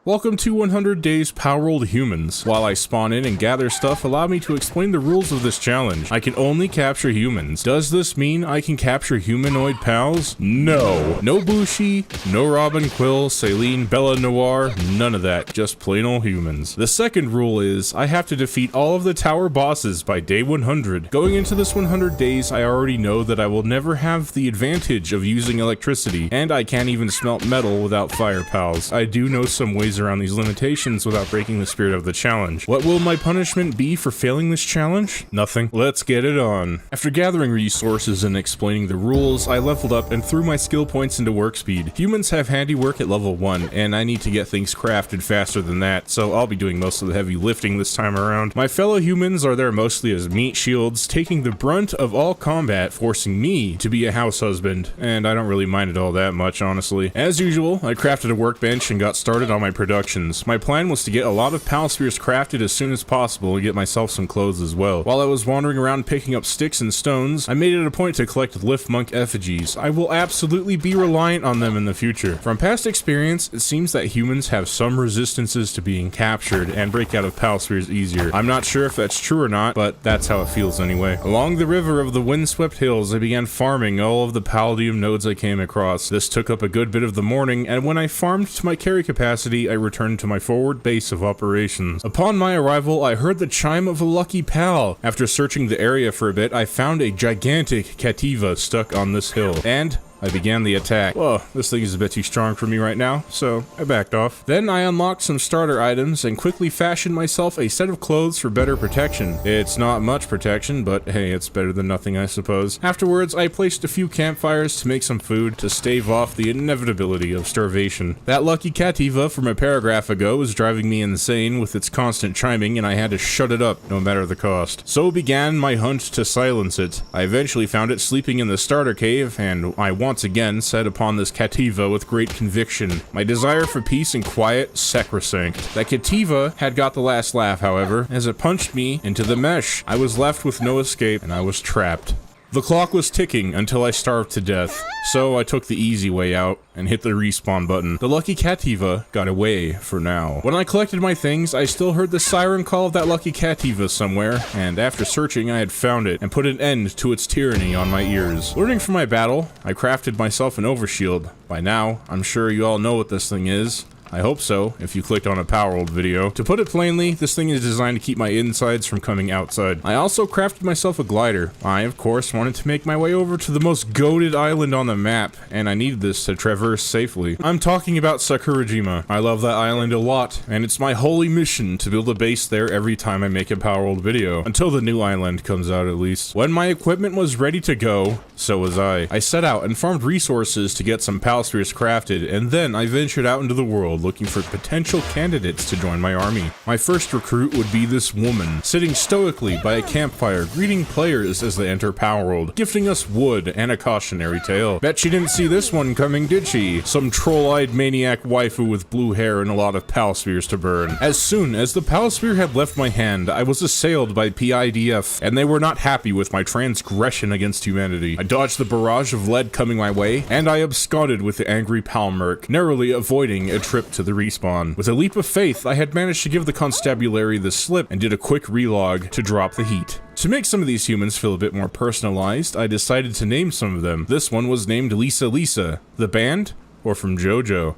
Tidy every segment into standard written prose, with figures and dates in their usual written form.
Welcome to 100 Days Palworld Humans. While I spawn in and gather stuff, allow me to explain the rules of this challenge. I can only capture humans. Does this mean I can capture humanoid pals? No. No Bushi, no Robin, Quill, Celine, Bella Noir, none of that. Just plain old humans. The second rule is, I have to defeat all of the tower bosses by day 100. Going into this 100 days, I already know that I will never have the advantage of using electricity, and I can't even smelt metal without fire pals. I do know some ways around these limitations without breaking the spirit of the challenge. What will my punishment be for failing this challenge? Nothing. Let's get it on. After gathering resources and explaining the rules, I leveled up and threw my skill points into work speed. Humans have handiwork at level 1, and I need to get things crafted faster than that, so I'll be doing most of the heavy lifting this time around. My fellow humans are there mostly as meat shields, taking the brunt of all combat, forcing me to be a house husband, and I don't really mind it all that much, honestly. As usual, I crafted a workbench and got started on my productions. My plan was to get a lot of pal spheres crafted as soon as possible and get myself some clothes as well. While I was wandering around picking up sticks and stones, I made it a point to collect lift monk effigies. I will absolutely be reliant on them in the future. From past experience, it seems that humans have some resistances to being captured and break out of pal spheres easier. I'm not sure if that's true or not, but that's how it feels anyway. Along the river of the windswept hills, I began farming all of the palladium nodes I came across. This took up a good bit of the morning, and when I farmed to my carry capacity, I returned to my forward base of operations. Upon my arrival, I heard the chime of a lucky pal. After searching the area for a bit, I found a gigantic Cativa stuck on this hill, and I began the attack. Whoa, this thing is a bit too strong for me right now, so I backed off. Then I unlocked some starter items and quickly fashioned myself a set of clothes for better protection. It's not much protection, but hey, it's better than nothing, I suppose. Afterwards, I placed a few campfires to make some food to stave off the inevitability of starvation. That lucky Cativa from a paragraph ago was driving me insane with its constant chiming, and I had to shut it up no matter the cost. So began my hunt to silence it. I eventually found it sleeping in the starter cave, and I once again set upon this Cativa with great conviction. My desire for peace and quiet sacrosanct. That Cativa had got the last laugh, however, as it punched me into the mesh. I was left with no escape, and I was trapped. The clock was ticking until I starved to death, so I took the easy way out and hit the respawn button. The lucky Cativa got away for now. When I collected my things, I still heard the siren call of that lucky Cativa somewhere, and after searching, I had found it and put an end to its tyranny on my ears. Learning from my battle, I crafted myself an overshield. By now, I'm sure you all know what this thing is. I hope so, if you clicked on a Palworld video. To put it plainly, this thing is designed to keep my insides from coming outside. I also crafted myself a glider. I, of course, wanted to make my way over to the most goated island on the map, and I needed this to traverse safely. I'm talking about Sakurajima. I love that island a lot, and it's my holy mission to build a base there every time I make a Palworld video. Until the new island comes out, at least. When my equipment was ready to go, so was I. I set out and farmed resources to get some pal spheres crafted, and then I ventured out into the world looking for potential candidates to join my army. My first recruit would be this woman, sitting stoically by a campfire, greeting players as they enter Palworld, gifting us wood and a cautionary tale. Bet she didn't see this one coming, did she? Some troll-eyed maniac waifu with blue hair and a lot of pal spheres to burn. As soon as the pal sphere had left my hand, I was assailed by PIDF, and they were not happy with my transgression against humanity. I dodged the barrage of lead coming my way, and I absconded with the angry palmerk, narrowly avoiding a trip to the respawn. With a leap of faith, I had managed to give the constabulary the slip and did a quick relog to drop the heat. To make some of these humans feel a bit more personalized, I decided to name some of them. This one was named Lisa Lisa. The band? Or from JoJo?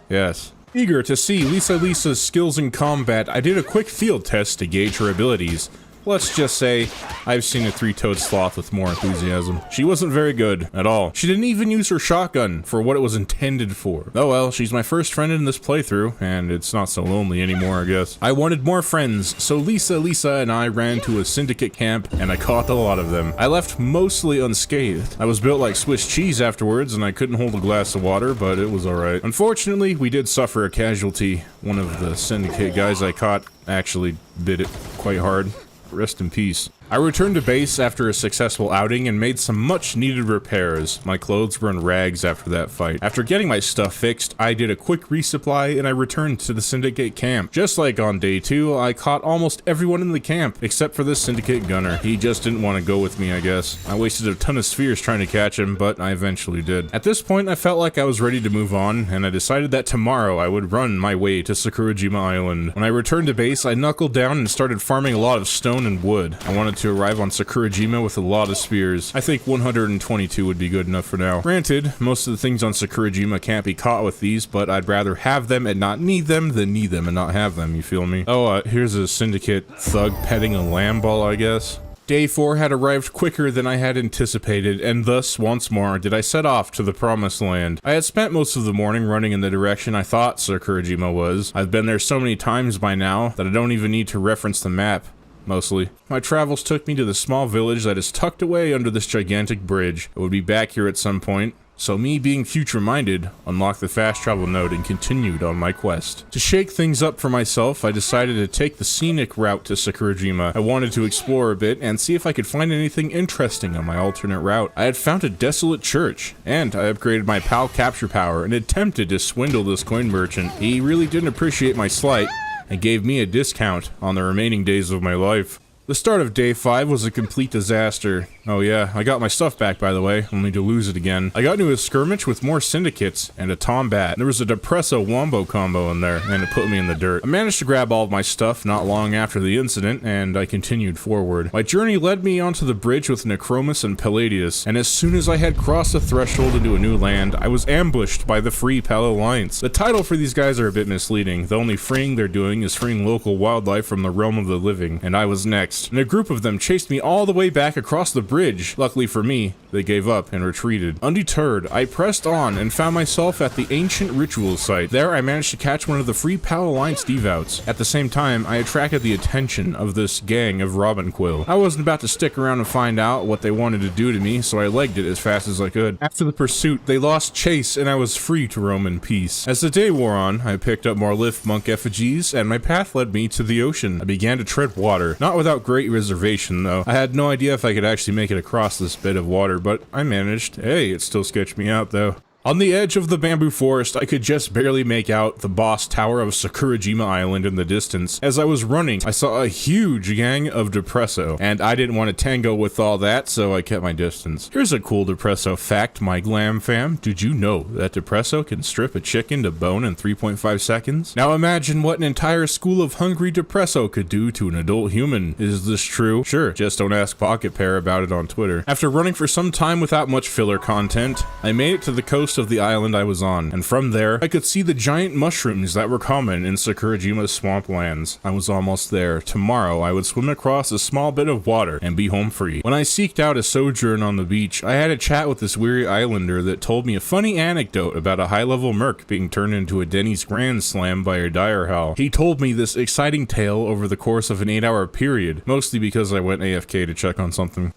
Yes. Eager to see Lisa Lisa's skills in combat, I did a quick field test to gauge her abilities. Let's just say, I've seen a three-toed sloth with more enthusiasm. She wasn't very good at all. She didn't even use her shotgun for what it was intended for. Oh well, she's my first friend in this playthrough, and it's not so lonely anymore, I guess. I wanted more friends, so Lisa and I ran to a syndicate camp, and I caught a lot of them. I left mostly unscathed. I was built like Swiss cheese afterwards, and I couldn't hold a glass of water, but it was alright. Unfortunately, we did suffer a casualty. One of the syndicate guys I caught actually bit it quite hard. Rest in peace. I returned to base after a successful outing and made some much needed repairs. My clothes were in rags after that fight. After getting my stuff fixed, I did a quick resupply and I returned to the Syndicate camp. Just like on day 2, I caught almost everyone in the camp, except for this Syndicate gunner. He just didn't want to go with me, I guess. I wasted a ton of spheres trying to catch him, but I eventually did. At this point, I felt like I was ready to move on, and I decided that tomorrow I would run my way to Sakurajima Island. When I returned to base, I knuckled down and started farming a lot of stone and wood. I wanted to arrive on Sakurajima with a lot of spears. I think 122 would be good enough for now. Granted, most of the things on Sakurajima can't be caught with these, but I'd rather have them and not need them than need them and not have them, you feel me? Oh, here's a Syndicate thug petting a lamb ball, I guess. Day 4 had arrived quicker than I had anticipated, and thus, once more, did I set off to the promised land. I had spent most of the morning running in the direction I thought Sakurajima was. I've been there so many times by now that I don't even need to reference the map. Mostly. My travels took me to the small village that is tucked away under this gigantic bridge. I would be back here at some point, so me being future-minded, unlocked the fast travel node and continued on my quest. To shake things up for myself, I decided to take the scenic route to Sakurajima. I wanted to explore a bit and see if I could find anything interesting on my alternate route. I had found a desolate church, and I upgraded my PAL capture power and attempted to swindle this coin merchant. He really didn't appreciate my slight, and gave me a discount on the remaining days of my life. The start of day 5 was a complete disaster. Oh yeah, I got my stuff back by the way, only to lose it again. I got into a skirmish with more syndicates and a Tombat. There was a Depresso Wombo combo in there, and it put me in the dirt. I managed to grab all of my stuff not long after the incident, and I continued forward. My journey led me onto the bridge with Necromus and Palladius, and as soon as I had crossed the threshold into a new land, I was ambushed by the Free Pal Alliance. The title for these guys are a bit misleading. The only freeing they're doing is freeing local wildlife from the realm of the living, and I was next. And a group of them chased me all the way back across the bridge. Luckily for me, they gave up and retreated. Undeterred, I pressed on and found myself at the ancient ritual site. There, I managed to catch one of the Free Pal Alliance devouts. At the same time, I attracted the attention of this gang of Robin Quill. I wasn't about to stick around and find out what they wanted to do to me, so I legged it as fast as I could. After the pursuit, they lost chase and I was free to roam in peace. As the day wore on, I picked up more Lift Monk effigies and my path led me to the ocean. I began to tread water, not without great reservation though. I had no idea if I could actually make it across this bit of water, but I managed. Hey, it still sketched me out though. On the edge of the bamboo forest, I could just barely make out the boss tower of Sakurajima Island in the distance. As I was running, I saw a huge gang of Depresso, and I didn't want to tango with all that, so I kept my distance. Here's a cool Depresso fact, my Glahm fam. Did you know that Depresso can strip a chicken to bone in 3.5 seconds? Now imagine what an entire school of hungry Depresso could do to an adult human. Is this true? Sure, just don't ask Pocket Pair about it on Twitter. After running for some time without much filler content, I made it to the coast of the island I was on, and from there, I could see the giant mushrooms that were common in Sakurajima's swamplands. I was almost there. Tomorrow, I would swim across a small bit of water and be home free. When I seeked out a sojourn on the beach, I had a chat with this weary islander that told me a funny anecdote about a high-level merc being turned into a Denny's Grand Slam by a dire howl. He told me this exciting tale over the course of an 8-hour period, mostly because I went AFK to check on something.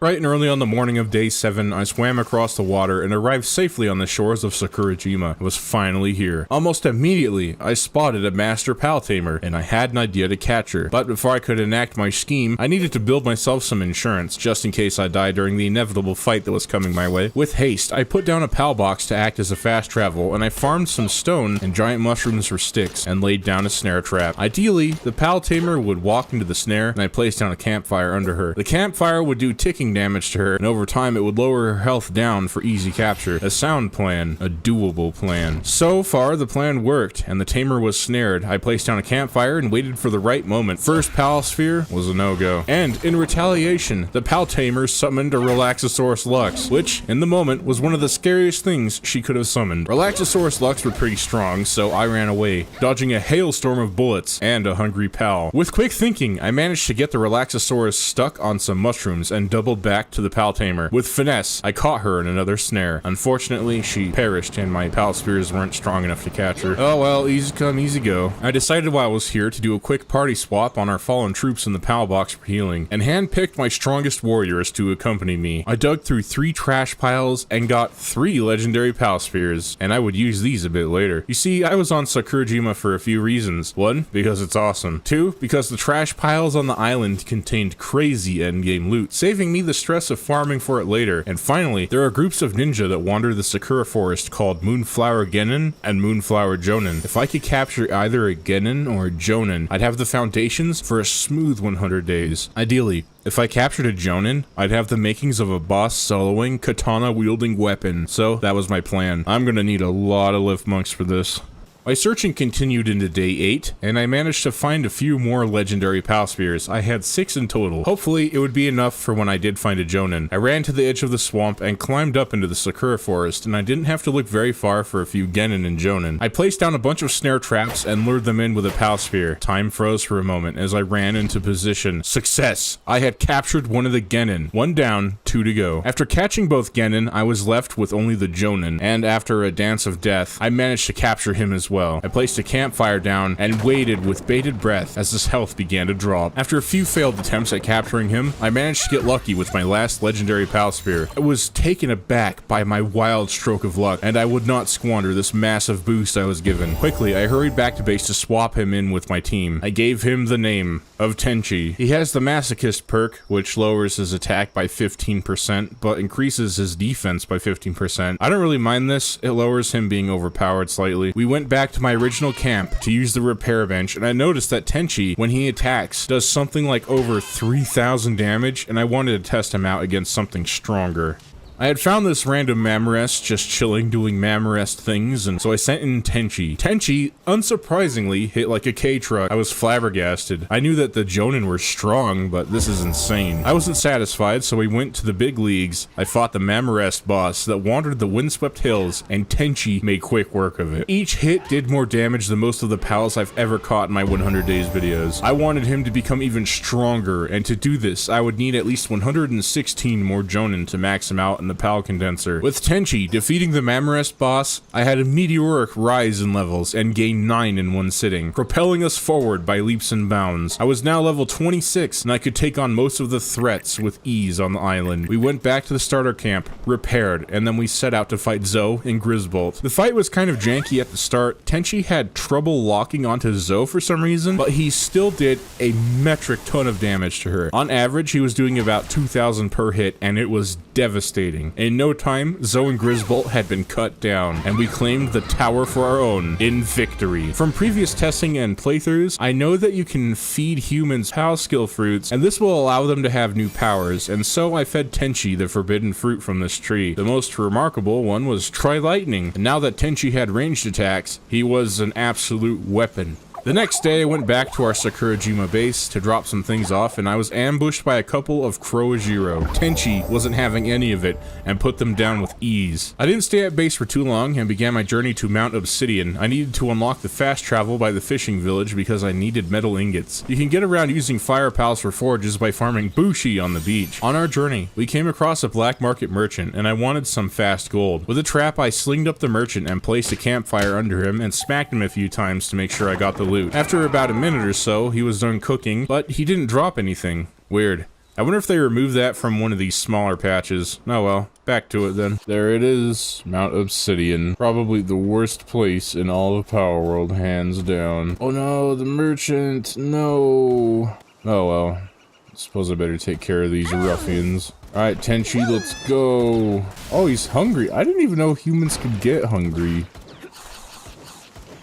Bright and early on the morning of day 7, I swam across the water and arrived safely on the shores of Sakurajima. I was finally here. Almost immediately, I spotted a master pal tamer, and I had an idea to catch her. But before I could enact my scheme, I needed to build myself some insurance, just in case I died during the inevitable fight that was coming my way. With haste, I put down a pal box to act as a fast travel, and I farmed some stone and giant mushrooms for sticks, and laid down a snare trap. Ideally, the pal tamer would walk into the snare, and I placed down a campfire under her. The campfire would do ticking damage to her, and over time it would lower her health down for easy capture. A sound plan, a doable plan. So far the plan worked, and the tamer was snared. I placed down a campfire and waited for the right moment. First pal sphere was a no-go. And in retaliation, the pal tamer summoned a Relaxosaurus Lux, which in the moment was one of the scariest things she could have summoned. Relaxosaurus Lux were pretty strong, so I ran away, dodging a hailstorm of bullets and a hungry pal. With quick thinking, I managed to get the Relaxosaurus stuck on some mushrooms and double circled back to the pal tamer. With finesse, I caught her in another snare. Unfortunately, she perished and my pal spears weren't strong enough to catch her. Oh well, easy come, easy go. I decided while I was here to do a quick party swap on our fallen troops in the pal box for healing, and handpicked my strongest warriors to accompany me. I dug through 3 trash piles and got 3 legendary pal spears, and I would use these a bit later. You see, I was on Sakurajima for a few reasons. 1, because it's awesome. 2, because the trash piles on the island contained crazy endgame loot, saving me the stress of farming for it later. And finally, there are groups of ninja that wander the Sakura forest called Moonflower Genin and Moonflower Jonin. If I could capture either a Genin or a Jonin, I'd have the foundations for a smooth 100 days. Ideally, if I captured a Jonin, I'd have the makings of a boss soloing, katana-wielding weapon. So that was my plan. I'm gonna need a lot of lift monks for this. My searching continued into day 8, and I managed to find a few more legendary pal spears. I had 6 in total. Hopefully, it would be enough for when I did find a Jonin. I ran to the edge of the swamp and climbed up into the Sakura forest, and I didn't have to look very far for a few Genin and Jonin. I placed down a bunch of snare traps and lured them in with a pal spear. Time froze for a moment as I ran into position. Success! I had captured one of the Genin. 1 down, 2 to go. After catching both Genin, I was left with only the Jonin, and after a dance of death, I managed to capture him as well. I placed a campfire down and waited with bated breath as his health began to drop. After a few failed attempts at capturing him, I managed to get lucky with my last legendary pal spear. I was taken aback by my wild stroke of luck, and I would not squander this massive boost I was given. Quickly, I hurried back to base to swap him in with my team. I gave him the name of Tenchi. He has the Masochist perk, which lowers his attack by 15%, but increases his defense by 15%. I don't really mind this, it lowers him being overpowered slightly. We went back to my original camp to use the repair bench, and I noticed that Tenchi, when he attacks, does something like over 3,000 damage, and I wanted to test him out against something stronger. I had found this random Mamorest just chilling doing Mamorest things, and so I sent in Tenchi. Tenchi, unsurprisingly, hit like a K-truck. I was flabbergasted. I knew that the Jonin were strong, but this is insane. I wasn't satisfied, so we went to the big leagues. I fought the Mamorest boss that wandered the windswept hills, and Tenchi made quick work of it. Each hit did more damage than most of the pals I've ever caught in my 100 days videos. I wanted him to become even stronger, and to do this, I would need at least 116 more Jonin to max him out in the pal condenser. With Tenchi defeating the Mamorest boss, I had a meteoric rise in levels and gained 9 in one sitting, propelling us forward by leaps and bounds. I was now level 26 and I could take on most of the threats with ease on the island. We went back to the starter camp, repaired, and then we set out to fight Zoe and Grisbolt. The fight was kind of janky at the start. Tenchi had trouble locking onto Zoe for some reason, but he still did a metric ton of damage to her. On average, he was doing about 2,000 per hit, and it was devastating. In no time, Zoe and Grisbolt had been cut down, and we claimed the tower for our own in victory. From previous testing and playthroughs, I know that you can feed humans PAL skill fruits, and this will allow them to have new powers, and so I fed Tenchi the forbidden fruit from this tree. The most remarkable one was Try Lightning, and now that Tenchi had ranged attacks, he was an absolute weapon. The next day, I went back to our Sakurajima base to drop some things off, and I was ambushed by a couple of Croagiro. Tenchi wasn't having any of it, and put them down with ease. I didn't stay at base for too long, and began my journey to Mount Obsidian. I needed to unlock the fast travel by the fishing village because I needed metal ingots. You can get around using fire pals for forges by farming bushi on the beach. On our journey, we came across a black market merchant, and I wanted some fast gold. With a trap, I slinged up the merchant and placed a campfire under him and smacked him a few times to make sure I got the loot. After about a minute or so, he was done cooking, but he didn't drop anything. Weird. I wonder if they removed that from one of these smaller patches. Oh well, back to it then. There it is, Mount Obsidian. Probably the worst place in all of Palworld, hands down. Oh no, the merchant, no. Oh well, I suppose I better take care of these ruffians. Alright, Tenchi, let's go. Oh, he's hungry. I didn't even know humans could get hungry.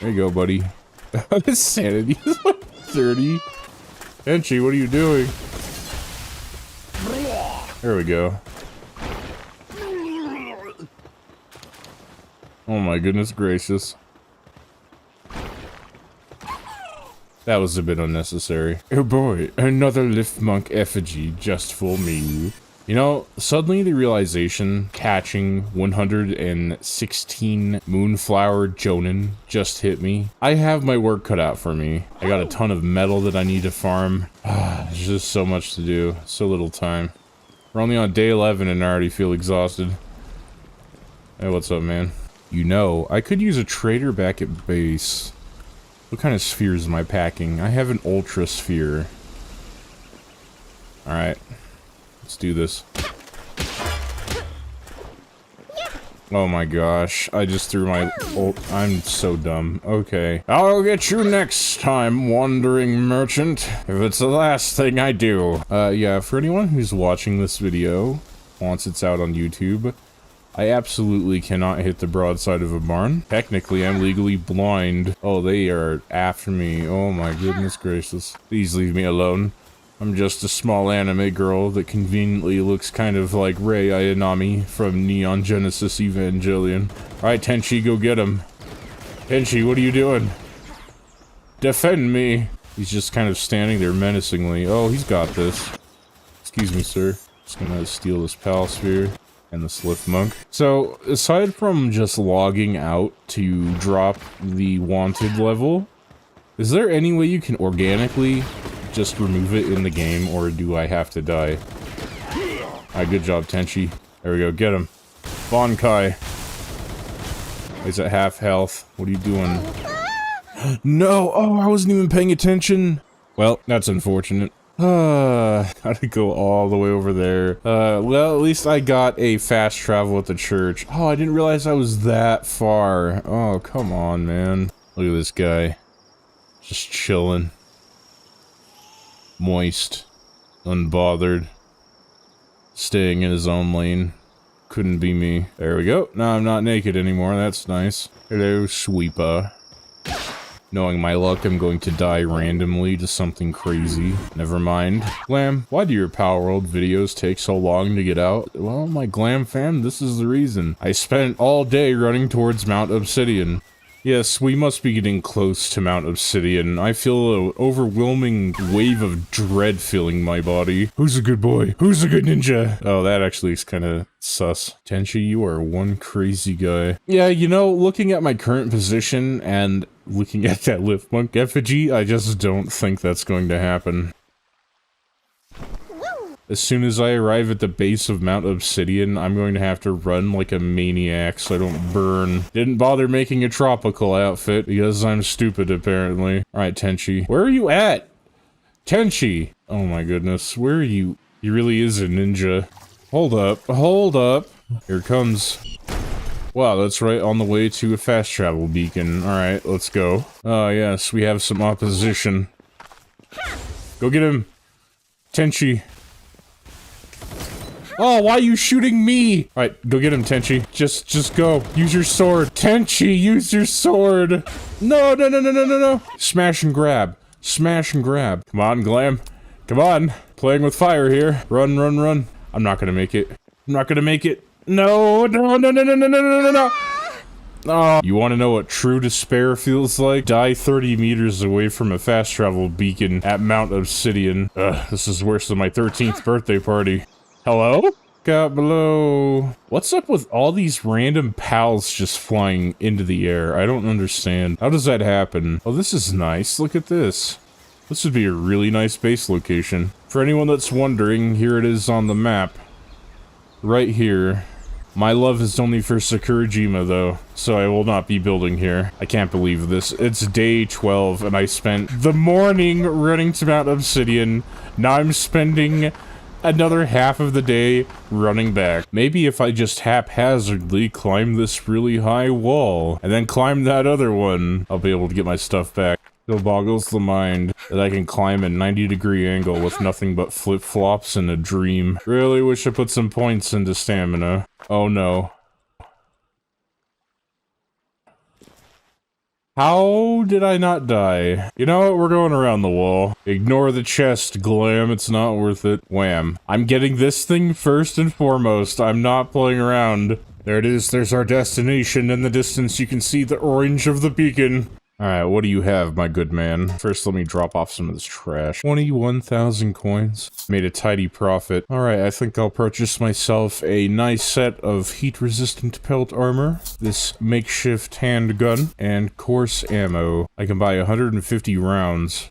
There you go, buddy. His sanity is like 30. Tenchi, what are you doing? There we go. Oh my goodness gracious. That was a bit unnecessary. Oh boy, another lift monk effigy just for me. You know, suddenly the realization catching 116 Moonflower Jonin just hit me. I have my work cut out for me. I got a ton of metal that I need to farm. There's just so much to do, so little time. We're only on day 11 and I already feel exhausted. Hey, what's up, man? You know, I could use a trader back at base. What kind of spheres am I packing? I have an ultra sphere. Alright. Let's do this. Oh my gosh, I just threw my ult. I'm so dumb. Okay. I'll get you next time, wandering merchant. If it's the last thing I do. Yeah, for anyone who's watching this video, once it's out on YouTube, I absolutely cannot hit the broadside of a barn. Technically, I'm legally blind. Oh, they are after me. Oh my goodness gracious. Please leave me alone. I'm just a small anime girl that conveniently looks kind of like Rei Ayanami from Neon Genesis Evangelion. Alright, Tenchi, go get him. Tenchi, what are you doing? Defend me! He's just kind of standing there menacingly. Oh, he's got this. Excuse me, sir. Just gonna steal this pal sphere and the Slith Monk. So, aside from just logging out to drop the wanted level, is there any way you can organically just remove it in the game, or do I have to die? Alright, good job, Tenchi. There we go, get him. Bonkai. He's at half health. What are you doing? No! Oh, I wasn't even paying attention! Well, that's unfortunate. Gotta go all the way over there. Well, at least I got a fast travel at the church. Oh, I didn't realize I was that far. Oh, come on, man. Look at this guy. Just chilling. Moist, unbothered, staying in his own lane. Couldn't be me. There we go. Now I'm not naked anymore. That's nice. Hello, sweeper. Knowing my luck, I'm going to die randomly to something crazy. Never mind. Glahm, why do your Palworld videos take so long to get out? Well, my Glahm fam, this is the reason. I spent all day running towards Mount Obsidian. Yes, we must be getting close to Mount Obsidian. I feel an overwhelming wave of dread filling my body. Who's a good boy? Who's a good ninja? Oh, that actually is kind of sus. Tenchi, you are one crazy guy. Yeah, you know, looking at my current position and looking at that Lift Monk effigy, I just don't think that's going to happen. As soon as I arrive at the base of Mount Obsidian, I'm going to have to run like a maniac so I don't burn. Didn't bother making a tropical outfit because I'm stupid, apparently. Alright, Tenchi. Where are you at? Tenchi! Oh my goodness, where are you? He really is a ninja. Hold up, hold up. Here it comes. Wow, that's right on the way to a fast travel beacon. Alright, let's go. Oh yes, we have some opposition. Go get him! Tenchi. Oh, why are you shooting me? Alright, go get him, Tenchi. Just go. Use your sword. Tenchi, use your sword. No, no, no, no, no, no, no. Smash and grab. Smash and grab. Come on, Glahm. Come on. Playing with fire here. Run, run, run. I'm not gonna make it. I'm not gonna make it. No, no, no, no, no, no, no, no, no, no. Oh. You want to know what true despair feels like? Die 30 meters away from a fast travel beacon at Mount Obsidian. Ugh, this is worse than my 13th birthday party. Hello? Out below. What's up with all these random pals just flying into the air? I don't understand. How does that happen? Oh, this is nice. Look at this. This would be a really nice base location. For anyone that's wondering, here it is on the map. Right here. My love is only for Sakurajima, though, so I will not be building here. I can't believe this. It's day 12, and I spent the morning running to Mount Obsidian. Now I'm spending another half of the day running back. Maybe if I just haphazardly climb this really high wall, and then climb that other one, I'll be able to get my stuff back. Still boggles the mind that I can climb a 90-degree angle with nothing but flip-flops and a dream. Really wish I put some points into stamina. Oh no. How did I not die? You know what? We're going around the wall. Ignore the chest, Glahm. It's not worth it. Wham. I'm getting this thing first and foremost. I'm not playing around. There it is. There's our destination. In the distance, you can see the orange of the beacon. Alright, what do you have, my good man? First, let me drop off some of this trash. 21,000 coins. Made a tidy profit. Alright, I think I'll purchase myself a nice set of heat-resistant pelt armor, this makeshift handgun, and coarse ammo. I can buy 150 rounds.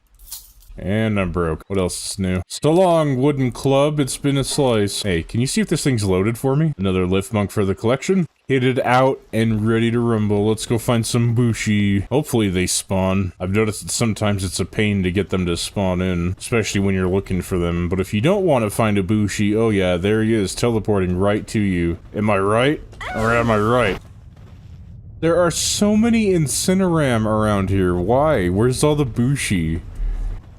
And I'm broke. What else is new? So long, wooden club. It's been a slice. Hey, can you see if this thing's loaded for me? Another lift monk for the collection. Kitted out and ready to rumble. Let's go find some bushi. Hopefully they spawn. I've noticed that sometimes it's a pain to get them to spawn in, especially when you're looking for them. But if you don't want to find a bushi, oh yeah, there he is, teleporting right to you. Am I right? Or am I right? There are so many Incineram around here. Why? Where's all the bushi?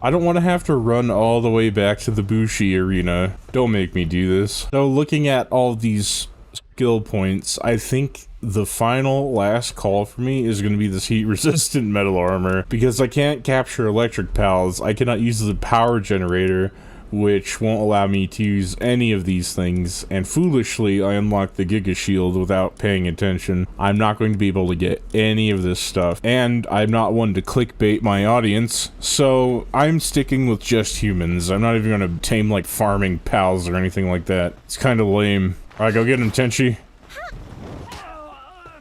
I don't want to have to run all the way back to the bushi arena. Don't make me do this. So looking at all these skill points, I think the final last call for me is going to be this heat resistant metal armor, because I can't capture electric pals. I cannot use the power generator, which won't allow me to use any of these things, and foolishly I unlocked the Giga Shield without paying attention. I'm not going to be able to get any of this stuff, and I'm not one to clickbait my audience, so I'm sticking with just humans. I'm not even going to tame like farming pals or anything like that. It's kind of lame. Alright, go get him, Tenchi.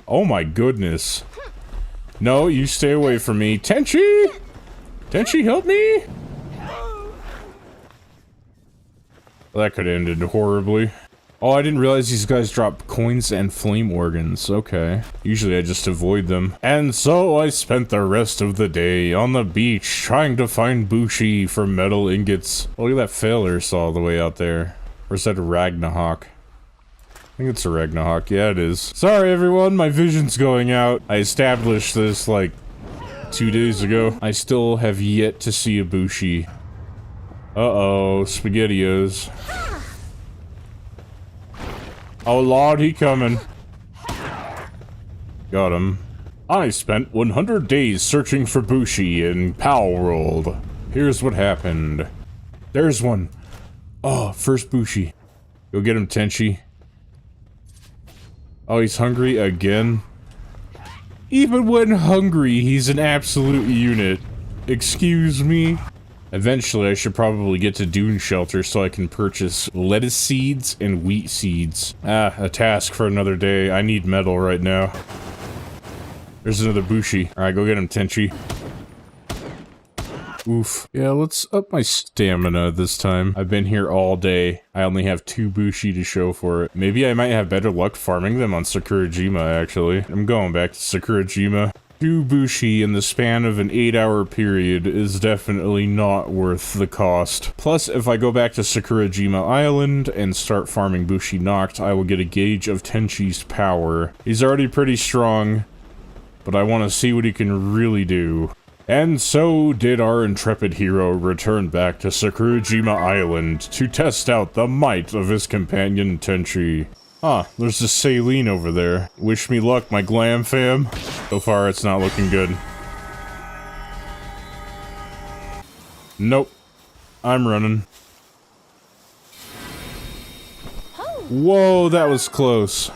Oh my goodness. No, you stay away from me. Tenchi! Tenchi, help me! Well, that could have ended horribly. Oh, I didn't realize these guys drop coins and flame organs. Okay. Usually I just avoid them. And so I spent the rest of the day on the beach trying to find bushi for metal ingots. Oh, look at that failure saw all the way out there. Or is that a Ragnahawk? I think it's a Ragnahawk. Yeah, it is. Sorry, everyone. My vision's going out. I established this, like, 2 days ago. I still have yet to see a bushi. Uh-oh. SpaghettiOs. Oh, Lord, he coming. Got him. I spent 100 days searching for bushi in Palworld. Here's what happened. There's one. Oh, first bushi. Go get him, Tenchi. Oh, he's hungry again? Even when hungry, he's an absolute unit. Excuse me? Eventually, I should probably get to Dune Shelter so I can purchase lettuce seeds and wheat seeds. Ah, a task for another day. I need metal right now. There's another bushi. Alright, go get him, Tenchi. Oof. Yeah, let's up my stamina this time. I've been here all day. I only have 2 bushi to show for it. Maybe I might have better luck farming them on Sakurajima, actually. I'm going back to Sakurajima. 2 bushi in the span of an 8-hour period is definitely not worth the cost. Plus, if I go back to Sakurajima Island and start farming bushi Noct, I will get a gauge of Tenchi's power. He's already pretty strong, but I want to see what he can really do. And so did our intrepid hero return back to Sakurajima Island to test out the might of his companion Tenchi. Ah, there's a saline over there. Wish me luck, my Glahm fam. So far, it's not looking good. Nope. I'm running. Whoa, that was close.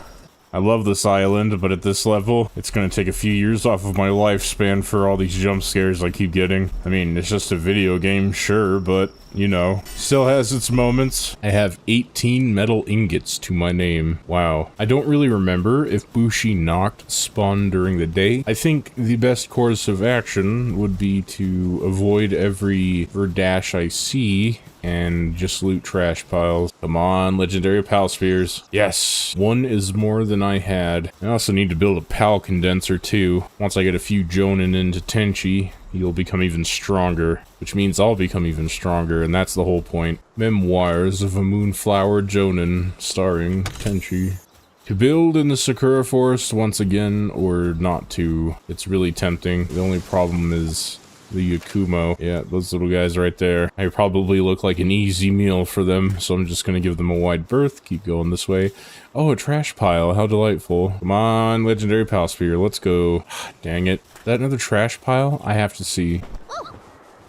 I love this island, but at this level, it's gonna take a few years off of my lifespan for all these jump scares I keep getting. I mean, it's just a video game, sure, but, you know, still has its moments. I have 18 metal ingots to my name. Wow. I don't really remember if bushi Noct spawned during the day. I think the best course of action would be to avoid every Verdash I see and just loot trash piles. Come on, legendary pal spheres. Yes, 1 is more than I had. I also need to build a pal condenser too. Once I get a few Jonin into Tenchi, he'll become even stronger, which means I'll become even stronger, and that's the whole point. Memoirs of a Moonflower Jonin, starring Tenchi. To build in the Sakura Forest once again, or not to. It's really tempting. The only problem is the Yakumo. Yeah, those little guys right there. I probably look like an easy meal for them, so I'm just gonna give them a wide berth. Keep going this way. Oh, a trash pile. How delightful. Come on, legendary pal sphere. Let's go. Dang it. Is that another trash pile? I have to see.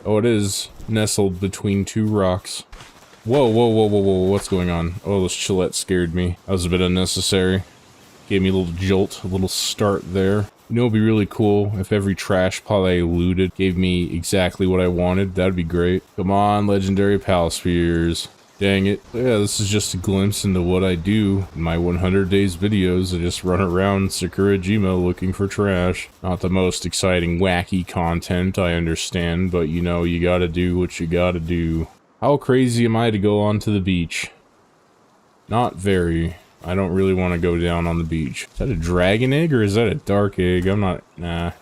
Oh, it is. Nestled between 2 rocks. Whoa, whoa, whoa, whoa, whoa. What's going on? Oh, this Chillette scared me. That was a bit unnecessary. Gave me a little jolt, a little start there. You know, it'd be really cool if every trash pile I looted gave me exactly what I wanted. That'd be great. Come on, legendary pal spheres. Dang it. Yeah, this is just a glimpse into what I do in my 100 days videos. I just run around Sakurajima looking for trash. Not the most exciting, wacky content, I understand, but you know, you gotta do what you gotta do. How crazy am I to go onto the beach? Not very. I don't really want to go down on the beach. Is that a dragon egg or is that a dark egg? Nah. I'm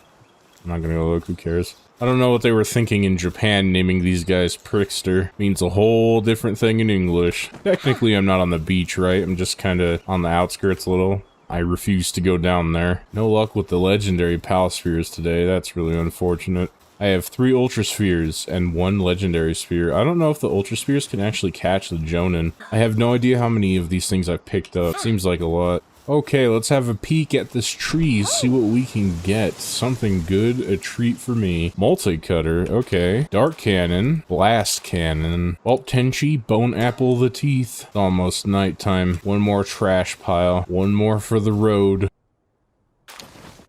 not gonna go look, who cares? I don't know what they were thinking in Japan naming these guys Prickster. Means a whole different thing in English. Technically, I'm not on the beach, right? I'm just kinda on the outskirts a little. I refuse to go down there. No luck with the legendary Pal Spheres today. That's really unfortunate. I have 3 Ultra Spheres and 1 Legendary Sphere. I don't know if the Ultra Spheres can actually catch the Jonin. I have no idea how many of these things I've picked up. Seems like a lot. Okay, let's have a peek at this tree, see what we can get. Something good, a treat for me. Multi-cutter, okay. Dark Cannon, Blast Cannon. Oh, Tenchi, Bone Apple the Teeth. It's almost nighttime. One more trash pile. One more for the road.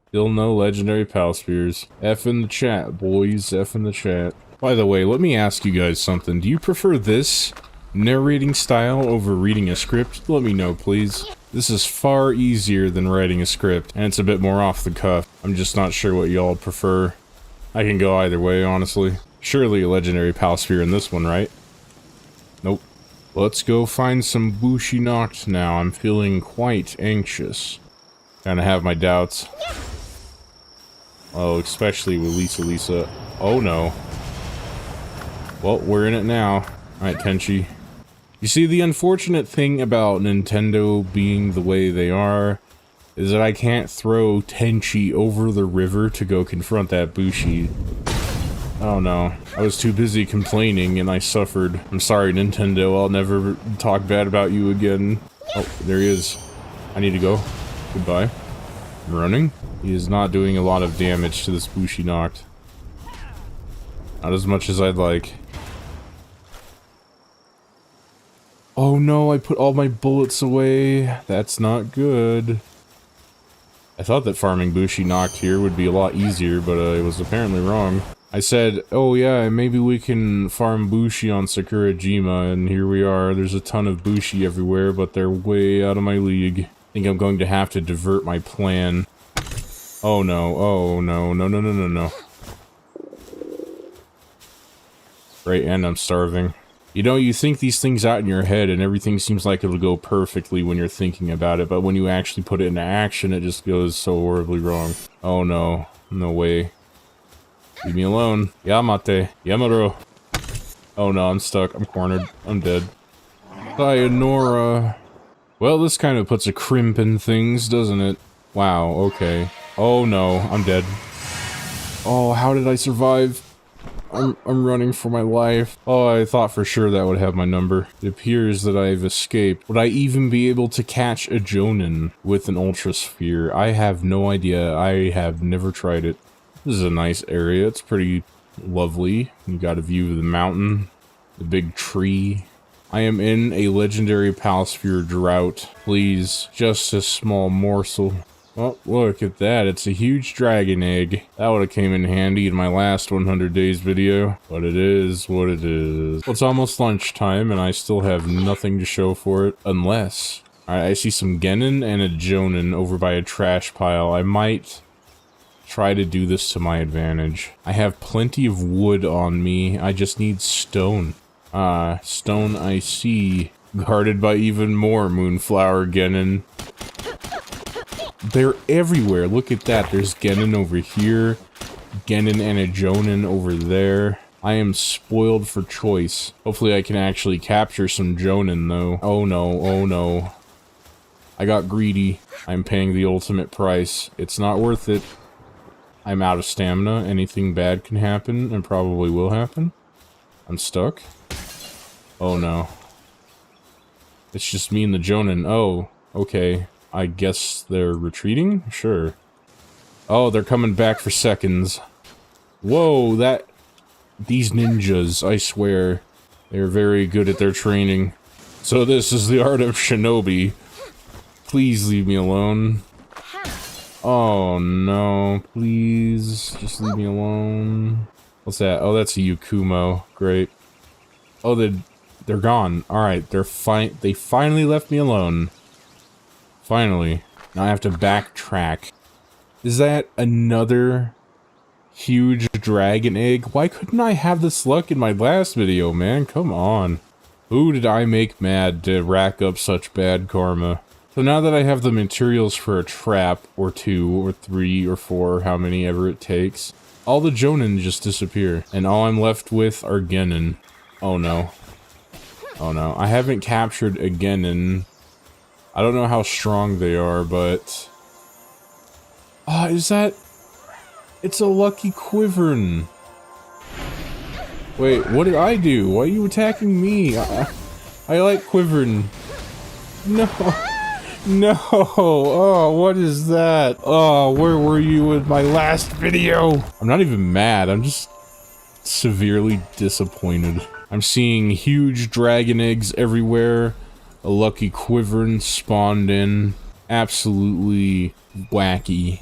Still no legendary Pal Spheres. F in the chat, boys. F in the chat. By the way, let me ask you guys something. Do you prefer this narrating style over reading a script? Let me know, please. This is far easier than writing a script, and it's a bit more off the cuff. I'm just not sure what y'all prefer. I can go either way, honestly. Surely a legendary Pal Sphere in this one, right? Nope. Let's go find some Bushi Noct now. I'm feeling quite anxious. Kinda have my doubts. Oh, especially with Lisa. Oh no. Well, we're in it now. Alright, Tenchi. You see, the unfortunate thing about Nintendo being the way they are is that I can't throw Tenchi over the river to go confront that Bushi. Oh no. I was too busy complaining and I suffered. I'm sorry, Nintendo. I'll never talk bad about you again. Oh, there he is. I need to go. Goodbye. I'm running. He is not doing a lot of damage to this Bushi Noct. Not as much as I'd like. Oh no, I put all my bullets away. That's not good. I thought that farming Bushi Noct here would be a lot easier, but I was apparently wrong. I said, oh yeah, maybe we can farm Bushi on Sakurajima, and here we are. There's a ton of Bushi everywhere, but they're way out of my league. I think I'm going to have to divert my plan. Oh no, oh no, no. Right, and I'm starving. You know, you think these things out in your head and everything seems like it'll go perfectly when you're thinking about it, but when you actually put it into action, it just goes so horribly wrong. Oh no, no way. Leave me alone. Yamate. Yamaro. Oh no, I'm stuck. I'm cornered. I'm dead. Sayonara. Well, this kind of puts a crimp in things, doesn't it? Wow, okay. Oh no, I'm dead. Oh, how did I survive? I'm running for my life. Oh, I thought for sure that would have my number. It appears that I've escaped. Would I even be able to catch a Jonin with an Ultra Sphere? I have no idea. I have never tried it. This is a nice area. It's pretty lovely. You got a view of the mountain, the big tree. I am in a legendary Pal Sphere drought. Please, just a small morsel. Oh, look at that. It's a huge dragon egg. That would have came in handy in my last 100 days video. But it is what it is. Well, it's almost lunchtime and I still have nothing to show for it. Unless... Alright, I see some Genin and a Jonin over by a trash pile. I might try to do this to my advantage. I have plenty of wood on me. I just need stone. Stone I see. Guarded by even more Moonflower Genin. They're everywhere. Look at that. There's Genin over here. Genin and a Jonin over there. I am spoiled for choice. Hopefully I can actually capture some Jonin though. Oh no, oh no. I got greedy. I'm paying the ultimate price. It's not worth it. I'm out of stamina. Anything bad can happen and probably will happen. I'm stuck. Oh no. It's just me and the Jonin. Oh, okay. I guess they're retreating? Sure. Oh, they're coming back for seconds. Whoa, that... These ninjas, I swear. They're very good at their training. So this is the art of shinobi. Please leave me alone. Oh no, please. Just leave me alone. What's that? Oh, that's a Yukumo. Great. Oh, the They're gone. Alright, they're fine. They finally left me alone. Finally. Now I have to backtrack. Is that another huge dragon egg? Why couldn't I have this luck in my last video, man? Come on. Who did I make mad to rack up such bad karma? So now that I have the materials for a trap, or 2, or 3, or 4, how many ever it takes, all the Jonin just disappear. And all I'm left with are Genin. Oh no. Oh no. I haven't captured a Genin. I don't know how strong they are, but... is that... It's a lucky Quivern. Wait, what did I do? Why are you attacking me? I like Quivern. No. No. Oh, what is that? Oh, where were you in my last video? I'm not even mad. I'm just severely disappointed. I'm seeing huge dragon eggs everywhere. A lucky Quivern spawned in. Absolutely wacky.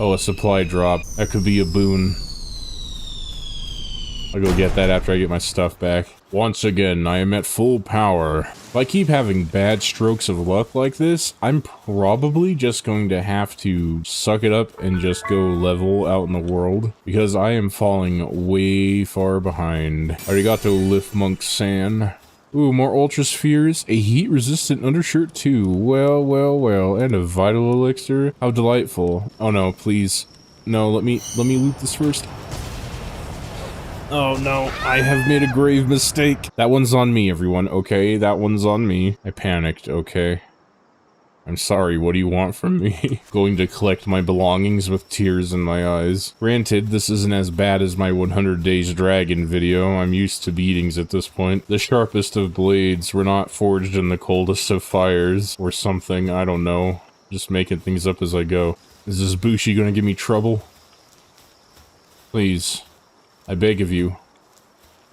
Oh, a supply drop. That could be a boon. I'll go get that after I get my stuff back. Once again, I am at full power. If I keep having bad strokes of luck like this, I'm probably just going to have to suck it up and just go level out in the world, because I am falling way far behind. Arigato, Lift Monk San. Ooh, more Ultra Spheres, a heat-resistant undershirt too. Well, well, well, and a vital elixir. How delightful. Oh no, please. No, let me loot this first. Oh no, I have made a grave mistake. That one's on me, everyone, okay? That one's on me. I panicked, okay? I'm sorry, what do you want from me? Going to collect my belongings with tears in my eyes. Granted, this isn't as bad as my 100 Days Dragon video. I'm used to beatings at this point. The sharpest of blades were not forged in the coldest of fires. Or something, I don't know. Just making things up as I go. Is this Bushi gonna give me trouble? Please. I beg of you.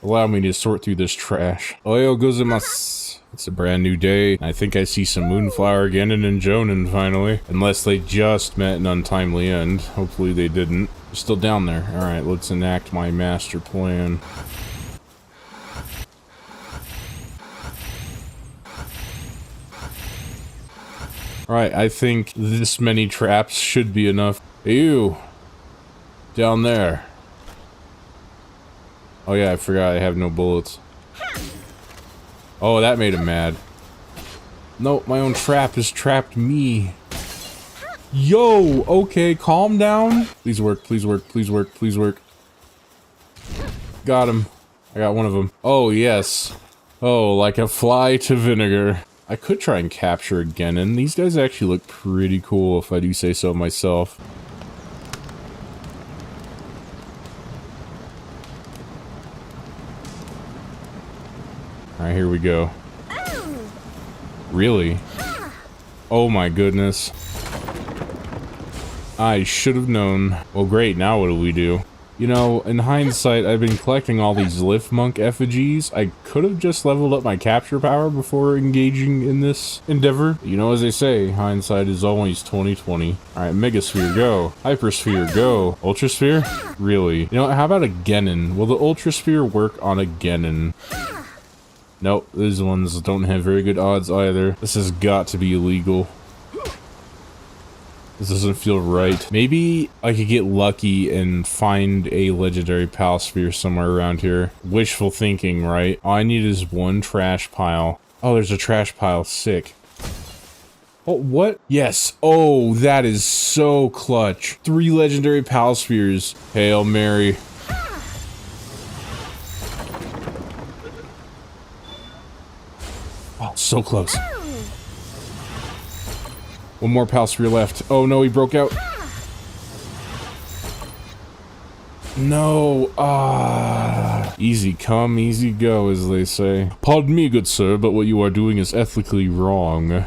Allow me to sort through this trash. Oyo gozaimasu. It's a brand new day. I think I see some Moonflower, Genin, and Jonin finally. Unless they just met an untimely end. Hopefully they didn't. They're still down there. Alright, let's enact my master plan. Alright, I think this many traps should be enough. Ew. Down there. Oh yeah, I forgot I have no bullets. Oh, that made him mad. No, my own trap has trapped me. Yo, okay, calm down. Please work, please work, please work, please work. Got him. I got one of them. Oh, yes. Oh, like a fly to vinegar. I could try and capture a Genin. These guys actually look pretty cool if I do say so myself. Alright, here we go. Really? Oh my goodness. I should have known. Well, great, now what do we do? You know, in hindsight, I've been collecting all these Lift Monk effigies. I could have just leveled up my capture power before engaging in this endeavor. You know, as they say, hindsight is always 20/20. Alright, Megasphere, go. Hypersphere, go. Ultrasphere? Really? You know, how about a Genin? Will the Ultrasphere work on a Genin? Nope, these ones don't have very good odds either. This has got to be illegal. This doesn't feel right. Maybe I could get lucky and find a legendary Palsphere somewhere around here. Wishful thinking, right? All I need is one trash pile. Oh, there's a trash pile. Sick. Oh, what? Yes. Oh, that is so clutch. 3 legendary Palspheres. Hail Mary. Oh, so close. One more Palsphere left. Oh no, he broke out. No. Easy come, easy go, as they say. Pardon me, good sir, but what you are doing is ethically wrong.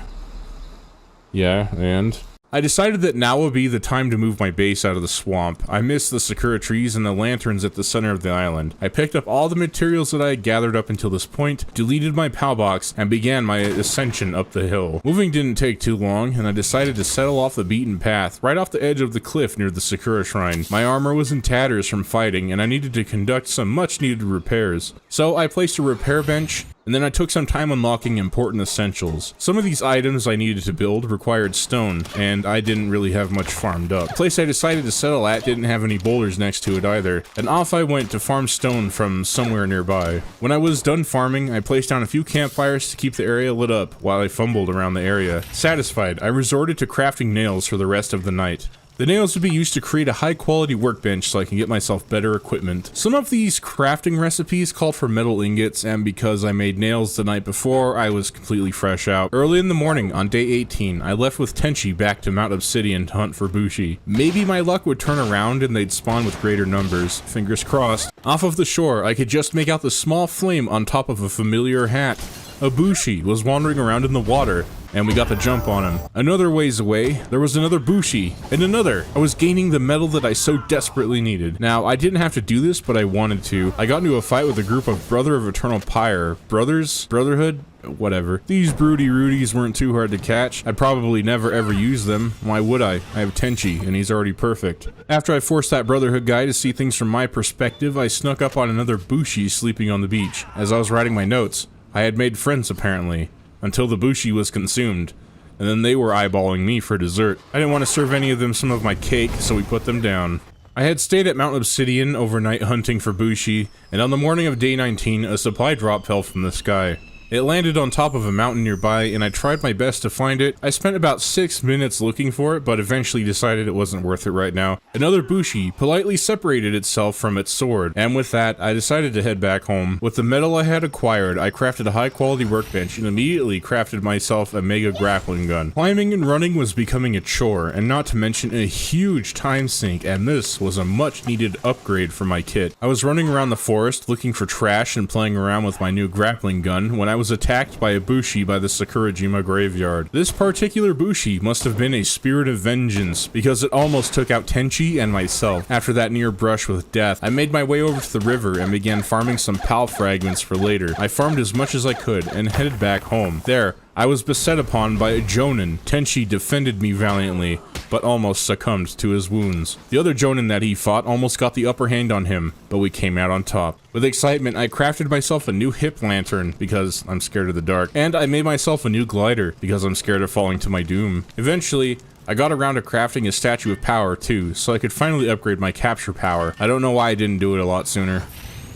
Yeah, and? I decided that now would be the time to move my base out of the swamp. I missed the sakura trees and the lanterns at the center of the island. I picked up all the materials that I had gathered up until this point, deleted my PAL box, and began my ascension up the hill. Moving didn't take too long, and I decided to settle off the beaten path, right off the edge of the cliff near the Sakura Shrine. My armor was in tatters from fighting, and I needed to conduct some much needed repairs. So I placed a repair bench, and then I took some time unlocking important essentials. Some of these items I needed to build required stone, and I didn't really have much farmed up. The place I decided to settle at didn't have any boulders next to it either, and off I went to farm stone from somewhere nearby. When I was done farming, I placed down a few campfires to keep the area lit up while I fumbled around the area. Satisfied, I resorted to crafting nails for the rest of the night. The nails would be used to create a high quality workbench so I can get myself better equipment. Some of these crafting recipes called for metal ingots, and because I made nails the night before, I was completely fresh out. Early in the morning, on day 18, I left with Tenchi back to Mount Obsidian to hunt for bushi. Maybe my luck would turn around and they'd spawn with greater numbers, fingers crossed. Off of the shore, I could just make out the small flame on top of a familiar hat. A bushi was wandering around in the water, and we got the jump on him. Another ways away, there was another bushi, and another. I was gaining the metal that I so desperately needed. Now, I didn't have to do this, but I wanted to. I got into a fight with a group of Brother of Eternal Pyre. Brothers? Brotherhood? Whatever. These broody rudies weren't too hard to catch. I'd probably never ever use them. Why would I? I have Tenchi, and he's already perfect. After I forced that Brotherhood guy to see things from my perspective, I snuck up on another bushi sleeping on the beach. As I was writing my notes, I had made friends apparently, until the bushi was consumed, and then they were eyeballing me for dessert. I didn't want to serve any of them some of my cake, so we put them down. I had stayed at Mount Obsidian overnight hunting for bushi, and on the morning of day 19, a supply drop fell from the sky. It landed on top of a mountain nearby, and I tried my best to find it. I spent about 6 minutes looking for it, but eventually decided it wasn't worth it right now. Another bushi politely separated itself from its sword, and with that, I decided to head back home. With the metal I had acquired, I crafted a high-quality workbench and immediately crafted myself a mega grappling gun. Climbing and running was becoming a chore, and not to mention a huge time sink, and this was a much-needed upgrade for my kit. I was running around the forest looking for trash and playing around with my new grappling gun when I was attacked by a bushi by the Sakurajima graveyard. This particular bushi must have been a spirit of vengeance because it almost took out Tenchi and myself. After that near brush with death, I made my way over to the river and began farming some PAL fragments for later. I farmed as much as I could and headed back home. There, I was beset upon by a jonin. Tenchi defended me valiantly, but almost succumbed to his wounds. The other jonin that he fought almost got the upper hand on him, but we came out on top. With excitement, I crafted myself a new hip lantern because I'm scared of the dark, and I made myself a new glider because I'm scared of falling to my doom. Eventually, I got around to crafting a statue of power too, so I could finally upgrade my capture power. I don't know why I didn't do it a lot sooner.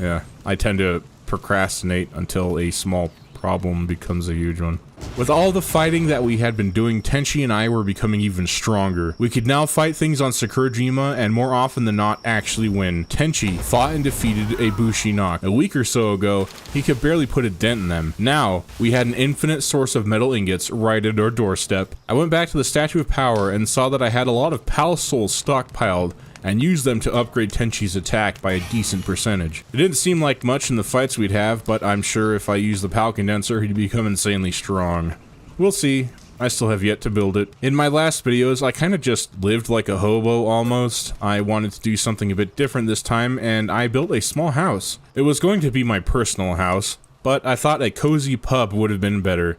Yeah, I tend to procrastinate until a small problem becomes a huge one. With all the fighting that we had been doing, Tenchi and I were becoming even stronger. We could now fight things on Sakurajima and more often than not actually win. Tenchi fought and defeated a bushi knock. A week or so ago, he could barely put a dent in them. Now, we had an infinite source of metal ingots right at our doorstep. I went back to the Statue of Power and saw that I had a lot of PAL souls stockpiled and used them to upgrade Tenchi's attack by a decent percentage. It didn't seem like much in the fights we'd have, but I'm sure if I used the PAL condenser, he'd become insanely strong. We'll see. I still have yet to build it. In my last videos, I kind of just lived like a hobo almost. I wanted to do something a bit different this time, and I built a small house. It was going to be my personal house, but I thought a cozy pub would have been better.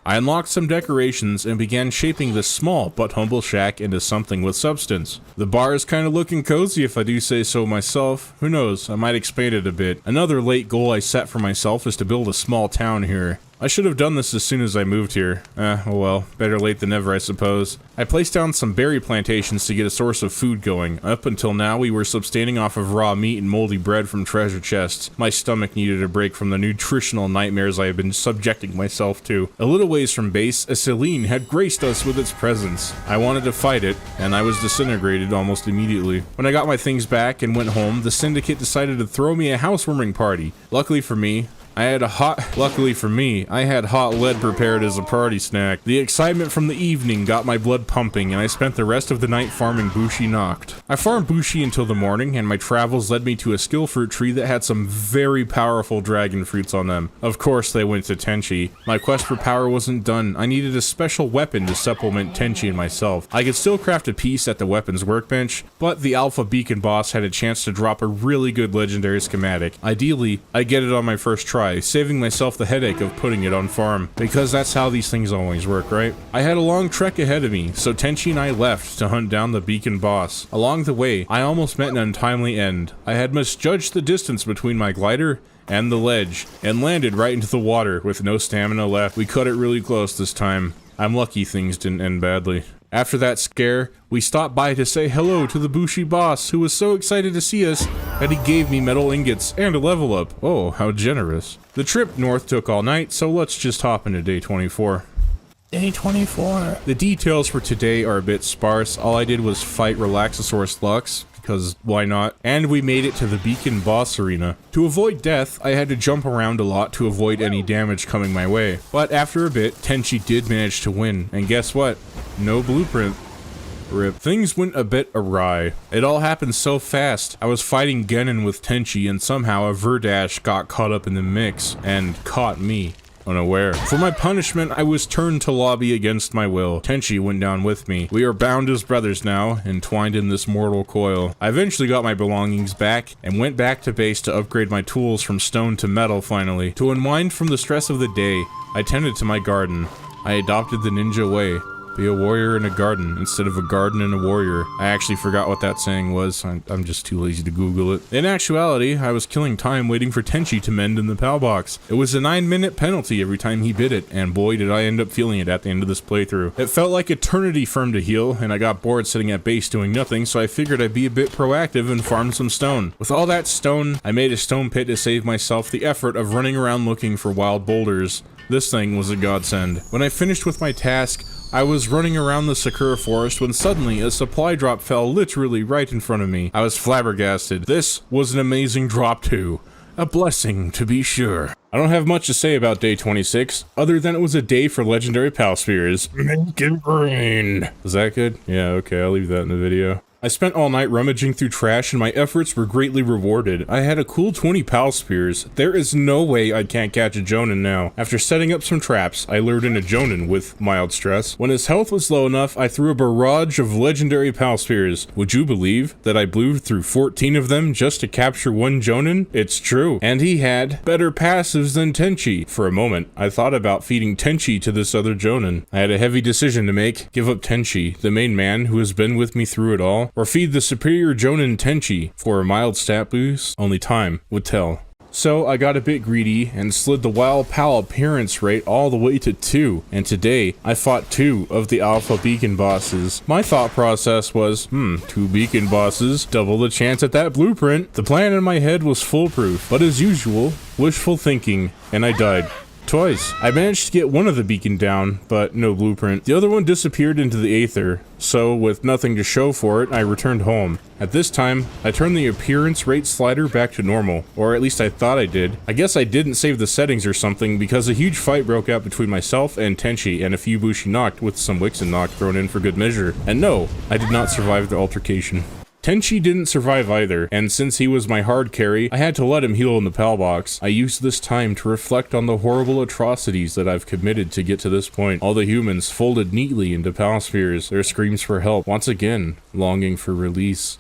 I unlocked some decorations and began shaping this small but humble shack into something with substance. The bar is kind of looking cozy if I do say so myself. Who knows, I might expand it a bit. Another late goal I set for myself is to build a small town here. I should have done this as soon as I moved here. Oh well, better late than never I suppose. I placed down some berry plantations to get a source of food going. Up until now we were sustaining off of raw meat and moldy bread from treasure chests. My stomach needed a break from the nutritional nightmares I had been subjecting myself to. A little ways from base, a Celine had graced us with its presence. I wanted to fight it, and I was disintegrated almost immediately. When I got my things back and went home, the syndicate decided to throw me a housewarming party. Luckily for me, Luckily for me, I had hot lead prepared as a party snack. The excitement from the evening got my blood pumping, and I spent the rest of the night farming Bushi Noct. I farmed Bushi until the morning, and my travels led me to a skill fruit tree that had some very powerful dragon fruits on them. Of course, they went to Tenchi. My quest for power wasn't done. I needed a special weapon to supplement Tenchi and myself. I could still craft a piece at the weapons workbench, but the Alpha Beacon boss had a chance to drop a really good legendary schematic. Ideally, I get it on my first try, saving myself the headache of putting it on farm, because that's how these things always work, right? I had a long trek ahead of me, so Tenchi and I left to hunt down the beacon boss. Along the way, I almost met an untimely end. I had misjudged the distance between my glider and the ledge, and landed right into the water with no stamina left. We cut it really close this time. I'm lucky things didn't end badly. After that scare, we stopped by to say hello to the Bushi boss, who was so excited to see us that he gave me metal ingots and a level up. Oh, how generous. The trip north took all night, so let's just hop into day 24. Day 24. The details for today are a bit sparse. All I did was fight Relaxosaurus Lux, because why not? And we made it to the Beacon boss arena. To avoid death, I had to jump around a lot to avoid any damage coming my way. But after a bit, Tenchi did manage to win, and guess what? No blueprint. Rip. Things went a bit awry. It all happened so fast. I was fighting Genin with Tenchi, and somehow a Verdash got caught up in the mix, and caught me unaware. For my punishment, I was turned to lobby against my will. Tenchi went down with me. We are bound as brothers now, entwined in this mortal coil. I eventually got my belongings back, and went back to base to upgrade my tools from stone to metal finally. To unwind from the stress of the day, I tended to my garden. I adopted the ninja way. Be a warrior in a garden instead of a garden and a warrior. I actually forgot what that saying was. I'm just too lazy to Google it. In actuality, I was killing time waiting for Tenchi to mend in the PAL box. It was a 9-minute penalty every time he bit it, and boy did I end up feeling it at the end of this playthrough. It felt like eternity for him to heal, and I got bored sitting at base doing nothing, so I figured I'd be a bit proactive and farm some stone. With all that stone, I made a stone pit to save myself the effort of running around looking for wild boulders. This thing was a godsend. When I finished with my task, I was running around the Sakura forest when suddenly a supply drop fell literally right in front of me. I was flabbergasted. This was an amazing drop too. A blessing, to be sure. I don't have much to say about day 26, other than it was a day for legendary PAL spheres. Make it rain. Is that good? Yeah, okay, I'll leave that in the video. I spent all night rummaging through trash and my efforts were greatly rewarded. I had a cool 20 PAL spears. There is no way I can't catch a Jonin now. After setting up some traps, I lured in a Jonin with mild stress. When his health was low enough, I threw a barrage of legendary PAL spears. Would you believe that I blew through 14 of them just to capture one Jonin? It's true. And he had better passives than Tenchi. For a moment, I thought about feeding Tenchi to this other Jonin. I had a heavy decision to make. Give up Tenchi, the main man who has been with me through it all, or feed the superior Jonin Tenchi for a mild stat boost. Only time would tell. So I got a bit greedy and slid the wild PAL appearance rate all the way to 2, and today I fought 2 of the Alpha Beacon bosses. My thought process was, 2 Beacon bosses, double the chance at that blueprint. The plan in my head was foolproof, but as usual, wishful thinking, and I died. Twice. I managed to get one of the beacon down, but no blueprint. The other one disappeared into the aether, so with nothing to show for it, I returned home. At this time, I turned the appearance rate slider back to normal, or at least I thought I did. I guess I didn't save the settings or something because a huge fight broke out between myself and Tenchi and a few Bushi Noct with some Wixen Noct thrown in for good measure. And no, I did not survive the altercation. Tenchi didn't survive either, and since he was my hard carry, I had to let him heal in the PAL box. I used this time to reflect on the horrible atrocities that I've committed to get to this point. All the humans folded neatly into PAL spheres, their screams for help, once again, longing for release.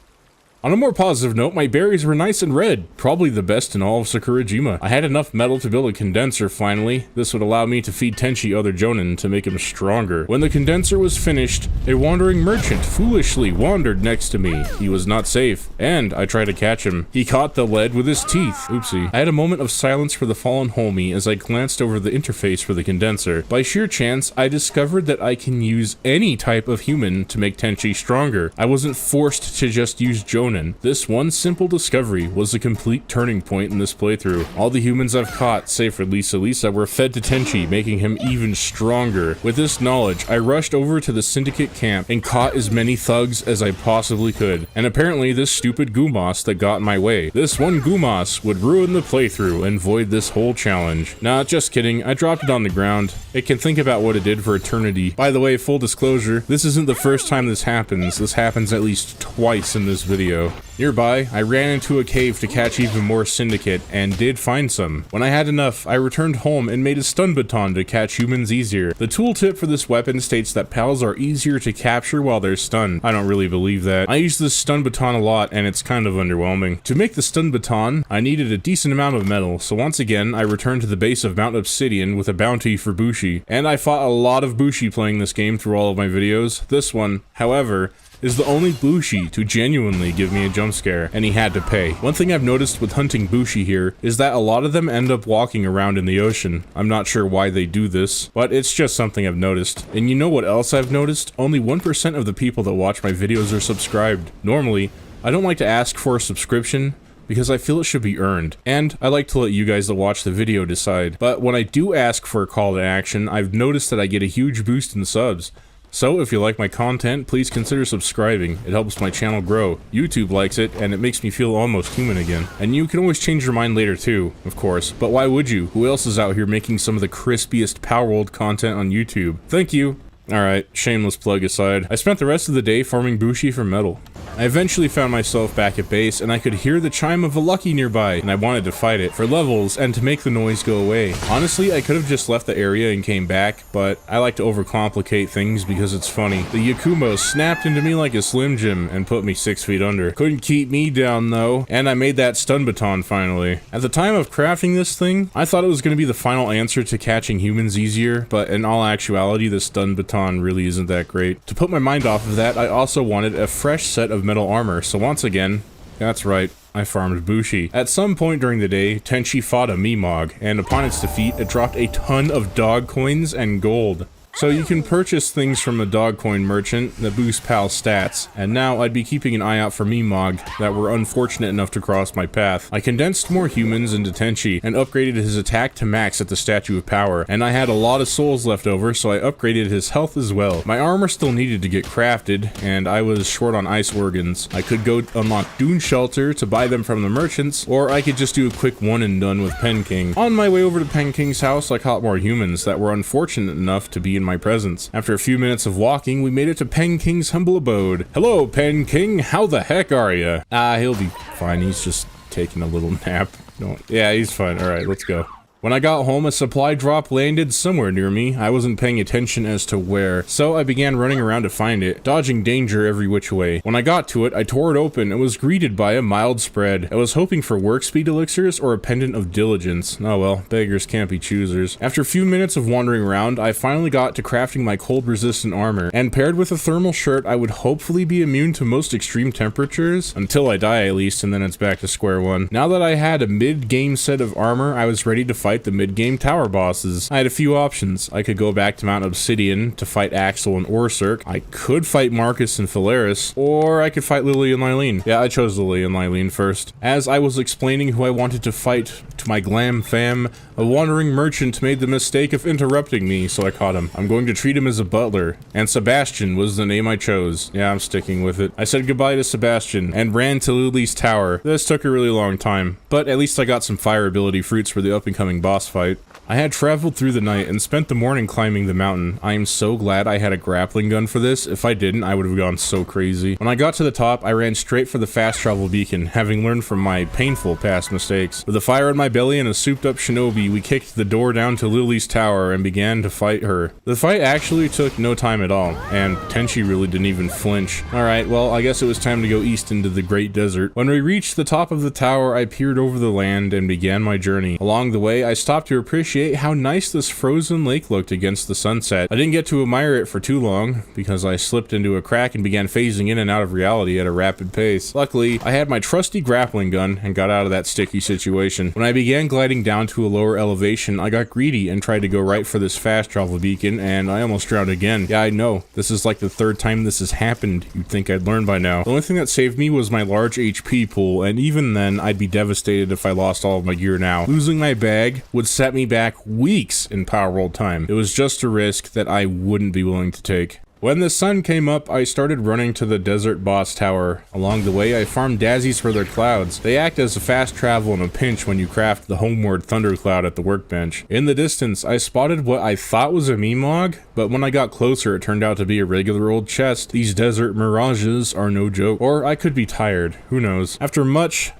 On a more positive note, my berries were nice and red, probably the best in all of Sakurajima. I had enough metal to build a condenser finally. This would allow me to feed Tenchi other Jonin to make him stronger. When the condenser was finished, a wandering merchant foolishly wandered next to me. He was not safe, and I tried to catch him. He caught the lead with his teeth. Oopsie. I had a moment of silence for the fallen homie as I glanced over the interface for the condenser. By sheer chance, I discovered that I can use any type of human to make Tenchi stronger. I wasn't forced to just use Jonin Ronin. This one simple discovery was a complete turning point in this playthrough. All the humans I've caught, save for Lisa, were fed to Tenchi, making him even stronger. With this knowledge, I rushed over to the Syndicate camp and caught as many thugs as I possibly could. And apparently this stupid Gumas that got in my way. This one Gumas would ruin the playthrough and void this whole challenge. Nah, just kidding. I dropped it on the ground. It can think about what it did for eternity. By the way, full disclosure, this isn't the first time this happens. This happens at least twice in this video. Nearby, I ran into a cave to catch even more Syndicate, and did find some. When I had enough, I returned home and made a stun baton to catch humans easier. The tooltip for this weapon states that pals are easier to capture while they're stunned. I don't really believe that. I use this stun baton a lot, and it's kind of underwhelming. To make the stun baton, I needed a decent amount of metal, so once again, I returned to the base of Mount Obsidian with a bounty for Bushi. And I fought a lot of Bushi playing this game through all of my videos. This one, however, is the only Bushi to genuinely give me a jump scare, and he had to pay. One thing I've noticed with hunting Bushi here is that a lot of them end up walking around in the ocean. I'm not sure why they do this, but it's just something I've noticed. And you know what else I've noticed? Only 1% of the people that watch my videos are subscribed. Normally, I don't like to ask for a subscription, because I feel it should be earned, and I like to let you guys that watch the video decide. But when I do ask for a call to action, I've noticed that I get a huge boost in subs. So if you like my content, please consider subscribing. It helps my channel grow. YouTube likes it, and it makes me feel almost human again. And you can always change your mind later too, of course. But why would you? Who else is out here making some of the crispiest Palworld content on YouTube? Thank you! Alright, shameless plug aside, I spent the rest of the day farming Bushi for metal. I eventually found myself back at base, and I could hear the chime of a Lucky nearby, and I wanted to fight it for levels and to make the noise go away. Honestly, I could have just left the area and came back, but I like to overcomplicate things because it's funny. The Yakumo snapped into me like a Slim Jim and put me 6 feet under. Couldn't keep me down though, and I made that stun baton finally. At the time of crafting this thing, I thought it was going to be the final answer to catching humans easier, but in all actuality, the stun baton really isn't that great. To put my mind off of that, I also wanted a fresh set of metal armor, so once again, that's right, I farmed Bushi. At some point during the day, Tenchi fought a Mimog, and upon its defeat, it dropped a ton of dog coins and gold. So you can purchase things from a dog coin merchant that boost pal stats, and now I'd be keeping an eye out for Mimog that were unfortunate enough to cross my path. I condensed more humans into Tenchi and upgraded his attack to max at the Statue of Power, and I had a lot of souls left over, so I upgraded his health as well. My armor still needed to get crafted, and I was short on ice organs. I could go unlock Dune Shelter to buy them from the merchants, or I could just do a quick one and done with Pen King. On my way over to Pen King's house, I caught more humans that were unfortunate enough to be in my presence. After a few minutes of walking, we made it to Pen King's humble abode. Hello, Pen King, how the heck are ya? He'll be fine, he's just taking a little nap. No, yeah, he's fine, alright, let's go. When I got home, a supply drop landed somewhere near me. I wasn't paying attention as to where, so I began running around to find it, dodging danger every which way. When I got to it, I tore it open and was greeted by a mild spread. I was hoping for work speed elixirs or a pendant of diligence. Oh well, beggars can't be choosers. After a few minutes of wandering around, I finally got to crafting my cold-resistant armor, and paired with a thermal shirt, I would hopefully be immune to most extreme temperatures, until I die at least, and then it's back to square one. Now that I had a mid-game set of armor, I was ready to fight the mid-game tower bosses. I had a few options. I could go back to Mount Obsidian to fight Axel and Orsurk. I could fight Marcus and Phalaris, or I could fight Lily and Lylene. Yeah, I chose Lily and Lylene first. As I was explaining who I wanted to fight to my Glahm fam, a wandering merchant made the mistake of interrupting me, so I caught him. I'm going to treat him as a butler, and Sebastian was the name I chose. Yeah, I'm sticking with it. I said goodbye to Sebastian, and ran to Lily's tower. This took a really long time, but at least I got some fire ability fruits for the up-and-coming boss fight. I had traveled through the night and spent the morning climbing the mountain. I am so glad I had a grappling gun for this. If I didn't, I would have gone so crazy. When I got to the top, I ran straight for the fast travel beacon, having learned from my painful past mistakes. With a fire in my belly and a souped up shinobi, we kicked the door down to Lily's tower and began to fight her. The fight actually took no time at all, and Tenchi really didn't even flinch. Alright, well, I guess it was time to go east into the Great Desert. When we reached the top of the tower, I peered over the land and began my journey. Along the way, I stopped to appreciate how nice this frozen lake looked against the sunset. I didn't get to admire it for too long, because I slipped into a crack and began phasing in and out of reality at a rapid pace. Luckily, I had my trusty grappling gun and got out of that sticky situation. When I began gliding down to a lower elevation, I got greedy and tried to go right for this fast travel beacon, and I almost drowned again. Yeah, I know. This is like the third time this has happened. You'd think I'd learn by now. The only thing that saved me was my large HP pool, and even then, I'd be devastated if I lost all of my gear now. Losing my bag would set me back weeks in Palworld time. It was just a risk that I wouldn't be willing to take. When the sun came up, I started running to the desert boss tower. Along the way, I farmed daisies for their clouds. They act as a fast travel in a pinch when you craft the homeward thundercloud at the workbench. In the distance, I spotted what I thought was a Meemog, but when I got closer, it turned out to be a regular old chest. These desert mirages are no joke. Or I could be tired, who knows. After much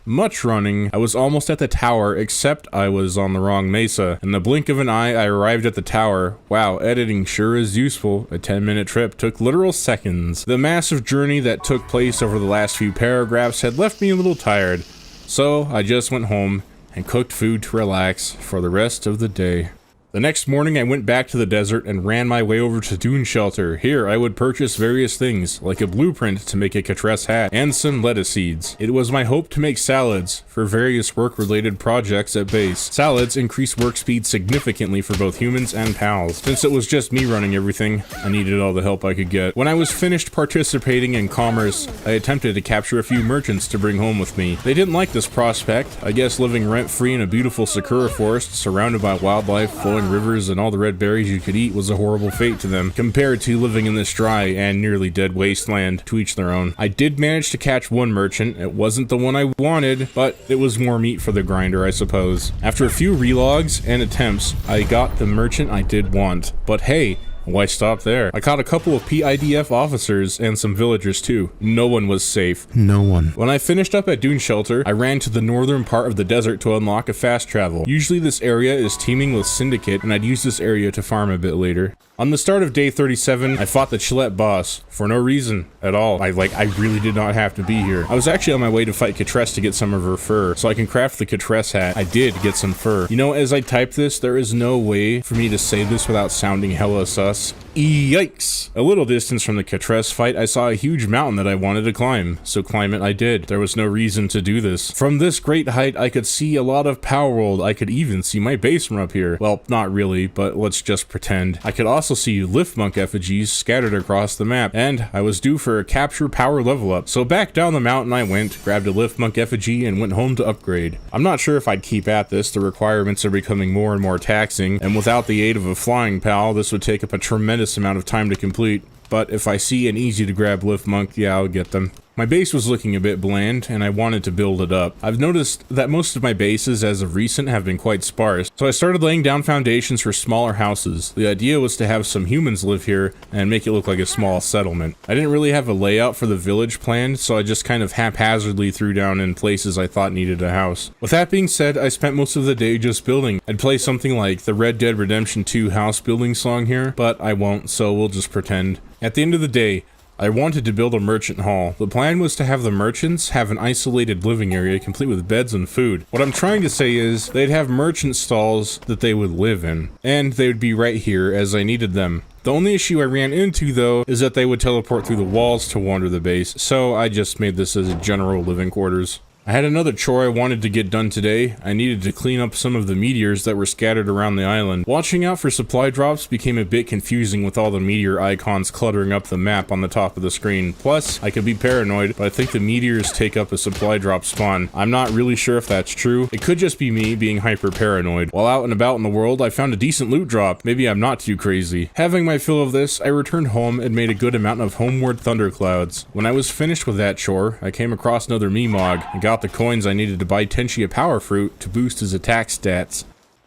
running, I was almost at the tower, except I was on the wrong mesa. In the blink of an eye, I arrived at the tower. Wow, editing sure is useful. A 10-minute trip took literal seconds. The massive journey that took place over the last few paragraphs had left me a little tired, so I just went home and cooked food to relax for the rest of the day. The next morning I went back to the desert and ran my way over to Dune Shelter. Here I would purchase various things, like a blueprint to make a Catress hat, and some lettuce seeds. It was my hope to make salads for various work-related projects at base. Salads increase work speed significantly for both humans and pals. Since it was just me running everything, I needed all the help I could get. When I was finished participating in commerce, I attempted to capture a few merchants to bring home with me. They didn't like this prospect. I guess living rent-free in a beautiful sakura forest surrounded by wildlife, flowing rivers, and all the red berries you could eat was a horrible fate to them, compared to living in this dry and nearly dead wasteland. To each their own. I did manage to catch one merchant. It wasn't the one I wanted, but it was more meat for the grinder, I suppose. After a few relogs and attempts, I got the merchant I did want. But hey, why stop there? I caught a couple of PIDF officers and some villagers too. No one was safe. No one. When I finished up at Dune Shelter, I ran to the northern part of the desert to unlock a fast travel. Usually this area is teeming with Syndicate, and I'd use this area to farm a bit later. On the start of day 37, I fought the Chilette boss for no reason at all. I really did not have to be here. I was actually on my way to fight Catress to get some of her fur, so I can craft the Catress hat. I did get some fur. You know, as I type this, there is no way for me to say this without sounding hella sus. Yikes! A little distance from the Catress fight, I saw a huge mountain that I wanted to climb, so climb it I did. There was no reason to do this. From this great height, I could see a lot of Palworld. I could even see my base from up here. Well, not really, but let's just pretend. I could also see Liftmonk effigies scattered across the map, and I was due for a capture power level up. So back down the mountain I went, grabbed a Liftmonk effigy, and went home to upgrade. I'm not sure if I'd keep at this. The requirements are becoming more and more taxing, and without the aid of a flying pal, this would take up a tremendous amount of time to complete. But if I see an easy to grab Liftmonk, yeah, I'll get them. My base was looking a bit bland, and I wanted to build it up. I've noticed that most of my bases as of recent have been quite sparse, so I started laying down foundations for smaller houses. The idea was to have some humans live here and make it look like a small settlement. I didn't really have a layout for the village planned, so I just kind of haphazardly threw down in places I thought needed a house. With that being said, I spent most of the day just building. I'd play something like the Red Dead Redemption 2 house building song here, but I won't, so we'll just pretend. At the end of the day, I wanted to build a merchant hall. The plan was to have the merchants have an isolated living area complete with beds and food. What I'm trying to say is they'd have merchant stalls that they would live in, and they would be right here as I needed them. The only issue I ran into though is that they would teleport through the walls to wander the base, so I just made this as a general living quarters. I had another chore I wanted to get done today. I needed to clean up some of the meteors that were scattered around the island. Watching out for supply drops became a bit confusing with all the meteor icons cluttering up the map on the top of the screen. Plus, I could be paranoid, but I think the meteors take up a supply drop spawn. I'm not really sure if that's true. It could just be me being hyper paranoid. While out and about in the world, I found a decent loot drop. Maybe I'm not too crazy. Having my fill of this, I returned home and made a good amount of homeward thunderclouds. When I was finished with that chore, I came across another Meemog and got the coins I needed to buy Tenchi a power fruit to boost his attack stats.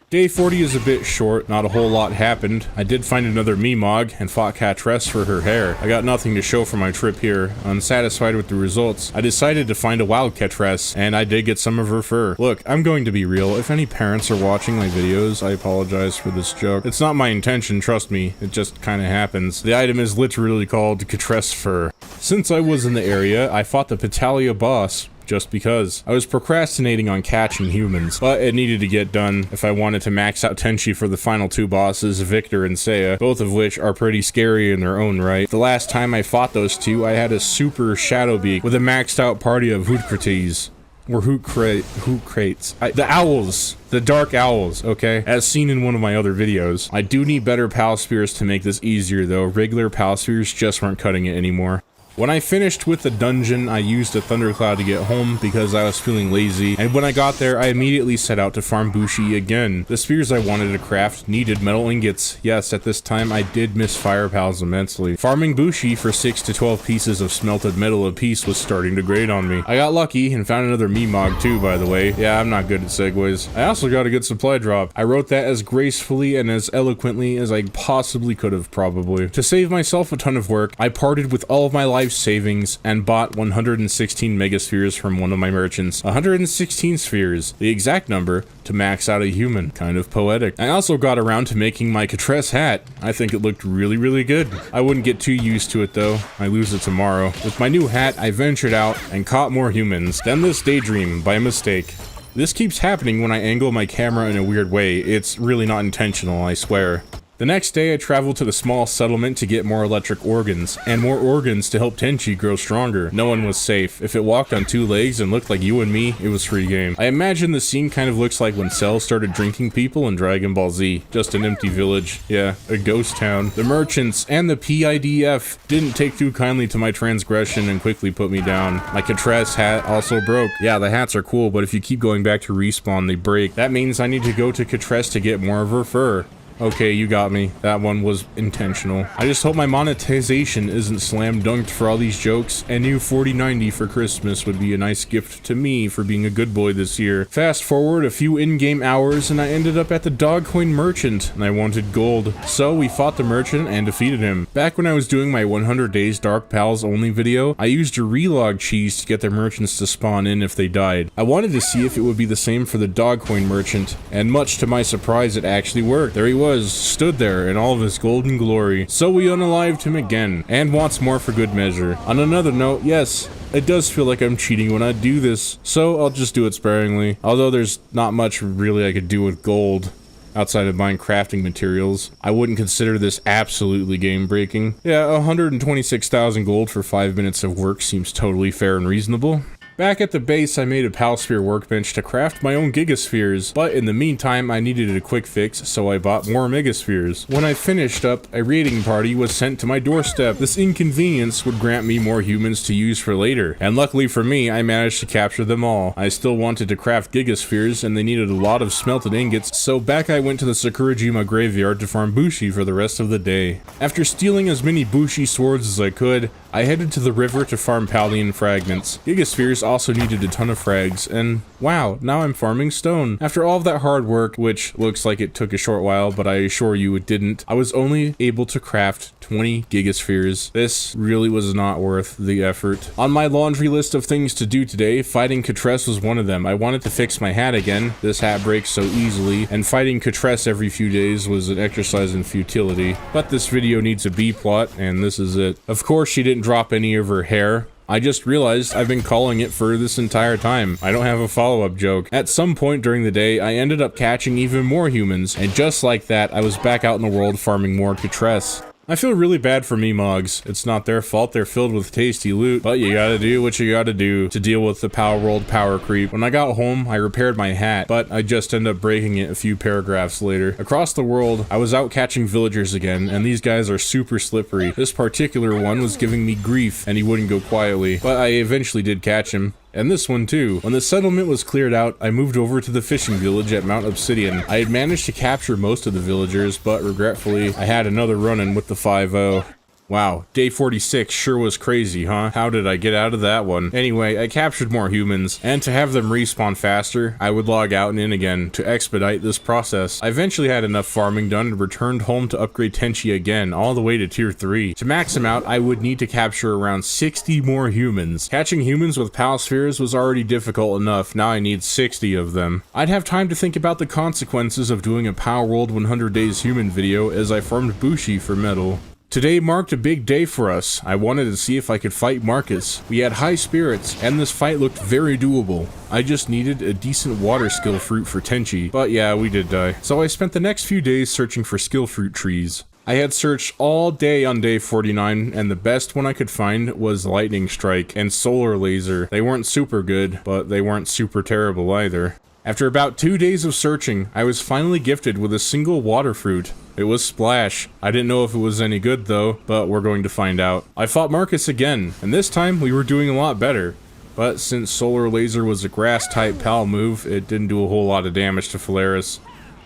Day 40 is a bit short, not a whole lot happened. I did find another Meemog and fought Catress for her hair. I got nothing to show for my trip here. Unsatisfied with the results, I decided to find a wild Catress, and I did get some of her fur. Look, I'm going to be real. If any parents are watching my videos, I apologize for this joke. It's not my intention, trust me. It just kinda happens. The item is literally called Catress fur. Since I was in the area, I fought the Petalia boss. just because. I was procrastinating on catching humans, but it needed to get done if I wanted to max out Tenchi for the final two bosses, Victor and Seiya, both of which are pretty scary in their own right. The last time I fought those two, I had a super Shadow Beak with a maxed out party of Hootkrates. Or Hootkrates. The owls. The dark owls, okay? As seen in one of my other videos. I do need better Pal Spears to make this easier though. Regular Pal Spears just weren't cutting it anymore. When I finished with the dungeon, I used a thundercloud to get home because I was feeling lazy, and when I got there, I immediately set out to farm Bushi again. The spears I wanted to craft needed metal ingots. Yes, at this time, I did miss Fire Pals immensely. Farming Bushi for 6 to 12 pieces of smelted metal apiece was starting to grate on me. I got lucky and found another Meemog too, by the way. Yeah, I'm not good at segues. I also got a good supply drop. I wrote that as gracefully and as eloquently as I possibly could have, probably. To save myself a ton of work, I parted with all of my life savings and bought 116 megaspheres from one of my merchants. 116 spheres, the exact number to max out a human. Kind of poetic. I also got around to making my Catress hat. I think it looked really good. I wouldn't get too used to it though. I lose it tomorrow. With my new hat, I ventured out and caught more humans. Then this daydream by mistake. This keeps happening when I angle my camera in a weird way. It's really not intentional, I swear. The next day, I traveled to the small settlement to get more electric organs, and more organs to help Tenchi grow stronger. No one was safe. If it walked on 2 legs and looked like you and me, it was free game. I imagine the scene kind of looks like when Cell started drinking people in Dragon Ball Z. Just an empty village. Yeah, a ghost town. The merchants and the PIDF didn't take too kindly to my transgression and quickly put me down. My Catress hat also broke. Yeah, the hats are cool, but if you keep going back to respawn, they break. That means I need to go to Catress to get more of her fur. Okay, you got me. That one was intentional. I just hope my monetization isn't slam dunked for all these jokes. A new 4090 for Christmas would be a nice gift to me for being a good boy this year. Fast forward a few in-game hours and I ended up at the Dogcoin Merchant and I wanted gold. So we fought the merchant and defeated him. Back when I was doing my 100 Days Dark Pals only video, I used a relog cheese to get the merchants to spawn in if they died. I wanted to see if it would be the same for the Dogcoin Merchant, and much to my surprise it actually worked. There he was. Stood there in all of his golden glory. So we unalived him again, and wants more for good measure. On another note, yes, it does feel like I'm cheating when I do this, so I'll just do it sparingly. Although there's not much really I could do with gold outside of buying crafting materials. I wouldn't consider this absolutely game breaking. Yeah, 126,000 gold for 5 minutes of work seems totally fair and reasonable. Back at the base, I made a Palsphere workbench to craft my own Gigaspheres, but in the meantime, I needed a quick fix, so I bought more Megaspheres. When I finished up, a raiding party was sent to my doorstep. This inconvenience would grant me more humans to use for later, and luckily for me, I managed to capture them all. I still wanted to craft Gigaspheres, and they needed a lot of smelted ingots, so back I went to the Sakurajima graveyard to farm Bushi for the rest of the day. After stealing as many Bushi swords as I could, I headed to the river to farm Paldean fragments. Gigaspheres also needed a ton of frags, and wow, now I'm farming stone. After all of that hard work, which looks like it took a short while, but I assure you it didn't, I was only able to craft 20 Gigaspheres. This really was not worth the effort. On my laundry list of things to do today, fighting Catress was one of them. I wanted to fix my hat again. This hat breaks so easily, and fighting Catress every few days was an exercise in futility. But this video needs a B-plot, and this is it. Of course, she didn't drop any of her hair. I just realized I've been calling it for this entire time. I don't have a follow-up joke. At some point during the day, I ended up catching even more humans, and just like that, I was back out in the world farming more Catress. I feel really bad for Meemogs. It's not their fault they're filled with tasty loot, but you gotta do what you gotta do to deal with the Palworld power creep. When I got home, I repaired my hat, but I just ended up breaking it a few paragraphs later. Across the world, I was out catching villagers again, and these guys are super slippery. This particular one was giving me grief, and he wouldn't go quietly, but I eventually did catch him. And this one too. When the settlement was cleared out, I moved over to the fishing village at Mount Obsidian. I had managed to capture most of the villagers, but regretfully, I had another run-in with the 5-0. Wow, day 46 sure was crazy, huh? How did I get out of that one? Anyway, I captured more humans, and to have them respawn faster, I would log out and in again to expedite this process. I eventually had enough farming done and returned home to upgrade Tenchi again, all the way to tier 3. To max him out, I would need to capture around 60 more humans. Catching humans with Palspheres was already difficult enough, now I need 60 of them. I'd have time to think about the consequences of doing a Palworld 100 Days Human video as I farmed Bushi for metal. Today marked a big day for us. I wanted to see if I could fight Marcus. We had high spirits, and this fight looked very doable. I just needed a decent water skill fruit for Tenchi, but yeah, we did die. So I spent the next few days searching for skill fruit trees. I had searched all day on day 49, and the best one I could find was Lightning Strike and Solar Laser. They weren't super good, but they weren't super terrible either. After about 2 days of searching, I was finally gifted with a single water fruit. It was Splash. I didn't know if it was any good though, but we're going to find out. I fought Marcus again, and this time we were doing a lot better. But since Solar Laser was a grass type PAL move, it didn't do a whole lot of damage to Phalaris.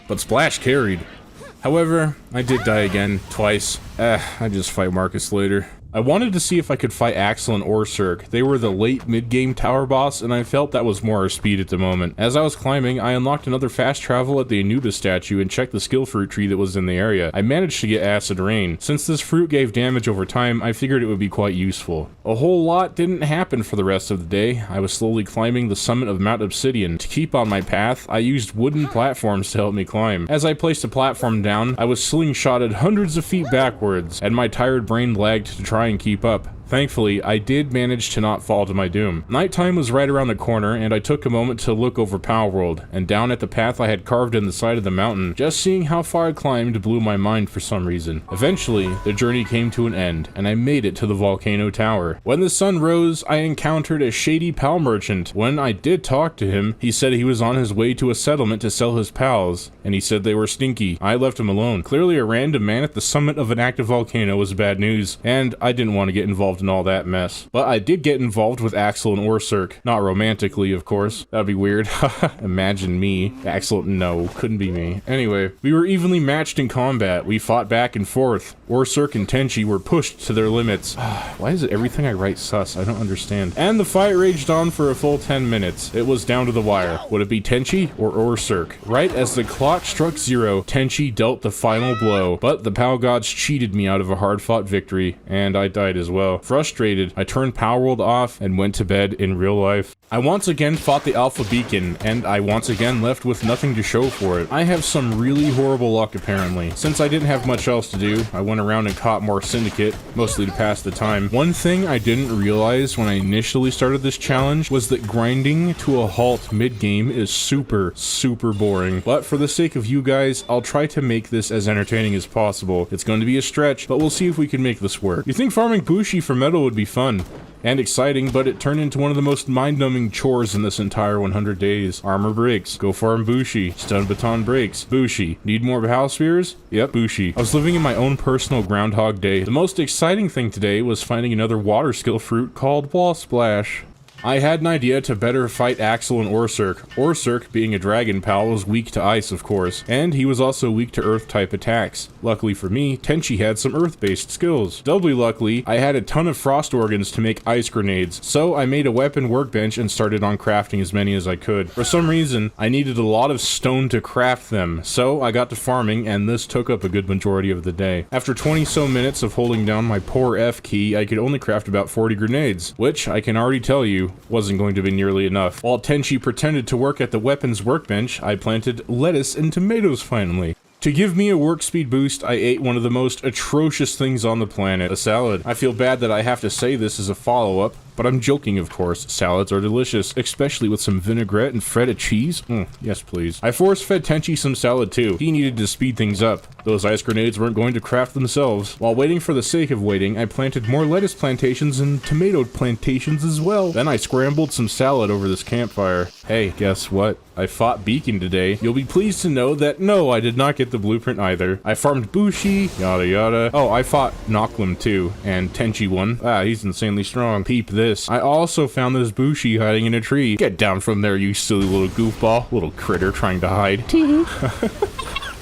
But Splash carried. However, I did die again, twice. I just fight Marcus later. I wanted to see if I could fight Axel and Orsurk. They were the late mid-game tower boss, and I felt that was more our speed at the moment. As I was climbing, I unlocked another fast travel at the Anubis statue and checked the skill fruit tree that was in the area. I managed to get Acid Rain. Since this fruit gave damage over time, I figured it would be quite useful. A whole lot didn't happen for the rest of the day. I was slowly climbing the summit of Mount Obsidian. To keep on my path, I used wooden platforms to help me climb. As I placed a platform down, I was slingshotted hundreds of feet backwards, and my tired brain lagged to try and keep up. Thankfully, I did manage to not fall to my doom. Nighttime was right around the corner, and I took a moment to look over Palworld, and down at the path I had carved in the side of the mountain. Just seeing how far I climbed blew my mind for some reason. Eventually, the journey came to an end, and I made it to the volcano tower. When the sun rose, I encountered a shady PAL merchant. When I did talk to him, he said he was on his way to a settlement to sell his PALs, and he said they were stinky. I left him alone. Clearly, a random man at the summit of an active volcano was bad news, and I didn't want to get involved in all that mess. But I did get involved with Axel and Orsurk. Not romantically, of course. That'd be weird. Imagine me. Axel, no, couldn't be me. Anyway, we were evenly matched in combat. We fought back and forth. Orsurk and Tenchi were pushed to their limits. Why is it everything I write sus? I don't understand. And the fight raged on for a full 10 minutes. It was down to the wire. Would it be Tenchi or Orsurk? Right as the clock struck 0, Tenchi dealt the final blow, but the PAL gods cheated me out of a hard-fought victory, and I died as well. Frustrated, I turned Palworld off and went to bed in real life. I once again fought the Alpha Beacon, and I once again left with nothing to show for it. I have some really horrible luck apparently. Since I didn't have much else to do, I went around and caught more Syndicate, mostly to pass the time. One thing I didn't realize when I initially started this challenge was that grinding to a halt mid-game is super boring. But for the sake of you guys, I'll try to make this as entertaining as possible. It's going to be a stretch, but we'll see if we can make this work. You think farming Bushi for metal would be fun and exciting, but it turned into one of the most mind-numbing chores in this entire 100 days. Armor breaks. Go farm Bushi. Stun baton breaks. Bushi. Need more PAL spheres? Yep, Bushi. I was living in my own personal Groundhog Day. The most exciting thing today was finding another water skill fruit called Wall Splash. I had an idea to better fight Axel and Orsurk. Orsurk, being a dragon PAL, was weak to ice, of course, and he was also weak to earth-type attacks. Luckily for me, Tenchi had some earth-based skills. Doubly luckily, I had a ton of frost organs to make ice grenades, so I made a weapon workbench and started on crafting as many as I could. For some reason, I needed a lot of stone to craft them, so I got to farming, and this took up a good majority of the day. After 20 so minutes of holding down my poor F key, I could only craft about 40 grenades, which I can already tell you wasn't going to be nearly enough. While Tenchi pretended to work at the weapons workbench, I planted lettuce and tomatoes finally. To give me a work speed boost, I ate one of the most atrocious things on the planet, a salad. I feel bad that I have to say this as a follow-up, but I'm joking, of course. Salads are delicious, especially with some vinaigrette and feta cheese. Yes, please. I force-fed Tenchi some salad too. He needed to speed things up. Those ice grenades weren't going to craft themselves. While waiting for the sake of waiting, I planted more lettuce plantations and tomato plantations as well. Then I scrambled some salad over this campfire. Hey, guess what? I fought Beacon today. You'll be pleased to know that no, I did not get the blueprint either. I farmed Bushi, yada yada. Oh, I fought Nochlum too, and Tenchi won. He's insanely strong. Peep this. I also found this Bushi hiding in a tree. Get down from there, you silly little goofball. Little critter trying to hide.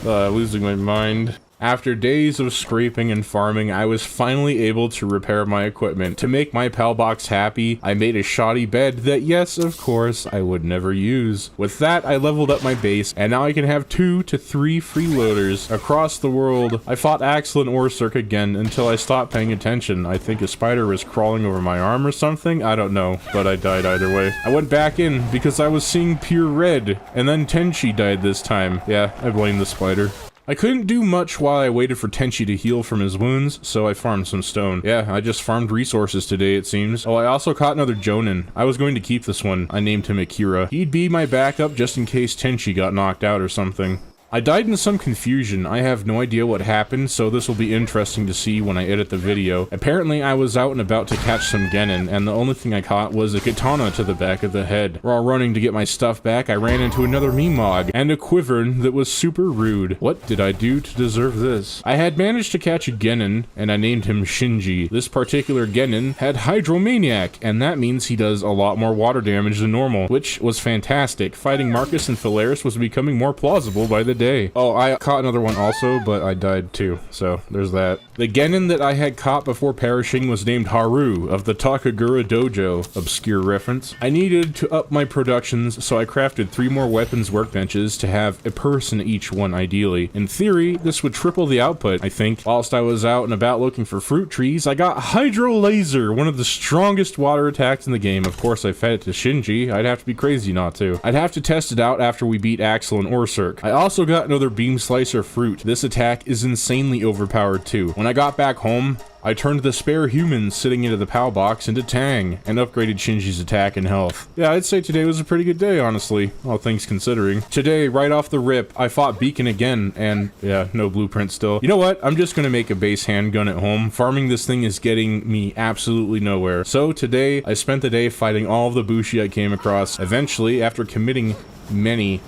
Losing my mind. After days of scraping and farming, I was finally able to repair my equipment. To make my PAL box happy, I made a shoddy bed that, yes, of course, I would never use. With that, I leveled up my base, and now I can have 2 to 3 freeloaders across the world. I fought Axel and Orsurk again until I stopped paying attention. I think a spider was crawling over my arm or something? I don't know, but I died either way. I went back in because I was seeing pure red, and then Tenchi died this time. Yeah, I blame the spider. I couldn't do much while I waited for Tenchi to heal from his wounds, so I farmed some stone. Yeah, I just farmed resources today, it seems. Oh, I also caught another Jonin. I was going to keep this one. I named him Akira. He'd be my backup just in case Tenchi got knocked out or something. I died in some confusion. I have no idea what happened, so this will be interesting to see when I edit the video. Apparently, I was out and about to catch some genin, and the only thing I caught was a katana to the back of the head. While running to get my stuff back, I ran into another Mimog, and a Quiver that was super rude. What did I do to deserve this? I had managed to catch a genin, and I named him Shinji. This particular genin had Hydromaniac, and that means he does a lot more water damage than normal, which was fantastic. Fighting Marcus and Phalaris was becoming more plausible by the day. Oh, I caught another one also, but I died too, so there's that. The genin that I had caught before perishing was named Haru of the Takagura Dojo, obscure reference. I needed to up my productions, so I crafted 3 more weapons workbenches to have a person each one ideally. In theory, this would triple the output, I think. Whilst I was out and about looking for fruit trees, I got Hydro Laser, one of the strongest water attacks in the game. Of course, I fed it to Shinji. I'd have to be crazy not to. I'd have to test it out after we beat Axel and Orsurk. I also got another Beam Slicer fruit. This attack is insanely overpowered too. When I got back home, I turned the spare humans sitting into the POW box into Tang, and upgraded Shinji's attack and health. Yeah, I'd say today was a pretty good day, honestly, all things considering. Today, right off the rip, I fought Beacon again, and yeah, no blueprint still. You know what? I'm just gonna make a base handgun at home. Farming this thing is getting me absolutely nowhere. So today, I spent the day fighting all of the Bushi I came across. Eventually, after committing many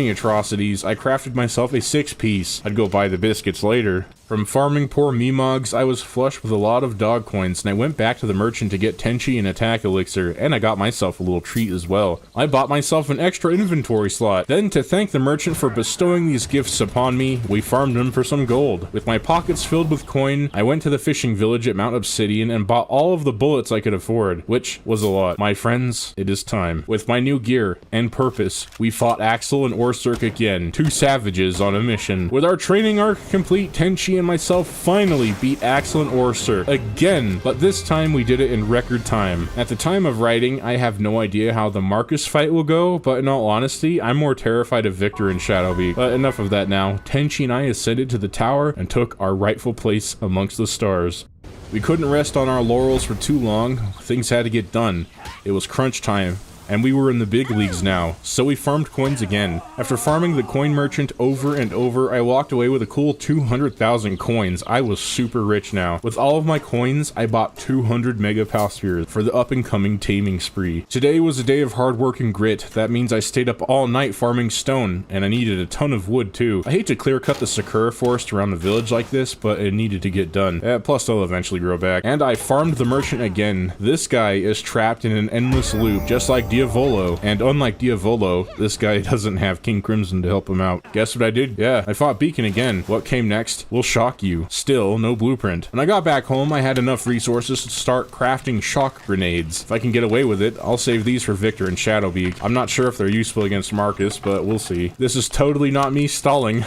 atrocities, I crafted myself a 6-piece. I'd go buy the biscuits later. From farming poor Mimogs, I was flush with a lot of dog coins, and I went back to the merchant to get Tenchi and attack elixir, and I got myself a little treat as well. I bought myself an extra inventory slot. Then, to thank the merchant for bestowing these gifts upon me, we farmed them for some gold. With my pockets filled with coin, I went to the fishing village at Mount Obsidian and bought all of the bullets I could afford, which was a lot. My friends, it is time. With my new gear and purpose, we fought Axel and Orsurk again, 2 savages on a mission. With our training arc complete, Tenchi and myself finally beat Axel and Orsurk again, but this time we did it in record time. At the time of writing, I have no idea how the Marcus fight will go, but in all honesty, I'm more terrified of Victor and Shadowbeak. But enough of that now. Tenchi and I ascended to the tower and took our rightful place amongst the stars. We couldn't rest on our laurels for too long. Things had to get done. It was crunch time. And we were in the big leagues now, so we farmed coins again. After farming the coin merchant over and over, I walked away with a cool 200,000 coins. I was super rich now. With all of my coins, I bought 200 mega POW spheres for the up-and-coming taming spree. Today was a day of hard work and grit. That means I stayed up all night farming stone, and I needed a ton of wood too. I hate to clear cut the Sakura forest around the village like this, but it needed to get done. Plus they'll eventually grow back. And I farmed the merchant again. This guy is trapped in an endless loop, just like Diavolo, and unlike Diavolo, this guy doesn't have King Crimson to help him out. Guess what I did? Yeah, I fought Beacon again. What came next will shock you. Still, no blueprint. When I got back home, I had enough resources to start crafting shock grenades. If I can get away with it, I'll save these for Victor and Shadowbeak. I'm not sure if they're useful against Marcus, but we'll see. This is totally not me stalling.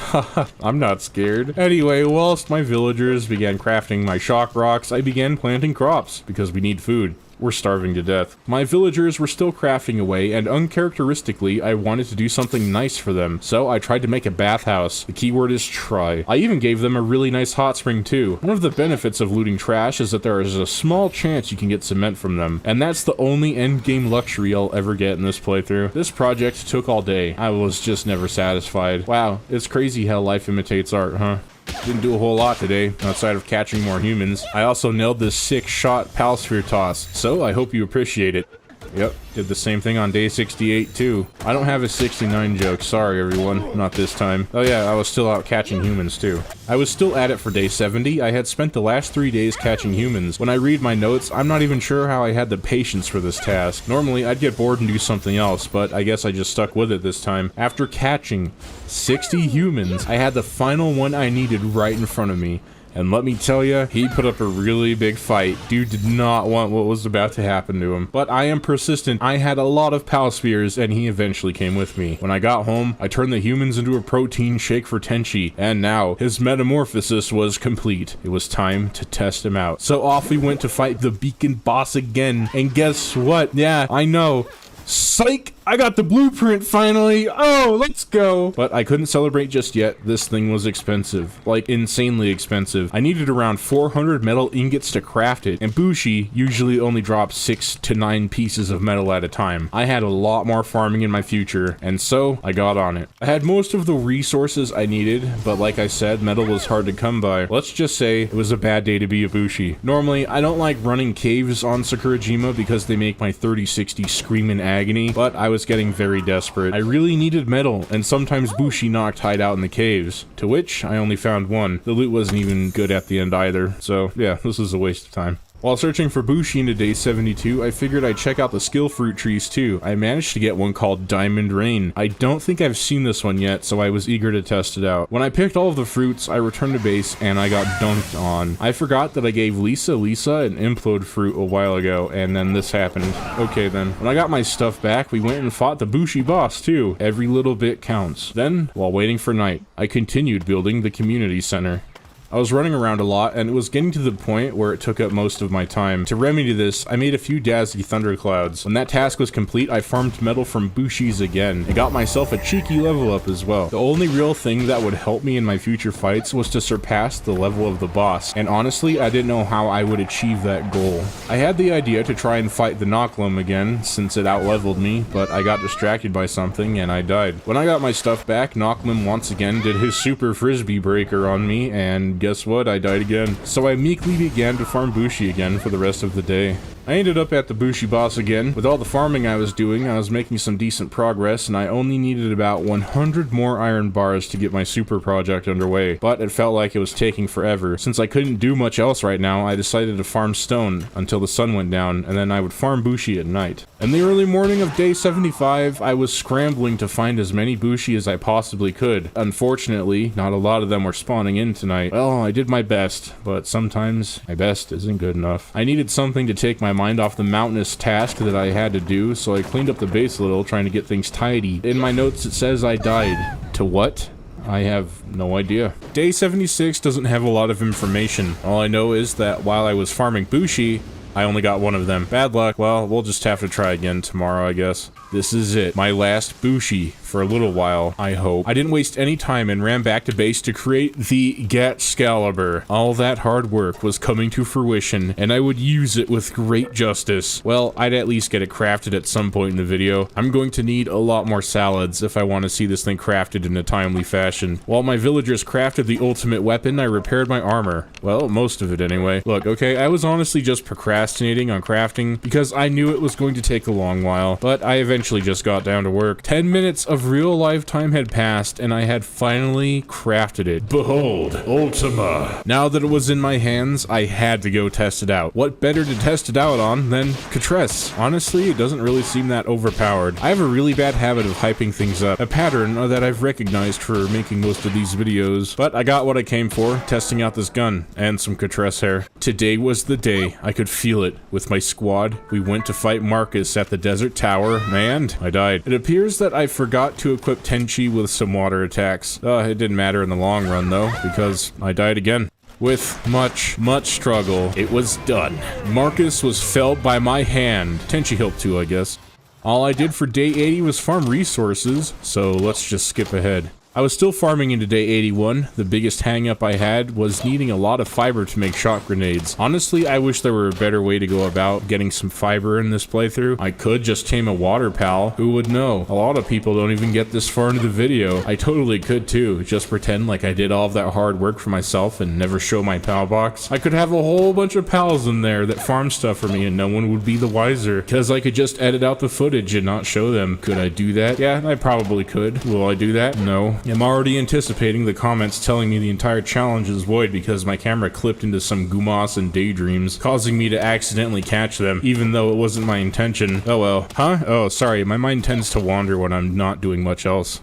I'm not scared. Anyway, whilst my villagers began crafting my shock rocks, I began planting crops, because we need food. We're starving to death. My villagers were still crafting away, and uncharacteristically, I wanted to do something nice for them, so I tried to make a bathhouse. The keyword is try. I even gave them a really nice hot spring too. One of the benefits of looting trash is that there is a small chance you can get cement from them, and that's the only endgame luxury I'll ever get in this playthrough. This project took all day. I was just never satisfied. Wow, it's crazy how life imitates art, huh? Didn't do a whole lot today, outside of catching more humans. I also nailed this 6-shot Palsphere toss, so I hope you appreciate it. Yep, did the same thing on day 68 too. I don't have a 69 joke, sorry everyone, not this time. Oh yeah, I was still out catching humans too. I was still at it for day 70, I had spent the last 3 days catching humans. When I read my notes, I'm not even sure how I had the patience for this task. Normally, I'd get bored and do something else, but I guess I just stuck with it this time. After catching 60 humans, I had the final one I needed right in front of me. And let me tell ya, he put up a really big fight. Dude did not want what was about to happen to him. But I am persistent. I had a lot of POW spheres, and he eventually came with me. When I got home, I turned the humans into a protein shake for Tenchi, and now his metamorphosis was complete. It was time to test him out. So off we went to fight the Beacon boss again. And guess what? Yeah, I know. Psych! I got the blueprint finally. Oh, let's go. But I couldn't celebrate just yet. This thing was expensive, like insanely expensive. I needed around 400 metal ingots to craft it, and Bushi usually only drops 6 to 9 pieces of metal at a time. I had a lot more farming in my future, and so I got on it. I had most of the resources I needed, but like I said, metal was hard to come by. Let's just say it was a bad day to be a Bushi. Normally, I don't like running caves on Sakurajima because they make my 3060 scream in agony, but I was getting very desperate. I really needed metal, and sometimes Bushi knocked hide out in the caves, to which I only found one. The loot wasn't even good at the end either, so yeah, this was a waste of time. While searching for Bushi into day 72, I figured I'd check out the skill fruit trees too. I managed to get one called Diamond Rain. I don't think I've seen this one yet, so I was eager to test it out. When I picked all of the fruits, I returned to base and I got dunked on. I forgot that I gave Lisa an implode fruit a while ago, and then this happened. Okay then. When I got my stuff back, we went and fought the Bushi boss too. Every little bit counts. Then, while waiting for night, I continued building the community center. I was running around a lot, and it was getting to the point where it took up most of my time. To remedy this, I made a few Dazzy thunderclouds. When that task was complete, I farmed metal from Bushis again, and got myself a cheeky level up as well. The only real thing that would help me in my future fights was to surpass the level of the boss, and honestly, I didn't know how I would achieve that goal. I had the idea to try and fight the Glahm again, since it outleveled me, but I got distracted by something, and I died. When I got my stuff back, Glahm once again did his super frisbee breaker on me, and guess what? I died again. So I meekly began to farm Bushi again for the rest of the day. I ended up at the Bushi boss again. With all the farming I was doing, I was making some decent progress, and I only needed about 100 more iron bars to get my super project underway, but it felt like it was taking forever. Since I couldn't do much else right now, I decided to farm stone until the sun went down, and then I would farm Bushi at night. In the early morning of day 75, I was scrambling to find as many Bushi as I possibly could. Unfortunately, not a lot of them were spawning in tonight. Well, I did my best, but sometimes my best isn't good enough. I needed something to take my mind off the mountainous task that I had to do, so I cleaned up the base a little, trying to get things tidy. In my notes it says I died. To what? I have no idea. Day 76 doesn't have a lot of information. All I know is that while I was farming Bushi, I only got one of them. Bad luck. Well, we'll just have to try again tomorrow, I guess. This is it. My last Bushi for a little while, I hope. I didn't waste any time and ran back to base to create the Gatscalibur. All that hard work was coming to fruition, and I would use it with great justice. Well, I'd at least get it crafted at some point in the video. I'm going to need a lot more salads if I want to see this thing crafted in a timely fashion. While my villagers crafted the ultimate weapon, I repaired my armor. Well, most of it anyway. Look, okay, I was honestly just procrastinating on crafting because I knew it was going to take a long while, but I eventually just got down to work. 10 minutes of real life time had passed, and I had finally crafted it. Behold, Ultima. Now that it was in my hands, I had to go test it out. What better to test it out on than Catress? Honestly, it doesn't really seem that overpowered. I have a really bad habit of hyping things up, a pattern that I've recognized for making most of these videos, but I got what I came for, testing out this gun and some Catress hair. Today was the day. I could feel it. With my squad, we went to fight Marcus at the Desert Tower, and I died. It appears that I forgot to equip Tenchi with some water attacks. It didn't matter in the long run though, because I died again. With much struggle, it was done. Marcus was felled by my hand. Tenchi helped too, I guess. All I did for day 80 was farm resources, so let's just skip ahead. I was still farming into day 81. The biggest hang-up I had was needing a lot of fiber to make shot grenades. Honestly, I wish there were a better way to go about getting some fiber in this playthrough. I could just tame a water pal. Who would know? A lot of people don't even get this far into the video. I totally could too. Just pretend like I did all of that hard work for myself and never show my pal box. I could have a whole bunch of pals in there that farm stuff for me and no one would be the wiser, because I could just edit out the footage and not show them. Could I do that? Yeah, I probably could. Will I do that? No. I'm already anticipating the comments telling me the entire challenge is void because my camera clipped into some Gumas and daydreams, causing me to accidentally catch them, even though it wasn't my intention. Oh well. Huh? Oh, sorry, my mind tends to wander when I'm not doing much else.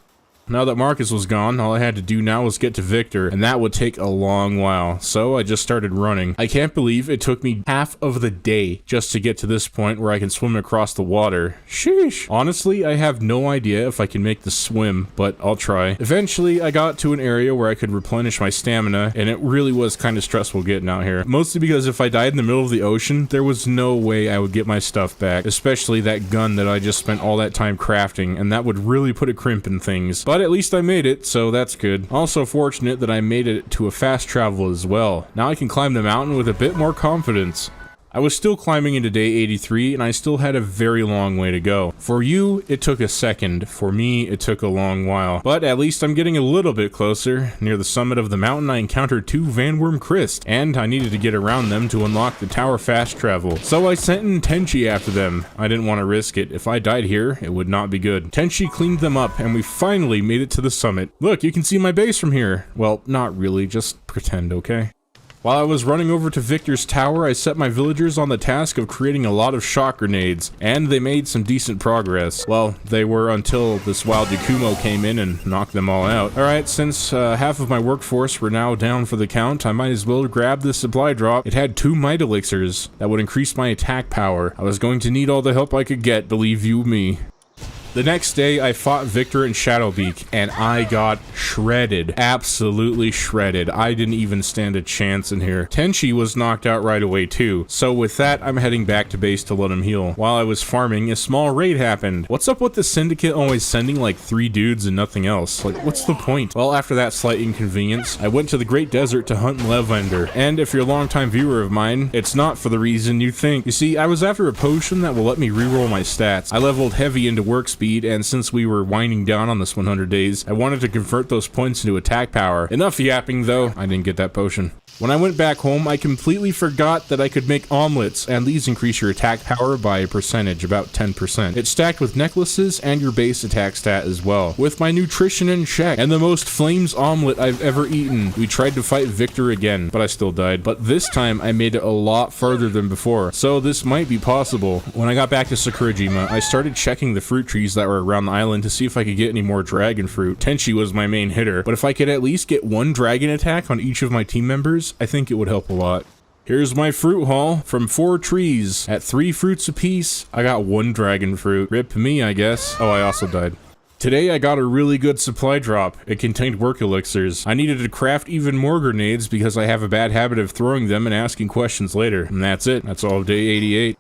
Now that Marcus was gone, all I had to do now was get to Victor, and that would take a long while, so I just started running. I can't believe it took me half of the day just to get to this point where I can swim across the water. Sheesh. Honestly, I have no idea if I can make the swim, but I'll try. Eventually, I got to an area where I could replenish my stamina, and it really was kind of stressful getting out here. Mostly because if I died in the middle of the ocean, there was no way I would get my stuff back, especially that gun that I just spent all that time crafting, and that would really put a crimp in things. But at least I made it, so that's good. Also fortunate that I made it to a fast travel as well. Now I can climb the mountain with a bit more confidence. I was still climbing into day 83, and I still had a very long way to go. For you, it took a second. For me, it took a long while. But at least I'm getting a little bit closer. Near the summit of the mountain, I encountered 2 Vanworm Crist, and I needed to get around them to unlock the tower fast travel. So I sent in Tenchi after them. I didn't want to risk it. If I died here, it would not be good. Tenchi cleaned them up, and we finally made it to the summit. Look, you can see my base from here. Well, not really, just pretend, okay? While I was running over to Victor's tower, I set my villagers on the task of creating a lot of shock grenades, and they made some decent progress. Well, they were until this wild Yakumo came in and knocked them all out. Alright, since half of my workforce were now down for the count, I might as well grab this supply drop. It had 2 might elixirs that would increase my attack power. I was going to need all the help I could get, believe you me. The next day, I fought Victor and Shadowbeak, and I got shredded. Absolutely shredded. I didn't even stand a chance in here. Tenchi was knocked out right away too, so with that, I'm heading back to base to let him heal. While I was farming, a small raid happened. What's up with the Syndicate always sending like 3 dudes and nothing else? Like, what's the point? Well, after that slight inconvenience, I went to the Great Desert to hunt Levender, and if you're a longtime viewer of mine, it's not for the reason you think. You see, I was after a potion that will let me reroll my stats. I leveled heavy into work speed, and since we were winding down on this 100 days, I wanted to convert those points into attack power. Enough yapping though, I didn't get that potion. When I went back home, I completely forgot that I could make omelets, and these increase your attack power by a percentage, about 10%. It's stacked with necklaces and your base attack stat as well. With my nutrition in check, and the most flames omelet I've ever eaten, we tried to fight Victor again, but I still died. But this time, I made it a lot farther than before, so this might be possible. When I got back to Sakurajima, I started checking the fruit trees that were around the island to see if I could get any more dragon fruit. Tenchi was my main hitter, but if I could at least get 1 dragon attack on each of my team members, I think it would help a lot. Here's my fruit haul from 4 trees. At 3 fruits apiece, I got 1 dragon fruit. Rip me, I guess. Oh, I also died. Today I got a really good supply drop. It contained work elixirs. I needed to craft even more grenades because I have a bad habit of throwing them and asking questions later. And that's it. That's all of day 88.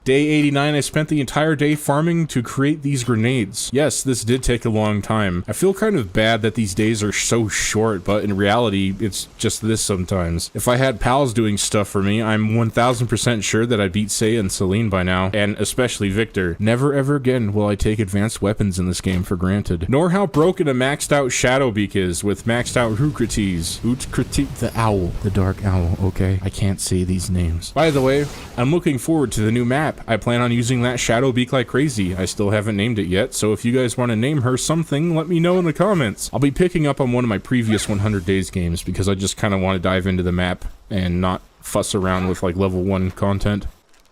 Day 89, I spent the entire day farming to create these grenades. Yes, this did take a long time. I feel kind of bad that these days are so short, but in reality, it's just this sometimes. If I had pals doing stuff for me, I'm 1000% sure that I'd beat Seiya and Celine by now, and especially Victor. Never ever again will I take advanced weapons in this game for granted. Nor how broken a maxed out Shadowbeak is with maxed out Rukrates. The owl. The dark owl, okay? I can't say these names. By the way, I'm looking forward to the new map. I plan on using that Shadowbeak like crazy. I still haven't named it yet, so if you guys want to name her something, let me know in the comments. I'll be picking up on one of my previous 100 Days games because I just kind of want to dive into the map and not fuss around with like level 1 content.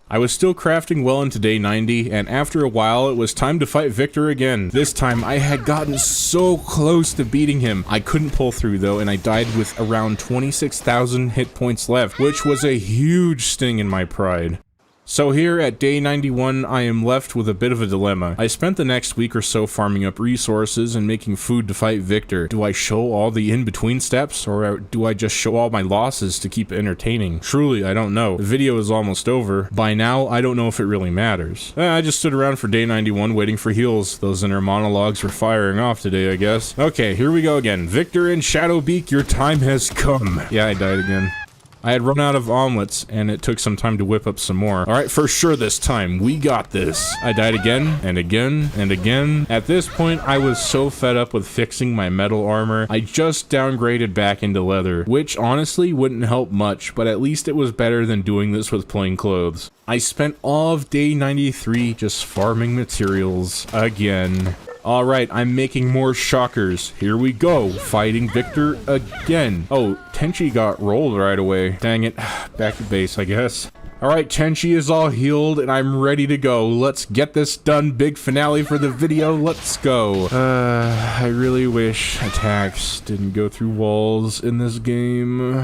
I was still crafting well into day 90, and after a while, it was time to fight Victor again. This time, I had gotten so close to beating him. I couldn't pull through though, and I died with around 26,000 hit points left, which was a huge sting in my pride. So here at day 91, I am left with a bit of a dilemma. I spent the next week or so farming up resources and making food to fight Victor. Do I show all the in-between steps, or do I just show all my losses to keep it entertaining? Truly, I don't know. The video is almost over. By now, I don't know if it really matters. I just stood around for day 91 waiting for heals. Those inner monologues were firing off today, I guess. Okay, here we go again. Victor and Shadowbeak, your time has come. Yeah, I died again. I had run out of omelets, and it took some time to whip up some more. Alright, for sure this time. We got this. I died again, and again, and again. At this point, I was so fed up with fixing my metal armor, I just downgraded back into leather, which honestly wouldn't help much, but at least it was better than doing this with plain clothes. I spent all of day 93 just farming materials again. Alright, I'm making more shockers. Here we go, fighting Victor again. Oh, Tenchi got rolled right away. Dang it, back to base, I guess. Alright, Tenchi is all healed and I'm ready to go. Let's get this done. Big finale for the video. Let's go. I really wish attacks didn't go through walls in this game.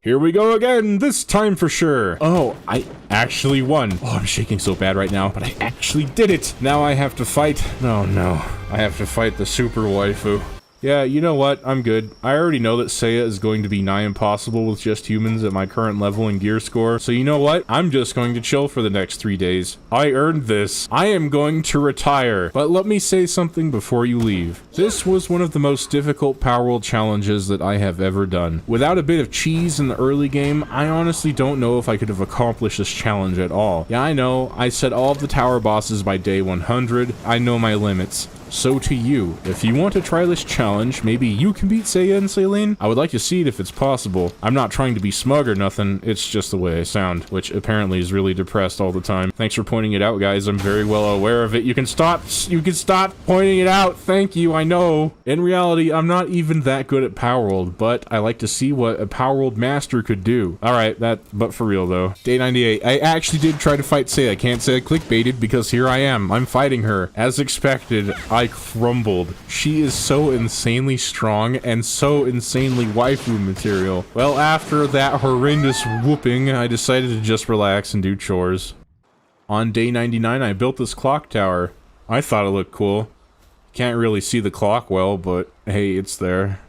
Here we go again, this time for sure. Oh, I actually won. Oh, I'm shaking so bad right now, but I actually did it. Now I have to fight. Oh no, I have to fight the super waifu. Yeah, you know what? I'm good. I already know that Seiya is going to be nigh impossible with just humans at my current level and gear score. So you know what? I'm just going to chill for the next 3 days. I earned this. I am going to retire. But let me say something before you leave. This was one of the most difficult Palworld challenges that I have ever done. Without a bit of cheese in the early game, I honestly don't know if I could have accomplished this challenge at all. Yeah, I know. I set all of the tower bosses by day 100. I know my limits. So to you, if you want to try this challenge, maybe you can beat Seiya and Celine? I would like to see it if it's possible. I'm not trying to be smug or nothing, it's just the way I sound, which apparently is really depressed all the time. Thanks for pointing it out, guys. I'm very well aware of it. You can stop pointing it out. Thank you, I know. In reality, I'm not even that good at Palworld, but I like to see what a Palworld master could do. Alright, but for real though. Day 98. I actually did try to fight Seiya. I can't say I clickbaited because here I am. I'm fighting her. As expected, I crumbled. She is so insanely strong and so insanely waifu material. Well, after that horrendous whooping, I decided to just relax and do chores. On day 99, I built this clock tower. I thought it looked cool. Can't really see the clock well, but hey, it's there.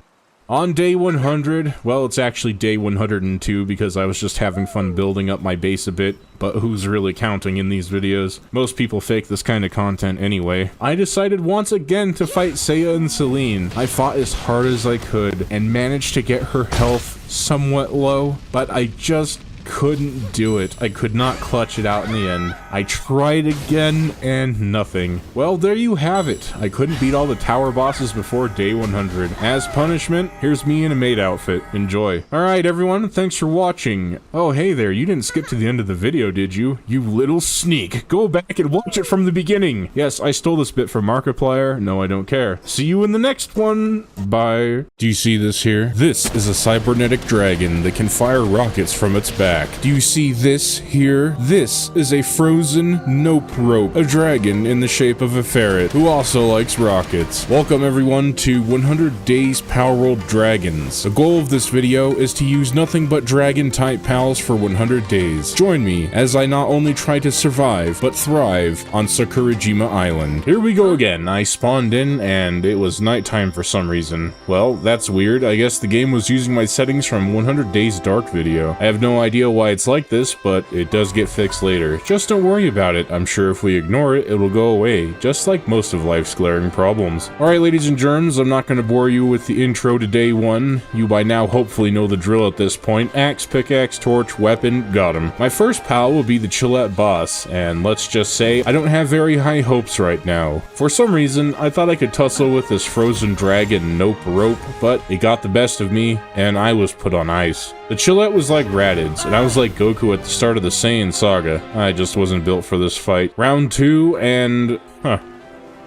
On day 100, well, it's actually day 102 because I was just having fun building up my base a bit, but who's really counting in these videos? Most people fake this kind of content anyway. I decided once again to fight Seiya and Celine. I fought as hard as I could and managed to get her health somewhat low, but I just couldn't do it. I could not clutch it out in the end. I tried again and nothing. Well, there you have it. I couldn't beat all the tower bosses before day 100. As punishment, here's me in a maid outfit. Enjoy. Alright everyone, thanks for watching. Oh hey there, you didn't skip to the end of the video, did you? You little sneak. Go back and watch it from the beginning. Yes, I stole this bit from Markiplier. No, I don't care. See you in the next one. Bye. Do you see this here? This is a cybernetic dragon that can fire rockets from its back. Do you see this here? This is a frozen nope rope, a dragon in the shape of a ferret who also likes rockets. Welcome everyone to 100 Days Palworld Dragons. The goal of this video is to use nothing but dragon type pals for 100 days. Join me as I not only try to survive, but thrive on Sakurajima Island. Here we go again. I spawned in and it was nighttime for some reason. Well, that's weird. I guess the game was using my settings from 100 Days Dark video. I have no idea why it's like this, but it does get fixed later. Just don't worry about it. I'm sure if we ignore it, it'll go away, just like most of life's glaring problems. Alright ladies and germs, I'm not going to bore you with the intro to day 1. You by now hopefully know the drill at this point. Axe, pickaxe, torch, weapon, got him. My first pal will be the Chillette boss, and let's just say I don't have very high hopes right now. For some reason, I thought I could tussle with this frozen dragon nope rope, but it got the best of me, and I was put on ice. The Chillette was like Raditz, and I was like Goku at the start of the Saiyan saga. I just wasn't built for this fight. Round 2, and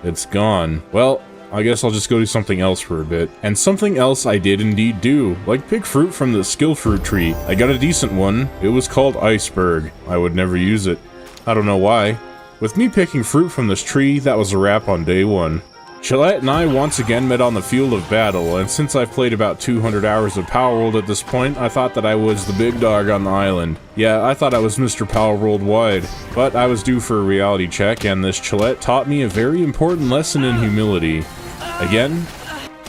it's gone. Well, I guess I'll just go do something else for a bit. And something else I did indeed do, like pick fruit from the skill fruit tree. I got a decent one. It was called Iceberg. I would never use it. I don't know why. With me picking fruit from this tree, that was a wrap on day 1. Chillette and I once again met on the field of battle, and since I've played about 200 hours of Palworld at this point, I thought that I was the big dog on the island. Yeah, I thought I was Mr. Palworld wide, but I was due for a reality check, and this Chillette taught me a very important lesson in humility. Again,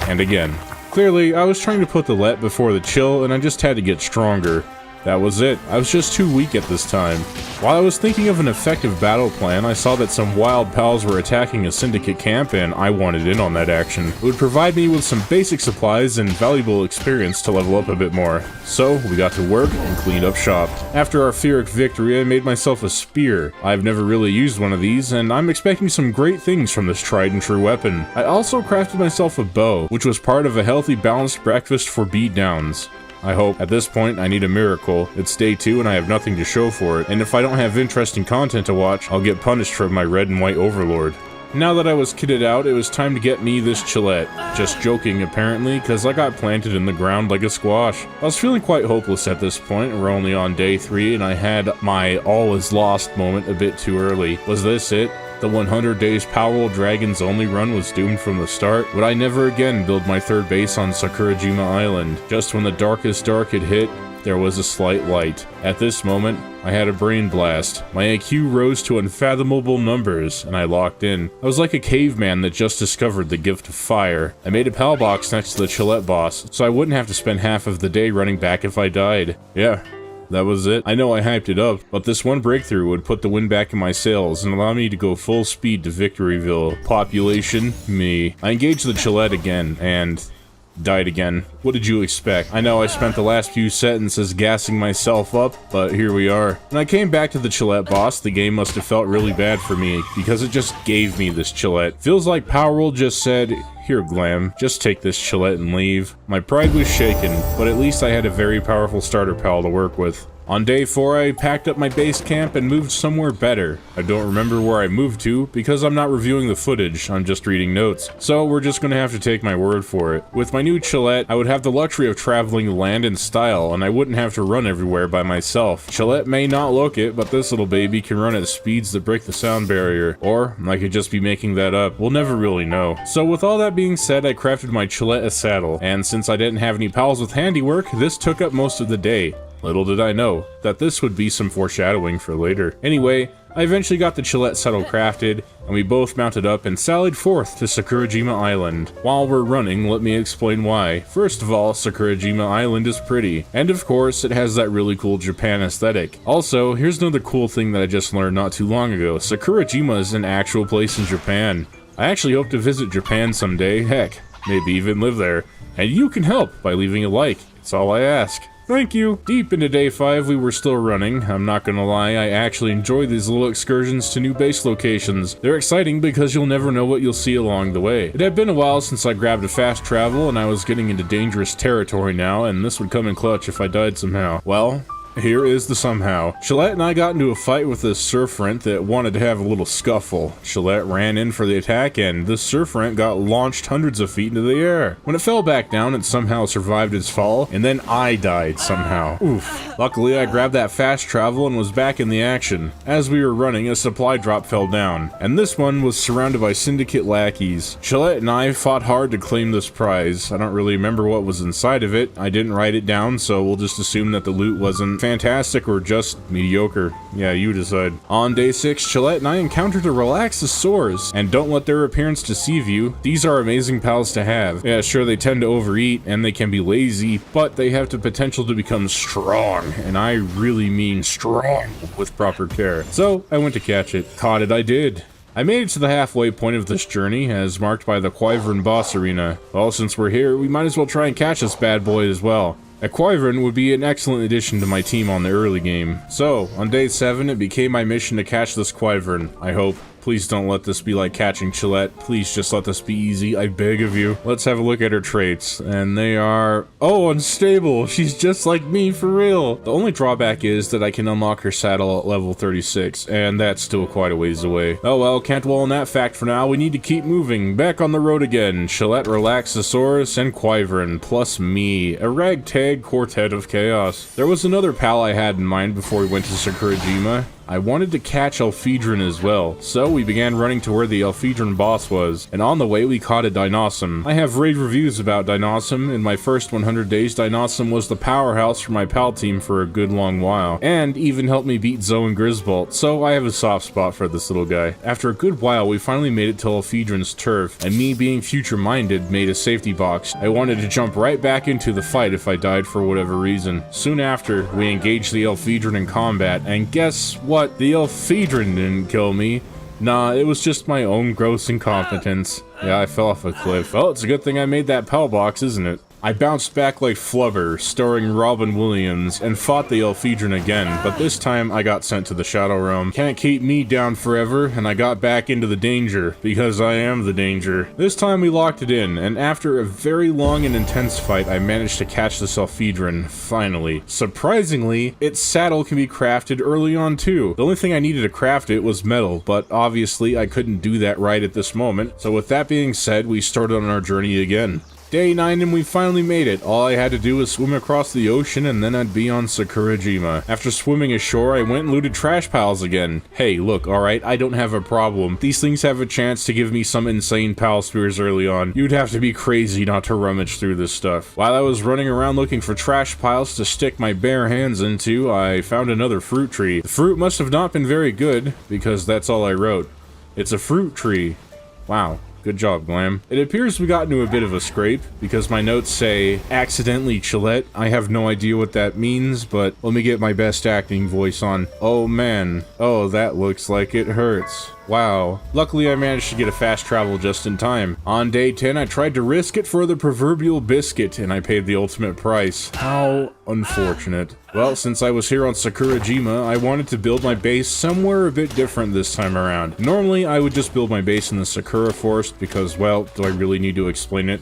and again. Clearly, I was trying to put the let before the chill, and I just had to get stronger. That was it. I was just too weak at this time. While I was thinking of an effective battle plan, I saw that some wild pals were attacking a syndicate camp and I wanted in on that action. It would provide me with some basic supplies and valuable experience to level up a bit more. So, we got to work and cleaned up shop. After our Pyrrhic victory, I made myself a spear. I've never really used one of these, and I'm expecting some great things from this tried and true weapon. I also crafted myself a bow, which was part of a healthy, balanced breakfast for beatdowns. I hope. At this point, I need a miracle. It's day 2 and I have nothing to show for it, and if I don't have interesting content to watch, I'll get punished from my red and white overlord. Now that I was kitted out, it was time to get me this Chillette. Just joking, apparently, because I got planted in the ground like a squash. I was feeling quite hopeless at this point. We're only on day 3, and I had my all is lost moment a bit too early. Was this it? The 100 days Palworld Dragons only run was doomed from the start? Would I never again build my third base on Sakurajima Island? Just when the darkest dark had hit, there was a slight light. At this moment, I had a brain blast. My IQ rose to unfathomable numbers, and I locked in. I was like a caveman that just discovered the gift of fire. I made a PAL box next to the Chillette boss, so I wouldn't have to spend half of the day running back if I died. Yeah. That was it. I know I hyped it up, but this one breakthrough would put the wind back in my sails and allow me to go full speed to Victoryville. Population, me. I engaged the Chillette again, and died again. What did you expect? I know I spent the last few sentences gassing myself up, but here we are. When I came back to the Chillette boss, the game must have felt really bad for me, because it just gave me this Chillette. Feels like Palworld just said, "Here, Glahm, just take this Chillette and leave." My pride was shaken, but at least I had a very powerful starter pal to work with. On day 4, I packed up my base camp and moved somewhere better. I don't remember where I moved to, because I'm not reviewing the footage, I'm just reading notes. So we're just gonna have to take my word for it. With my new Chillette, I would have the luxury of traveling the land in style, and I wouldn't have to run everywhere by myself. Chillette may not look it, but this little baby can run at speeds that break the sound barrier. Or, I could just be making that up. We'll never really know. So with all that being said, I crafted my Chillette a saddle, and since I didn't have any pals with handiwork, this took up most of the day. Little did I know that this would be some foreshadowing for later. Anyway, I eventually got the Chillette saddle crafted, and we both mounted up and sallied forth to Sakurajima Island. While we're running, let me explain why. First of all, Sakurajima Island is pretty, and of course, it has that really cool Japan aesthetic. Also, here's another cool thing that I just learned not too long ago. Sakurajima is an actual place in Japan. I actually hope to visit Japan someday, heck, maybe even live there. And you can help by leaving a like, it's all I ask. Thank you! Deep into day 5, we were still running. I'm not gonna lie, I actually enjoy these little excursions to new base locations. They're exciting because you'll never know what you'll see along the way. It had been a while since I grabbed a fast travel, and I was getting into dangerous territory now, and this would come in clutch if I died somehow. Well, here is the somehow. Chillette and I got into a fight with this surf rent that wanted to have a little scuffle. Chillette ran in for the attack, and this surf rent got launched hundreds of feet into the air. When it fell back down, it somehow survived its fall, and then I died somehow. Oof. Luckily, I grabbed that fast travel and was back in the action. As we were running, a supply drop fell down, and this one was surrounded by syndicate lackeys. Chillette and I fought hard to claim this prize. I don't really remember what was inside of it. I didn't write it down, so we'll just assume that the loot wasn't fantastic or just mediocre. Yeah, you decide. On day 6, Chillette and I encountered a Relaxosaurus, and don't let their appearance deceive you. These are amazing pals to have. Yeah, sure, they tend to overeat, and they can be lazy, but they have the potential to become strong, and I really mean strong, with proper care. So, I went to catch it. Caught it I did. I made it to the halfway point of this journey, as marked by the Wyvern boss arena. Well, since we're here, we might as well try and catch this bad boy as well. A Wyvern would be an excellent addition to my team on the early game. So, on day 7, it became my mission to catch this Wyvern, I hope. Please don't let this be like catching Chillette. Please just let this be easy, I beg of you. Let's have a look at her traits, and they are... Oh, unstable! She's just like me, for real! The only drawback is that I can unlock her saddle at level 36, and that's still quite a ways away. Oh well, can't dwell on that fact for now, we need to keep moving. Back on the road again. Chillette, Relaxosaurus, and Wyvern, plus me. A ragtag quartet of chaos. There was another pal I had in mind before we went to Sakurajima. I wanted to catch Elphedron as well, so we began running to where the Elphedron boss was, and on the way we caught a Dinosaur. I have rave reviews about Dinosaur. In my first 100 days, Dinosaur was the powerhouse for my pal team for a good long while, and even helped me beat Zoe and Grisbolt, so I have a soft spot for this little guy. After a good while, we finally made it to Elphedron's turf, and me being future-minded made a safety box. I wanted to jump right back into the fight if I died for whatever reason. Soon after, we engaged the Elphedron in combat, and guess what? The Elphedron didn't kill me. Nah, it was just my own gross incompetence. Yeah, I fell off a cliff. Well, it's a good thing I made that PAL box, isn't it? I bounced back like Flubber, starring Robin Williams, and fought the Elphedron again, but this time I got sent to the Shadow Realm. Can't keep me down forever, and I got back into the danger, because I am the danger. This time we locked it in, and after a very long and intense fight, I managed to catch this Elphedron, finally. Surprisingly, its saddle can be crafted early on too. The only thing I needed to craft it was metal, but obviously I couldn't do that right at this moment, so with that being said, we started on our journey again. Day 9 and we finally made it. All I had to do was swim across the ocean and then I'd be on Sakurajima. After swimming ashore, I went and looted trash piles again. Hey, look, alright, I don't have a problem. These things have a chance to give me some insane pal spears early on. You'd have to be crazy not to rummage through this stuff. While I was running around looking for trash piles to stick my bare hands into, I found another fruit tree. The fruit must have not been very good, because that's all I wrote. It's a fruit tree. Wow. Good job, Glahm. It appears we got into a bit of a scrape, because my notes say, accidentally Chillette. I have no idea what that means, but let me get my best acting voice on. Oh man. Oh, that looks like it hurts. Wow. Luckily, I managed to get a fast travel just in time. On day 10, I tried to risk it for the proverbial biscuit, and I paid the ultimate price. How unfortunate. Well, since I was here on Sakurajima, I wanted to build my base somewhere a bit different this time around. Normally, I would just build my base in the Sakura Forest because, well, do I really need to explain it?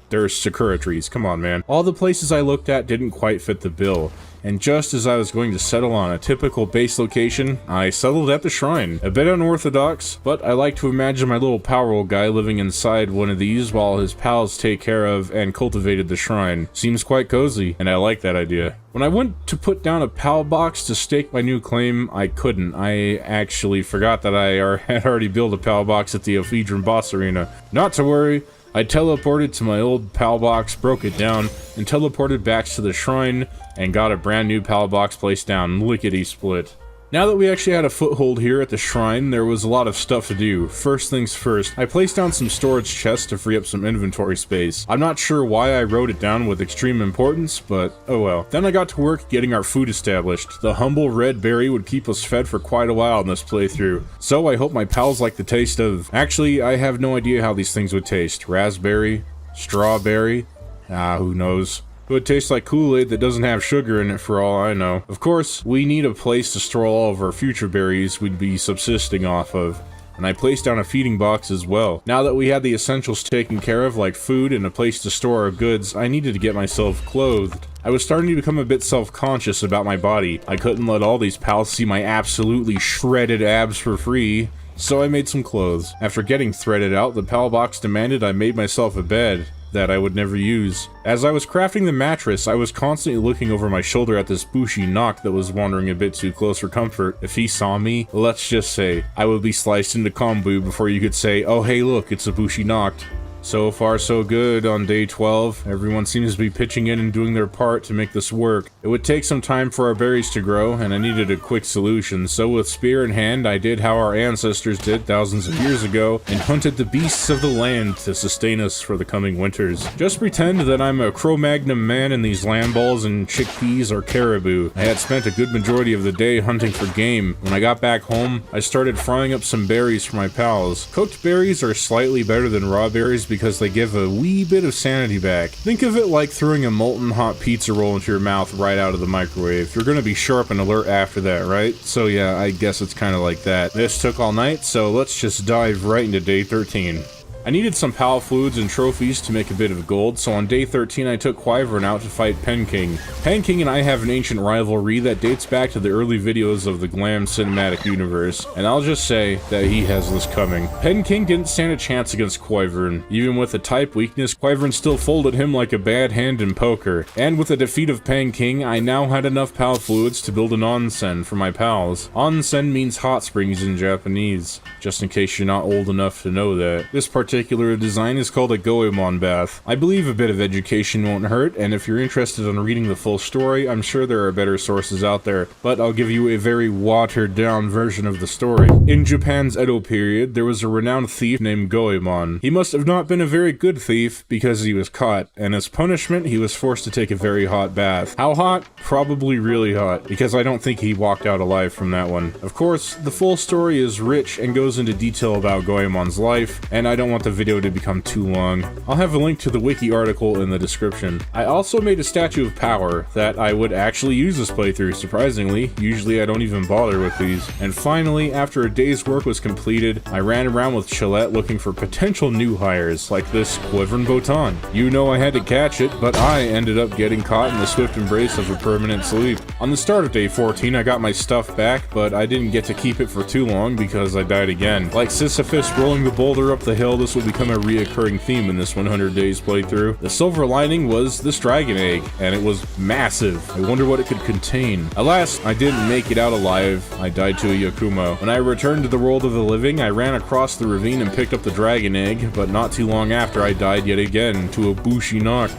There's Sakura trees, come on man. All the places I looked at didn't quite fit the bill, and just as I was going to settle on a typical base location, I settled at the shrine. A bit unorthodox, but I like to imagine my little Palworld guy living inside one of these while his pals take care of and cultivated the shrine. Seems quite cozy, and I like that idea. When I went to put down a pal box to stake my new claim, I couldn't. I actually forgot that I had already built a pal box at the Elphedron boss arena. Not to worry. I teleported to my old PAL box, broke it down, and teleported back to the shrine, and got a brand new PAL box placed down, lickety-split. Now that we actually had a foothold here at the shrine, there was a lot of stuff to do. First things first, I placed down some storage chests to free up some inventory space. I'm not sure why I wrote it down with extreme importance, but oh well. Then I got to work getting our food established. The humble red berry would keep us fed for quite a while in this playthrough, so I hope my pals like the taste of... Actually, I have no idea how these things would taste. Raspberry? Strawberry? Who knows? It would taste like Kool-Aid that doesn't have sugar in it for all I know. Of course, we need a place to store all of our future berries we'd be subsisting off of, and I placed down a feeding box as well. Now that we had the essentials taken care of, like food and a place to store our goods, I needed to get myself clothed. I was starting to become a bit self-conscious about my body. I couldn't let all these pals see my absolutely shredded abs for free, so I made some clothes. After getting threaded out, the pal box demanded I made myself a bed that I would never use. As I was crafting the mattress, I was constantly looking over my shoulder at this Bushi knock that was wandering a bit too close for comfort. If he saw me, let's just say, I would be sliced into kombu before you could say, oh hey look, it's a Bushi knocked. So far so good on day 12. Everyone seems to be pitching in and doing their part to make this work. It would take some time for our berries to grow, and I needed a quick solution, so with spear in hand, I did how our ancestors did thousands of years ago, and hunted the beasts of the land to sustain us for the coming winters. Just pretend that I'm a Cro-Magnon man and these lamb balls and chickpeas are caribou. I had spent a good majority of the day hunting for game. When I got back home, I started frying up some berries for my pals. Cooked berries are slightly better than raw berries because they give a wee bit of sanity back. Think of it like throwing a molten hot pizza roll into your mouth right out of the microwave. You're gonna be sharp and alert after that, right? So yeah, I guess it's kinda like that. This took all night, so let's just dive right into day 13. I needed some pal fluids and trophies to make a bit of gold, so on day 13 I took Wyvern out to fight Penking. Penking and I have an ancient rivalry that dates back to the early videos of the Glahm cinematic universe, and I'll just say that he has this coming. Penking didn't stand a chance against Wyvern. Even with a type weakness, Wyvern still folded him like a bad hand in poker. And with the defeat of Penking, I now had enough pal fluids to build an onsen for my pals. Onsen means hot springs in Japanese, just in case you're not old enough to know that. This particular design is called a Goemon bath. I believe a bit of education won't hurt, and if you're interested in reading the full story, I'm sure there are better sources out there, but I'll give you a very watered down version of the story. In Japan's Edo period, there was a renowned thief named Goemon. He must have not been a very good thief because he was caught, and as punishment, he was forced to take a very hot bath. How hot? Probably really hot, because I don't think he walked out alive from that one. Of course, the full story is rich and goes into detail about Goemon's life, and I don't want the video to become too long. I'll have a link to the wiki article in the description. I also made a statue of power that I would actually use this playthrough, surprisingly. Usually I don't even bother with these. And finally, after a day's work was completed, I ran around with Chillette looking for potential new hires, like this Quiverin Botan. You know I had to catch it, but I ended up getting caught in the swift embrace of a permanent sleep. On the start of day 14, I got my stuff back, but I didn't get to keep it for too long because I died again. Like Sisyphus rolling the boulder up the hill, this will become a reoccurring theme in this 100 days playthrough. The silver lining was this dragon egg, and it was massive. I wonder what it could contain. Alas, I didn't make it out alive. I died to a Yakumo. When I returned to the world of the living, I ran across the ravine and picked up the dragon egg, but not too long after I died yet again to a Bushi knock.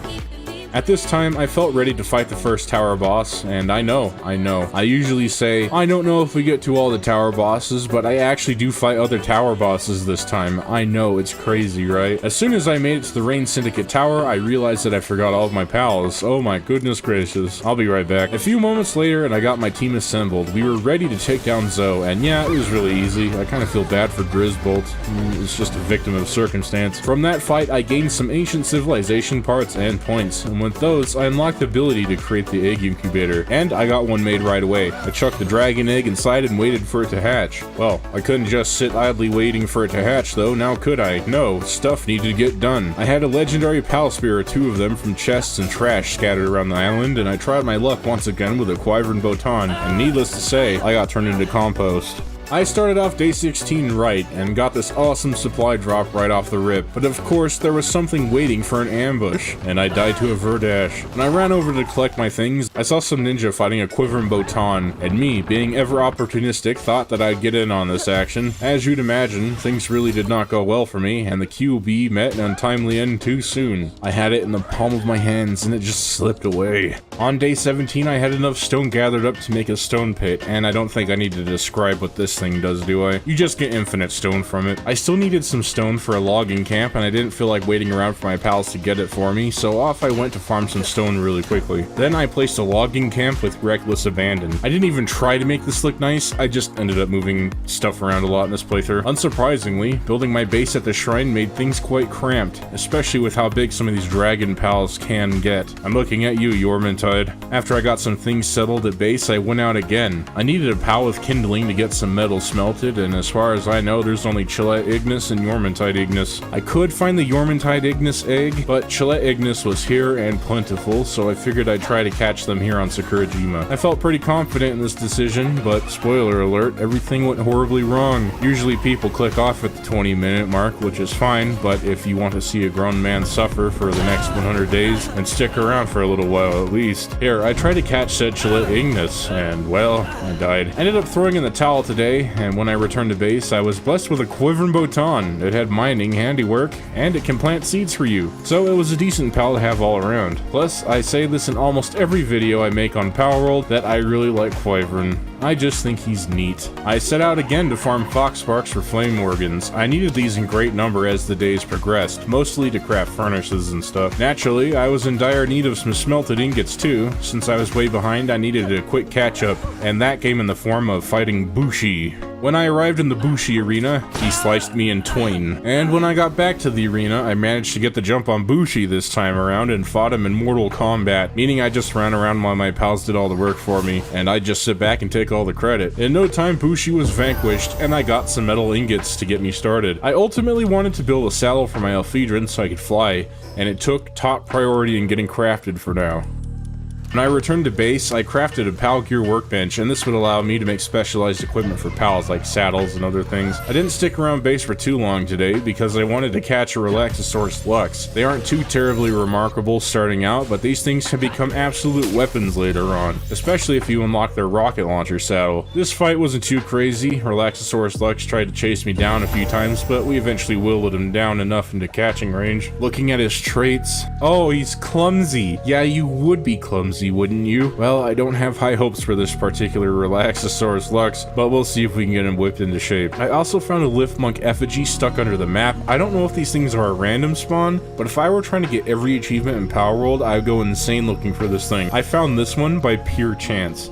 At this time, I felt ready to fight the first tower boss, and I know. I usually say, I don't know if we get to all the tower bosses, but I actually do fight other tower bosses this time. I know, it's crazy, right? As soon as I made it to the Rain Syndicate Tower, I realized that I forgot all of my pals. Oh my goodness gracious. I'll be right back. A few moments later, and I got my team assembled. We were ready to take down Zoe, and yeah, it was really easy. I kind of feel bad for Grisbolt. It's just a victim of circumstance. From that fight, I gained some ancient civilization parts and points, and with those, I unlocked the ability to create the egg incubator, and I got one made right away. I chucked the dragon egg inside and waited for it to hatch. Well, I couldn't just sit idly waiting for it to hatch though, now could I? No, stuff needed to get done. I had a legendary pal spear or two of them from chests and trash scattered around the island, and I tried my luck once again with a Quiverin Botan, and needless to say, I got turned into compost. I started off day 16 right, and got this awesome supply drop right off the rip, but of course there was something waiting for an ambush, and I died to a Verdash. When I ran over to collect my things, I saw some ninja fighting a Quiverin Botan, and me, being ever opportunistic, thought that I'd get in on this action. As you'd imagine, things really did not go well for me, and the QB met an untimely end too soon. I had it in the palm of my hands, and it just slipped away. On day 17, I had enough stone gathered up to make a stone pit, and I don't think I need to describe what this thing does, do I? You just get infinite stone from it. I still needed some stone for a logging camp, and I didn't feel like waiting around for my pals to get it for me, so off I went to farm some stone really quickly. Then I placed a logging camp with reckless abandon. I didn't even try to make this look nice, I just ended up moving stuff around a lot in this playthrough. Unsurprisingly, building my base at the shrine made things quite cramped, especially with how big some of these dragon pals can get. I'm looking at you, Yormintide. After I got some things settled at base, I went out again. I needed a pal with kindling to get some metal smelted, and as far as I know, there's only Chillette Ignis and Yormintide Ignis. I could find the Yormintide Ignis egg, but Chillette Ignis was here and plentiful, so I figured I'd try to catch them here on Sakurajima. I felt pretty confident in this decision, but spoiler alert, everything went horribly wrong. Usually people click off at the 20-minute mark, which is fine, but if you want to see a grown man suffer for the next 100 days, then stick around for a little while at least. Here, I tried to catch said Chillette Ignis, and well, I died. I ended up throwing in the towel today, and when I returned to base, I was blessed with a Quiverin Botan. It had mining, handiwork, and it can plant seeds for you. So it was a decent pal to have all around. Plus, I say this in almost every video I make on Palworld, that I really like Quiverin. I just think he's neat. I set out again to farm fox sparks for flame organs. I needed these in great number as the days progressed, mostly to craft furnaces and stuff. Naturally, I was in dire need of some smelted ingots too. Since I was way behind, I needed a quick catch up, and that came in the form of fighting Bushi. When I arrived in the Bushi arena, he sliced me in twain. And when I got back to the arena, I managed to get the jump on Bushi this time around and fought him in Mortal Kombat, meaning I just ran around while my pals did all the work for me, and I'd just sit back and take all the credit. In no time, Bushi was vanquished, and I got some metal ingots to get me started. I ultimately wanted to build a saddle for my Elfidrin so I could fly, and it took top priority in getting crafted for now. When I returned to base, I crafted a PAL gear workbench, and this would allow me to make specialized equipment for pals like saddles and other things. I didn't stick around base for too long today because I wanted to catch a Relaxosaurus Lux. They aren't too terribly remarkable starting out, but these things can become absolute weapons later on, especially if you unlock their rocket launcher saddle. This fight wasn't too crazy. Relaxosaurus Lux tried to chase me down a few times, but we eventually whittled him down enough into catching range. Looking at his traits, oh, he's clumsy. Yeah, you would be clumsy, wouldn't you? Well, I don't have high hopes for this particular Relaxosaurus Lux, but we'll see if we can get him whipped into shape. I also found a Lift Monk effigy stuck under the map. I don't know if these things are a random spawn, but if I were trying to get every achievement in Palworld, I'd go insane looking for this thing. I found this one by pure chance.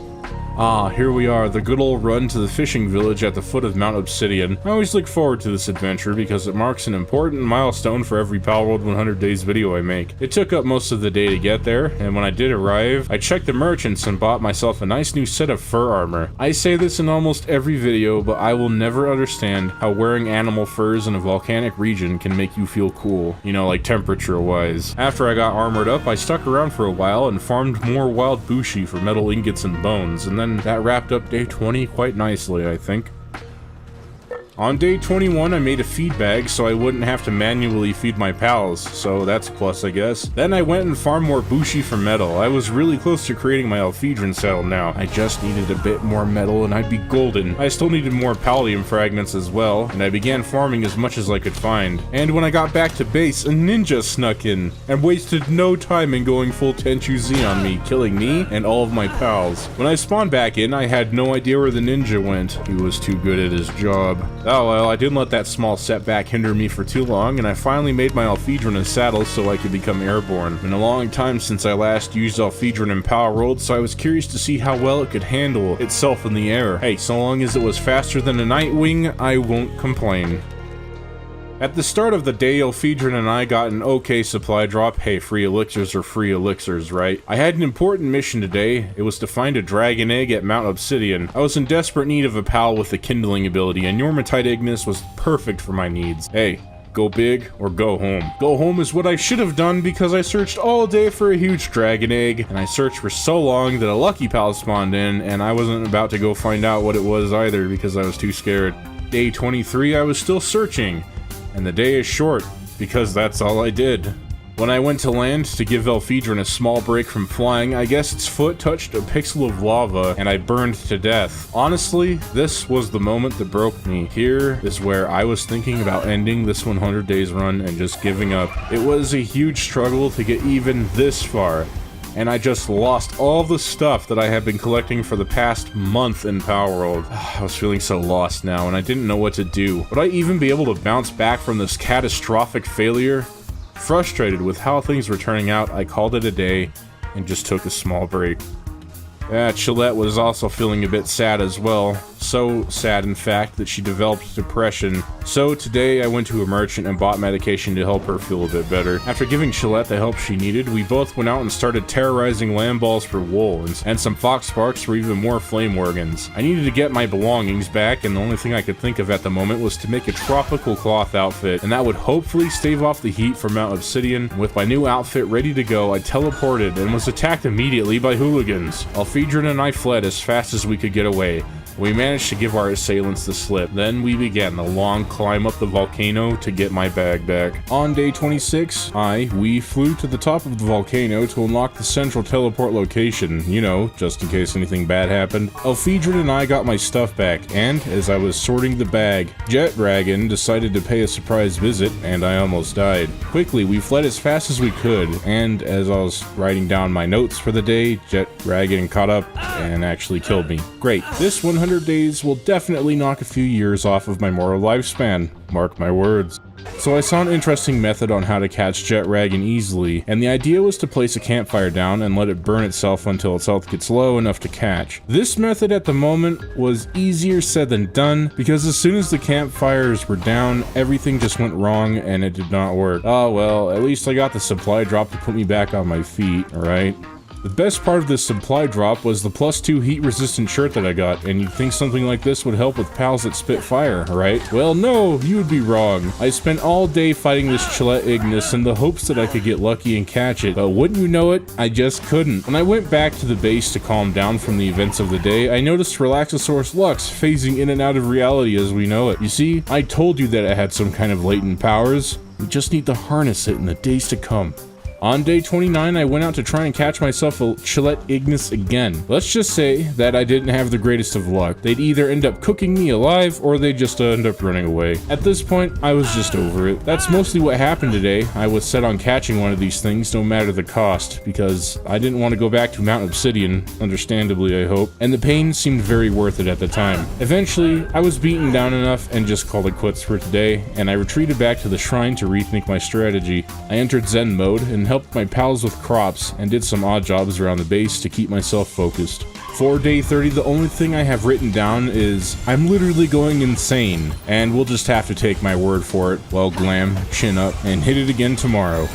Ah, here we are, the good old run to the fishing village at the foot of Mount Obsidian. I always look forward to this adventure because it marks an important milestone for every Palworld 100 Days video I make. It took up most of the day to get there, and when I did arrive, I checked the merchants and bought myself a nice new set of fur armor. I say this in almost every video, but I will never understand how wearing animal furs in a volcanic region can make you feel cool. You know, like temperature-wise. After I got armored up, I stuck around for a while and farmed more wild bushi for metal ingots and bones, and then that wrapped up day 20 quite nicely, I think. On day 21, I made a feed bag so I wouldn't have to manually feed my pals, so that's a plus, I guess. Then I went and farmed more bushi for metal. I was really close to creating my Alphedron saddle now. I just needed a bit more metal and I'd be golden. I still needed more palladium fragments as well, and I began farming as much as I could find. And when I got back to base, a ninja snuck in and wasted no time in going full Tenchu Z on me, killing me and all of my pals. When I spawned back in, I had no idea where the ninja went. He was too good at his job. Oh well, I didn't let that small setback hinder me for too long, and I finally made my Alphedron a saddle so I could become airborne. Been a long time since I last used Alphedron in Palworld, so I was curious to see how well it could handle itself in the air. Hey, so long as it was faster than a Nightwing, I won't complain. At the start of the day, Alphedron and I got an okay supply drop. Hey, free elixirs are free elixirs, right? I had an important mission today. It was to find a dragon egg at Mount Obsidian. I was in desperate need of a pal with the kindling ability, and Yormatite Ignis was perfect for my needs. Hey, go big or go home. Go home is what I should have done because I searched all day for a huge dragon egg, and I searched for so long that a lucky pal spawned in, and I wasn't about to go find out what it was either because I was too scared. Day 23, I was still searching. And the day is short, because that's all I did. When I went to land to give Alphedron a small break from flying, I guess its foot touched a pixel of lava and I burned to death. Honestly, this was the moment that broke me. Here is where I was thinking about ending this 100 days run and just giving up. It was a huge struggle to get even this far, and I just lost all the stuff that I had been collecting for the past month in Palworld. I was feeling so lost now, and I didn't know what to do. Would I even be able to bounce back from this catastrophic failure? Frustrated with how things were turning out, I called it a day and just took a small break. Chillette was also feeling a bit sad as well. So sad, in fact, that she developed depression. So today I went to a merchant and bought medication to help her feel a bit better. After giving Chillette the help she needed, we both went out and started terrorizing land balls for wool, and some fox sparks for even more flame organs. I needed to get my belongings back, and the only thing I could think of at the moment was to make a tropical cloth outfit, and that would hopefully stave off the heat from Mount Obsidian. And with my new outfit ready to go, I teleported and was attacked immediately by hooligans. Alphedron and I fled as fast as we could get away. We managed to give our assailants the slip. Then we began the long climb up the volcano to get my bag back. On day 26, we flew to the top of the volcano to unlock the central teleport location, you know, just in case anything bad happened. Alphedron and I got my stuff back, and as I was sorting the bag, Jet Dragon decided to pay a surprise visit, and I almost died. Quickly, we fled as fast as we could, and as I was writing down my notes for the day, Jet Dragon caught up and actually killed me. Great. This 100 days will definitely knock a few years off of my mortal lifespan. Mark my words. So I saw an interesting method on how to catch Jet Dragon easily, and the idea was to place a campfire down and let it burn itself until its health gets low enough to catch. This method at the moment was easier said than done, because as soon as the campfires were down, everything just went wrong and it did not work. Oh well, at least I got the supply drop to put me back on my feet, alright? The best part of this supply drop was the +2 heat-resistant shirt that I got, and you'd think something like this would help with pals that spit fire, right? Well, no, you would be wrong. I spent all day fighting this Chillette Ignis in the hopes that I could get lucky and catch it, but wouldn't you know it, I just couldn't. When I went back to the base to calm down from the events of the day, I noticed Relaxosaurus Lux phasing in and out of reality as we know it. You see, I told you that it had some kind of latent powers. We just need to harness it in the days to come. On day 29, I went out to try and catch myself a Chillette Ignis again. Let's just say that I didn't have the greatest of luck. They'd either end up cooking me alive, or they'd just end up running away. At this point, I was just over it. That's mostly what happened today. I was set on catching one of these things, no matter the cost, because I didn't want to go back to Mount Obsidian, understandably I hope, and the pain seemed very worth it at the time. Eventually, I was beaten down enough and just called it quits for today, and I retreated back to the shrine to rethink my strategy. I entered Zen mode and helped my pals with crops and did some odd jobs around the base to keep myself focused. For day 30, the only thing I have written down is I'm literally going insane, and we'll just have to take my word for it. Well, Glahm, chin up, and hit it again tomorrow.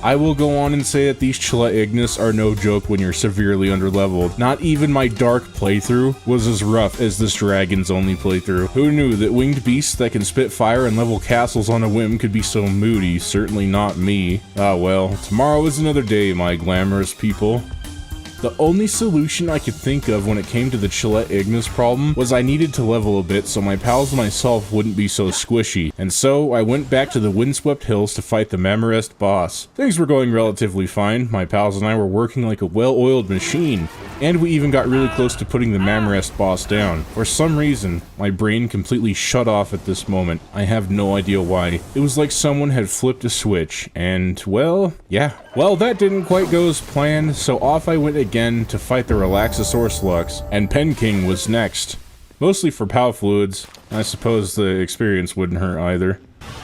I will go on and say that these Chile Ignis are no joke when you're severely underleveled. Not even my dark playthrough was as rough as this dragon's only playthrough. Who knew that winged beasts that can spit fire and level castles on a whim could be so moody? Certainly not me. Ah well, tomorrow is another day, my glamorous people. The only solution I could think of when it came to the Chile Ignis problem was I needed to level a bit so my pals and myself wouldn't be so squishy, and so I went back to the windswept hills to fight the Mamarest boss. Things were going relatively fine, my pals and I were working like a well-oiled machine, and we even got really close to putting the Mamarest boss down. For some reason, my brain completely shut off at this moment. I have no idea why. It was like someone had flipped a switch, and well, yeah. Well, that didn't quite go as planned, so off I went again to fight the Relaxosaurus Lux, and Pen King was next. Mostly for POW fluids. I suppose the experience wouldn't hurt either.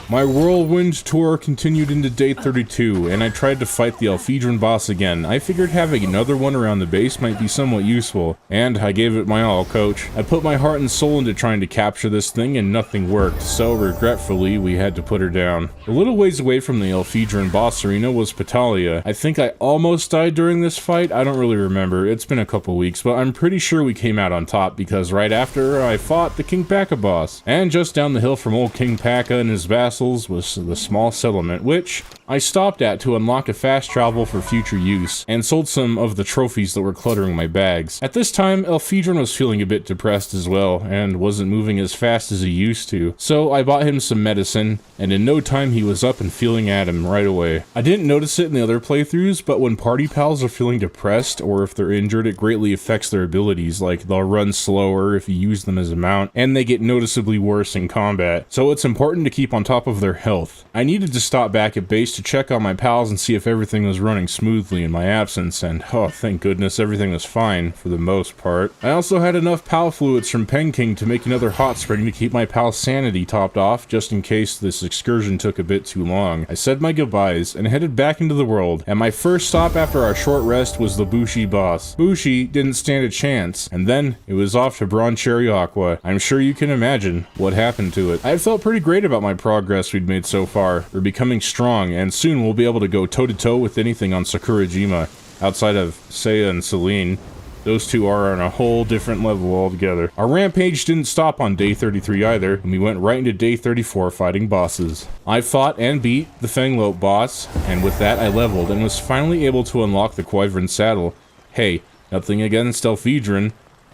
My whirlwind tour continued into day 32, and I tried to fight the Alphedron boss again. I figured having another one around the base might be somewhat useful, and I gave it my all, coach. I put my heart and soul into trying to capture this thing, and nothing worked, so regretfully, we had to put her down. A little ways away from the Alphedron boss arena was Patalia. I think I almost died during this fight. I don't really remember. It's been a couple weeks, but I'm pretty sure we came out on top, because right after, I fought the King Paka boss. And just down the hill from old King Paka and his vassals was the small settlement, which I stopped at to unlock a fast travel for future use, and sold some of the trophies that were cluttering my bags. At this time, Alphedron was feeling a bit depressed as well, and wasn't moving as fast as he used to, so I bought him some medicine, and in no time he was up and feeling at him right away. I didn't notice it in the other playthroughs, but when party pals are feeling depressed, or if they're injured, it greatly affects their abilities, like they'll run slower if you use them as a mount, and they get noticeably worse in combat, so it's important to keep on top of their health. I needed to stop back at base to check on my pals and see if everything was running smoothly in my absence, and oh, thank goodness everything was fine, for the most part. I also had enough PAL fluids from Pen King to make another hot spring to keep my pal's sanity topped off, just in case this excursion took a bit too long. I said my goodbyes, and headed back into the world, and my first stop after our short rest was the Bushi boss. Bushi didn't stand a chance, and then it was off to Broncherry Aqua. I'm sure you can imagine what happened to it. I felt pretty great about my progress we'd made so far. We're becoming strong, and soon we'll be able to go toe-to-toe with anything on Sakurajima, outside of Seiya and Celine. Those two are on a whole different level altogether. Our rampage didn't stop on day 33 either, and we went right into day 34 fighting bosses. I fought and beat the Fanglope boss, and with that I leveled and was finally able to unlock the Quivern saddle. Hey, nothing against Alphedron,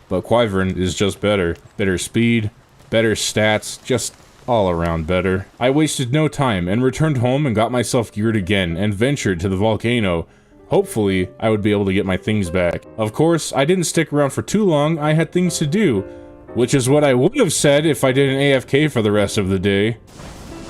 but Quivern is just better. Better speed, better stats, just all around better. I wasted no time and returned home and got myself geared again and ventured to the volcano. Hopefully, I would be able to get my things back. Of course, I didn't stick around for too long. I had things to do, which is what I would have said if I didn't AFK for the rest of the day.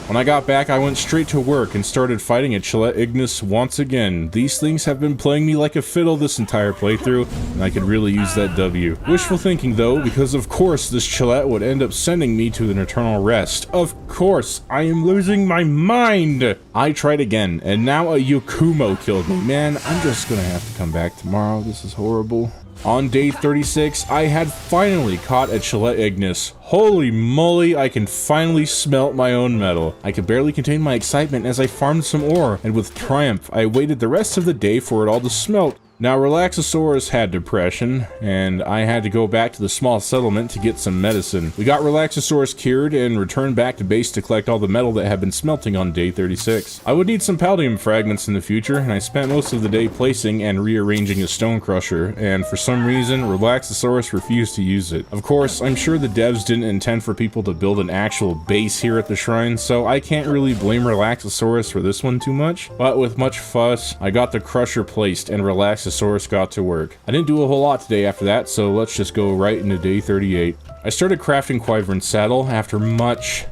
When I got back, I went straight to work and started fighting a Chile Ignis once again. These things have been playing me like a fiddle this entire playthrough, and I could really use that W. Wishful thinking though, because of course this Chilette would end up sending me to an eternal rest. Of course, I am losing my mind! I tried again, and now a Yukumo killed me. Man, I'm just gonna have to come back tomorrow. This is horrible. On day 36, I had finally caught a Chile Ignis. Holy moly, I can finally smelt my own metal. I could barely contain my excitement as I farmed some ore, and with triumph, I waited the rest of the day for it all to smelt. Now, Relaxosaurus had depression, and I had to go back to the small settlement to get some medicine. We got Relaxosaurus cured and returned back to base to collect all the metal that had been smelting on day 36. I would need some Paldium fragments in the future, and I spent most of the day placing and rearranging a stone crusher, and for some reason, Relaxosaurus refused to use it. Of course, I'm sure the devs didn't intend for people to build an actual base here at the shrine, so I can't really blame Relaxosaurus for this one too much, but with much fuss, I got the crusher placed and Relaxosaurus got to work. I didn't do a whole lot today after that, so let's just go right into day 38. I started crafting Quivern's saddle after much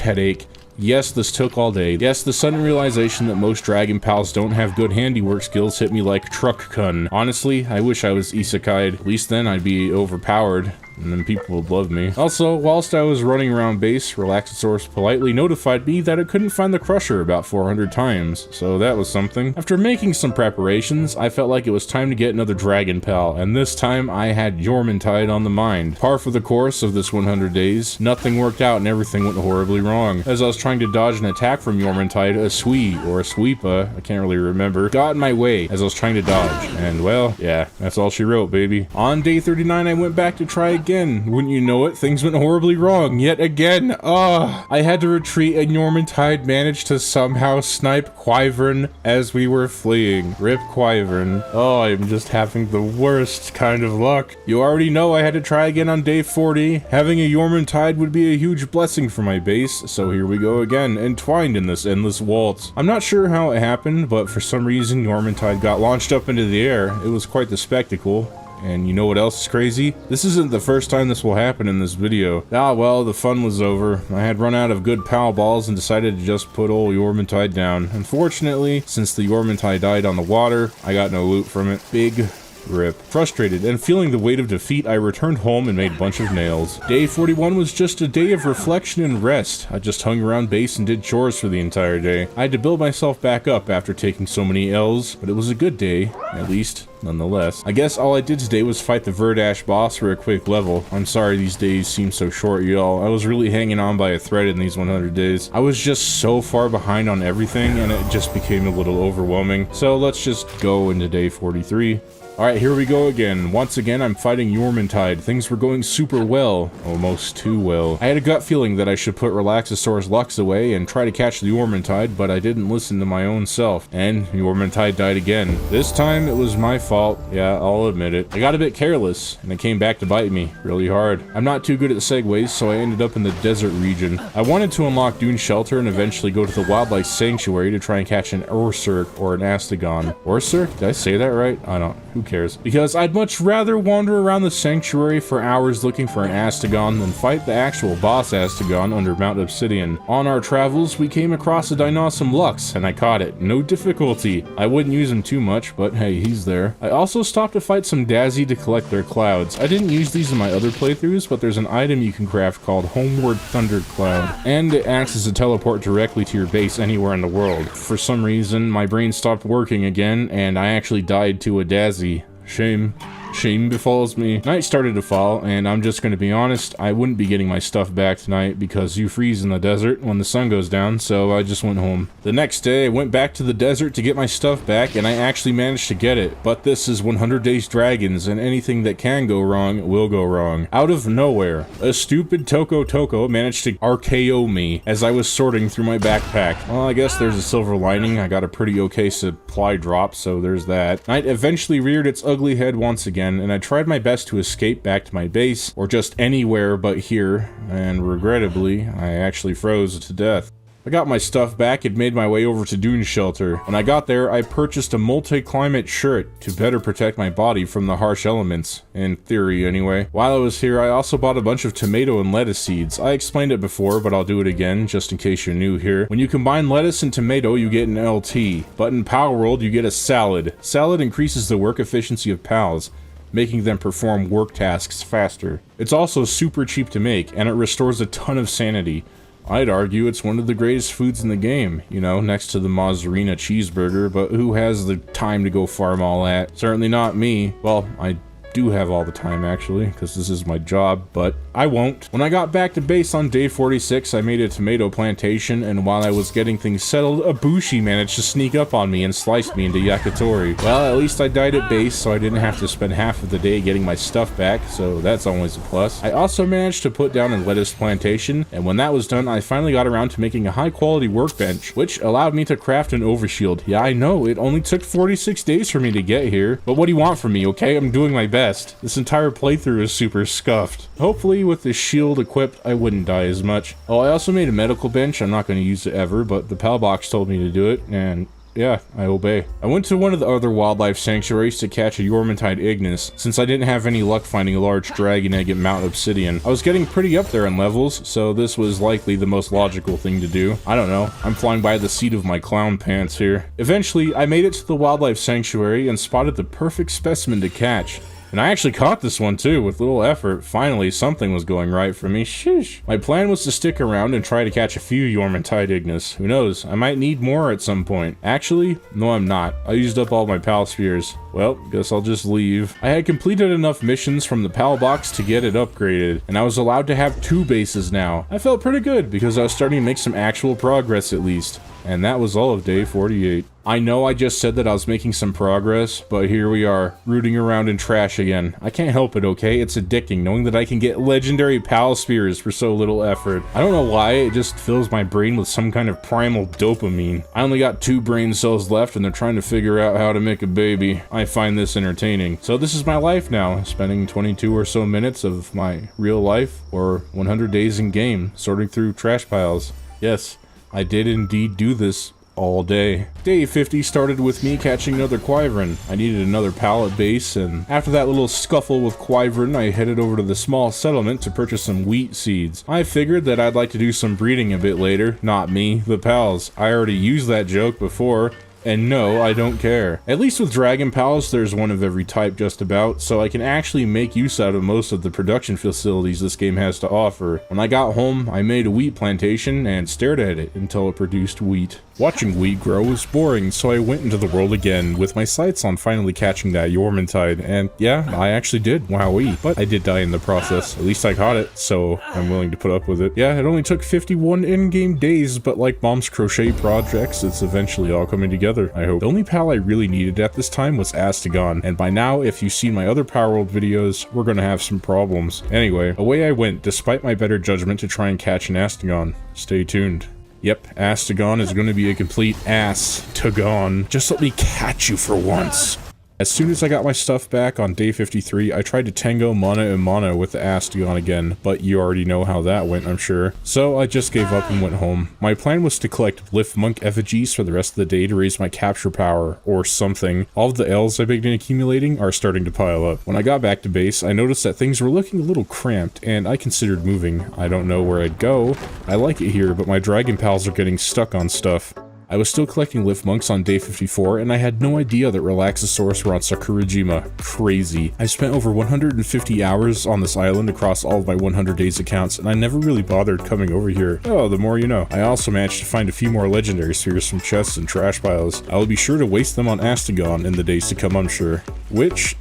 headache. Yes, this took all day. Yes, the sudden realization that most dragon pals don't have good handiwork skills hit me like truck kun. Honestly, I wish I was isekai'd. At least then I'd be overpowered. and then people would love me. Also, whilst I was running around base, Relaxosaurus politely notified me that it couldn't find the Crusher about 400 times, so that was something. After making some preparations, I felt like it was time to get another dragon pal, and this time I had Yormantide on the mind. Par for the course of this 100 days, nothing worked out and everything went horribly wrong. As I was trying to dodge an attack from Yormantide, a Swee, or a Sweepa, I can't really remember, got in my way as I was trying to dodge, and well, yeah, that's all she wrote, baby. On day 39, I went back to try again. Wouldn't you know it, things went horribly wrong, yet again. I had to retreat and Yormantide managed to somehow snipe Quivern as we were fleeing. Rip Quivern. Oh, I'm just having the worst kind of luck. You already know I had to try again on day 40. Having a Yormantide would be a huge blessing for my base, so here we go again, entwined in this endless waltz. I'm not sure how it happened, but for some reason Yormantide got launched up into the air. It was quite the spectacle. And you know what else is crazy? This isn't the first time this will happen in this video. Ah, well, the fun was over. I had run out of good pal balls and decided to just put old Yormantide down. Unfortunately, since the Yormantide died on the water, I got no loot from it. Big rip. Frustrated and feeling the weight of defeat, I returned home and made a bunch of nails. Day 41 was just a day of reflection and rest. I just hung around base and did chores for the entire day. I had to build myself back up after taking so many L's, but it was a good day, at least. Nonetheless, I guess all I did today was fight the Verdash boss for a quick level. I'm sorry these days seem so short, y'all. I was really hanging on by a thread in these 100 days. I was just so far behind on everything and it just became a little overwhelming. So let's just go into day 43. Alright, here we go again. Once again, I'm fighting Yormantide. Things were going super well. Almost too well. I had a gut feeling that I should put Relaxosaurus Lux away and try to catch the Yormantide, but I didn't listen to my own self. And Yormantide died again. This time, it was my fault. Yeah, I'll admit it. I got a bit careless, and it came back to bite me really hard. I'm not too good at segues, so I ended up in the desert region. I wanted to unlock Dune Shelter and eventually go to the Wildlife Sanctuary to try and catch an Ursurk or an Astagon. Ursurk? Did I say that right? I don't. Who cares? Because I'd much rather wander around the sanctuary for hours looking for an Astagon than fight the actual boss Astagon under Mount Obsidian. On our travels, we came across a Dinosaur Lux, and I caught it. No difficulty. I wouldn't use him too much, but hey, he's there. I also stopped to fight some Dazzy to collect their clouds. I didn't use these in my other playthroughs, but there's an item you can craft called Homeward Thunder Cloud, and it acts as a teleport directly to your base anywhere in the world. For some reason, my brain stopped working again, and I actually died to a Dazzy. Shame. Shame befalls me. Night started to fall, and I'm just gonna be honest, I wouldn't be getting my stuff back tonight because you freeze in the desert when the sun goes down, so I just went home. The next day, I went back to the desert to get my stuff back, and I actually managed to get it. But this is 100 Days Dragons, and anything that can go wrong will go wrong. Out of nowhere, a stupid Toko managed to RKO me as I was sorting through my backpack. Well, I guess there's a silver lining. I got a pretty okay supply drop, so there's that. Night eventually reared its ugly head once again, and I tried my best to escape back to my base, or just anywhere but here, and regrettably, I actually froze to death. I got my stuff back and made my way over to Dune Shelter. When I got there, I purchased a multi-climate shirt to better protect my body from the harsh elements, in theory anyway. While I was here, I also bought a bunch of tomato and lettuce seeds. I explained it before, but I'll do it again, just in case you're new here. When you combine lettuce and tomato, you get an LT, but in Palworld, you get a salad. Salad increases the work efficiency of pals, making them perform work tasks faster. It's also super cheap to make, and it restores a ton of sanity. I'd argue it's one of the greatest foods in the game, you know, next to the Mozzarella cheeseburger, but who has the time to go farm all that? Certainly not me. Well, I do have all the time actually, because this is my job, but I won't. When I got back to base on day 46, I made a tomato plantation, and while I was getting things settled, a Bushi managed to sneak up on me and sliced me into yakitori. Well, at least I died at base, so I didn't have to spend half of the day getting my stuff back, so that's always a plus. I also managed to put down a lettuce plantation, and when that was done, I finally got around to making a high quality workbench, which allowed me to craft an overshield. Yeah, I know, it only took 46 days for me to get here, but what do you want from me, okay? I'm doing my best. This entire playthrough is super scuffed. Hopefully with the shield equipped, I wouldn't die as much. Oh, I also made a medical bench. I'm not going to use it ever, but the pal box told me to do it, and yeah, I obey. I went to one of the other wildlife sanctuaries to catch a Yormantide Ignis, since I didn't have any luck finding a large dragon egg at Mount Obsidian. I was getting pretty up there in levels, so this was likely the most logical thing to do. I don't know, I'm flying by the seat of my clown pants here. Eventually, I made it to the wildlife sanctuary and spotted the perfect specimen to catch. And I actually caught this one too, with little effort. Finally, something was going right for me. Sheesh. My plan was to stick around and try to catch a few Yormantide Ignis. Who knows, I might need more at some point. Actually, no I'm not. I used up all my pal spheres. Well, guess I'll just leave. I had completed enough missions from the pal box to get it upgraded, and I was allowed to have 2 bases now. I felt pretty good because I was starting to make some actual progress at least. And that was all of day 48. I know I just said that I was making some progress, but here we are, rooting around in trash again. I can't help it, okay? It's addicting, knowing that I can get legendary pal spheres for so little effort. I don't know why, it just fills my brain with some kind of primal dopamine. I only got 2 brain cells left and they're trying to figure out how to make a baby. I find this entertaining. So this is my life now, spending 22 or so minutes of my real life, or 100 days in game, sorting through trash piles. Yes, I did indeed do this all day. Day 50 started with me catching another Wyvern. I needed another pallet base, and after that little scuffle with Wyvern, I headed over to the small settlement to purchase some wheat seeds. I figured that I'd like to do some breeding a bit later. Not me, the pals. I already used that joke before. And no, I don't care. At least with Dragon Pals, there's one of every type just about, so I can actually make use out of most of the production facilities this game has to offer. When I got home, I made a wheat plantation and stared at it until it produced wheat. Watching wheat grow was boring, so I went into the world again with my sights on finally catching that Yormantide, and yeah, I actually did, wowee. But I did die in the process. At least I caught it, so I'm willing to put up with it. Yeah, it only took 51 in-game days, but like Mom's crochet projects, it's eventually all coming together, I hope. The only pal I really needed at this time was Astagon, and by now, if you've seen my other Palworld videos, we're gonna have some problems. Anyway, away I went, despite my better judgment, to try and catch an Astagon. Stay tuned. Yep, Astagon is going to be a complete ass-tagon. Just let me catch you for once. As soon as I got my stuff back on day 53, I tried to tango mana and mana with the Astagon again, but you already know how that went, I'm sure. So I just gave up and went home. My plan was to collect Lift Monk effigies for the rest of the day to raise my capture power, or something. All of the L's I've been accumulating are starting to pile up. When I got back to base, I noticed that things were looking a little cramped, and I considered moving. I don't know where I'd go. I like it here, but my dragon pals are getting stuck on stuff. I was still collecting Lift Monks on day 54, and I had no idea that Relaxosaurus were on Sakurajima. Crazy. I spent over 150 hours on this island across all of my 100 days accounts, and I never really bothered coming over here. Oh, the more you know. I also managed to find a few more legendary spheres from chests and trash piles. I will be sure to waste them on Astagon in the days to come, I'm sure. Which,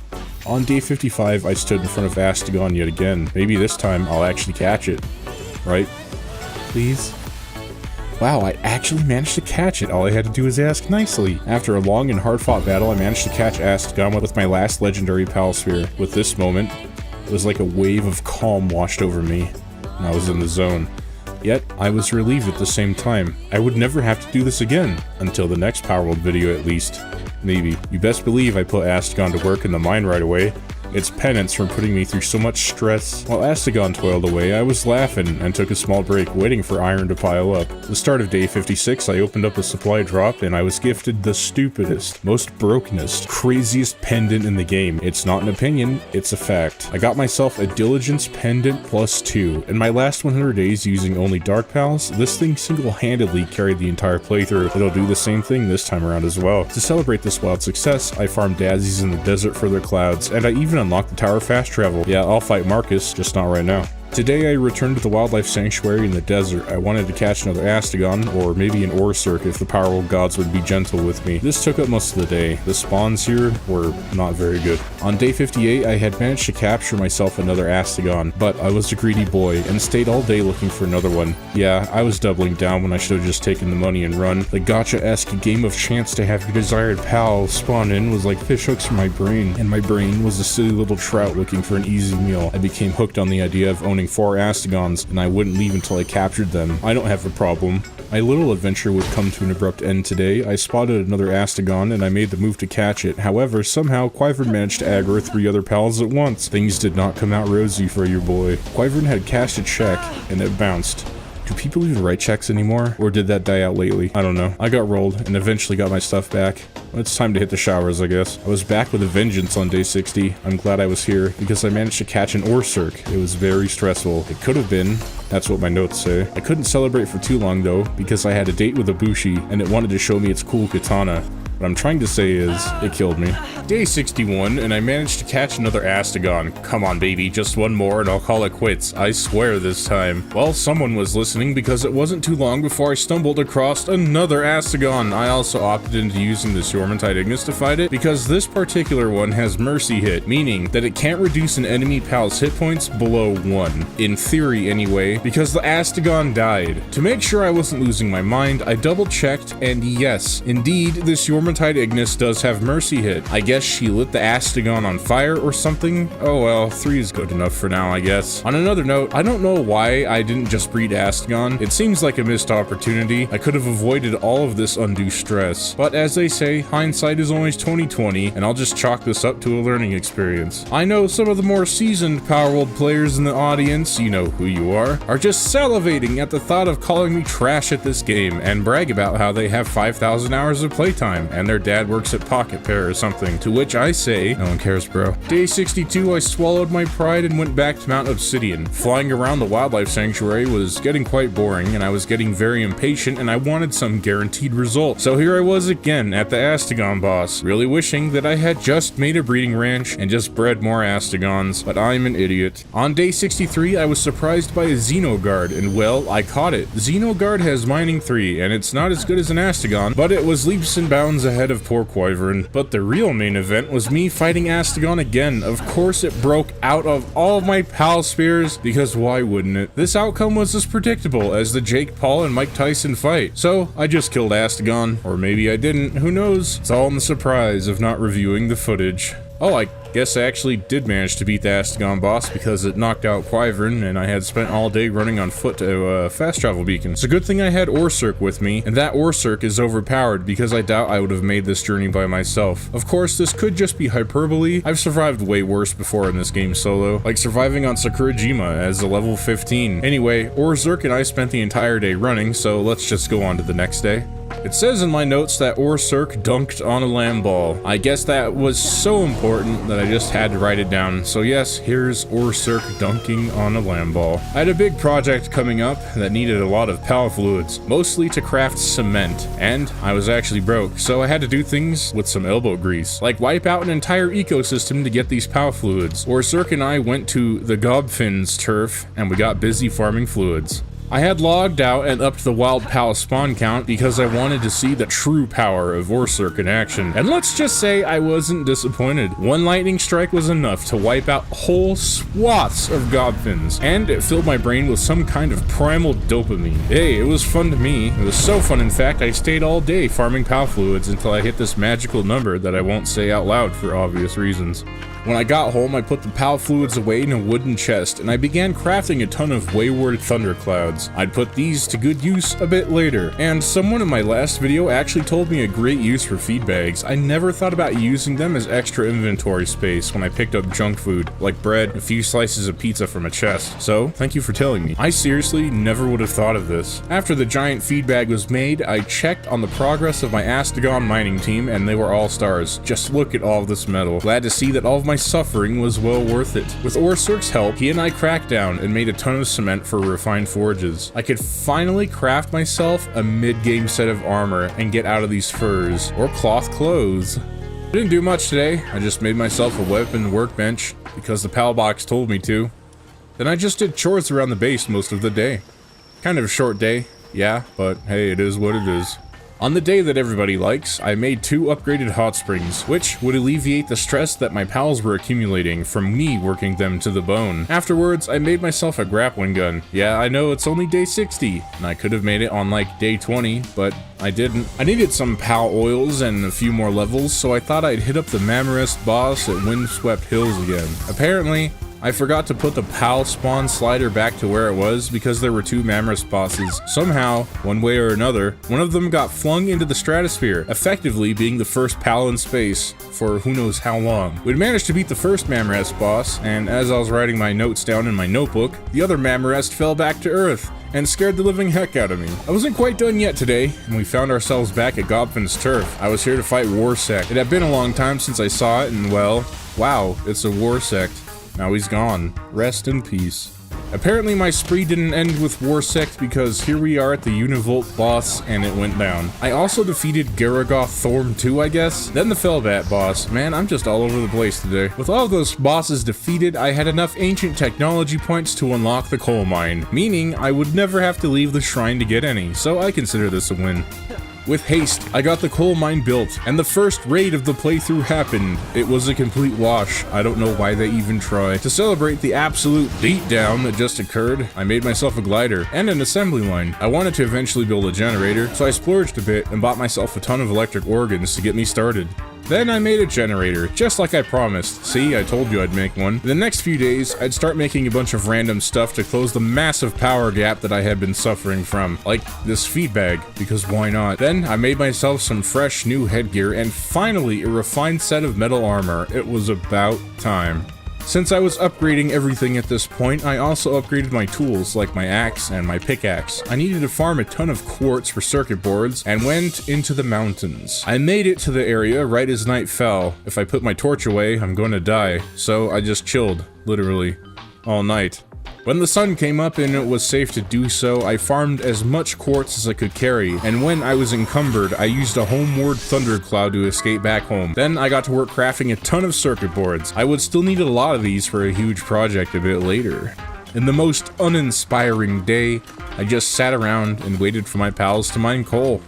on day 55, I stood in front of Astagon yet again. Maybe this time I'll actually catch it. Right? Please? Wow, I actually managed to catch it. All I had to do was ask nicely. After a long and hard-fought battle, I managed to catch Astagon with my last legendary pal sphere. With this moment, it was like a wave of calm washed over me, and I was in the zone. Yet, I was relieved at the same time. I would never have to do this again, until the next Palworld video at least. Maybe. You best believe I put Astagon to work in the mine right away. It's penance for putting me through so much stress. While Astagon toiled away, I was laughing and took a small break, waiting for iron to pile up. At the start of day 56, I opened up a supply drop, and I was gifted the stupidest, most brokenest, craziest pendant in the game. It's not an opinion, it's a fact. I got myself a Diligence Pendant +2. In my last 100 days using only Dark Pals, this thing single-handedly carried the entire playthrough. It'll do the same thing this time around as well. To celebrate this wild success, I farmed Dazzys in the desert for their clouds, and I even unlock the tower fast travel. Yeah, I'll fight Marcus, just not right now. Today I returned to the wildlife sanctuary in the desert. I wanted to catch another Astagon, or maybe an Orsurk if the Palworld gods would be gentle with me. This took up most of the day. The spawns here were not very good. On day 58, I had managed to capture myself another Astagon, but I was a greedy boy and stayed all day looking for another one. Yeah, I was doubling down when I should have just taken the money and run. The gacha-esque game of chance to have your desired pal spawn in was like fishhooks for my brain, and my brain was a silly little trout looking for an easy meal. I became hooked on the idea of owning 4 Astagons, and I wouldn't leave until I captured them. I don't have a problem. My little adventure would come to an abrupt end today. I spotted another Astagon, and I made the move to catch it. However, somehow, Wyvern managed to aggro 3 other pals at once. Things did not come out rosy for your boy. Wyvern had cashed a check, and it bounced. Do people even write checks anymore? Or did that die out lately? I don't know. I got rolled and eventually got my stuff back. Well, it's time to hit the showers, I guess. I was back with a vengeance on day 60. I'm glad I was here because I managed to catch an Orsurk. It was very stressful. It could have been. That's what my notes say. I couldn't celebrate for too long though because I had a date with Ibushi and it wanted to show me its cool katana. What I'm trying to say is, it killed me. Day 61, and I managed to catch another Astegon. Come on, baby, just one more and I'll call it quits. I swear this time. Well, someone was listening because it wasn't too long before I stumbled across another Astegon. I also opted into using the Jormuntide Ignis to fight it because this particular one has Mercy Hit, meaning that it can't reduce an enemy pal's hit points below 1. In theory, anyway, because the Astegon died. To make sure I wasn't losing my mind, I double-checked, and yes, indeed, this Jormuntide Ignis does have Mercy Hit. I guess she lit the Astegon on fire or something? Oh well, 3 is good enough for now, I guess. On another note, I don't know why I didn't just breed Astegon. It seems like a missed opportunity. I could have avoided all of this undue stress. But as they say, hindsight is always 20/20, and I'll just chalk this up to a learning experience. I know some of the more seasoned Palworld players in the audience, you know who you are just salivating at the thought of calling me trash at this game and brag about how they have 5,000 hours of playtime and their dad works at Pocket Pair or something, to which I say, no one cares, bro. Day 62, I swallowed my pride and went back to Mount Obsidian. Flying around the wildlife sanctuary was getting quite boring, and I was getting very impatient, and I wanted some guaranteed result. So here I was again at the Astegon boss, really wishing that I had just made a breeding ranch and just bred more Astegons, but I'm an idiot. On day 63, I was surprised by a Xenogard, and well, I caught it. Xenogard has Mining 3, and it's not as good as an Astegon, but it was leaps and bounds ahead of poor Wyvern. But the real main event was me fighting Astegon again. Of course it broke out of all of my pal spears, because why wouldn't it? This outcome was as predictable as the Jake Paul and Mike Tyson fight. So I just killed Astegon, or maybe I didn't, who knows? It's all in the surprise of not reviewing the footage. Oh, I guess I actually did manage to beat the Astegon boss because it knocked out Wyvern, and I had spent all day running on foot to a fast travel beacon. It's a good thing I had Orsurk with me, and that Orsurk is overpowered because I doubt I would have made this journey by myself. Of course, this could just be hyperbole. I've survived way worse before in this game solo, like surviving on Sakurajima as a level 15. Anyway, Orsurk and I spent the entire day running, so let's just go on to the next day. It says in my notes that Orsurk dunked on a lamb ball. I guess that was so important that I just had to write it down. So yes, here's Orsurk dunking on a lamb ball. I had a big project coming up that needed a lot of pal fluids, mostly to craft cement, and I was actually broke, so I had to do things with some elbow grease, like wipe out an entire ecosystem to get these pal fluids. Orsurk and I went to the Gobfin's turf, and we got busy farming fluids. I had logged out and upped the wild pal spawn count because I wanted to see the true power of Orsurk in action. And let's just say I wasn't disappointed. One lightning strike was enough to wipe out whole swaths of Gobfins, and it filled my brain with some kind of primal dopamine. Hey, it was fun to me. It was so fun, in fact, I stayed all day farming pal fluids until I hit this magical number that I won't say out loud for obvious reasons. When I got home, I put the pal fluids away in a wooden chest, and I began crafting a ton of wayward thunderclouds. I'd put these to good use a bit later, and someone in my last video actually told me a great use for feed bags. I never thought about using them as extra inventory space when I picked up junk food, like bread, a few slices of pizza from a chest. So, thank you for telling me. I seriously never would have thought of this. After the giant feed bag was made, I checked on the progress of my Astegon mining team, and they were all stars. Just look at all this metal. Glad to see that all of my suffering was well worth it. With Orsurk's help, he and I cracked down and made a ton of cement for refined forges. I could finally craft myself a mid-game set of armor and get out of these furs, or cloth clothes. I didn't do much today. I just made myself a weapon workbench because the pal box told me to. Then I just did chores around the base most of the day. Kind of a short day, yeah, but hey, it is what it is. On the day that everybody likes, I made 2 upgraded hot springs, which would alleviate the stress that my pals were accumulating from me working them to the bone. Afterwards, I made myself a grappling gun. Yeah, I know it's only day 60, and I could have made it on like day 20, but I didn't. I needed some pal oils and a few more levels, so I thought I'd hit up the Mamorest boss at Windswept Hills again. Apparently, I forgot to put the pal spawn slider back to where it was because there were 2 Mamorest bosses. Somehow, one way or another, one of them got flung into the stratosphere, effectively being the first pal in space for who knows how long. We'd managed to beat the first Mamorest boss, and as I was writing my notes down in my notebook, the other Mamorest fell back to Earth and scared the living heck out of me. I wasn't quite done yet today, and we found ourselves back at Gobfin's turf. I was here to fight Warsect. It had been a long time since I saw it, and well, wow, it's a Warsect. Now he's gone. Rest in peace. Apparently my spree didn't end with Warsect because here we are at the Univolt boss and it went down. I also defeated Garrogoth Thorm 2, I guess. Then the Fellbat boss. Man, I'm just all over the place today. With all of those bosses defeated, I had enough ancient technology points to unlock the coal mine, meaning I would never have to leave the shrine to get any, so I consider this a win. With haste, I got the coal mine built, and the first raid of the playthrough happened. It was a complete wash. I don't know why they even tried. To celebrate the absolute beatdown that just occurred, I made myself a glider and an assembly line. I wanted to eventually build a generator, so I splurged a bit and bought myself a ton of electric organs to get me started. Then I made a generator, just like I promised. See, I told you I'd make one. In the next few days, I'd start making a bunch of random stuff to close the massive power gap that I had been suffering from, like this feed bag, because why not? Then I made myself some fresh new headgear and finally a refined set of metal armor. It was about time. Since I was upgrading everything at this point, I also upgraded my tools like my axe and my pickaxe. I needed to farm a ton of quartz for circuit boards and went into the mountains. I made it to the area right as night fell. If I put my torch away, I'm going to die. So I just chilled, literally, all night. When the sun came up and it was safe to do so, I farmed as much quartz as I could carry, and when I was encumbered, I used a homeward thundercloud to escape back home. Then I got to work crafting a ton of circuit boards. I would still need a lot of these for a huge project a bit later. In the most uninspiring day, I just sat around and waited for my pals to mine coal.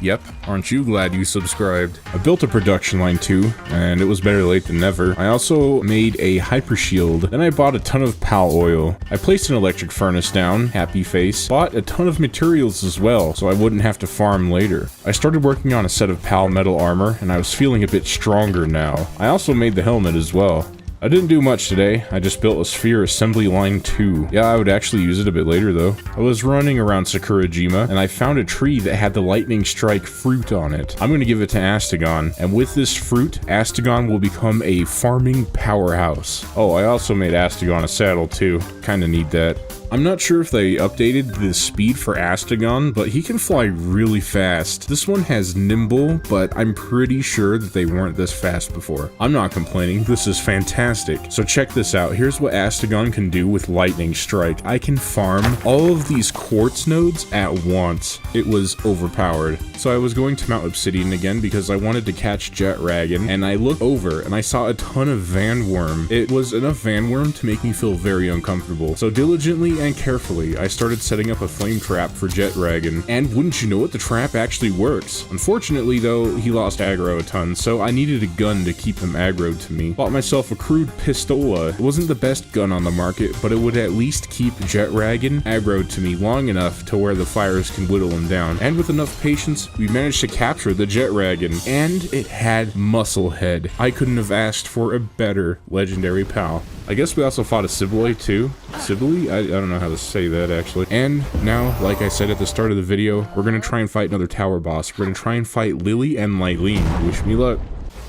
Yep, aren't you glad you subscribed? I built a production line too, and it was better late than never. I also made a hyper shield, then I bought a ton of pal oil. I placed an electric furnace down, happy face, bought a ton of materials as well, so I wouldn't have to farm later. I started working on a set of pal metal armor, and I was feeling a bit stronger now. I also made the helmet as well. I didn't do much today, I just built a sphere assembly line 2. Yeah, I would actually use it a bit later though. I was running around Sakurajima, and I found a tree that had the lightning strike fruit on it. I'm gonna give it to Astegon, and with this fruit, Astegon will become a farming powerhouse. Oh, I also made Astegon a saddle too. Kinda need that. I'm not sure if they updated the speed for Astegon, but he can fly really fast. This one has nimble, but I'm pretty sure that they weren't this fast before. I'm not complaining, this is fantastic. So check this out, here's what Astegon can do with Lightning Strike. I can farm all of these quartz nodes at once. It was overpowered. So I was going to Mount Obsidian again because I wanted to catch Jet Dragon, and I looked over and I saw a ton of Vanworm. It was enough Vanworm to make me feel very uncomfortable. So diligently and carefully, I started setting up a flame trap for Jet Dragon, and wouldn't you know it, the trap actually works. Unfortunately though, he lost aggro a ton, so I needed a gun to keep him aggroed to me. Bought myself a crude pistola. It wasn't the best gun on the market, but it would at least keep Jet Dragon aggroed to me long enough to where the fires can whittle him down. And with enough patience, we managed to capture the Jet Dragon, and it had muscle head. I couldn't have asked for a better legendary pal. I guess we also fought a Sibylle too. Sibylle? I don't know how to say that actually. And now, like I said at the start of the video, we're gonna try and fight another tower boss. We're gonna try and fight Lily and Lylene. Wish me luck.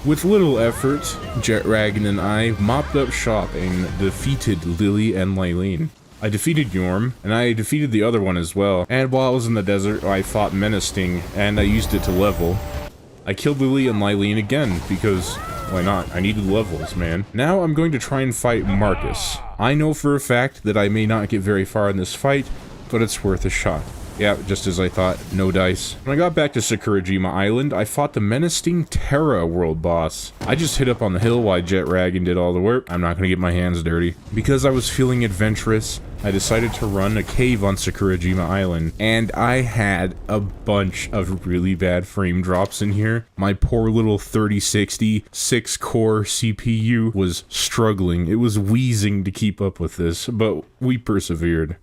With little effort, Jet Dragon and I mopped up shop and defeated Lily and Lylene. I defeated Yorm, and I defeated the other one as well. And while I was in the desert, I fought Menacing, and I used it to level. I killed Lily and Lylene again, because why not? I needed levels, man. Now I'm going to try and fight Marcus. I know for a fact that I may not get very far in this fight, but it's worth a shot. Yeah, just as I thought, no dice. When I got back to Sakurajima Island, I fought the menacing TERRARIA boss. I just hit up on the hill while Jet Dragon did all the work. I'm not gonna get my hands dirty. Because I was feeling adventurous, I decided to run a cave on Sakurajima Island, and I had a bunch of really bad frame drops in here. My poor little 3060 6-core CPU was struggling. It was wheezing to keep up with this, but we persevered.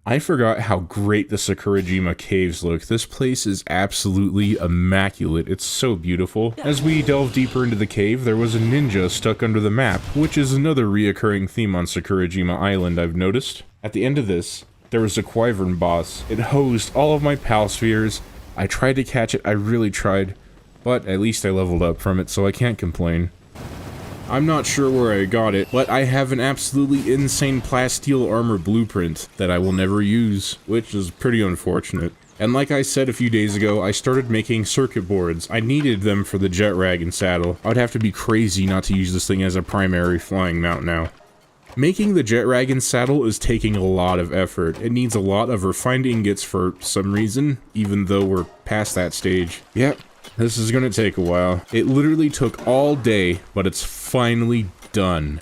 I forgot how great the Sakurajima caves look. This place is absolutely immaculate. It's so beautiful. As we delve deeper into the cave, there was a ninja stuck under the map, which is another reoccurring theme on Sakurajima Island I've noticed. At the end of this, there was a Wyvern boss. It hosed all of my pal spheres. I tried to catch it, I really tried, but at least I leveled up from it, so I can't complain. I'm not sure where I got it, but I have an absolutely insane plasteel armor blueprint that I will never use, which is pretty unfortunate. And like I said a few days ago, I started making circuit boards. I needed them for the Jet Dragon saddle. I would have to be crazy not to use this thing as a primary flying mount now. Making the Jetragon saddle is taking a lot of effort. It needs a lot of refined ingots for some reason, even though we're past that stage. Yep, this is gonna take a while. It literally took all day, but it's finally done.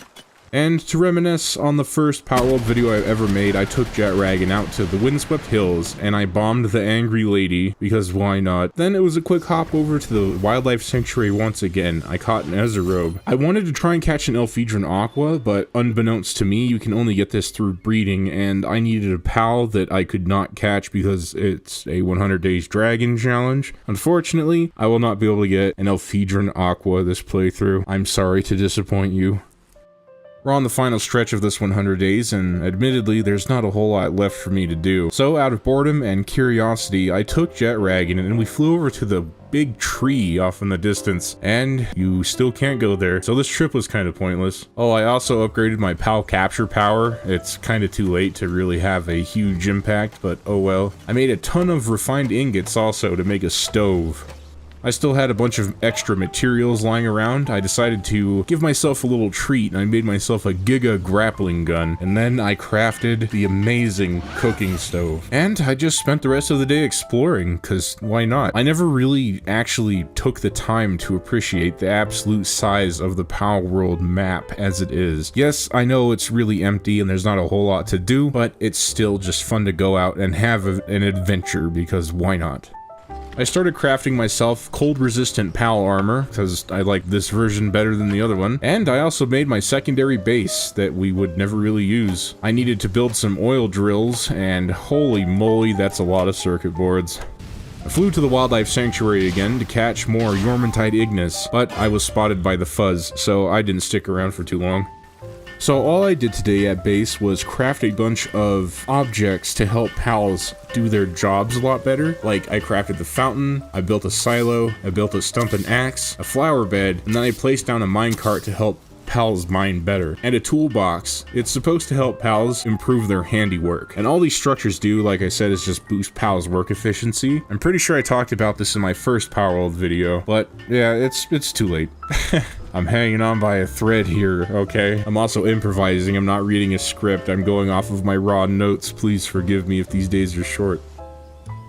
And to reminisce on the first Palworld video I've ever made, I took Jetragon out to the windswept hills, and I bombed the angry lady, because why not? Then it was a quick hop over to the wildlife sanctuary once again. I caught an Ezerobe. I wanted to try and catch an Elfidron Aqua, but unbeknownst to me, you can only get this through breeding, and I needed a pal that I could not catch because it's a 100 Days Dragon challenge. Unfortunately, I will not be able to get an Elfidron Aqua this playthrough. I'm sorry to disappoint you. We're on the final stretch of this 100 days, and admittedly, there's not a whole lot left for me to do. So out of boredom and curiosity, I took Jetragon and we flew over to the big tree off in the distance, and you still can't go there, so this trip was kind of pointless. Oh, I also upgraded my PAL capture power. It's kind of too late to really have a huge impact, but oh well. I made a ton of refined ingots also to make a stove. I still had a bunch of extra materials lying around. I decided to give myself a little treat, and I made myself a Giga grappling gun. And then I crafted the amazing cooking stove. And I just spent the rest of the day exploring, cause why not? I never really actually took the time to appreciate the absolute size of the Palworld map as it is. Yes, I know it's really empty and there's not a whole lot to do, but it's still just fun to go out and have an adventure, because why not? I started crafting myself cold-resistant PAL armor, because I like this version better than the other one, and I also made my secondary base that we would never really use. I needed to build some oil drills, and holy moly, that's a lot of circuit boards. I flew to the wildlife sanctuary again to catch more Yormantide Ignis, but I was spotted by the fuzz, so I didn't stick around for too long. So all I did today at base was craft a bunch of objects to help pals do their jobs a lot better. Like, I crafted the fountain, I built a silo, I built a stump and axe, a flower bed, and then I placed down a minecart to help pals mine better, and a toolbox. It's supposed to help pals improve their handiwork. And all these structures do, like I said, is just boost pals' work efficiency. I'm pretty sure I talked about this in my first Palworld video, but yeah, it's too late. I'm hanging on by a thread here, okay? I'm also improvising, I'm not reading a script, I'm going off of my raw notes. Please forgive me if these days are short.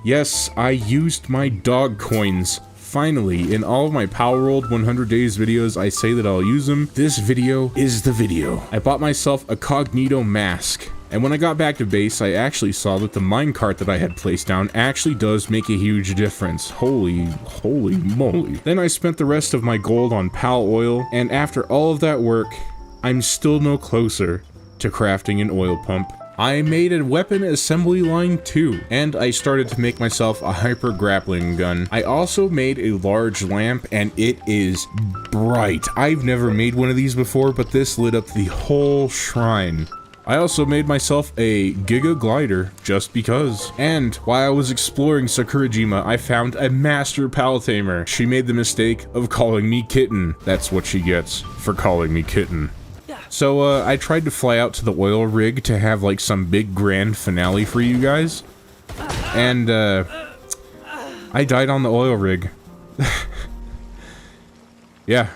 Yes, I used my dog coins. Finally, in all of my Palworld 100 Days videos, I say that I'll use them. This video is the video. I bought myself a Cognito mask. And when I got back to base, I actually saw that the minecart that I had placed down actually does make a huge difference. Holy moly. Then I spent the rest of my gold on Pal oil, and after all of that work, I'm still no closer to crafting an oil pump. I made a weapon assembly line too, and I started to make myself a hyper grappling gun. I also made a large lamp, and it is bright. I've never made one of these before, but this lit up the whole shrine. I also made myself a Giga glider, just because. And while I was exploring Sakurajima, I found a master pal tamer. She made the mistake of calling me Kitten. That's what she gets for calling me Kitten. So I tried to fly out to the oil rig to have like some big grand finale for you guys. And I died on the oil rig. Yeah.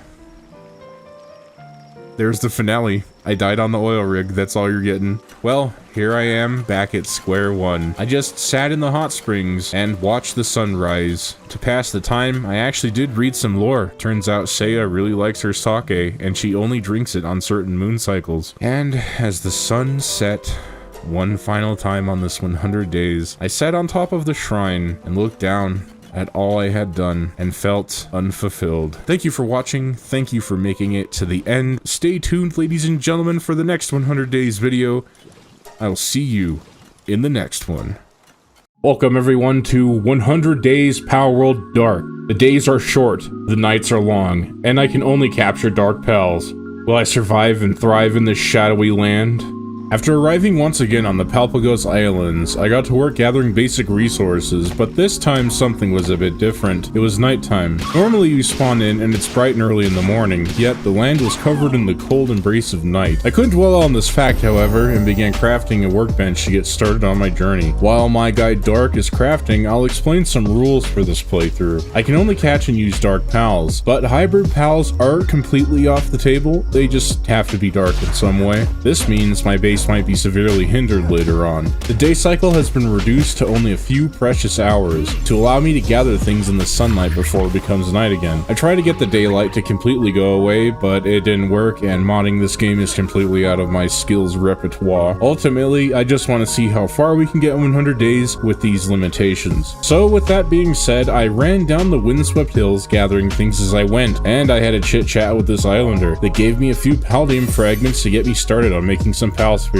There's the finale. I died on the oil rig, that's all you're getting. Well, here I am, back at square one. I just sat in the hot springs and watched the sunrise. To pass the time, I actually did read some lore. Turns out Seiya really likes her sake, and she only drinks it on certain moon cycles. And as the sun set one final time on this 100 days, I sat on top of the shrine and looked down at all I had done and felt unfulfilled. Thank you for watching. Thank you for making it to the end. Stay tuned, ladies and gentlemen, for the next 100 days video. I'll see you in the next one. Welcome everyone to 100 Days Palworld Dark. The days are short, the nights are long, and I can only capture dark pals. Will I survive and thrive in this shadowy land? After arriving once again on the Palpagos Islands, I got to work gathering basic resources, but this time something was a bit different. It was nighttime. Normally you spawn in and it's bright and early in the morning, yet the land was covered in the cold embrace of night. I couldn't dwell on this fact, however, and began crafting a workbench to get started on my journey. While my guide Dark is crafting, I'll explain some rules for this playthrough. I can only catch and use dark pals, but hybrid pals aren't completely off the table, they just have to be dark in some way. This means my base might be severely hindered later on. The day cycle has been reduced to only a few precious hours to allow me to gather things in the sunlight before it becomes night again. I tried to get the daylight to completely go away, but it didn't work, and modding this game is completely out of my skills repertoire. Ultimately, I just want to see how far we can get in 100 days with these limitations. So with that being said, I ran down the windswept hills gathering things as I went, and I had a chit chat with this islander that gave me a few Paldium fragments to get me started on making some pal spheres.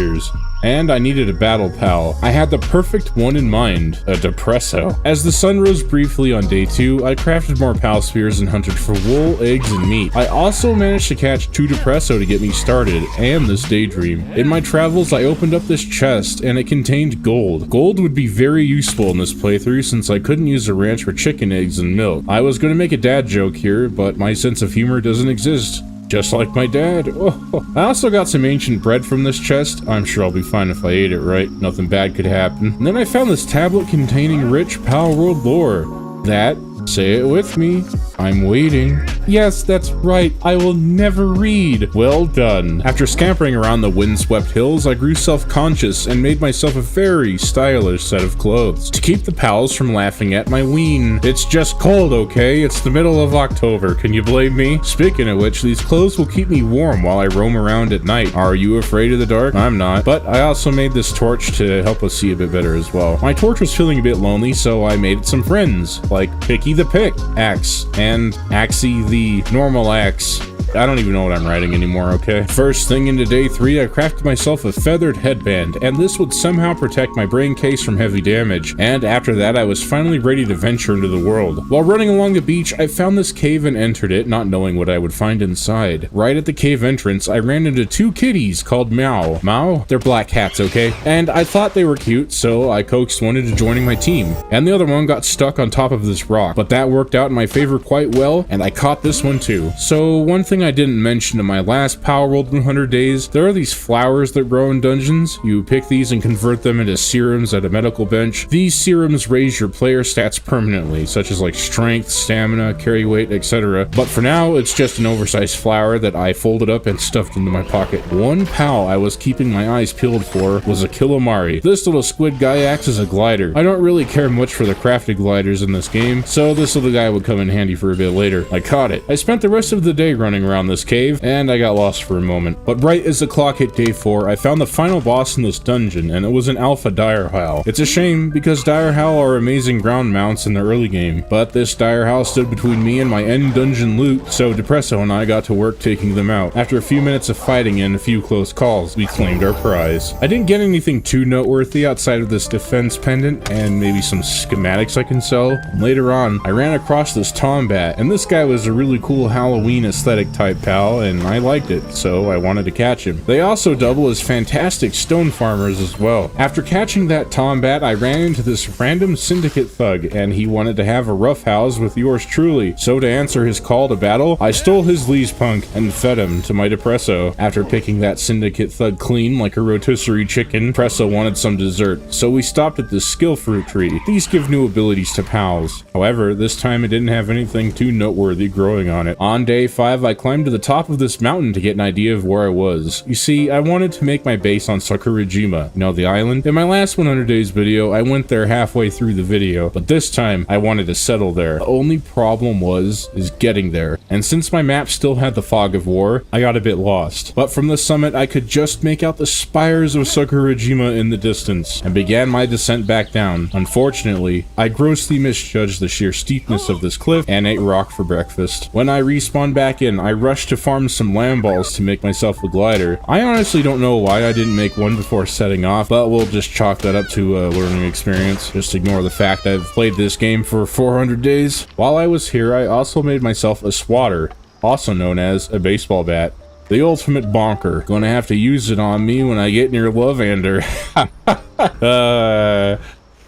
And I needed a battle pal. I had the perfect one in mind, a Depresso. As the sun rose briefly on day 2, I crafted more pal spheres and hunted for wool, eggs, and meat. I also managed to catch 2 Depresso to get me started, and this daydream. In my travels, I opened up this chest, and it contained gold. Gold would be very useful in this playthrough since I couldn't use a ranch for chicken eggs and milk. I was gonna make a dad joke here, but my sense of humor doesn't exist. Just like my dad. Oh. I also got some ancient bread from this chest. I'm sure I'll be fine if I ate it right. Nothing bad could happen. And then I found this tablet containing rich Palworld lore. That, say it with me, I'm waiting. Yes, that's right, I will never read. Well done. After scampering around the windswept hills, I grew self-conscious and made myself a very stylish set of clothes to keep the pals from laughing at my ween. It's just cold, okay? It's the middle of October, can you blame me? Speaking of which, these clothes will keep me warm while I roam around at night. Are you afraid of the dark? I'm not. But I also made this torch to help us see a bit better as well. My torch was feeling a bit lonely, so I made it some friends, like Picky the Pick, Axe, and Axie the normal axe. I don't even know what I'm writing anymore, okay? First thing into day 3, I crafted myself a feathered headband, and this would somehow protect my brain case from heavy damage. And after that, I was finally ready to venture into the world. While running along the beach, I found this cave and entered it, not knowing what I would find inside. Right at the cave entrance, I ran into 2 kitties called Meow. Meow? They're black cats, okay? And I thought they were cute, so I coaxed one into joining my team. And the other one got stuck on top of this rock, but that worked out in my favor quite well, and I caught this one too. So one thing I didn't mention in my last Palworld 100 days, there are these flowers that grow in dungeons. You pick these and convert them into serums at a medical bench. These serums raise your player stats permanently, such as like strength, stamina, carry weight, etc. But for now, it's just an oversized flower that I folded up and stuffed into my pocket. One pal I was keeping my eyes peeled for was a Kilomari. This little squid guy acts as a glider. I don't really care much for the crafted gliders in this game, so this little guy would come in handy for a bit later. I caught it. I spent the rest of the day running around this cave, and I got lost for a moment. But right as the clock hit day 4, I found the final boss in this dungeon, and it was an alpha Direhowl. It's a shame, because Direhowl are amazing ground mounts in the early game, but this Direhowl stood between me and my end dungeon loot, so Depresso and I got to work taking them out. After a few minutes of fighting and a few close calls, we claimed our prize. I didn't get anything too noteworthy outside of this defense pendant, and maybe some schematics I can sell. Later on, I ran across this Tombat, and this guy was a really cool Halloween aesthetic type pal, and I liked it, so I wanted to catch him. They also double as fantastic stone farmers as well. After catching that Tombat, I ran into this random syndicate thug, and he wanted to have a roughhouse with yours truly. So to answer his call to battle, I stole his Lee's punk and fed him to my Depresso. After picking that syndicate thug clean like a rotisserie chicken, Depresso wanted some dessert, so we stopped at this skill fruit tree. These give new abilities to pals. However, this time it didn't have anything too noteworthy growing on it. On day 5, I climbed to the top of this mountain to get an idea of where I was. You see, I wanted to make my base on Sakurajima, you know, the island. In my last 100 days video, I went there halfway through the video, but this time I wanted to settle there. The only problem is getting there. And since my map still had the fog of war, I got a bit lost. But from the summit, I could just make out the spires of Sakurajima in the distance, and began my descent back down. Unfortunately, I grossly misjudged the sheer steepness of this cliff and ate rock for breakfast. When I respawned back in, I rushed to farm some lamb balls to make myself a glider. I honestly don't know why I didn't make one before setting off, but we'll just chalk that up to a learning experience. Just ignore the fact I've played this game for 400 days. While I was here, I also made myself a swatter, also known as a baseball bat. The ultimate bonker. Gonna have to use it on me when I get near Lovander.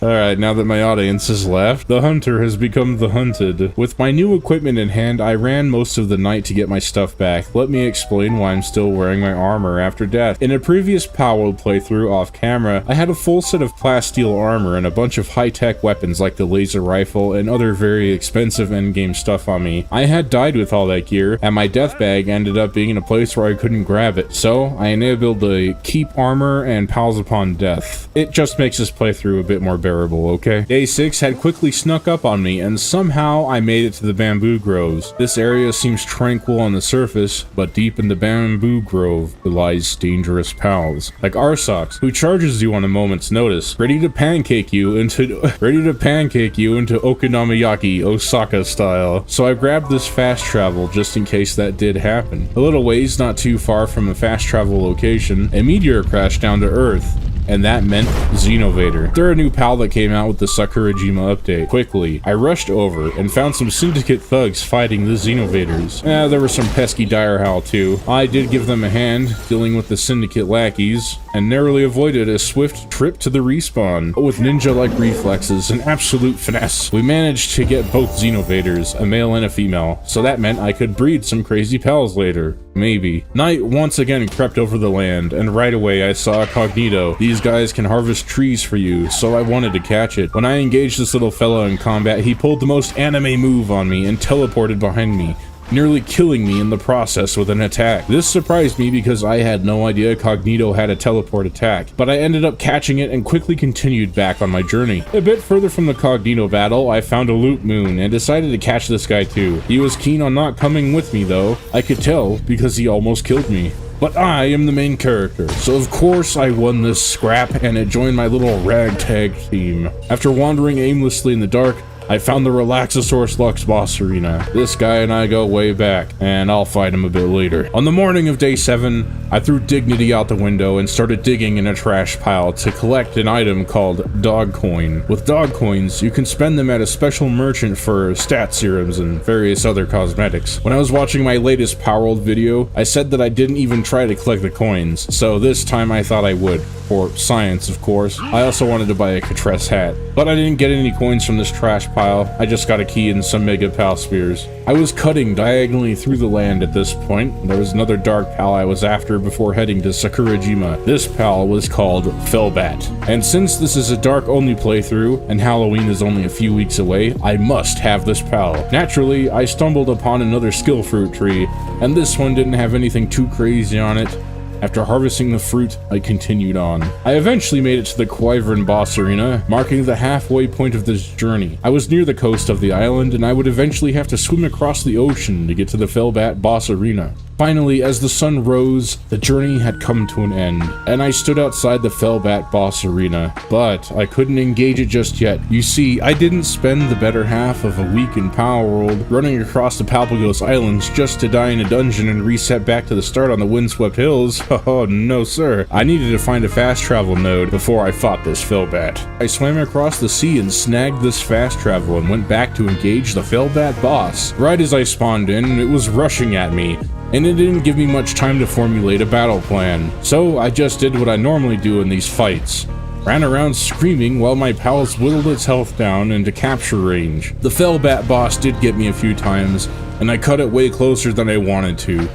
Alright, now that my audience has left, the hunter has become the hunted. With my new equipment in hand, I ran most of the night to get my stuff back. Let me explain why I'm still wearing my armor after death. In a previous Palworld playthrough off camera, I had a full set of plasteel armor and a bunch of high-tech weapons like the laser rifle and other very expensive endgame stuff on me. I had died with all that gear, and my death bag ended up being in a place where I couldn't grab it. So, I enabled the keep armor and pals upon death. It just makes this playthrough a bit more bearable. Okay? Day 6 had quickly snuck up on me, and somehow I made it to the bamboo groves. This area seems tranquil on the surface, but deep in the bamboo grove lies dangerous pals, like Arsox, who charges you on a moment's notice, ready to pancake you into Okonomiyaki Osaka style. So I grabbed this fast travel just in case that did happen. A little ways, not too far from a fast travel location, a meteor crashed down to Earth. And that meant Xenovator. They're a new pal that came out with the Sakurajima update. Quickly, I rushed over and found some syndicate thugs fighting the Xenovators. There was some pesky Direhowl too. I did give them a hand, dealing with the syndicate lackeys, and narrowly avoided a swift trip to the respawn. But with ninja-like reflexes and absolute finesse, we managed to get both Xenovators, a male and a female, so that meant I could breed some crazy pals later. Maybe. Night once again crept over the land, and right away I saw a Cognito. These guys can harvest trees for you, so I wanted to catch it. When I engaged this little fella in combat, he pulled the most anime move on me and teleported behind me, nearly killing me in the process with an attack. This surprised me because I had no idea Cognito had a teleport attack, but I ended up catching it and quickly continued back on my journey. A bit further from the Cognito battle, I found a loot moon and decided to catch this guy too. He was keen on not coming with me though. I could tell because he almost killed me. But I am the main character, so of course I won this scrap and it joined my little ragtag team. After wandering aimlessly in the dark, I found the Relaxosaurus Lux boss arena. This guy and I go way back, and I'll fight him a bit later. On the morning of day 7, I threw dignity out the window and started digging in a trash pile to collect an item called Dog Coin. With Dog Coins, you can spend them at a special merchant for stat serums and various other cosmetics. When I was watching my latest Palworld video, I said that I didn't even try to collect the coins, so this time I thought I would. For science, of course. I also wanted to buy a Catress hat, but I didn't get any coins from this trash pile. I just got a key and some Mega Pal Spears. I was cutting diagonally through the land at this point. There was another dark pal I was after before heading to Sakurajima. This pal was called Fellbat. And since this is a dark-only playthrough, and Halloween is only a few weeks away, I must have this pal. Naturally, I stumbled upon another skill fruit tree, and this one didn't have anything too crazy on it. After harvesting the fruit, I continued on. I eventually made it to the Wyvern boss arena, marking the halfway point of this journey. I was near the coast of the island, and I would eventually have to swim across the ocean to get to the Fellbat boss arena. Finally, as the sun rose, the journey had come to an end, and I stood outside the Fellbat boss arena, but I couldn't engage it just yet. You see, I didn't spend the better half of a week in Palworld running across the Palpagos Islands just to die in a dungeon and reset back to the start on the windswept hills. Oh no sir. I needed to find a fast travel node before I fought this Fellbat. I swam across the sea and snagged this fast travel and went back to engage the Fellbat boss. Right as I spawned in, it was rushing at me, and it didn't give me much time to formulate a battle plan. So I just did what I normally do in these fights. Ran around screaming while my pals whittled its health down into capture range. The Fellbat boss did get me a few times, and I cut it way closer than I wanted to.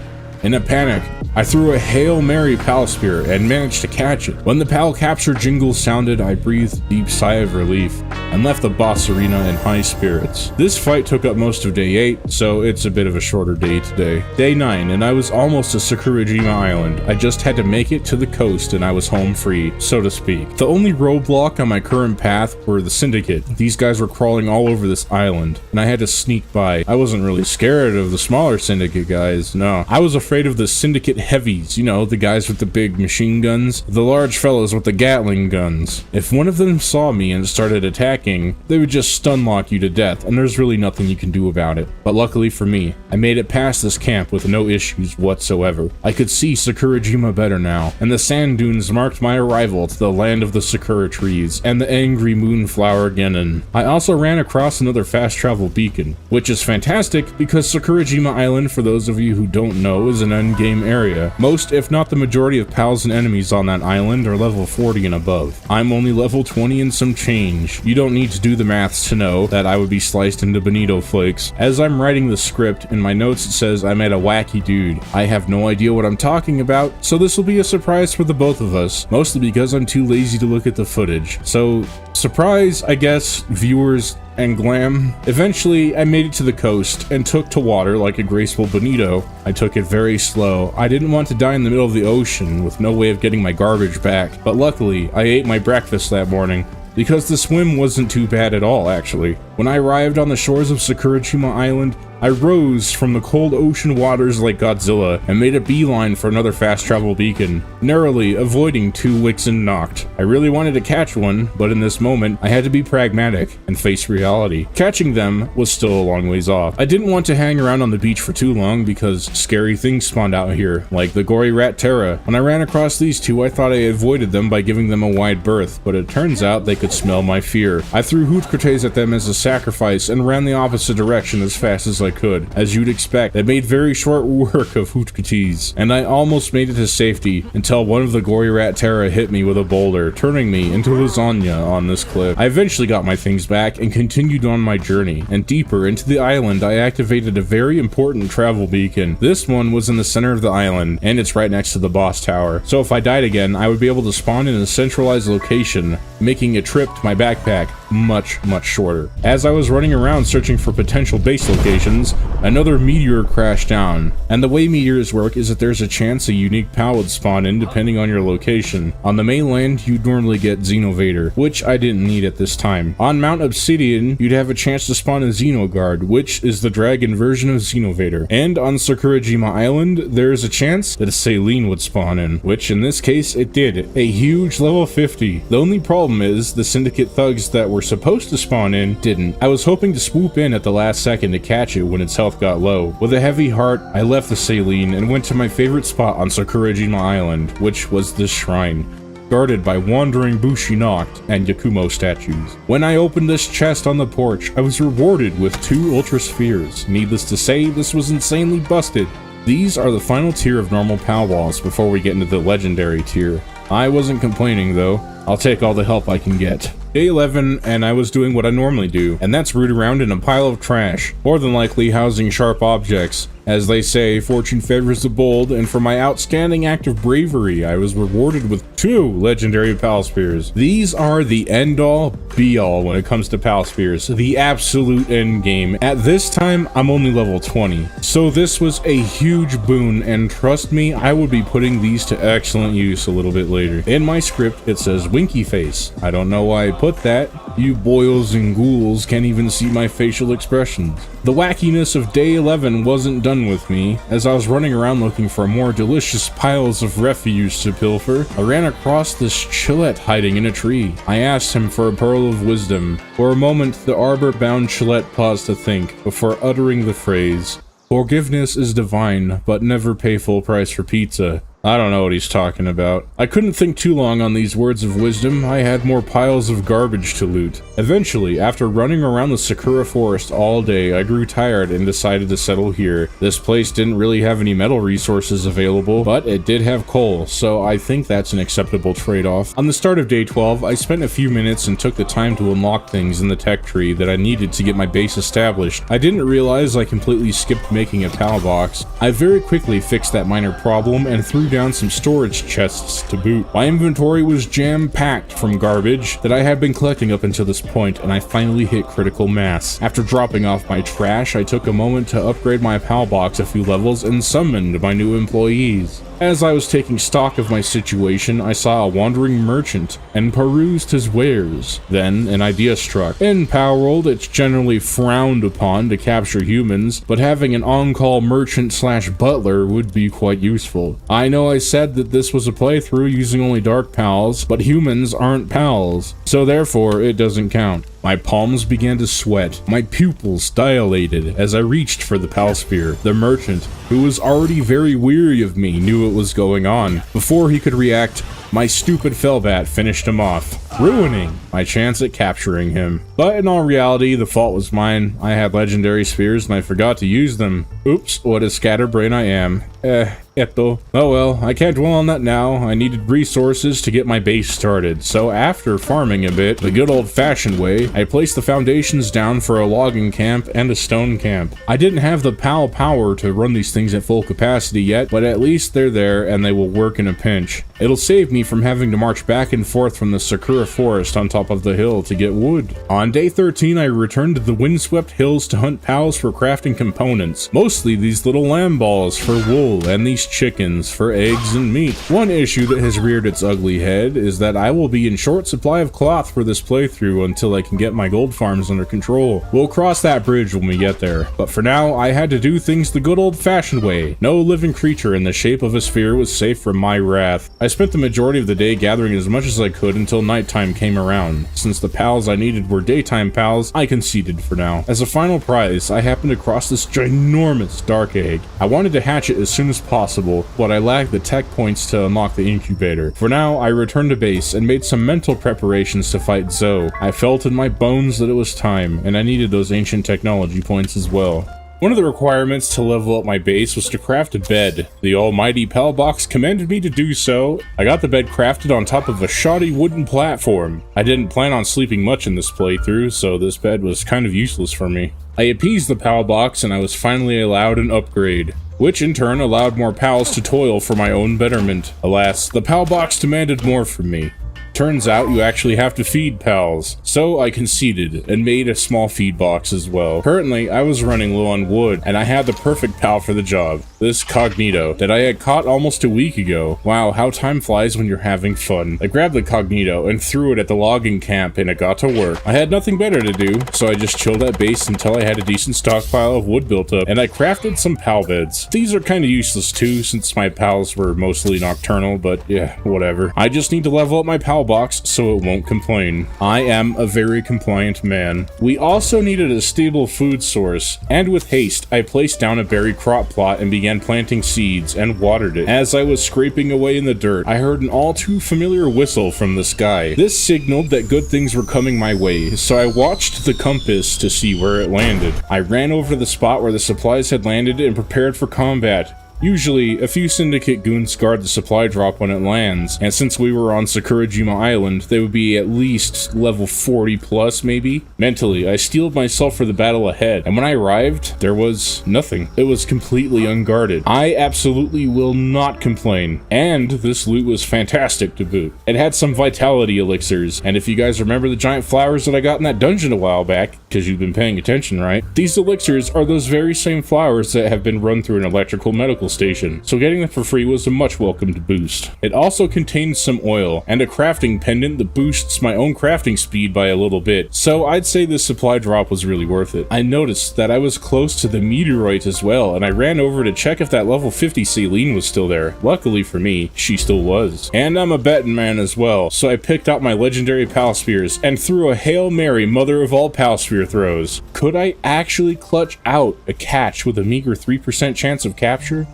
In a panic, I threw a Hail Mary Pal Spear and managed to catch it. When the Pal capture jingle sounded, I breathed a deep sigh of relief and left the boss arena in high spirits. This fight took up most of day 8, so it's a bit of a shorter day today. Day 9, and I was almost to Sakurajima Island. I just had to make it to the coast and I was home free, so to speak. The only roadblock on my current path were the Syndicate. These guys were crawling all over this island, and I had to sneak by. I wasn't really scared of the smaller Syndicate guys, no. I was afraid of the Syndicate heavies, you know, the guys with the big machine guns, the large fellows with the Gatling guns. If one of them saw me and started attacking, they would just stun lock you to death, and there's really nothing you can do about it. But luckily for me, I made it past this camp with no issues whatsoever. I could see Sakurajima better now, and the sand dunes marked my arrival to the land of the Sakura trees and the angry moonflower Genin. I also ran across another fast travel beacon, which is fantastic because Sakurajima Island, for those of you who don't know, is is an endgame area. Most, if not the majority of pals and enemies on that island are level 40 and above. I'm only level 20 and some change. You don't need to do the maths to know that I would be sliced into bonito flakes. As I'm writing the script, in my notes it says I met a wacky dude. I have no idea what I'm talking about, so this will be a surprise for the both of us, mostly because I'm too lazy to look at the footage. So, surprise, I guess, viewers and Glahm. Eventually, I made it to the coast and took to water like a graceful bonito. I took it very slow. I didn't want to die in the middle of the ocean with no way of getting my garbage back, but luckily, I ate my breakfast that morning, because the swim wasn't too bad at all, actually. When I arrived on the shores of Sakurajima Island, I rose from the cold ocean waters like Godzilla and made a beeline for another fast travel beacon, narrowly avoiding 2 Wixen knocked. I really wanted to catch one, but in this moment, I had to be pragmatic and face reality. Catching them was still a long ways off. I didn't want to hang around on the beach for too long because scary things spawned out here, like the gory rat Terra. When I ran across these two, I thought I avoided them by giving them a wide berth, but it turns out they could smell my fear. I threw hootcrates at them as a sacrifice and ran the opposite direction as fast as I could. As you'd expect, I made very short work of hootcrates, and I almost made it to safety until one of the gory rat Terra hit me with a boulder, turning me into lasagna on this cliff. I eventually got my things back and continued on my journey, and deeper into the island I activated a very important travel beacon. This one was in the center of the island, and it's right next to the boss tower, so if I died again, I would be able to spawn in a centralized location, making a trip to my backpack much shorter. As I was running around searching for potential base locations, another meteor crashed down, and the way meteors work is that there's a chance a unique pal would spawn in depending on your location. On the mainland, you'd normally get Xenovator, which I didn't need at this time. On Mount Obsidian, you'd have a chance to spawn a Xenoguard, which is the dragon version of Xenovator. And on Sakurajima Island, there's a chance that a Saline would spawn in, which in this case it did. A huge level 50. The only problem is the Syndicate thugs that were supposed to spawn in didn't. I was hoping to swoop in at the last second to catch it when its health got low. With a heavy heart, I left the Saline and went to my favorite spot on Sakurajima Island, which was this shrine, guarded by wandering Bushi Noct and Yakumo statues. When I opened this chest on the porch, I was rewarded with 2 Ultra Spheres. Needless to say, this was insanely busted. These are the final tier of normal PAL walls before we get into the legendary tier. I wasn't complaining though. I'll take all the help I can get. Day 11, and I was doing what I normally do, and that's root around in a pile of trash, more than likely housing sharp objects. As they say, fortune favors the bold, and for my outstanding act of bravery, I was rewarded with 2 legendary PAL Spears. These are the end-all, be-all when it comes to PAL Spears, the absolute end game. At this time, I'm only level 20, so this was a huge boon, and trust me, I would be putting these to excellent use a little bit later. In my script, it says Winky Face. I don't know why I put that. You boils and ghouls can't even see my facial expressions. The wackiness of day 11 wasn't done with me. As I was running around looking for more delicious piles of refuse to pilfer, I ran across this Chillette hiding in a tree. I asked him for a pearl of wisdom. For a moment, the arbor-bound Chillette paused to think, before uttering the phrase, "Forgiveness is divine, but never pay full price for pizza." I don't know what he's talking about. I couldn't think too long on these words of wisdom. I had more piles of garbage to loot. Eventually, after running around the Sakura forest all day, I grew tired and decided to settle here. This place didn't really have any metal resources available, but it did have coal, so I think that's an acceptable trade-off. On the start of day 12, I spent a few minutes and took the time to unlock things in the tech tree that I needed to get my base established. I didn't realize I completely skipped making a PAL box. I very quickly fixed that minor problem and threw down some storage chests to boot. My inventory was jam-packed from garbage that I had been collecting up until this point, and I finally hit critical mass. After dropping off my trash, I took a moment to upgrade my PAL box a few levels and summoned my new employees. As I was taking stock of my situation, I saw a wandering merchant and perused his wares. Then an idea struck. In Palworld, it's generally frowned upon to capture humans, but having an on-call merchant/butler would be quite useful. I know I said that this was a playthrough using only dark pals, but humans aren't pals, so therefore it doesn't count. My palms began to sweat, my pupils dilated as I reached for the pal sphere. The merchant, who was already very weary of me, knew what was going on. Before he could react, my stupid fellbat finished him off, ruining my chance at capturing him. But in all reality, the fault was mine. I had legendary spheres and I forgot to use them. Oops, what a scatterbrain I am. Oh well, I can't dwell on that now. I needed resources to get my base started, so after farming a bit, the good old-fashioned way, I placed the foundations down for a logging camp and a stone camp. I didn't have the PAL power to run these things at full capacity yet, but at least they're there and they will work in a pinch. It'll save me from having to march back and forth from the Sakura forest on top of the hill to get wood. On day 13, I returned to the windswept hills to hunt pals for crafting components, mostly these little lamb balls for wool and these chickens for eggs and meat. One issue that has reared its ugly head is that I will be in short supply of cloth for this playthrough until I can get my gold farms under control. We'll cross that bridge when we get there, but for now I had to do things the good old-fashioned way. No living creature in the shape of a sphere was safe from my wrath. I spent the majority of the day gathering as much as I could until nighttime came around. Since the pals I needed were daytime pals, I conceded for now. As a final prize, I happened across this ginormous dark egg. I wanted to hatch it as soon as possible, but I lacked the tech points to unlock the incubator. For now, I returned to base and made some mental preparations to fight Zoe. I felt in my bones that it was time, and I needed those ancient technology points as well. One of the requirements to level up my base was to craft a bed. The almighty Pal box commanded me to do so. I got the bed crafted on top of a shoddy wooden platform. I didn't plan on sleeping much in this playthrough, so this bed was kind of useless for me. I appeased the Pal box and I was finally allowed an upgrade, which in turn allowed more pals to toil for my own betterment. Alas, the Pal box demanded more from me. Turns out you actually have to feed pals, so I conceded and made a small feed box as well. Currently, I was running low on wood, and I had the perfect pal for the job, this Cognito, that I had caught almost a week ago. Wow, how time flies when you're having fun. I grabbed the Cognito and threw it at the logging camp, and it got to work. I had nothing better to do, so I just chilled at base until I had a decent stockpile of wood built up, and I crafted some pal beds. These are kinda useless too, since my pals were mostly nocturnal, but yeah, whatever. I just need to level up my pal box so it won't complain. I am a very compliant man. We also needed a stable food source, and with haste, I placed down a berry crop plot and began planting seeds and watered it. As I was scraping away in the dirt, I heard an all too familiar whistle from the sky. This signaled that good things were coming my way, so I watched the compass to see where it landed. I ran over to the spot where the supplies had landed and prepared for combat. Usually, a few Syndicate goons guard the supply drop when it lands, and since we were on Sakurajima Island, they would be at least level 40 plus maybe. Mentally, I steeled myself for the battle ahead, and when I arrived, there was nothing. It was completely unguarded. I absolutely will not complain, and this loot was fantastic to boot. It had some vitality elixirs, and if you guys remember the giant flowers that I got in that dungeon a while back, because you've been paying attention, right? These elixirs are those very same flowers that have been run through an electrical medical station, so getting them for free was a much welcomed boost. It also contained some oil, and a crafting pendant that boosts my own crafting speed by a little bit, so I'd say this supply drop was really worth it. I noticed that I was close to the meteorite as well, and I ran over to check if that level 50 Celine was still there. Luckily for me, she still was. And I'm a betting man as well, so I picked out my legendary Pal Spheres and threw a Hail Mary mother of all Pal Sphere throws. Could I actually clutch out a catch with a meager 3% chance of capture?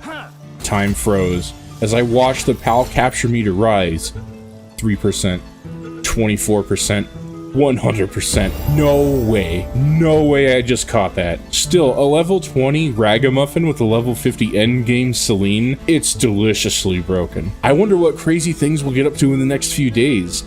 Time froze as I watched the PAL capture meter rise. 3%, 24%, 100%. No way I just caught that. Still, a level 20 Ragamuffin with a level 50 Endgame Celine, it's deliciously broken. I wonder what crazy things we'll get up to in the next few days.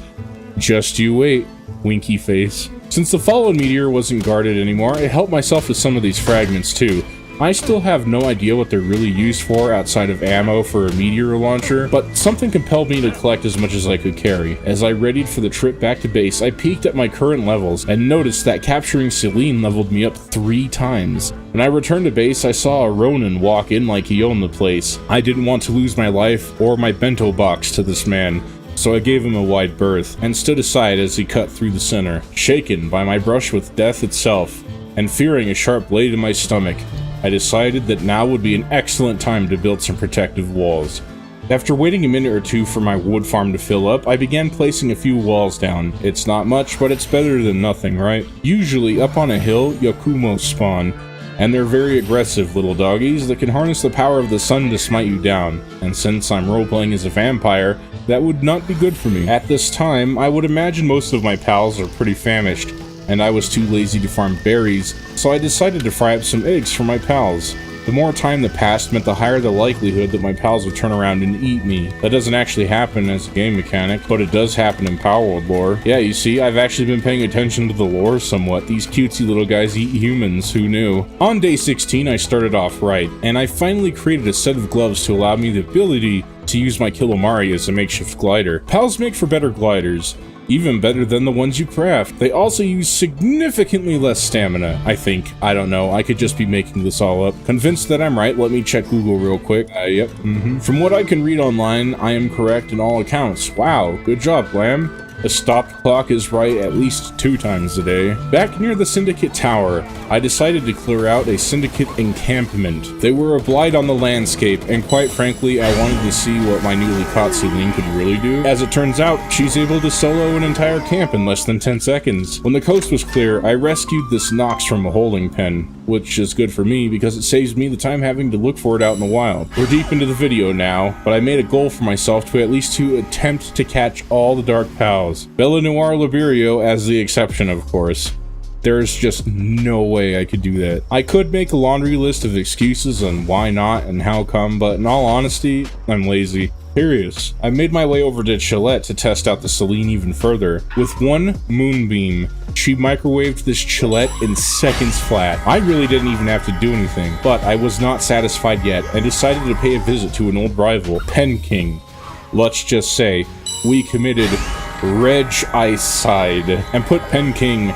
Just you wait, winky face. Since the fallen meteor wasn't guarded anymore, I helped myself with some of these fragments too. I still have no idea what they're really used for outside of ammo for a meteor launcher, but something compelled me to collect as much as I could carry. As I readied for the trip back to base, I peeked at my current levels and noticed that capturing Celine leveled me up 3 times. When I returned to base, I saw a Ronin walk in like he owned the place. I didn't want to lose my life or my bento box to this man, so I gave him a wide berth and stood aside as he cut through the center. Shaken by my brush with death itself, and fearing a sharp blade in my stomach, I decided that now would be an excellent time to build some protective walls. After waiting a minute or two for my wood farm to fill up, I began placing a few walls down. It's not much, but it's better than nothing, right? Usually, up on a hill, Yakumos spawn, and they're very aggressive little doggies that can harness the power of the sun to smite you down. And since I'm roleplaying as a vampire, that would not be good for me. At this time, I would imagine most of my pals are pretty famished, and I was too lazy to farm berries, so I decided to fry up some eggs for my pals. The more time that passed meant the higher the likelihood that my pals would turn around and eat me. That doesn't actually happen as a game mechanic, but it does happen in Palworld lore. Yeah, you see, I've actually been paying attention to the lore somewhat. These cutesy little guys eat humans, who knew? On day 16, I started off right, and I finally created a set of gloves to allow me the ability to use my Kilomari as a makeshift glider. Pals make for better gliders. Even better than the ones you craft. They also use significantly less stamina, I think. I don't know, I could just be making this all up. Convinced that I'm right, let me check Google real quick. Yep. From what I can read online, I am correct in all accounts. Wow, good job, Glahm. The stopped clock is right at least 2 times a day. Back near the Syndicate Tower, I decided to clear out a Syndicate encampment. They were a blight on the landscape, and quite frankly, I wanted to see what my newly caught Celine could really do. As it turns out, she's able to solo an entire camp in less than 10 seconds. When the coast was clear, I rescued this Nox from a holding pen, which is good for me because it saves me the time having to look for it out in the wild. We're deep into the video now, but I made a goal for myself to at least to attempt to catch all the Dark Pals. Bella Noir Liberio as the exception, of course. There's just no way I could do that. I could make a laundry list of excuses on why not and how come, but in all honesty, I'm lazy. Curious. I made my way over to Chilette to test out the Celine even further. With one moonbeam, she microwaved this Chilette in seconds flat. I really didn't even have to do anything, but I was not satisfied yet and decided to pay a visit to an old rival, Pen King. Let's just say, we committed regicide and put Pen King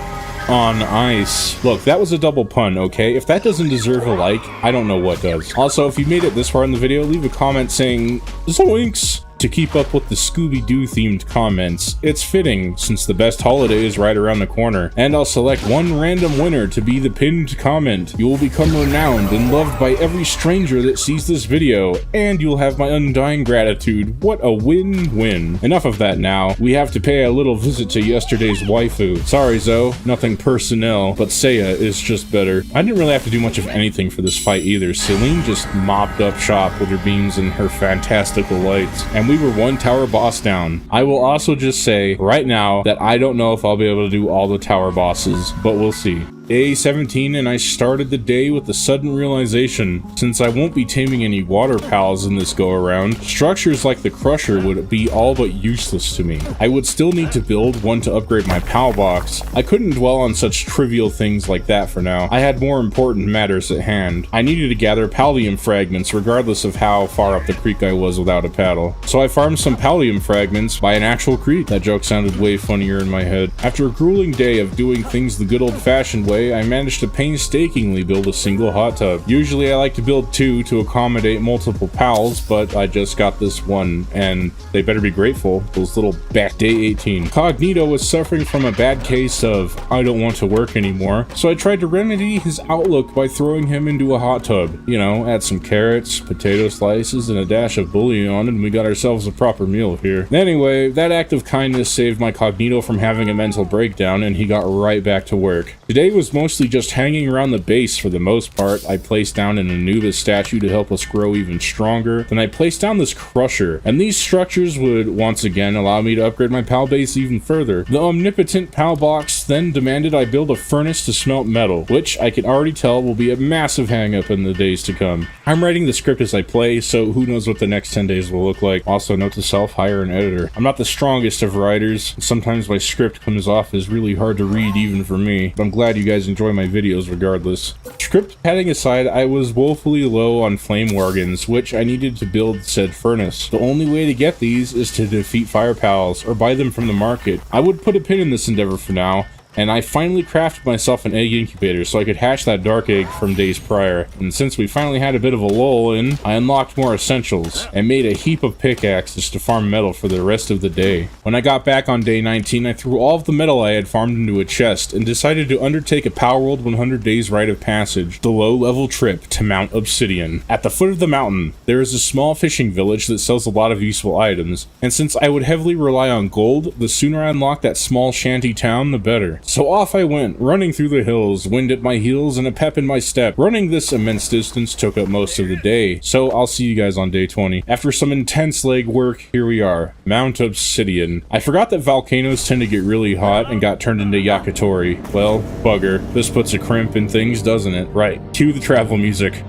on ice. Look, that was a double pun, okay? If that doesn't deserve a like, I don't know what does. Also, if you made it this far in the video, leave a comment saying zoinks to keep up with the Scooby-Doo themed comments. It's fitting, since the best holiday is right around the corner. And I'll select one random winner to be the pinned comment. You will become renowned and loved by every stranger that sees this video, and you'll have my undying gratitude. What a win-win. Enough of that now. We have to pay a little visit to yesterday's waifu. Sorry, Zoe, nothing personnel, but Seiya is just better. I didn't really have to do much of anything for this fight either. Celine just mopped up shop with her beams and her fantastical lights, and we were one tower boss down. I will also just say right now that I don't know if I'll be able to do all the tower bosses, but we'll see. Day 17, and I started the day with the sudden realization, since I won't be taming any water pals in this go-around, structures like the Crusher would be all but useless to me. I would still need to build one to upgrade my pal box. I couldn't dwell on such trivial things like that for now. I had more important matters at hand. I needed to gather pallium fragments regardless of how far up the creek I was without a paddle. So I farmed some pallium fragments by an actual creek. That joke sounded way funnier in my head. After a grueling day of doing things the good old-fashioned way, I managed to painstakingly build a single hot tub. Usually I like to build 2 to accommodate multiple pals, but I just got this one, and they better be grateful. Those little back. Day 18. Cognito was suffering from a bad case of I don't want to work anymore, so I tried to remedy his outlook by throwing him into a hot tub. You know, add some carrots, potato slices, and a dash of bouillon, and we got ourselves a proper meal here. Anyway, that act of kindness saved my Cognito from having a mental breakdown, and he got right back to work. Today was mostly just hanging around the base for the most part. I placed down an Anubis statue to help us grow even stronger. Then I placed down this Crusher, and these structures would once again allow me to upgrade my PAL base even further. The omnipotent PAL box then demanded I build a furnace to smelt metal, which I can already tell will be a massive hang-up in the days to come. I'm writing the script as I play, so who knows what the next 10 days will look like. Also, note to self, hire an editor. I'm not the strongest of writers. Sometimes my script comes off as really hard to read even for me, but I'm glad you guys enjoy my videos regardless. Script padding aside, I was woefully low on flame wargans, which I needed to build said furnace. The only way to get these is to defeat fire pals or buy them from the market. I would put a pin in this endeavor for now, and I finally crafted myself an egg incubator so I could hatch that dark egg from days prior. And since we finally had a bit of a lull in, I unlocked more essentials and made a heap of pickaxes to farm metal for the rest of the day. When I got back on day 19, I threw all of the metal I had farmed into a chest and decided to undertake a Palworld 100 Days Rite of Passage, the low-level trip to Mount Obsidian. At the foot of the mountain, there is a small fishing village that sells a lot of useful items, and since I would heavily rely on gold, the sooner I unlocked that small shanty town, the better. So off I went, running through the hills, wind at my heels and a pep in my step. Running this immense distance took up most of the day, so I'll see you guys on day 20. After some intense leg work, here we are, Mount Obsidian. I forgot that volcanoes tend to get really hot and got turned into yakitori. Well, bugger. This puts a crimp in things, doesn't it? Right. Cue the travel music.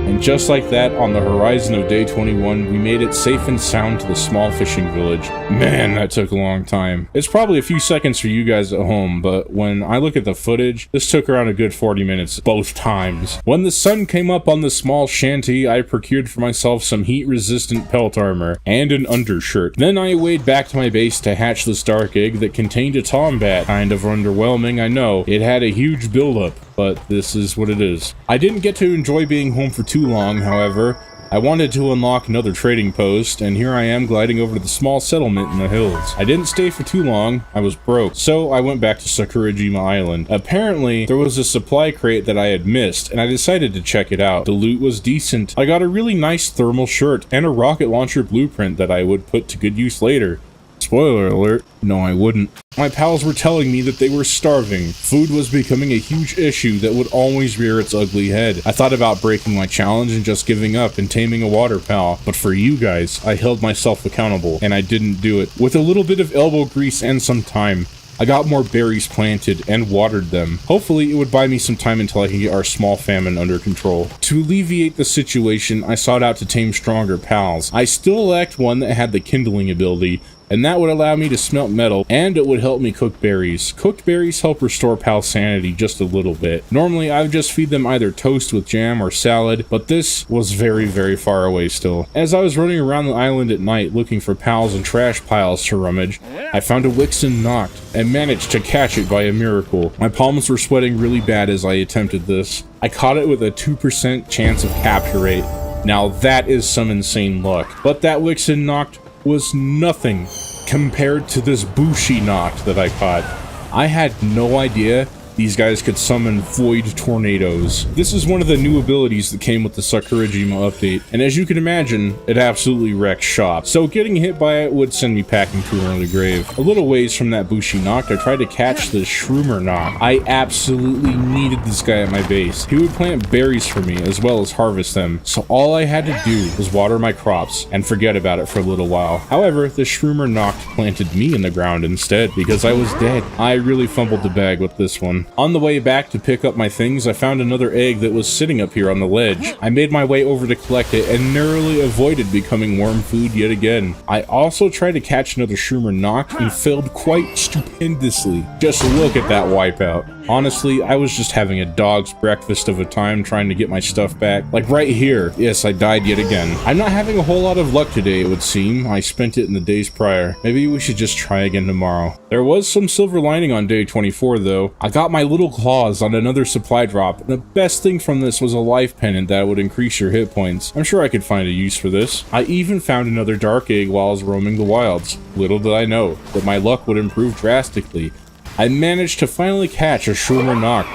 And just like that, on the horizon of day 21, we made it safe and sound to the small fishing village. Man, that took a long time. It's probably a few seconds for you guys at home, but when I look at the footage, this took around a good 40 minutes both times. When the sun came up on the small shanty, I procured for myself some heat-resistant pelt armor and an undershirt. Then I wade back to my base to hatch this dark egg that contained a tombat. Kind of underwhelming, I know. It had a huge buildup, but this is what it is. I didn't get to enjoy being home for too long, however. I wanted to unlock another trading post, and here I am gliding over to the small settlement in the hills. I didn't stay for too long, I was broke, so I went back to Sakurajima Island. Apparently, there was a supply crate that I had missed, and I decided to check it out. The loot was decent. I got a really nice thermal shirt and a rocket launcher blueprint that I would put to good use later. Spoiler alert, no I wouldn't. My pals were telling me that they were starving. Food was becoming a huge issue that would always rear its ugly head. I thought about breaking my challenge and just giving up and taming a water pal, but for you guys, I held myself accountable, and I didn't do it. With a little bit of elbow grease and some time, I got more berries planted and watered them. Hopefully, it would buy me some time until I can get our small famine under control. To alleviate the situation, I sought out to tame stronger pals. I still lacked one that had the kindling ability, and that would allow me to smelt metal, and it would help me cook berries. Cooked berries help restore pal sanity just a little bit. Normally, I would just feed them either toast with jam or salad, but this was very, very far away still. As I was running around the island at night looking for pals and trash piles to rummage, I found a Wixen knocked, and managed to catch it by a miracle. My palms were sweating really bad as I attempted this. I caught it with a 2% chance of capture rate. Now that is some insane luck. But that Wixen knocked was nothing compared to this Bushi knocked that I caught. I had no idea these guys could summon void tornadoes. This is one of the new abilities that came with the Sakurajima update, and as you can imagine, it absolutely wrecked shop. So getting hit by it would send me packing to an early grave. A little ways from that Bushi knocked, I tried to catch the Shroomer knock. I absolutely needed this guy at my base. He would plant berries for me as well as harvest them, so all I had to do was water my crops and forget about it for a little while. However, the Shroomer knocked planted me in the ground instead because I was dead. I really fumbled the bag with this one. On the way back to pick up my things, I found another egg that was sitting up here on the ledge. I made my way over to collect it and narrowly avoided becoming worm food yet again. I also tried to catch another Shroomer knock and failed quite stupendously. Just look at that wipeout. Honestly, I was just having a dog's breakfast of a time trying to get my stuff back. Like right here. Yes, I died yet again. I'm not having a whole lot of luck today, it would seem. I spent it in the days prior. Maybe we should just try again tomorrow. There was some silver lining on day 24 though. I got my little claws on another supply drop, and the best thing from this was a life pendant that would increase your hit points. I'm sure I could find a use for this. I even found another dark egg while I was roaming the wilds. Little did I know that my luck would improve drastically. I managed to finally catch a Shroomer knocked.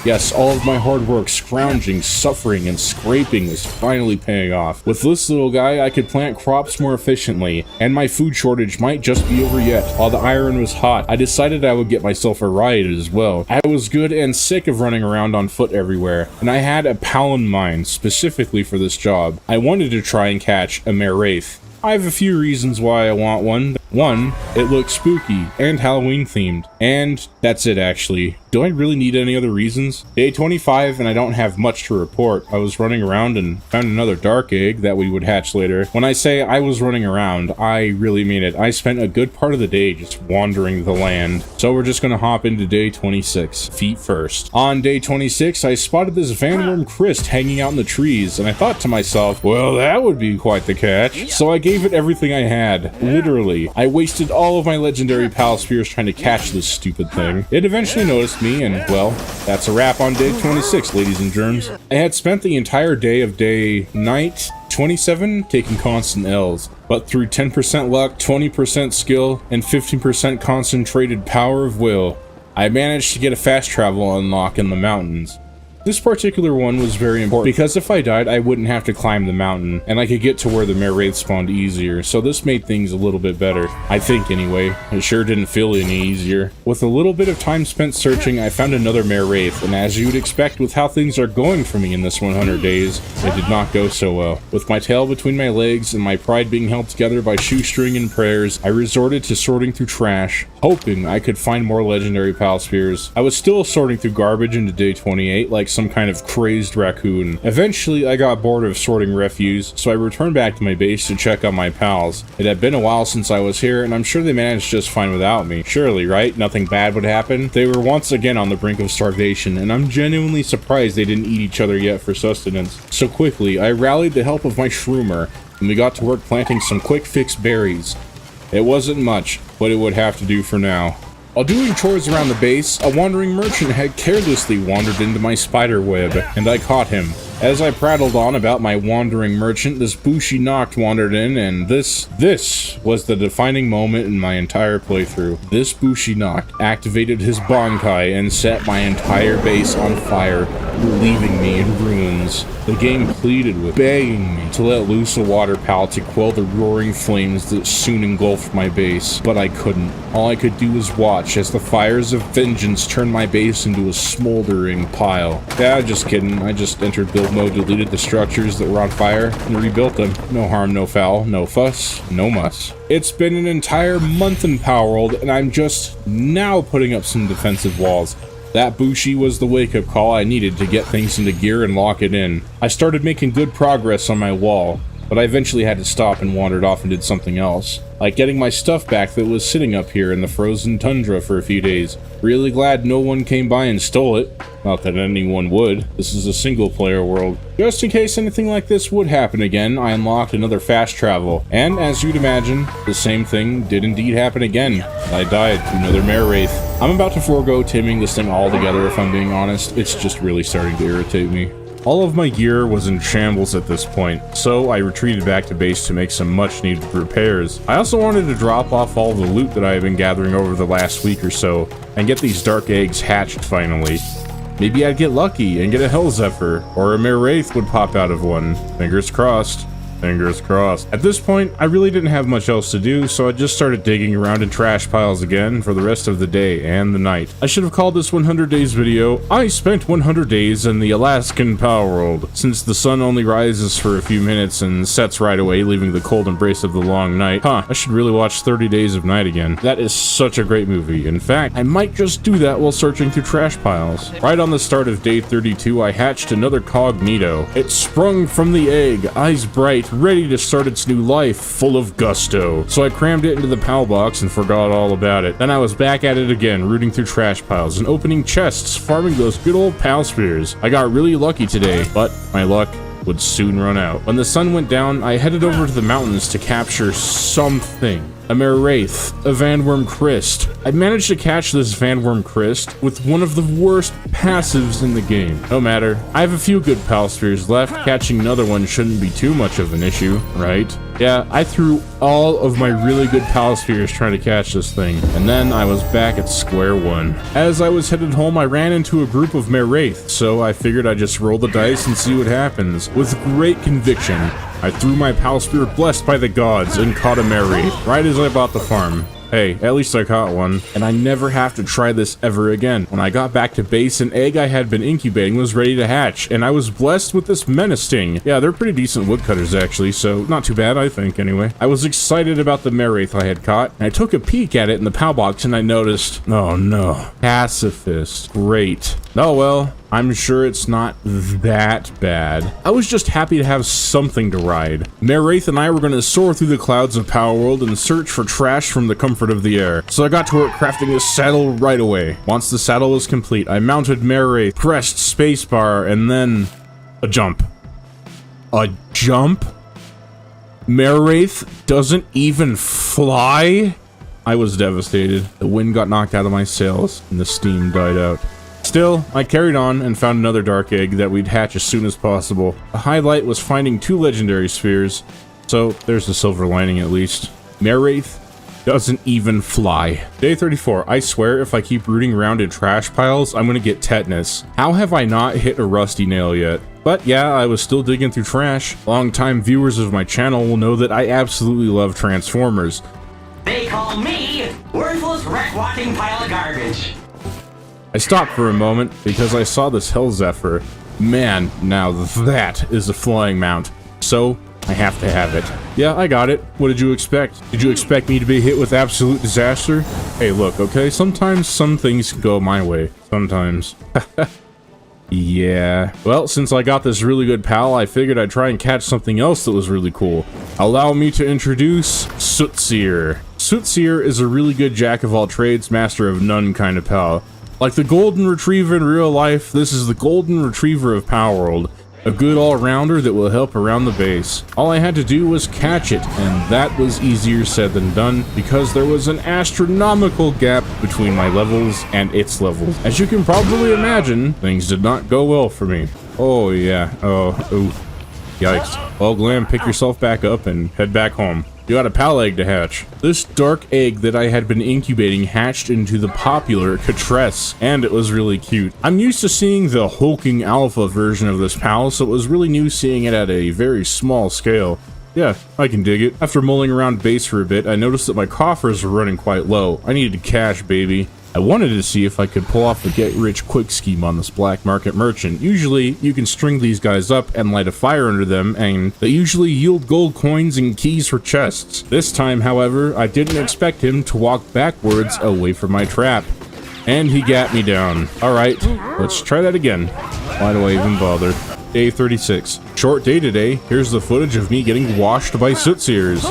Yes, all of my hard work, scrounging, suffering, and scraping was finally paying off. With this little guy, I could plant crops more efficiently, and my food shortage might just be over yet. While the iron was hot, I decided I would get myself a ride as well. I was good and sick of running around on foot everywhere, and I had a pal in mind specifically for this job. I wanted to try and catch a Mare Wraith. I have a few reasons why I want one. One, it looks spooky and Halloween themed. And that's it actually. Do I really need any other reasons? Day 25 and I don't have much to report. I was running around and found another dark egg that we would hatch later. When I say I was running around, I really mean it. I spent a good part of the day just wandering the land. So we're just gonna hop into day 26, feet first. On day 26, I spotted this Vanworm Christ hanging out in the trees, and I thought to myself, well, that would be quite the catch. So I gave it everything I had, literally. I wasted all of my legendary pal spears trying to catch this stupid thing. It eventually noticed me, and well, that's a wrap on day 26, ladies and germs. I had spent the entire day of night 27 taking constant L's, but through 10% luck, 20% skill, and 15% concentrated power of will, I managed to get a fast travel unlock in the mountains. This particular one was very important because if I died, I wouldn't have to climb the mountain, and I could get to where the mare wraith spawned easier, so this made things a little bit better. I think anyway. It sure didn't feel any easier. With a little bit of time spent searching, I found another mare wraith, and as you would expect with how things are going for me in this 100 days, it did not go so well. With my tail between my legs and my pride being held together by shoestring and prayers, I resorted to sorting through trash, hoping I could find more legendary pal spears. I was still sorting through garbage into day 28 like some kind of crazed raccoon. Eventually, I got bored of sorting refuse, so I returned back to my base to check on my pals. It had been a while since I was here, and I'm sure they managed just fine without me. Surely, right? Nothing bad would happen? They were once again on the brink of starvation, and I'm genuinely surprised they didn't eat each other yet for sustenance. So quickly, I rallied the help of my shroomer, and we got to work planting some quick-fix berries. It wasn't much, but it would have to do for now. While doing chores around the base, a wandering merchant had carelessly wandered into my spider web, and I caught him. As I prattled on about my wandering merchant, this Bushi Noct wandered in, and this was the defining moment in my entire playthrough. This Bushi Noct activated his Bankai and set my entire base on fire, leaving me in ruins. The game pleaded with, begging me to let loose a water pal to quell the roaring flames that soon engulfed my base, but I couldn't. All I could do was watch as the fires of vengeance turned my base into a smoldering pile. Yeah, just kidding. I just entered build mode, deleted the structures that were on fire, and rebuilt them. No harm, no foul, no fuss, no muss. It's been an entire month in Palworld, and I'm just now putting up some defensive walls. That Bushi was the wake-up call I needed to get things into gear and lock it in. I started making good progress on my wall, but I eventually had to stop and wandered off and did something else, like getting my stuff back that was sitting up here in the frozen tundra for a few days. Really glad no one came by and stole it. Not that anyone would. This is a single-player world. Just in case anything like this would happen again, I unlocked another fast travel. And as you'd imagine, the same thing did indeed happen again. I died to another mare wraith. I'm about to forego taming this thing altogether if I'm being honest. It's just really starting to irritate me. All of my gear was in shambles at this point, so I retreated back to base to make some much needed repairs. I also wanted to drop off all the loot that I have been gathering over the last week or so, and get these dark eggs hatched finally. Maybe I'd get lucky and get a Hell Zephyr, or a mare wraith would pop out of one. Fingers crossed. Fingers crossed. At this point, I really didn't have much else to do, so I just started digging around in trash piles again for the rest of the day and the night. I should have called this 100 days video, I spent 100 days in the Alaskan Palworld, since the sun only rises for a few minutes and sets right away, leaving the cold embrace of the long night. I should really watch 30 Days of Night again. That is such a great movie. In fact, I might just do that while searching through trash piles. Right on the start of day 32, I hatched another Cognito. It sprung from the egg, eyes bright, ready to start its new life, full of gusto. So I crammed it into the PAL box and forgot all about it. Then I was back at it again, rooting through trash piles and opening chests, farming those good old PAL spears. I got really lucky today, but my luck would soon run out. When the sun went down, I headed over to the mountains to capture something. A mare wraith, a Vanworm Christ. I managed to catch this Vanworm Christ with one of the worst passives in the game. No matter, I have a few good pal spears left. Catching another one shouldn't be too much of an issue, right? Yeah, I threw all of my really good pal spears trying to catch this thing, and then I was back at square one. As I was headed home, I ran into a group of mare wraith, so I figured I'd just roll the dice and see what happens. With great conviction, I threw my pal spear blessed by the gods and caught a mare wraith right as I bought the farm. Hey, at least I caught one, and I never have to try this ever again. When I got back to base, an egg I had been incubating was ready to hatch, and I was blessed with this menace sting. Yeah, they're pretty decent woodcutters actually, so not too bad, I think, anyway. I was excited about the Merwraith I had caught, and I took a peek at it in the POW box, and I noticed, oh no, pacifist. Great. Oh well, I'm sure it's not that bad. I was just happy to have something to ride. Merwraith and I were going to soar through the clouds of Palworld and search for trash from the comfort of the air. So I got to work crafting a saddle right away. Once the saddle was complete, I mounted Merwraith, pressed spacebar, and then a jump. A jump? Merwraith doesn't even fly? I was devastated. The wind got knocked out of my sails, and the steam died out. Still, I carried on and found another dark egg that we'd hatch as soon as possible. The highlight was finding 2 legendary spheres, so there's the silver lining at least. Merwraith doesn't even fly. Day 34. I swear if I keep rooting around in trash piles, I'm gonna get tetanus. How have I not hit a rusty nail yet? But yeah, I was still digging through trash. Long-time viewers of my channel will know that I absolutely love Transformers. They call me worthless wreck-walking pile of garbage. I stopped for a moment because I saw this Hell Zephyr. Man, now that is a flying mount. So, I have to have it. Yeah, I got it. What did you expect? Did you expect me to be hit with absolute disaster? Hey, look, okay? Sometimes some things can go my way. Sometimes. Yeah. Well, since I got this really good pal, I figured I'd try and catch something else that was really cool. Allow me to introduce Sootseer. Sootseer is a really good jack-of-all-trades, master-of-none kind of pal. Like the golden retriever in real life, this is the golden retriever of Palworld. A good all-rounder that will help around the base. All I had to do was catch it, and that was easier said than done, because there was an astronomical gap between my levels and its levels. As you can probably imagine, things did not go well for me. Oh yeah, oh, yikes. Well, Glahm, pick yourself back up and head back home. You got a pal egg to hatch. This dark egg that I had been incubating hatched into the popular Catress, and it was really cute. I'm used to seeing the hulking alpha version of this pal, so it was really new seeing it at a very small scale. Yeah, I can dig it. After mulling around base for a bit, I noticed that my coffers were running quite low. I needed cash, baby. I wanted to see if I could pull off the get-rich-quick scheme on this black market merchant. Usually, you can string these guys up and light a fire under them, and they usually yield gold coins and keys for chests. This time, however, I didn't expect him to walk backwards away from my trap. And he got me down. Alright, let's try that again. Why do I even bother? Day 36. Short day today. Here's the footage of me getting washed by Sootseers.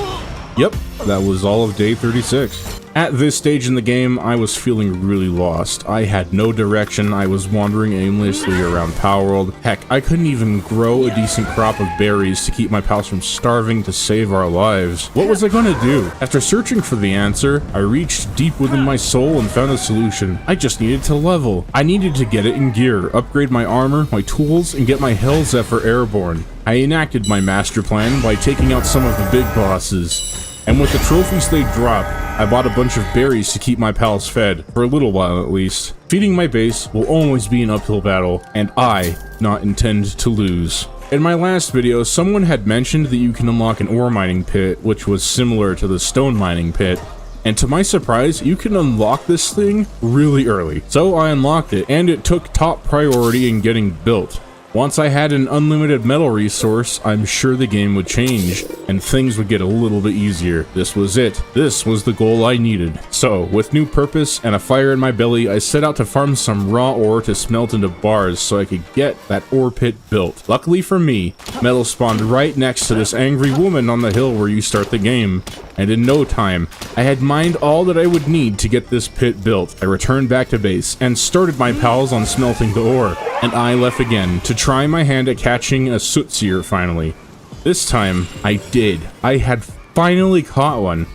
Yep, that was all of day 36. At this stage in the game, I was feeling really lost. I had no direction, I was wandering aimlessly around Palworld. Heck, I couldn't even grow a decent crop of berries to keep my pals from starving to save our lives. What was I gonna do? After searching for the answer, I reached deep within my soul and found a solution. I just needed to level. I needed to get it in gear, upgrade my armor, my tools, and get my Hell Zephyr airborne. I enacted my master plan by taking out some of the big bosses. And with the trophies they drop, I bought a bunch of berries to keep my pals fed, for a little while at least. Feeding my base will always be an uphill battle, and I not intend to lose. In my last video, someone had mentioned that you can unlock an ore mining pit, which was similar to the stone mining pit. And to my surprise, you can unlock this thing really early. So I unlocked it, and it took top priority in getting built. Once I had an unlimited metal resource, I'm sure the game would change, and things would get a little bit easier. This was it. This was the goal I needed. So, with new purpose and a fire in my belly, I set out to farm some raw ore to smelt into bars so I could get that ore pit built. Luckily for me, metal spawned right next to this angry woman on the hill where you start the game. And in no time, I had mined all that I would need to get this pit built. I returned back to base and started my pals on smelting the ore. And I left again to try my hand at catching a Sootseer finally. This time, I did. I had finally caught one.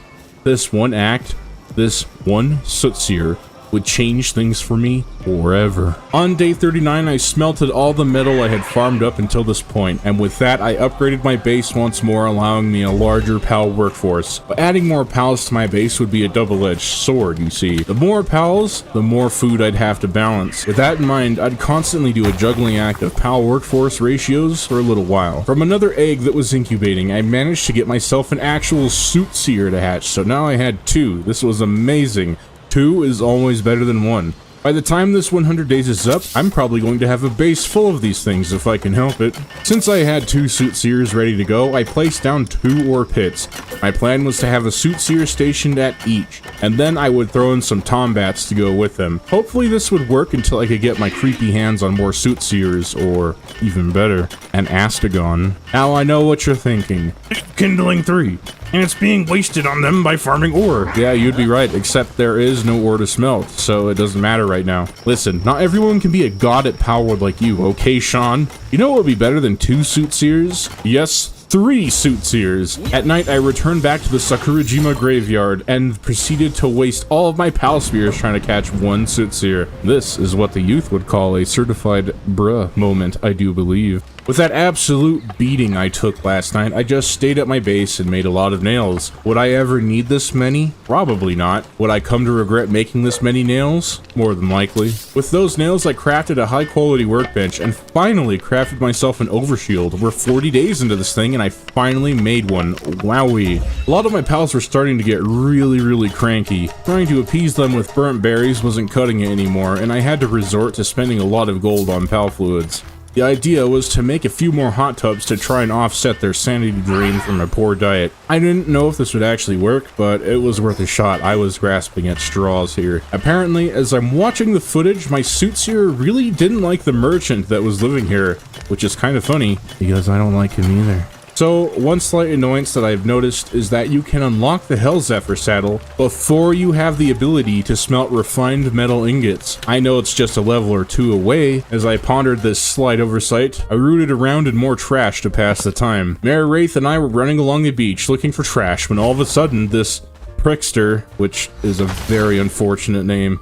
This one act, this one Sootseer, would change things for me forever. On day 39, I smelted all the metal I had farmed up until this point, and with that, I upgraded my base once more, allowing me a larger PAL workforce. But adding more PALs to my base would be a double-edged sword, you see. The more PALs, the more food I'd have to balance. With that in mind, I'd constantly do a juggling act of PAL workforce ratios for a little while. From another egg that was incubating, I managed to get myself an actual suit seer to hatch, so now I had 2. This was amazing. 2 is always better than 1. By the time this 100 days is up, I'm probably going to have a base full of these things if I can help it. Since I had 2 suit seers ready to go, I placed down 2 ore pits. My plan was to have a suit seer stationed at each, and then I would throw in some tombats to go with them. Hopefully this would work until I could get my creepy hands on more suit seers, or even better, an Astagon. Now I know what you're thinking. Kindling 3. And it's being wasted on them by farming ore. Yeah, you'd be right, except there is no ore to smelt, so it doesn't matter right now. Listen, not everyone can be a god at Palworld like you, okay, Sean? You know what would be better than 2 suit seers? Yes, 3 suit seers. At night, I returned back to the Sakurajima graveyard and proceeded to waste all of my pal spears trying to catch 1 suit seer. This is what the youth would call a certified bruh moment, I do believe. With that absolute beating I took last night, I just stayed at my base and made a lot of nails. Would I ever need this many? Probably not. Would I come to regret making this many nails? More than likely. With those nails, I crafted a high quality workbench and finally crafted myself an overshield. We're 40 days into this thing and I finally made one. Wowie. A lot of my pals were starting to get really cranky. Trying to appease them with burnt berries wasn't cutting it anymore, and I had to resort to spending a lot of gold on pal fluids. The idea was to make a few more hot tubs to try and offset their sanity drain from a poor diet. I didn't know if this would actually work, but it was worth a shot. I was grasping at straws here. Apparently, as I'm watching the footage, my suit seer really didn't like the merchant that was living here, which is kind of funny, because I don't like him either. So, one slight annoyance that I've noticed is that you can unlock the Hell Zephyr saddle before you have the ability to smelt refined metal ingots. I know it's just a level or 2 away. As I pondered this slight oversight, I rooted around in more trash to pass the time. Mayor Wraith and I were running along the beach looking for trash when all of a sudden this prickster, which is a very unfortunate name,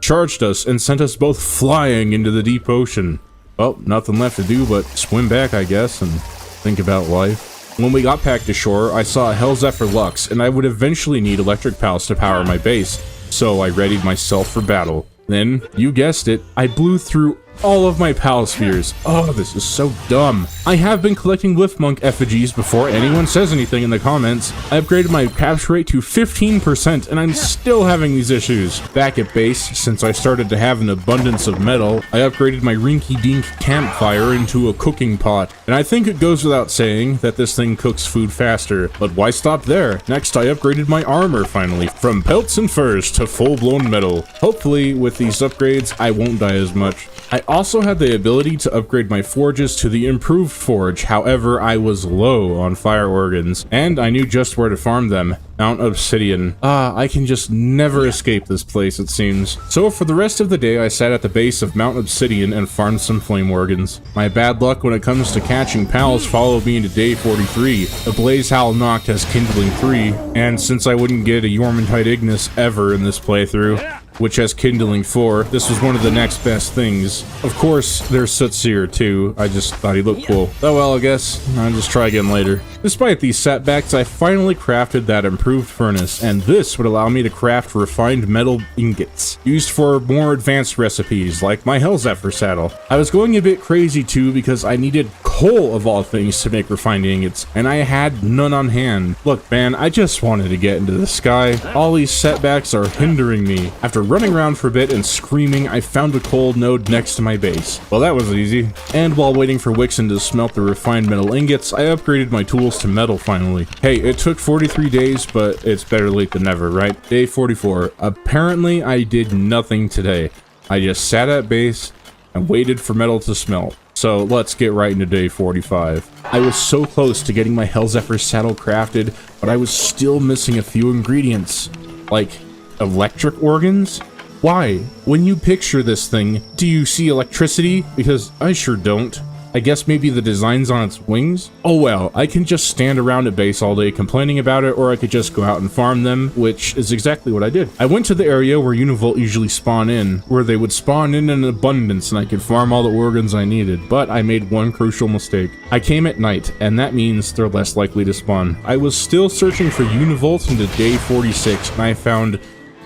charged us and sent us both flying into the deep ocean. Well, nothing left to do but swim back, I guess, and think about life. When we got back to shore, I saw a Hell Zephyr Lux, and I would eventually need electric pals to power my base, so I readied myself for battle. Then, you guessed it, I blew through all of my pal spheres. Oh, this is so dumb. I have been collecting Liftmonk effigies before anyone says anything in the comments. I upgraded my capture rate to 15%, and I'm still having these issues. Back at base, since I started to have an abundance of metal, I upgraded my rinky-dink campfire into a cooking pot. And I think it goes without saying that this thing cooks food faster. But why stop there? Next, I upgraded my armor finally, from pelts and furs to full-blown metal. Hopefully, with these upgrades, I won't die as much. I also had the ability to upgrade my forges to the improved forge, however I was low on fire organs, and I knew just where to farm them. Mount Obsidian. I can just never escape this place, it seems. So for the rest of the day, I sat at the base of Mount Obsidian and farmed some flame organs. My bad luck when it comes to catching pals followed me into day 43. The Blaze Howl Noct has Kindling 3, and since I wouldn't get a Yormantide Ignis ever in this playthrough, which has Kindling 4, this was one of the next best things. Of course, there's Sootseer too. I just thought he looked cool. Oh well, I guess I'll just try again later. Despite these setbacks, I finally crafted that improved furnace, and this would allow me to craft refined metal ingots, used for more advanced recipes, like my Hell Zephyr saddle. I was going a bit crazy too, because I needed coal of all things to make refined ingots, and I had none on hand. Look man, I just wanted to get into the sky. All these setbacks are hindering me. After running around for a bit and screaming, I found a coal node next to my base. Well, that was easy. And while waiting for Wixen to smelt the refined metal ingots, I upgraded my tools to metal finally. Hey, it took 43 days, but it's better late than never, right? Day 44. Apparently, I did nothing today. I just sat at base and waited for metal to smelt. So let's get right into day 45. I was so close to getting my Hell Zephyr saddle crafted, but I was still missing a few ingredients. Like electric organs? Why? When you picture this thing, do you see electricity? Because I sure don't. I guess maybe the designs on its wings? Oh well, I can just stand around at base all day complaining about it, or I could just go out and farm them, which is exactly what I did. I went to the area where Univolt usually spawn in, where they would spawn in abundance and I could farm all the organs I needed, but I made one crucial mistake. I came at night, and that means they're less likely to spawn. I was still searching for Univolt into day 46, and I found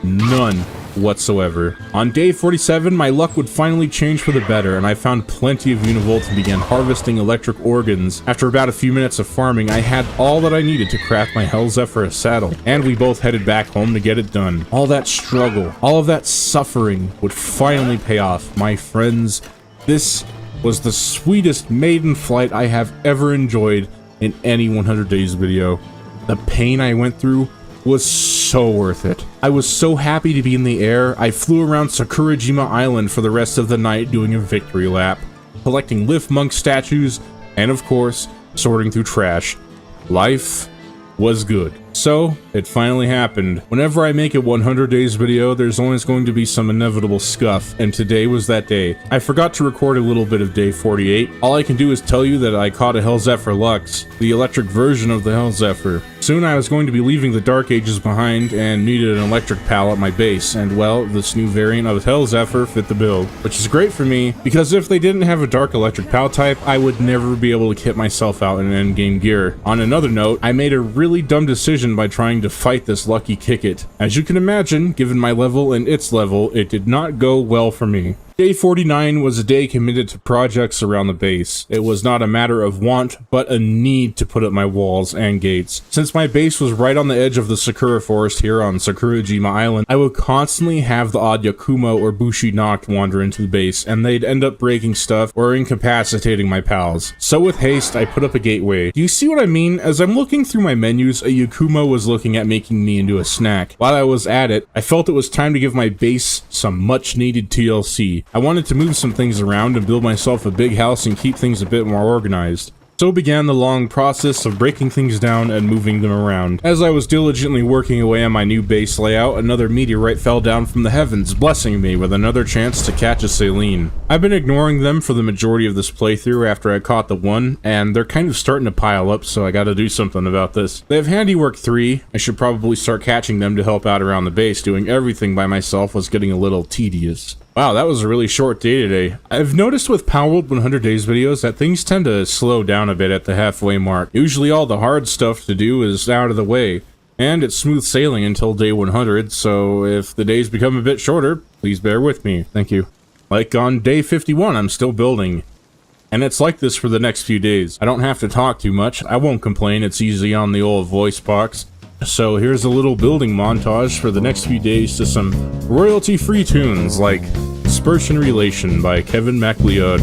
none whatsoever. On day 47, my luck would finally change for the better, and I found plenty of Univolts and began harvesting electric organs. After about a few minutes of farming, I had all that I needed to craft my Hellzephyr saddle, and we both headed back home to get it done. All that struggle, all of that suffering would finally pay off. My friends, this was the sweetest maiden flight I have ever enjoyed in any 100 Days video. The pain I went through was so worth it. I was so happy to be in the air. I flew around Sakurajima Island for the rest of the night doing a victory lap, collecting Lift Monk statues, and of course, sorting through trash. Life was good. So, it finally happened. Whenever I make a 100 Days video, there's always going to be some inevitable scuff, and today was that day. I forgot to record a little bit of day 48. All I can do is tell you that I caught a Hellzephyr Lux, the electric version of the Hellzephyr. Soon I was going to be leaving the Dark Ages behind and needed an electric pal at my base, and well, this new variant of Hellzephyr fit the bill. Which is great for me, because if they didn't have a dark electric pal type, I would never be able to kit myself out in endgame gear. On another note, I made a really dumb decision by trying to fight this lucky Kickit. As you can imagine, given my level and its level, it did not go well for me. Day 49 was a day committed to projects around the base. It was not a matter of want, but a need to put up my walls and gates. Since my base was right on the edge of the Sakura forest here on Sakurajima Island, I would constantly have the odd Yakumo or Bushi Noct wander into the base, and they'd end up breaking stuff or incapacitating my pals. So with haste, I put up a gateway. Do you see what I mean? As I'm looking through my menus, a Yakumo was looking at making me into a snack. While I was at it, I felt it was time to give my base some much needed TLC. I wanted to move some things around and build myself a big house and keep things a bit more organized. So began the long process of breaking things down and moving them around. As I was diligently working away on my new base layout, another meteorite fell down from the heavens, blessing me with another chance to catch a saline. I've been ignoring them for the majority of this playthrough after I caught the one, and they're kind of starting to pile up, so I gotta do something about this. They have Handiwork 3, I should probably start catching them to help out around the base. Doing everything by myself was getting a little tedious. Wow, that was a really short day today. I've noticed with Palworld 100 Days videos that things tend to slow down a bit at the halfway mark. Usually all the hard stuff to do is out of the way, and it's smooth sailing until day 100, so if the days become a bit shorter, please bear with me. Thank you. Like on day 51, I'm still building. And it's like this for the next few days. I don't have to talk too much. I won't complain, it's easy on the old voice box. So here's a little building montage for the next few days to some royalty-free tunes like Dispersion Relation by Kevin MacLeod.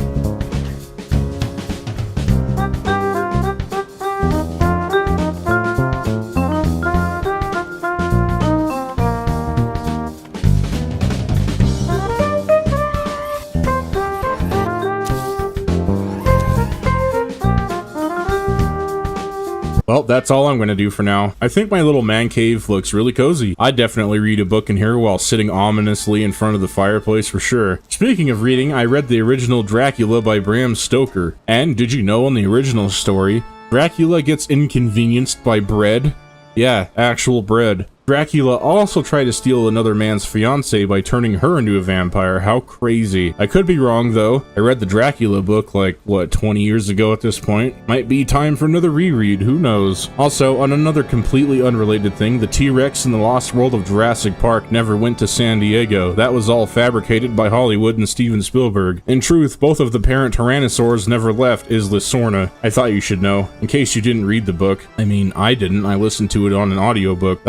Well, that's all I'm going to do for now. I think my little man cave looks really cozy. I'd definitely read a book in here while sitting ominously in front of the fireplace for sure. Speaking of reading, I read the original Dracula by Bram Stoker. And did you know in the original story, Dracula gets inconvenienced by bread? Yeah, actual bread. Dracula also tried to steal another man's fiancée by turning her into a vampire. How crazy. I could be wrong though. I read the Dracula book like, what, 20 years ago at this point? Might be time for another reread, who knows. Also, on another completely unrelated thing, the T-Rex in the Lost World of Jurassic Park never went to San Diego. That was all fabricated by Hollywood and Steven Spielberg. In truth, both of the parent tyrannosaurs never left Isla Sorna. I thought you should know, in case you didn't read the book. I mean, I didn't. I listened to it on an audiobook.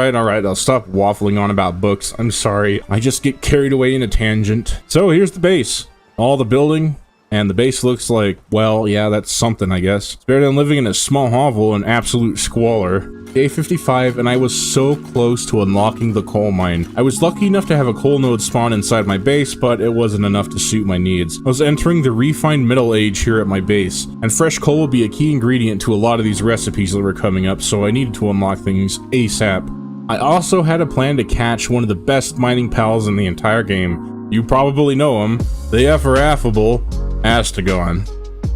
Alright, I'll stop waffling on about books. I'm sorry. I just get carried away in a tangent. So here's the base. All the building, and the base looks like, well, yeah, that's something, I guess. It's better than living in a small hovel in absolute squalor. Day 55, and I was so close to unlocking the coal mine. I was lucky enough to have a coal node spawn inside my base, but it wasn't enough to suit my needs. I was entering the refined middle age here at my base, and fresh coal would be a key ingredient to a lot of these recipes that were coming up, so I needed to unlock things ASAP. I also had a plan to catch one of the best mining pals in the entire game. You probably know him, the ever affable Astagon.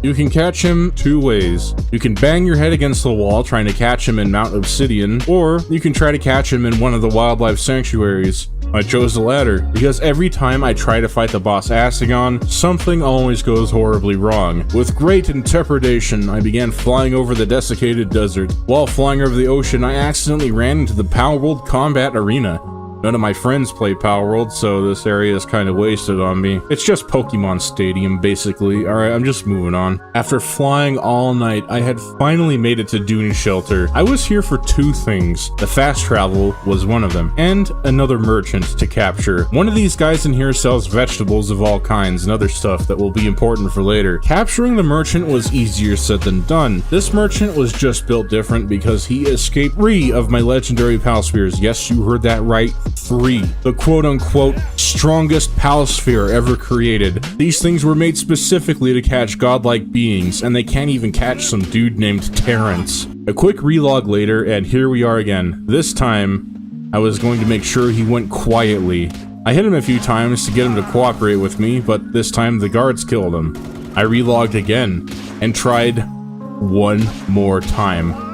You can catch him two ways. You can bang your head against the wall trying to catch him in Mount Obsidian, or you can try to catch him in one of the wildlife sanctuaries. I chose the latter, because every time I try to fight the boss Astagon, something always goes horribly wrong. With great interpretation, I began flying over the desiccated desert. While flying over the ocean, I accidentally ran into the Palworld combat arena. None of my friends play Palworld, so this area is kind of wasted on me. It's just Pokemon Stadium, basically. Alright, I'm just moving on. After flying all night, I had finally made it to Dune Shelter. I was here for two things. The fast travel was one of them, and another merchant to capture. One of these guys in here sells vegetables of all kinds and other stuff that will be important for later. Capturing the merchant was easier said than done. This merchant was just built different because he escaped 3 of my legendary Pal Spheres. Yes, you heard that right. 3. The quote-unquote strongest Pal Sphere ever created. These things were made specifically to catch godlike beings, and they can't even catch some dude named Terrence. A quick relog later, and here we are again. This time, I was going to make sure he went quietly. I hit him a few times to get him to cooperate with me, but this time the guards killed him. I relogged again, and tried one more time.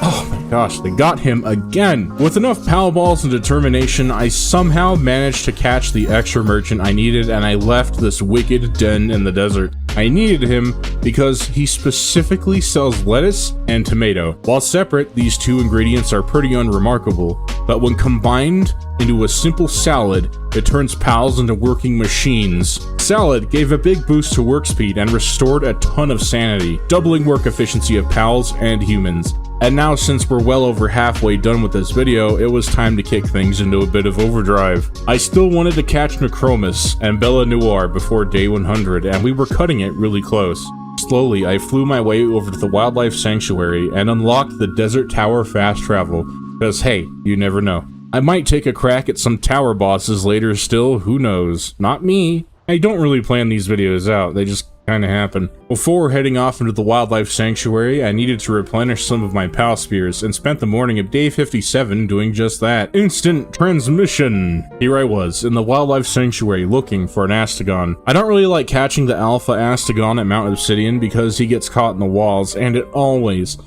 Oh my gosh, they got him again! With enough Pal Balls and determination, I somehow managed to catch the extra merchant I needed, and I left this wicked den in the desert. I needed him because he specifically sells lettuce and tomato. While separate, these two ingredients are pretty unremarkable, but when combined into a simple salad, it turns pals into working machines. Salad gave a big boost to work speed and restored a ton of sanity, doubling work efficiency of pals and humans. And now, since we're well over halfway done with this video, it was time to kick things into a bit of overdrive. I still wanted to catch Necromus and Bella Noir before day 100, and we were cutting it really close. Slowly, I flew my way over to the Wildlife Sanctuary and unlocked the Desert Tower fast travel, because hey, you never know. I might take a crack at some tower bosses later still, who knows? Not me. I don't really plan these videos out, they just kinda happen. Before heading off into the Wildlife Sanctuary, I needed to replenish some of my Pal Spheres, and spent the morning of day 57 doing just that. Instant transmission! Here I was, in the Wildlife Sanctuary, looking for an Astagon. I don't really like catching the Alpha Astagon at Mount Obsidian because he gets caught in the walls, and it always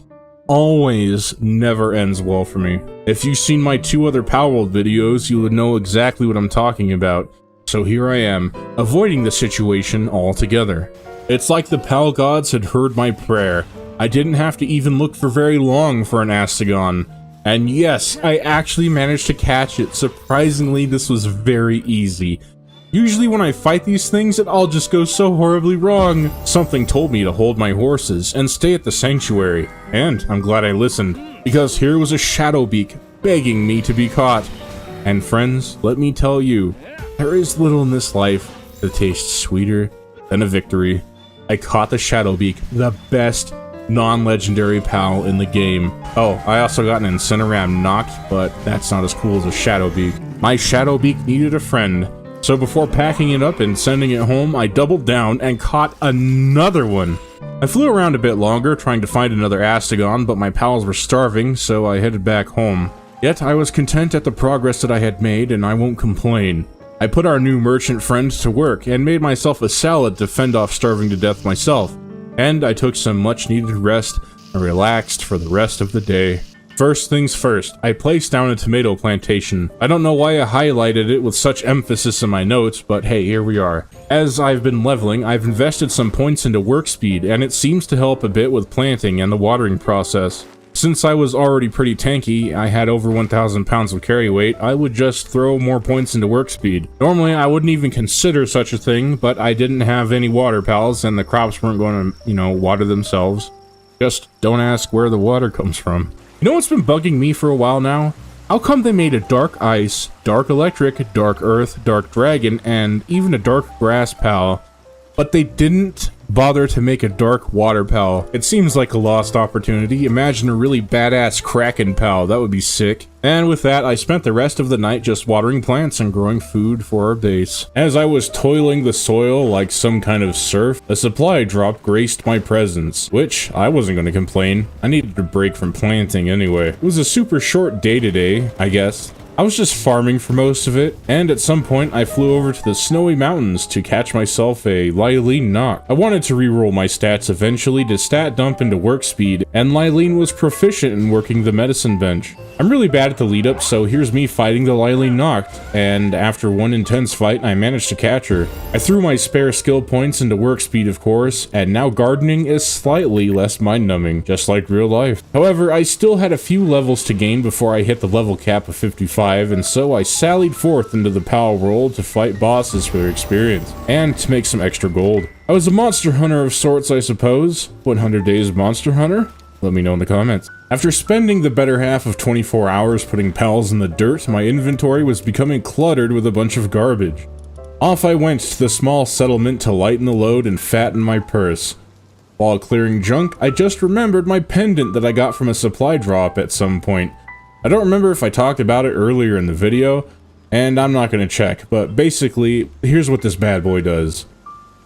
never ends well for me. If you've seen my 2 other Palworld videos, you would know exactly what I'm talking about. So here I am, avoiding the situation altogether. It's like the Pal gods had heard my prayer. I didn't have to even look for very long for an Astagon. And yes, I actually managed to catch it. Surprisingly, this was very easy. Usually when I fight these things, it all just goes so horribly wrong. Something told me to hold my horses and stay at the sanctuary. And I'm glad I listened, because here was a Shadowbeak begging me to be caught. And friends, let me tell you, there is little in this life that tastes sweeter than a victory. I caught the Shadowbeak, the best non-legendary pal in the game. Oh, I also got an Incineram knocked, but that's not as cool as a Shadowbeak. My Shadowbeak needed a friend, so before packing it up and sending it home, I doubled down and caught another one. I flew around a bit longer trying to find another Astagon, but my pals were starving, so I headed back home. Yet I was content at the progress that I had made, and I won't complain. I put our new merchant friend to work and made myself a salad to fend off starving to death myself. And I took some much needed rest and relaxed for the rest of the day. First things first, I placed down a tomato plantation. I don't know why I highlighted it with such emphasis in my notes, but hey, here we are. As I've been leveling, I've invested some points into work speed, and it seems to help a bit with planting and the watering process. Since I was already pretty tanky, I had over 1,000 pounds of carry weight, I would just throw more points into work speed. Normally, I wouldn't even consider such a thing, but I didn't have any water pals, and the crops weren't going to, water themselves. Just don't ask where the water comes from. You know what's been bugging me for a while now? How come they made a dark ice, dark electric, dark earth, dark dragon, and even a dark grass pal, but they didn't bother to make a dark water pal? It seems like a lost opportunity. Imagine a really badass kraken pal, that would be sick. And with that, I spent the rest of the night just watering plants and growing food for our base. As I was toiling the soil like some kind of serf, a supply drop graced my presence, which I wasn't going to complain. I needed a break from planting anyway. It was a super short day today, I guess. I was just farming for most of it, and at some point I flew over to the snowy mountains to catch myself a Lylene knock. I wanted to reroll my stats eventually to stat dump into work speed, and Lylene was proficient in working the medicine bench. I'm really bad at the lead up, so here's me fighting the Lylene knocked, and after one intense fight I managed to catch her. I threw my spare skill points into work speed of course, and now gardening is slightly less mind-numbing, just like real life. However, I still had a few levels to gain before I hit the level cap of 55, and so I sallied forth into the Palworld to fight bosses for their experience, and to make some extra gold. I was a monster hunter of sorts, I suppose. 100 days of monster hunter? Let me know in the comments. After spending the better half of 24 hours putting pals in the dirt, my inventory was becoming cluttered with a bunch of garbage. Off I went to the small settlement to lighten the load and fatten my purse. While clearing junk, I just remembered my pendant that I got from a supply drop at some point. I don't remember if I talked about it earlier in the video, and I'm not going to check, but basically, here's what this bad boy does.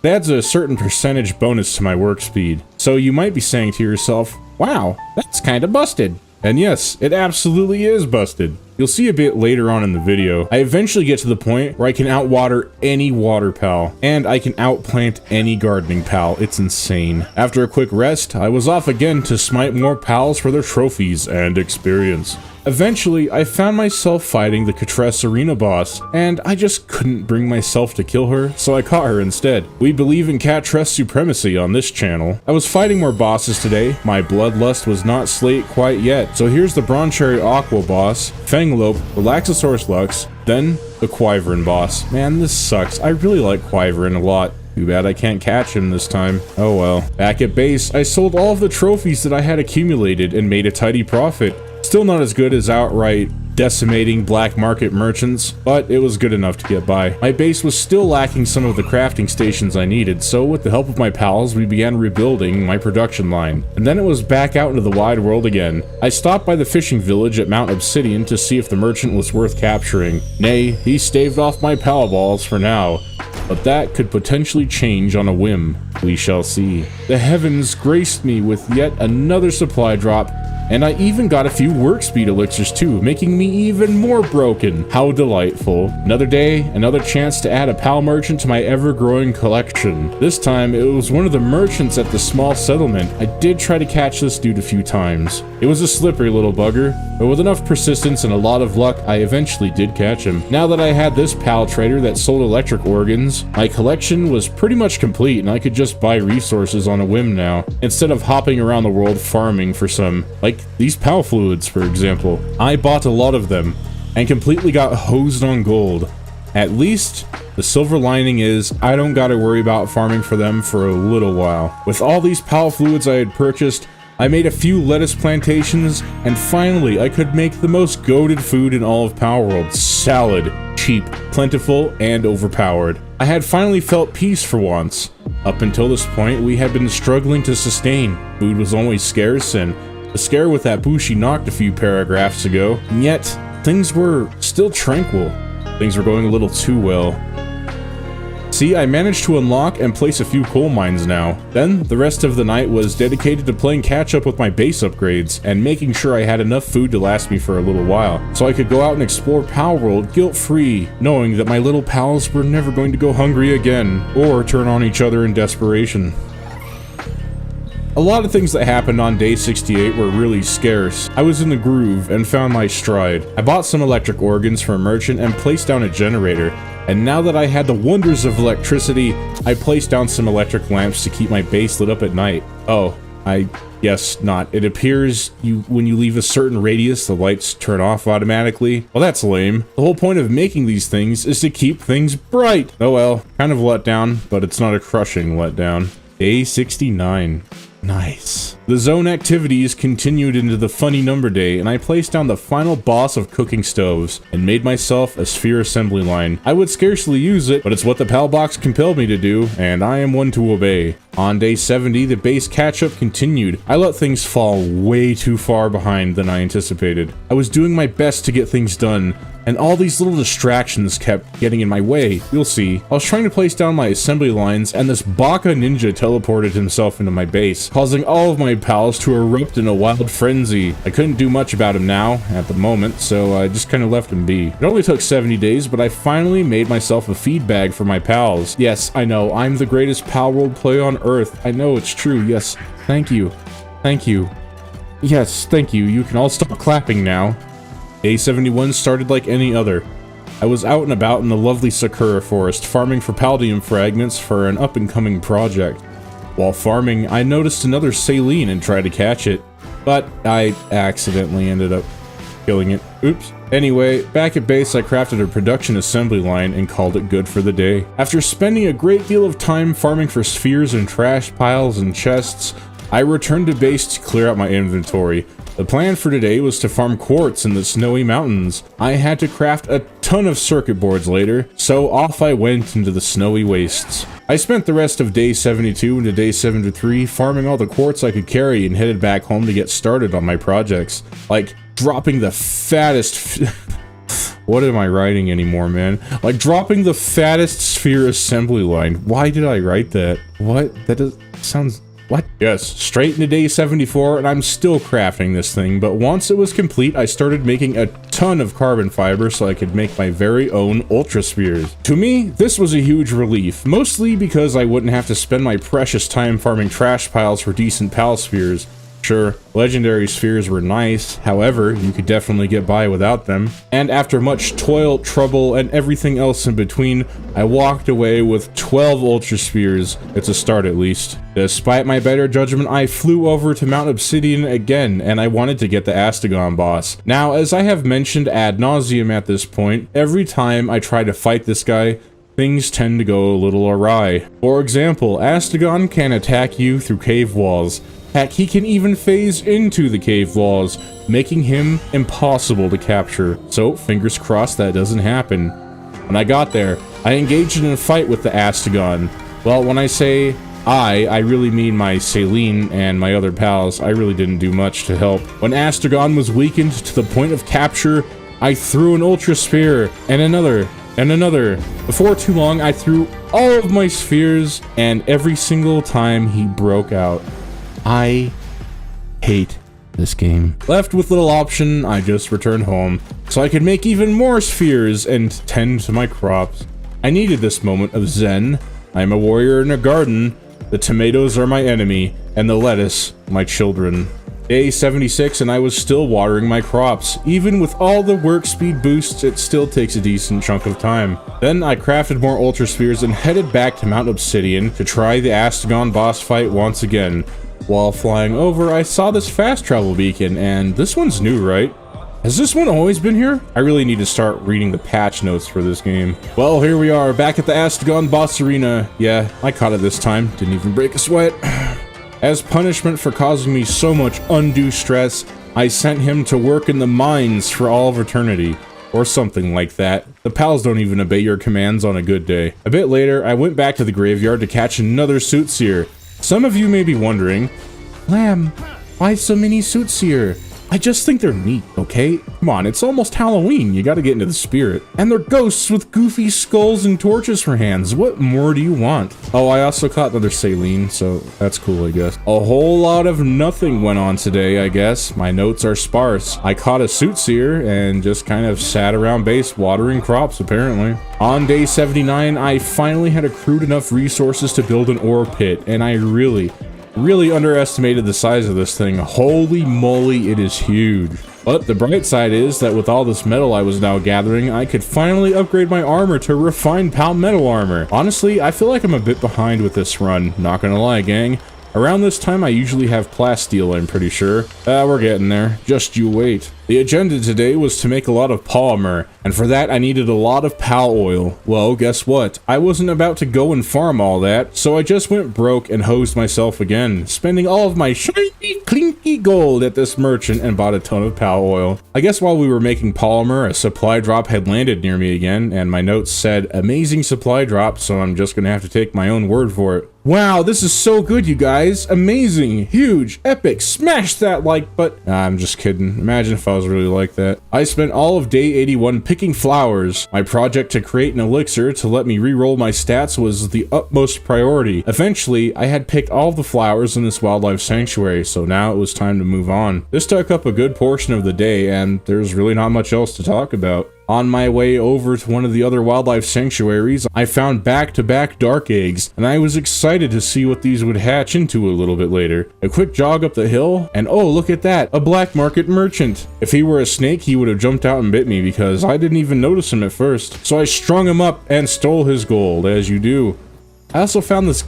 It adds a certain percentage bonus to my work speed. So you might be saying to yourself, wow, that's kinda busted. And yes, it absolutely is busted. You'll see a bit later on in the video. I eventually get to the point where I can outwater any water pal, and I can outplant any gardening pal. It's insane. After a quick rest, I was off again to smite more pals for their trophies and experience. Eventually, I found myself fighting the Catress Arena boss, and I just couldn't bring myself to kill her, so I caught her instead. We believe in Catress supremacy on this channel. I was fighting more bosses today. My bloodlust was not slate quite yet, so here's the Broncherry Aqua boss, Fanglope, Relaxosaurus Lux, then the Quiverin boss. Man, this sucks. I really like Quiverin a lot. Too bad I can't catch him this time. Oh well. Back at base, I sold all of the trophies that I had accumulated and made a tidy profit. Still not as good as outright decimating black market merchants, but it was good enough to get by. My base was still lacking some of the crafting stations I needed, so with the help of my pals, we began rebuilding my production line. And then it was back out into the wide world again. I stopped by the fishing village at Mount Obsidian to see if the merchant was worth capturing. Nay, he staved off my pal balls for now, but that could potentially change on a whim. We shall see. The heavens graced me with yet another supply drop, and I even got a few work speed elixirs too, making me even more broken. How delightful. Another day, another chance to add a pal merchant to my ever-growing collection. This time, it was one of the merchants at the small settlement. I did try to catch this dude a few times. It was a slippery little bugger, but with enough persistence and a lot of luck, I eventually did catch him. Now that I had this pal trader that sold electric organs, my collection was pretty much complete and I could just buy resources on a whim now, instead of hopping around the world farming for some, like these pal fluids for example. I bought a lot of them and completely got hosed on gold. At least, the silver lining is I don't gotta worry about farming for them for a little while. With all these pal fluids I had purchased, I made a few lettuce plantations, and finally I could make the most goated food in all of Palworld. Salad. Cheap, plentiful, and overpowered. I had finally felt peace for once. Up until this point, we had been struggling to sustain. Food was always scarce, and the scare with that Bushi knocked a few paragraphs ago, and yet things were still tranquil. Things were going a little too well. See, I managed to unlock and place a few coal mines now. Then, the rest of the night was dedicated to playing catch up with my base upgrades, and making sure I had enough food to last me for a little while, so I could go out and explore Palworld guilt-free, knowing that my little pals were never going to go hungry again, or turn on each other in desperation. A lot of things that happened on day 68 were really scarce. I was in the groove and found my stride. I bought some electric organs from a merchant and placed down a generator. And now that I had the wonders of electricity, I placed down some electric lamps to keep my base lit up at night. Oh, I guess not. It appears when you leave a certain radius, the lights turn off automatically. Well, that's lame. The whole point of making these things is to keep things bright. Oh well, kind of let down, but it's not a crushing letdown. Day 69. Nice. The zone activities continued into the funny number day, and I placed down the final boss of cooking stoves and made myself a sphere assembly line. I would scarcely use it, but it's what the PAL box compelled me to do, and I am one to obey. On day 70, the base catch-up continued. I let things fall way too far behind than I anticipated. I was doing my best to get things done, and all these little distractions kept getting in my way. You'll see. I was trying to place down my assembly lines, and this Baka ninja teleported himself into my base, causing all of my pals to erupt in a wild frenzy. I couldn't do much about him now, at the moment, so I just kind of left him be. It only took 70 days, but I finally made myself a feed bag for my pals. Yes, I know, I'm the greatest Palworld player on Earth. I know it's true, yes. Thank you. Thank you. Yes, thank you. You can all stop clapping now. Day 71 started like any other. I was out and about in the lovely Sakura forest, farming for palladium fragments for an up-and-coming project. While farming, I noticed another saline and tried to catch it, but I accidentally ended up killing it. Oops. Anyway, back at base, I crafted a production assembly line and called it good for the day. After spending a great deal of time farming for spheres and trash piles and chests, I returned to base to clear out my inventory. The plan for today was to farm quartz in the snowy mountains. I had to craft a ton of circuit boards later, so off I went into the snowy wastes. I spent the rest of day 72 into day 73 farming all the quartz I could carry and headed back home to get started on my projects. Like, dropping the fattest... What am I writing anymore, man? Like, dropping the fattest sphere assembly line. Why did I write that? What? That sounds... What? Yes, straight into day 74, and I'm still crafting this thing, but once it was complete, I started making a ton of carbon fiber so I could make my very own ultra spheres. To me, this was a huge relief, mostly because I wouldn't have to spend my precious time farming trash piles for decent pal spheres. Sure, legendary spheres were nice, however, you could definitely get by without them. And after much toil, trouble, and everything else in between, I walked away with 12 ultra spheres. It's a start at least. Despite my better judgment, I flew over to Mount Obsidian again, and I wanted to get the Astagon boss. Now, as I have mentioned ad nauseum at this point, every time I try to fight this guy, things tend to go a little awry. For example, Astagon can attack you through cave walls. Heck, he can even phase into the cave walls, making him impossible to capture. So, fingers crossed that doesn't happen. When I got there, I engaged in a fight with the Astagon. Well, when I say I really mean my Saline and my other pals. I really didn't do much to help. When Astagon was weakened to the point of capture, I threw an Ultra Sphere, and another, and another. Before too long, I threw all of my spheres, and every single time he broke out. I hate this game. Left with little option, I just returned home, so I could make even more spheres and tend to my crops. I needed this moment of zen. I am a warrior in a garden. The tomatoes are my enemy, and the lettuce, my children. Day 76, and I was still watering my crops. Even with all the work speed boosts, it still takes a decent chunk of time. Then I crafted more Ultra Spheres and headed back to Mount Obsidian to try the Astagon boss fight once again. While flying over, I saw this fast travel beacon, and this one's new, right? Has this one always been here? I really need to start reading the patch notes for this game. Well, here we are, back at the Astagon boss arena. Yeah, I caught it this time. Didn't even break a sweat. As punishment for causing me so much undue stress, I sent him to work in the mines for all of eternity. Or something like that. The pals don't even obey your commands on a good day. A bit later, I went back to the graveyard to catch another Soothseer. Some of you may be wondering, Glahm, why so many Soothseer? I just think they're neat, okay? Come on, it's almost Halloween, you gotta get into the spirit. And they're ghosts with goofy skulls and torches for hands. What more do you want? Oh, I also caught another Saline, so that's cool, I guess. A whole lot of nothing went on today, I guess. My notes are sparse. I caught a Soothseer and just kind of sat around base watering crops, apparently. On day 79, I finally had accrued enough resources to build an ore pit, and I really underestimated the size of this thing. Holy moly, it is huge. But the bright side is that with all this metal I was now gathering, I could finally upgrade my armor to refined pal metal armor. Honestly, I feel like I'm a bit behind with this run, not gonna lie, gang. Around this time I usually have plasteel, I'm pretty sure. We're getting there. Just you wait. The agenda today was to make a lot of polymer, and for that I needed a lot of pal oil. Well, guess what? I wasn't about to go and farm all that, so I just went broke and hosed myself again, spending all of my shiny, clinky gold at this merchant and bought a ton of pal oil. I guess while we were making polymer, a supply drop had landed near me again, and my notes said, amazing supply drop, so I'm just gonna have to take my own word for it. Wow, this is so good, you guys. Amazing, huge, epic. Smash that like button. I'm just kidding. Imagine if I pals really like that. I spent all of day 81 picking flowers. My project to create an elixir to let me reroll my stats was the utmost priority. Eventually, I had picked all of the flowers in this wildlife sanctuary, so now it was time to move on. This took up a good portion of the day, and there's really not much else to talk about. On my way over to one of the other wildlife sanctuaries, I found back-to-back dark eggs, and I was excited to see what these would hatch into a little bit later. A quick jog up the hill, and oh, look at that, a black market merchant. If he were a snake, he would have jumped out and bit me because I didn't even notice him at first. So I strung him up and stole his gold, as you do. I also found this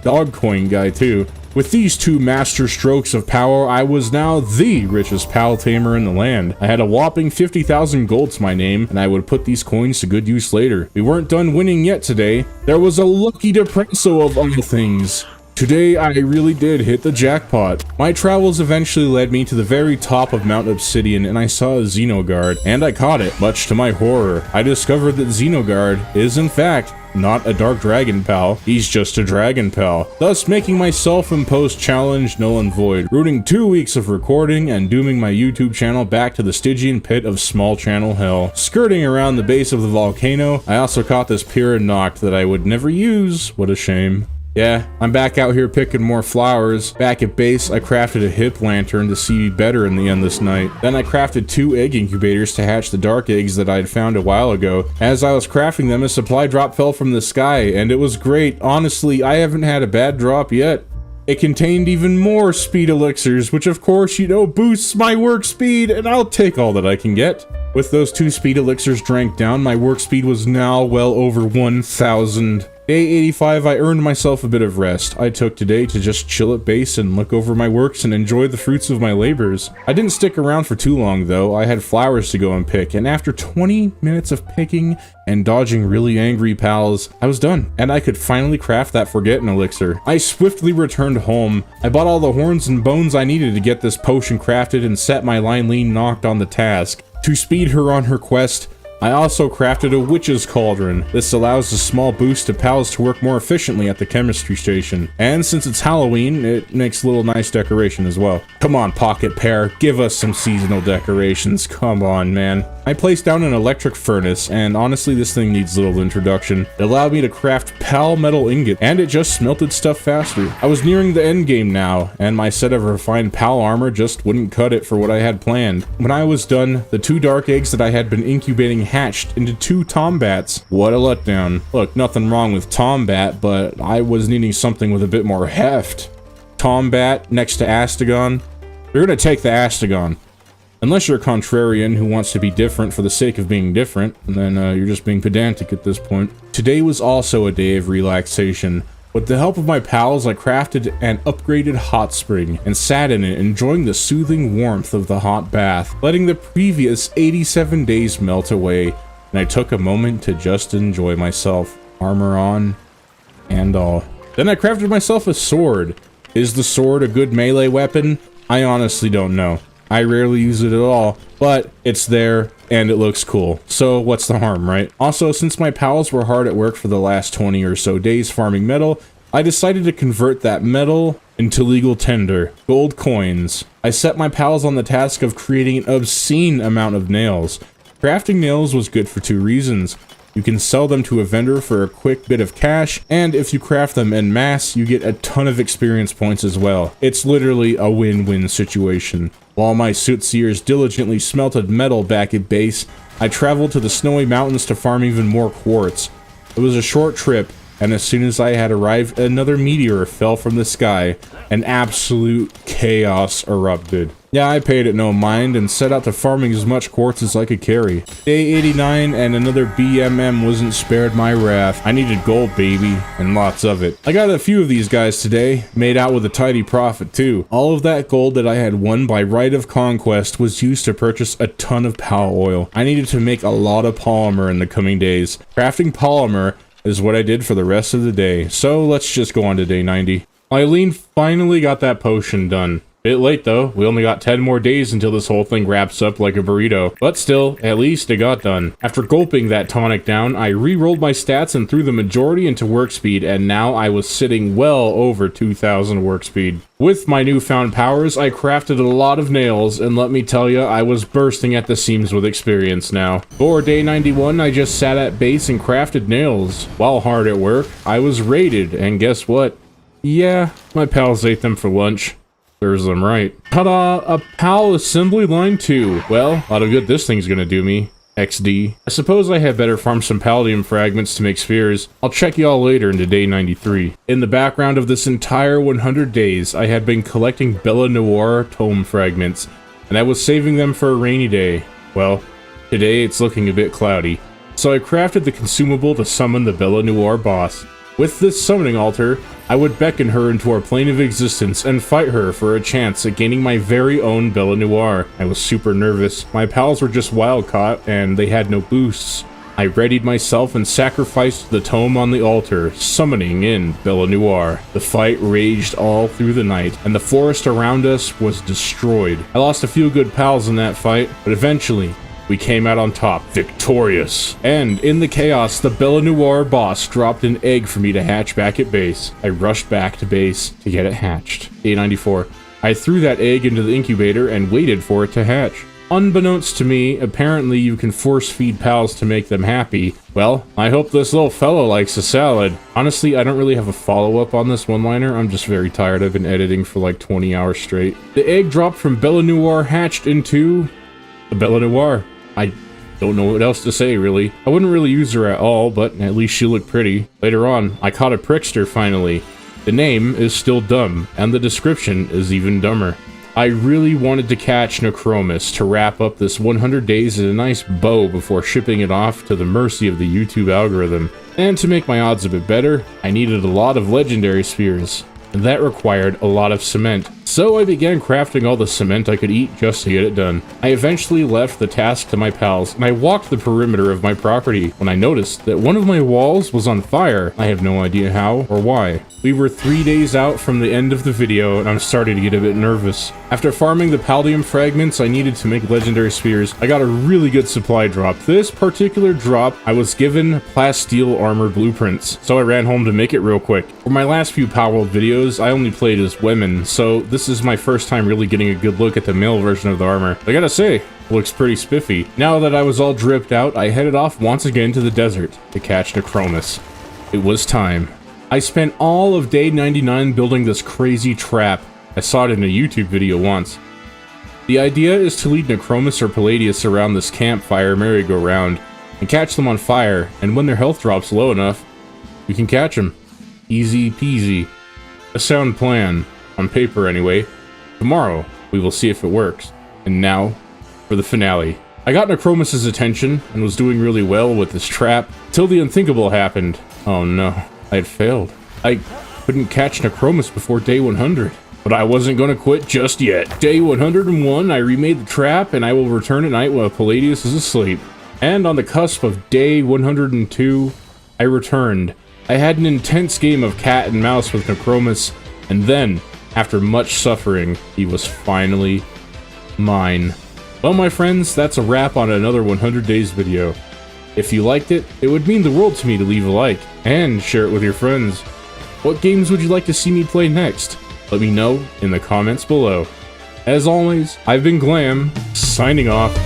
dog coin guy too. With these two master strokes of power, I was now the richest pal tamer in the land. I had a whopping 50,000 gold to my name, and I would put these coins to good use later. We weren't done winning yet today. There was a lucky depresso of all things. Today, I really did hit the jackpot. My travels eventually led me to the very top of Mount Obsidian, and I saw a Xenoguard, and I caught it. Much to my horror, I discovered that Xenoguard is, in fact, not a dark dragon pal, he's just a dragon pal, thus making my self-imposed challenge null and void, ruining 2 weeks of recording and dooming my YouTube channel back to the Stygian pit of small channel hell. Skirting around the base of the volcano, I also caught this Pyrrha Noct that I would never use. What a shame. Yeah, I'm back out here picking more flowers. Back at base, I crafted a hip lantern to see better in the endless night. Then I crafted 2 egg incubators to hatch the dark eggs that I had found a while ago. As I was crafting them, a supply drop fell from the sky, and it was great. Honestly, I haven't had a bad drop yet. It contained even more speed elixirs, which of course, you know, boosts my work speed, and I'll take all that I can get. With those 2 speed elixirs drank down, my work speed was now well over 1,000. Day 85, I earned myself a bit of rest. I took today to just chill at base and look over my works and enjoy the fruits of my labors. I didn't stick around for too long though. I had flowers to go and pick, and after 20 minutes of picking and dodging really angry pals, I was done, and I could finally craft that Forgotten elixir. I swiftly returned home. I bought all the horns and bones I needed to get this potion crafted and set my Lineleen Noct on the task. To speed her on her quest, I also crafted a witch's cauldron. This allows a small boost to pals to work more efficiently at the chemistry station. And since it's Halloween, it makes a little nice decoration as well. Come on, Pocket Pear, give us some seasonal decorations. Come on, man. I placed down an electric furnace, and honestly this thing needs little introduction. It allowed me to craft pal metal ingot, and it just smelted stuff faster. I was nearing the end game now, and my set of refined pal armor just wouldn't cut it for what I had planned. When I was done, the 2 dark eggs that I had been incubating hatched into 2 tombats. What a letdown. Look, nothing wrong with tombat, but I was needing something with a bit more heft. Tombat next to Astagon. You're gonna take the Astagon. Unless you're a contrarian who wants to be different for the sake of being different, then you're just being pedantic at this point. Today was also a day of relaxation. With the help of my pals, I crafted an upgraded hot spring and sat in it, enjoying the soothing warmth of the hot bath, letting the previous 87 days melt away, and I took a moment to just enjoy myself, armor on and all. Then I crafted myself a sword. Is the sword a good melee weapon? I honestly don't know. I rarely use it at all, but it's there and it looks cool. So what's the harm, right? Also, since my pals were hard at work for the last 20 or so days farming metal, I decided to convert that metal into legal tender, gold coins. I set my pals on the task of creating an obscene amount of nails. Crafting nails was good for 2 reasons. You can sell them to a vendor for a quick bit of cash, and if you craft them en masse, you get a ton of experience points as well. It's literally a win-win situation. While my Soothsayers diligently smelted metal back at base, I traveled to the snowy mountains to farm even more quartz. It was a short trip, and as soon as I had arrived, another meteor fell from the sky, and absolute chaos erupted. Yeah, I paid it no mind and set out to farming as much quartz as I could carry. Day 89 and another BMM wasn't spared my wrath. I needed gold, baby, and lots of it. I got a few of these guys today, made out with a tidy profit too. All of that gold that I had won by right of conquest was used to purchase a ton of pal oil. I needed to make a lot of polymer in the coming days. Crafting polymer is what I did for the rest of the day, so let's just go on to day 90. Eileen finally got that potion done. Bit late though, we only got 10 more days until this whole thing wraps up like a burrito. But still, at least it got done. After gulping that tonic down, I re-rolled my stats and threw the majority into work speed, and now I was sitting well over 2,000 work speed. With my newfound powers, I crafted a lot of nails, and let me tell ya, I was bursting at the seams with experience now. For day 91, I just sat at base and crafted nails. While hard at work, I was raided, and guess what? Yeah, my pals ate them for lunch. Serves them right. Ta-da! A PAL assembly line 2. Well, a lot of good this thing's gonna do me. XD. I suppose I had better farm some palladium fragments to make spheres. I'll check y'all later into day 93. In the background of this entire 100 days, I had been collecting Bella Noir tome fragments, and I was saving them for a rainy day. Well, today it's looking a bit cloudy. So I crafted the consumable to summon the Bella Noir boss. With this summoning altar, I would beckon her into our plane of existence and fight her for a chance at gaining my very own Bella Noir. I was super nervous. My pals were just wild caught and they had no boosts. I readied myself and sacrificed the tome on the altar, summoning in Bella Noir. The fight raged all through the night, and the forest around us was destroyed. I lost a few good pals in that fight, but eventually, we came out on top, victorious. And in the chaos, the Bella Noir boss dropped an egg for me to hatch back at base. I rushed back to base to get it hatched. Day 94. I threw that egg into the incubator and waited for it to hatch. Unbeknownst to me, apparently you can force feed pals to make them happy. Well, I hope this little fellow likes a salad. Honestly, I don't really have a follow-up on this one-liner. I'm just very tired. I've been editing for like 20 hours straight. The egg dropped from Bella Noir hatched into the Bella Noir. I don't know what else to say, really. I wouldn't really use her at all, but at least she looked pretty. Later on, I caught a prickster finally. The name is still dumb, and the description is even dumber. I really wanted to catch Necromus to wrap up this 100 days in a nice bow before shipping it off to the mercy of the YouTube algorithm. And to make my odds a bit better, I needed a lot of legendary spheres. And that required a lot of cement. So I began crafting all the cement I could eat just to get it done. I eventually left the task to my pals, and I walked the perimeter of my property when I noticed that one of my walls was on fire. I have no idea how or why. We were 3 days out from the end of the video, and I'm starting to get a bit nervous. After farming the palladium fragments I needed to make legendary spheres, I got a really good supply drop. This particular drop, I was given plasteel armor blueprints, so I ran home to make it real quick. For my last few Palworld videos, I only played as women, so this is my first time really getting a good look at the male version of the armor. I gotta say, looks pretty spiffy. Now that I was all dripped out, I headed off once again to the desert to catch Necromus. It was time. I spent all of day 99 building this crazy trap. I saw it in a YouTube video once. The idea is to lead Necromus or Palladius around this campfire merry-go-round and catch them on fire, and when their health drops low enough, you can catch them. Easy peasy. A sound plan. On paper anyway. Tomorrow, we will see if it works. And now, for the finale. I got Necromus's attention and was doing really well with this trap, till the unthinkable happened. Oh no, I had failed. I couldn't catch Necromus before day 100. But I wasn't gonna quit just yet. Day 101, I remade the trap, and I will return at night while Palladius is asleep. And on the cusp of day 102, I returned. I had an intense game of cat and mouse with Necromus, and then, after much suffering, he was finally mine. Well, my friends, that's a wrap on another 100 Days video. If you liked it, it would mean the world to me to leave a like, and share it with your friends. What games would you like to see me play next? Let me know in the comments below. As always, I've been Glahm, signing off.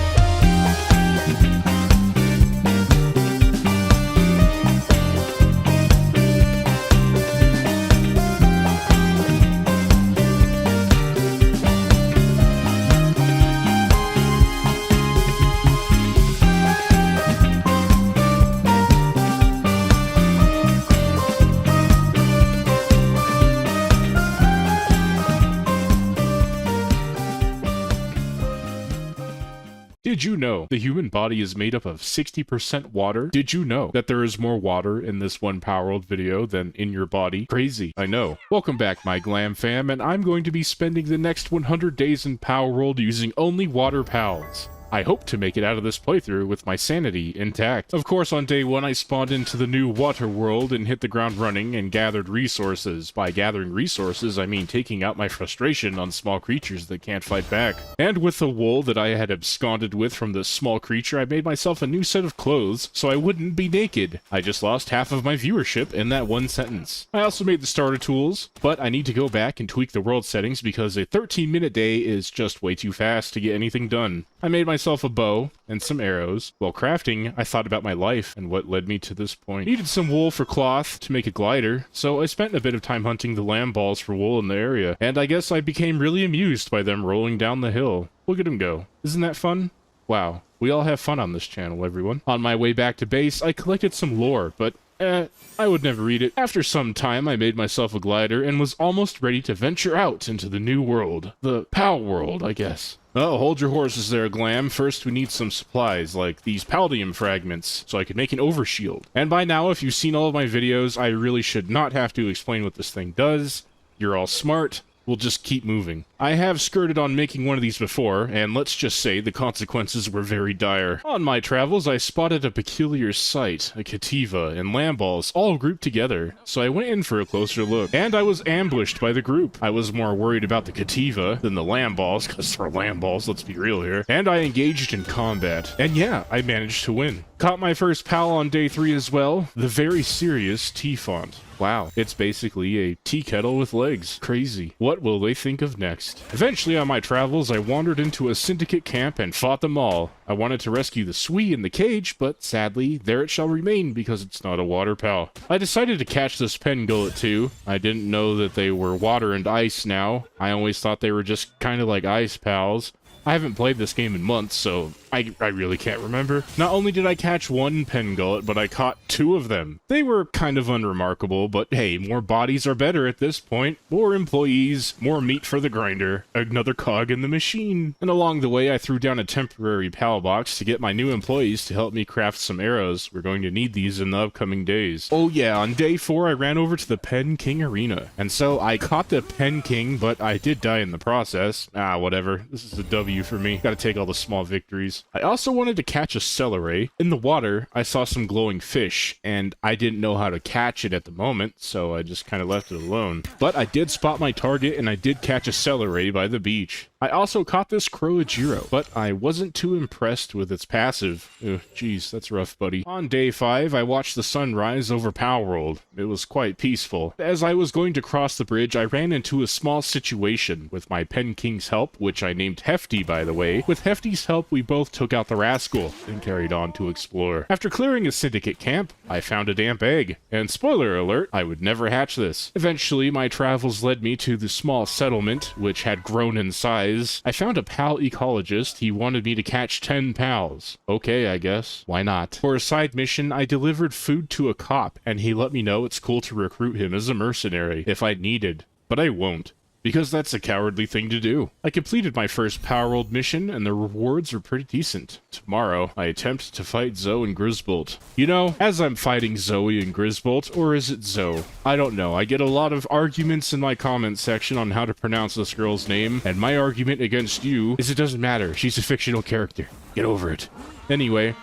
Did you know the human body is made up of 60% water? Did you know that there is more water in this one Palworld video than in your body? Crazy, I know. Welcome back, my Glahm fam, and I'm going to be spending the next 100 days in Palworld using only water pals. I hope to make it out of this playthrough with my sanity intact. Of course, on day 1, I spawned into the new water world and hit the ground running and gathered resources. By gathering resources, I mean taking out my frustration on small creatures that can't fight back. And with the wool that I had absconded with from this small creature, I made myself a new set of clothes so I wouldn't be naked. I just lost half of my viewership in that one sentence. I also made the starter tools, but I need to go back and tweak the world settings because a 13-minute day is just way too fast to get anything done. I made myself a bow and some arrows. While crafting, I thought about my life and what led me to this point. Needed some wool for cloth to make a glider, so I spent a bit of time hunting the lamb balls for wool in the area, and I guess I became really amused by them rolling down the hill. Look at them go. Isn't that fun? Wow. We all have fun on this channel, everyone. On my way back to base, I collected some lore, but I would never read it. After some time, I made myself a glider and was almost ready to venture out into the new world. The Palworld, I guess. Oh, hold your horses there, Glahm. First, we need some supplies, like these paldium fragments, so I can make an overshield. And by now, if you've seen all of my videos, I really should not have to explain what this thing does. You're all smart. We'll just keep moving. I have skirted on making one of these before, and let's just say the consequences were very dire. On my travels, I spotted a peculiar sight, a cativa and lamb balls all grouped together, so I went in for a closer look, and I was ambushed by the group. I was more worried about the cativa than the lamb balls, because they're lamb balls, let's be real here, and I engaged in combat. And yeah, I managed to win. Caught my first pal on day 3 as well, the very serious T-font. Wow, it's basically a tea kettle with legs. Crazy. What will they think of next? Eventually, on my travels, I wandered into a syndicate camp and fought them all. I wanted to rescue the Swee in the cage, but sadly, there it shall remain because it's not a water pal. I decided to catch this pen gullet too. I didn't know that they were water and ice now. I always thought they were just kind of like ice pals. I haven't played this game in months, so I really can't remember. Not only did I catch one pen gullet, but I caught 2 of them. They were kind of unremarkable, but hey, more bodies are better at this point. More employees, more meat for the grinder, another cog in the machine. And along the way, I threw down a temporary pal box to get my new employees to help me craft some arrows. We're going to need these in the upcoming days. Oh yeah, on day 4, I ran over to the Pen King Arena. And so I caught the Pen King, but I did die in the process. Ah, whatever. This is a W for me. Gotta take all the small victories. I also wanted to catch a celery. In the water, I saw some glowing fish, and I didn't know how to catch it at the moment, so I just kind of left it alone. But I did spot my target, and I did catch a celery by the beach. I also caught this Croagiro, but I wasn't too impressed with its passive. Ugh, geez, that's rough, buddy. On day 5, I watched the sun rise over Palworld. It was quite peaceful. As I was going to cross the bridge, I ran into a small situation with my Pen King's help, which I named Hefty, by the way. With Hefty's help, we both took out the rascal and carried on to explore. After clearing a syndicate camp, I found a damp egg. And spoiler alert, I would never hatch this. Eventually, my travels led me to the small settlement, which had grown in size. I found a pal ecologist. He wanted me to catch 10 pals. Okay, I guess. Why not? For a side mission, I delivered food to a cop, and he let me know it's cool to recruit him as a mercenary if I needed. But I won't, because that's a cowardly thing to do. I completed my first Palworld mission, and the rewards were pretty decent. Tomorrow, I attempt to fight Zoe and Grisbolt. You know, as I'm fighting Zoe and Grisbolt, or is it Zoe? I don't know. I get a lot of arguments in my comment section on how to pronounce this girl's name, and my argument against you is it doesn't matter. She's a fictional character. Get over it. Anyway,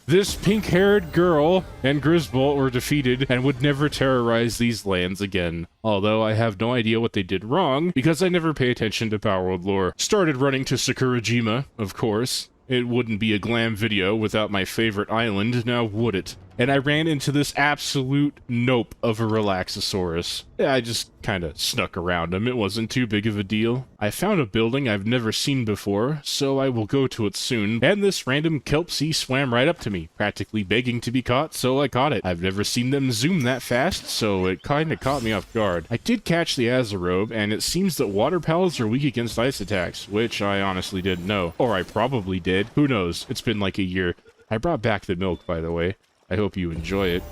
this pink-haired girl and Grisbolt were defeated and would never terrorize these lands again. Although I have no idea what they did wrong, because I never pay attention to Palworld lore. Started running to Sakurajima, of course. It wouldn't be a Glahm video without my favorite island, now would it? And I ran into this absolute nope of a Relaxosaurus. Yeah, I just kinda snuck around him, it wasn't too big of a deal. I found a building I've never seen before, so I will go to it soon, and this random kelpsie swam right up to me, practically begging to be caught, so I caught it. I've never seen them zoom that fast, so it kinda caught me off guard. I did catch the Azarobe, and it seems that water pals are weak against ice attacks, which I honestly didn't know. Or I probably did. Who knows? It's been like a year. I brought back the milk, by the way. I hope you enjoy it.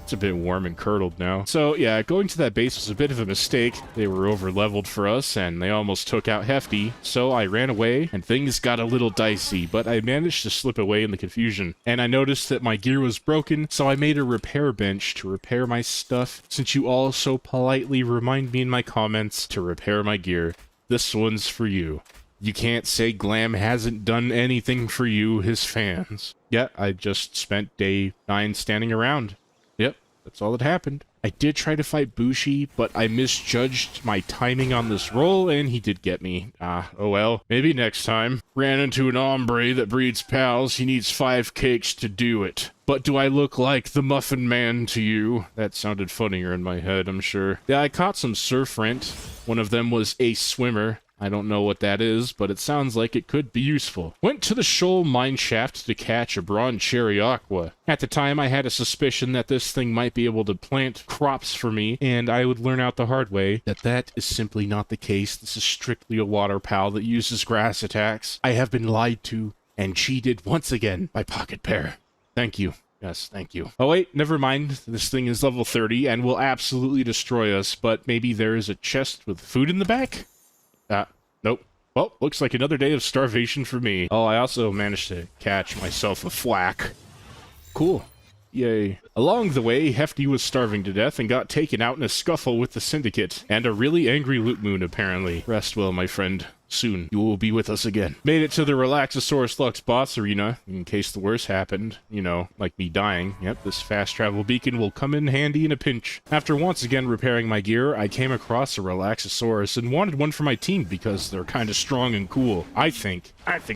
It's a bit warm and curdled now. So yeah, going to that base was a bit of a mistake. They were over-leveled for us, and they almost took out Hefty. So I ran away, and things got a little dicey, but I managed to slip away in the confusion. And I noticed that my gear was broken, so I made a repair bench to repair my stuff, since you all so politely remind me in my comments to repair my gear. This one's for you. You can't say Glahm hasn't done anything for you, his fans. Yeah, I just spent day 9 standing around. Yep, that's all that happened. I did try to fight Bushi, but I misjudged my timing on this roll, and he did get me. Oh well. Maybe next time. Ran into an hombre that breeds pals. He needs 5 cakes to do it. But do I look like the Muffin Man to you? That sounded funnier in my head, I'm sure. Yeah, I caught some surf rent. One of them was a swimmer. I don't know what that is, but it sounds like it could be useful. Went to the Shoal mine shaft to catch a bronze cherry aqua. At the time, I had a suspicion that this thing might be able to plant crops for me, and I would learn out the hard way that that is simply not the case. This is strictly a water pal that uses grass attacks. I have been lied to and cheated once again by Pocket Pear. Thank you. Yes, thank you. Oh wait, never mind. This thing is level 30 and will absolutely destroy us, but maybe there is a chest with food in the back? Nope. Well, looks like another day of starvation for me. Oh, I also managed to catch myself a flack. Cool. Yay. Along the way, Hefty was starving to death and got taken out in a scuffle with the Syndicate. And a really angry Loot Moon, apparently. Rest well, my friend. Soon, you will be with us again. Made it to the Relaxosaurus Lux boss arena, in case the worst happened. You know, like me dying. Yep, this fast travel beacon will come in handy in a pinch. After once again repairing my gear, I came across a Relaxosaurus and wanted one for my team because they're kind of strong and cool. I think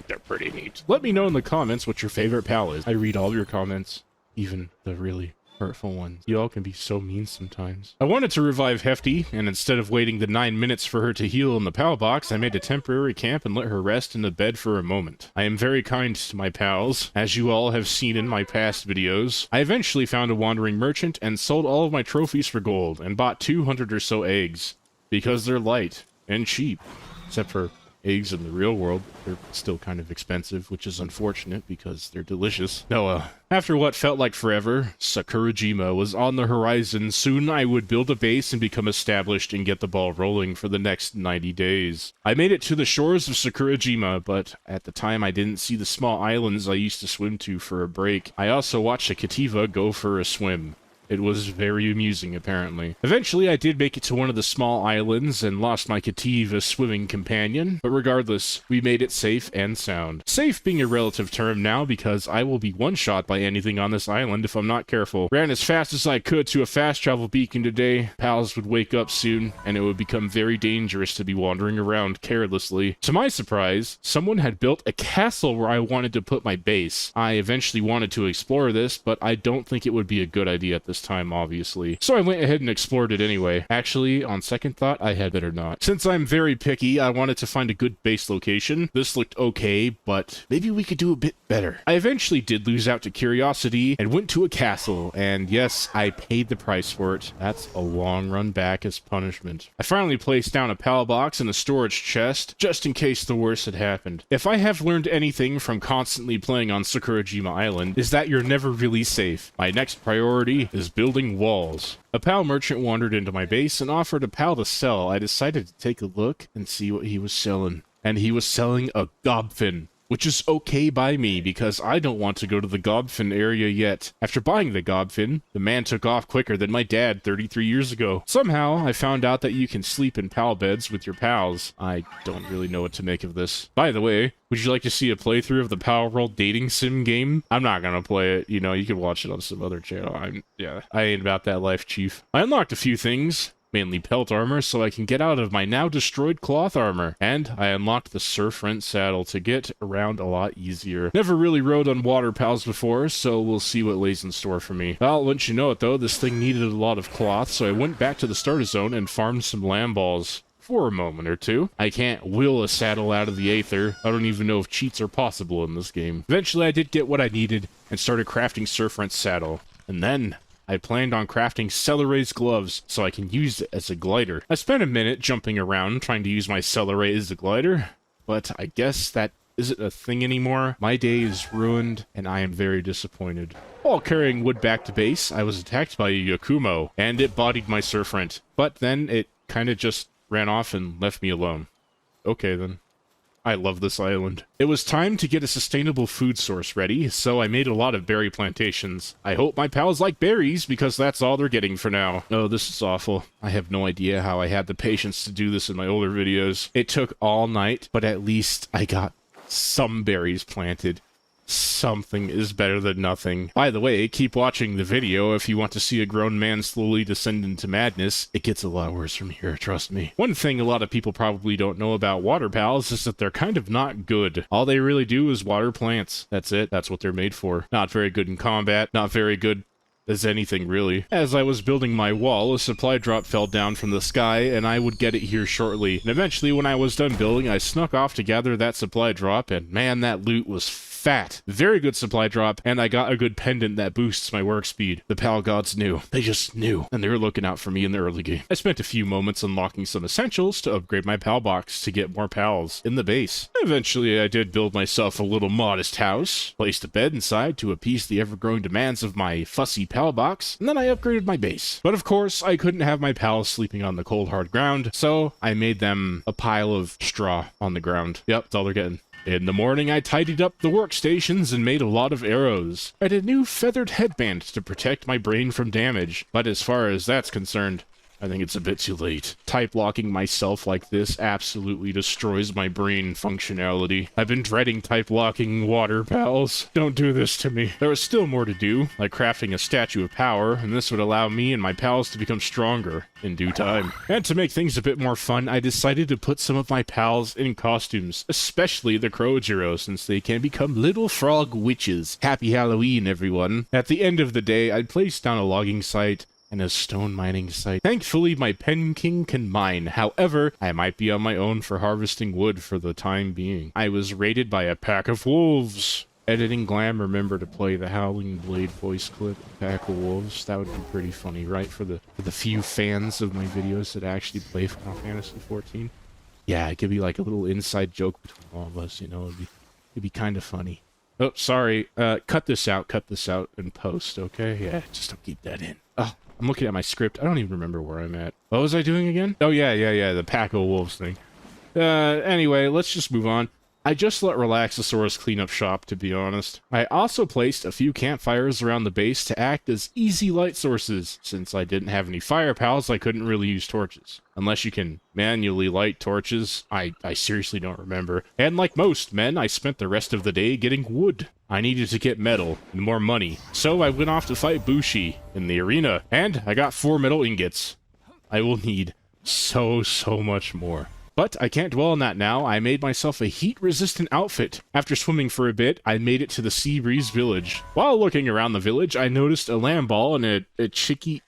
they're pretty neat. Let me know in the comments what your favorite pal is. I read all your comments, even the really hurtful ones. Y'all can be so mean sometimes. I wanted to revive Hefty, and instead of waiting the 9 minutes for her to heal in the pal box, I made a temporary camp and let her rest in the bed for a moment. I am very kind to my pals, as you all have seen in my past videos. I eventually found a wandering merchant and sold all of my trophies for gold, and bought 200 or so eggs, because they're light and cheap, except for eggs in the real world. They're still kind of expensive, which is unfortunate because they're delicious. Oh, after what felt like forever, Sakurajima was on the horizon. Soon I would build a base and become established and get the ball rolling for the next 90 days. I made it to the shores of Sakurajima, but at the time I didn't see the small islands I used to swim to for a break. I also watched a Kativa go for a swim. It was very amusing, apparently. Eventually, I did make it to one of the small islands and lost my Kativa swimming companion, but regardless, we made it safe and sound. Safe being a relative term now because I will be one-shot by anything on this island if I'm not careful. Ran as fast as I could to a fast travel beacon today. Pals would wake up soon, and it would become very dangerous to be wandering around carelessly. To my surprise, someone had built a castle where I wanted to put my base. I eventually wanted to explore this, but I don't think it would be a good idea at this time, obviously. So I went ahead and explored it anyway. Actually, on second thought, I had better not. Since I'm very picky, I wanted to find a good base location. This looked okay, but maybe we could do a bit better. I eventually did lose out to curiosity and went to a castle, and yes, I paid the price for it. That's a long run back as punishment. I finally placed down a pal box and a storage chest, just in case the worst had happened. If I have learned anything from constantly playing on Sakurajima Island, is that you're never really safe. My next priority is building walls. A pal merchant wandered into my base and offered a pal to sell. I decided to take a look and see what he was selling. And he was selling a gobfin, which is okay by me because I don't want to go to the gobfin area yet. After buying the gobfin, the man took off quicker than my dad 33 years ago. Somehow, I found out that you can sleep in pal beds with your pals. I don't really know what to make of this. By the way, would you like to see a playthrough of the Palworld dating sim game? I'm not gonna play it. You know, you can watch it on some other channel. I ain't about that life, chief. I unlocked a few things. Mainly pelt armor, so I can get out of my now destroyed cloth armor. And I unlocked the surf rent saddle to get around a lot easier. Never really rode on water pals before, so we'll see what lays in store for me. Well, once you know it though, this thing needed a lot of cloth, so I went back to the starter zone and farmed some lamb balls. For a moment or two. I can't will a saddle out of the aether. I don't even know if cheats are possible in this game. Eventually I did get what I needed and started crafting surf rent saddle. And then I planned on crafting Celere's gloves so I can use it as a glider. I spent a minute jumping around trying to use my Celere as a glider, but I guess that isn't a thing anymore. My day is ruined, and I am very disappointed. While carrying wood back to base, I was attacked by a Yakumo, and it bodied my surf rent. But then it kind of just ran off and left me alone. Okay then. I love this island. It was time to get a sustainable food source ready, so I made a lot of berry plantations. I hope my pals like berries, because that's all they're getting for now. Oh, this is awful. I have no idea how I had the patience to do this in my older videos. It took all night, but at least I got some berries planted. Something is better than nothing. By the way, keep watching the video if you want to see a grown man slowly descend into madness. It gets a lot worse from here, trust me. One thing a lot of people probably don't know about water pals is that they're kind of not good. All they really do is water plants. That's it. That's what they're made for. Not very good in combat. Not very good as anything, really. As I was building my wall, a supply drop fell down from the sky, and I would get it here shortly. And eventually, when I was done building, I snuck off to gather that supply drop, and man, that loot was fat. Very good supply drop, and I got a good pendant that boosts my work speed. The pal gods knew. They just knew, and they were looking out for me in the early game. I spent a few moments unlocking some essentials to upgrade my pal box to get more pals in the base. Eventually, I did build myself a little modest house, placed a bed inside to appease the ever-growing demands of my fussy pal box, and then I upgraded my base. But of course, I couldn't have my pals sleeping on the cold, hard ground, so I made them a pile of straw on the ground. Yep, that's all they're getting. In the morning, I tidied up the workstations and made a lot of arrows. I had a new feathered headband to protect my brain from damage, but as far as that's concerned, I think it's a bit too late. Type locking myself like this absolutely destroys my brain functionality. I've been dreading type locking water pals. Don't do this to me. There was still more to do, like crafting a statue of power, and this would allow me and my pals to become stronger in due time. And to make things a bit more fun, I decided to put some of my pals in costumes, especially the Crojiro, since they can become little frog witches. Happy Halloween, everyone. At the end of the day, I placed down a logging site and a stone mining site. Thankfully, my Pen King can mine. However, I might be on my own for harvesting wood for the time being. I was raided by a pack of wolves. Editing Glahm, remember to play the Howling Blade voice clip, Pack of Wolves. That would be pretty funny, right? For the few fans of my videos that actually play Final Fantasy XIV. Yeah, it could be like a little inside joke between all of us, you know? It'd be kind of funny. Oh, sorry. Cut this out in post, okay? Yeah, just don't keep that in. Oh, I'm looking at my script. I don't even remember where I'm at. What was I doing again? Oh, yeah, the Pack of Wolves thing. Anyway, let's just move on. I just let Relaxosaurus clean up shop, to be honest. I also placed a few campfires around the base to act as easy light sources. Since I didn't have any fire pals, I couldn't really use torches. Unless you can manually light torches, I seriously don't remember. And like most men, I spent the rest of the day getting wood. I needed to get metal and more money, so I went off to fight Bushi in the arena, and I got 4 metal ingots. I will need so much more. But I can't dwell on that now. I made myself a heat-resistant outfit. After swimming for a bit, I made it to the Sea Breeze village. While looking around the village, I noticed a lamb ball and a chickpea,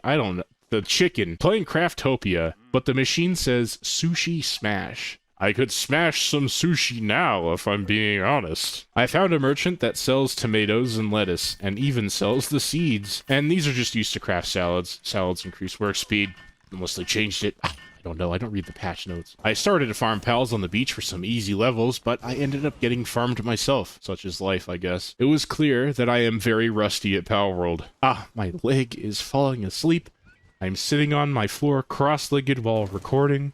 I don't know, the chicken, playing Craftopia, but the machine says Sushi Smash. I could smash some sushi now, if I'm being honest. I found a merchant that sells tomatoes and lettuce, and even sells the seeds. And these are just used to craft salads. Salads increase work speed. Unless they changed it. I don't know. I don't read the patch notes. I started to farm pals on the beach for some easy levels, but I ended up getting farmed myself. Such is life, I guess. It was clear that I am very rusty at Palworld. Ah, my leg is falling asleep. I'm sitting on my floor cross-legged while recording.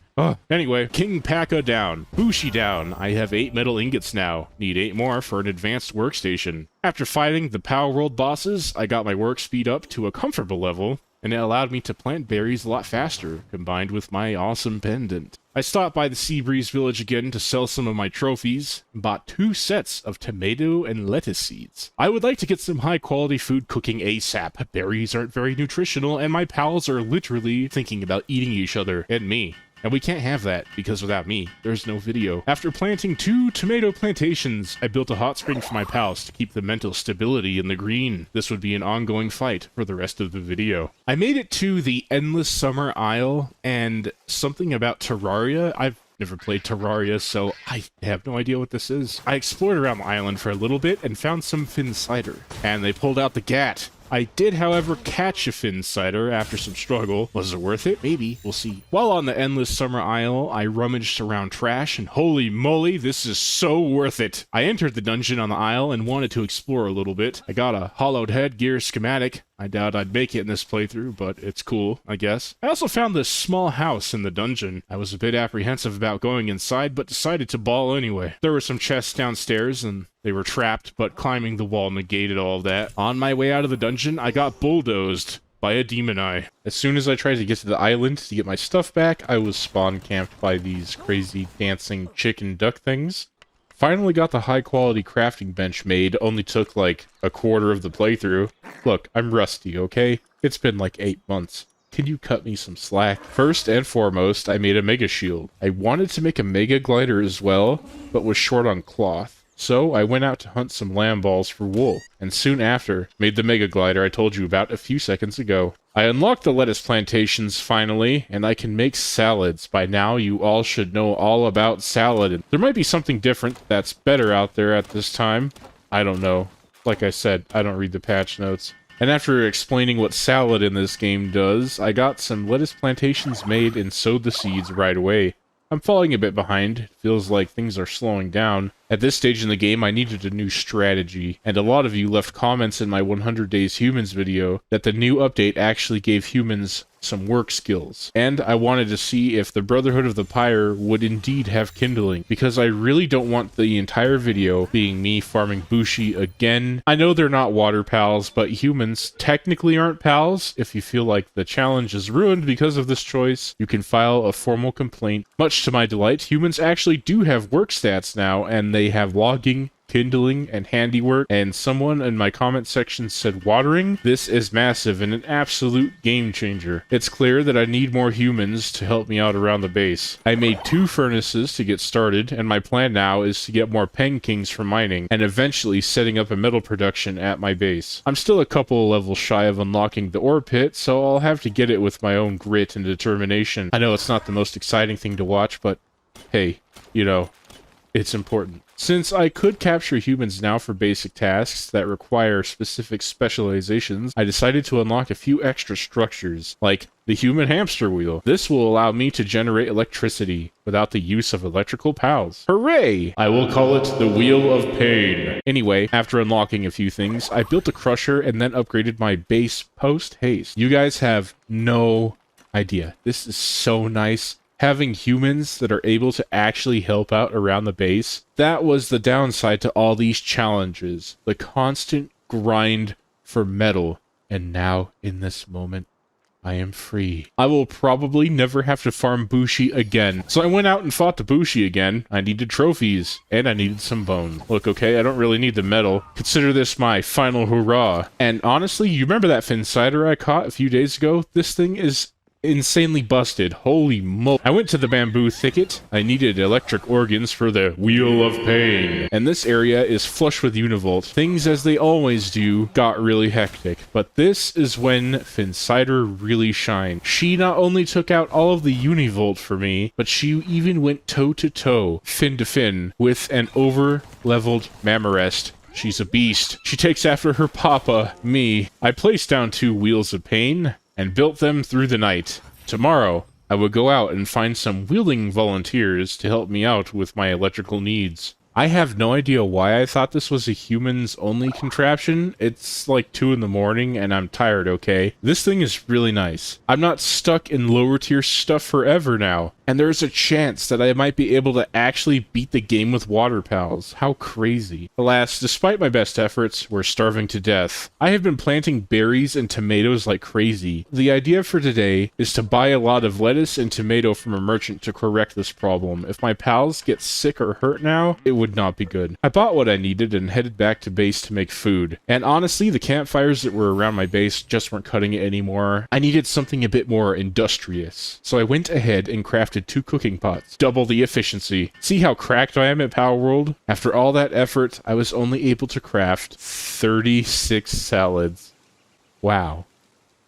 Anyway, King Paka down. Bushi down. I have 8 metal ingots now. Need 8 more for an advanced workstation. After fighting the Palworld bosses, I got my work speed up to a comfortable level, and it allowed me to plant berries a lot faster, combined with my awesome pendant. I stopped by the Sea Breeze village again to sell some of my trophies, and bought 2 sets of tomato and lettuce seeds. I would like to get some high-quality food cooking ASAP. Berries aren't very nutritional, and my pals are literally thinking about eating each other and me. And we can't have that, because without me, there's no video. After planting 2 tomato plantations, I built a hot spring for my pals to keep the mental stability in the green. This would be an ongoing fight for the rest of the video. I made it to the Endless Summer Isle, and something about Terraria. I've never played Terraria, so I have no idea what this is. I explored around the island for a little bit and found some fin cider, and they pulled out the gat. I did, however, catch a fin cider after some struggle. Was it worth it? Maybe. We'll see. While on the Endless Summer Isle, I rummaged around trash, and holy moly, this is so worth it. I entered the dungeon on the isle and wanted to explore a little bit. I got a hollowed head gear schematic. I doubt I'd make it in this playthrough, but it's cool, I guess. I also found this small house in the dungeon. I was a bit apprehensive about going inside, but decided to ball anyway. There were some chests downstairs, and they were trapped, but climbing the wall negated all of that. On my way out of the dungeon, I got bulldozed by a demon eye. As soon as I tried to get to the island to get my stuff back, I was spawn camped by these crazy dancing chicken duck things. Finally got the high quality crafting bench made, only took like a quarter of the playthrough. Look, I'm rusty, okay? It's been like 8 months. Can you cut me some slack? First and foremost, I made a mega shield. I wanted to make a mega glider as well, but was short on cloth. So I went out to hunt some lamb balls for wool, and soon after, made the mega glider I told you about a few seconds ago. I unlocked the lettuce plantations finally, and I can make salads. By now, you all should know all about salad. There might be something different that's better out there at this time. I don't know. Like I said, I don't read the patch notes. And after explaining what salad in this game does, I got some lettuce plantations made and sowed the seeds right away. I'm falling a bit behind. It feels like things are slowing down. At this stage in the game, I needed a new strategy, and a lot of you left comments in my 100 Days Humans video that the new update actually gave humans some work skills. And I wanted to see if the Brotherhood of the Pyre would indeed have kindling, because I really don't want the entire video being me farming Bushi again. I know they're not water pals, but humans technically aren't pals. If you feel like the challenge is ruined because of this choice, you can file a formal complaint. Much to my delight, humans actually do have work stats now, and they have logging, kindling, and handiwork, and someone in my comment section said watering. This is massive and an absolute game changer. It's clear that I need more humans to help me out around the base. I made 2 furnaces to get started, and my plan now is to get more pen kings for mining, and eventually setting up a metal production at my base. I'm still a couple of levels shy of unlocking the ore pit, so I'll have to get it with my own grit and determination. I know it's not the most exciting thing to watch, but hey, you know, it's important. Since I could capture humans now for basic tasks that require specific specializations, I decided to unlock a few extra structures, like the human hamster wheel. This will allow me to generate electricity without the use of electrical pals. Hooray! I will call it the Wheel of Pain. Anyway, after unlocking a few things, I built a crusher and then upgraded my base post-haste. You guys have no idea. This is so nice. Having humans that are able to actually help out around the base, that was the downside to all these challenges. The constant grind for metal. And now, in this moment, I am free. I will probably never have to farm Bushi again. So I went out and fought the Bushi again. I needed trophies, and I needed some bone. Look, okay, I don't really need the metal. Consider this my final hurrah. And honestly, you remember that Finsider I caught a few days ago? This thing is insanely busted. Holy moly. I went to the bamboo thicket. I needed electric organs for the Wheel of Pain. And this area is flush with Univolt. Things, as they always do, got really hectic. But this is when Finsider really shined. She not only took out all of the Univolt for me, but she even went toe-to-toe, fin-to-fin, with an over-leveled Mammorest. She's a beast. She takes after her papa, me. I placed down 2 Wheels of Pain and built them through the night. Tomorrow, I would go out and find some wheeling volunteers to help me out with my electrical needs. I have no idea why I thought this was a humans-only contraption. It's like 2 in the morning and I'm tired, okay? This thing is really nice. I'm not stuck in lower-tier stuff forever now. And there's a chance that I might be able to actually beat the game with water pals. How crazy. Alas, despite my best efforts, we're starving to death. I have been planting berries and tomatoes like crazy. The idea for today is to buy a lot of lettuce and tomato from a merchant to correct this problem. If my pals get sick or hurt now, it would not be good. I bought what I needed and headed back to base to make food. And honestly, the campfires that were around my base just weren't cutting it anymore. I needed something a bit more industrious. So I went ahead and crafted 2 cooking pots. Double the efficiency. See how cracked I am at Palworld? After all that effort, I was only able to craft 36 salads. Wow.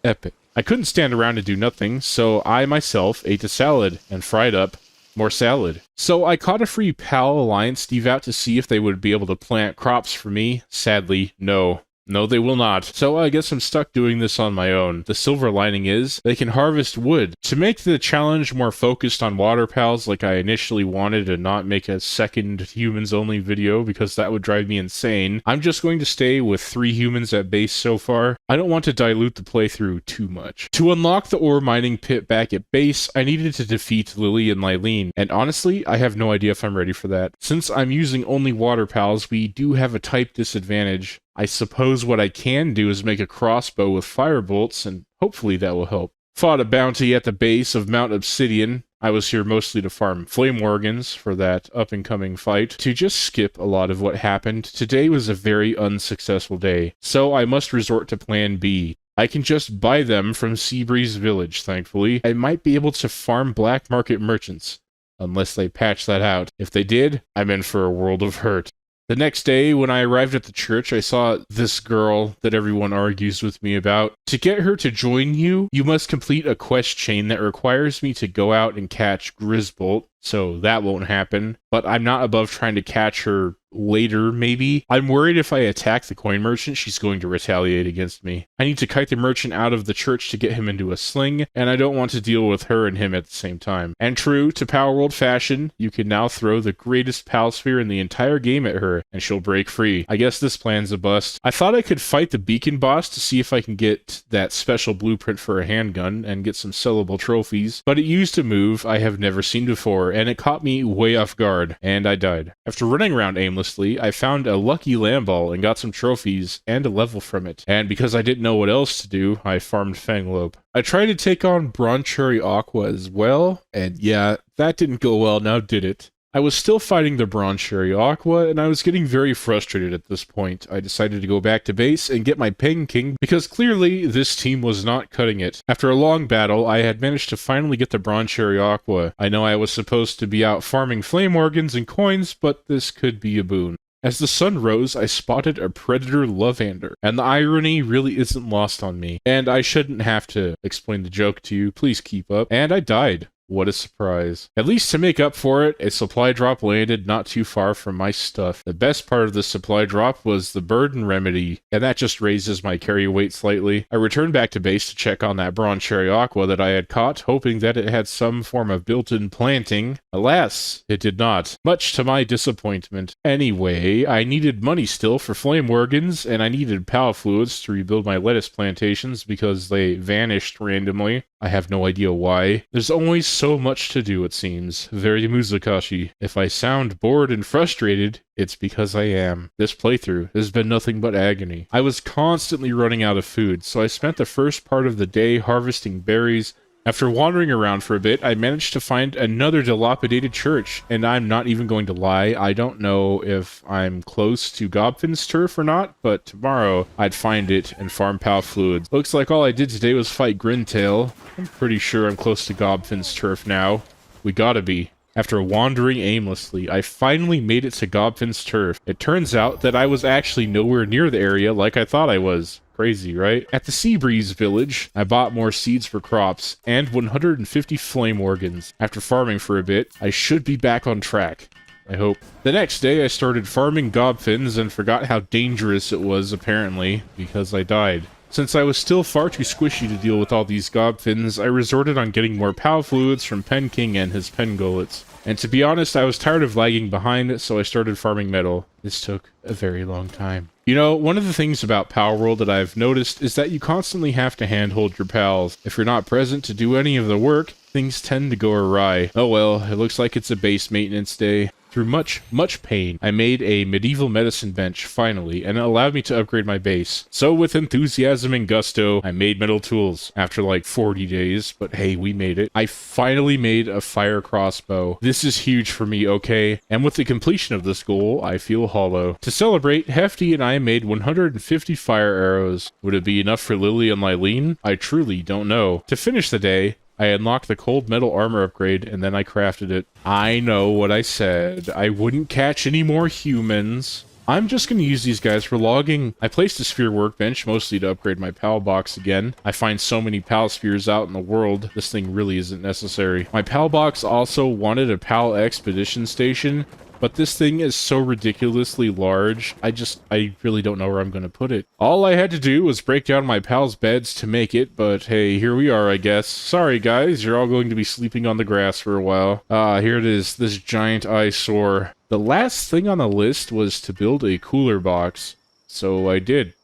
Epic. I couldn't stand around and do nothing, so I myself ate a salad and fried up more salad. So I caught a free PAL Alliance Steve out to see if they would be able to plant crops for me. Sadly, no. No, they will not. So I guess I'm stuck doing this on my own. The silver lining is they can harvest wood. To make the challenge more focused on water pals like I initially wanted and not make a second humans only video because that would drive me insane, I'm just going to stay with 3 humans at base so far. I don't want to dilute the playthrough too much. To unlock the ore mining pit back at base, I needed to defeat Lily and Lylene, and honestly, I have no idea if I'm ready for that. Since I'm using only water pals, we do have a type disadvantage. I suppose what I can do is make a crossbow with fire bolts, and hopefully that will help. Fought a bounty at the base of Mount Obsidian. I was here mostly to farm flame organs for that up-and-coming fight. To just skip a lot of what happened, today was a very unsuccessful day, so I must resort to plan B. I can just buy them from Seabreeze Village, thankfully. I might be able to farm black market merchants, unless they patch that out. If they did, I'm in for a world of hurt. The next day, when I arrived at the church, I saw this girl that everyone argues with me about. To get her to join you, you must complete a quest chain that requires me to go out and catch Grisbolt, so that won't happen. But I'm not above trying to catch her later, maybe. I'm worried if I attack the coin merchant, she's going to retaliate against me. I need to kite the merchant out of the church to get him into a sling, and I don't want to deal with her and him at the same time. And true to Palworld fashion, you can now throw the greatest pal sphere in the entire game at her, and she'll break free. I guess this plan's a bust. I thought I could fight the beacon boss to see if I can get that special blueprint for a handgun and get some sellable trophies, but it used a move I have never seen before, and it caught me way off guard, and I died. After running around aimlessly, I found a lucky lamb ball and got some trophies and a level from it. And because I didn't know what else to do, I farmed Fanglope. I tried to take on Broncherry Aqua as well, and yeah, that didn't go well, now did it? I was still fighting the Broncherry Aqua, and I was getting very frustrated at this point. I decided to go back to base and get my Peng King, because clearly this team was not cutting it. After a long battle, I had managed to finally get the Broncherry Aqua. I know I was supposed to be out farming flame organs and coins, but this could be a boon. As the sun rose, I spotted a predator Lovander, and the irony really isn't lost on me. And I shouldn't have to explain the joke to you, please keep up. And I died. What a surprise. At least to make up for it, a supply drop landed not too far from my stuff. The best part of the supply drop was the burden remedy, and that just raises my carry weight slightly. I returned back to base to check on that Broncherry Aqua that I had caught, hoping that it had some form of built-in planting. Alas, it did not, much to my disappointment. Anyway, I needed money still for flame organs, and I needed pal fluids to rebuild my lettuce plantations because they vanished randomly. I have no idea why. There's always so much to do, it seems. Very Muzakashi. If I sound bored and frustrated, it's because I am. This playthrough has been nothing but agony. I was constantly running out of food, so I spent the first part of the day harvesting berries. After wandering around for a bit, I managed to find another dilapidated church, and I'm not even going to lie, I don't know if I'm close to Gobfin's turf or not, but tomorrow I'd find it and farm pal fluids. Looks like all I did today was fight Grintail. I'm pretty sure I'm close to Gobfin's turf now. We gotta be. After wandering aimlessly, I finally made it to Gobfin's turf. It turns out that I was actually nowhere near the area like I thought I was. Crazy, right? At the Seabreeze Village, I bought more seeds for crops and 150 flame organs. After farming for a bit, I should be back on track. I hope. The next day, I started farming Gobfins and forgot how dangerous it was, apparently, because I died. Since I was still far too squishy to deal with all these Gobfins, I resorted on getting more pal fluids from Penking and his Pengolets. And to be honest, I was tired of lagging behind, so I started farming metal. This took a very long time. You know, one of the things about Palworld that I've noticed is that you constantly have to handhold your pals. If you're not present to do any of the work, things tend to go awry. Oh well, it looks like it's a base maintenance day. Through much pain, I made a medieval medicine bench, finally, and it allowed me to upgrade my base. So with enthusiasm and gusto, I made metal tools. After like 40 days, but hey, we made it. I finally made a fire crossbow. This is huge for me, okay? And with the completion of this goal, I feel hollow. To celebrate, Hefty and I made 150 fire arrows. Would it be enough for Lily and Lylene? I truly don't know. To finish the day, I unlocked the cold metal armor upgrade, and then I crafted it. I know what I said. I wouldn't catch any more humans. I'm just going to use these guys for logging. I placed a sphere workbench, mostly to upgrade my pal box again. I find so many pal spheres out in the world, this thing really isn't necessary. My pal box also wanted a pal expedition station, but this thing is so ridiculously large, I really don't know where I'm going to put it. All I had to do was break down my pals' beds to make it, but hey, here we are, I guess. Sorry guys, you're all going to be sleeping on the grass for a while. Here it is, this giant eyesore. The last thing on the list was to build a cooler box, so I did.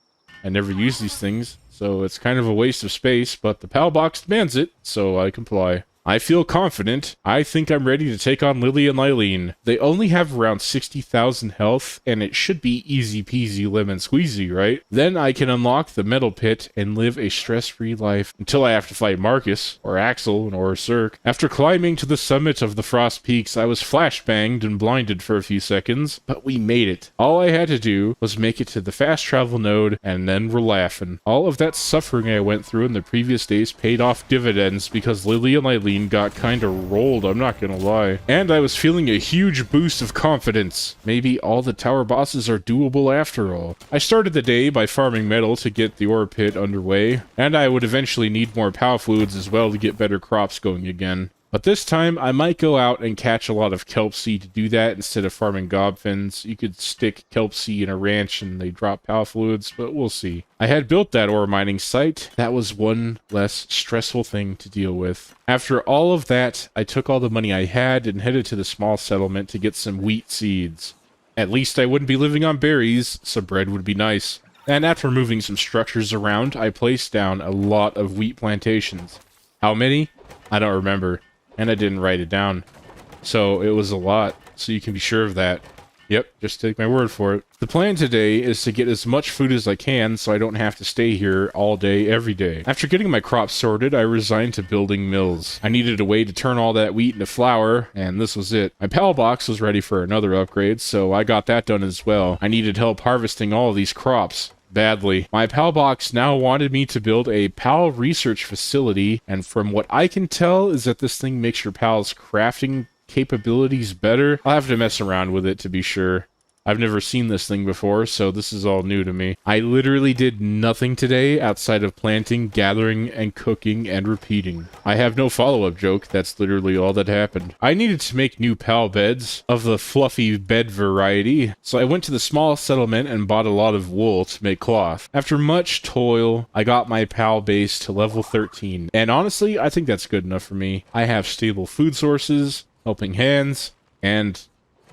I never use these things, so it's kind of a waste of space, but the PAL box demands it, so I comply. I feel confident. I think I'm ready to take on Lily and Lylene. They only have around 60,000 health, and it should be easy peasy lemon squeezy, right? Then I can unlock the metal pit and live a stress-free life until I have to fight Marcus, or Axel, or Cirque. After climbing to the summit of the Frost Peaks, I was flashbanged and blinded for a few seconds, but we made it. All I had to do was make it to the fast travel node, and then we're laughing. All of that suffering I went through in the previous days paid off dividends because Lily and Lylene got kinda rolled, I'm not gonna lie. And I was feeling a huge boost of confidence. Maybe all the tower bosses are doable after all. I started the day by farming metal to get the ore pit underway, and I would eventually need more PAL fluids as well to get better crops going again. But this time, I might go out and catch a lot of kelp seed to do that instead of farming gobfins. You could stick kelp seed in a ranch and they drop PAL fluids, but we'll see. I had built that ore mining site. That was one less stressful thing to deal with. After all of that, I took all the money I had and headed to the small settlement to get some wheat seeds. At least I wouldn't be living on berries, so bread would be nice. And after moving some structures around, I placed down a lot of wheat plantations. How many? I don't remember. And I didn't write it down. So it was a lot, so you can be sure of that. Yep, just take my word for it. The plan today is to get as much food as I can so I don't have to stay here all day, every day. After getting my crops sorted, I resigned to building mills. I needed a way to turn all that wheat into flour, and this was it. My PAL box was ready for another upgrade, so I got that done as well. I needed help harvesting all of these crops. Badly. My PAL box now wanted me to build a PAL research facility, and from what I can tell is that this thing makes your PAL's crafting capabilities better. I'll have to mess around with it to be sure. I've never seen this thing before, so this is all new to me. I literally did nothing today outside of planting, gathering, and cooking, and repeating. I have no follow-up joke, that's literally all that happened. I needed to make new PAL beds, of the fluffy bed variety, so I went to the small settlement and bought a lot of wool to make cloth. After much toil, I got my PAL base to level 13, and honestly, I think that's good enough for me. I have stable food sources, helping hands, and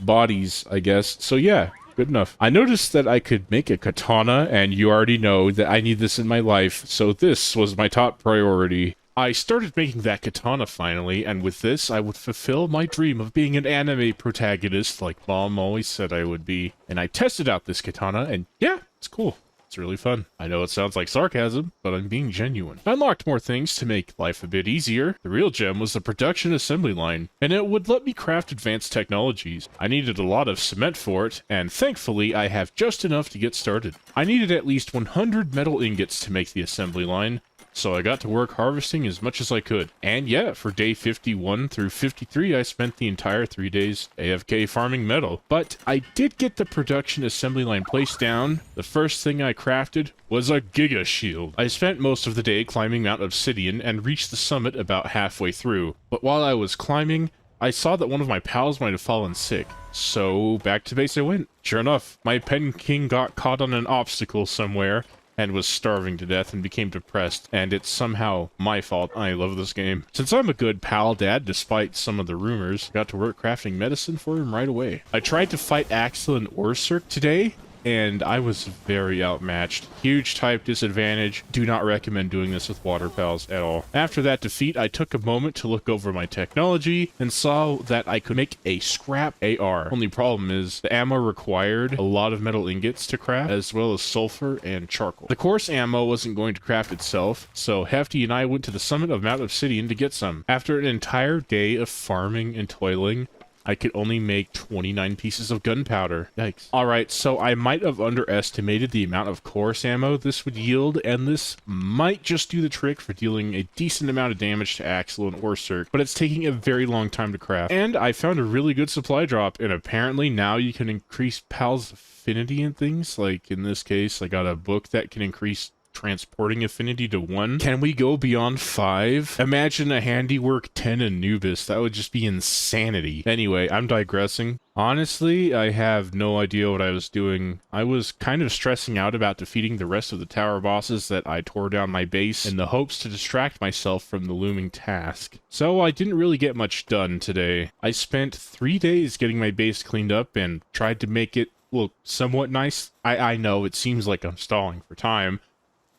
bodies, I guess. So yeah, good enough. I noticed that I could make a katana, and you already know that I need this in my life, so this was my top priority. I started making that katana finally, and with this, I would fulfill my dream of being an anime protagonist like Mom always said I would be. And I tested out this katana, and yeah, it's cool. It's really fun. I know it sounds like sarcasm, but I'm being genuine. I unlocked more things to make life a bit easier. The real gem was the production assembly line, and it would let me craft advanced technologies. I needed a lot of cement for it, and thankfully I have just enough to get started. I needed at least 100 metal ingots to make the assembly line, so I got to work harvesting as much as I could. And yeah, for day 51 through 53, I spent the entire 3 days AFK farming metal. But I did get the production assembly line placed down. The first thing I crafted was a Giga Shield. I spent most of the day climbing Mount Obsidian and reached the summit about halfway through. But while I was climbing, I saw that one of my pals might have fallen sick. So back to base I went. Sure enough, my Pen King got caught on an obstacle somewhere and was starving to death and became depressed, and it's somehow my fault. I love this game. Since I'm a good pal dad, despite some of the rumors, got to work crafting medicine for him right away. I tried to fight Axel and Ursirk today, and I was very outmatched. Huge type disadvantage. Do not recommend doing this with water pals at all. After that defeat, I took a moment to look over my technology and saw that I could make a scrap AR. Only problem is the ammo required a lot of metal ingots to craft, as well as sulfur and charcoal. The coarse ammo wasn't going to craft itself, so Hefty and I went to the summit of Mount Obsidian to get some. After an entire day of farming and toiling, I could only make 29 pieces of gunpowder. Yikes. Alright, so I might have underestimated the amount of coarse ammo this would yield, and this might just do the trick for dealing a decent amount of damage to Axel and Ursirk, but it's taking a very long time to craft. And I found a really good supply drop, and apparently now you can increase PAL's affinity and things. Like in this case, I got a book that can increase transporting affinity to 1. Can we go beyond 5? Imagine a handiwork 10 Anubis. That would just be insanity. Anyway, I'm digressing. Honestly, I have no idea what I was doing. I was kind of stressing out about defeating the rest of the tower bosses that I tore down my base in the hopes to distract myself from the looming task. So I didn't really get much done today. I spent 3 days getting my base cleaned up and tried to make it look somewhat nice. I know it seems like I'm stalling for time.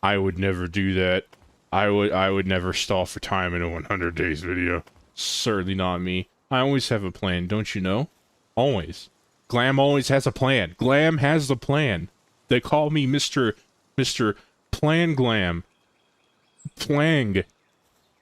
I would never do that. I would never stall for time in a 100 days video. Certainly not me. I always have a plan, don't you know? Always. Glahm always has a plan. Glahm has the plan. They call me Mr. Plan Glahm. Plang.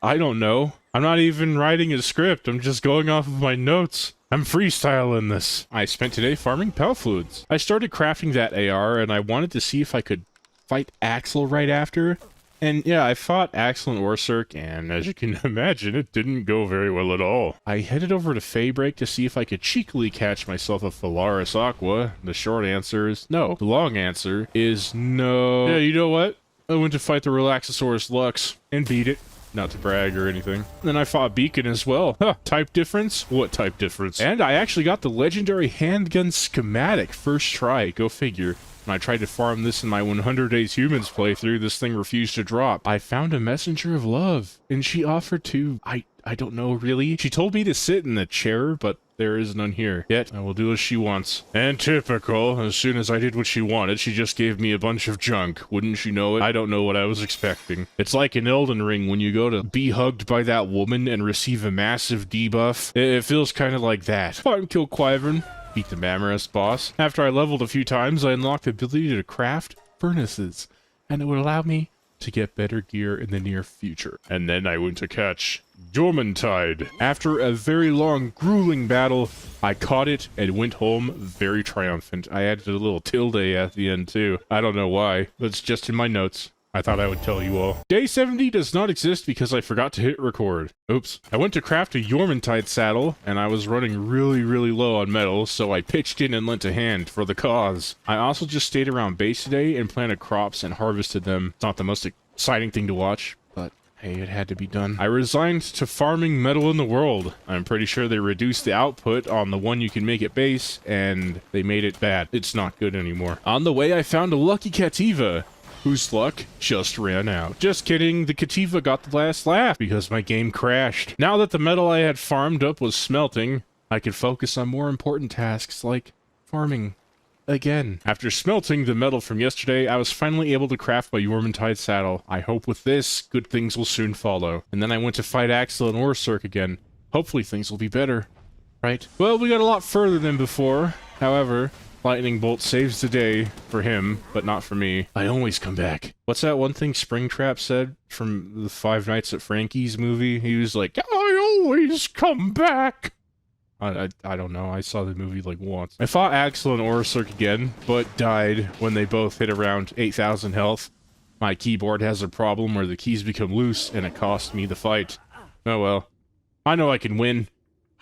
I don't know. I'm not even writing a script. I'm just going off of my notes. I'm freestyling this. I spent today farming Pal Fluids. I started crafting that AR and I wanted to see if I could fight Axel right after. And yeah, I fought Axel and Orsurk, and as you can imagine, it didn't go very well at all. I headed over to Faybreak to see if I could cheekily catch myself a Phalaris Aqua. The short answer is no. The long answer is no. Yeah, you know what? I went to fight the Relaxosaurus Lux and beat it. Not to brag or anything. Then I fought Beacon as well. Huh, type difference? What type difference? And I actually got the legendary handgun schematic first try. Go figure. When I tried to farm this in my 100 Days Humans playthrough, this thing refused to drop. I found a messenger of love, and she offered to... I don't know, really. She told me to sit in the chair, but there is none here. Yet, I will do as she wants. And typical, as soon as I did what she wanted, she just gave me a bunch of junk. Wouldn't you know it? I don't know what I was expecting. It's like in Elden Ring when you go to be hugged by that woman and receive a massive debuff. It feels kind of like that. Fought and killed Quivern. Beat the Mammoth boss. After I leveled a few times, I unlocked the ability to craft furnaces, and it would allow me to get better gear in the near future. And then I went to catch Dormantide. After a very long, grueling battle, I caught it and went home very triumphant. I added a little tilde at the end too. I don't know why, but it's just in my notes. I thought I would tell you all. Day 70 does not exist because I forgot to hit record. Oops. I went to craft a Yormantide saddle, and I was running really low on metal, so I pitched in and lent a hand for the cause. I also just stayed around base today and planted crops and harvested them. It's not the most exciting thing to watch, but hey, it had to be done. I resigned to farming metal in the world. I'm pretty sure they reduced the output on the one you can make at base, and they made it bad. It's not good anymore. On the way, I found a lucky Cativa, whose luck just ran out. Just kidding, the Cativa got the last laugh because my game crashed. Now that the metal I had farmed up was smelting, I could focus on more important tasks like farming again. After smelting the metal from yesterday, I was finally able to craft my Yormantide saddle. I hope with this, good things will soon follow. And then I went to fight Axel and Orsurk again. Hopefully things will be better, right? Well, we got a lot further than before. However, Lightning Bolt saves the day for him, but not for me. I always come back. What's that one thing Springtrap said from the Five Nights at Frankie's movie? He was like, I always come back. I don't know. I saw the movie like once. I fought Axel and Orsurk again, but died when they both hit around 8,000 health. My keyboard has a problem where the keys become loose, and it cost me the fight. Oh well. I know I can win.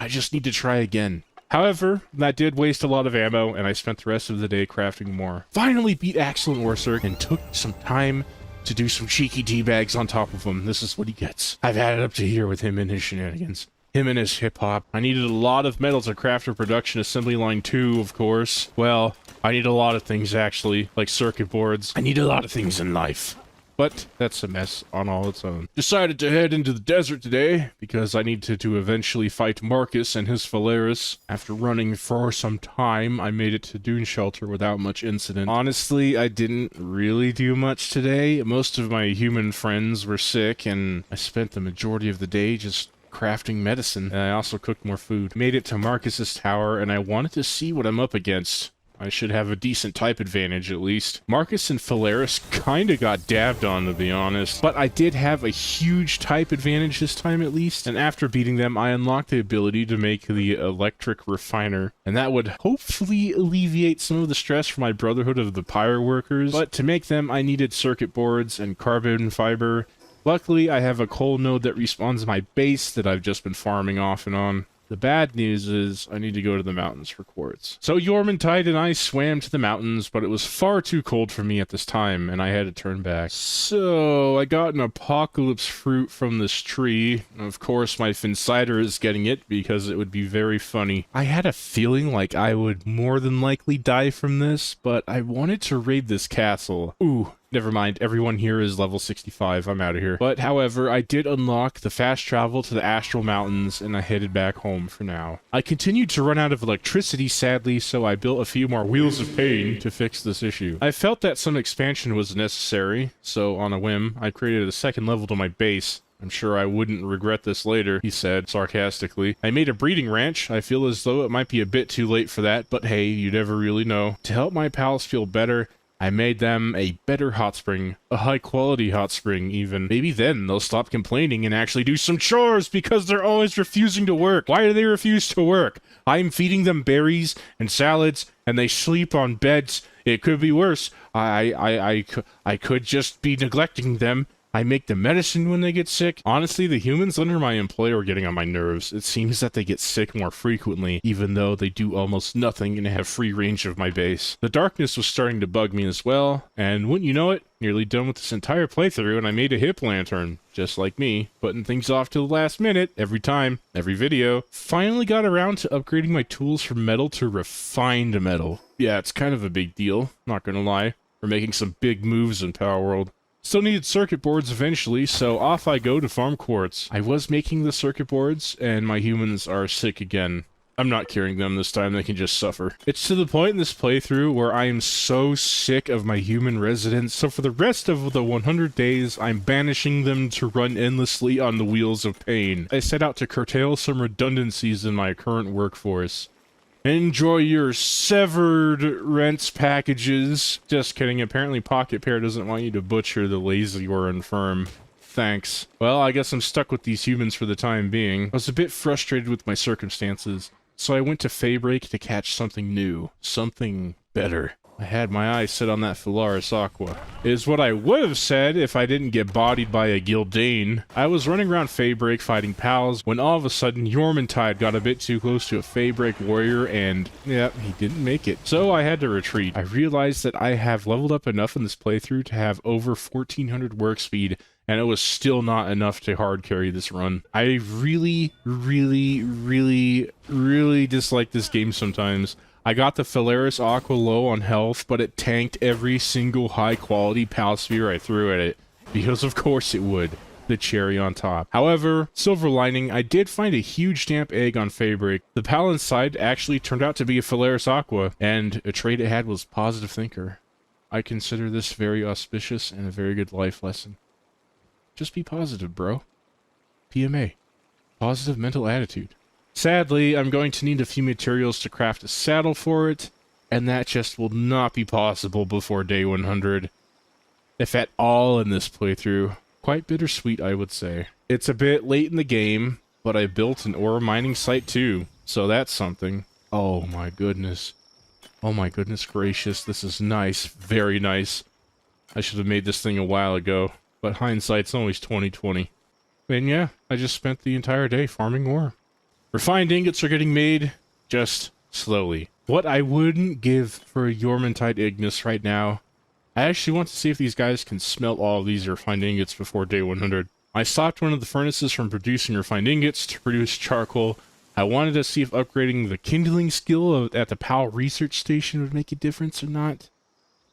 I just need to try again. However, that did waste a lot of ammo, and I spent the rest of the day crafting more. Finally beat Axel and Orsurk, and took some time to do some cheeky teabags on top of him. This is what he gets. I've had it up to here with him and his shenanigans. Him and his hip-hop. I needed a lot of metal to craft a production assembly line 2, of course. Well, I need a lot of things, actually, like circuit boards. I need a lot of things in life. But that's a mess on all its own. Decided to head into the desert today, because I needed to eventually fight Marcus and his Phalaris. After running for some time, I made it to Dune Shelter without much incident. Honestly, I didn't really do much today. Most of my human friends were sick, and I spent the majority of the day just crafting medicine. And I also cooked more food. Made it to Marcus's tower, and I wanted to see what I'm up against. I should have a decent type advantage, at least. Marcus and Phalaris kinda got dabbed on, to be honest. But I did have a huge type advantage this time, at least. And after beating them, I unlocked the ability to make the electric refiner. And that would hopefully alleviate some of the stress for my Brotherhood of the Pyre Workers. But to make them, I needed circuit boards and carbon fiber. Luckily, I have a coal node that respawns my base that I've just been farming off and on. The bad news is I need to go to the mountains for quartz. So Jormungandr and I swam to the mountains, but it was far too cold for me at this time, and I had to turn back. So I got an apocalypse fruit from this tree. Of course, my Finsider is getting it because it would be very funny. I had a feeling like I would more than likely die from this, but I wanted to raid this castle. Ooh. Never mind, everyone here is level 65, I'm out of here. But however, I did unlock the fast travel to the Astral Mountains and I headed back home for now. I continued to run out of electricity sadly, so I built a few more Wheels of Pain to fix this issue. I felt that some expansion was necessary, so on a whim, I created a second level to my base. I'm sure I wouldn't regret this later, he said, sarcastically. I made a breeding ranch. I feel as though it might be a bit too late for that, but hey, you never really know. To help my pals feel better, I made them a better hot spring, a high-quality hot spring even. Maybe then they'll stop complaining and actually do some chores because they're always refusing to work. Why do they refuse to work? I'm feeding them berries and salads, and they sleep on beds. It could be worse. I could just be neglecting them. I make the medicine when they get sick. Honestly, the humans under my employ are getting on my nerves. It seems that they get sick more frequently, even though they do almost nothing and have free range of my base. The darkness was starting to bug me as well, and wouldn't you know it, nearly done with this entire playthrough, and I made a hip lantern, just like me, putting things off to the last minute, every time, every video. Finally got around to upgrading my tools from metal to refined metal. Yeah, it's kind of a big deal, not gonna lie. We're making some big moves in Palworld. Still needed circuit boards eventually, so off I go to farm quartz. I was making the circuit boards, and my humans are sick again. I'm not curing them this time, they can just suffer. It's to the point in this playthrough where I am so sick of my human residents, so for the rest of the 100 days, I'm banishing them to run endlessly on the Wheels of Pain. I set out to curtail some redundancies in my current workforce. Enjoy your severed rents packages. Just kidding, apparently Pocket Pair doesn't want you to butcher the lazy or infirm. Thanks. Well, I guess I'm stuck with these humans for the time being. I was a bit frustrated with my circumstances, so I went to Faybreak to catch something new. Something better. I had my eyes set on that Phalaris Aqua. Is what I would have said if I didn't get bodied by a Gildane. I was running around Faybreak fighting pals when all of a sudden Jormungandr got a bit too close to a Faybreak warrior and, yeah, he didn't make it. So I had to retreat. I realized that I have leveled up enough in this playthrough to have over 1400 work speed, and it was still not enough to hard carry this run. I really dislike this game sometimes. I got the Phalaris Aqua low on health, but it tanked every single high-quality Pal Sphere I threw at it. Because of course it would. The cherry on top. However, silver lining, I did find a huge damp egg on Faybreak. The Pal inside actually turned out to be a Phalaris Aqua, and a trait it had was Positive Thinker. I consider this very auspicious and a very good life lesson. Just be positive, bro. PMA. Positive mental attitude. Sadly, I'm going to need a few materials to craft a saddle for it, and that just will not be possible before day 100. If at all in this playthrough. Quite bittersweet, I would say. It's a bit late in the game, but I built an ore mining site too, so that's something. Oh my goodness. Oh my goodness gracious, this is nice. Very nice. I should have made this thing a while ago, but hindsight's always 20/20. And yeah, I just spent the entire day farming ore. Refined ingots are getting made, just slowly. What I wouldn't give for a Jormungandr Ignis right now, I actually want to see if these guys can smelt all of these refined ingots before day 100. I stopped one of the furnaces from producing refined ingots to produce charcoal. I wanted to see if upgrading the kindling skill at the PAL research station would make a difference or not.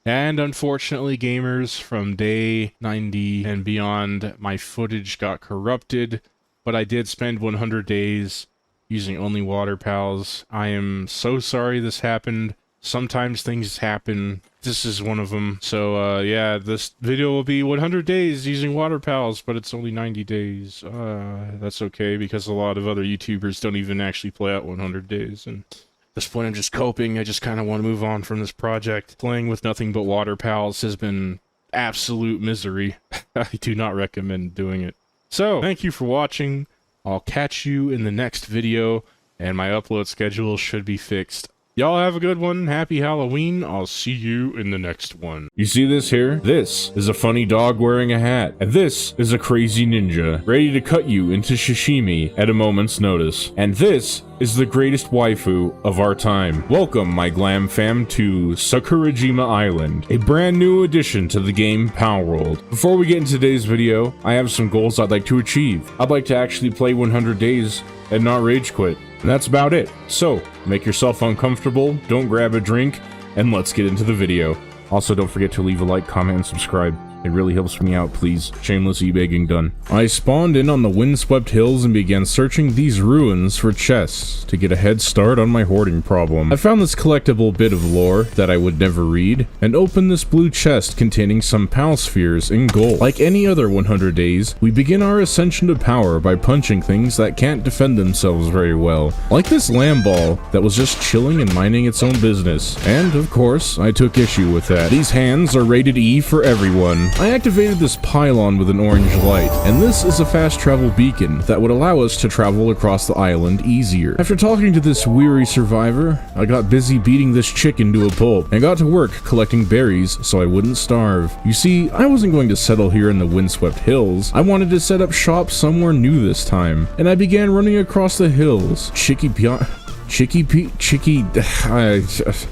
And unfortunately, gamers, from day 90 and beyond, my footage got corrupted, but I did spend 100 days using only water pals. I am so sorry this happened. Sometimes things happen. This is one of them. So, yeah, this video will be 100 days using water pals, but it's only 90 days. That's okay, because a lot of other YouTubers don't even actually play out 100 days, and at this point I'm just coping. I just kind of want to move on from this project. Playing with nothing but water pals has been absolute misery. I do not recommend doing it. So, thank you for watching. I'll catch you in the next video, and my upload schedule should be fixed. Y'all have a good one. Happy Halloween. I'll see you in the next one. You see this here? This is a funny dog wearing a hat. And this is a crazy ninja ready to cut you into sashimi at a moment's notice. And this is the greatest waifu of our time. Welcome, my Glahm fam, to Sakurajima Island, a brand new addition to the game Palworld. Before we get into today's video, I have some goals I'd like to achieve. I'd like to actually play 100 days and not rage quit. And that's about it. So, make yourself uncomfortable, don't grab a drink, and let's get into the video. Also, don't forget to leave a like, comment, and subscribe. It really helps me out, please. Shameless e-begging done. I spawned in on the windswept hills and began searching these ruins for chests to get a head start on my hoarding problem. I found this collectible bit of lore that I would never read, and opened this blue chest containing some PAL spheres in gold. Like any other 100 days, we begin our ascension to power by punching things that can't defend themselves very well. Like this lamb ball that was just chilling and minding its own business. And, of course, I took issue with that. These hands are rated E for everyone. I activated this pylon with an orange light, and this is a fast travel beacon that would allow us to travel across the island easier. After talking to this weary survivor, I got busy beating this chicken to a pulp, and got to work collecting berries so I wouldn't starve. You see, I wasn't going to settle here in the windswept hills. I wanted to set up shop somewhere new this time, and I began running across the hills.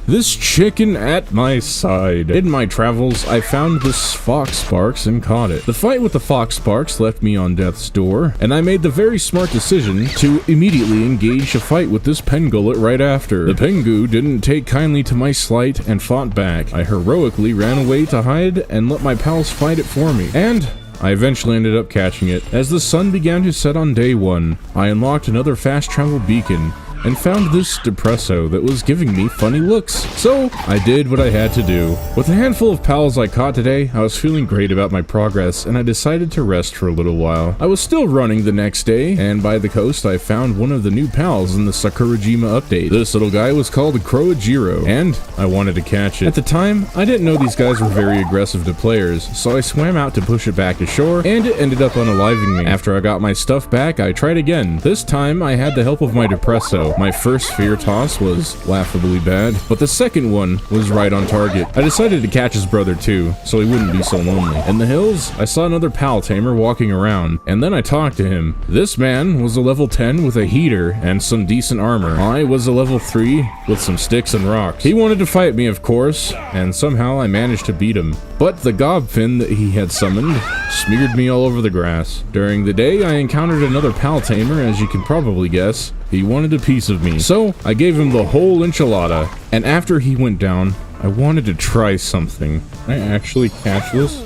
This chicken at my side. In my travels, I found this fox sparks and caught it. The fight with the fox sparks left me on death's door, and I made the very smart decision to immediately engage a fight with this pengullet right after. The pengu didn't take kindly to my slight and fought back. I heroically ran away to hide and let my pals fight it for me. And I eventually ended up catching it. As the sun began to set on day one, I unlocked another fast travel beacon and found this depresso that was giving me funny looks. So, I did what I had to do. With a handful of pals I caught today, I was feeling great about my progress, and I decided to rest for a little while. I was still running the next day, and by the coast I found one of the new pals in the Sakurajima update. This little guy was called Croajiro, and I wanted to catch it. At the time, I didn't know these guys were very aggressive to players, so I swam out to push it back to shore, and it ended up unaliving me. After I got my stuff back, I tried again. This time, I had the help of my depresso. My first fear toss was laughably bad, but the second one was right on target. I decided to catch his brother too, so he wouldn't be so lonely. In the hills, I saw another pal tamer walking around, and then I talked to him. This man was a level 10 with a heater and some decent armor. I was a level 3 with some sticks and rocks. He wanted to fight me, of course, and somehow I managed to beat him. But the gobfin that he had summoned smeared me all over the grass. During the day, I encountered another pal tamer, as you can probably guess. He wanted a piece of me, so I gave him the whole enchilada, and after he went down, I wanted to try something. Can I actually catch this?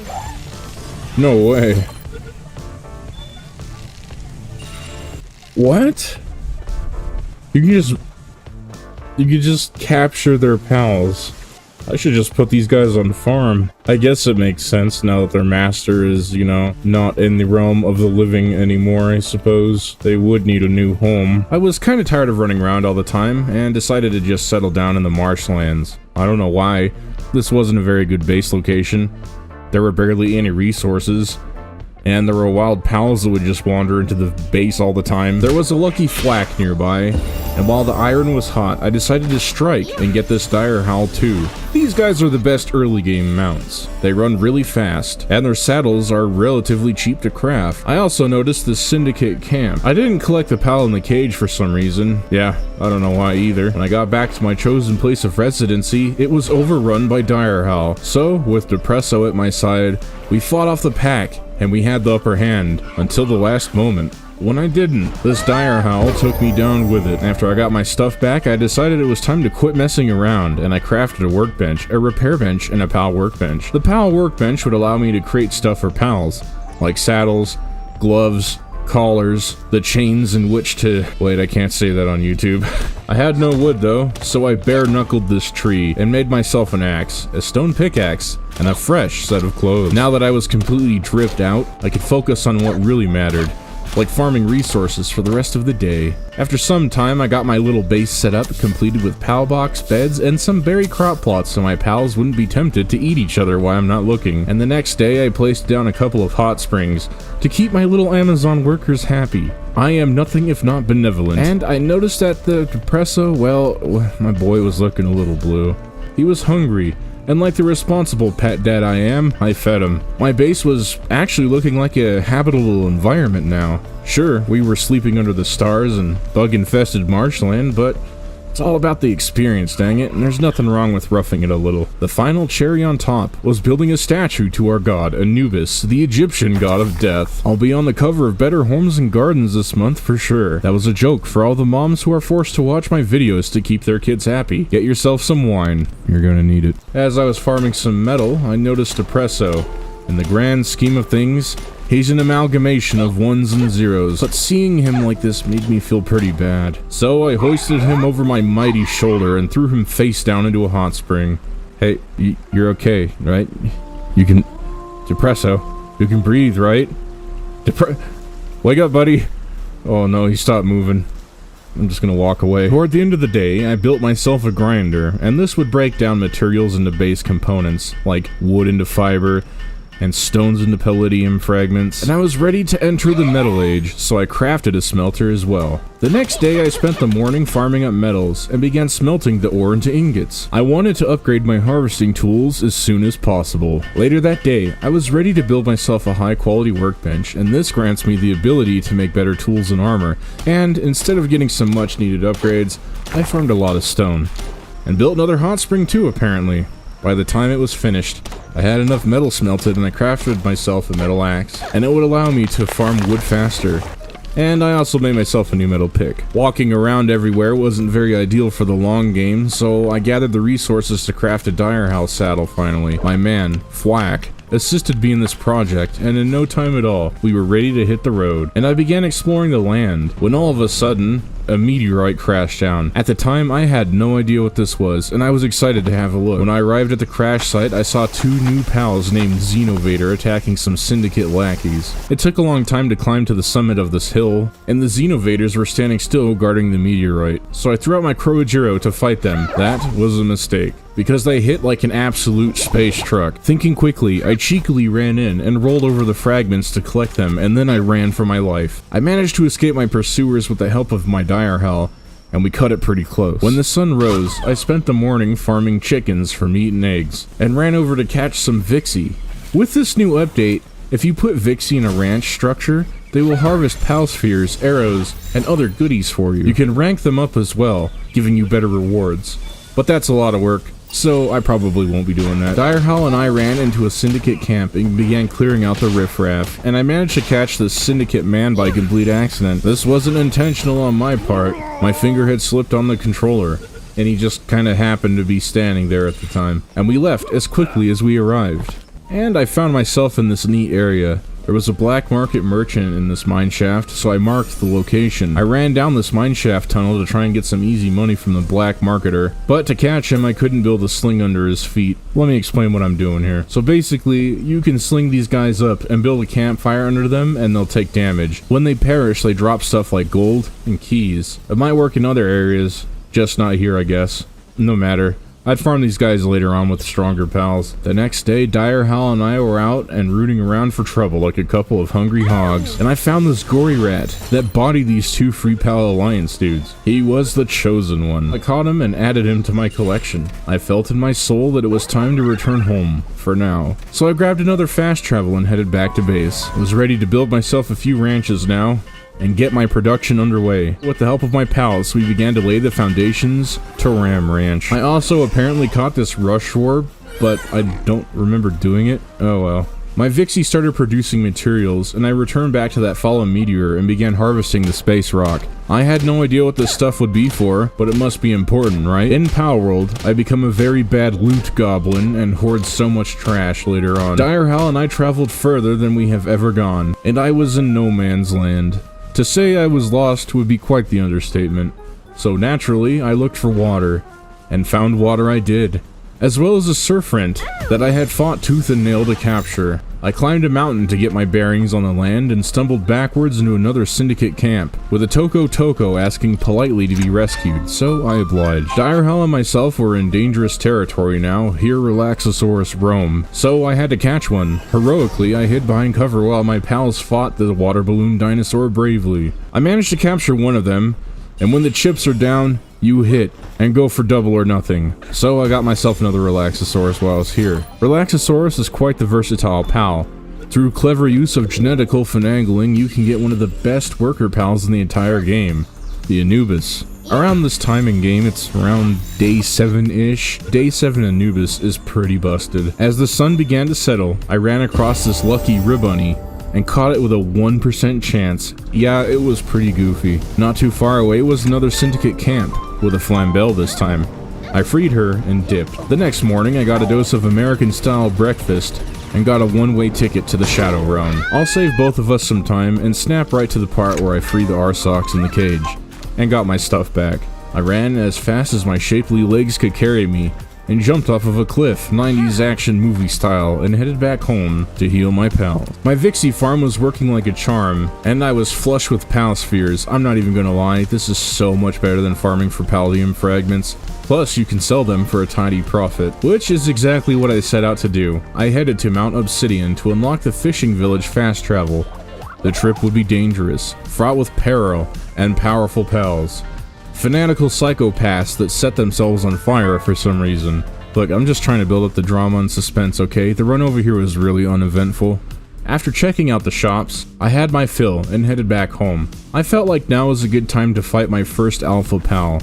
No way. What? You can just capture their pals. I should just put these guys on farm. I guess it makes sense now that their master is, you know, not in the realm of the living anymore, I suppose. They would need a new home. I was kind of tired of running around all the time and decided to just settle down in the marshlands. I don't know why. This wasn't a very good base location. There were barely any resources, and there were wild pals that would just wander into the base all the time. There was a lucky flak nearby, and while the iron was hot, I decided to strike and get this dire howl too. These guys are the best early game mounts. They run really fast, and their saddles are relatively cheap to craft. I also noticed this syndicate camp. I didn't collect the pal in the cage for some reason. Yeah, I don't know why either. When I got back to my chosen place of residency, it was overrun by dire howl. So, with depresso at my side, we fought off the pack, and we had the upper hand until the last moment, when I didn't. This dire howl took me down with it. After I got my stuff back, I decided it was time to quit messing around, and I crafted a workbench, a repair bench, and a pal workbench. The pal workbench would allow me to create stuff for pals, like saddles, gloves, collars, the chains in which to... Wait, I can't say that on YouTube. I had no wood though, so I bare-knuckled this tree and made myself an axe, a stone pickaxe, and a fresh set of clothes. Now that I was completely dripped out, I could focus on what really mattered, like farming resources for the rest of the day. After some time, I got my little base set up, completed with pal box, beds, and some berry crop plots so my pals wouldn't be tempted to eat each other while I'm not looking. And the next day, I placed down a couple of hot springs to keep my little Amazon workers happy. I am nothing if not benevolent. And I noticed that the depresso, well, my boy was looking a little blue. He was hungry, and like the responsible pet dad I am, I fed him. My base was actually looking like a habitable environment now. Sure, we were sleeping under the stars and bug-infested marshland, but it's all about the experience, dang it, and there's nothing wrong with roughing it a little. The final cherry on top was building a statue to our god, Anubis, the Egyptian god of death. I'll be on the cover of Better Homes and Gardens this month for sure. That was a joke for all the moms who are forced to watch my videos to keep their kids happy. Get yourself some wine. You're gonna need it. As I was farming some metal, I noticed Depresso. In the grand scheme of things, he's an amalgamation of ones and zeros, but seeing him like this made me feel pretty bad. So I hoisted him over my mighty shoulder and threw him face down into a hot spring. Hey, you're okay, right? You can... Depresso, you can breathe, right? Wake up, buddy. Oh no, he stopped moving. I'm just gonna walk away. Toward the end of the day, I built myself a grinder, and this would break down materials into base components, like wood into fiber, and stones into palladium fragments, and I was ready to enter the metal age, so I crafted a smelter as well. The next day I spent the morning farming up metals, and began smelting the ore into ingots. I wanted to upgrade my harvesting tools as soon as possible. Later that day, I was ready to build myself a high quality workbench, and this grants me the ability to make better tools and armor, and instead of getting some much needed upgrades, I farmed a lot of stone. And built another hot spring too, apparently. By the time it was finished, I had enough metal smelted and I crafted myself a metal axe, and it would allow me to farm wood faster. And I also made myself a new metal pick. Walking around everywhere wasn't very ideal for the long game, so I gathered the resources to craft a dire house saddle finally. My man, Flack, assisted me in this project, and in no time at all, we were ready to hit the road, and I began exploring the land, when all of a sudden, a meteorite crashed down. At the time, I had no idea what this was, and I was excited to have a look. When I arrived at the crash site, I saw two new pals named Xenovator attacking some Syndicate lackeys. It took a long time to climb to the summit of this hill, and the Xenovators were standing still guarding the meteorite, so I threw out my Croagero to fight them. That was a mistake, because they hit like an absolute space truck. Thinking quickly, I cheekily ran in and rolled over the fragments to collect them, and then I ran for my life. I managed to escape my pursuers with the help of my dire hell, and we cut it pretty close. When the sun rose, I spent the morning farming chickens for meat and eggs, and ran over to catch some Vixie. With this new update, if you put Vixie in a ranch structure, they will harvest pal spheres, arrows, and other goodies for you. You can rank them up as well, giving you better rewards. But that's a lot of work, so I probably won't be doing that. Direhall and I ran into a Syndicate camp and began clearing out the riffraff, and I managed to catch the Syndicate man by complete accident. This wasn't intentional on my part. My finger had slipped on the controller, and he just kinda happened to be standing there at the time. And we left as quickly as we arrived. And I found myself in this neat area. There was a black market merchant in this mine shaft, so I marked the location. I ran down this mine shaft tunnel to try and get some easy money from the black marketer, but to catch him I couldn't build a sling under his feet. Let me explain what I'm doing here. So basically, you can sling these guys up and build a campfire under them and they'll take damage. When they perish, they drop stuff like gold and keys. It might work in other areas, just not here I guess. No matter. I'd farm these guys later on with stronger pals. The next day, Direhall and I were out and rooting around for trouble like a couple of hungry hogs, and I found this gory rat that bodied these two Free Pal Alliance dudes. He was the chosen one. I caught him and added him to my collection. I felt in my soul that it was time to return home, for now. So I grabbed another fast travel and headed back to base. I was ready to build myself a few ranches now, and get my production underway. With the help of my pals, we began to lay the foundations to Ram Ranch. I also apparently caught this rush orb, but I don't remember doing it. Oh well. My Vixie started producing materials, and I returned back to that fallen meteor and began harvesting the space rock. I had no idea what this stuff would be for, but it must be important, right? In Palworld, I become a very bad loot goblin and hoard so much trash later on. Direhall and I traveled further than we have ever gone, and I was in no man's land. To say I was lost would be quite the understatement, so naturally I looked for water, and found water I did, as well as a surf rent that I had fought tooth and nail to capture. I climbed a mountain to get my bearings on the land and stumbled backwards into another Syndicate camp, with a Toko asking politely to be rescued, so I obliged. Direhall and myself were in dangerous territory now, here Relaxosaurus roam, so I had to catch one. Heroically, I hid behind cover while my pals fought the water balloon dinosaur bravely. I managed to capture one of them, and when the chips are down, you hit and go for double or nothing. So I got myself another Relaxosaurus while I was here. Relaxosaurus is quite the versatile pal. Through clever use of genetical finagling, you can get one of the best worker pals in the entire game, the Anubis. Around this time in game, it's around day 7-ish. Day 7 Anubis is pretty busted. As the sun began to settle, I ran across this lucky Ribbunny and caught it with a 1% chance. Yeah, it was pretty goofy. Not too far away was another syndicate camp, with a Flambelle this time. I freed her and dipped. The next morning, I got a dose of American-style breakfast and got a one-way ticket to the Shadow Realm. I'll save both of us some time and snap right to the part where I free the Arsox in the cage and got my stuff back. I ran as fast as my shapely legs could carry me and jumped off of a cliff, 90s action movie style, and headed back home to heal my pals. My Vixie farm was working like a charm, and I was flush with pal spheres. I'm not even gonna lie, this is so much better than farming for Paldium fragments. Plus, you can sell them for a tiny profit, which is exactly what I set out to do. I headed to Mount Obsidian to unlock the fishing village fast travel. The trip would be dangerous, fraught with peril, and powerful pals. Fanatical psychopaths that set themselves on fire for some reason. Look, I'm just trying to build up the drama and suspense, okay? The run over here was really uneventful. After checking out the shops, I had my fill and headed back home. I felt like now was a good time to fight my first alpha pal,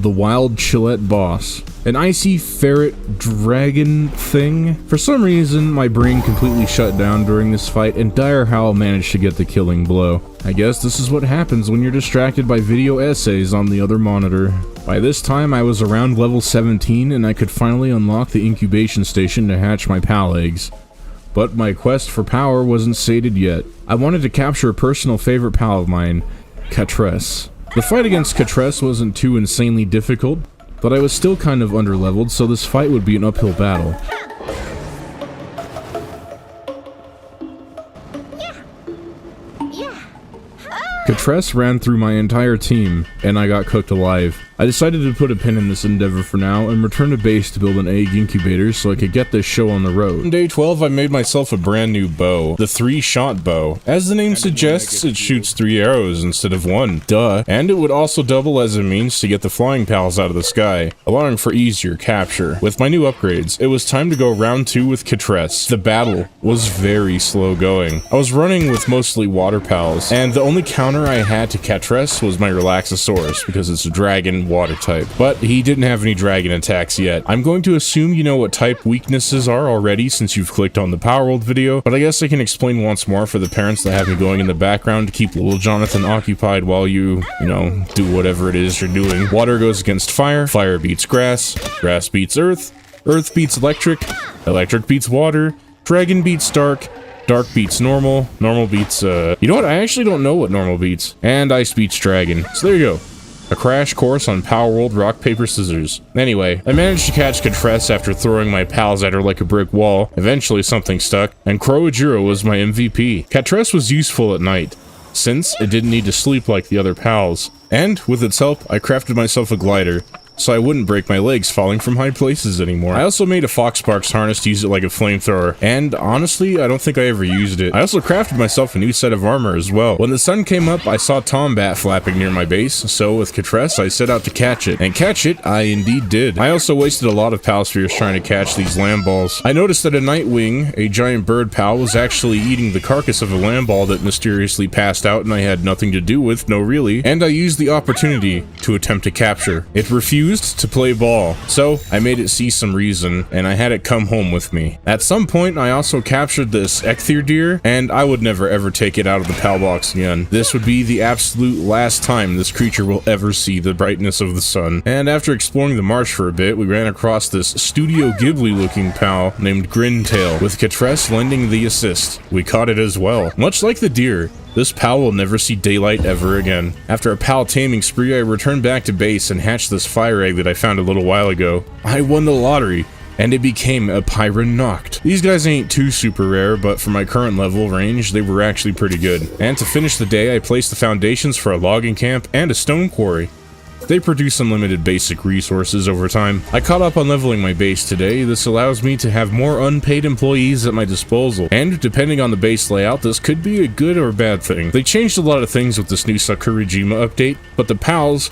the wild Chillette boss. An icy ferret dragon thing? For some reason, my brain completely shut down during this fight and Dire Howl managed to get the killing blow. I guess this is what happens when you're distracted by video essays on the other monitor. By this time, I was around level 17 and I could finally unlock the incubation station to hatch my pal eggs. But my quest for power wasn't sated yet. I wanted to capture a personal favorite pal of mine, Catress. The fight against Catress wasn't too insanely difficult, but I was still kind of underleveled, so this fight would be an uphill battle. Catress ran through my entire team, and I got cooked alive. I decided to put a pin in this endeavor for now and return to base to build an egg incubator so I could get this show on the road. On day 12, I made myself a brand new bow, the 3-shot bow. As the name suggests, it shoots 3 arrows instead of 1. Duh. And it would also double as a means to get the flying pals out of the sky, allowing for easier capture. With my new upgrades, it was time to go round 2 with Catress. The battle was very slow going. I was running with mostly water pals, and the only counter I had to Catress was my Relaxosaurus because it's a dragon water type, but he didn't have any dragon attacks yet. I'm going to assume you know what type weaknesses are already since you've clicked on the Palworld video, but I guess I can explain once more for the parents that have me going in the background to keep little Jonathan occupied while you know, do whatever it is you're doing. Water goes against fire, fire beats grass, grass beats earth, earth beats electric, electric beats water, dragon beats dark, dark beats normal, normal beats, you know what, I actually don't know what normal beats, and ice beats dragon. So there you go. A crash course on Palworld rock, paper, scissors. Anyway, I managed to catch Catress after throwing my pals at her like a brick wall. Eventually something stuck, and Croagiro was my MVP. Catress was useful at night, since it didn't need to sleep like the other pals. And, with its help, I crafted myself a glider, so I wouldn't break my legs falling from high places anymore. I also made a Foxparks harness to use it like a flamethrower, and honestly, I don't think I ever used it. I also crafted myself a new set of armor as well. When the sun came up, I saw Tombat flapping near my base, so with Catress, I set out to catch it. And catch it, I indeed did. I also wasted a lot of pal spheres trying to catch these lamb balls. I noticed that a Nightwing, a giant bird pal, was actually eating the carcass of a lamb ball that mysteriously passed out and I had nothing to do with, no really, and I used the opportunity to attempt to capture. It refused to play ball, so I made it see some reason, and I had it come home with me. At some point, I also captured this Ecthyr deer, and I would never ever take it out of the pal box again. This would be the absolute last time this creature will ever see the brightness of the sun. And after exploring the marsh for a bit, we ran across this Studio Ghibli looking pal named Grintail, with Catress lending the assist. We caught it as well. Much like the deer, this pal will never see daylight ever again. After a pal taming spree, I returned back to base and hatched this fire egg that I found a little while ago. I won the lottery, and it became a Pyronoct. These guys ain't too super rare, but for my current level range, they were actually pretty good. And to finish the day, I placed the foundations for a logging camp and a stone quarry. They produce unlimited basic resources over time. I caught up on leveling my base today. This allows me to have more unpaid employees at my disposal, and depending on the base layout, this could be a good or bad thing. They changed a lot of things with this new Sakurajima update, but the pals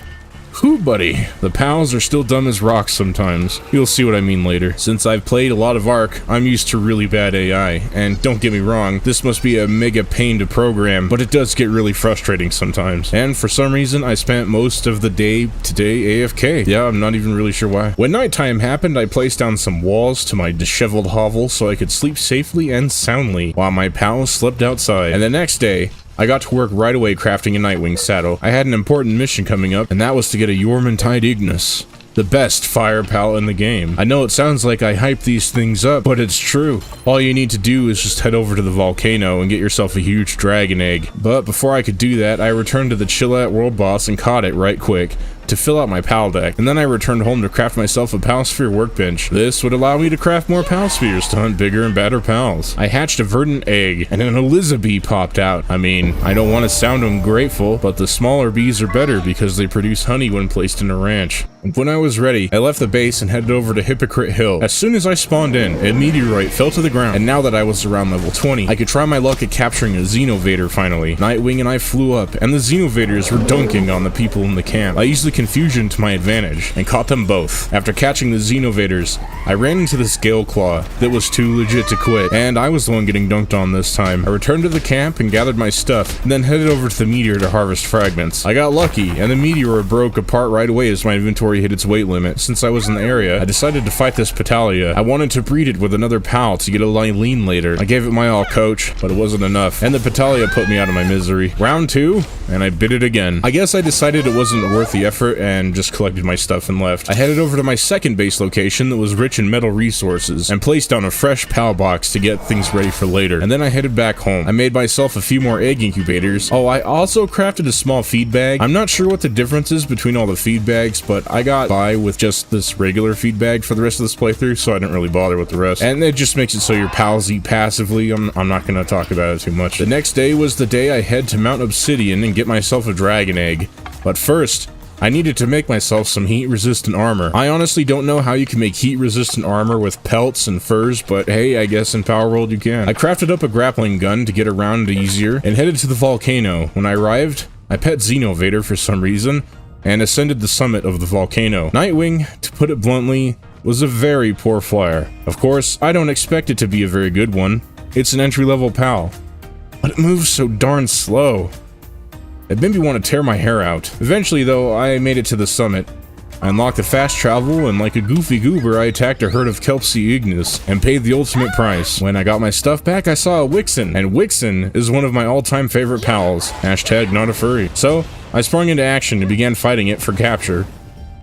Whew, buddy. The pals are still dumb as rocks sometimes. You'll see what I mean later. Since I've played a lot of Ark, I'm used to really bad AI. And don't get me wrong, this must be a mega pain to program, but it does get really frustrating sometimes. And for some reason, I spent most of the day today AFK. Yeah, I'm not even really sure why. When nighttime happened, I placed down some walls to my disheveled hovel so I could sleep safely and soundly while my pals slept outside. And the next day, I got to work right away crafting a Nightwing saddle. I had an important mission coming up, and that was to get a Yormantide Ignis, the best fire pal in the game. I know it sounds like I hype these things up, but it's true. All you need to do is just head over to the volcano and get yourself a huge dragon egg. But before I could do that, I returned to the Chillat world boss and caught it right quick to fill out my pal deck, and then I returned home to craft myself a pal sphere workbench. This would allow me to craft more pal spheres to hunt bigger and badder pals. I hatched a verdant egg, and an Eliza bee popped out. I mean, I don't want to sound ungrateful, but the smaller bees are better because they produce honey when placed in a ranch. And when I was ready, I left the base and headed over to Hypocrite Hill. As soon as I spawned in, a meteorite fell to the ground, and now that I was around level 20, I could try my luck at capturing a Xenovator finally. Nightwing and I flew up, and the Xenovators were dunking on the people in the camp. I used the confusion to my advantage, and caught them both. After catching the Xenovators, I ran into this Gale Claw that was too legit to quit, and I was the one getting dunked on this time. I returned to the camp and gathered my stuff, and then headed over to the meteor to harvest fragments. I got lucky, and the meteor broke apart right away as my inventory hit its weight limit. Since I was in the area, I decided to fight this Petalia. I wanted to breed it with another pal to get a Lylene later. I gave it my all, coach, but it wasn't enough, and the Petalia put me out of my misery. Round 2, and I bit it again. I guess I decided it wasn't worth the effort and just collected my stuff and left. I headed over to my second base location that was rich in metal resources and placed down a fresh pal box to get things ready for later, and then I headed back home. I made myself a few more egg incubators. Oh, I also crafted a small feed bag. I'm not sure what the difference is between all the feed bags, but I got by with just this regular feed bag for the rest of this playthrough, so I didn't really bother with the rest. And it just makes it so your pals eat passively. I'm not gonna talk about it too much. The next day was the day I head to Mount Obsidian and get myself a dragon egg. But first, I needed to make myself some heat-resistant armor. I honestly don't know how you can make heat-resistant armor with pelts and furs, but hey, I guess in Palworld you can. I crafted up a grappling gun to get around easier, and headed to the volcano. When I arrived, I pet Xenovator for some reason, and ascended the summit of the volcano. Nightwing, to put it bluntly, was a very poor flyer. Of course, I don't expect it to be a very good one. It's an entry-level pal. But it moves so darn slow. It made me want to tear my hair out. Eventually, though, I made it to the summit. I unlocked the fast travel, and like a goofy goober, I attacked a herd of Kelpsie Ignis and paid the ultimate price. When I got my stuff back, I saw a Wixen, and Wixen is one of my all-time favorite pals. Hashtag not a furry. So, I sprung into action and began fighting it for capture.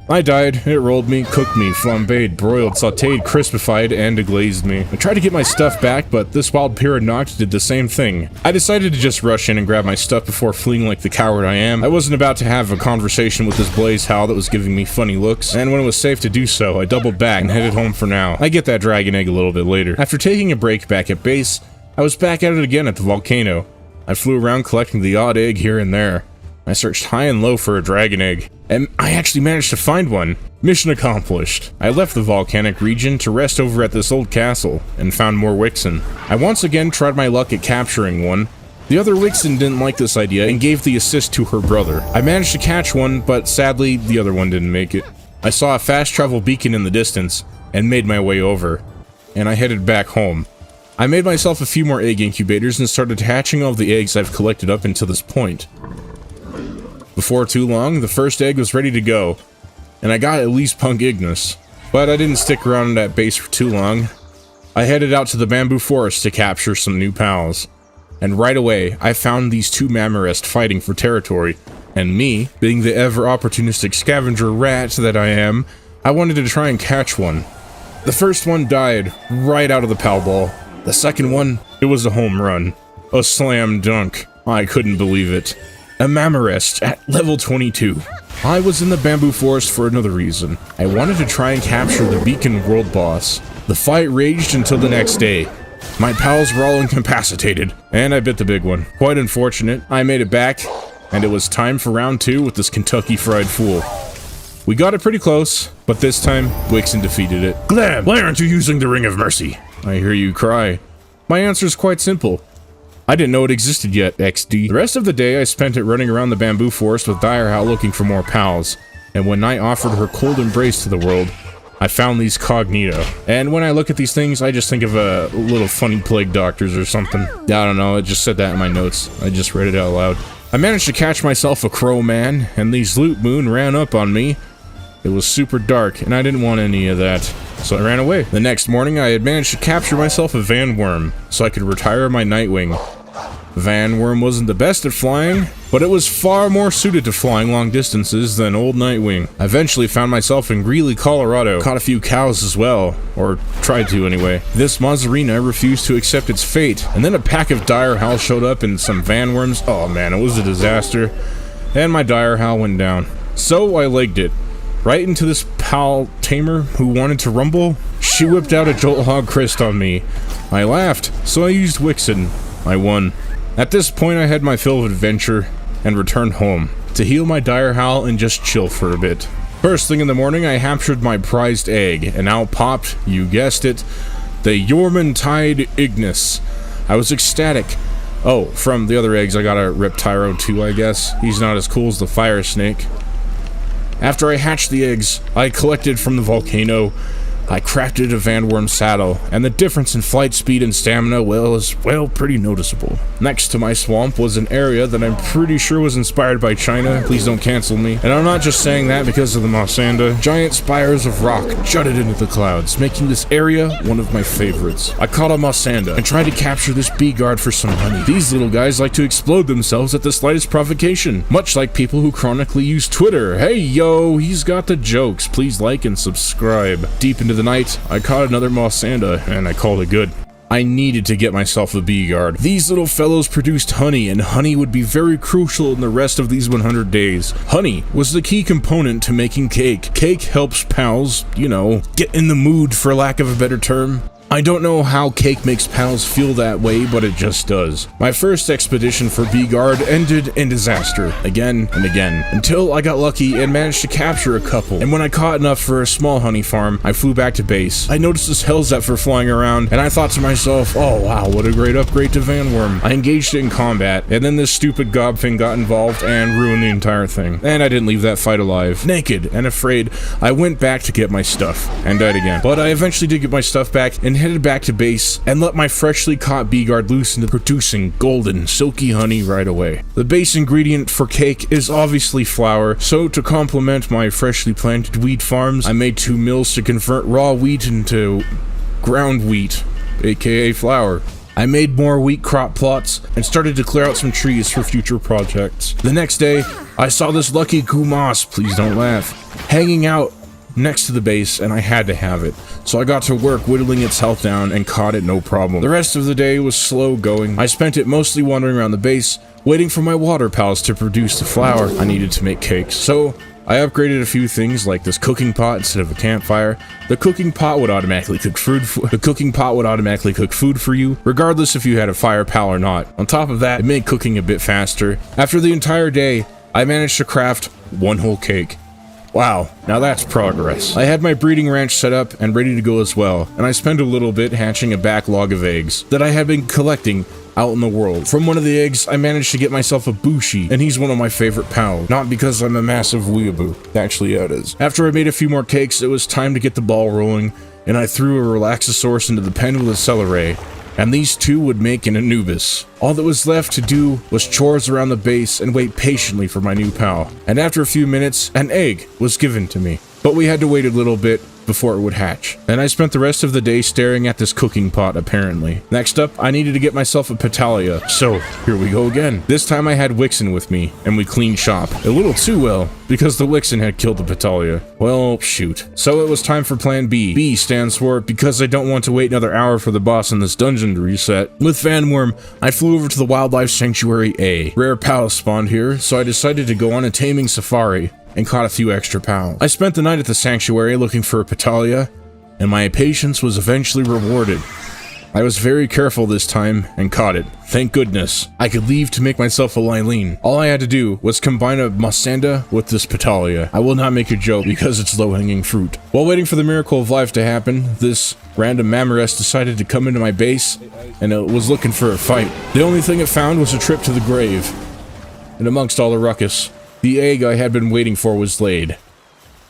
I died, it rolled me, cooked me, flambéed, broiled, sautéed, crispified, and deglazed me. I tried to get my stuff back, but this wild Pyranoct did the same thing. I decided to just rush in and grab my stuff before fleeing like the coward I am. I wasn't about to have a conversation with this Blaze Howl that was giving me funny looks, and when it was safe to do so, I doubled back and headed home for now. I get that dragon egg a little bit later. After taking a break back at base, I was back at it again at the volcano. I flew around collecting the odd egg here and there. I searched high and low for a dragon egg, and I actually managed to find one. Mission accomplished. I left the volcanic region to rest over at this old castle, and found more Wixen. I once again tried my luck at capturing one. The other Wixen didn't like this idea and gave the assist to her brother. I managed to catch one, but sadly, the other one didn't make it. I saw a fast travel beacon in the distance, and made my way over, and I headed back home. I made myself a few more egg incubators and started hatching all the eggs I've collected up until this point. Before too long, the first egg was ready to go, and I got at least Punk Ignis. But I didn't stick around at base for too long. I headed out to the bamboo forest to capture some new pals. And right away, I found these two Mammorest fighting for territory, and me, being the ever-opportunistic scavenger rat that I am, I wanted to try and catch one. The first one died right out of the pal ball. The second one, it was a home run. A slam dunk. I couldn't believe it. A Mammorest at level 22. I was in the bamboo forest for another reason. I wanted to try and capture the Beacon World Boss. The fight raged until the next day. My pals were all incapacitated, and I bit the big one. Quite unfortunate. I made it back, and it was time for round 2 with this Kentucky Fried Fool. We got it pretty close, but this time, Wixen defeated it. Glahm, why aren't you using the Ring of Mercy? I hear you cry. My answer is quite simple. I didn't know it existed yet, XD. The rest of the day I spent it running around the bamboo forest with Direhowl looking for more pals. and when night offered her cold embrace to the world, I found these cognito. And when I look at these things, I just think of a little funny plague doctors or something. I don't know, I just said that in my notes. I just read it out loud. I managed to catch myself a crow man, and these loot moon ran up on me. It was super dark, and I didn't want any of that, so I ran away. The next morning, I had managed to capture myself a Van Worm, so I could retire my Nightwing. Van Worm wasn't the best at flying, but it was far more suited to flying long distances than old Nightwing. I eventually found myself in Greeley, Colorado, caught a few cows as well, or tried to anyway. This Mazzarina refused to accept its fate, and then a pack of dire howl showed up and some Van Worms. Oh man, it was a disaster, and my dire howl went down. So I legged it, right into this pal tamer who wanted to rumble. She whipped out a Jolt Hog Crest on me. I laughed, so I used Wixen. I won. At this point, I had my fill of adventure and returned home to heal my dire howl and just chill for a bit. First thing in the morning, I captured my prized egg, and out popped, you guessed it, the Yormantide Ignis. I was ecstatic. Oh, from the other eggs, I got a Reptyro too, I guess. He's not as cool as the fire snake. After I hatched the eggs, I collected from the volcano. I crafted a Van Worm saddle, and the difference in flight speed and stamina, well, is, well, pretty noticeable. Next to my swamp was an area that I'm pretty sure was inspired by China. Please don't cancel me. And I'm not just saying that because of the Mossanda. Giant spires of rock jutted into the clouds, making this area one of my favorites. I caught a Mossanda and tried to capture this bee guard for some honey. These little guys like to explode themselves at the slightest provocation, much like people who chronically use Twitter. Hey yo, he's got the jokes. Please like and subscribe. Deep into the night, I caught another Mossanda, and I called it good. I needed to get myself a bee guard. These little fellows produced honey, and honey would be very crucial in the rest of these 100 days. Honey was the key component to making cake. Cake helps pals, you know, get in the mood, for lack of a better term. I don't know how cake makes pals feel that way, but it just does. My first expedition for Bee Guard ended in disaster, again and again, until I got lucky and managed to capture a couple. And when I caught enough for a small honey farm, I flew back to base. I noticed this Hellzephyr flying around, and I thought to myself, oh wow, what a great upgrade to Van Worm. I engaged it in combat, and then this stupid gobfin got involved and ruined the entire thing. And I didn't leave that fight alive. Naked and afraid, I went back to get my stuff, and died again. But I eventually did get my stuff back, and headed back to base and let my freshly caught bee guard loose into producing golden, silky honey right away. The base ingredient for cake is obviously flour, so to complement my freshly planted wheat farms, I made 2 mills to convert raw wheat into ground wheat, aka flour. I made more wheat crop plots and started to clear out some trees for future projects. The next day, I saw this lucky Gumas, please don't laugh, hanging out next to the base, and I had to have it. So I got to work whittling its health down and caught it no problem. The rest of the day was slow going. I spent it mostly wandering around the base, waiting for my water pals to produce the flour I needed to make cakes. So I upgraded a few things like this cooking pot instead of a campfire. The cooking pot would automatically cook food for you, regardless if you had a fire pal or not. On top of that, it made cooking a bit faster. After the entire day, I managed to craft 1 whole cake. Wow, now that's progress. I had my breeding ranch set up and ready to go as well, and I spent a little bit hatching a backlog of eggs that I had been collecting out in the world. From one of the eggs, I managed to get myself a Bushi, and he's one of my favorite pals. Not because I'm a massive weeaboo. Actually, yeah, it is. After I made a few more cakes, it was time to get the ball rolling, and I threw a Relaxosaurus into the pen with a Celeray, and these 2 would make an Anubis. All that was left to do was chores around the base and wait patiently for my new pal. And after a few minutes, an egg was given to me. But we had to wait a little bit before it would hatch. And I spent the rest of the day staring at this cooking pot, apparently. Next up, I needed to get myself a Petalia. So, here we go again. This time I had Wixen with me, and we cleaned shop. A little too well, because the Wixen had killed the Petalia. Well, shoot. So it was time for Plan B. B stands for because I don't want to wait another hour for the boss in this dungeon to reset. With Van Worm, I flew over to the Wildlife Sanctuary A. Rare pals spawned here, so I decided to go on a taming safari and caught a few extra pals. I spent the night at the sanctuary looking for a Petalia, and my patience was eventually rewarded. I was very careful this time and caught it. Thank goodness. I could leave to make myself a Lylene. All I had to do was combine a Mossanda with this Petalia. I will not make a joke because it's low-hanging fruit. While waiting for the miracle of life to happen, this random Mamorest decided to come into my base, and it was looking for a fight. The only thing it found was a trip to the grave. And amongst all the ruckus, the egg I had been waiting for was laid.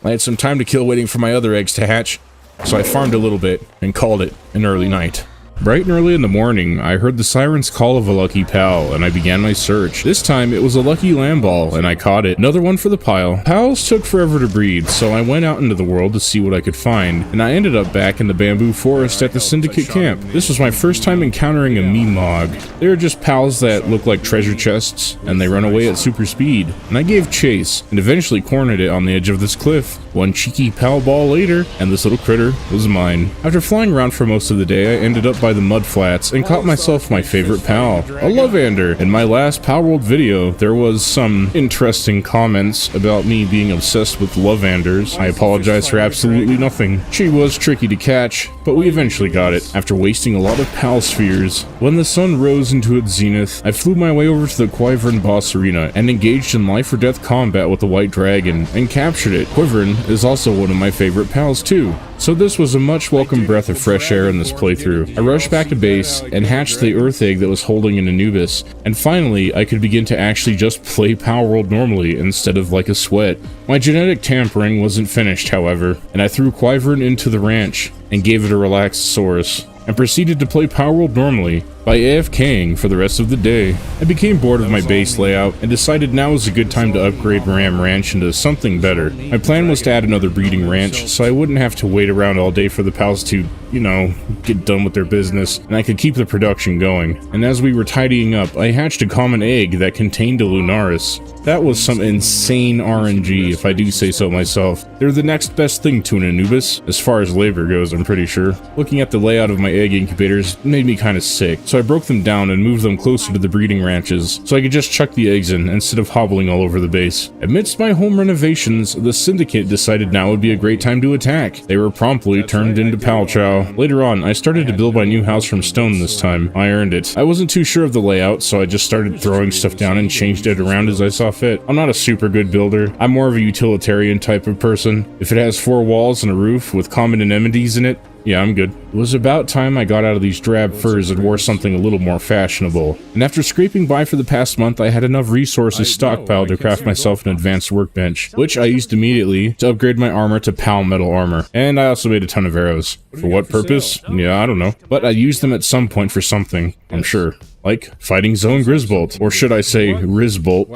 I had some time to kill waiting for my other eggs to hatch, so I farmed a little bit and called it an early night. Bright and early in the morning, I heard the siren's call of a lucky pal, and I began my search. This time, it was a lucky lamb ball, and I caught it. Another one for the pile. Pals took forever to breed, so I went out into the world to see what I could find, and I ended up back in the bamboo forest at the Syndicate camp. This was my first time encountering a Meemog. They are just pals that look like treasure chests, and they run away at super speed. And I gave chase, and eventually cornered it on the edge of this cliff. One cheeky pal ball later, and this little critter was mine. After flying around for most of the day, I ended up by the mud flats and caught myself my favorite pal, a Lovander. In my last Palworld video, there was some interesting comments about me being obsessed with Lovanders. I apologize for absolutely nothing. She was tricky to catch, but we eventually got it, after wasting a lot of pal spheres. When the sun rose into its zenith, I flew my way over to the Wyvern boss arena and engaged in life or death combat with the white dragon, and captured it. Wyvern is also one of my favorite pals too. So this was a much welcome breath of fresh air in this playthrough. I rushed back to base and hatched the earth egg that was holding an Anubis, and finally I could begin to actually just play Palworld normally instead of like a sweat. My genetic tampering wasn't finished, however, and I threw Wyvern into the ranch and gave it a Relaxosaurus, and proceeded to play Palworld normally by AFKing for the rest of the day. I became bored of my base layout and decided now was a good time to upgrade Ram Ranch into something better. My plan was to add another breeding ranch, so I wouldn't have to wait around all day for the pals to, you know, get done with their business, and I could keep the production going. And as we were tidying up, I hatched a common egg that contained a Lunaris. That was some insane RNG, if I do say so myself. They're the next best thing to an Anubis, as far as labor goes, I'm pretty sure. Looking at the layout of my egg incubators made me kinda sick, so I broke them down and moved them closer to the breeding ranches, so I could just chuck the eggs in instead of hobbling all over the base. Amidst my home renovations, the Syndicate decided now would be a great time to attack. They were promptly turned into pal chow. Later on, I started to build my new house from stone this time. I earned it. I wasn't too sure of the layout, so I just started throwing stuff down and changed it around as I saw fit. I'm not a super good builder. I'm more of a utilitarian type of person. If it has 4 walls and a roof with common amenities in it, yeah, I'm good. It was about time I got out of these drab furs and wore something a little more fashionable. And after scraping by for the past month, I had enough resources stockpiled to craft myself an advanced workbench, which I used immediately to upgrade my armor to pal metal armor. And I also made a ton of arrows. For what purpose? Yeah, I don't know. But I used them at some point for something, I'm sure. Like fighting Zone Grisbolt, or should I say Rizbolt?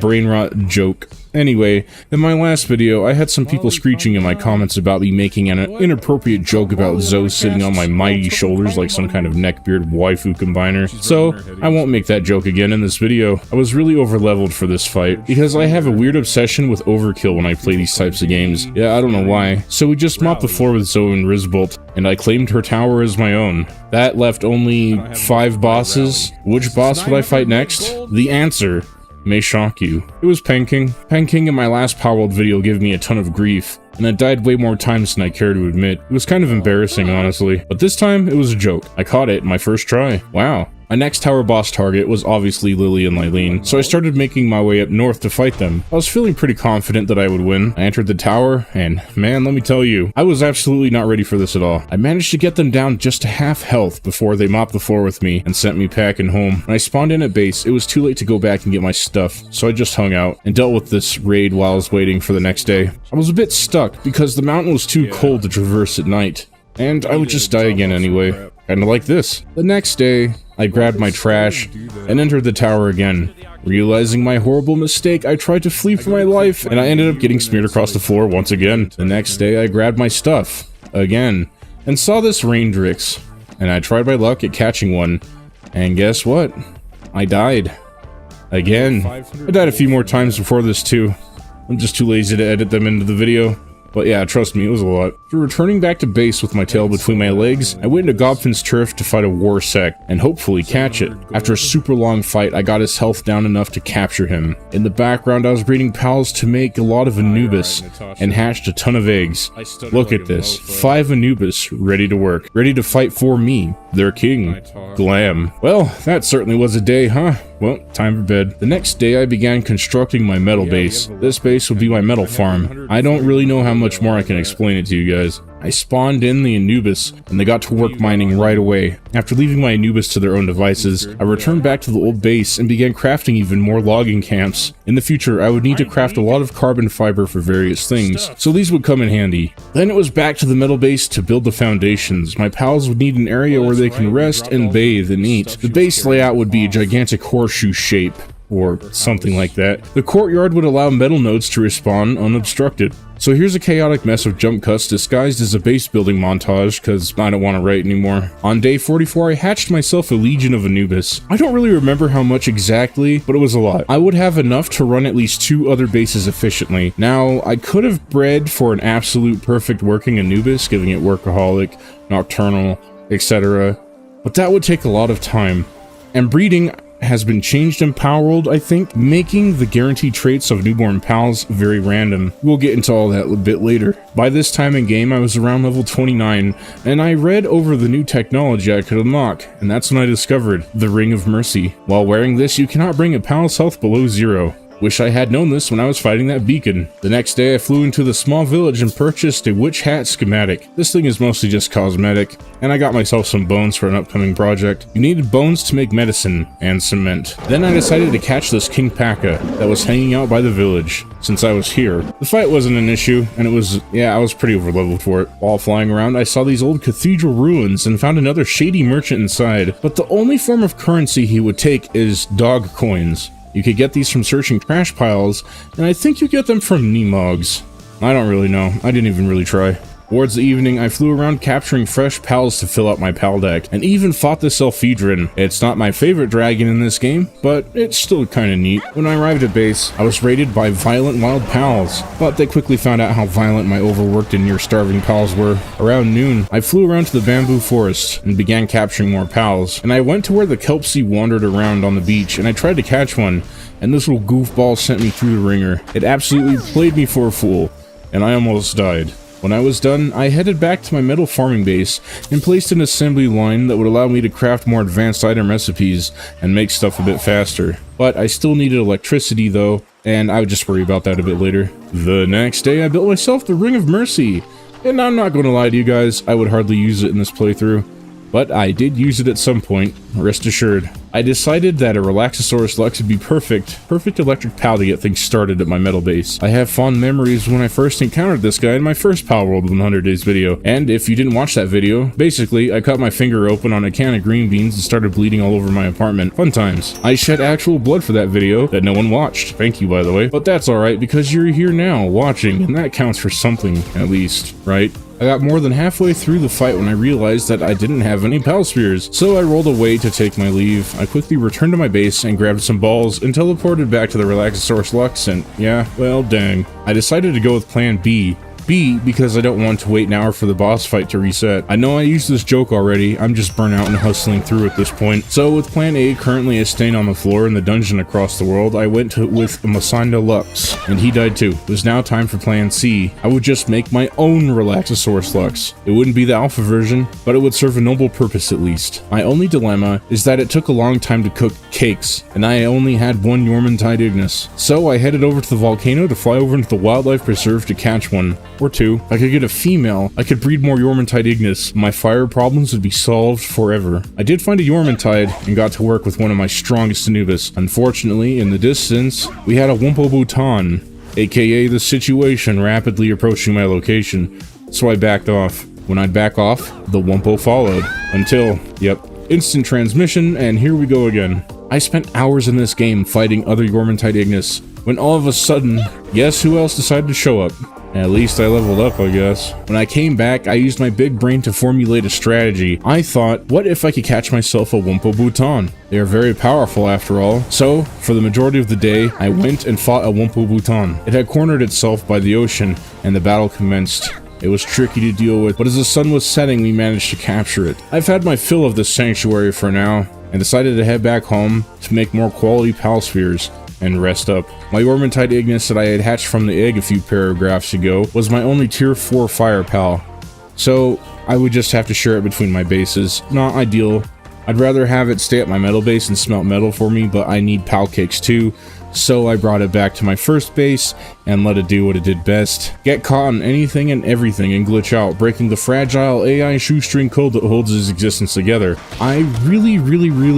Brain rot joke. Anyway, in my last video, I had some people screeching in my comments about me making an inappropriate joke about Zoe sitting on my mighty shoulders like some kind of neckbeard waifu combiner, so I won't make that joke again in this video. I was really overleveled for this fight, because I have a weird obsession with overkill when I play these types of games. Yeah, I don't know why. So we just mopped the floor with Zoe and Rizbolt, and I claimed her tower as my own. That left only 5 bosses. Which boss would I fight next? The answer may shock you. It was Penking. Penking in my last Palworld video gave me a ton of grief, and it died way more times than I care to admit. It was kind of embarrassing, honestly. But this time, it was a joke. I caught it in my first try. Wow. My next tower boss target was obviously Lily and Lylene, so I started making my way up north to fight them. I was feeling pretty confident that I would win. I entered the tower, and man, let me tell you, I was absolutely not ready for this at all. I managed to get them down just to half health before they mopped the floor with me and sent me packing home. When I spawned in at base, it was too late to go back and get my stuff, so I just hung out and dealt with this raid while I was waiting for the next day. I was a bit stuck because the mountain was too cold to traverse at night, and I would just die again anyway. Kinda like this. The next day, I grabbed my trash and entered the tower again. Realizing my horrible mistake, I tried to flee for my life, and I ended up getting smeared across the floor once again. The next day, I grabbed my stuff again and saw this Raindrix, and I tried my luck at catching one, and guess what? I died. Again. I died a few more times before this too. I'm just too lazy to edit them into the video. But yeah, trust me, it was a lot. After returning back to base with my tail between my legs, I went into Gobfin's turf to fight a war sect, and hopefully catch it. After a super long fight, I got his health down enough to capture him. In the background, I was breeding pals to make a lot of Anubis, and hatched a ton of eggs. Look at this, 5 Anubis ready to work, ready to fight for me, their king, Glahm. Well, that certainly was a day, huh? Well, time for bed. The next day I began constructing my metal base. This base will be my metal farm. I don't really know how much more I can explain it to you guys. I spawned in the Anubis, and they got to work mining right away. After leaving my Anubis to their own devices, I returned back to the old base and began crafting even more logging camps. In the future, I would need to craft a lot of carbon fiber for various things, so these would come in handy. Then it was back to the metal base to build the foundations. My pals would need an area where they can rest and bathe and eat. The base layout would be a gigantic horseshoe shape, or something like that. The courtyard would allow metal nodes to respawn unobstructed. So here's a chaotic mess of jump cuts disguised as a base building montage, cause I don't want to write anymore. On day 44, I hatched myself a legion of Anubis. I don't really remember how much exactly, but it was a lot. I would have enough to run at least 2 other bases efficiently. Now, I could have bred for an absolute perfect working Anubis, giving it workaholic, nocturnal, etc. But that would take a lot of time. And breeding has been changed in Palworld, I think, making the guaranteed traits of newborn pals very random. We'll get into all that a bit later. By this time in game, I was around level 29, and I read over the new technology I could unlock, and that's when I discovered the Ring of Mercy. While wearing this, you cannot bring a pal's health below 0. Wish I had known this when I was fighting that beacon. The next day I flew into the small village and purchased a witch hat schematic. This thing is mostly just cosmetic, and I got myself some bones for an upcoming project. You needed bones to make medicine and cement. Then I decided to catch this King Paka that was hanging out by the village. Since I was here, the fight wasn't an issue, and I was pretty overleveled for it. While flying around, I saw these old cathedral ruins and found another shady merchant inside, but the only form of currency he would take is dog coins. You could get these from searching trash piles, and I think you get them from Nemogs. I don't really know. I didn't even really try. Towards the evening, I flew around capturing fresh pals to fill out my pal deck, and even fought the Selphedron. It's not my favorite dragon in this game, but it's still kinda neat. When I arrived at base, I was raided by violent wild pals, but they quickly found out how violent my overworked and near-starving pals were. Around noon, I flew around to the bamboo forest and began capturing more pals, and I went to where the Kelpsie wandered around on the beach, and I tried to catch one, and this little goofball sent me through the ringer. It absolutely played me for a fool, and I almost died. When I was done, I headed back to my metal farming base and placed an assembly line that would allow me to craft more advanced item recipes and make stuff a bit faster. But I still needed electricity though, and I would just worry about that a bit later. The next day I built myself the Ring of Mercy, and I'm not going to lie to you guys, I would hardly use it in this playthrough. But I did use it at some point, rest assured. I decided that a Relaxosaurus Lux would be perfect electric pal to get things started at my metal base. I have fond memories when I first encountered this guy in my first Palworld 100 Days video, and if you didn't watch that video, basically I cut my finger open on a can of green beans and started bleeding all over my apartment. Fun times. I shed actual blood for that video that no one watched. Thank you, by the way. But that's alright because you're here now, watching, and that counts for something, at least, right? I got more than halfway through the fight when I realized that I didn't have any pal spears, so I rolled away to take my leave. I quickly returned to my base and grabbed some balls and teleported back to the Relaxosaurus Lux, and yeah, well, dang. I decided to go with plan B. Because I don't want to wait an hour for the boss fight to reset. I know I used this joke already, I'm just burnt out and hustling through at this point. So with plan A currently staying on the floor in the dungeon across the world, I went with Masanda Lux, and he died too. It was now time for plan C. I would just make my own Relaxosaurus Lux. It wouldn't be the alpha version, but it would serve a noble purpose at least. My only dilemma is that it took a long time to cook cakes, and I only had one Yormantide Ignis. So I headed over to the volcano to fly over into the wildlife preserve to catch one. Or 2. If I could get a female, I could breed more Yormantide Ignis. My fire problems would be solved forever. I did find a Yormantide and got to work with one of my strongest Anubis. Unfortunately, in the distance, we had a Wumpo-Bhutan, aka the situation rapidly approaching my location, so I backed off. When I'd back off, the Wumpo followed. Until, yep, instant transmission, and here we go again. I spent hours in this game fighting other Yormantide Ignis, when all of a sudden, guess who else decided to show up? At least I leveled up, I guess. When I came back, I used my big brain to formulate a strategy. I thought, what if I could catch myself a Wumpo-Bhutan? They are very powerful after all. So, for the majority of the day, I went and fought a Wumpo-Bhutan. It had cornered itself by the ocean, and the battle commenced. It was tricky to deal with, but as the sun was setting, we managed to capture it. I've had my fill of this sanctuary for now, and decided to head back home to make more quality pal spheres and rest up. My Yormantide Ignis that I had hatched from the egg a few paragraphs ago was my only tier 4 fire pal, so I would just have to share it between my bases. Not ideal. I'd rather have it stay at my metal base and smelt metal for me, but I need pal cakes too, so I brought it back to my first base and let it do what it did best. Get caught on anything and everything and glitch out, breaking the fragile AI shoestring code that holds its existence together. I really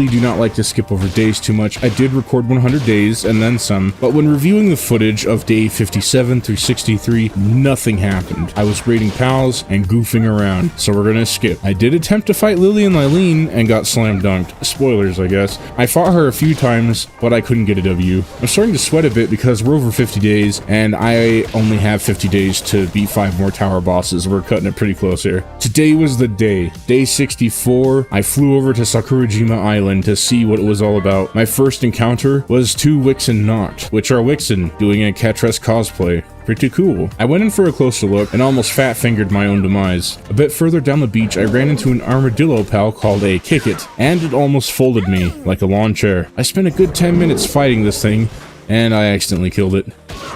do not like to skip over days too much. I did record 100 days and then some, but when reviewing the footage of day 57 through 63, nothing happened. I was raiding pals and goofing around, so we're gonna skip. I did attempt to fight Lily and Lylene and got slam dunked. Spoilers, I guess. I fought her a few times, but I couldn't get a W. I'm starting to sweat a bit because we're over 50 days, and I only have 50 days to beat 5 more tower bosses. We're cutting it pretty close here. Today was the day. Day 64, I flew over to Sakurajima Island to see what it was all about. My first encounter was 2 Wixen Not, which are Wixen doing a Catress cosplay. Pretty cool. I went in for a closer look and almost fat-fingered my own demise. A bit further down the beach, I ran into an armadillo pal called a Kick-It, and it almost folded me like a lawn chair. I spent a good 10 minutes fighting this thing, and I accidentally killed it.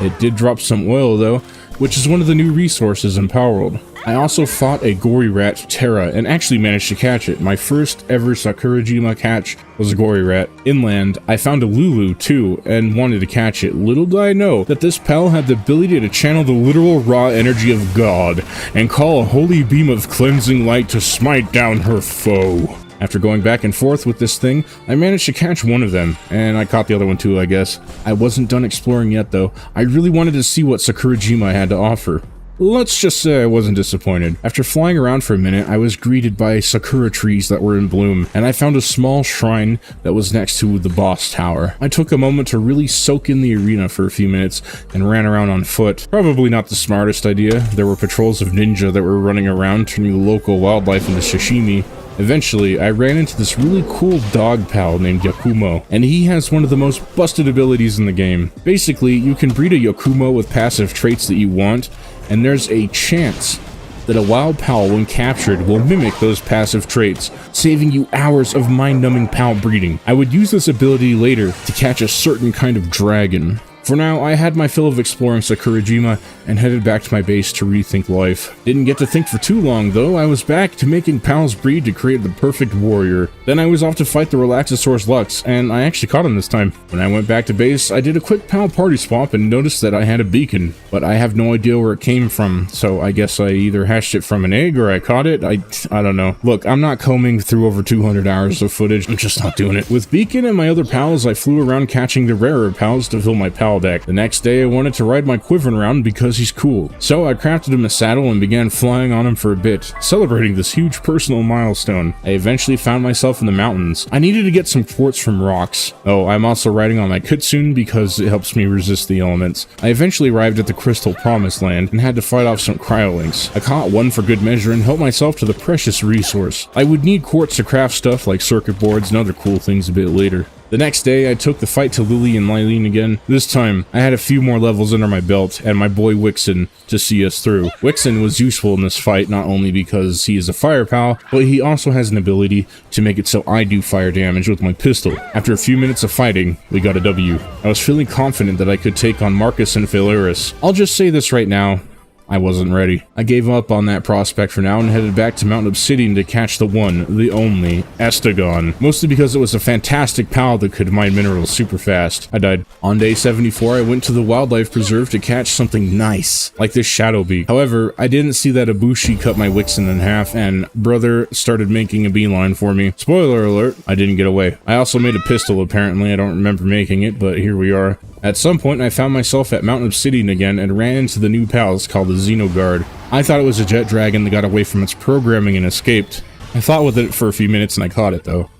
It did drop some oil though, which is one of the new resources in Palworld. I also fought a gory rat, Terra, and actually managed to catch it. My first ever Sakurajima catch was a gory rat. Inland, I found a Lulu too, and wanted to catch it. Little did I know that this pal had the ability to channel the literal raw energy of God, and call a holy beam of cleansing light to smite down her foe. After going back and forth with this thing, I managed to catch one of them, and I caught the other one too, I guess. I wasn't done exploring yet though. I really wanted to see what Sakurajima had to offer. Let's just say I wasn't disappointed. After flying around for a minute, I was greeted by sakura trees that were in bloom, and I found a small shrine that was next to the boss tower. I took a moment to really soak in the arena for a few minutes and ran around on foot. Probably not the smartest idea. There were patrols of ninja that were running around, turning the local wildlife into sashimi. Eventually, I ran into this really cool dog pal named Yakumo, and he has one of the most busted abilities in the game. Basically, you can breed a Yakumo with passive traits that you want, and there's a chance that a wild pal, when captured, will mimic those passive traits, saving you hours of mind-numbing pal breeding. I would use this ability later to catch a certain kind of dragon. For now, I had my fill of exploring Sakurajima and headed back to my base to rethink life. Didn't get to think for too long though. I was back to making pals breed to create the perfect warrior. Then I was off to fight the Relaxosaurus Lux, and I actually caught him this time. When I went back to base, I did a quick pal party swap and noticed that I had a beacon, but I have no idea where it came from, so I guess I either hatched it from an egg or I caught it. I don't know. Look, I'm not combing through over 200 hours of footage. I'm just not doing it. With Beacon and my other pals, I flew around catching the rarer pals to fill my pal deck. The next day, I wanted to ride my Quiver around because he's cool. So I crafted him a saddle and began flying on him for a bit, celebrating this huge personal milestone. I eventually found myself in the mountains. I needed to get some quartz from rocks. Oh, I'm also riding on my Kitsune because it helps me resist the elements. I eventually arrived at the Crystal Promised Land and had to fight off some cryolinks. I caught one for good measure and helped myself to the precious resource. I would need quartz to craft stuff like circuit boards and other cool things a bit later. The next day, I took the fight to Lily and Lylene again. This time, I had a few more levels under my belt and my boy Wixen to see us through. Wixen was useful in this fight not only because he is a fire pal, but he also has an ability to make it so I do fire damage with my pistol. After a few minutes of fighting, we got a W. I was feeling confident that I could take on Marcus and Phalaris. I'll just say this right now. I wasn't ready. I gave up on that prospect for now and headed back to Mount Obsidian to catch the one, the only, Estagon. Mostly because it was a fantastic pal that could mine minerals super fast. I died. On day 74, I went to the wildlife preserve to catch something nice, like this shadow beak. However, I didn't see that Ibushi cut my Wixen in half, and brother started making a beeline for me. Spoiler alert, I didn't get away. I also made a pistol apparently. I don't remember making it, but here we are. At some point, I found myself at Mount Obsidian again and ran into the new palace called the Xenoguard. I thought it was a jet dragon that got away from its programming and escaped. I fought with it for a few minutes and I caught it though.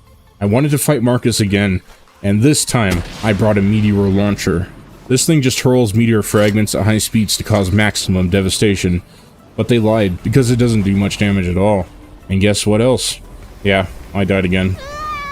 I wanted to fight Marcus again, and this time, I brought a meteor launcher. This thing just hurls meteor fragments at high speeds to cause maximum devastation. But they lied, because it doesn't do much damage at all. And guess what else? Yeah, I died again.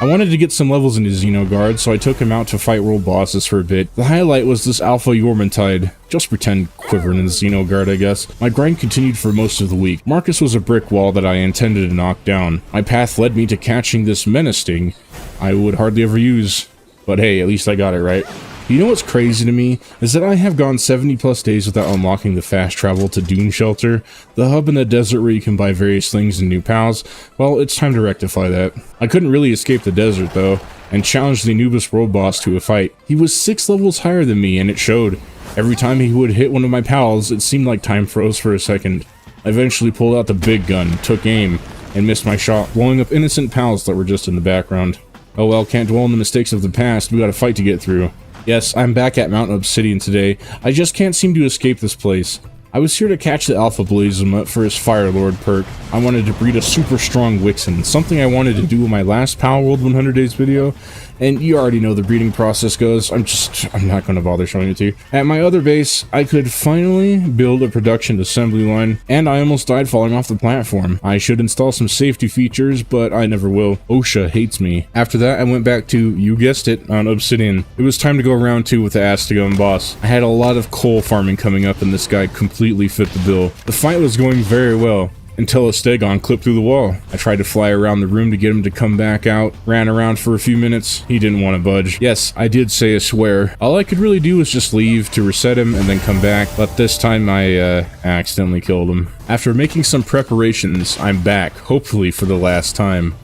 I wanted to get some levels into Xenoguard, so I took him out to fight world bosses for a bit. The highlight was this Alpha Yormantide. Just pretend quivering in Xenoguard, I guess. My grind continued for most of the week. Marcus was a brick wall that I intended to knock down. My path led me to catching this menacing I would hardly ever use. But hey, at least I got it right. You know what's crazy to me is that I have gone 70 plus days without unlocking the fast travel to Dune Shelter, the hub in the desert where you can buy various things and new pals. Well, it's time to rectify that. I couldn't really escape the desert though, and challenged the Anubis world boss to a fight. He was 6 levels higher than me and it showed. Every time he would hit one of my pals, it seemed like time froze for a second. I eventually pulled out the big gun, took aim, and missed my shot, blowing up innocent pals that were just in the background. Oh well, can't dwell on the mistakes of the past, we got a fight to get through. Yes, I'm back at Mount Obsidian today. I just can't seem to escape this place. I was here to catch the Alpha Blazema for his Fire Lord perk. I wanted to breed a super strong Wixen, something I wanted to do in my last Palworld 100 Days video, and you already know the breeding process goes. I'm not going to bother showing it to you. At my other base, I could finally build a production assembly line, and I almost died falling off the platform. I should install some safety features, but I never will. OSHA hates me. After that, I went back to, you guessed it, on Obsidian. It was time to go round 2 with the Astagon boss. I had a lot of coal farming coming up, and this guy completely fit the bill. The fight was going very well, until a Stegon clipped through the wall. I tried to fly around the room to get him to come back out, ran around for a few minutes, he didn't want to budge. Yes, I did say a swear. All I could really do was just leave to reset him and then come back, but this time I accidentally killed him. After making some preparations, I'm back, hopefully for the last time.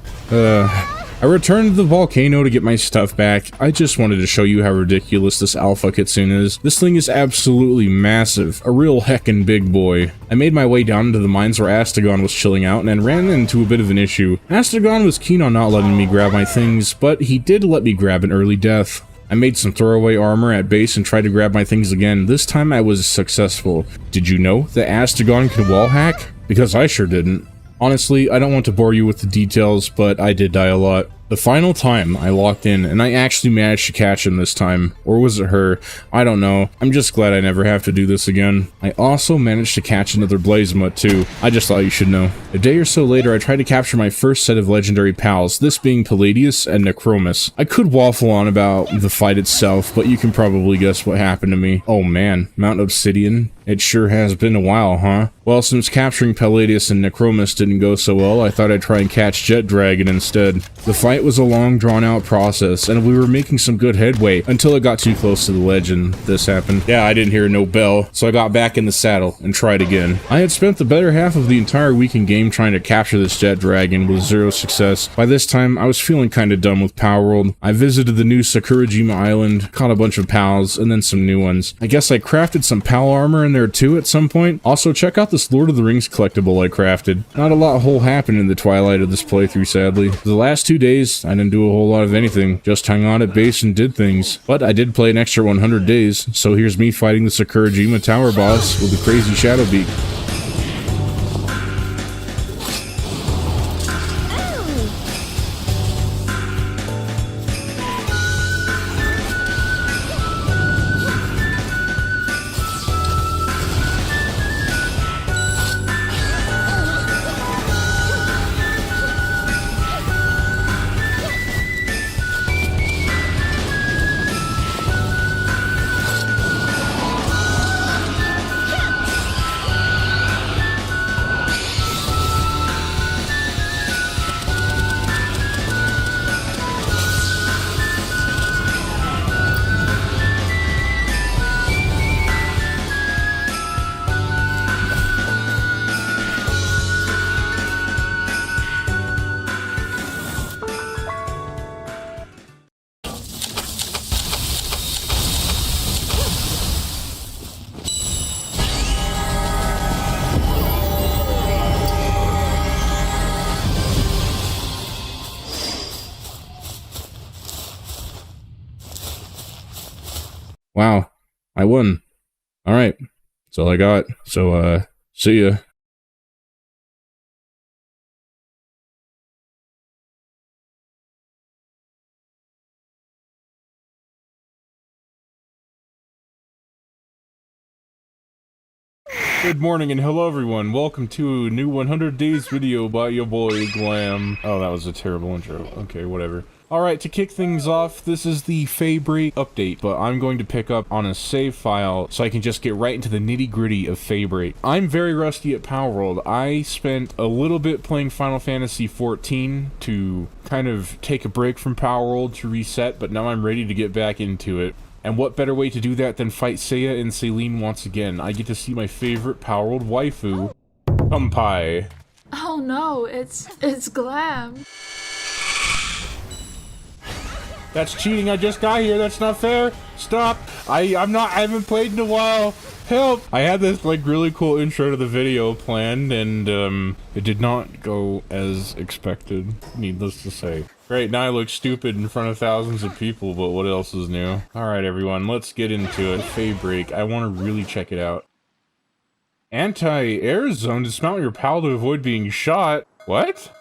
I returned to the volcano to get my stuff back. I just wanted to show you how ridiculous this Alpha Kitsune is. This thing is absolutely massive, a real heckin' big boy. I made my way down into the mines where Astagon was chilling out and then ran into a bit of an issue. Astagon was keen on not letting me grab my things, but he did let me grab an early death. I made some throwaway armor at base and tried to grab my things again. This time I was successful. Did you know that Astagon can wall hack? Because I sure didn't. Honestly, I don't want to bore you with the details, but I did die a lot. The final time I locked in, and I actually managed to catch him this time. Or was it her? I don't know. I'm just glad I never have to do this again. I also managed to catch another Blazema too. I just thought you should know. A day or so later, I tried to capture my first set of legendary pals, this being Palladius and Necromus. I could waffle on about the fight itself, but you can probably guess what happened to me. Oh man, Mount Obsidian? It sure has been a while, huh? Well, since capturing Palladius and Necromus didn't go so well, I thought I'd try and catch Jet Dragon instead. The fight was a long, drawn-out process, and we were making some good headway until it got too close to the ledge and this happened. Yeah, I didn't hear no bell, so I got back in the saddle and tried again. I had spent the better half of the entire week in game trying to capture this Jet Dragon with 0 success. By this time, I was feeling kinda done with Palworld. I visited the new Sakurajima island, caught a bunch of pals, and then some new ones. I guess I crafted some pal armor in there too at some point. Also, check out this Lord of the Rings collectible I crafted. Not a lot whole happened in the twilight of this playthrough, sadly. The last 2 days, I didn't do a whole lot of anything. Just hung on at base and did things. But I did play an extra 100 days, so here's me fighting the Sakurajima tower boss with a crazy shadow beak. Wow, I won. Alright, that's all I got. So, see ya. Good morning and hello everyone, welcome to a new 100 Days video by your boy Glahm. Oh, that was a terrible intro. Okay, whatever. Alright, to kick things off, this is the Faebreak update, but I'm going to pick up on a save file so I can just get right into the nitty-gritty of Faebreak. I'm very rusty at Palworld. I spent a little bit playing Final Fantasy XIV to kind of take a break from Palworld to reset, but now I'm ready to get back into it. And what better way to do that than fight Seiya and Celine once again? I get to see my favorite Palworld waifu, Kumpai. Oh no, it's Glahm. That's cheating. I just got here. That's not fair. Stop. I haven't played in a while. Help. I had this like really cool intro to the video planned, and it did not go as expected, needless to say. Great, now I look stupid in front of thousands of people, but what else is new? Alright everyone, let's get into it. Fade break. I want to really check it out. Anti-air zone. Dismount your PAL to avoid being shot. What?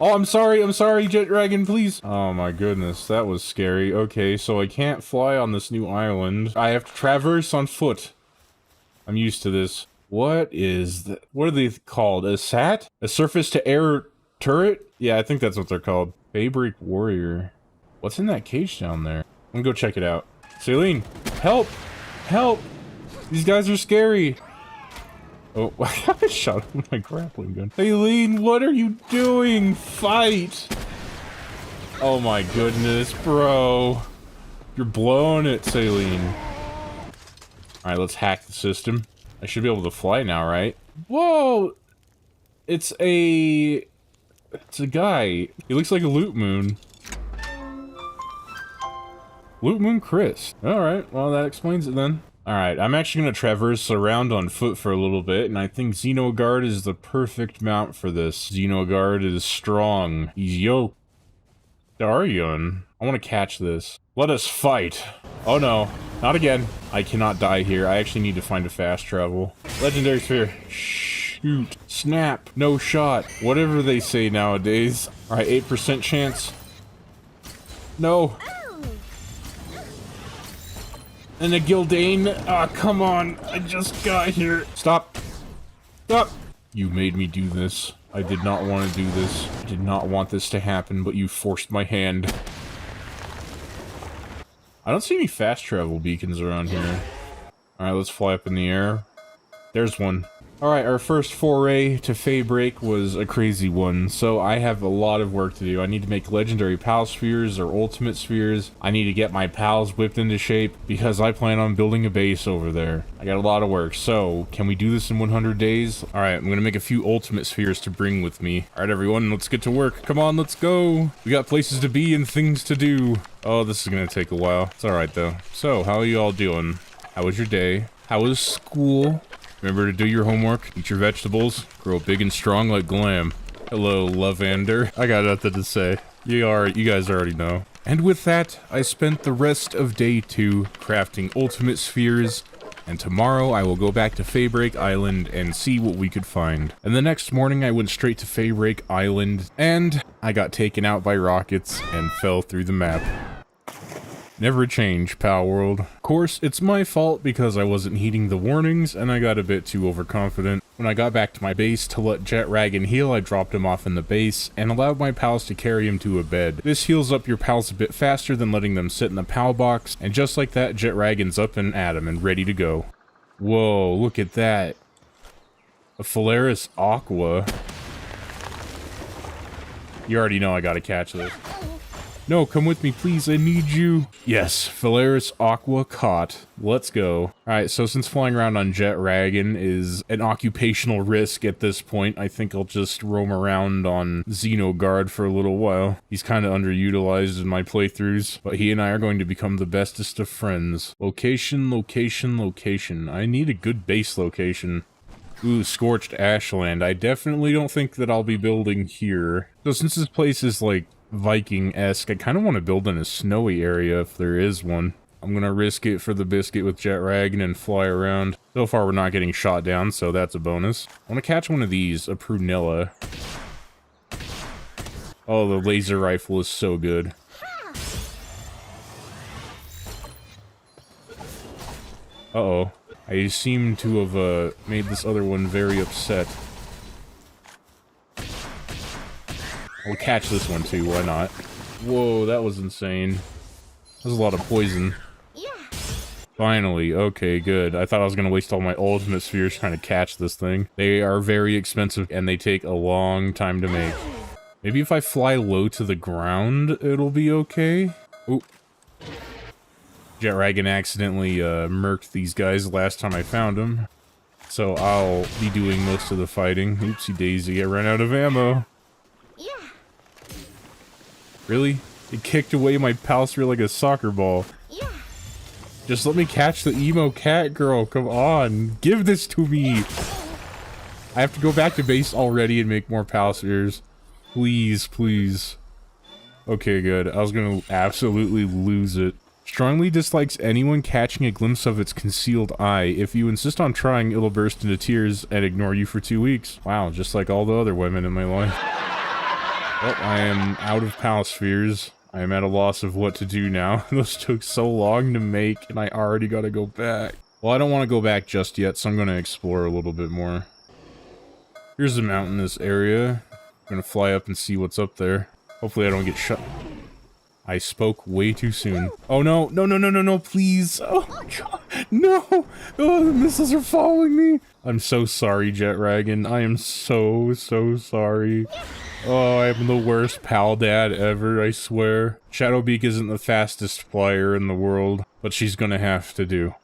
Oh, I'm sorry, Jet Dragon, please. Oh my goodness, that was scary. Okay, so I can't fly on this new island. I have to traverse on foot. I'm used to this. What is that? What are they called? A SAT? A surface-to-air turret? Yeah, I think that's what they're called. Fabric Warrior. What's in that cage down there? I'm gonna go check it out. Celine, help! Help! These guys are scary. Oh, I shot him with my grappling gun. Aileen, what are you doing? Fight! Oh my goodness, bro. You're blowing it, Saline. Alright, let's hack the system. I should be able to fly now, right? Whoa! It's a guy. He looks like a Loot Moon. Loot Moon Chris. Alright, well that explains it then. Alright, I'm actually going to traverse around on foot for a little bit, and I think Xenoguard is the perfect mount for this. Xenoguard is strong. He's yoked. Darion. I want to catch this. Let us fight. Oh no, not again. I cannot die here. I actually need to find a fast travel. Legendary Sphere. Shoot. Snap. No shot. Whatever they say nowadays. Alright, 8% chance. No. And a Gildane. Ah, come on. I just got here. Stop. Stop. You made me do this. I did not want to do this. I did not want this to happen, but you forced my hand. I don't see any fast travel beacons around here. Alright, let's fly up in the air. There's one. Alright, our first foray to Fade Break was a crazy one, so I have a lot of work to do. I need to make legendary PAL spheres or ultimate spheres. I need to get my PALs whipped into shape because I plan on building a base over there. I got a lot of work, so can we do this in 100 days? Alright, I'm gonna make a few ultimate spheres to bring with me. Alright everyone, let's get to work. Come on, let's go. We got places to be and things to do. Oh, this is gonna take a while. It's alright though. So, how are you all doing? How was your day? How was school? Remember to do your homework, eat your vegetables, grow big and strong like Glahm. Hello, Lovander. I got nothing to say. You guys already know. And with that, I spent the rest of day 2 crafting ultimate spheres, and tomorrow I will go back to Faybreak Island and see what we could find. And the next morning I went straight to Faybreak Island, and I got taken out by rockets and fell through the map. Never change, Palworld. Of course, it's my fault because I wasn't heeding the warnings and I got a bit too overconfident. When I got back to my base to let Jet Dragon heal, I dropped him off in the base and allowed my pals to carry him to a bed. This heals up your pals a bit faster than letting them sit in the pal box, and just like that, Jet Dragon's up and at him and ready to go. Whoa, look at that. A Phalaris Aqua. You already know I gotta catch this. No, come with me, please. I need you. Yes, Phalaris Aqua caught. Let's go. Alright, so since flying around on Jet Dragon is an occupational risk at this point, I think I'll just roam around on Xenoguard for a little while. He's kind of underutilized in my playthroughs, but he and I are going to become the bestest of friends. Location, location, location. I need a good base location. Ooh, Scorched Ashland. I definitely don't think that I'll be building here. So since this place is like Viking-esque, I kind of want to build in a snowy area if there is one. I'm gonna risk it for the biscuit with Jet Dragon and fly around. So far we're not getting shot down, so that's a bonus. I want to catch one of these, a Prunella. Oh, the laser rifle is so good. Uh-oh. I seem to have made this other one very upset. We'll catch this one too, why not? Whoa, that was insane. There's a lot of poison. Yeah. Finally, okay, good. I thought I was gonna waste all my ultimate spheres trying to catch this thing. They are very expensive and they take a long time to make. Maybe if I fly low to the ground, it'll be okay? Ooh. Jet Dragon accidentally murked these guys last time I found them. So I'll be doing most of the fighting. Oopsie daisy, I ran out of ammo. Really? It kicked away my Palsphere like a soccer ball. Yeah. Just let me catch the emo cat girl, come on. Give this to me. I have to go back to base already and make more Palspheres. Please, please. Okay, good. I was gonna absolutely lose it. Strongly dislikes anyone catching a glimpse of its concealed eye. If you insist on trying, it'll burst into tears and ignore you for 2 weeks. Wow, just like all the other women in my life. Well, I am out of Palspheres. I am at a loss of what to do now. Those took so long to make, and I already gotta go back. Well, I don't want to go back just yet, so I'm gonna explore a little bit more. Here's a mountainous area. I'm gonna fly up and see what's up there. Hopefully I don't get shot. I spoke way too soon. Oh no, no, no, no, no, no, please. Oh my god, no. Oh, the missiles are following me. I'm so sorry, Jetragon. I am so sorry. Oh, I am the worst pal dad ever, I swear. Shadowbeak isn't the fastest flyer in the world, but she's gonna have to do.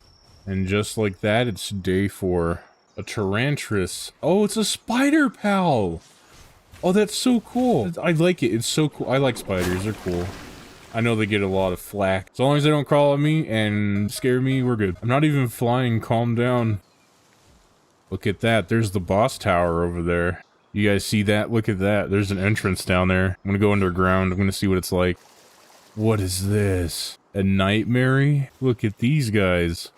And just like that, it's day 4. A Tarantris. Oh, it's a spider pal! Oh, that's so cool. I like it. It's so cool. I like spiders. They're cool. I know they get a lot of flack. As long as they don't crawl at me and scare me, we're good. I'm not even flying. Calm down. Look at that. There's the boss tower over there. You guys see that? Look at that. There's an entrance down there. I'm gonna go underground. I'm gonna see what it's like. What is this? A nightmare? Look at these guys.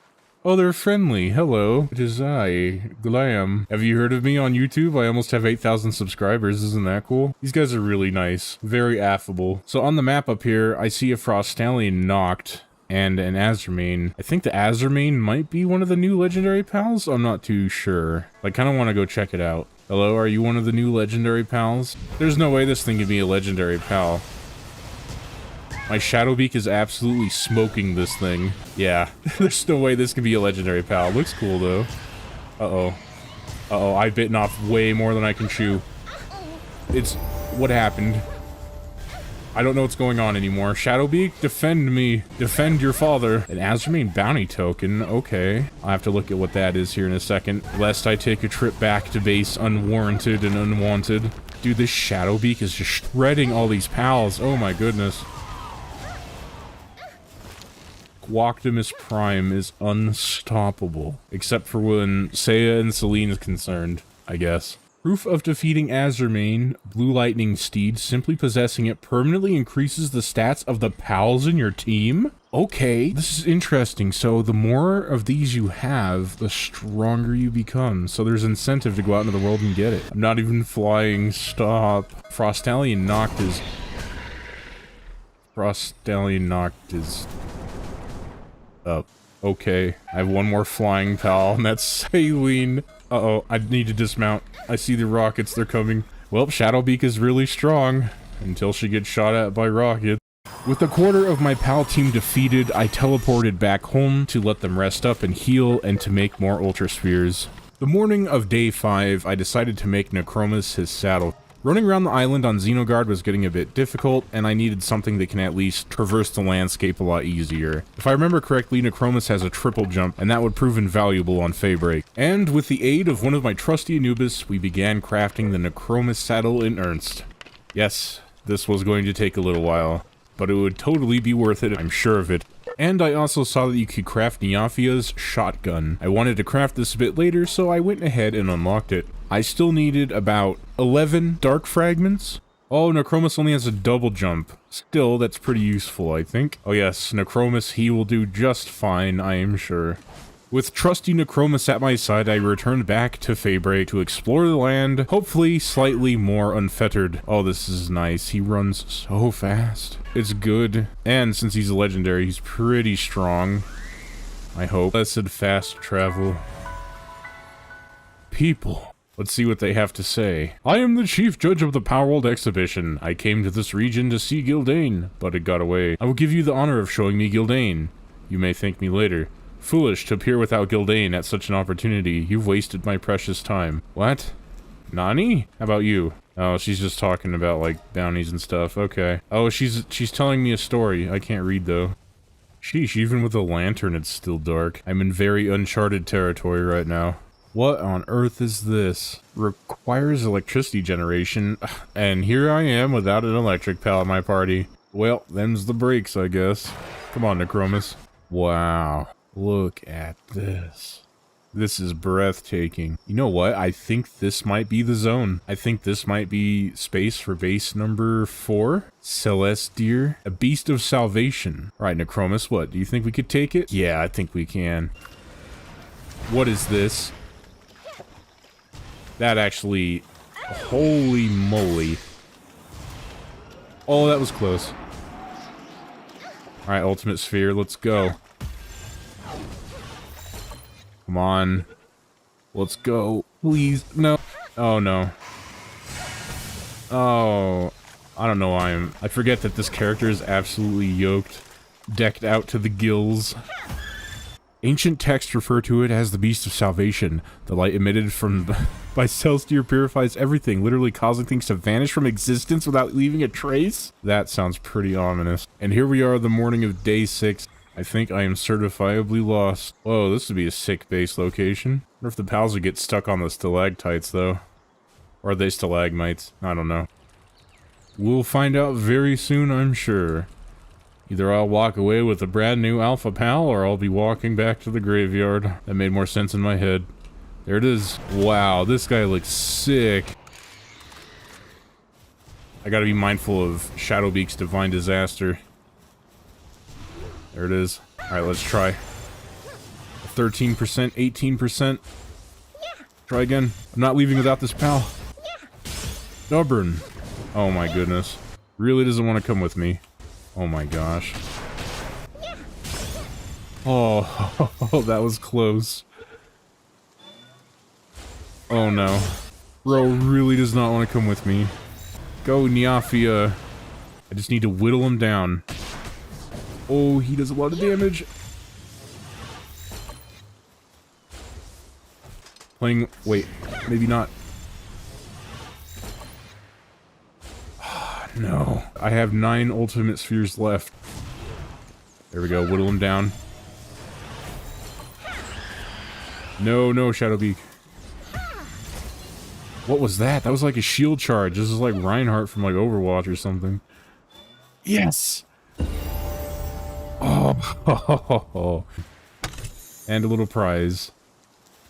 Oh, they're friendly. Hello. It is I, Glahm. Have you heard of me on YouTube? I almost have 8,000 subscribers. Isn't that cool? These guys are really nice. Very affable. So on the map up here, I see a Frostallion Noct and an Azurmane. I think the Azurmane might be one of the new legendary pals. I'm not too sure. I kind of want to go check it out. Hello, are you one of the new legendary pals? There's no way this thing can be a legendary pal. My Shadowbeak is absolutely smoking this thing. Yeah, there's no way this can be a legendary pal. Looks cool, though. Uh-oh. Uh-oh, I've bitten off way more than I can chew. It's... what happened? I don't know what's going on anymore. Shadowbeak, defend me. Defend your father. An Azurmane bounty token. Okay. I'll have to look at what that is here in a second, lest I take a trip back to base unwarranted and unwanted. Dude, this Shadowbeak is just shredding all these pals. Oh my goodness. Optimus Prime is unstoppable, except for when Seiya and Celine is concerned, I guess. Proof of defeating Azurmane, Blue Lightning Steed. Simply possessing it permanently increases the stats of the pals in your team? Okay, this is interesting. So the more of these you have, the stronger you become. So there's incentive to go out into the world and get it. I'm not even flying. Stop. Frostallion Noct is... Frostallion Noct is... up. Okay, I have one more flying pal, and that's Saline. Uh-oh, I need to dismount. I see the rockets, they're coming. Well, Shadowbeak is really strong, until she gets shot at by rockets. With a quarter of my pal team defeated, I teleported back home to let them rest up and heal, and to make more Ultra Spheres. The morning of day 5, I decided to make Necromus his saddle. Running around the island on Xenogard was getting a bit difficult, and I needed something that can at least traverse the landscape a lot easier. If I remember correctly, Necromus has a triple jump, and that would prove invaluable on Faebreak. And with the aid of one of my trusty Anubis, we began crafting the Necromus saddle in earnest. Yes, this was going to take a little while, but it would totally be worth it, I'm sure of it. And I also saw that you could craft Neophia's shotgun. I wanted to craft this a bit later, so I went ahead and unlocked it. I still needed about 11 dark fragments. Oh, Necromus only has a double jump. Still, that's pretty useful, I think. Oh yes, Necromus, he will do just fine, I am sure. With trusty Necromus at my side, I returned back to Faebreak to explore the land, hopefully slightly more unfettered. Oh, this is nice. He runs so fast. It's good. And since he's a legendary, he's pretty strong. I hope. Blessed fast travel. People. Let's see what they have to say. I am the chief judge of the Palworld exhibition. I came to this region to see Gildane, but it got away. I will give you the honor of showing me Gildane. You may thank me later. Foolish to appear without Gildane at such an opportunity. You've wasted my precious time. What? Nani? How about you? Oh, she's just talking about, like, bounties and stuff. Okay. Oh, she's telling me a story. I can't read, though. Sheesh, even with a lantern, it's still dark. I'm in very uncharted territory right now. What on earth is this? Requires electricity generation, and here I am without an electric pal at my party. Well, them's the breaks, I guess. Come on, Necromus. Wow, look at this. This is breathtaking. You know what? I think this might be the zone. I think this might be space for base number 4. Celestier. A Beast of Salvation. All right, Necromus, what? Do you think we could take it? Yeah, I think we can. What is this? That actually... Holy moly. Oh, that was close. Alright, Ultimate Sphere, let's go. Come on. Let's go. Please. No. Oh, no. Oh. I don't know why I forget that this character is absolutely yoked. Decked out to the gills. Ancient texts refer to it as the Beast of Salvation. The light emitted from by Celestier purifies everything, literally causing things to vanish from existence without leaving a trace. That sounds pretty ominous. And here we are, the morning of day 6. I think I am certifiably lost. Whoa, this would be a sick base location. I wonder if the pals would get stuck on the stalactites, though. Or are they stalagmites? I don't know. We'll find out very soon, I'm sure. Either I'll walk away with a brand new alpha pal, or I'll be walking back to the graveyard. That made more sense in my head. There it is. Wow, this guy looks sick. I gotta be mindful of Shadowbeak's Divine Disaster. There it is. Alright, let's try. 13%, 18%. Try again. I'm not leaving without this pal. Stubborn. Oh my goodness. Really doesn't want to come with me. Oh my gosh. Oh, that was close. Oh no. Bro really does not want to come with me. Go, Niafia. I just need to whittle him down. Oh, he does a lot of damage. Playing... Wait, maybe not. No. I have 9 ultimate spheres left. There we go, whittle him down. No, no, Shadowbeak. What was that? That was like a shield charge. This is like Reinhardt from like Overwatch or something. Yes! Oh, and a little prize.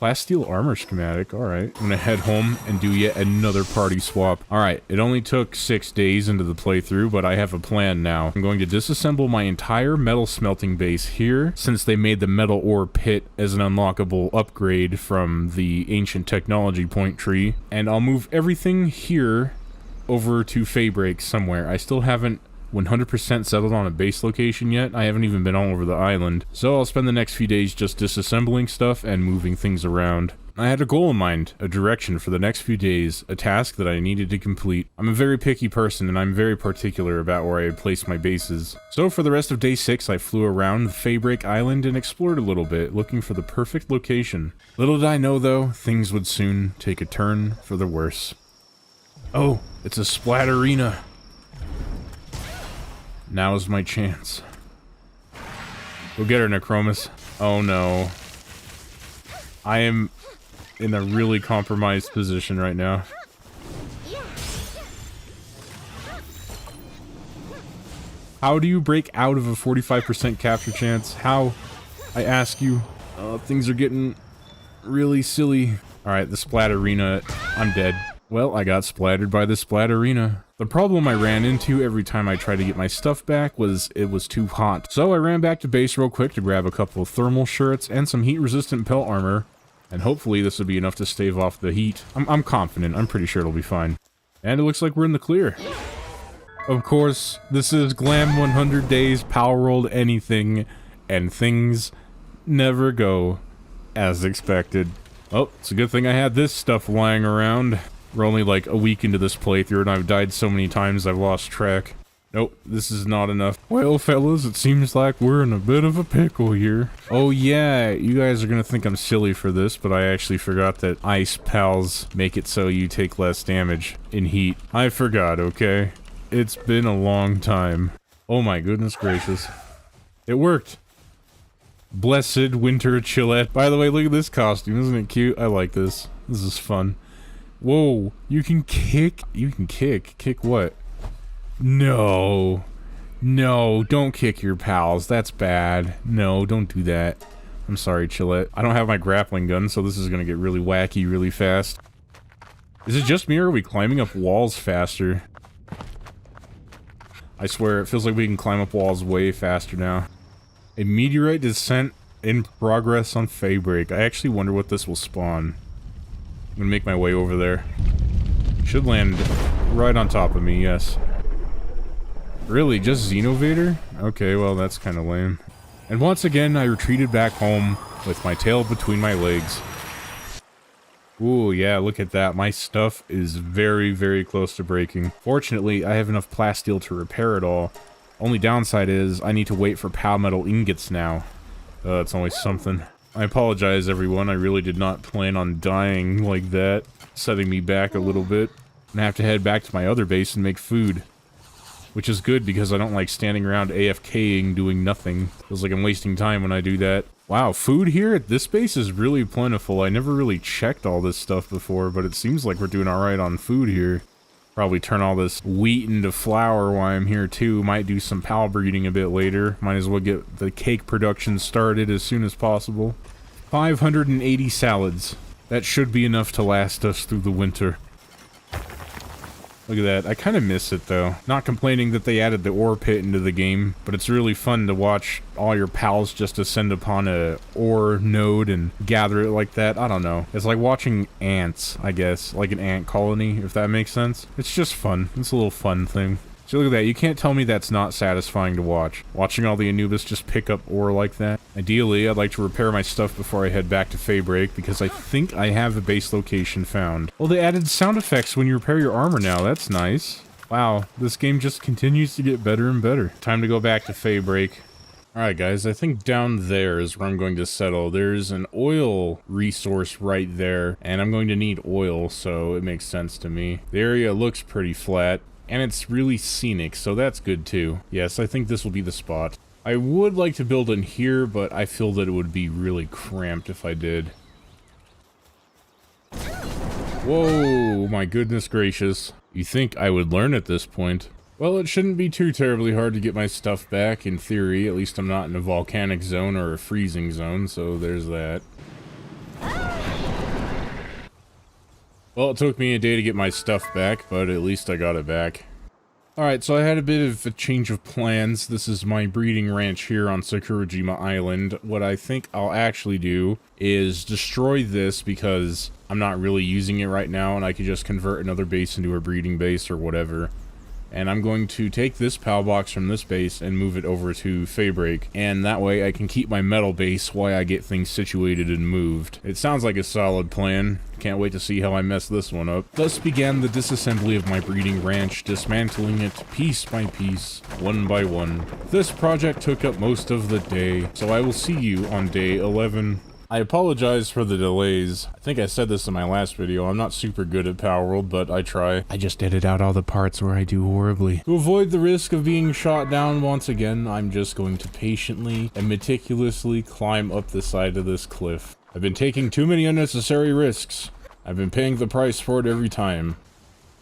Plasteel armor schematic, alright. I'm gonna head home and do yet another party swap. Alright, it only took 6 days into the playthrough, but I have a plan now. I'm going to disassemble my entire metal smelting base here, since they made the metal ore pit as an unlockable upgrade from the ancient technology point tree. And I'll move everything here over to Faybreak somewhere. I still haven't 100% settled on a base location yet. I haven't even been all over the island. So I'll spend the next few days just disassembling stuff and moving things around. I had a goal in mind, a direction for the next few days, a task that I needed to complete. I'm a very picky person and I'm very particular about where I place my bases. So for the rest of day 6, I flew around Faybreak Island and explored a little bit, looking for the perfect location. Little did I know though, things would soon take a turn for the worse. Oh, it's a Splatterina. Now is my chance. Go get her, Necromus. Oh no. I am in a really compromised position right now. How do you break out of a 45% capture chance? How? I ask you. Things are getting really silly. Alright, the Splatterina. I'm dead. Well, I got splattered by the Splatterina. The problem I ran into every time I tried to get my stuff back was it was too hot. So I ran back to base real quick to grab a couple of thermal shirts and some heat-resistant pelt armor. And hopefully this will be enough to stave off the heat. I'm confident. I'm pretty sure it'll be fine. And it looks like we're in the clear. Of course, this is Glahm 100 Days, Palworld anything, and things never go as expected. Oh, it's a good thing I had this stuff lying around. We're only like a week into this playthrough and I've died so many times I've lost track. Nope, this is not enough. Well, fellas, it seems like we're in a bit of a pickle here. Oh yeah, you guys are gonna think I'm silly for this, but I actually forgot that ice pals make it so you take less damage in heat. I forgot, okay? It's been a long time. Oh my goodness gracious. It worked. Blessed winter chillette. By the way, look at this costume. Isn't it cute? I like this. This is fun. Whoa, you can kick? You can kick? Kick what? No. No, don't kick your pals. That's bad. No, don't do that. I'm sorry, Chillette. I don't have my grappling gun, so this is gonna get really wacky really fast. Is it just me, or are we climbing up walls faster? I swear, it feels like we can climb up walls way faster now. A meteorite descent in progress on Faybreak. I actually wonder what this will spawn. I'm gonna make my way over there. Should land right on top of me, yes. Really, just Xenovator? Okay, well that's kinda lame. And once again, I retreated back home with my tail between my legs. Ooh, yeah, look at that. My stuff is very, very close to breaking. Fortunately, I have enough plasteel to repair it all. Only downside is, I need to wait for pal metal ingots now. It's always something. I apologize, everyone. I really did not plan on dying like that. Setting me back a little bit. And I have to head back to my other base and make food. Which is good, because I don't like standing around AFKing doing nothing. Feels like I'm wasting time when I do that. Wow, food here at this base is really plentiful. I never really checked all this stuff before, but it seems like we're doing alright on food here. Probably turn all this wheat into flour while I'm here too. Might do some pal breeding a bit later. Might as well get the cake production started as soon as possible. 580 salads. That should be enough to last us through the winter. Look at that. I kind of miss it, though. Not complaining that they added the ore pit into the game, but it's really fun to watch all your pals just ascend upon a ore node and gather it like that. I don't know. It's like watching ants, I guess. Like an ant colony, if that makes sense. It's just fun. It's a little fun thing. So look at that. You can't tell me that's not satisfying to watch. Watching all the Anubis just pick up ore like that. Ideally, I'd like to repair my stuff before I head back to Faybreak, because I think I have a base location found. Well, they added sound effects when you repair your armor now. That's nice. Wow, this game just continues to get better and better. Time to go back to Faybreak. Alright guys, I think down there is where I'm going to settle. There's an oil resource right there, and I'm going to need oil, so it makes sense to me. The area looks pretty flat. And it's really scenic, so that's good too. Yes, I think this will be the spot. I would like to build in here, but I feel that it would be really cramped if I did. Whoa, my goodness gracious. You think I would learn at this point? Well, it shouldn't be too terribly hard to get my stuff back, in theory. At least I'm not in a volcanic zone or a freezing zone, so there's that. Well, it took me a day to get my stuff back, but at least I got it back. Alright, so I had a bit of a change of plans. This is my breeding ranch here on Sakurajima Island. What I think I'll actually do is destroy this, because I'm not really using it right now, and I could just convert another base into a breeding base or whatever. And I'm going to take this PAL box from this base and move it over to Faybreak, and that way I can keep my metal base while I get things situated and moved. It sounds like a solid plan. Can't wait to see how I mess this one up. Thus began the disassembly of my breeding ranch, dismantling it piece by piece, one by one. This project took up most of the day, so I will see you on day 11. I apologize for the delays. I think I said this in my last video. I'm not super good at Palworld, but I try. I just edit out all the parts where I do horribly. To avoid the risk of being shot down once again, I'm just going to patiently and meticulously climb up the side of this cliff. I've been taking too many unnecessary risks. I've been paying the price for it every time.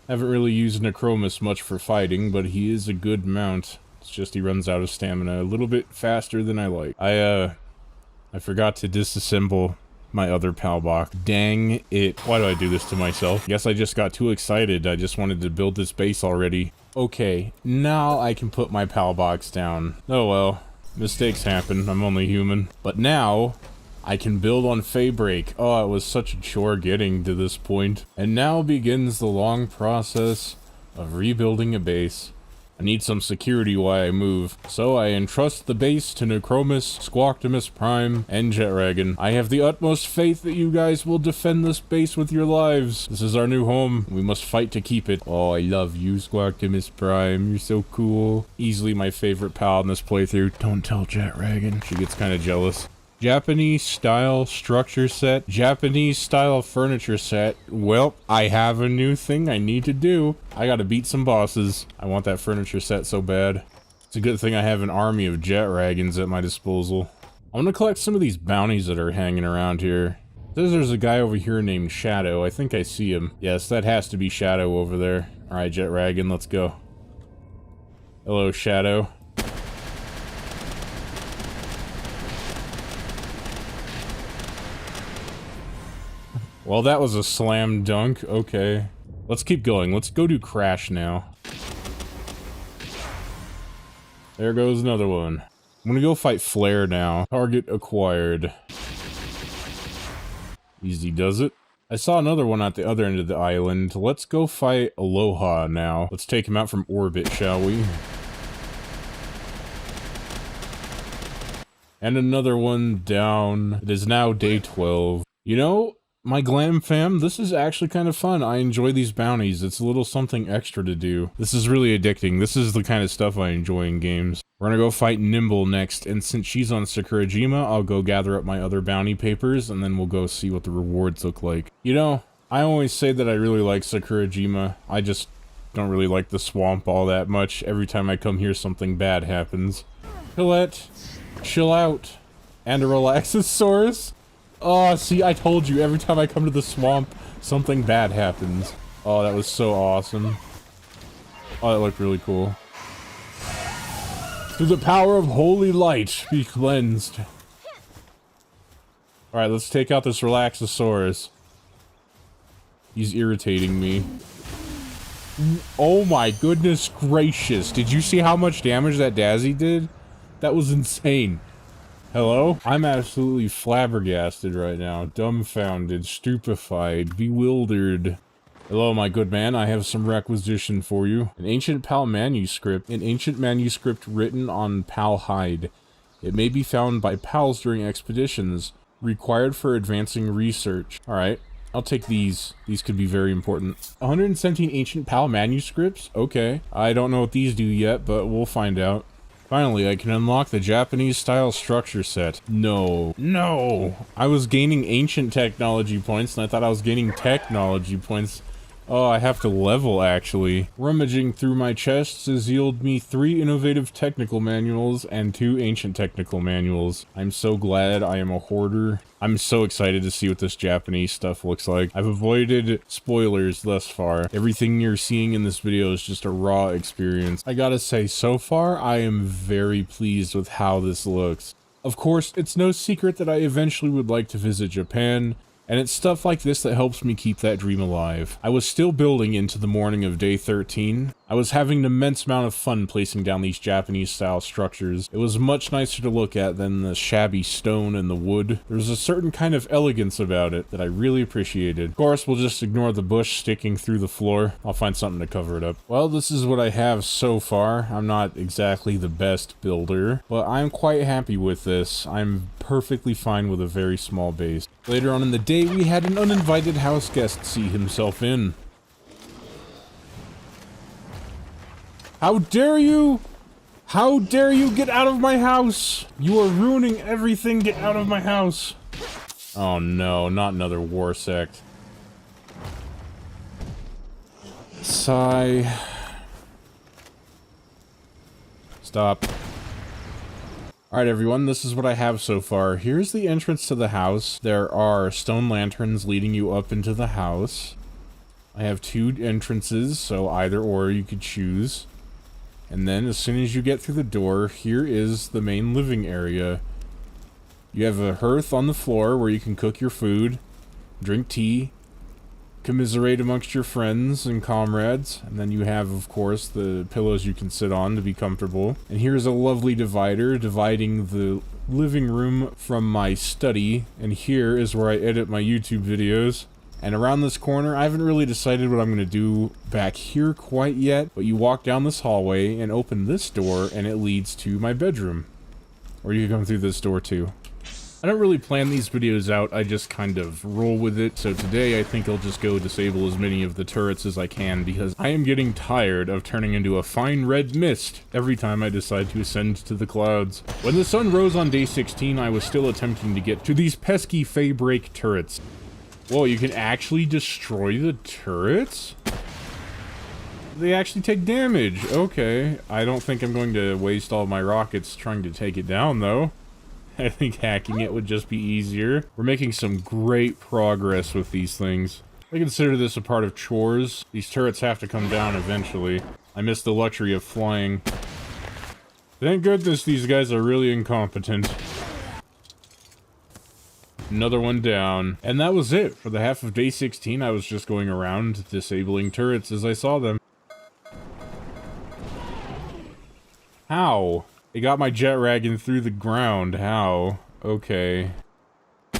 Haven't really used Necromus much for fighting, but he is a good mount. It's just he runs out of stamina a little bit faster than I like. I forgot to disassemble my other PAL box. Dang it. Why do I do this to myself? Guess I just got too excited. I just wanted to build this base already. Okay, now I can put my PAL box down. Oh well, mistakes happen. I'm only human. But now, I can build on Faybreak. Oh, it was such a chore getting to this point. And now begins the long process of rebuilding a base. I need some security while I move, so I entrust the base to Necromus, Squawktimus Prime, and Jetragon. I have the utmost faith that you guys will defend this base with your lives. This is our new home. We must fight to keep it. Oh, I love you, Squawktimus Prime. You're so cool. Easily my favorite pal in this playthrough. Don't tell Jetragon. She gets kind of jealous. Japanese style structure set, Japanese style furniture set. Well, I have a new thing I need to do. I gotta beat some bosses. I want that furniture set so bad. It's a good thing I have an army of Jetragons at my disposal. I'm gonna collect some of these bounties that are hanging around here. Says there's a guy over here named Shadow. I think I see him. Yes, that has to be Shadow over there. Alright, Jet Ragon, let's go. Hello, Shadow. Well, that was a slam dunk. Okay. Let's keep going. Let's go do Crash now. There goes another one. I'm gonna go fight Flare now. Target acquired. Easy does it. I saw another one at the other end of the island. Let's go fight Aloha now. Let's take him out from orbit, shall we? And another one down. It is now day 12. You know, my Glahm fam, this is actually kind of fun. I enjoy these bounties. It's a little something extra to do. This is really addicting. This is the kind of stuff I enjoy in games. We're gonna go fight Nimble next, and since she's on Sakurajima, I'll go gather up my other bounty papers, and then we'll go see what the rewards look like. You know, I always say that I really like Sakurajima. I just don't really like the swamp all that much. Every time I come here, something bad happens. Colette, chill out. And a Relaxosaurus? Oh, see, I told you, every time I come to the swamp, something bad happens. Oh, that was so awesome. Oh, that looked really cool. Through the power of holy light, be cleansed. Alright, let's take out this Relaxosaurus. He's irritating me. Oh my goodness gracious. Did you see how much damage that Dazzy did? That was insane. Hello? I'm absolutely flabbergasted right now. Dumbfounded, stupefied, bewildered. Hello, my good man. I have some requisition for you. An ancient PAL manuscript. An ancient manuscript written on PAL hide. It may be found by PALs during expeditions. Required for advancing research. Alright. I'll take these. These could be very important. 117 ancient PAL manuscripts? Okay. I don't know what these do yet, but we'll find out. Finally, I can unlock the Japanese-style structure set. No. No! I was gaining ancient technology points, and I thought I was gaining technology points. Oh, I have to level, actually. Rummaging through my chests has yielded me 3 innovative technical manuals and 2 ancient technical manuals. I'm so glad I am a hoarder. I'm so excited to see what this Japanese stuff looks like. I've avoided spoilers thus far. Everything you're seeing in this video is just a raw experience. I gotta say, so far, I am very pleased with how this looks. Of course, it's no secret that I eventually would like to visit Japan, and it's stuff like this that helps me keep that dream alive. I was still building into the morning of day 13. I was having an immense amount of fun placing down these Japanese-style structures. It was much nicer to look at than the shabby stone and the wood. There was a certain kind of elegance about it that I really appreciated. Of course, we'll just ignore the bush sticking through the floor. I'll find something to cover it up. Well, this is what I have so far. I'm not exactly the best builder, but I'm quite happy with this. I'm perfectly fine with a very small base. Later on in the day, we had an uninvited house guest see himself in. How dare you! How dare you get out of my house! You are ruining everything, get out of my house! Oh no, not another war sect. Sigh. Stop. Alright everyone, this is what I have so far. Here's the entrance to the house. There are stone lanterns leading you up into the house. I have 2 entrances, so either or you could choose. And then as soon as you get through the door, here is the main living area. You have a hearth on the floor where you can cook your food, drink tea, commiserate amongst your friends and comrades, and then you have, of course, the pillows you can sit on to be comfortable. And here's a lovely divider dividing the living room from my study, and here is where I edit my YouTube videos. And around this corner, I haven't really decided what I'm going to do back here quite yet, but you walk down this hallway and open this door, and it leads to my bedroom. Or you can come through this door too. I don't really plan these videos out, I just kind of roll with it, so today I think I'll just go disable as many of the turrets as I can, because I am getting tired of turning into a fine red mist every time I decide to ascend to the clouds. When the sun rose on day 16, I was still attempting to get to these pesky Faybreak turrets. Whoa, you can actually destroy the turrets? They actually take damage. Okay. I don't think I'm going to waste all my rockets trying to take it down, though. I think hacking it would just be easier. We're making some great progress with these things. I consider this a part of chores. These turrets have to come down eventually. I miss the luxury of flying. Thank goodness these guys are really incompetent. Another one down. And that was it. For the half of day 16, I was just going around disabling turrets as I saw them. How? It got my jet wagon through the ground. How? Okay. I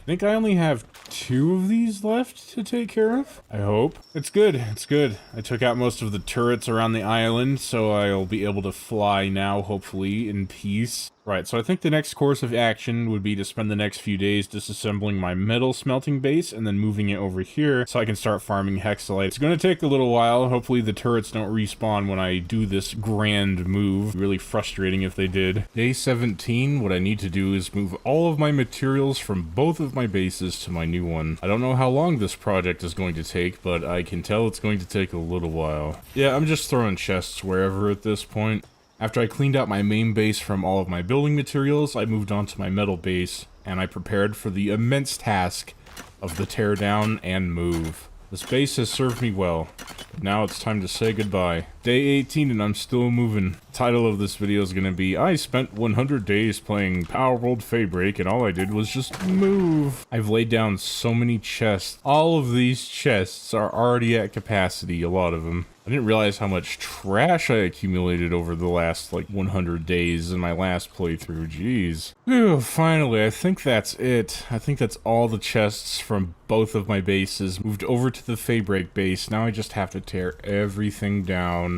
think I only have 2 of these left to take care of. I hope. It's good. It's good. I took out most of the turrets around the island, so I'll be able to fly now, hopefully, in peace. Right, so I think the next course of action would be to spend the next few days disassembling my metal smelting base and then moving it over here so I can start farming hexalite. It's going to take a little while. Hopefully the turrets don't respawn when I do this grand move. Really frustrating if they did. Day 17, what I need to do is move all of my materials from both of my bases to my new one. I don't know how long this project is going to take, but I can tell it's going to take a little while. Yeah, I'm just throwing chests wherever at this point. After I cleaned out my main base from all of my building materials, I moved on to my metal base, and I prepared for the immense task of the tear down and move. This base has served me well, but now it's time to say goodbye. Day 18 and I'm still moving. The title of this video is gonna be, I spent 100 days playing Palworld Faebreak and all I did was just move. I've laid down so many chests. All of these chests are already at capacity, a lot of them. I didn't realize how much trash I accumulated over the last, 100 days in my last playthrough. Jeez. Whew, finally, I think that's it. I think that's all the chests from both of my bases moved over to the Faebreak base. Now I just have to tear everything down.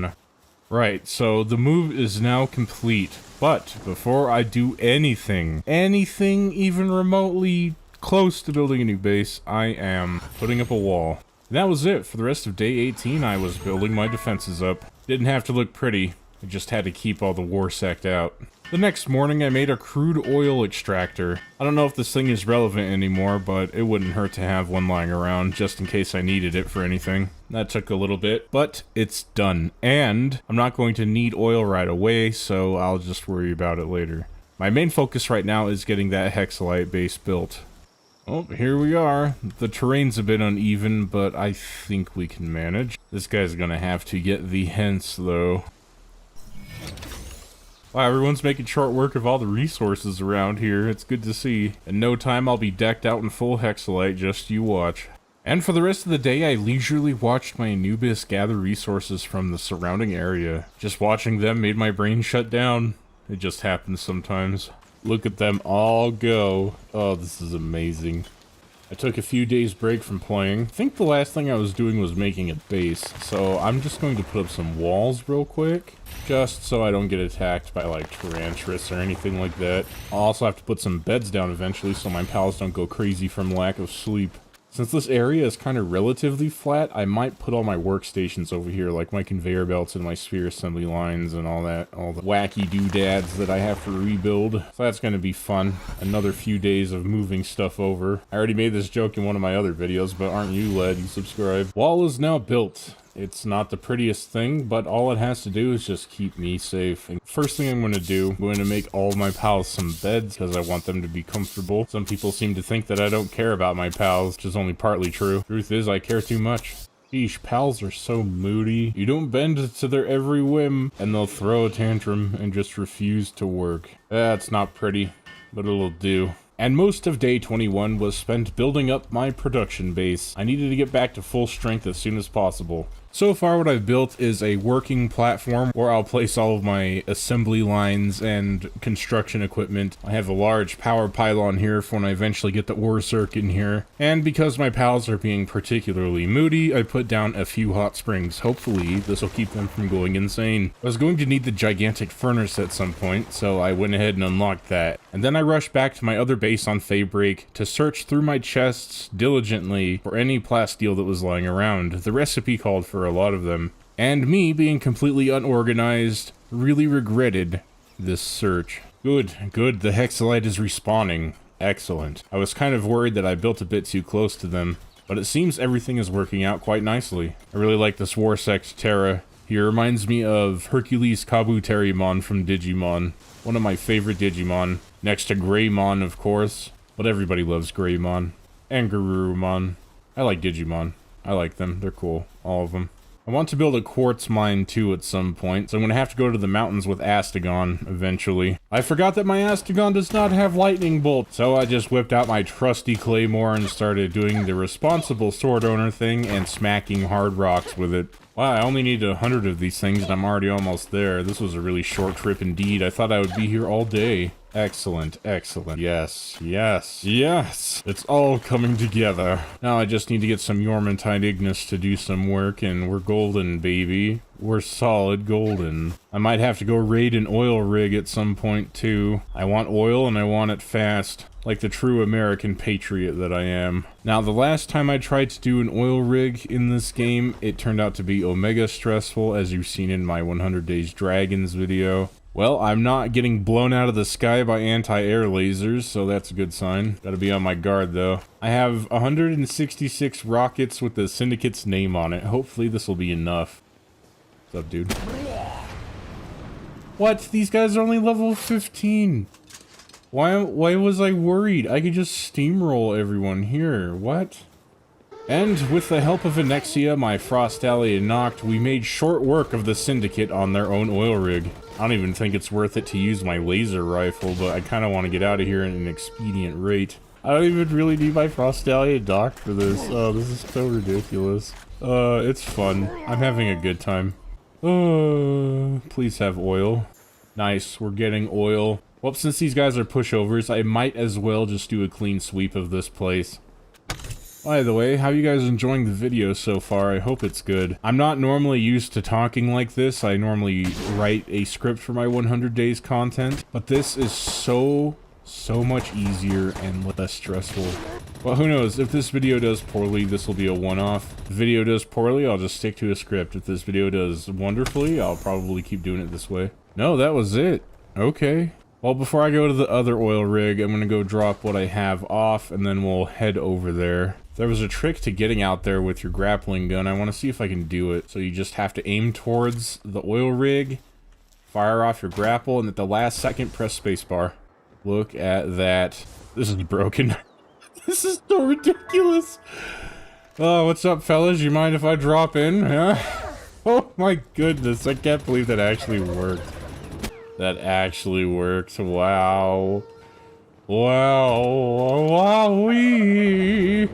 Right, so the move is now complete. But before I do anything even remotely close to building a new base, I am putting up a wall. And that was it. For the rest of day 18, I was building my defenses up. Didn't have to look pretty. I just had to keep all the war sect out. The next morning, I made a crude oil extractor. I don't know if this thing is relevant anymore, but it wouldn't hurt to have one lying around just in case I needed it for anything. That took a little bit, but it's done. And I'm not going to need oil right away, so I'll just worry about it later. My main focus right now is getting that hexalite base built. Oh, here we are. The terrain's a bit uneven, but I think we can manage. This guy's gonna have to get the hints, though. Wow, everyone's making short work of all the resources around here. It's good to see. In no time, I'll be decked out in full hexalite, just you watch. And for the rest of the day, I leisurely watched my Anubis gather resources from the surrounding area. Just watching them made my brain shut down. It just happens sometimes. Look at them all go. Oh, this is amazing. I took a few days break from playing. I think the last thing I was doing was making a base, so I'm just going to put up some walls real quick, just so I don't get attacked by tarantulas or anything like that. I'll also have to put some beds down eventually so my pals don't go crazy from lack of sleep. Since this area is kind of relatively flat, I might put all my workstations over here, like my conveyor belts and my sphere assembly lines and all that, all the wacky doodads that I have to rebuild. So that's going to be fun. Another few days of moving stuff over. I already made this joke in one of my other videos, but aren't you glad you subscribed? Wall is now built. It's not the prettiest thing, but all it has to do is just keep me safe. And first thing I'm going to do, I'm going to make all of my pals some beds because I want them to be comfortable. Some people seem to think that I don't care about my pals, which is only partly true. Truth is, I care too much. Sheesh, pals are so moody. You don't bend to their every whim, and they'll throw a tantrum and just refuse to work. That's not pretty, but it'll do. And most of day 21 was spent building up my production base. I needed to get back to full strength as soon as possible. So far what I've built is a working platform where I'll place all of my assembly lines and construction equipment. I have a large power pylon here for when I eventually get the ore circuit in here. And because my pals are being particularly moody, I put down a few hot springs. Hopefully this will keep them from going insane. I was going to need the gigantic furnace at some point, so I went ahead and unlocked that. And then I rushed back to my other base on Faebreak to search through my chests diligently for any plasteel that was lying around. The recipe called for a lot of them. And me, being completely unorganized, really regretted this search. Good, the hexalite is respawning. Excellent. I was kind of worried that I built a bit too close to them, but it seems everything is working out quite nicely. I really like this war sect Terra. He reminds me of Hercules Kabuterimon from Digimon. One of my favorite Digimon. Next to Greymon, of course. But everybody loves Greymon. And Garurumon. I like Digimon. I like them. They're cool. All of them. I want to build a quartz mine too at some point, so I'm gonna have to go to the mountains with Astagon eventually. I forgot that my Astagon does not have lightning bolt, so I just whipped out my trusty claymore and started doing the responsible sword owner thing and smacking hard rocks with it. Wow, I only need 100 of these things and I'm already almost there. This was a really short trip indeed. I thought I would be here all day. Excellent, excellent. Yes, yes, yes! It's all coming together. Now I just need to get some Yormantine Ignis to do some work, and we're golden, baby. We're solid golden. I might have to go raid an oil rig at some point, too. I want oil, and I want it fast. Like the true American patriot that I am. Now, the last time I tried to do an oil rig in this game, it turned out to be omega stressful, as you've seen in my 100 Days Dragons video. Well, I'm not getting blown out of the sky by anti-air lasers, so that's a good sign. Gotta be on my guard, though. I have 166 rockets with the Syndicate's name on it. Hopefully this will be enough. What's up, dude? What? These guys are only level 15. Why was I worried? I could just steamroll everyone here. What? And with the help of Anexia, my Frost Ally and Noct, we made short work of the Syndicate on their own oil rig. I don't even think it's worth it to use my laser rifle, but I kind of want to get out of here at an expedient rate. I don't even really need my Frost Ally and Noct for this. Oh, this is so ridiculous. It's fun. I'm having a good time. Please have oil. Nice, we're getting oil. Well, since these guys are pushovers, I might as well just do a clean sweep of this place. By the way, how are you guys enjoying the video so far? I hope it's good. I'm not normally used to talking like this. I normally write a script for my 100 days content, but this is so much easier and less stressful. Well, who knows? If this video does poorly, this will be a one-off. If the video does poorly, I'll just stick to a script. If this video does wonderfully, I'll probably keep doing it this way. No, that was it. Okay. Well, before I go to the other oil rig, I'm gonna go drop what I have off, and then we'll head over there. There was a trick to getting out there with your grappling gun. I want to see if I can do it. So you just have to aim towards the oil rig, fire off your grapple, and at the last second, press spacebar. Look at that. This is broken. This is so ridiculous. Oh, what's up, fellas? You mind if I drop in? Huh? Oh my goodness, I can't believe that actually worked. That actually worked. Wow. Wow. Wowee.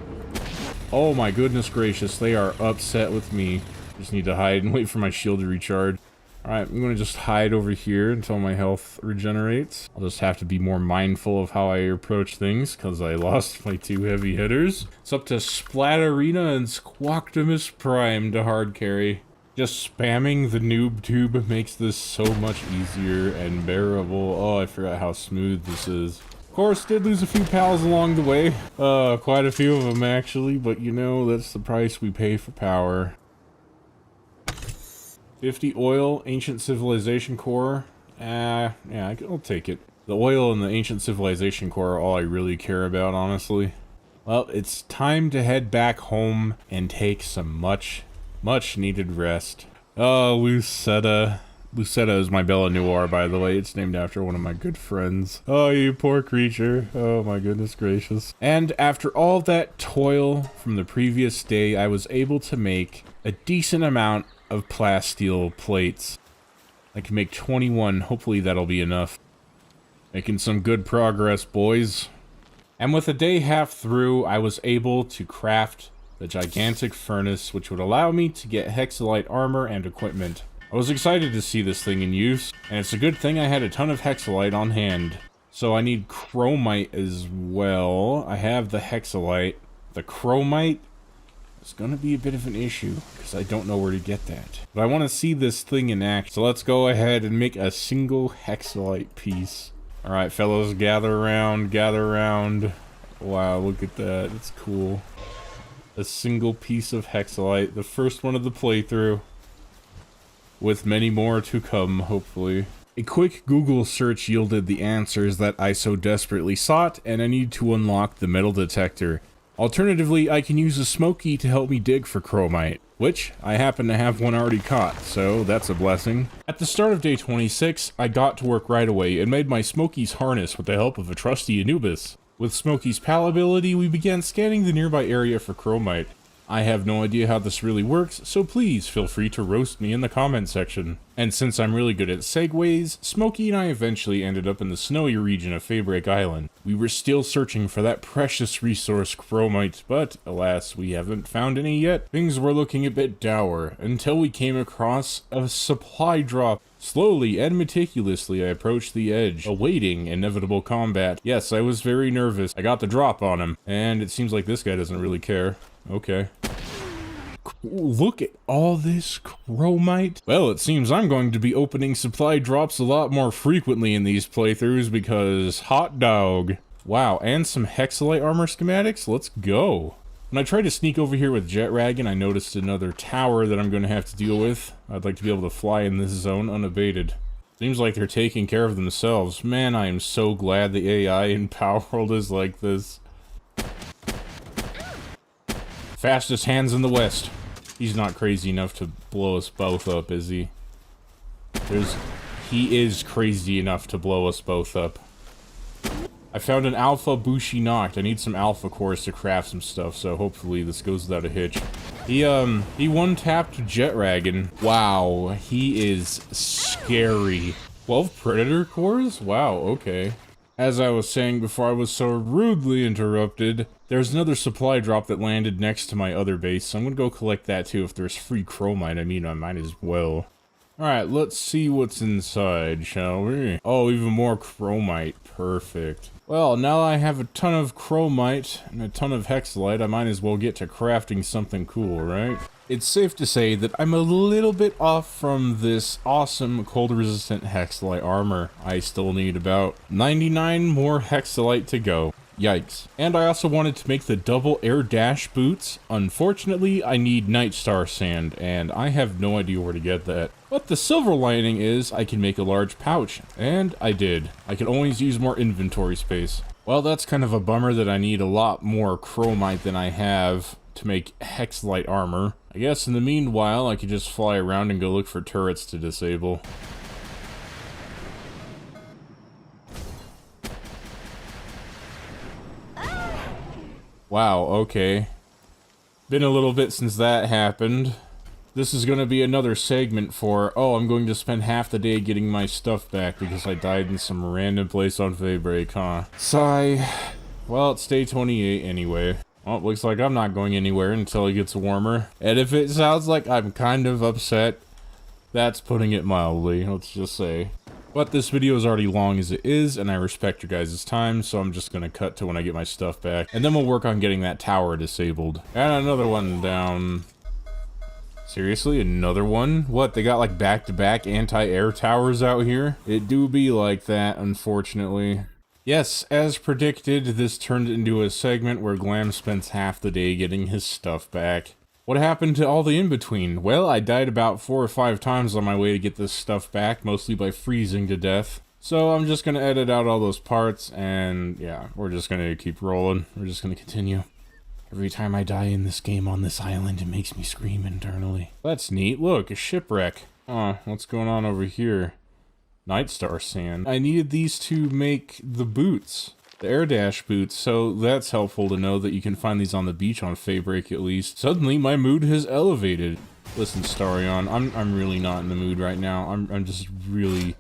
Oh my goodness gracious, they are upset with me. Just need to hide and wait for my shield to recharge. Alright, I'm gonna just hide over here until my health regenerates. I'll just have to be more mindful of how I approach things, because I lost my two heavy hitters. It's up to Splatterina and Squawktimus Prime to hard carry. Just spamming the noob tube makes this so much easier and bearable. Oh, I forgot how smooth this is. Of course, did lose a few pals along the way. Quite a few of them actually, but you know, that's the price we pay for power. 50 oil, Ancient Civilization Core. Yeah, I'll take it. The oil and the Ancient Civilization Core are all I really care about, honestly. Well, it's time to head back home and take some much needed rest. Oh, Lucetta. Lucetta is my Bella Noir, by the way. It's named after one of my good friends. Oh, you poor creature. Oh my goodness gracious. And after all that toil from the previous day, I was able to make a decent amount of plasteel plates. I can make 21. Hopefully that'll be enough. Making some good progress, boys. And with a day half through, I was able to craft the gigantic furnace, which would allow me to get hexalite armor and equipment. I was excited to see this thing in use, and it's a good thing I had a ton of hexalite on hand. So I need chromite as well. I have the hexalite. The chromite is gonna be a bit of an issue, because I don't know where to get that. But I want to see this thing in action, so let's go ahead and make a single hexalite piece. Alright, fellows, gather around, gather around. Wow, look at that, it's cool. A single piece of hexalite, the first one of the playthrough. With many more to come, hopefully. A quick Google search yielded the answers that I so desperately sought, and I need to unlock the metal detector. Alternatively, I can use a smoky to help me dig for chromite. which I happen to have one already caught, so that's a blessing. At the start of day 26, I got to work right away and made my Smokey's harness with the help of a trusty Anubis. With Smokey's PAL ability, we began scanning the nearby area for chromite. I have no idea how this really works, so please feel free to roast me in the comment section. And since I'm really good at segues, Smokey and I eventually ended up in the snowy region of Faybreak Island. We were still searching for that precious resource chromite, but alas, we haven't found any yet. Things were looking a bit dour, until we came across a supply drop. Slowly and meticulously I approached the edge, awaiting inevitable combat. Yes, I was very nervous. I got the drop on him, and it seems like this guy doesn't really care. Okay. Look at all this chromite. Well, it seems I'm going to be opening supply drops a lot more frequently in these playthroughs because hot dog. Wow, and some hexalite armor schematics? Let's go. When I tried to sneak over here with Jetragon, I noticed another tower that I'm going to have to deal with. I'd like to be able to fly in this zone unabated. Seems like they're taking care of themselves. Man, I am so glad the AI in Palworld is like this. Fastest hands in the West. He's not crazy enough to blow us both up, is he? He is crazy enough to blow us both up. I found an alpha Bushi Noct. I need some alpha cores to craft some stuff, so hopefully this goes without a hitch. He one-tapped Jetragon. Wow, he is scary. 12 Predator cores? Wow, okay. As I was saying before I was so rudely interrupted, there's another supply drop that landed next to my other base, so I'm gonna go collect that too. If there's free chromite, I mean, I might as well. Alright, let's see what's inside, shall we? Oh, even more chromite. Perfect. Well, now I have a ton of chromite and a ton of hexalite, I might as well get to crafting something cool, right? It's safe to say that I'm a little bit off from this awesome cold-resistant hexalite armor. I still need about 99 more hexalite to go. Yikes. And I also wanted to make the double air dash boots. Unfortunately, I need Nightstar sand, and I have no idea where to get that. But the silver lining is I can make a large pouch, and I did. I can always use more inventory space. Well, that's kind of a bummer that I need a lot more chromite than I have to make hexalite armor. I guess in the meanwhile, I could just fly around and go look for turrets to disable. Wow, okay. Been a little bit since that happened. This is gonna be another segment for, oh, I'm going to spend half the day getting my stuff back because I died in some random place on Faybreak, huh? Sigh. Well, it's day 28 anyway. Well, it looks like I'm not going anywhere until it gets warmer. And if it sounds like I'm kind of upset, that's putting it mildly, let's just say. But this video is already long as it is, and I respect your guys' time, so I'm just gonna cut to when I get my stuff back. And then we'll work on getting that tower disabled. And another one down. Seriously, another one? What, they got like back-to-back anti-air towers out here? It do be like that, unfortunately. Yes, as predicted, this turned into a segment where Glahm spends half the day getting his stuff back. What happened to all the in-between? Well, I died about 4 or 5 times on my way to get this stuff back, mostly by freezing to death. So I'm just gonna edit out all those parts, and yeah, we're just gonna keep rolling. We're just gonna continue. Every time I die in this game on this island, it makes me scream internally. That's neat. Look, a shipwreck. Oh, what's going on over here? Nightstar sand. I needed these to make the boots. The air dash boots, so that's helpful to know that you can find these on the beach on Faybreak at least. Suddenly my mood has elevated. Listen, Starion, I'm really not in the mood right now. I'm just really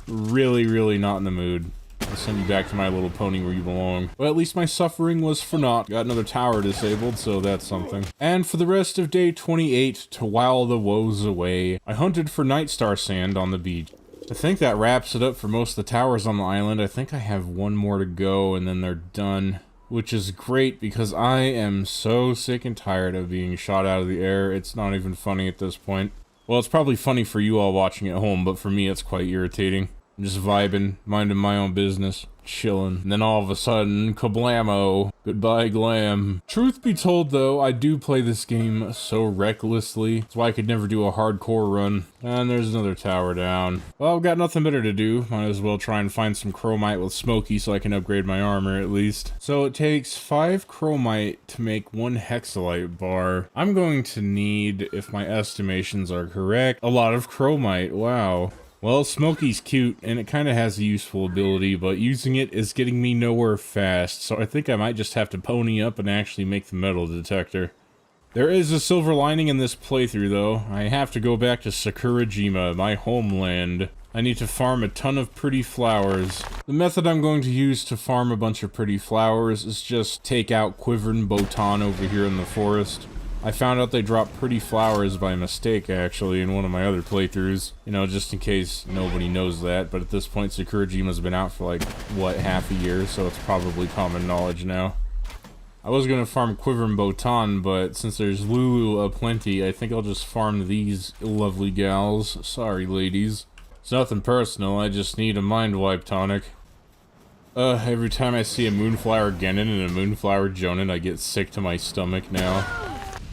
not in the mood. I'll send you back to My Little Pony where you belong. Well, at least my suffering was for naught. Got another tower disabled, so that's something. And for the rest of day 28, to while the woes away, I hunted for Nightstar sand on the beach. I think that wraps it up for most of the towers on the island. I think I have one more to go and then they're done. Which is great because I am so sick and tired of being shot out of the air. It's not even funny at this point. Well, it's probably funny for you all watching at home, but for me it's quite irritating. I'm just vibing, minding my own business, chilling. And then all of a sudden, kablamo. Goodbye, Glahm. Truth be told though, I do play this game so recklessly. That's why I could never do a hardcore run. And there's another tower down. Well, I've got nothing better to do. Might as well try and find some chromite with Smokey so I can upgrade my armor at least. So it takes 5 chromite to make 1 hexalite bar. I'm going to need, if my estimations are correct, a lot of chromite. Wow. Well, Smokey's cute, and it kind of has a useful ability, but using it is getting me nowhere fast, so I think I might just have to pony up and actually make the metal detector. There is a silver lining in this playthrough, though. I have to go back to Sakurajima, my homeland. I need to farm a ton of pretty flowers. The method I'm going to use to farm a bunch of pretty flowers is just take out Quiverin Botan over here in the forest. I found out they dropped pretty flowers by mistake, actually, in one of my other playthroughs. You know, just in case nobody knows that, but at this point, Sakurajima's been out for like, what, half a year, so it's probably common knowledge now. I was gonna farm Quiverin Botan, but since there's Lulu aplenty, I think I'll just farm these lovely gals. Sorry, ladies. It's nothing personal, I just need a mind wipe tonic. Every time I see a Moonflower Genin and a Moonflower Jonin, I get sick to my stomach now.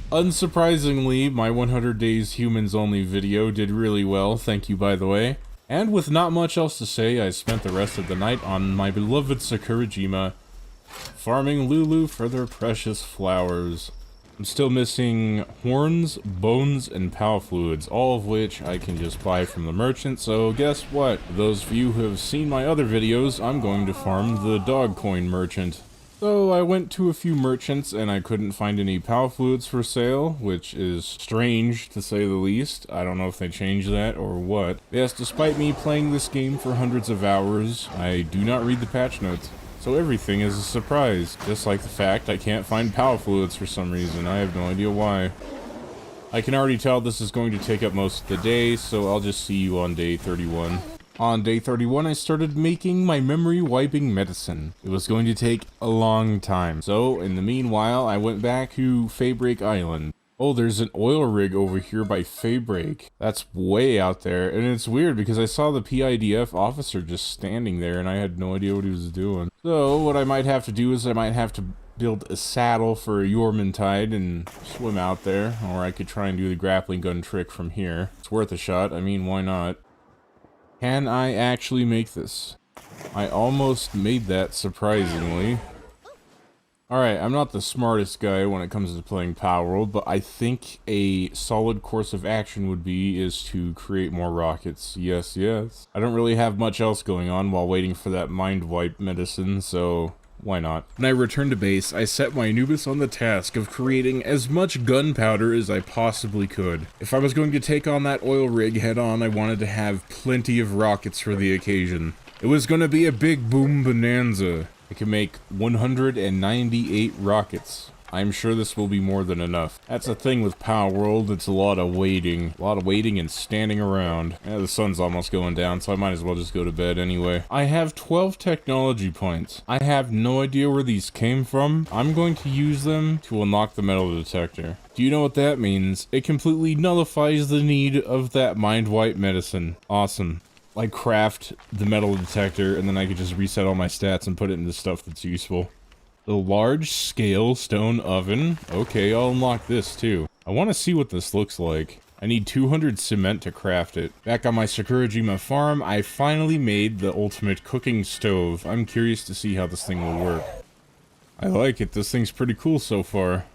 Unsurprisingly, my 100 Days Humans Only video did really well, thank you by the way. And with not much else to say, I spent the rest of the night on my beloved Sakurajima, farming Lulu for their precious flowers. I'm still missing horns, bones, and PAL fluids, all of which I can just buy from the merchant, so guess what? For those of you who have seen my other videos, I'm going to farm the dog coin merchant. So I went to a few merchants and I couldn't find any PAL fluids for sale, which is strange to say the least. I don't know if they changed that or what. Yes, despite me playing this game for hundreds of hours, I do not read the patch notes. So everything is a surprise, just like the fact I can't find PAL fluids for some reason. I have no idea why. I can already tell this is going to take up most of the day, so I'll just see you on day 31. On day 31, I started making my memory wiping medicine. It was going to take a long time, so in the meanwhile, I went back to Faybreak Island. Oh, there's an oil rig over here by Faybreak. That's way out there, and it's weird because I saw the PIDF officer just standing there and I had no idea what he was doing. So what I might have to do is I might have to build a saddle for a Yormantide and swim out there, or I could try and do the grappling gun trick from here. It's worth a shot, I mean, why not? Can I actually make this? I almost made that, surprisingly. Alright, I'm not the smartest guy when it comes to playing Palworld, but I think a solid course of action would be is to create more rockets. Yes, yes. I don't really have much else going on while waiting for that mind wipe medicine, so why not? When I returned to base, I set my Anubis on the task of creating as much gunpowder as I possibly could. If I was going to take on that oil rig head on, I wanted to have plenty of rockets for the occasion. It was going to be a big boom bonanza. I can make 198 rockets. I'm sure this will be more than enough. That's the thing with Palworld, it's a lot of waiting. A lot of waiting and standing around. Yeah, the sun's almost going down, so I might as well just go to bed anyway. I have 12 technology points. I have no idea where these came from. I'm going to use them to unlock the metal detector. Do you know what that means? It completely nullifies the need of that mind wipe medicine. Awesome. I craft the metal detector and then I could just reset all my stats and put it into stuff that's useful. The large-scale stone oven. Okay, I'll unlock this too. I want to see what this looks like. I need 200 cement to craft it. Back on my Sakurajima farm, I finally made the ultimate cooking stove. I'm curious to see how this thing will work. I like it. This thing's pretty cool so far.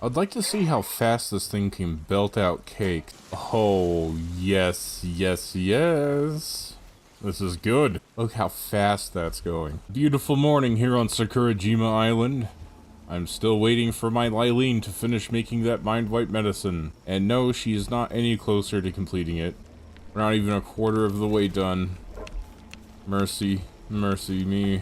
I'd like to see how fast this thing can belt out cake. Oh, yes, yes, yes. This is good. Look how fast that's going. Beautiful morning here on Sakurajima Island. I'm still waiting for my Lylene to finish making that mind wipe medicine. And no, she is not any closer to completing it. We're not even a quarter of the way done. Mercy, mercy me.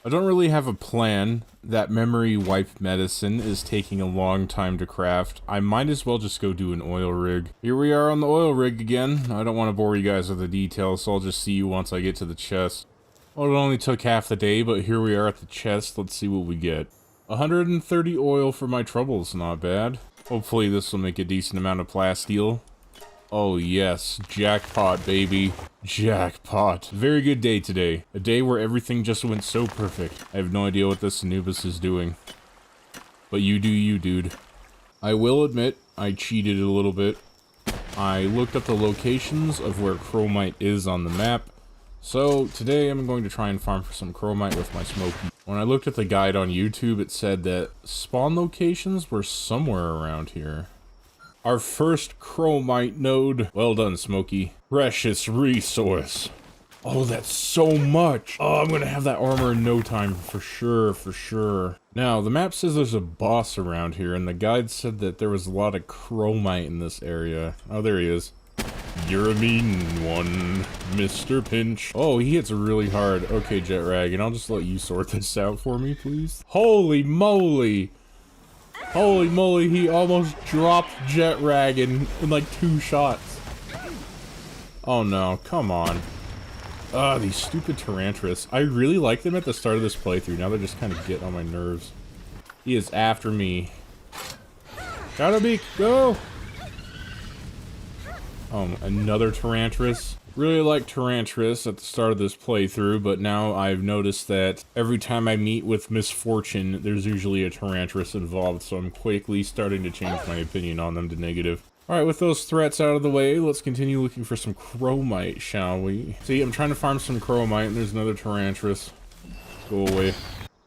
I don't really have a plan. That memory wipe medicine is taking a long time to craft. I might as well just go do an oil rig. Here we are on the oil rig again. I don't want to bore you guys with the details, so I'll just see you once I get to the chest. Well, it only took half the day, but here we are at the chest. Let's see what we get. 130 oil for my troubles, not bad. Hopefully this will make a decent amount of plasteel. Oh yes, jackpot, baby. Jackpot. Very good day today. A day where everything just went so perfect. I have no idea what this Anubis is doing. But you do you, dude. I will admit, I cheated a little bit. I looked up the locations of where chromite is on the map. So, today I'm going to try and farm for some chromite with my Smokey. When I looked at the guide on YouTube, it said that spawn locations were somewhere around here. Our first chromite node. Well done, Smokey. Precious resource. Oh, that's so much. Oh, I'm gonna have that armor in no time, for sure, for sure. Now, the map says there's a boss around here, and the guide said that there was a lot of chromite in this area. Oh, there he is. You're a mean one, Mr. Pinch. Oh, he hits really hard. Okay, Jetrag, and I'll just let you sort this out for me, please. Holy moly! Holy moly, he almost dropped Jetrag in like 2 shots. Oh no, come on. These stupid Tarantulas. I really liked them at the start of this playthrough. Now they're just kind of getting on my nerves. He is after me. Shadowbeak, go! Oh, another Tarantulas. Really like Tarantulas at the start of this playthrough, but now I've noticed that every time I meet with misfortune, there's usually a Tarantulas involved, so I'm quickly starting to change my opinion on them to negative. Alright, with those threats out of the way, let's continue looking for some chromite, shall we? See, I'm trying to farm some chromite, and there's another Tarantulas. Go away.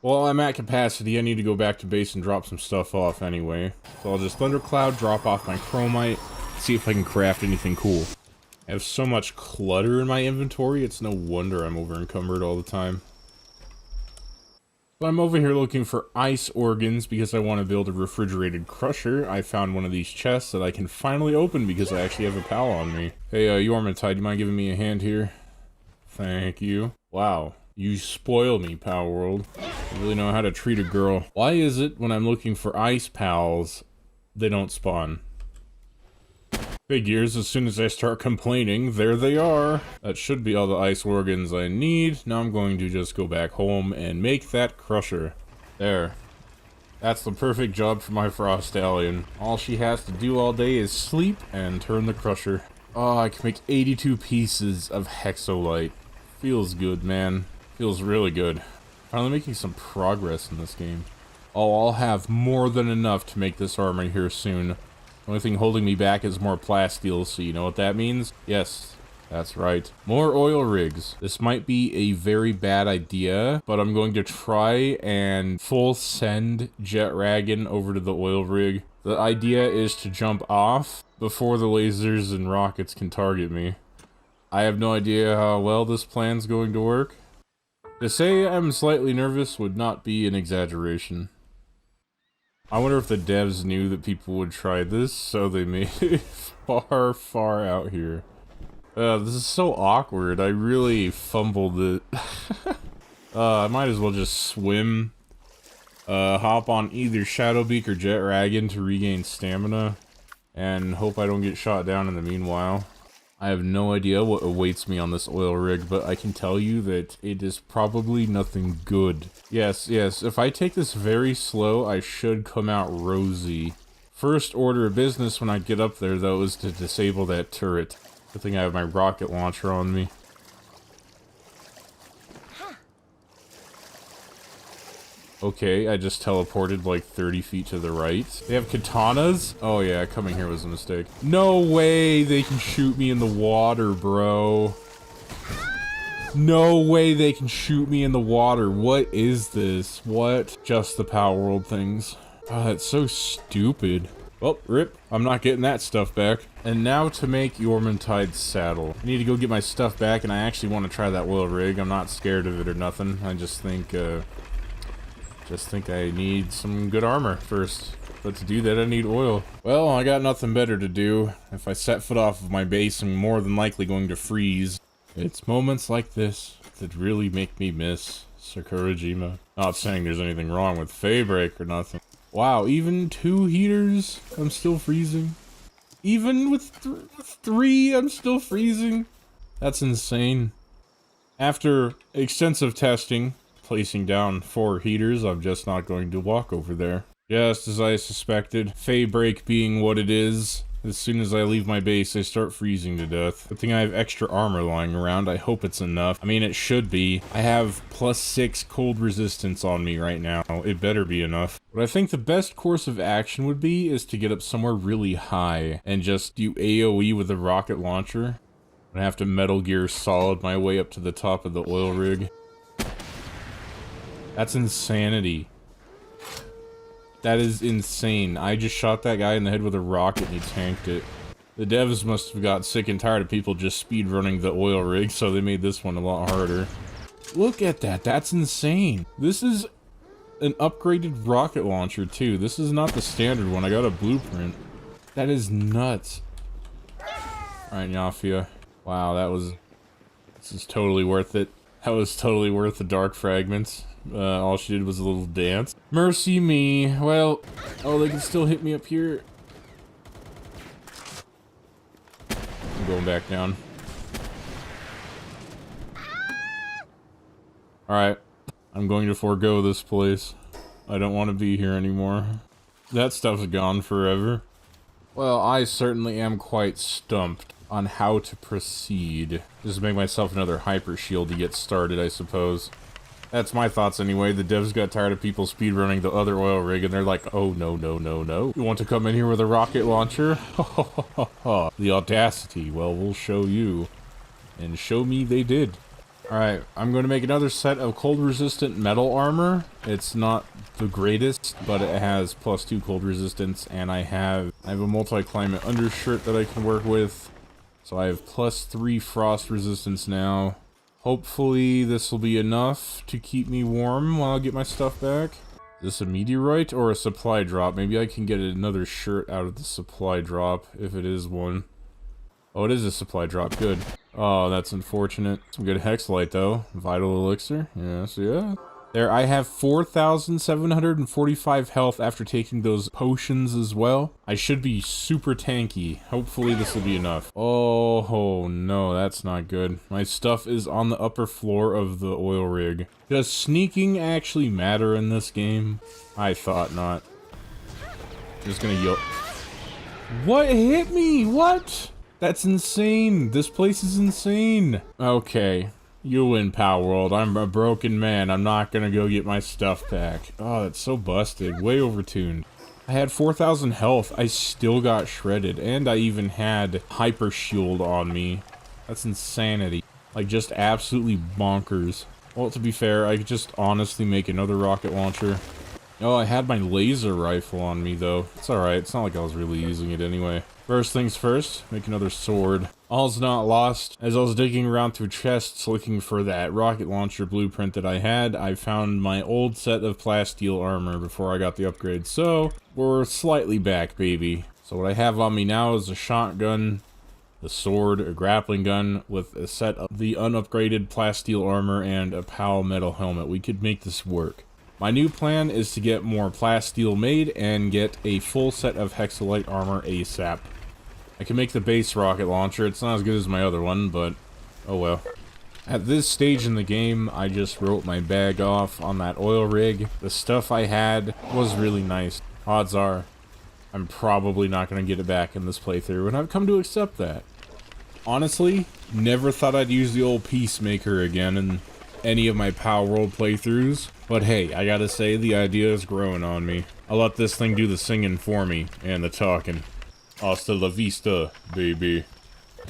Well, I'm at capacity. I need to go back to base and drop some stuff off anyway. So I'll just Thundercloud, drop off my chromite, see if I can craft anything cool. I have so much clutter in my inventory, it's no wonder I'm over encumbered all the time. So I'm over here looking for ice organs because I want to build a refrigerated crusher. I found one of these chests that I can finally open because I actually have a pal on me. Hey, Yormantide, you mind giving me a hand here? Thank you. Wow, you spoil me, Palworld. You really know how to treat a girl. Why is it when I'm looking for ice pals, they don't spawn? Figures, as soon as I start complaining, there they are. That should be all the ice organs I need. Now I'm going to just go back home and make that crusher. There. That's the perfect job for my frost alien. All she has to do all day is sleep and turn the crusher. Oh, I can make 82 pieces of hexolite. Feels good, man. Feels really good. Finally making some progress in this game. Oh, I'll have more than enough to make this armor here soon. The only thing holding me back is more plasteel, so you know what that means? Yes, that's right. More oil rigs. This might be a very bad idea, but I'm going to try and full send Jetragon over to the oil rig. The idea is to jump off before the lasers and rockets can target me. I have no idea how well this plan's going to work. To say I'm slightly nervous would not be an exaggeration. I wonder if the devs knew that people would try this, so they made it far, far out here. This is so awkward. I really fumbled it. I might as well just swim. Hop on either Shadowbeak or Jetragon to regain stamina. And hope I don't get shot down in the meanwhile. I have no idea what awaits me on this oil rig, but I can tell you that it is probably nothing good. Yes, if I take this very slow, I should come out rosy. First order of business when I get up there, though, is to disable that turret. Good thing I have my rocket launcher on me. Okay, I just teleported like 30 feet to the right. They have katanas? Oh yeah, coming here was a mistake. No way they can shoot me in the water, bro. No way they can shoot me in the water. What is this? What? Just the Palworld things. Oh, that's so stupid. Well, rip. I'm not getting that stuff back. And now to make Yormantide's saddle. I need to go get my stuff back, and I actually want to try that oil rig. I'm not scared of it or nothing. I just think I need some good armor first. But to do that, I need oil. Well, I got nothing better to do. If I set foot off of my base, I'm more than likely going to freeze. It's moments like this that really make me miss Sakurajima. Not saying there's anything wrong with Faybreak or nothing. Wow, even 2 heaters, I'm still freezing. Even with 3, I'm still freezing. That's insane. After extensive testing, placing down 4 heaters, I'm just not going to walk over there. Just as I suspected, Faybreak being what it is, As soon as I leave my base, I start freezing to death. Good thing I have extra armor lying around. I hope it's enough. I mean, it should be. I have +6 cold resistance on me right now. It better be enough. What I think the best course of action would be is to get up somewhere really high and just do AoE with a rocket launcher. I have to Metal Gear Solid my way up to the top of the oil rig. That's insanity. That is insane. I just shot that guy in the head with a rocket and he tanked it. The devs must have got sick and tired of people just speedrunning the oil rig, so they made this one a lot harder. Look at that. That's insane. This is an upgraded rocket launcher, too. This is not the standard one. I got a blueprint. That is nuts. Alright, Yafia. Wow, this is totally worth it. That was totally worth the dark fragments. All she did was a little dance. Mercy me. Well, oh, they can still hit me up here. I'm going back down. Alright. I'm going to forego this place. I don't want to be here anymore. That stuff's gone forever. Well, I certainly am quite stumped on how to proceed. Just make myself another hyper shield to get started, I suppose. That's my thoughts anyway. The devs got tired of people speedrunning the other oil rig, and they're like, oh, no, no, no, no. You want to come in here with a rocket launcher? The audacity. Well, we'll show you. And show me they did. Alright, I'm going to make another set of cold-resistant metal armor. It's not the greatest, but it has +2 cold resistance, and I have a multi-climate undershirt that I can work with. So I have +3 frost resistance now. Hopefully this will be enough to keep me warm while I get my stuff back. Is this a meteorite or a supply drop? Maybe I can get another shirt out of the supply drop, if it is one. Oh, it is a supply drop. Good. Oh, that's unfortunate. Some good hexalite, though. Vital elixir. Yes, yeah. There, I have 4,745 health after taking those potions as well. I should be super tanky. Hopefully this will be enough. Oh, no, that's not good. My stuff is on the upper floor of the oil rig. Does sneaking actually matter in this game? I thought not. Just gonna yell. What hit me? What? That's insane. This place is insane. Okay. You win, Palworld. I'm a broken man. I'm not gonna go get my stuff back. Oh, that's so busted. Way overtuned. I had 4,000 health. I still got shredded. And I even had hyper shield on me. That's insanity. Like, just absolutely bonkers. Well, to be fair, I could just honestly make another rocket launcher. Oh, I had my laser rifle on me, though. It's alright. It's not like I was really using it anyway. First things first, make another sword. All's not lost. As I was digging around through chests looking for that rocket launcher blueprint that I had, I found my old set of plasteel armor before I got the upgrade. So, we're slightly back, baby. So what I have on me now is a shotgun, a sword, a grappling gun, with a set of the unupgraded plasteel armor and a PAL metal helmet. We could make this work. My new plan is to get more plasteel made and get a full set of hexalite armor ASAP. I can make the base rocket launcher. It's not as good as my other one, but oh well. At this stage in the game, I just wrote my bag off on that oil rig. The stuff I had was really nice. Odds are, I'm probably not going to get it back in this playthrough, and I've come to accept that. Honestly, never thought I'd use the old Peacemaker again in any of my Palworld playthroughs, but hey, I gotta say, the idea is growing on me. I'll let this thing do the singing for me, and the talking. Hasta la vista, baby.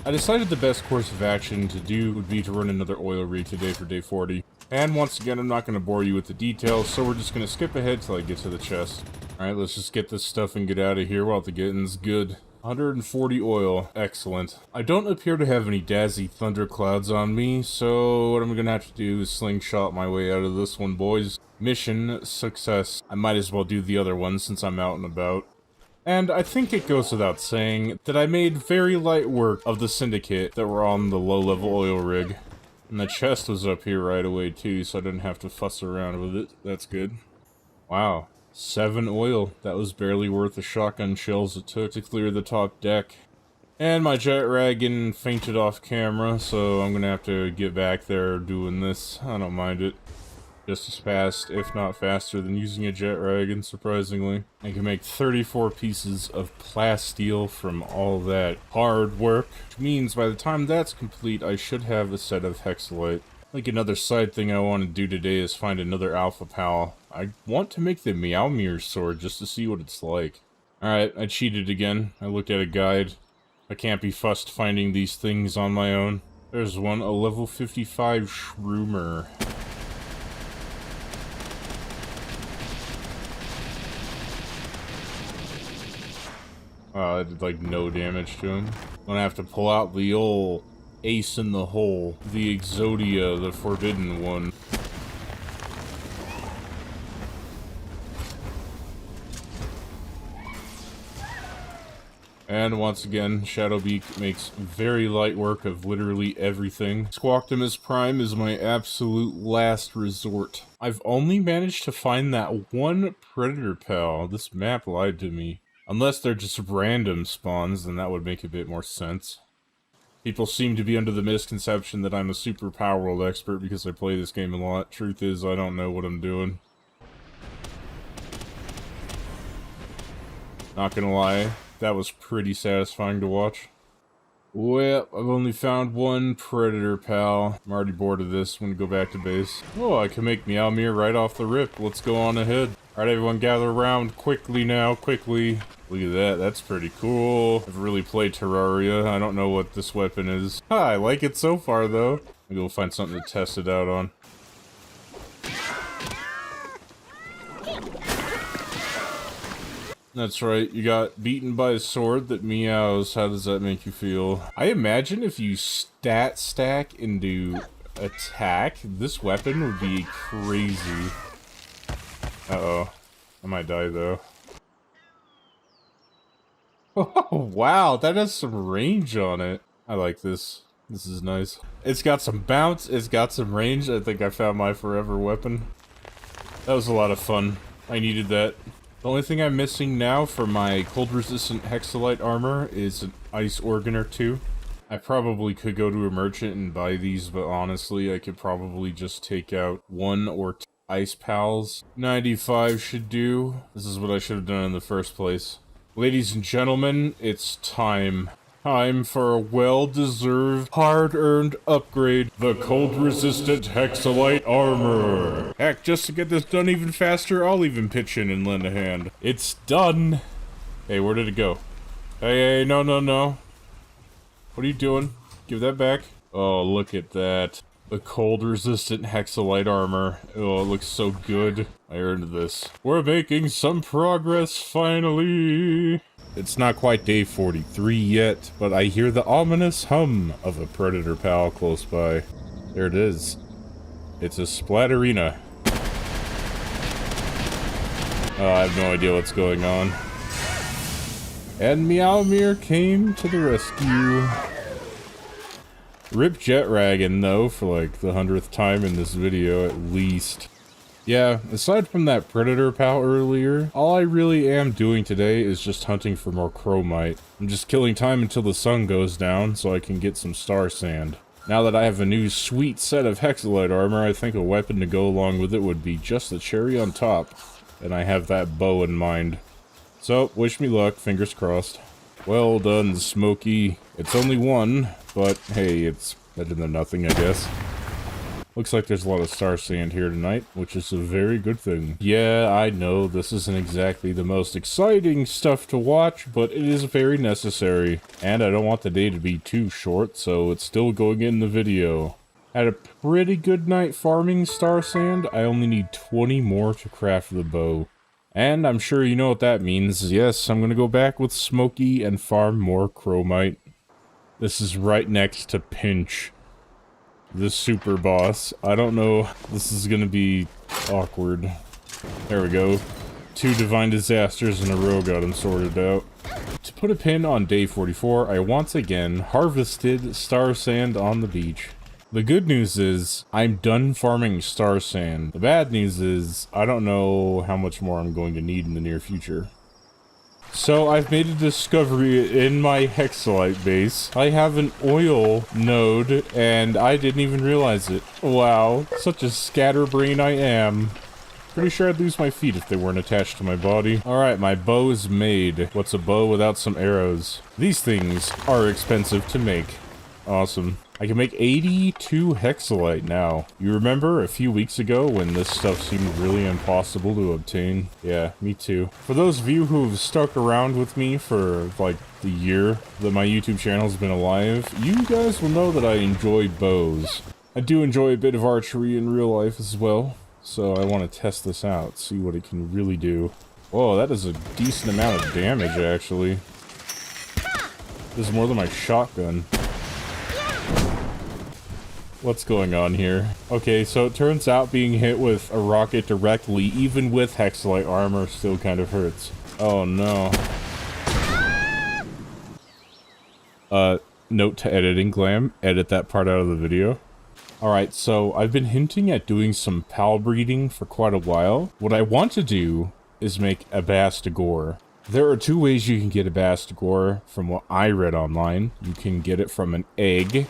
I decided the best course of action to do would be to run another oil rig today for day 40. And once again, I'm not going to bore you with the details, so we're just going to skip ahead till I get to the chest. Alright, let's just get this stuff and get out of here while the getting's good. 140 oil. Excellent. I don't appear to have any dazzy thunderclouds on me, so what I'm going to have to do is slingshot my way out of this one, boys. Mission success. I might as well do the other one since I'm out and about. And I think it goes without saying that I made very light work of the syndicate that were on the low-level oil rig. And the chest was up here right away too, so I didn't have to fuss around with it. That's good. Wow. 7 oil. That was barely worth the shotgun shells it took to clear the top deck. And my jet dragon fainted off camera, so I'm gonna have to get back there doing this. I don't mind it. Just as fast, if not faster, than using a jet wagon, surprisingly. I can make 34 pieces of plasteel from all that hard work, which means by the time that's complete, I should have a set of hexalite. Like, another side thing I want to do today is find another alpha pal. I want to make the Meowmere sword just to see what it's like. Alright, I cheated again. I looked at a guide. I can't be fussed finding these things on my own. There's one, a level 55 Shroomer. Wow, that did like no damage to him. I'm gonna have to pull out the old ace in the hole. The Exodia, the forbidden one. And once again, Shadowbeak makes very light work of literally everything. Squawktimus Prime is my absolute last resort. I've only managed to find that one Predator Pal. This map lied to me. Unless they're just random spawns, then that would make a bit more sense. People seem to be under the misconception that I'm a super Palworld expert because I play this game a lot. Truth is, I don't know what I'm doing. Not gonna lie, that was pretty satisfying to watch. Well, I've only found one Predator Pal. I'm already bored of this. I'm gonna go back to base. Oh, I can make Meowmere right off the rip. Let's go on ahead. Alright, everyone gather around quickly now, quickly. Look at that, that's pretty cool. I've really played Terraria. I don't know what this weapon is. I like it so far, though. Maybe we'll find something to test it out on. That's right, you got beaten by a sword that meows. How does that make you feel? I imagine if you stat stack into attack, this weapon would be crazy. Uh-oh. I might die, though. Oh, wow, that has some range on it. I like this. This is nice. It's got some bounce, it's got some range. I think I found my forever weapon. That was a lot of fun. I needed that. The only thing I'm missing now for my cold-resistant hexalite armor is an ice organ or two. I probably could go to a merchant and buy these, but honestly, I could probably just take out one or two ice pals. 95 should do. This is what I should have done in the first place. Ladies and gentlemen, it's time. Time for a well-deserved, hard-earned upgrade. The cold-resistant hexalite armor. Heck, just to get this done even faster, I'll even pitch in and lend a hand. It's done. Hey, where did it go? Hey, no, no, no. What are you doing? Give that back. Oh, look at that. The cold-resistant hexalite armor. Oh, it looks so good. I earned this. We're making some progress, finally! It's not quite day 43 yet, but I hear the ominous hum of a Predator Pal close by. There it is. It's a Splatterina. Oh, I have no idea what's going on. And Meowmere came to the rescue. Rip Jetragon, though, for like the 100th time in this video, at least. Yeah, aside from that Predator Pal earlier, all I really am doing today is just hunting for more chromite. I'm just killing time until the sun goes down so I can get some star sand. Now that I have a new sweet set of hexalite armor, I think a weapon to go along with it would be just the cherry on top. And I have that bow in mind. So, wish me luck, fingers crossed. Well done, Smokey. It's only one, but hey, it's better than nothing, I guess. Looks like there's a lot of star sand here tonight, which is a very good thing. Yeah, I know this isn't exactly the most exciting stuff to watch, but it is very necessary. And I don't want the day to be too short, so it's still going in the video. Had a pretty good night farming star sand. I only need 20 more to craft the bow. And I'm sure you know what that means. Yes, I'm gonna go back with Smokey and farm more chromite. This is right next to Pinch, the super boss. I don't know, this is gonna be awkward. There we go. 2 divine disasters in a row got him sorted out. To put a pin on day 44, I once again harvested star sand on the beach. The good news is, I'm done farming star sand. The bad news is, I don't know how much more I'm going to need in the near future. So I've made a discovery in my hexalite base. I have an oil node and I didn't even realize it. Wow, such a scatterbrain I am. Pretty sure I'd lose my feet if they weren't attached to my body. Alright, my bow is made. What's a bow without some arrows? These things are expensive to make. Awesome. I can make 82 hexalite now. You remember a few weeks ago when this stuff seemed really impossible to obtain? Yeah, me too. For those of you who have stuck around with me for like the year that my YouTube channel has been alive, you guys will know that I enjoy bows. I do enjoy a bit of archery in real life as well. So I want to test this out, see what it can really do. Whoa, that is a decent amount of damage, actually. This is more than my shotgun. What's going on here? Okay, so it turns out being hit with a rocket directly, even with hexalite armor, still kind of hurts. Oh no. Note to editing, Glahm. Edit that part out of the video. Alright, so I've been hinting at doing some pal breeding for quite a while. What I want to do is make a Bastigore. There are two ways you can get a Bastigore from what I read online. You can get it from an egg,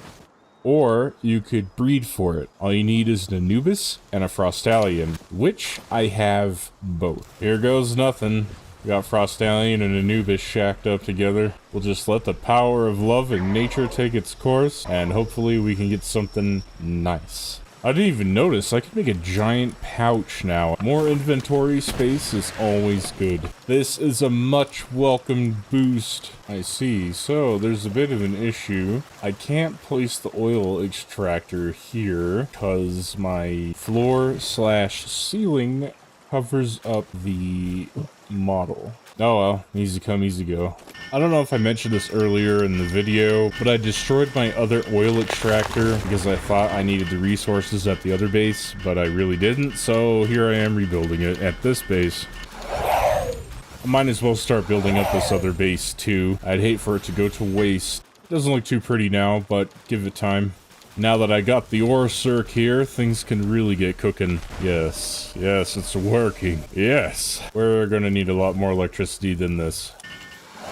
or you could breed for it. All you need is an Anubis and a Frostallion, which I have both. Here goes nothing. We got Frostallion and Anubis shacked up together. We'll just let the power of love and nature take its course, and hopefully we can get something nice. I didn't even notice, I can make a giant pouch now. More inventory space is always good. This is a much welcomed boost. I see, so there's a bit of an issue. I can't place the oil extractor here, because my floor/ceiling covers up the model. Oh well, easy come, easy go. I don't know if I mentioned this earlier in the video, but I destroyed my other oil extractor because I thought I needed the resources at the other base, but I really didn't, so here I am rebuilding it at this base. I might as well start building up this other base too. I'd hate for it to go to waste. It doesn't look too pretty now, but give it time. Now that I got the ore circ here, things can really get cooking. Yes, yes, it's working. Yes. We're gonna need a lot more electricity than this.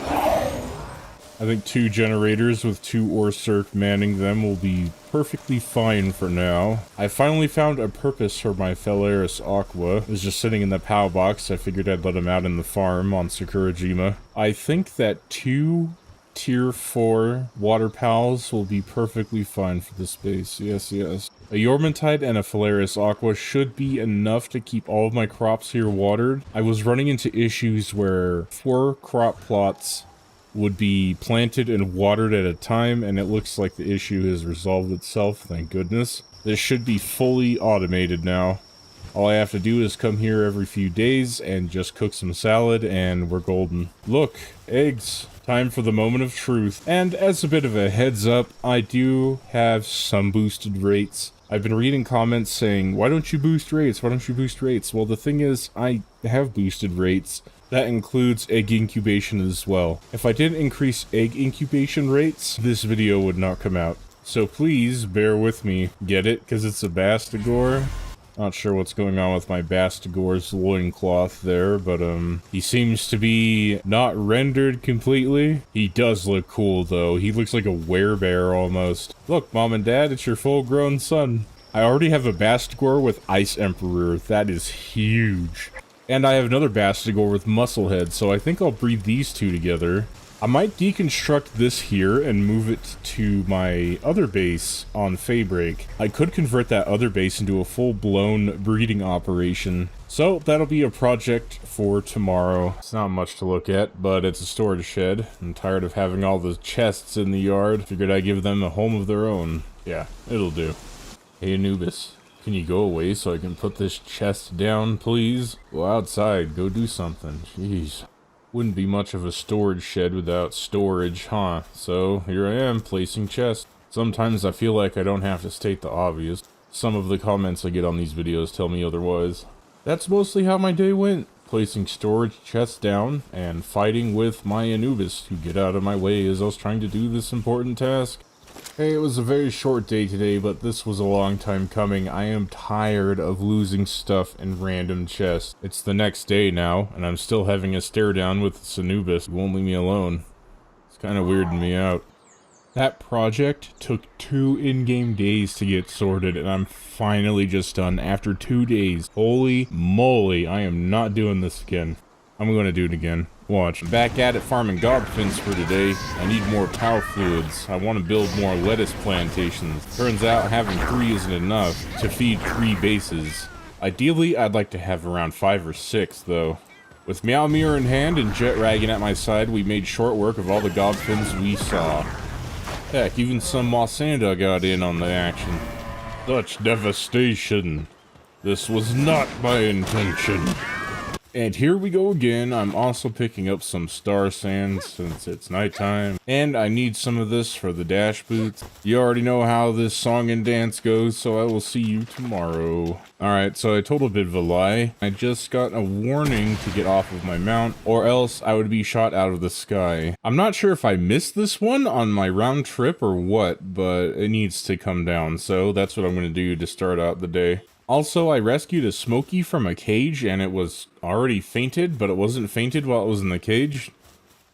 I think 2 generators with 2 ore circ manning them will be perfectly fine for now. I finally found a purpose for my Phalaris Aqua. It was just sitting in the POW box. I figured I'd let him out in the farm on Sakurajima. I think that 2 Tier 4 water pals will be perfectly fine for this base. Yes, yes. A Yormantide and a Phalaris Aqua should be enough to keep all of my crops here watered. I was running into issues where 4 crop plots would be planted and watered at a time, and it looks like the issue has resolved itself, thank goodness. This should be fully automated now. All I have to do is come here every few days and just cook some salad, and we're golden. Look, eggs. Time for the moment of truth. And as a bit of a heads up, I do have some boosted rates. I've been reading comments saying, why don't you boost rates? Why don't you boost rates? Well, the thing is, I have boosted rates. That includes egg incubation as well. If I didn't increase egg incubation rates, this video would not come out. So please bear with me. Get it? Because it's a Bastigore. Not sure what's going on with my Bastigore's loincloth there, but he seems to be not rendered completely. He does look cool though. He looks like a werebear almost. Look, Mom and Dad, it's your full-grown son. I already have a Bastigore with Ice Emperor. That is huge. And I have another Bastigore with Musclehead, so I think I'll breed these two together. I might deconstruct this here and move it to my other base on Faybreak. I could convert that other base into a full-blown breeding operation. So that'll be a project for tomorrow. It's not much to look at, but it's a storage shed. I'm tired of having all the chests in the yard. Figured I'd give them a home of their own. Yeah, it'll do. Hey Anubis, can you go away so I can put this chest down, please? Go outside, go do something. Jeez. Wouldn't be much of a storage shed without storage, huh? So, here I am, placing chests. Sometimes I feel like I don't have to state the obvious. Some of the comments I get on these videos tell me otherwise. That's mostly how my day went. Placing storage chests down, and fighting with my Anubis to get out of my way as I was trying to do this important task. Hey, it was a very short day today, but this was a long time coming. I am tired of losing stuff in random chests. It's the next day now, and I'm still having a stare down with Sanubis. He won't leave me alone. It's kind of weirding me out. That project took 2 in-game days to get sorted, and I'm finally just done after 2 days. Holy moly, I am not doing this again. I'm gonna do it again. Watch. Back at it farming gobfins for today. I need more POW fluids. I want to build more lettuce plantations. Turns out having 3 isn't enough to feed 3 bases. Ideally, I'd like to have around 5 or 6, though. With Meowmere in hand and Jet Ragging at my side, we made short work of all the gobfins we saw. Heck, even some Mossanda got in on the action. Such devastation. This was not my intention. And here we go again. I'm also picking up some star sands since it's nighttime. And I need some of this for the dash boots. You already know how this song and dance goes, so I will see you tomorrow. Alright, so I told a bit of a lie. I just got a warning to get off of my mount, or else I would be shot out of the sky. I'm not sure if I missed this one on my round trip or what, but it needs to come down, so that's what I'm going to do to start out the day. Also, I rescued a Smokey from a cage, and it was already fainted, but it wasn't fainted while it was in the cage.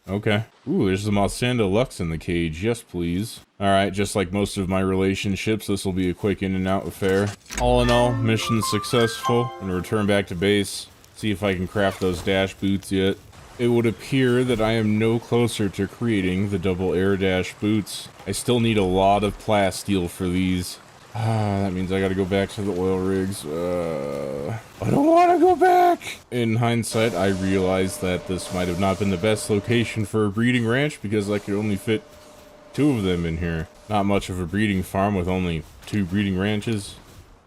Okay. Ooh, there's the Mossanda Lux in the cage. Yes, please. Alright, just like most of my relationships, this will be a quick in and out affair. All in all, mission successful. I'm gonna return back to base, see if I can craft those dash boots yet. It would appear that I am no closer to creating the double air dash boots. I still need a lot of plasteel for these. That means I gotta go back to the oil rigs. I don't want to go back! In hindsight, I realized that this might have not been the best location for a breeding ranch because I could only fit 2 of them in here. Not much of a breeding farm with only 2 breeding ranches.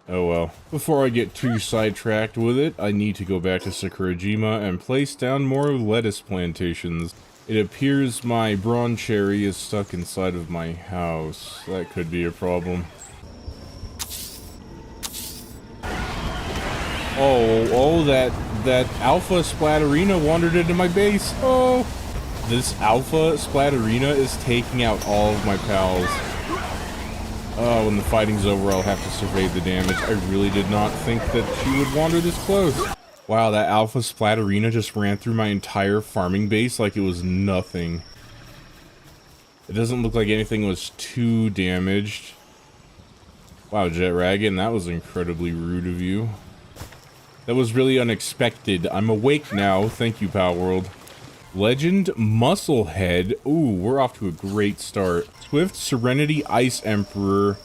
Oh well. Before I get too sidetracked with it, I need to go back to Sakurajima and place down more lettuce plantations. It appears my Brawn Cherry is stuck inside of my house. That could be a problem. Oh, that Alpha Splatterina wandered into my base. Oh, this Alpha Splatterina is taking out all of my pals. Oh, when the fighting's over, I'll have to survey the damage. I really did not think that she would wander this close. Wow, that Alpha Splatterina just ran through my entire farming base like it was nothing. It doesn't look like anything was too damaged. Wow, Jet Raggin, that was incredibly rude of you. That was really unexpected. I'm awake now. Thank you, Palworld. Legend Musclehead. Ooh, we're off to a great start. Swift Serenity Ice Emperor.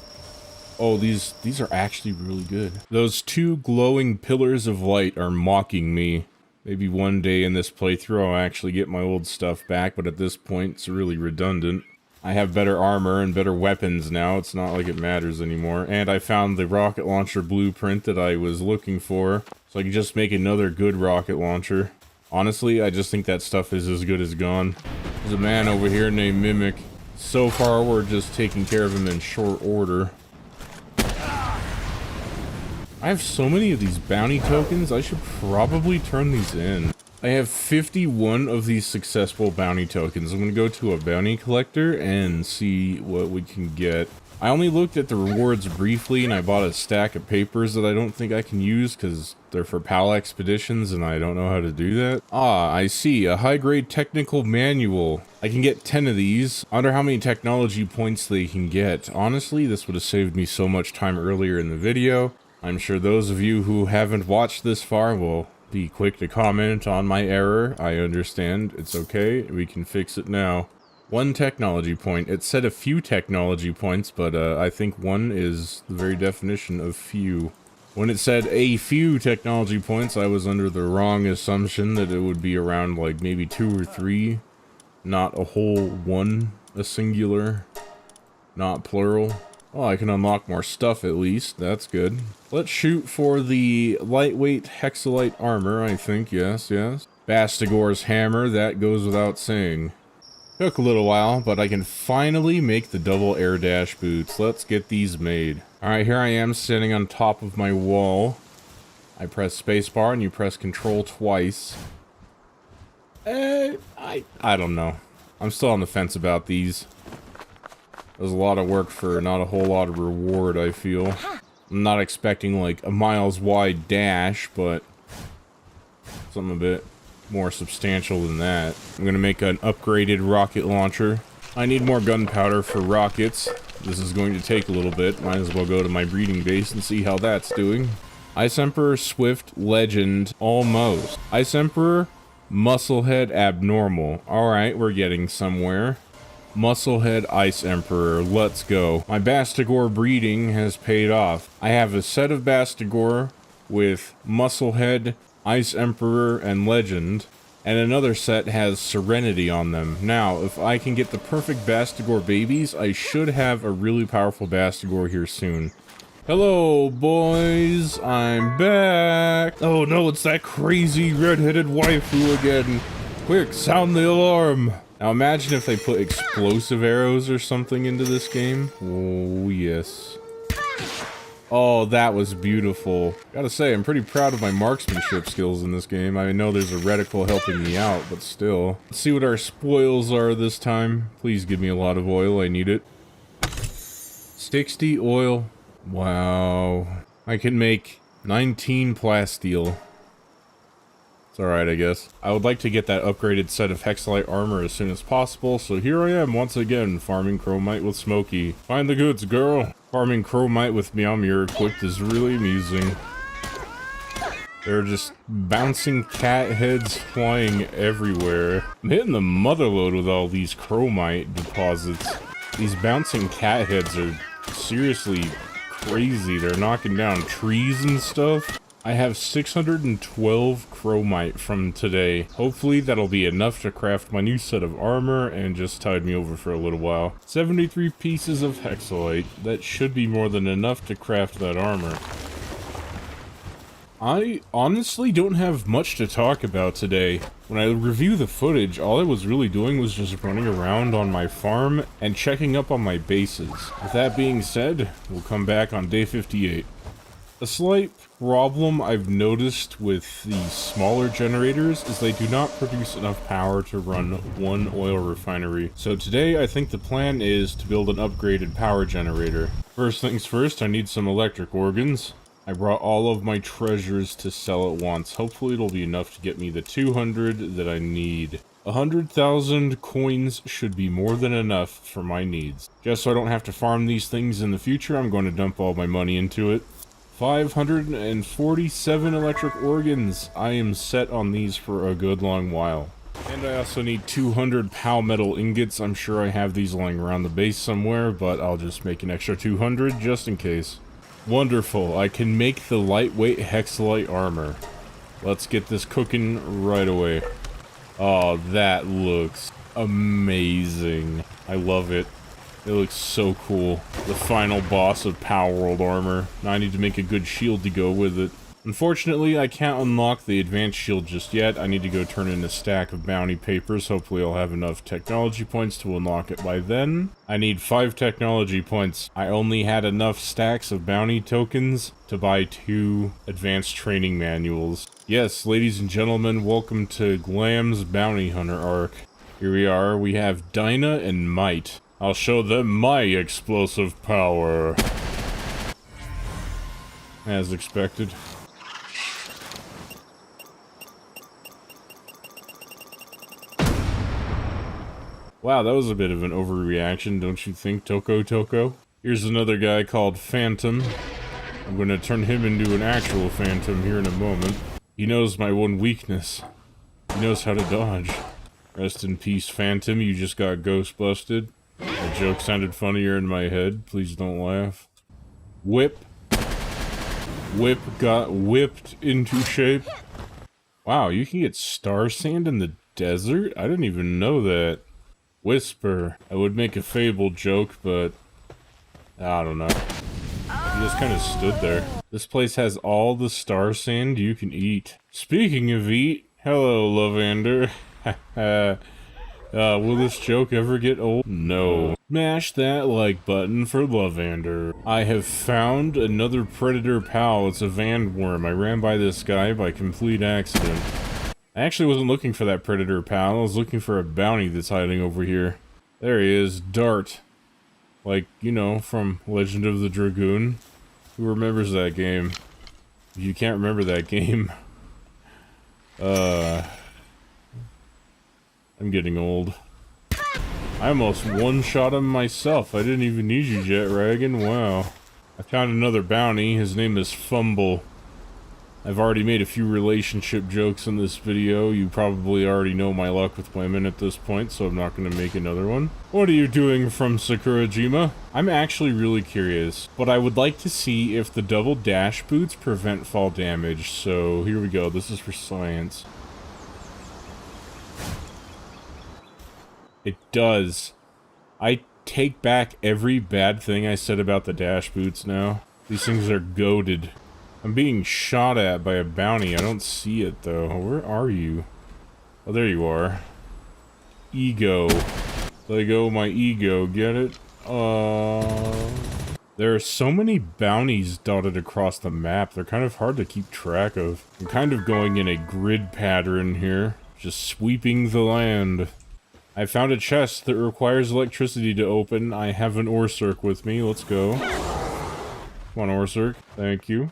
Oh, these are actually really good. Those 2 glowing pillars of light are mocking me. Maybe one day in this playthrough I'll actually get my old stuff back, but at this point it's really redundant. I have better armor and better weapons now. It's not like it matters anymore. And I found the rocket launcher blueprint that I was looking for. So I can just make another good rocket launcher. Honestly, I just think that stuff is as good as gone. There's a man over here named Mimic. So far, we're just taking care of him in short order. I have so many of these bounty tokens, I should probably turn these in. I have 51 of these successful bounty tokens. I'm gonna go to a bounty collector and see what we can get. I only looked at the rewards briefly and I bought a stack of papers that I don't think I can use because they're for PAL expeditions and I don't know how to do that. Ah, I see. A high-grade technical manual. I can get 10 of these. I wonder how many technology points they can get. Honestly, this would have saved me so much time earlier in the video. I'm sure those of you who haven't watched this far will be quick to comment on my error. I understand. It's okay. We can fix it now. 1 technology point. It said a few technology points, but I think 1 is the very definition of few. When it said a few technology points, I was under the wrong assumption that it would be around like maybe 2 or 3, not a whole 1, a singular, not plural. Oh, I can unlock more stuff at least. That's good. Let's shoot for the lightweight hexalite armor, I think. Yes. Bastigor's hammer, that goes without saying. Took a little while, but I can finally make the double air dash boots. Let's get these made. Alright, here I am standing on top of my wall. I press spacebar and you press control twice. I don't know. I'm still on the fence about these. It was a lot of work for not a whole lot of reward, I feel. I'm not expecting like a miles wide dash, but something a bit more substantial than that. I'm gonna make an upgraded rocket launcher. I need more gunpowder for rockets. This is going to take a little bit. Might as well go to my breeding base and see how that's doing. Ice Emperor, Swift, Legend, almost. Ice Emperor, Musclehead, Abnormal. Alright, we're getting somewhere. Musclehead, Ice Emperor, let's go. My Bastigore breeding has paid off. I have a set of Bastigore with Musclehead, Ice Emperor, and Legend, and another set has Serenity on them. Now, if I can get the perfect Bastigore babies, I should have a really powerful Bastigore here soon. Hello, boys, I'm back. Oh no, it's that crazy red-headed waifu again. Quick, sound the alarm. Now imagine if they put explosive arrows or something into this game. Oh, yes. Oh, that was beautiful. Gotta say, I'm pretty proud of my marksmanship skills in this game. I know there's a reticle helping me out, but still. Let's see what our spoils are this time. Please give me a lot of oil, I need it. 60 oil. Wow. I can make 19 plasteel. It's alright, I guess. I would like to get that upgraded set of Hexalite armor as soon as possible, so here I am once again, farming chromite with Smokey. Find the goods, girl! Farming chromite with Meowmere equipped is really amusing. There are just bouncing cat heads flying everywhere. I'm hitting the motherload with all these chromite deposits. These bouncing cat heads are seriously crazy. They're knocking down trees and stuff. I have 612 chromite from today. Hopefully that'll be enough to craft my new set of armor and just tide me over for a little while. 73 pieces of hexalite. That should be more than enough to craft that armor. I honestly don't have much to talk about today. When I review the footage, all I was really doing was just running around on my farm and checking up on my bases. With that being said, we'll come back on day 58. A slight problem I've noticed with the smaller generators is they do not produce enough power to run one oil refinery. So today I think the plan is to build an upgraded power generator. First things first, I need some electric organs. I brought all of my treasures to sell at once. Hopefully it'll be enough to get me the 200 that I need. 100,000 coins should be more than enough for my needs. Just so I don't have to farm these things in the future, I'm going to dump all my money into it. 547 electric organs. I am set on these for a good long while. And I also need 200 PAL metal ingots. I'm sure I have these lying around the base somewhere, but I'll just make an extra 200 just in case. Wonderful, I can make the lightweight hexalite armor. Let's get this cooking right away. Oh, that looks amazing. I love it. It looks so cool. The final boss of Palworld armor. Now I need to make a good shield to go with it. Unfortunately, I can't unlock the advanced shield just yet. I need to go turn in a stack of bounty papers. Hopefully I'll have enough technology points to unlock it by then. I need 5 technology points. I only had enough stacks of bounty tokens to buy 2 advanced training manuals. Yes, ladies and gentlemen, welcome to Glahm's Bounty Hunter arc. Here we are. We have Dyna and Might. I'll show them my explosive power. As expected. Wow, that was a bit of an overreaction, don't you think, Toko? Here's another guy called Phantom. I'm gonna turn him into an actual Phantom here in a moment. He knows my one weakness. He knows how to dodge. Rest in peace, Phantom, you just got ghost busted. The joke sounded funnier in my head. Please don't laugh. Whip. Whip got whipped into shape. Wow, you can get star sand in the desert? I didn't even know that. Whisper. I would make a Fable joke, but I don't know. He just kind of stood there. This place has all the star sand you can eat. Speaking of eat, hello, Lavander. Will this joke ever get old? No. Smash that like button for Lavander. I have found another predator pal. It's a Vandworm. I ran by this guy by complete accident. I actually wasn't looking for that predator pal. I was looking for a bounty that's hiding over here. There he is. Dart. Like, you know, from Legend of the Dragoon. Who remembers that game? If you can't remember that game, I'm getting old. I almost one-shot him myself. I didn't even need you, Jet Dragon. Wow. I found another bounty. His name is Fumble. I've already made a few relationship jokes in this video. You probably already know my luck with women at this point, so I'm not going to make another one. What are you doing from Sakurajima? I'm actually really curious, but I would like to see if the double dash boots prevent fall damage, so here we go. This is for science. It does. I take back every bad thing I said about the dash boots now. These things are goated. I'm being shot at by a bounty. I don't see it, though. Where are you? Oh, there you are. Ego. Let go my ego. Get it? There are so many bounties dotted across the map. They're kind of hard to keep track of. I'm kind of going in a grid pattern here. Just sweeping the land. I found a chest that requires electricity to open. I have an Orsurk with me. Let's go. Come on, Orsurk. Thank you.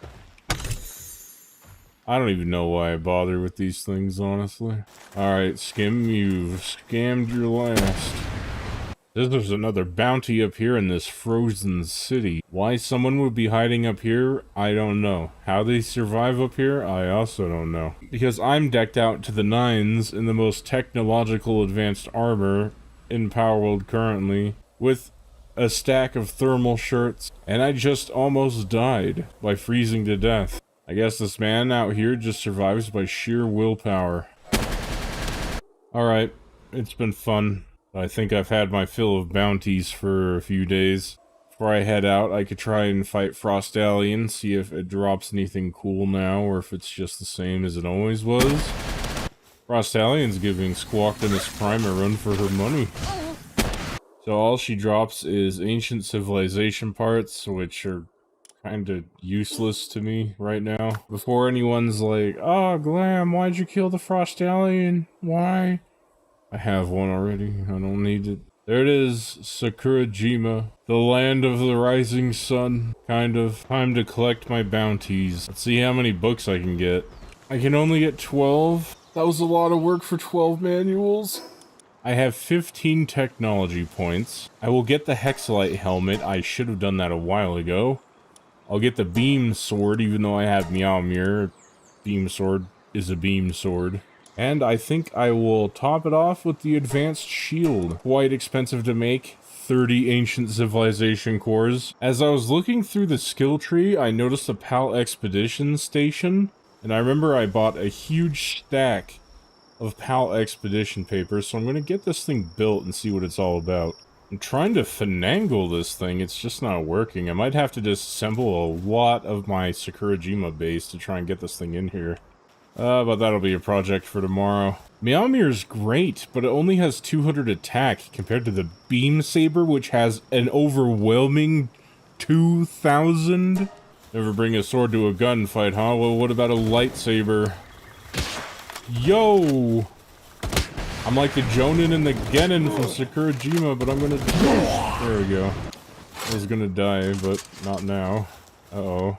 I don't even know why I bother with these things, honestly. Alright, Skim, you've scammed your last. There's another bounty up here in this frozen city. Why someone would be hiding up here, I don't know. How they survive up here, I also don't know. Because I'm decked out to the nines in the most technological advanced armor in Palworld currently, with a stack of thermal shirts, and I just almost died by freezing to death. I guess this man out here just survives by sheer willpower. Alright, it's been fun. I think I've had my fill of bounties for a few days. Before I head out, I could try and fight Frost Alien, see if it drops anything cool now, or if it's just the same as it always was. Frost Alien's giving Squawktimus Prime a run for her money. So all she drops is ancient civilization parts, which are kinda useless to me right now. Before anyone's like, "Oh, Glahm, why'd you kill the Frost Alien? Why?" I have one already. I don't need it. There it is, Sakurajima, the land of the rising sun. Kind of. Time to collect my bounties. Let's see how many books I can get. I can only get 12. That was a lot of work for 12 manuals. I have 15 technology points. I will get the Hexalite helmet. I should have done that a while ago. I'll get the beam sword, even though I have Meowmere. Beam sword is a beam sword. And I think I will top it off with the advanced shield. Quite expensive to make. 30 ancient civilization cores. As I was looking through the skill tree, I noticed a PAL expedition station. And I remember I bought a huge stack of PAL expedition papers, so I'm going to get this thing built and see what it's all about. I'm trying to finagle this thing, it's just not working. I might have to disassemble a lot of my Sakurajima base to try and get this thing in here. But that'll be a project for tomorrow. Meowmere's great, but it only has 200 attack compared to the Beam Saber, which has an overwhelming 2,000. Never bring a sword to a gunfight, huh? Well, what about a lightsaber? Yo! I'm like the Jonin and the Genin from Sakurajima, but I'm gonna... There we go. I was gonna die, but not now. Uh-oh.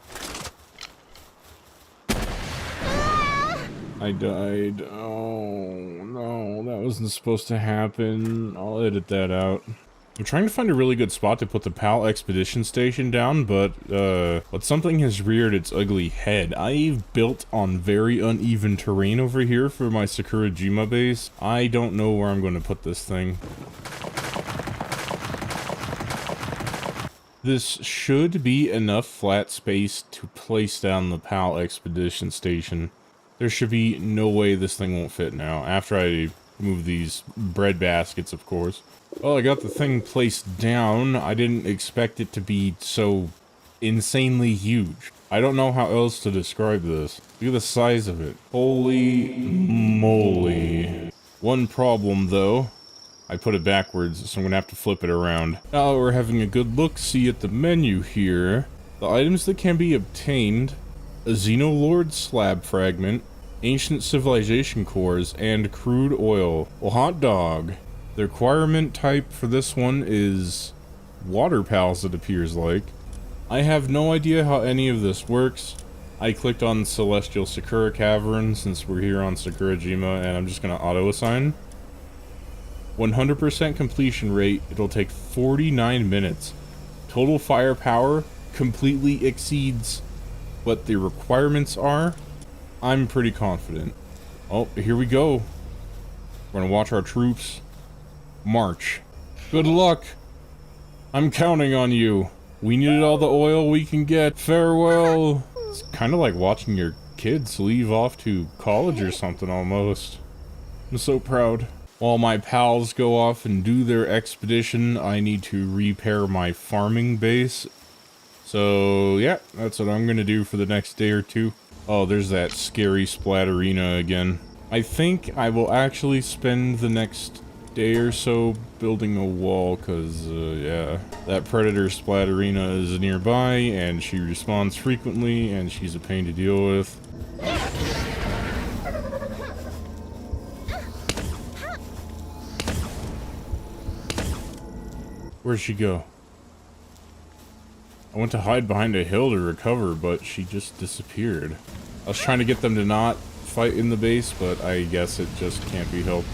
I died. Oh, no. That wasn't supposed to happen. I'll edit that out. I'm trying to find a really good spot to put the PAL expedition station down, but something has reared its ugly head. I've built on very uneven terrain over here for my Sakurajima base. I don't know where I'm going to put this thing. This should be enough flat space to place down the PAL expedition station. There should be no way this thing won't fit now, after I move these bread baskets, of course. Well, I got the thing placed down. I didn't expect it to be so insanely huge. I don't know how else to describe this. Look at the size of it. Holy moly. One problem, though. I put it backwards, so I'm gonna have to flip it around. Now we're having a good look-see at the menu here. The items that can be obtained: a Xenoloord slab fragment, ancient civilization cores, and crude oil. Well, hot dog. The requirement type for this one is water pals, it appears like. I have no idea how any of this works. I clicked on Celestial Sakura Cavern since we're here on Sakurajima, and I'm just gonna auto-assign. 100% completion rate, it'll take 49 minutes. Total firepower completely exceeds what the requirements are. I'm pretty confident. Oh, here we go. We're gonna watch our troops march. Good luck. I'm counting on you. We needed all the oil we can get. Farewell. It's kind of like watching your kids leave off to college or something almost. I'm so proud. While my pals go off and do their expedition, I need to repair my farming base. So yeah, that's what I'm gonna do for the next day or two. Oh, there's that scary splatterina again. I think I will actually spend the next day or so building a wall, cause yeah, that predator splatterina is nearby and she respawns frequently and she's a pain to deal with. Where'd she go? I went to hide behind a hill to recover, but she just disappeared. I was trying to get them to not fight in the base, but I guess it just can't be helped.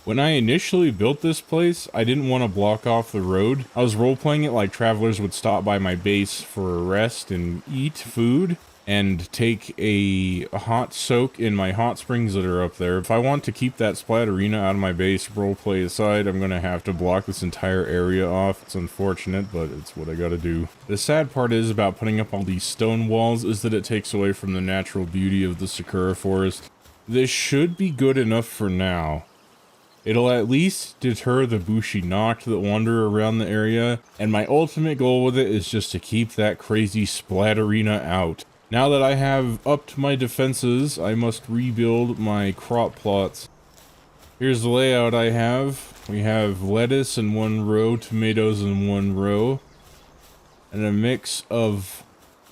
When I initially built this place, I didn't want to block off the road. I was role-playing it like travelers would stop by my base for a rest and eat food and take a hot soak in my hot springs that are up there. If I want to keep that splatterina out of my base, roleplay aside, I'm gonna have to block this entire area off. It's unfortunate, but it's what I gotta do. The sad part is about putting up all these stone walls is that it takes away from the natural beauty of the Sakura forest. This should be good enough for now. It'll at least deter the Bushi Noct that wander around the area, and my ultimate goal with it is just to keep that crazy splatterina out. Now that I have upped my defenses, I must rebuild my crop plots. Here's the layout I have. We have lettuce in one row, tomatoes in one row, and a mix of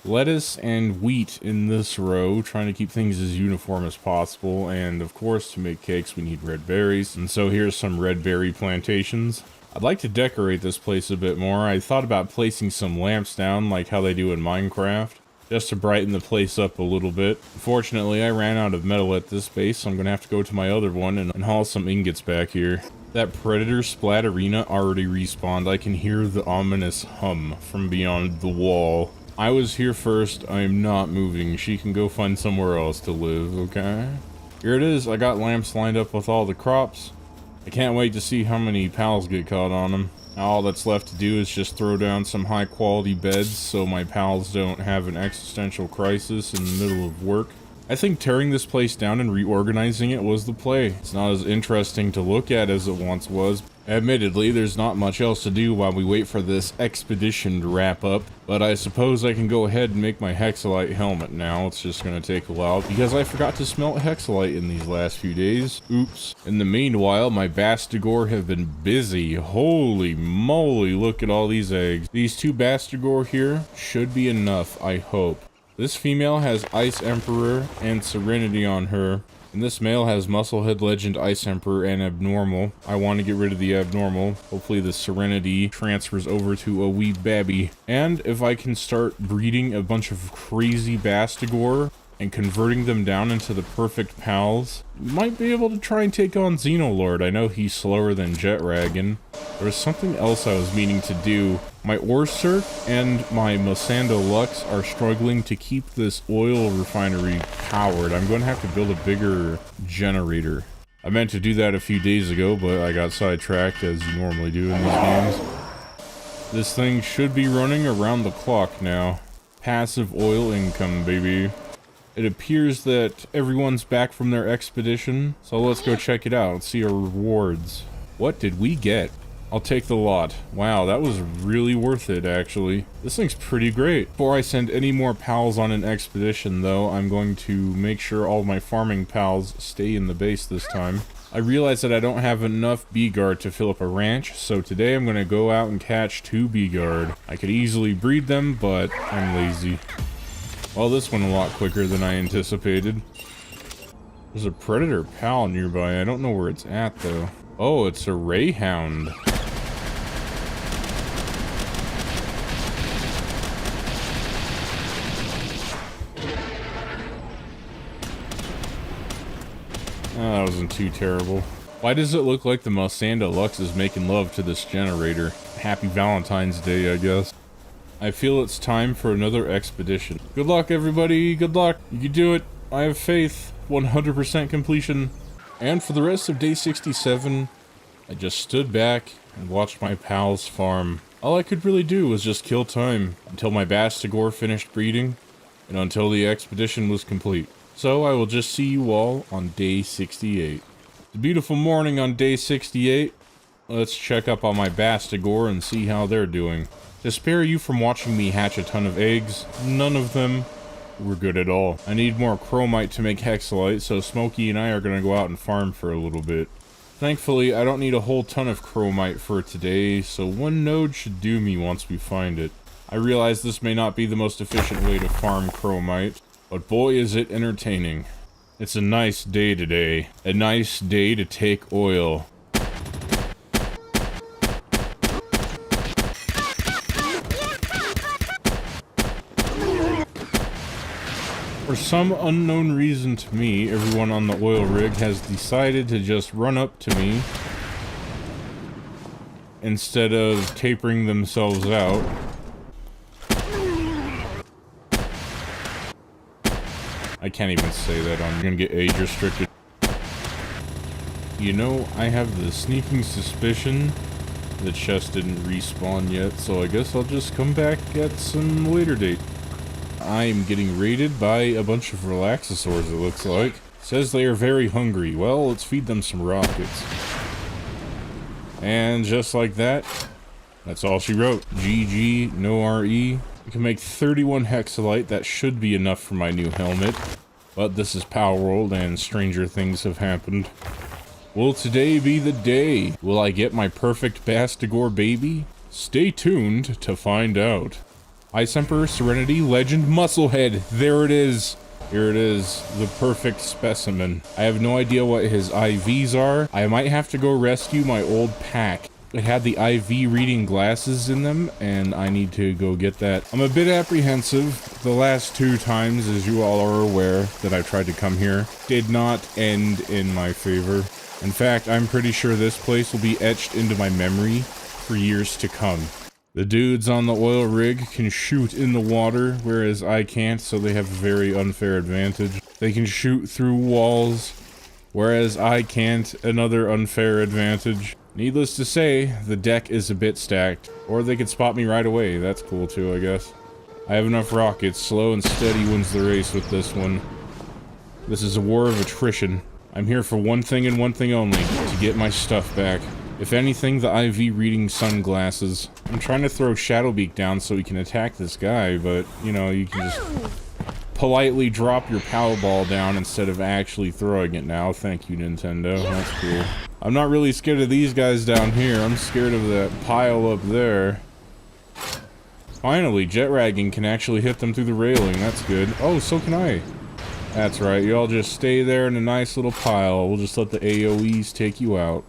lettuce and wheat in this row, trying to keep things as uniform as possible. And of course, to make cakes we need red berries, and so here's some red berry plantations. I'd like to decorate this place a bit more. I thought about placing some lamps down like how they do in Minecraft, just to brighten the place up a little bit. Unfortunately, I ran out of metal at this base, so I'm gonna have to go to my other one and haul some ingots back here. That predator splatterina already respawned. I can hear the ominous hum from beyond the wall. I was here first. I am not moving. She can go find somewhere else to live, okay? Here it is. I got lamps lined up with all the crops. I can't wait to see how many pals get caught on them. Now all that's left to do is just throw down some high quality beds so my pals don't have an existential crisis in the middle of work. I think tearing this place down and reorganizing it was the play. It's not as interesting to look at as it once was. Admittedly, there's not much else to do while we wait for this expedition to wrap up, but I suppose I can go ahead and make my hexalite helmet now. It's just gonna take a while because I forgot to smelt hexalite in these last few days. Oops. In the meanwhile, my Bastigor have been busy. Holy moly, look at all these eggs. These 2 Bastigor here should be enough, I hope. This female has Ice Emperor and Serenity on her, and this male has Musclehead Legend, Ice Emperor, and Abnormal. I want to get rid of the Abnormal. Hopefully the Serenity transfers over to a wee babby. And if I can start breeding a bunch of crazy Bastigor and converting them down into the perfect pals, might be able to try and take on Xenolord. I know he's slower than Jetragon. There was something else I was meaning to do. My Orsurk and my Mosando Lux are struggling to keep this oil refinery powered. I'm going to have to build a bigger generator. I meant to do that a few days ago, but I got sidetracked as you normally do in these games. This thing should be running around the clock now. Passive oil income, baby. It appears that everyone's back from their expedition, so let's go check it out. Let's see our rewards. What did we get? I'll take the lot. Wow, that was really worth it, actually. This thing's pretty great. Before I send any more pals on an expedition, though, I'm going to make sure all my farming pals stay in the base this time. I realize that I don't have enough Bee-Guard to fill up a ranch, so today I'm going to go out and catch 2 Bee-Guard. I could easily breed them, but I'm lazy. Well, this went a lot quicker than I anticipated. There's a predator pal nearby. I don't know where it's at, though. Oh, it's a Rayhound. That wasn't too terrible. Why does it look like the Mustang Deluxe is making love to this generator? Happy Valentine's Day, I guess. I feel it's time for another expedition. Good luck, everybody. Good luck. You can do it. I have faith. 100% completion. And for the rest of day 67, I just stood back and watched my pals farm. All I could really do was just kill time until my Bastigore finished breeding and until the expedition was complete. So I will just see you all on day 68. It's a beautiful morning on day 68. Let's check up on my Bastigore and see how they're doing. To spare you from watching me hatch a ton of eggs, none of them were good at all. I need more chromite to make hexalite, so Smokey and I are gonna go out and farm for a little bit. Thankfully, I don't need a whole ton of chromite for today, so one node should do me once we find it. I realize this may not be the most efficient way to farm chromite, but boy is it entertaining. It's a nice day today. A nice day to take oil. For some unknown reason to me, everyone on the oil rig has decided to just run up to me instead of tapering themselves out. I can't even say that, I'm gonna get age restricted. You know, I have the sneaking suspicion the chest didn't respawn yet, so I guess I'll just come back at some later date. I'm getting raided by a bunch of Relaxosaurs, it looks like. Says they are very hungry. Well, let's feed them some rockets. And just like that, that's all she wrote. GG, no RE. We can make 31 hexalite. That should be enough for my new helmet. But this is Palworld and stranger things have happened. Will today be the day? Will I get my perfect Bastigore baby? Stay tuned to find out. Ice Emperor, Serenity, Legend, Musclehead. There it is. Here it is, the perfect specimen. I have no idea what his IVs are. I might have to go rescue my old pack. It had the IV reading glasses in them, and I need to go get that. I'm a bit apprehensive. The last 2 times, as you all are aware, that I've tried to come here, did not end in my favor. In fact, I'm pretty sure this place will be etched into my memory for years to come. The dudes on the oil rig can shoot in the water, whereas I can't, so they have a very unfair advantage. They can shoot through walls, whereas I can't, another unfair advantage. Needless to say, the deck is a bit stacked. Or they could spot me right away, that's cool too, I guess. I have enough rockets, slow and steady wins the race with this one. This is a war of attrition. I'm here for one thing and one thing only, to get my stuff back. If anything, the IV reading sunglasses. I'm trying to throw Shadowbeak down so we can attack this guy, but, you know, you can just politely drop your power ball down instead of actually throwing it now. Thank you, Nintendo. That's cool. I'm not really scared of these guys down here. I'm scared of that pile up there. Finally, jet ragging can actually hit them through the railing. That's good. Oh, so can I. That's right. You all just stay there in a nice little pile. We'll just let the AoEs take you out.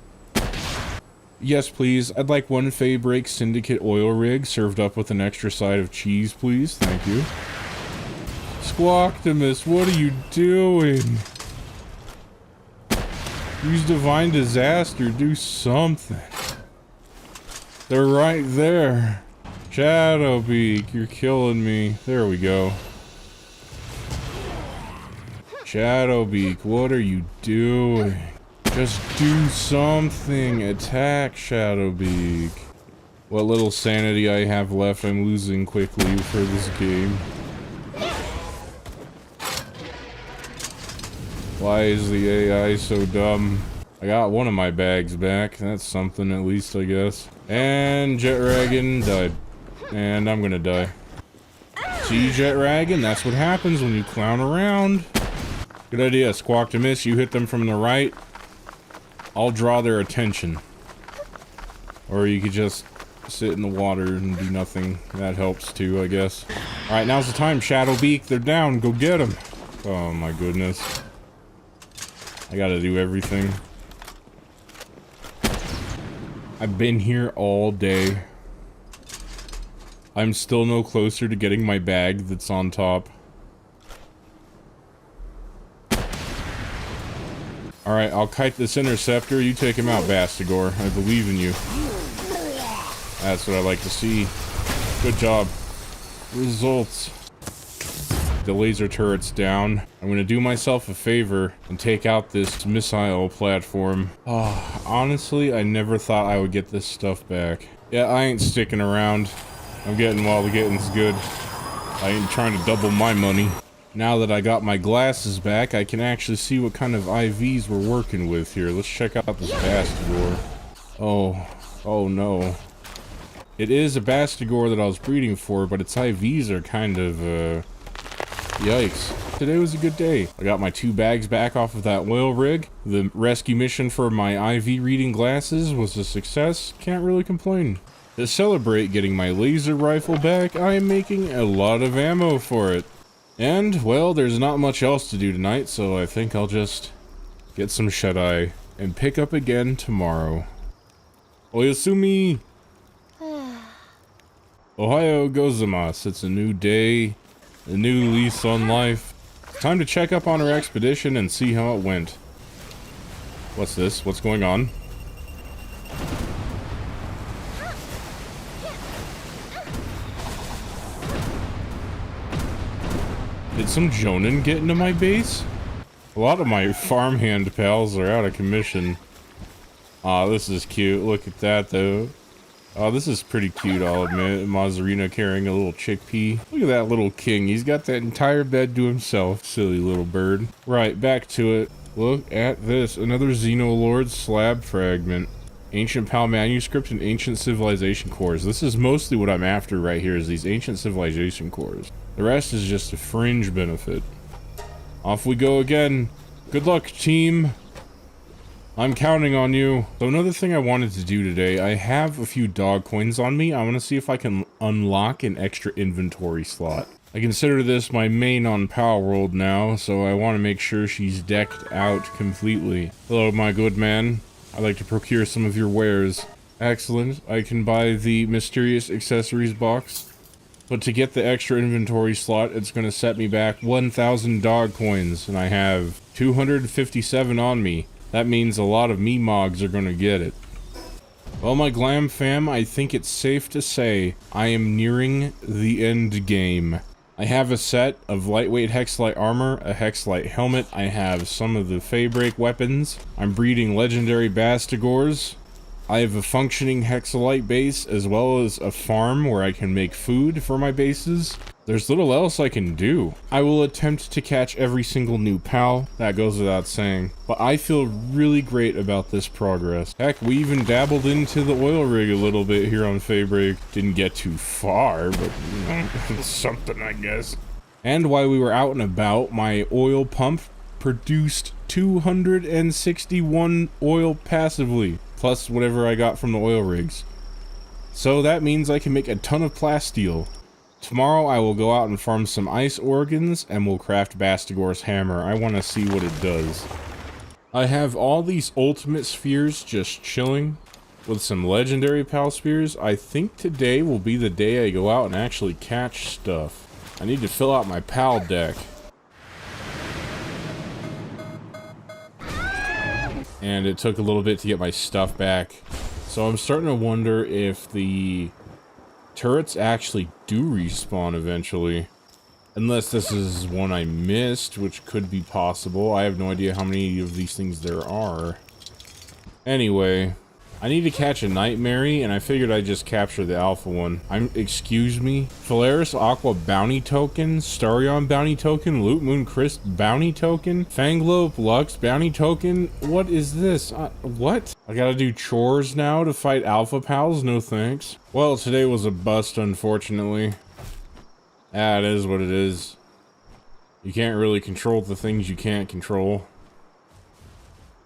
Yes, please. I'd like 1 Faybreak Syndicate oil rig served up with an extra side of cheese, please. Thank you. Squawktimus, what are you doing? Use Divine Disaster. Do something. They're right there. Shadowbeak, you're killing me. There we go. Shadowbeak, what are you doing? Just do something. Attack, Shadowbeak. What little sanity I have left, I'm losing quickly for this game. Why is the AI so dumb? I got one of my bags back. That's something at least, I guess. And Jet Dragon died. And I'm gonna die. See, Jet Dragon? That's what happens when you clown around. Good idea. Squawktimus, you hit them from the right. I'll draw their attention. Or you could just sit in the water and do nothing. That helps too, I guess. Alright, now's the time, Shadowbeak. They're down. Go get them. Oh my goodness. I gotta do everything. I've been here all day. I'm still no closer to getting my bag that's on top. Alright, I'll kite this interceptor. You take him out, Bastigor. I believe in you. That's what I like to see. Good job. Results. The laser turret's down. I'm gonna do myself a favor and take out this missile platform. Oh, honestly, I never thought I would get this stuff back. Yeah, I ain't sticking around. I'm getting while the getting's good. I ain't trying to double my money. Now that I got my glasses back, I can actually see what kind of IVs we're working with here. Let's check out this Bastigor. Oh no. It is a Bastigor that I was breeding for, but its IVs are kind of, yikes. Today was a good day. I got my 2 bags back off of that oil rig. The rescue mission for my IV reading glasses was a success. Can't really complain. To celebrate getting my laser rifle back, I am making a lot of ammo for it. And, well, there's not much else to do tonight, so I think I'll just get some shut-eye and pick up again tomorrow. Oyasumi! Ohayo gozaimasu. It's a new day, a new lease on life. Time to check up on our expedition and see how it went. What's this? What's going on? Did some Jonin get into my base? A lot of my farmhand pals are out of commission. Aw, this is cute. Look at that, though. Oh, this is pretty cute, I'll admit. Mazarina carrying a little chickpea. Look at that little king. He's got that entire bed to himself. Silly little bird. Right, back to it. Look at this. Another Xenoloord slab fragment. Ancient PAL manuscript and ancient civilization cores. This is mostly what I'm after right here, is these ancient civilization cores. The rest is just a fringe benefit. Off we go again. Good luck, team. I'm counting on you. So another thing I wanted to do today, I have a few dog coins on me. I want to see if I can unlock an extra inventory slot. I consider this my main on Palworld now, so I want to make sure she's decked out completely. Hello, my good man. I'd like to procure some of your wares. Excellent. I can buy the mysterious accessories box. But to get the extra inventory slot, it's going to set me back 1,000 dog coins, and I have 257 on me. That means a lot of me mogs are going to get it. Well, my Glahm fam, I think it's safe to say I am nearing the end game. I have a set of lightweight Hexlite armor, a Hexlite helmet, I have some of the Faybreak weapons, I'm breeding legendary Bastigors, I have a functioning Hexalite base as well as a farm where I can make food for my bases. There's little else I can do. I will attempt to catch every single new pal, that goes without saying, but I feel really great about this progress. Heck, we even dabbled into the oil rig a little bit here on Faybreak. Didn't get too far, but you know, it's something, I guess. And while we were out and about, my oil pump produced 261 oil passively, plus whatever I got from the oil rigs. So that means I can make a ton of plasteel. Tomorrow I will go out and farm some ice organs and we'll craft Bastigor's hammer. I want to see what it does. I have all these ultimate spheres just chilling with some legendary pal spears. I think today will be the day I go out and actually catch stuff. I need to fill out my pal deck. And it took a little bit to get my stuff back. So I'm starting to wonder if the turrets actually do respawn eventually. Unless this is one I missed, which could be possible. I have no idea how many of these things there are. Anyway, I need to catch a Nightmare, and I figured I'd just capture the alpha one. Excuse me? Polaris Aqua bounty token, Starion bounty token, Loot Moon Crisp bounty token, Fanglope Lux bounty token. What is this? What? I gotta do chores now to fight alpha pals? No thanks. Well, today was a bust, unfortunately. Ah, it is what it is. You can't really control the things you can't control.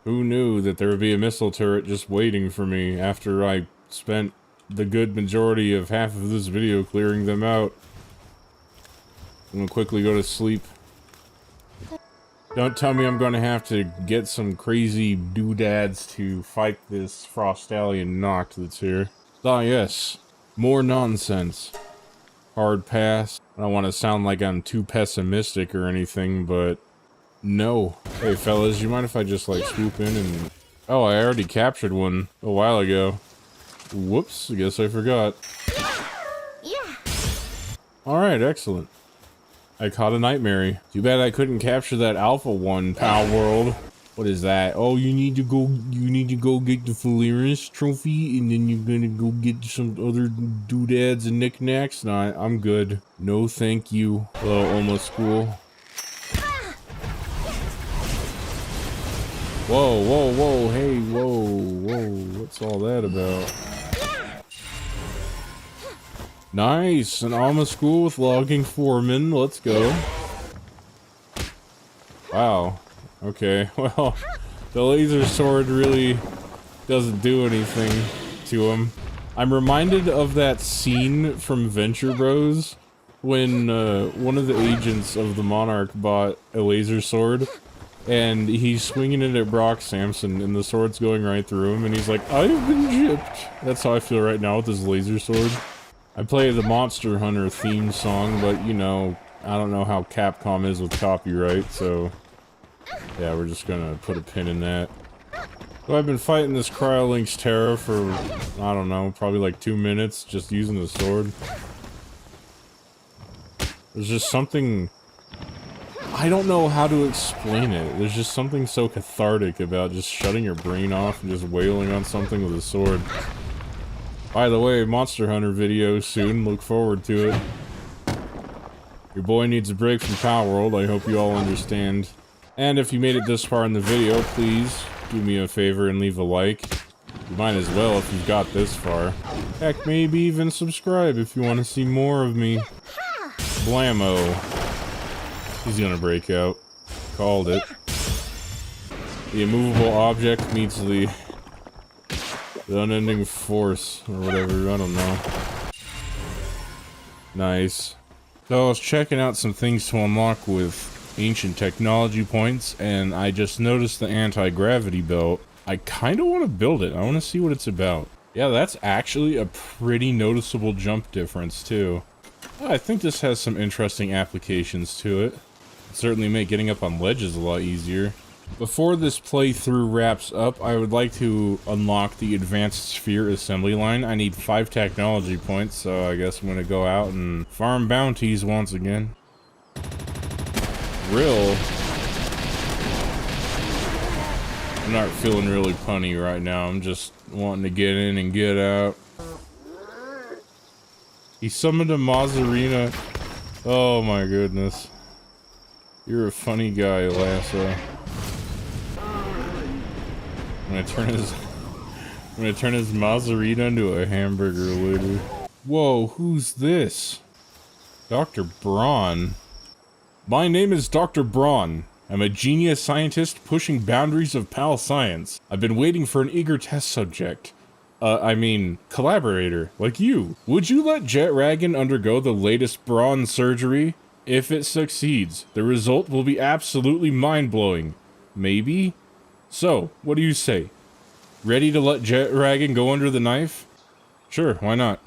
Who knew that there would be a missile turret just waiting for me after I spent the good majority of half of this video clearing them out? I'm gonna quickly go to sleep. Don't tell me I'm gonna have to get some crazy doodads to fight this Frostallion Noct that's here. Ah yes, more nonsense. Hard pass. I don't want to sound like I'm too pessimistic or anything, but No. Hey fellas, you mind if I just like swoop in and... Oh, I already captured one a while ago. Whoops, I guess I forgot. Yeah. Alright, excellent. I caught a nightmare. Too bad I couldn't capture that alpha one, Palworld. What is that? Oh, you need to go get the Fuill trophy, and then you're gonna go get some other doodads and knickknacks? Nah, I'm good. No thank you. Hello, almost school. Whoa, whoa, whoa, hey, whoa, whoa, what's all that about? Nice, an Alma school with logging foreman, let's go. Wow, okay, well, the laser sword really doesn't do anything to him. I'm reminded of that scene from Venture Bros when one of the agents of the Monarch bought a laser sword. And he's swinging it at Brock Samson, and the sword's going right through him, and he's like, I've been gypped. That's how I feel right now with this laser sword. I play the Monster Hunter theme song, but, you know, I don't know how Capcom is with copyright, so... Yeah, we're just gonna put a pin in that. So I've been fighting this Cryolink's Terra for, I don't know, probably like 2 minutes, just using the sword. There's just something... I don't know how to explain it. There's just something so cathartic about just shutting your brain off and just wailing on something with a sword. By the way, Monster Hunter video soon. Look forward to it. Your boy needs a break from Palworld. I hope you all understand. And if you made it this far in the video, please do me a favor and leave a like. You might as well if you've got this far. Heck, maybe even subscribe if you want to see more of me. Blammo. He's gonna break out. Called it. The immovable object meets the unending force, or whatever, I don't know. Nice. So I was checking out some things to unlock with ancient technology points, and I just noticed the anti-gravity belt. I kinda want to build it. I want to see what it's about. Yeah, that's actually a pretty noticeable jump difference, too. I think this has some interesting applications to it. Certainly make getting up on ledges a lot easier. Before this playthrough wraps up, I would like to unlock the advanced sphere assembly line. I need 5 technology points, so I guess I'm gonna go out and farm bounties once again. I'm not feeling really punny right now. I'm just wanting to get in and get out. He summoned a Mazzarina. Oh my goodness. You're a funny guy, Lasso. I'm gonna turn his Mazzarina into a hamburger later. Whoa, who's this? Dr. Braun. My name is Dr. Braun. I'm a genius scientist pushing boundaries of PAL science. I've been waiting for an eager test subject. Collaborator, like you. Would you let Jet Ragon undergo the latest Braun surgery? If it succeeds, the result will be absolutely mind-blowing. Maybe? So, what do you say? Ready to let Jet Ragon go under the knife? Sure, why not?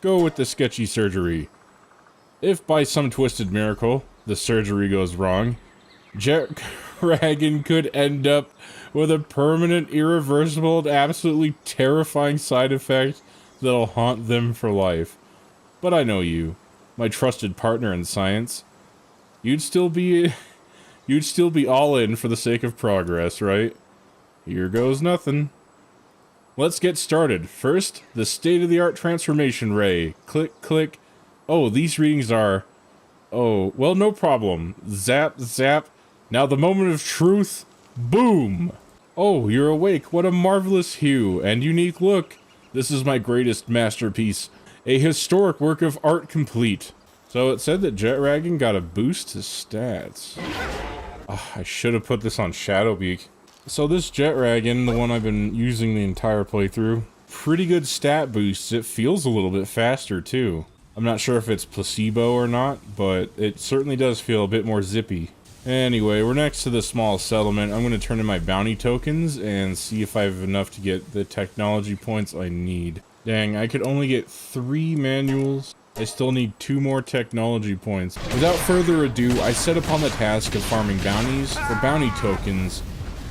Go with the sketchy surgery. If by some twisted miracle, the surgery goes wrong, Jet Ragon could end up with a permanent, irreversible, and absolutely terrifying side effect that'll haunt them for life. But I know you. My trusted partner in science, you'd still be all in for the sake of progress, right? Here goes nothing. Let's get started. First, the state-of-the-art transformation ray. Click, click. Oh, these readings are... Oh, well, no problem. Zap, zap. Now the moment of truth. Boom! Oh, you're awake. What a marvelous hue and unique look. This is my greatest masterpiece. A historic work of art complete. So it said that Jet Ragon got a boost to stats. Oh, I should have put this on Shadowbeak. So this Jet Ragon, the one I've been using the entire playthrough, pretty good stat boosts. It feels a little bit faster too. I'm not sure if it's placebo or not, but it certainly does feel a bit more zippy. Anyway, we're next to the small settlement. I'm going to turn in my bounty tokens and see if I have enough to get the technology points I need. Dang, I could only get 3 manuals. I still need 2 more technology points. Without further ado, I set upon the task of farming bounties for bounty tokens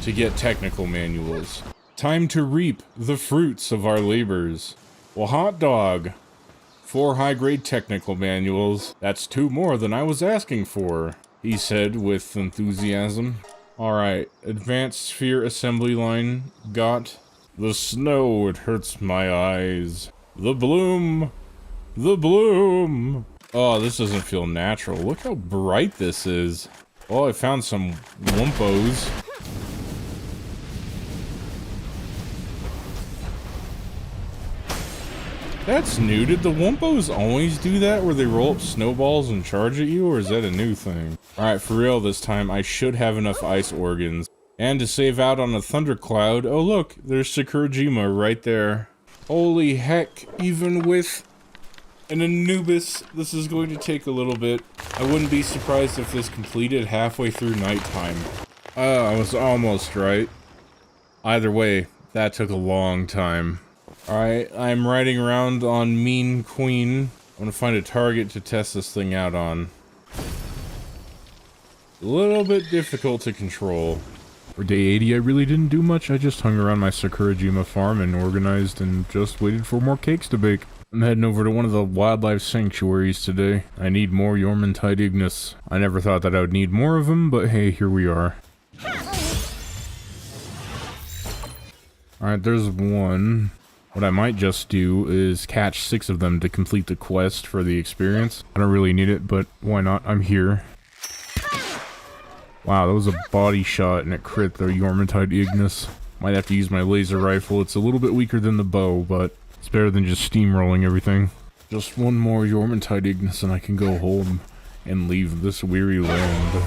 to get technical manuals. Time to reap the fruits of our labors. Well, hot dog. 4 high-grade technical manuals. That's 2 more than I was asking for, he said with enthusiasm. Alright, advanced sphere assembly line. Got the snow, it hurts my eyes. The bloom. The bloom! Oh, this doesn't feel natural. Look how bright this is. Oh, I found some Wumpos. That's new. Did the Wumpos always do that, where they roll up snowballs and charge at you, or is that a new thing? Alright, for real this time, I should have enough ice organs. And to save out on a thundercloud, oh look, there's Sakurajima right there. Holy heck, even with an Anubis, this is going to take a little bit. I wouldn't be surprised if this completed halfway through nighttime. I was almost right. Either way, that took a long time. Alright, I'm riding around on Mean Queen. I want to find a target to test this thing out on. A little bit difficult to control. For day 80, I really didn't do much. I just hung around my Sakurajima farm and organized and just waited for more cakes to bake. I'm heading over to one of the wildlife sanctuaries today. I need more Jormuntide Ignis. I never thought that I would need more of them, but hey, here we are. Alright, there's one. What I might just do is catch 6 of them to complete the quest for the experience. I don't really need it, but why not? I'm here. Wow, that was a body shot and it crit the Jormuntide Ignis. Might have to use my laser rifle. It's a little bit weaker than the bow, but it's better than just steamrolling everything. Just one more Jormuntide Ignis and I can go home and leave this weary land.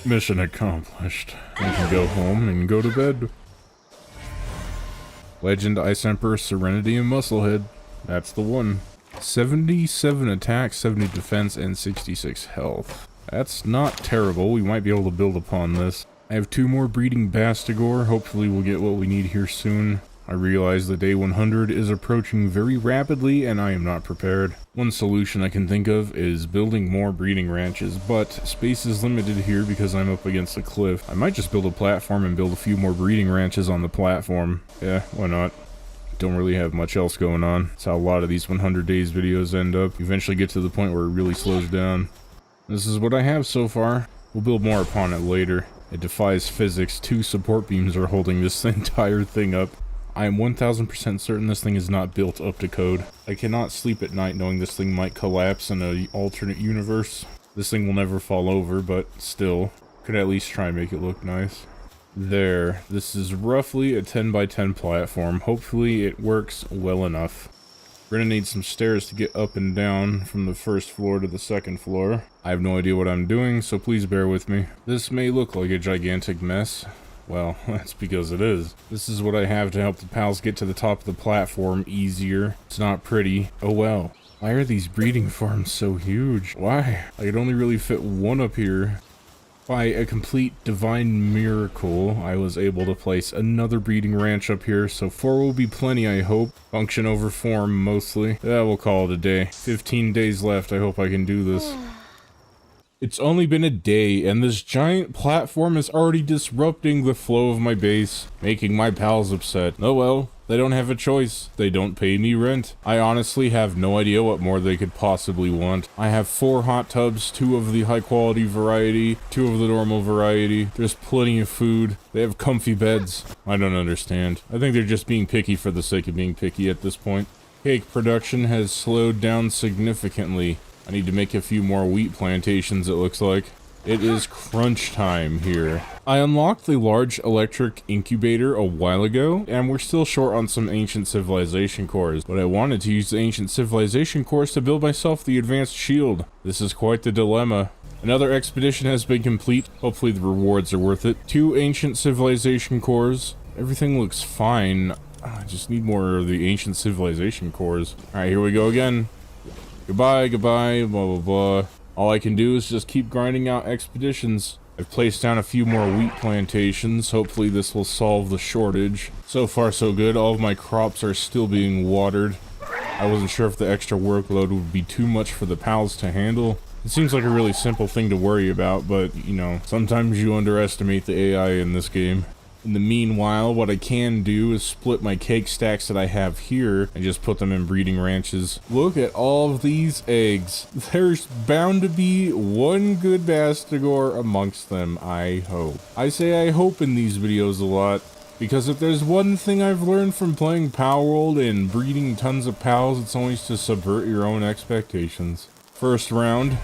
Mission accomplished. I can go home and go to bed. Legend, Ice Emperor, Serenity, and Musclehead. That's the one. 77 attack, 70 defense, and 66 health. That's not terrible. We might be able to build upon this. I have 2 more breeding Bastigor. Hopefully we'll get what we need here soon. I realize the day 100 is approaching very rapidly and I am not prepared. One solution I can think of is building more breeding ranches, but space is limited here because I'm up against a cliff. I might just build a platform and build a few more breeding ranches on the platform. Yeah, why not? Don't really have much else going on. That's how a lot of these 100 days videos end up. You eventually get to the point where it really slows down. This is what I have so far. We'll build more upon it later. It defies physics. 2 support beams are holding this entire thing up. I am 1000% certain this thing is not built up to code. I cannot sleep at night knowing this thing might collapse in an alternate universe. This thing will never fall over, but still, could at least try and make it look nice. There. This is roughly a 10 by 10 platform. Hopefully it works well enough. We're gonna need some stairs to get up and down from the first floor to the second floor. I have no idea what I'm doing, so please bear with me. This may look like a gigantic mess. Well, that's because it is. This is what I have to help the pals get to the top of the platform easier. It's not pretty. Oh well. Why are these breeding farms so huge? Why? I could only really fit 1 up here. By a complete divine miracle, I was able to place another breeding ranch up here, so 4 will be plenty, I hope. Function over form, mostly. We'll call it a day. 15 days left, I hope I can do this. It's only been a day, and this giant platform is already disrupting the flow of my base, making my pals upset. Oh well, they don't have a choice. They don't pay me rent. I honestly have no idea what more they could possibly want. I have 4 hot tubs, 2 of the high quality variety, 2 of the normal variety. There's plenty of food. They have comfy beds. I don't understand. I think they're just being picky for the sake of being picky at this point. Cake production has slowed down significantly. I need to make a few more wheat plantations, it looks like. It is crunch time here. I unlocked the large electric incubator a while ago, and we're still short on some ancient civilization cores, but I wanted to use the ancient civilization cores to build myself the advanced shield. This is quite the dilemma. Another expedition has been complete. Hopefully the rewards are worth it. 2 ancient civilization cores. Everything looks fine. I just need more of the ancient civilization cores. Alright, here we go again. Goodbye, goodbye, blah, blah, blah. All I can do is just keep grinding out expeditions. I've placed down a few more wheat plantations. Hopefully this will solve the shortage. So far so good. All of my crops are still being watered. I I wasn't sure if the extra workload would be too much for the pals to handle. It seems like a really simple thing to worry about, but, you know, sometimes you underestimate the AI in this game. In the meanwhile, what I can do is split my cake stacks that I have here and just put them in breeding ranches. Look at all of these eggs. There's bound to be one good Bastigor amongst them, I hope. I say I hope in these videos a lot, because if there's one thing I've learned from playing Palworld and breeding tons of pals, it's always to subvert your own expectations. First round.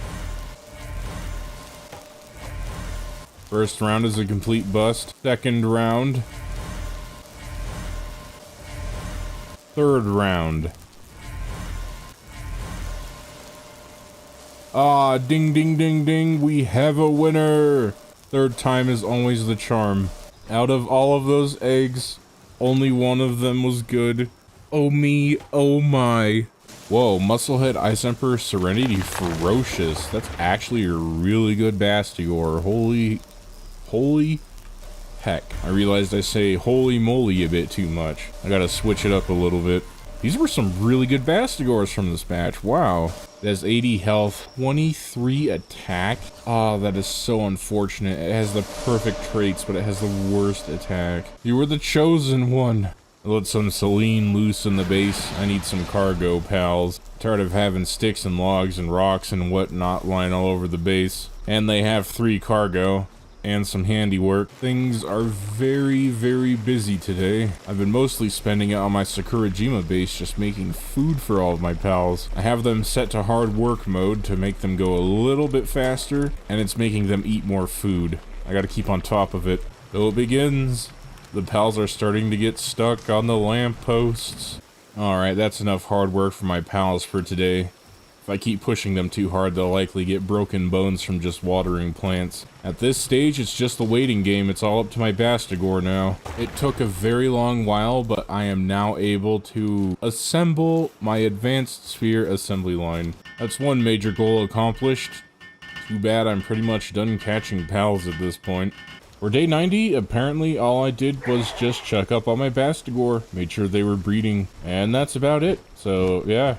First round is a complete bust. Second round. Third round. Ah, ding ding ding ding, we have a winner! Third time is always the charm. Out of all of those eggs, only one of them was good. Oh me, oh my. Whoa, Musclehead Ice Emperor Serenity Ferocious. That's actually a really good Bastigor. Holy heck. I realized I say holy moly a bit too much. I gotta switch it up a little bit. These were some really good Bastigors from this batch. Wow. It has 80 health, 23 attack. Ah, that is so unfortunate. It has the perfect traits, but it has the worst attack. You were the chosen one. I let some Selene loose in the base. I need some cargo, pals. Tired of having sticks and logs and rocks and whatnot lying all over the base. And they have 3 cargo. And some handiwork. Things are very, very busy today. I've been mostly spending it on my Sakurajima base just making food for all of my pals. I have them set to hard work mode to make them go a little bit faster, and it's making them eat more food. I gotta keep on top of it. So it begins. The pals are starting to get stuck on the lampposts. Alright, that's enough hard work for my pals for today. If I keep pushing them too hard, they'll likely get broken bones from just watering plants. At this stage, it's just the waiting game. It's all up to my Bastigor now. It took a very long while, but I am now able to assemble my advanced sphere assembly line. That's one major goal accomplished. Too bad I'm pretty much done catching pals at this point. For day 90, apparently all I did was just check up on my Bastigor, made sure they were breeding, and that's about it. So yeah,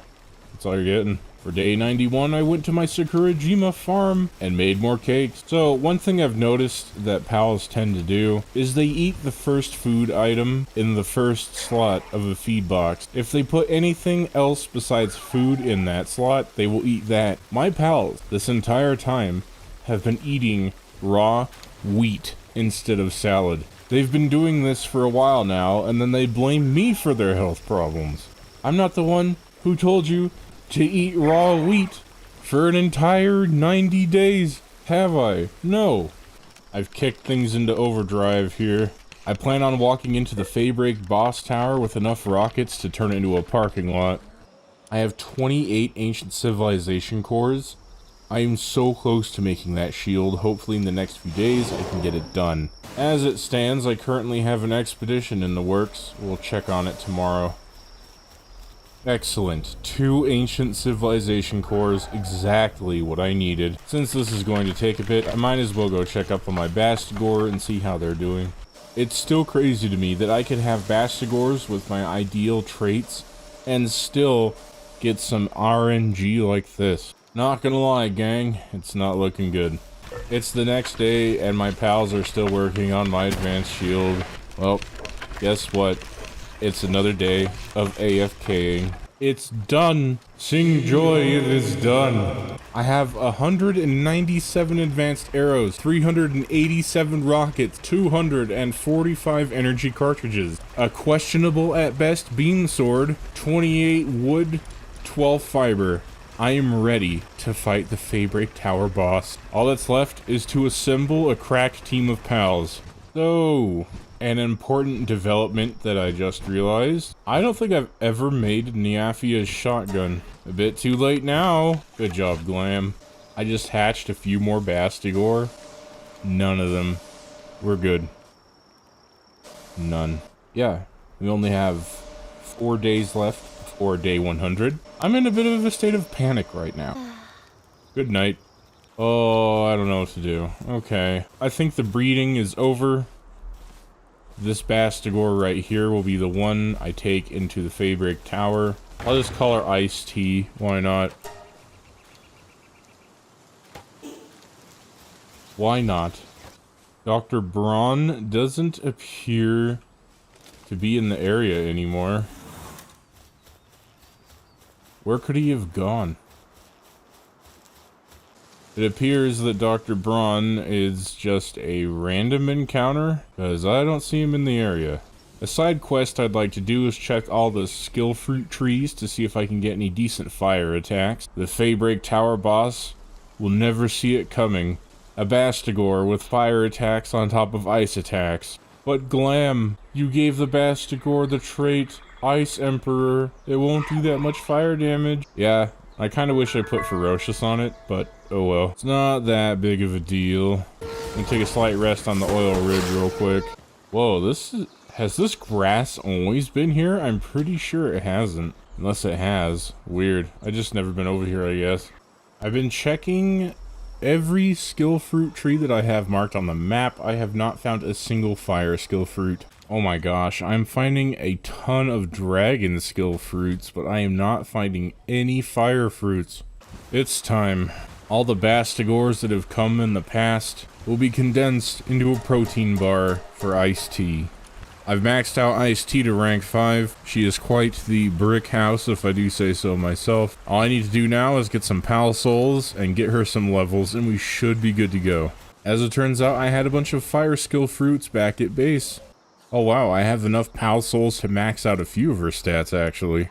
that's all you're getting. For day 91, I went to my Sakurajima farm and made more cakes. So one thing I've noticed that pals tend to do is they eat the first food item in the first slot of a feed box. If they put anything else besides food in that slot, they will eat that. My pals, this entire time, have been eating raw wheat instead of salad. They've been doing this for a while now, and then they blame me for their health problems. I'm not the one who told you to eat raw wheat for an entire 90 days, have I? No. I've kicked things into overdrive here. I plan on walking into the Faybreak boss tower with enough rockets to turn it into a parking lot. I have 28 ancient civilization cores. I am so close to making that shield. Hopefully in the next few days I can get it done. As it stands, I currently have an expedition in the works. We'll check on it tomorrow. Excellent. 2 ancient civilization cores, exactly what I needed. Since this is going to take a bit, I might as well go check up on my Bastigor and see how they're doing. It's still crazy to me that I could have Bastigors with my ideal traits and still get some RNG like this. Not gonna lie, gang, it's not looking good. It's the next day and my pals are still working on my advanced shield. Well, guess what? It's another day of AFKing. It's done. Sing joy, it is done. I have 197 advanced arrows, 387 rockets, 245 energy cartridges, a questionable at best beam sword, 28 wood, 12 fiber. I am ready to fight the Faybreak Tower boss. All that's left is to assemble a crack team of pals. So, an important development that I just realized. I don't think I've ever made Niafia's shotgun. A bit too late now. Good job, Glahm. I just hatched a few more Bastigor. None of them were good. None. Yeah, we only have 4 days left before day 100. I'm in a bit of a state of panic right now. Good night. Oh, I don't know what to do. Okay. I think the breeding is over. This Bastigor right here will be the one I take into the Faybreak Tower. I'll just call her Iced Tea. Why not? Why not? Dr. Braun doesn't appear to be in the area anymore. Where could he have gone? It appears that Dr. Braun is just a random encounter, because I don't see him in the area. A side quest I'd like to do is check all the skill fruit trees to see if I can get any decent fire attacks. The Faybreak Tower boss will never see it coming. A Bastigor with fire attacks on top of ice attacks. But Glahm, you gave the Bastigor the trait Ice Emperor. It won't do that much fire damage. Yeah, I kinda wish I put Ferocious on it, but oh well. It's not that big of a deal. I'm gonna take a slight rest on the oil rig real quick. Whoa, has this grass always been here? I'm pretty sure it hasn't. Unless it has. Weird. I just never been over here, I guess. I've been checking every skill fruit tree that I have marked on the map. I have not found a single fire skill fruit. Oh my gosh, I'm finding a ton of dragon skill fruits, but I am not finding any fire fruits. It's time. All the Bastigors that have come in the past will be condensed into a protein bar for Iced Tea. I've maxed out Iced Tea to rank 5. She is quite the brick house, if I do say so myself. All I need to do now is get some Pal Souls and get her some levels, and we should be good to go. As it turns out, I had a bunch of fire skill fruits back at base. Oh wow, I have enough Pal Souls to max out a few of her stats, actually.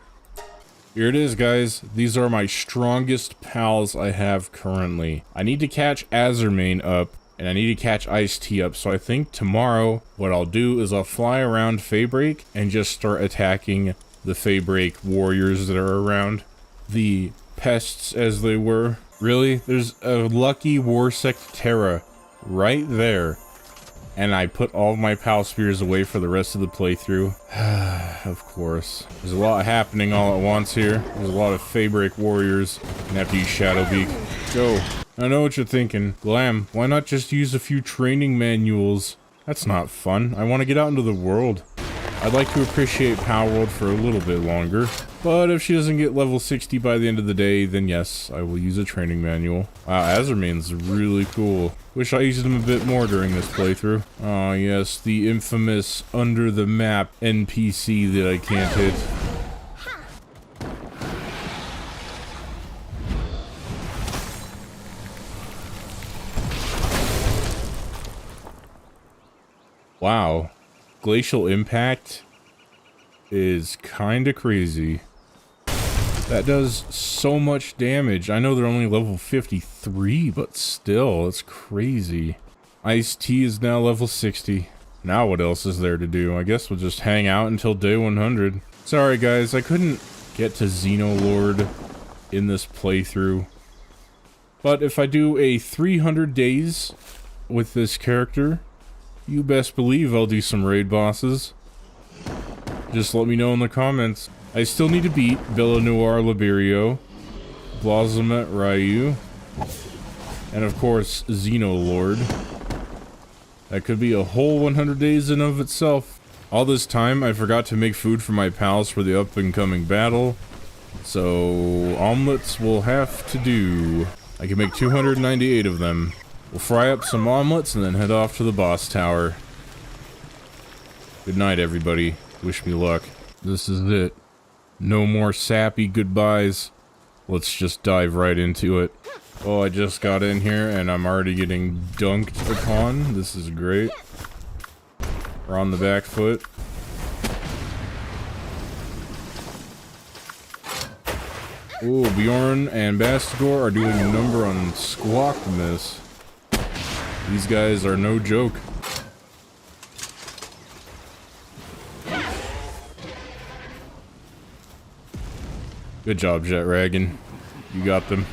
Here it is, guys. These are my strongest pals I have currently. I need to catch Azurmane up, and I need to catch Iced Tea up, so I think tomorrow what I'll do is I'll fly around Faybreak and just start attacking the Faybreak warriors that are around. The pests, as they were. Really? There's a lucky Warsect Terra right there. And I put all of my Pal Spears away for the rest of the playthrough. Of course. There's a lot happening all at once here. There's a lot of Faybreak warriors. Gonna have to use Shadowbeak. Go. I know what you're thinking. Glahm, why not just use a few training manuals? That's not fun. I want to get out into the world. I'd like to appreciate Palworld for a little bit longer. But if she doesn't get level 60 by the end of the day, then yes, I will use a training manual. Wow, Azurmane's really cool. Wish I used him a bit more during this playthrough. Oh yes, the infamous under the map NPC that I can't hit. Wow. Glacial Impact is kinda crazy. That does so much damage. I know they're only level 53, but still, it's crazy. Iced Tea is now level 60. Now what else is there to do? I guess we'll just hang out until day 100. Sorry guys, I couldn't get to Xenolord in this playthrough. But if I do a 300 days with this character, you best believe I'll do some raid bosses. Just let me know in the comments. I still need to beat Bellanoir Liberio, Blazimet Ryu, and of course Xenolord. That could be a whole 100 days in of itself. All this time I forgot to make food for my pals for the up and coming battle, so omelets will have to do. I can make 298 of them. We'll fry up some omelets and then head off to the boss tower. Good night, everybody. Wish me luck. This is it. No more sappy goodbyes. Let's just dive right into it. Oh, I just got in here and I'm already getting dunked upon. This is great. We're on the back foot. Ooh, Bjorn and Bastigor are doing a number on Squawkmas. These guys are no joke. Good job, Jetragon. You got them.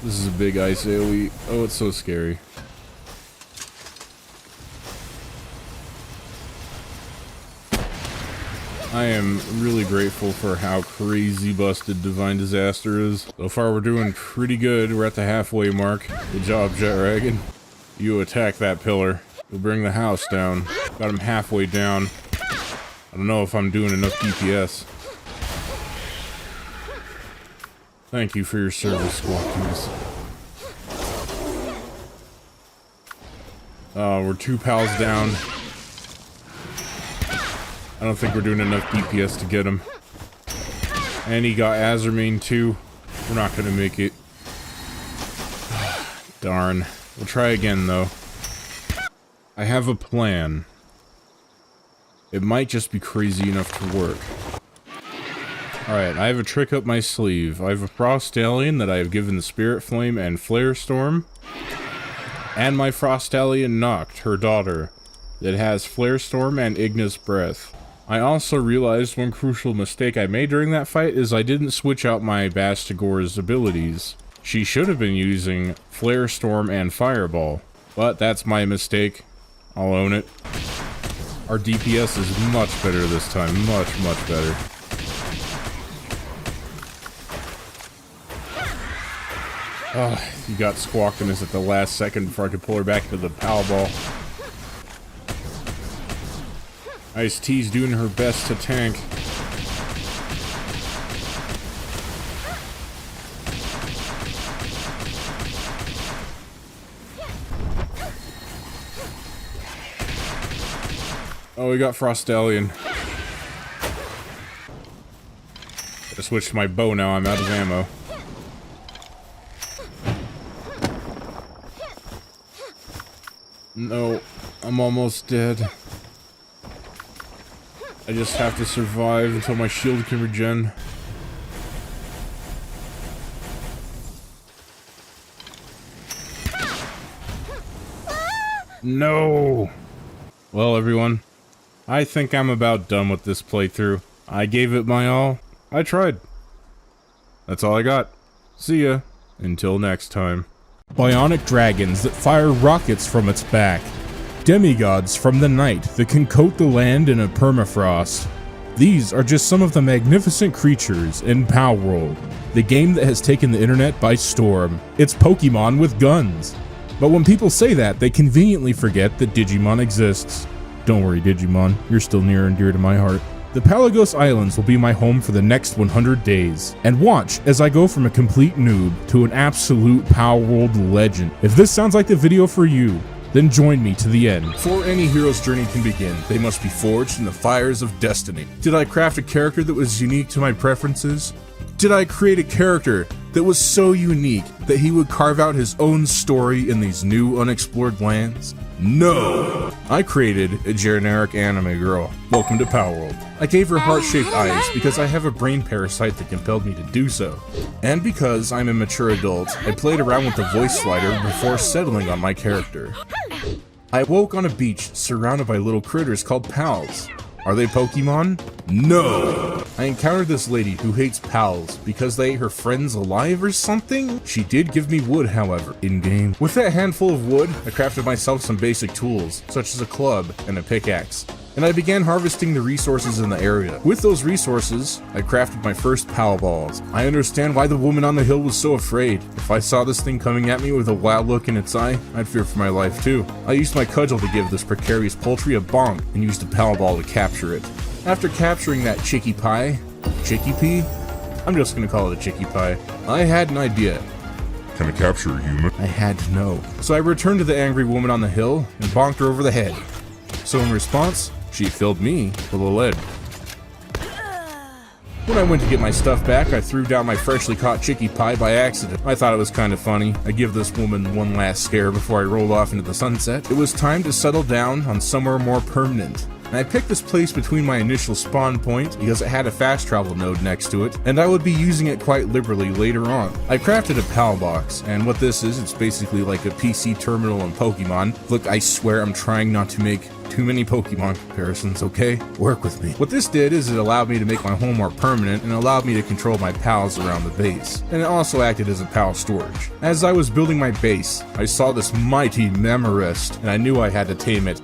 This is a big ice AoE. Oh, it's so scary. I am really grateful for how crazy busted Divine Disaster is. So far we're doing pretty good. We're at the halfway mark. Good job, Jetragon. You attack that pillar. You'll bring the house down. Got him halfway down. I don't know if I'm doing enough DPS. Thank you for your service, Squawkies. We're 2 pals down. I don't think we're doing enough DPS to get him. And he got Azermane too. We're not gonna make it. Darn. We'll try again though. I have a plan. It might just be crazy enough to work. Alright, I have a trick up my sleeve. I have a Frost Alien that I have given the Spirit Flame and Flare Storm. And my Frost Alien Noct, her daughter, that has Flare Storm and Ignis Breath. I also realized one crucial mistake I made during that fight is I didn't switch out my Bastigor's abilities. She should have been using Flare Storm and Fireball. But that's my mistake. I'll own it. Our DPS is much better this time. Much, much better. Oh, you got squawked in us at the last second before I could pull her back to the Palworld. Ice-T's doing her best to tank. Oh, we got Frostallion. I switched to my bow now, I'm out of ammo. No, I'm almost dead. I just have to survive until my shield can regen. No! Well, everyone, I think I'm about done with this playthrough. I gave it my all. I tried. That's all I got. See ya. Until next time. Bionic dragons that fire rockets from its back. Demigods from the night that can coat the land in a permafrost. These are just some of the magnificent creatures in Palworld, the game that has taken the internet by storm. It's Pokemon with guns. But when people say that, they conveniently forget that Digimon exists. Don't worry, Digimon, you're still near and dear to my heart. The Palagos Islands will be my home for the next 100 days, and watch as I go from a complete noob to an absolute Palworld legend. If this sounds like the video for you, then join me to the end. Before any hero's journey can begin, they must be forged in the fires of destiny. Did I craft a character that was unique to my preferences? Did I create a character that was so unique that he would carve out his own story in these new unexplored lands? No! I created a generic anime girl. Welcome to Palworld. I gave her heart-shaped eyes because I have a brain parasite that compelled me to do so. And because I'm a mature adult, I played around with the voice slider before settling on my character. I woke on a beach surrounded by little critters called pals. Are they Pokemon? No! I encountered this lady who hates pals because they ate her friends alive or something? She did give me wood, however, in-game. With that handful of wood, I crafted myself some basic tools, such as a club and a pickaxe. And I began harvesting the resources in the area. With those resources, I crafted my first pal balls. I understand why the woman on the hill was so afraid. If I saw this thing coming at me with a wild look in its eye, I'd fear for my life too. I used my cudgel to give this precarious poultry a bonk and used a pal ball to capture it. After capturing that chicky pie, I'm just gonna call it a chicky pie, I had an idea. Can I capture a human? I had to know. So I returned to the angry woman on the hill and bonked her over the head. So in response, she filled me full of lead. When I went to get my stuff back, I threw down my freshly caught chicky pie by accident. I thought it was kind of funny. I give this woman one last scare before I rolled off into the sunset. It was time to settle down on somewhere more permanent. And I picked this place between my initial spawn point because it had a fast travel node next to it, and I would be using it quite liberally later on. I crafted a PAL box, and what this is, it's basically like a PC terminal in Pokemon. Look, I swear I'm trying not to make too many Pokemon comparisons, okay? Work with me. What this did is it allowed me to make my home more permanent and allowed me to control my pals around the base. And it also acted as a pal storage. As I was building my base, I saw this mighty Memorist, and I knew I had to tame it.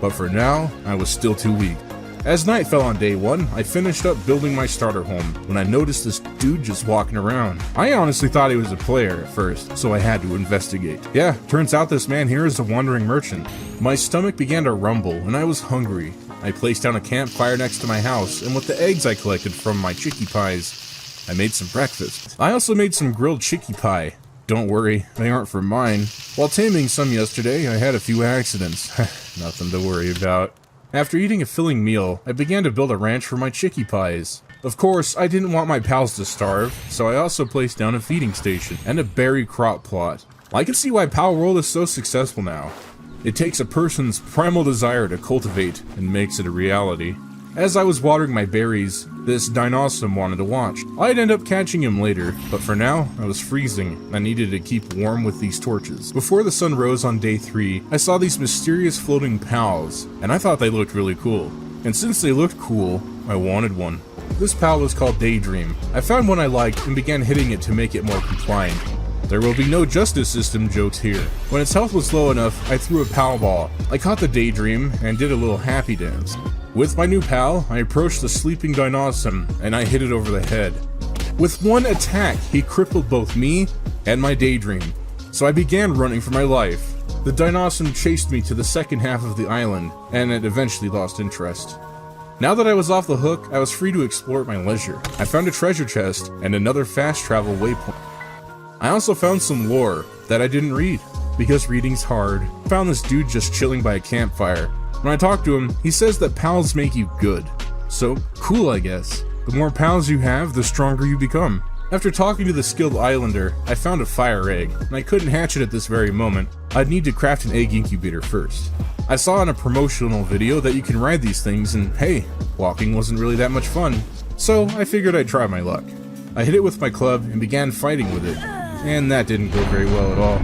But for now, I was still too weak. As night fell on day one, I finished up building my starter home when I noticed this dude just walking around. I honestly thought he was a player at first, so I had to investigate. Yeah, turns out this man here is a wandering merchant. My stomach began to rumble and I was hungry. I placed down a campfire next to my house, and with the eggs I collected from my chicky pies, I made some breakfast. I also made some grilled chicky pie. Don't worry, they aren't for mine. While taming some yesterday, I had a few accidents. Nothing to worry about. After eating a filling meal, I began to build a ranch for my chicky pies. Of course, I didn't want my pals to starve, so I also placed down a feeding station and a berry crop plot. I can see why Palworld is so successful now. It takes a person's primal desire to cultivate and makes it a reality. As I was watering my berries, this dinosaur wanted to watch. I'd end up catching him later, but for now, I was freezing. I needed to keep warm with these torches. Before the sun rose on day 3, I saw these mysterious floating pals, and I thought they looked really cool. And since they looked cool, I wanted one. This pal was called Daydream. I found one I liked and began hitting it to make it more compliant. There will be no justice system jokes here. When its health was low enough, I threw a pal ball. I caught the Daydream and did a little happy dance. With my new pal, I approached the sleeping dinosaur and I hit it over the head. With one attack, he crippled both me and my Daydream, so I began running for my life. The dinosaur chased me to the second half of the island, and it eventually lost interest. Now that I was off the hook, I was free to explore at my leisure. I found a treasure chest and another fast travel waypoint. I also found some lore that I didn't read, because reading's hard. I found this dude just chilling by a campfire. When I talked to him, he says that pals make you good. So, cool I guess. The more pals you have, the stronger you become. After talking to the skilled islander, I found a fire egg, and I couldn't hatch it at this very moment. I'd need to craft an egg incubator first. I saw in a promotional video that you can ride these things, and hey, walking wasn't really that much fun. So, I figured I'd try my luck. I hit it with my club and began fighting with it, and that didn't go very well at all.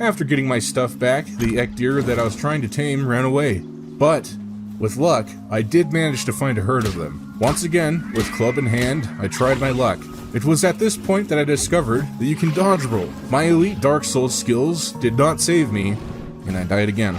After getting my stuff back, the Ekdir that I was trying to tame ran away. But, with luck, I did manage to find a herd of them. Once again, with club in hand, I tried my luck. It was at this point that I discovered that you can dodge roll. My elite Dark Souls skills did not save me, and I died again.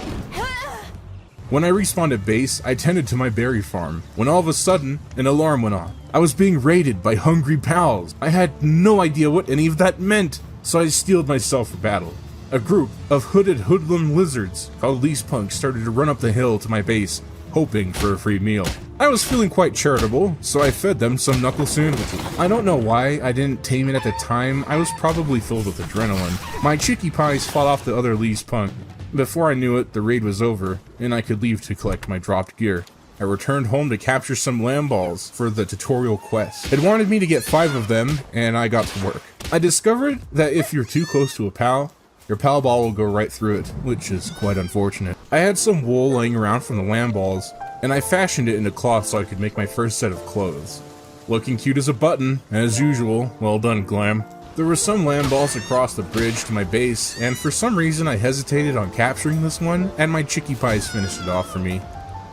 When I respawned at base, I tended to my berry farm, when all of a sudden, an alarm went off. I was being raided by hungry pals. I had no idea what any of that meant, so I steeled myself for battle. A group of hooded hoodlum lizards called lease punks started to run up the hill to my base, hoping for a free meal. I was feeling quite charitable, so I fed them some knuckle sandwiches. I don't know why I didn't tame it at the time. I was probably filled with adrenaline. My chicky pies fought off the other lease punk. Before I knew it, the raid was over, and I could leave to collect my dropped gear. I returned home to capture some lamb balls for the tutorial quest. It wanted me to get 5 of them, and I got to work. I discovered that if you're too close to a pal, your pal ball will go right through it, which is quite unfortunate. I had some wool laying around from the lamb balls, and I fashioned it into cloth so I could make my first set of clothes. Looking cute as a button, as usual. Well done, Glahm. There were some lamb balls across the bridge to my base, and for some reason I hesitated on capturing this one, and my chicky pies finished it off for me.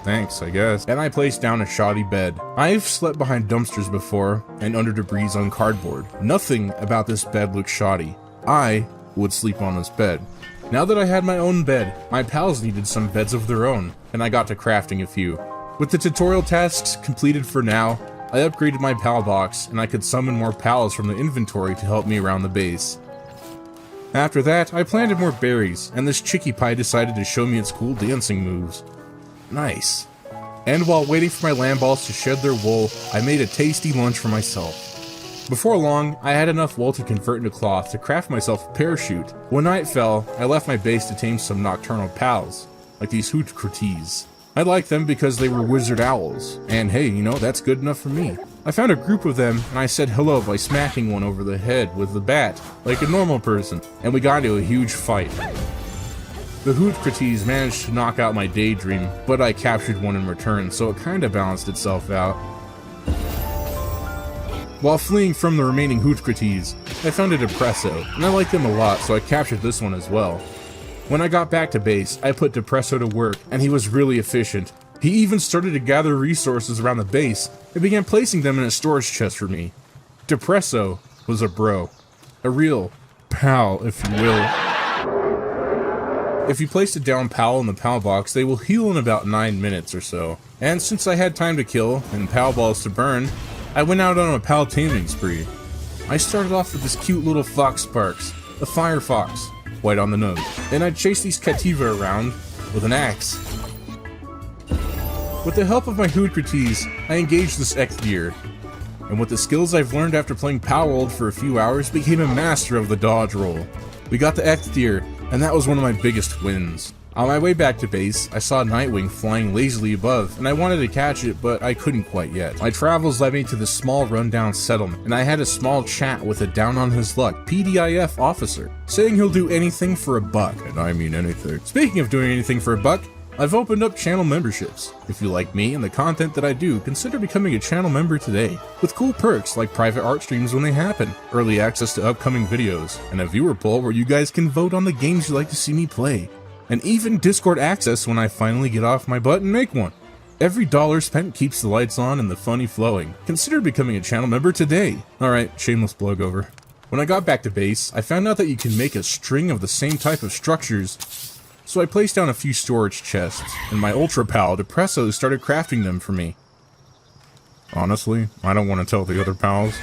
Thanks, I guess. And I placed down a shoddy bed. I've slept behind dumpsters before, and under debris on cardboard. Nothing about this bed looked shoddy. I would sleep on this bed. Now that I had my own bed, my pals needed some beds of their own, and I got to crafting a few. With the tutorial tasks completed for now, I upgraded my pal box, and I could summon more pals from the inventory to help me around the base. After that, I planted more berries, and this chicky pie decided to show me its cool dancing moves. Nice. And while waiting for my lamb balls to shed their wool, I made a tasty lunch for myself. Before long, I had enough wool to convert into cloth to craft myself a parachute. When night fell, I left my base to tame some nocturnal pals, like these hoot-crities. I liked them because they were wizard owls, and hey, you know, that's good enough for me. I found a group of them, and I said hello by smacking one over the head with the bat, like a normal person, and we got into a huge fight. The hoot-crities managed to knock out my Daydream, but I captured one in return, so it kinda balanced itself out. While fleeing from the remaining hoot-crities, I found a Depresso, and I liked them a lot, so I captured this one as well. When I got back to base, I put Depresso to work, and he was really efficient. He even started to gather resources around the base, and began placing them in a storage chest for me. Depresso was a bro. A real pal, if you will. If you place a down pal in the pal box, they will heal in about 9 minutes or so. And since I had time to kill, and pal balls to burn, I went out on a pal taming spree. I started off with this cute little fox Sparks, a fire fox, white on the nose, and I'd chase these Cativa around with an axe. With the help of my hoot-crities, I engaged this Ekdir. and with the skills I've learned after playing Palworld for a few hours, became a master of the dodge roll. We got the X tier, and that was one of my biggest wins. On my way back to base, I saw Nightwing flying lazily above, and I wanted to catch it, but I couldn't quite yet. My travels led me to this small rundown settlement, and I had a small chat with a down-on-his-luck PDIF officer, saying he'll do anything for a buck, and I mean anything. Speaking of doing anything for a buck, I've opened up channel memberships. If you like me and the content that I do, consider becoming a channel member today, with cool perks like private art streams when they happen, early access to upcoming videos, and a viewer poll where you guys can vote on the games you'd like to see me play, and even Discord access when I finally get off my butt and make one. Every dollar spent keeps the lights on and the funny flowing. Consider becoming a channel member today. Alright, shameless plug over. When I got back to base, I found out that you can make a string of the same type of structures, so I placed down a few storage chests, and my ultra pal, Depresso, started crafting them for me. Honestly, I don't want to tell the other pals,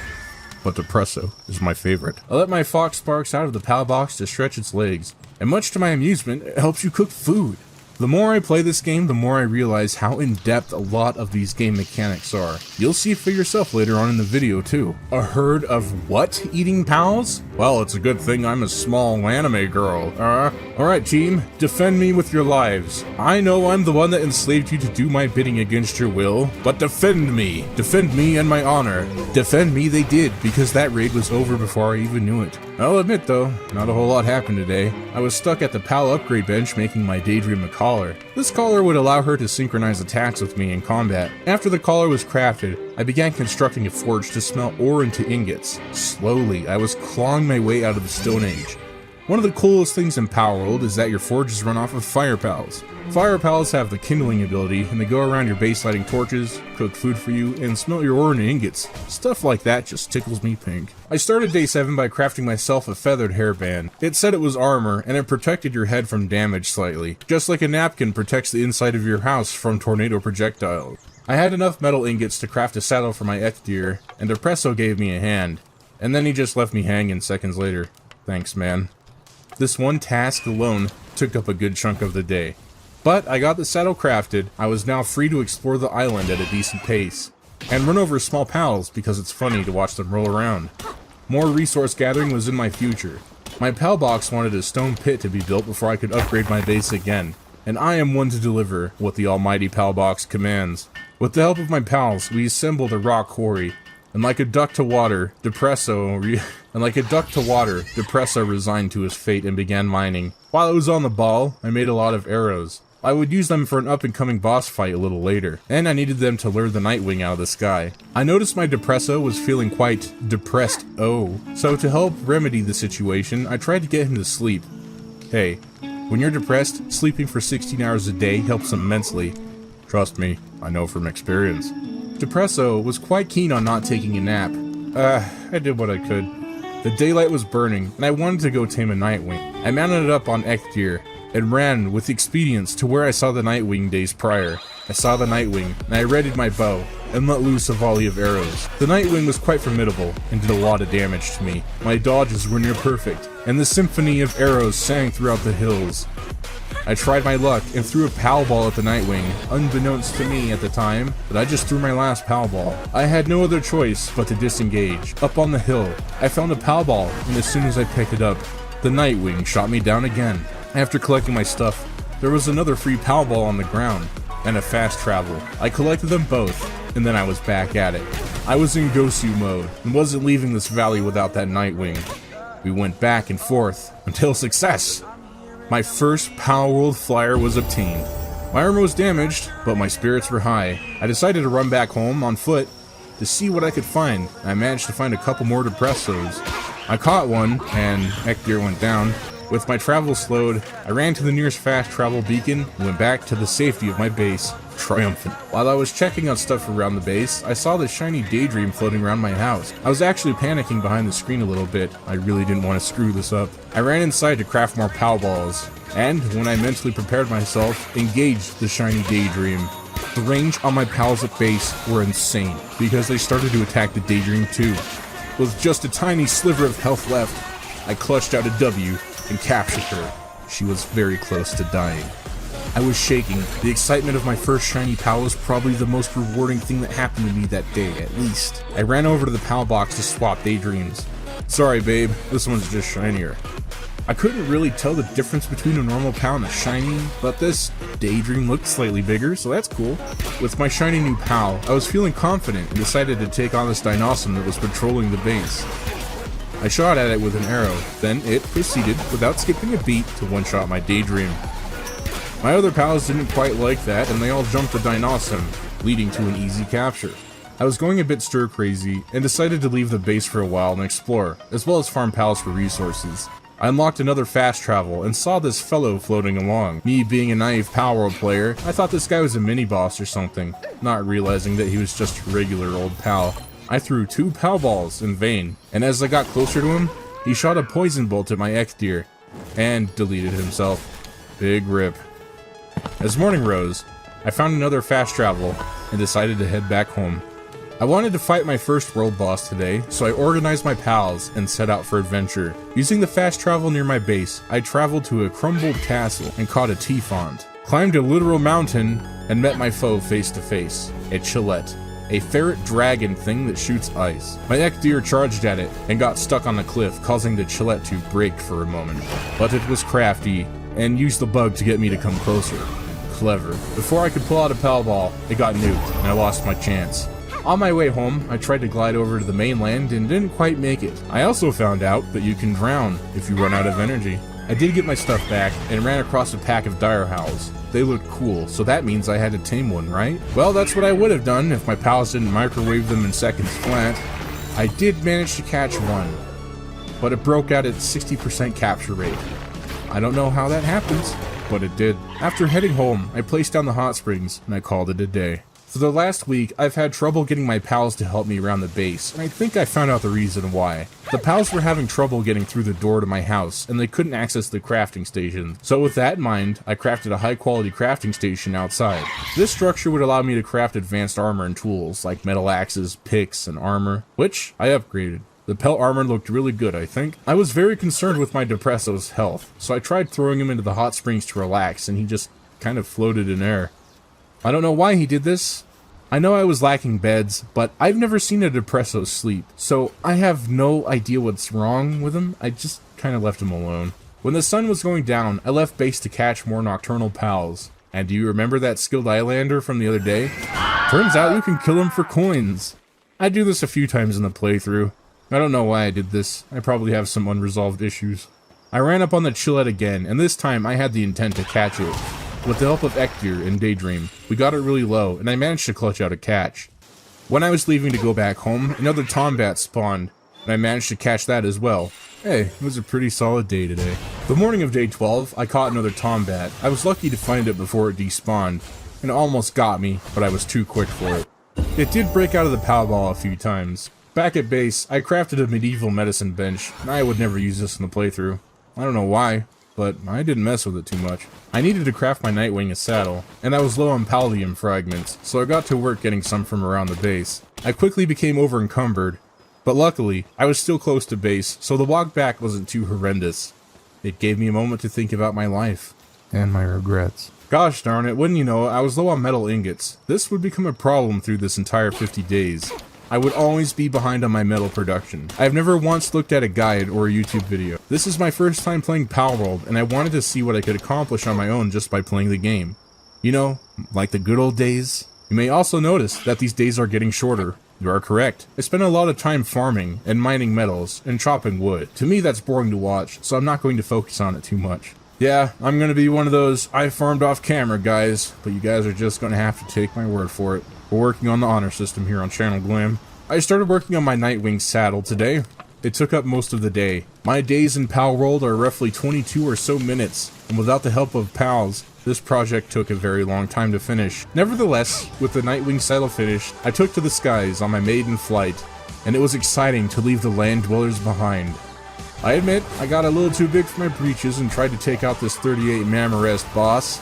but Depresso is my favorite. I let my Fox Sparks out of the pal box to stretch its legs, and much to my amusement, it helps you cook food. The more I play this game, the more I realize how in-depth a lot of these game mechanics are. You'll see for yourself later on in the video too. A herd of what eating pals? Well, it's a good thing I'm a small anime girl. Alright team, defend me with your lives. I know I'm the one that enslaved you to do my bidding against your will, but defend me. Defend me and my honor. Defend me they did, because that raid was over before I even knew it. I'll admit though, not a whole lot happened today. I was stuck at the PAL upgrade bench making my Daydream a collar. This collar would allow her to synchronize attacks with me in combat. After the collar was crafted, I began constructing a forge to smelt ore into ingots. Slowly, I was clawing my way out of the Stone Age. One of the coolest things in Palworld is that your forges run off of fire pals. Fire pals have the kindling ability, and they go around your base lighting torches, cook food for you, and smelt your ore into ingots. Stuff like that just tickles me pink. I started day 7 by crafting myself a feathered hairband. It said it was armor, and it protected your head from damage slightly, just like a napkin protects the inside of your house from tornado projectiles. I had enough metal ingots to craft a saddle for my Deer, and Depresso gave me a hand, and then he just left me hanging seconds later. Thanks, man. This one task alone took up a good chunk of the day. But I got the saddle crafted. I was now free to explore the island at a decent pace, and run over small pals because it's funny to watch them roll around. More resource gathering was in my future. My pal box wanted a stone pit to be built before I could upgrade my base again, and I am one to deliver what the almighty pal box commands. With the help of my pals, we assembled a rock quarry, and like a duck to water, Depresso resigned to his fate and began mining. While I was on the ball, I made a lot of arrows. I would use them for an up-and-coming boss fight a little later, and I needed them to lure the Nightwing out of the sky. I noticed my Depresso was feeling quite depressed, so to help remedy the situation, I tried to get him to sleep. Hey, when you're depressed, sleeping for 16 hours a day helps immensely. Trust me, I know from experience. Depresso was quite keen on not taking a nap. I did what I could. The daylight was burning, and I wanted to go tame a Nightwing. I mounted it up on Deer, and ran with expedience to where I saw the Nightwing days prior. I saw the Nightwing, and I readied my bow, and let loose a volley of arrows. The Nightwing was quite formidable, and did a lot of damage to me. My dodges were near perfect, and the symphony of arrows sang throughout the hills. I tried my luck, and threw a pal ball at the Nightwing, unbeknownst to me at the time, but I just threw my last pal ball. I had no other choice but to disengage. Up on the hill, I found a pal ball, and as soon as I picked it up, the Nightwing shot me down again. After collecting my stuff, there was another free pal ball on the ground, and a fast travel. I collected them both, and then I was back at it. I was in Gosu mode, and wasn't leaving this valley without that Nightwing. We went back and forth, until success! My first Palworld flyer was obtained. My armor was damaged, but my spirits were high. I decided to run back home on foot to see what I could find, and I managed to find a couple more Depressos. I caught one, and Deer went down. With my travel slowed, I ran to the nearest fast travel beacon and went back to the safety of my base, triumphant. While I was checking out stuff around the base, I saw the shiny Daydream floating around my house. I was actually panicking behind the screen a little bit. I really didn't want to screw this up. I ran inside to craft more pal balls, and when I mentally prepared myself, engaged the shiny Daydream. The range on my pals at base were insane, because they started to attack the Daydream too. With just a tiny sliver of health left, I clutched out a W and captured her. She was very close to dying. I was shaking. The excitement of my first shiny PAL was probably the most rewarding thing that happened to me that day, at least. I ran over to the PAL box to swap Daydreams. Sorry babe, this one's just shinier. I couldn't really tell the difference between a normal PAL and a shiny, but this Daydream looked slightly bigger, so that's cool. With my shiny new PAL, I was feeling confident and decided to take on this Dinosaur that was patrolling the base. I shot at it with an arrow, then it proceeded, without skipping a beat, to one-shot my Daydream. My other pals didn't quite like that, and they all jumped the Dinosaur, leading to an easy capture. I was going a bit stir-crazy, and decided to leave the base for a while and explore, as well as farm pals for resources. I unlocked another fast travel, and saw this fellow floating along. Me being a naive Palworld player, I thought this guy was a mini-boss or something, not realizing that he was just a regular old pal. I threw 2 PAL balls in vain, and as I got closer to him, he shot a poison bolt at my X-Deer, and deleted himself. Big rip. As morning rose, I found another fast travel, and decided to head back home. I wanted to fight my first world boss today, so I organized my pals and set out for adventure. Using the fast travel near my base, I traveled to a crumbled castle and caught a T-font, climbed a literal mountain, and met my foe face to face, a Chillette, a ferret dragon thing that shoots ice. My X-Deer charged at it and got stuck on the cliff, causing the Chillette to break for a moment. But it was crafty and used the bug to get me to come closer. Clever. Before I could pull out a PAL ball, it got nuked and I lost my chance. On my way home, I tried to glide over to the mainland and didn't quite make it. I also found out that you can drown if you run out of energy. I did get my stuff back and ran across a pack of dire howls. They looked cool, so that means I had to tame one, right? Well, that's what I would have done if my pals didn't microwave them in seconds flat. I did manage to catch one, but it broke out at 60% capture rate. I don't know how that happens, but it did. After heading home, I placed down the hot springs and I called it a day. For the last week, I've had trouble getting my pals to help me around the base, and I think I found out the reason why. The pals were having trouble getting through the door to my house, and they couldn't access the crafting station. So with that in mind, I crafted a high-quality crafting station outside. This structure would allow me to craft advanced armor and tools, like metal axes, picks, and armor, which I upgraded. The pelt armor looked really good, I think. I was very concerned with my Depresso's health, so I tried throwing him into the hot springs to relax, and he just kind of floated in air. I don't know why he did this. I know I was lacking beds, but I've never seen a Depresso sleep, so I have no idea what's wrong with him. I just kind of left him alone. When the sun was going down, I left base to catch more nocturnal pals. And do you remember that skilled Islander from the other day? Turns out you can kill him for coins. I do this a few times in the playthrough. I don't know why I did this. I probably have some unresolved issues. I ran up on the Chillette again, and this time I had the intent to catch it. With the help of X-Deer and Daydream, we got it really low, and I managed to clutch out a catch. When I was leaving to go back home, another Tombat spawned, and I managed to catch that as well. Hey, it was a pretty solid day today. The morning of day 12, I caught another Tombat. I was lucky to find it before it despawned, and it almost got me, but I was too quick for it. It did break out of the PAL ball a few times. Back at base, I crafted a medieval medicine bench, and I would never use this in the playthrough. I don't know why, but I didn't mess with it too much. I needed to craft my Nightwing a saddle, and I was low on Palladium fragments, so I got to work getting some from around the base. I quickly became over-encumbered, but luckily, I was still close to base, so the walk back wasn't too horrendous. It gave me a moment to think about my life, and my regrets. Gosh darn it, wouldn't you know, I was low on metal ingots. This would become a problem through this entire 50 days. I would always be behind on my metal production. I have never once looked at a guide or a YouTube video. This is my first time playing Palworld, and I wanted to see what I could accomplish on my own just by playing the game. You know, like the good old days. You may also notice that these days are getting shorter. You are correct. I spend a lot of time farming and mining metals and chopping wood. To me that's boring to watch, so I'm not going to focus on it too much. Yeah, I'm gonna be one of those I farmed off camera guys, but you guys are just gonna have to take my word for it. We're working on the honor system here on Channel Glahm. I started working on my Nightwing saddle today. It took up most of the day. My days in Palworld are roughly 22 or so minutes, and without the help of pals, this project took a very long time to finish. Nevertheless, with the Nightwing saddle finished, I took to the skies on my maiden flight, and it was exciting to leave the land dwellers behind. I admit, I got a little too big for my breeches and tried to take out this 38 Mamarest boss.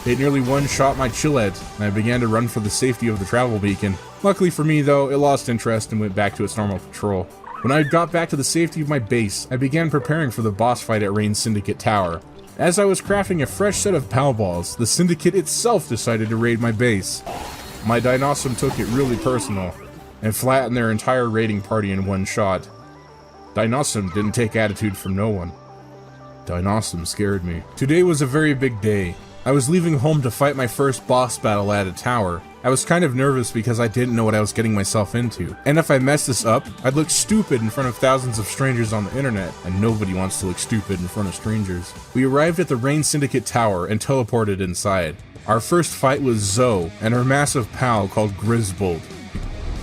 It nearly one-shot my Chillette, and I began to run for the safety of the travel beacon. Luckily for me though, it lost interest and went back to its normal patrol. When I got back to the safety of my base, I began preparing for the boss fight at Rain Syndicate Tower. As I was crafting a fresh set of PAL balls, the Syndicate itself decided to raid my base. My Dinosaur took it really personal, and flattened their entire raiding party in one shot. Dinosaur didn't take attitude from no one. Dinosaur scared me. Today was a very big day. I was leaving home to fight my first boss battle at a tower. I was kind of nervous because I didn't know what I was getting myself into. And if I messed this up, I'd look stupid in front of thousands of strangers on the internet, and nobody wants to look stupid in front of strangers. We arrived at the Rain Syndicate Tower and teleported inside. Our first fight was Zoe and her massive pal called Grisbolt.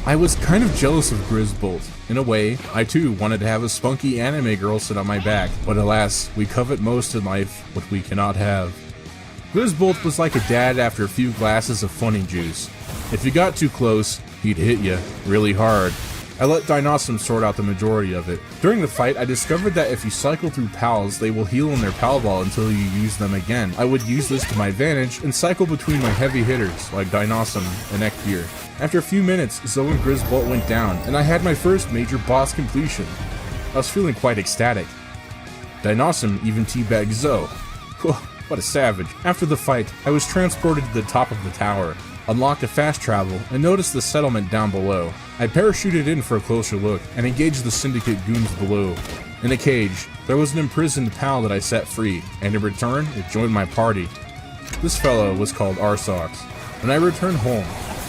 I was kind of jealous of Grisbolt. In a way, I too wanted to have a spunky anime girl sit on my back, but alas, we covet most in life what we cannot have. Grisbolt was like a dad after a few glasses of funny juice. If you got too close, he'd hit you really hard. I let Dinosaur sort out the majority of it. During the fight, I discovered that if you cycle through pals, they will heal in their pal ball until you use them again. I would use this to my advantage and cycle between my heavy hitters, like Dinosaur and Ektir. After a few minutes, Zoe and Grisbolt went down, and I had my first major boss completion. I was feeling quite ecstatic. Dinosaur even teabagged Zoe. What a savage. After the fight, I was transported to the top of the tower, unlocked a fast travel, and noticed the settlement down below. I parachuted in for a closer look, and engaged the Syndicate goons below. In a cage, there was an imprisoned pal that I set free, and in return, it joined my party. This fellow was called Arsox. When I returned home,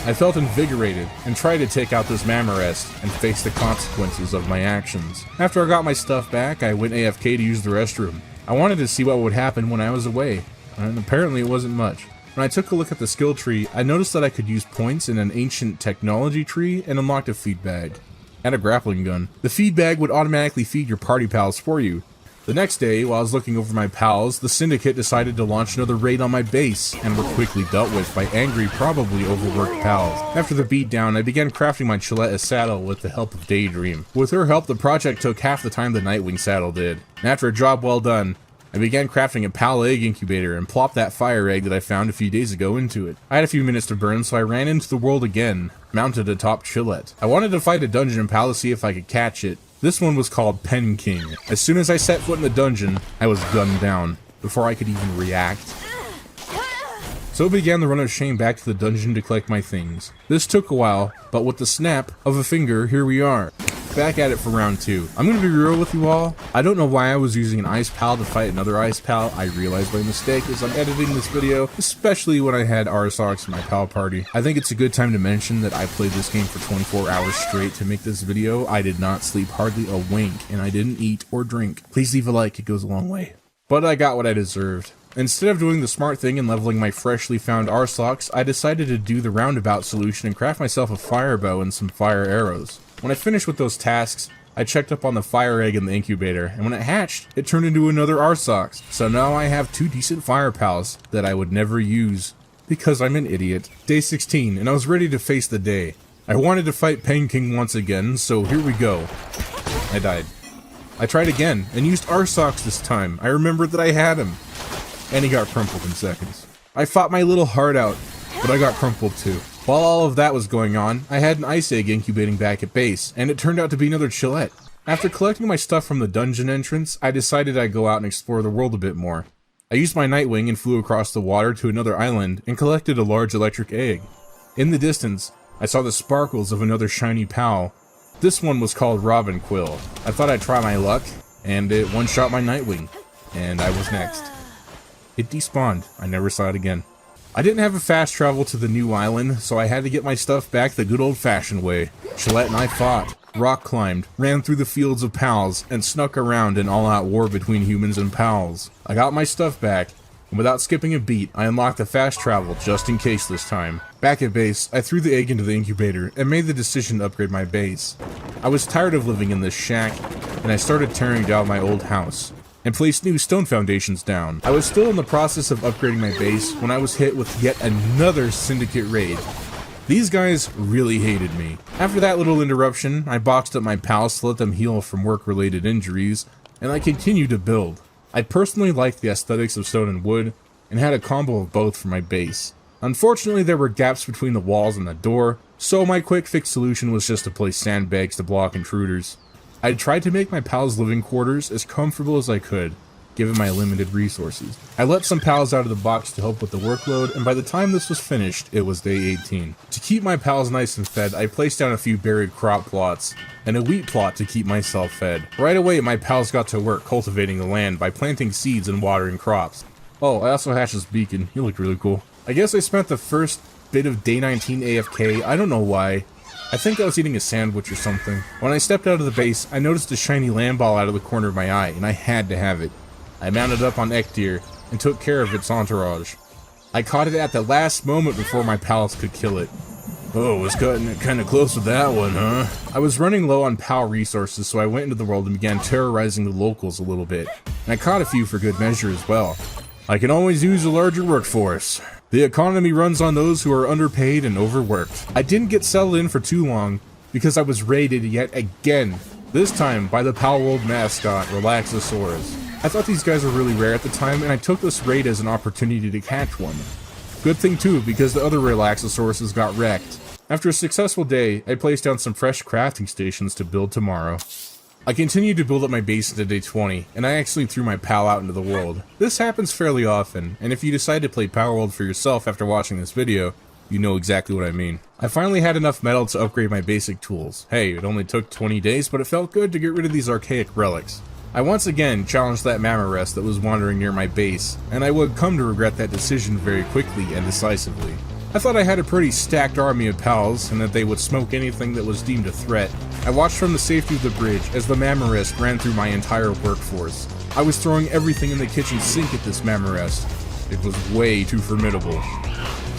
I felt invigorated, and tried to take out this Mammorest and face the consequences of my actions. After I got my stuff back, I went AFK to use the restroom. I wanted to see what would happen when I was away, and apparently it wasn't much. When I took a look at the skill tree, I noticed that I could use points in an ancient technology tree and unlocked a feed bag. And a grappling gun. The feed bag would automatically feed your party pals for you. The next day, while I was looking over my pals, the Syndicate decided to launch another raid on my base, and were quickly dealt with by angry, probably overworked pals. After the beatdown, I began crafting my Chiletta saddle with the help of Daydream. With her help, the project took half the time the Nightwing saddle did. And after a job well done, I began crafting a PAL egg incubator and plopped that fire egg that I found a few days ago into it. I had a few minutes to burn, so I ran into the world again, mounted atop Chillette. I wanted to fight a dungeon pal to see if I could catch it. This one was called Pen King. As soon as I set foot in the dungeon, I was gunned down, before I could even react. So began the run of shame back to the dungeon to collect my things. This took a while, but with the snap of a finger, here we are. Back at it for round 2. I'm gonna be real with you all. I don't know why I was using an ice pal to fight another ice pal. I realized my mistake as I'm editing this video, especially when I had Arsox in my pal party. I think it's a good time to mention that I played this game for 24 hours straight to make this video. I did not sleep hardly a wink, and I didn't eat or drink. Please leave a like, it goes a long way. But I got what I deserved. Instead of doing the smart thing and leveling my freshly found Arsox, I decided to do the roundabout solution and craft myself a fire bow and some fire arrows. When I finished with those tasks, I checked up on the fire egg in the incubator, and when it hatched, it turned into another Arsox. So now I have 2 decent fire pals that I would never use, because I'm an idiot. Day 16, and I was ready to face the day. I wanted to fight Pen King once again, so here we go. I died. I tried again, and used Arsox this time. I remembered that I had him. And he got crumpled in seconds. I fought my little heart out, but I got crumpled too. While all of that was going on, I had an ice egg incubating back at base, and it turned out to be another Chillette. After collecting my stuff from the dungeon entrance, I decided I'd go out and explore the world a bit more. I used my Nightwing and flew across the water to another island and collected a large electric egg. In the distance, I saw the sparkles of another shiny pal. This one was called Robin Quill. I thought I'd try my luck, and it one-shot my Nightwing, and I was next. It despawned. I never saw it again. I didn't have a fast travel to the new island, so I had to get my stuff back the good old-fashioned way. Chillette and I fought, rock climbed, ran through the fields of pals, and snuck around an all-out war between humans and pals. I got my stuff back, and without skipping a beat, I unlocked the fast travel just in case this time. Back at base, I threw the egg into the incubator and made the decision to upgrade my base. I was tired of living in this shack, and I started tearing down my old house and placed new stone foundations down. I was still in the process of upgrading my base when I was hit with yet another Syndicate raid. These guys really hated me. After that little interruption, I boxed up my pals to let them heal from work-related injuries, and I continued to build. I personally liked the aesthetics of stone and wood, and had a combo of both for my base. Unfortunately, there were gaps between the walls and the door, so my quick fix solution was just to place sandbags to block intruders. I tried to make my pals' living quarters as comfortable as I could, given my limited resources. I let some pals out of the box to help with the workload, and by the time this was finished, it was day 18. To keep my pals nice and fed, I placed down a few buried crop plots, and a wheat plot to keep myself fed. Right away, my pals got to work cultivating the land by planting seeds and watering crops. Oh, I also hatched this beacon. He looked really cool. I guess I spent the first bit of day 19 AFK, I don't know why. I think I was eating a sandwich or something. When I stepped out of the base, I noticed a shiny land ball out of the corner of my eye, and I had to have it. I mounted up on Ektir and took care of its entourage. I caught it at the last moment before my pals could kill it. Oh, was cutting it kinda close with that one, huh? I was running low on pal resources, so I went into the world and began terrorizing the locals a little bit. And I caught a few for good measure as well. I can always use a larger workforce. The economy runs on those who are underpaid and overworked. I didn't get settled in for too long because I was raided yet again, this time by the Palworld mascot, Relaxosaurus. I thought these guys were really rare at the time, and I took this raid as an opportunity to catch one. Good thing too, because the other Relaxosauruses got wrecked. After a successful day, I placed down some fresh crafting stations to build tomorrow. I continued to build up my base into day 20, and I actually threw my pal out into the world. This happens fairly often, and if you decide to play Palworld for yourself after watching this video, you know exactly what I mean. I finally had enough metal to upgrade my basic tools. Hey, it only took 20 days, but it felt good to get rid of these archaic relics. I once again challenged that Mammorest that was wandering near my base, and I would come to regret that decision very quickly and decisively. I thought I had a pretty stacked army of pals, and that they would smoke anything that was deemed a threat. I watched from the safety of the bridge as the Mammorest ran through my entire workforce. I was throwing everything in the kitchen sink at this Mammorest. It was way too formidable.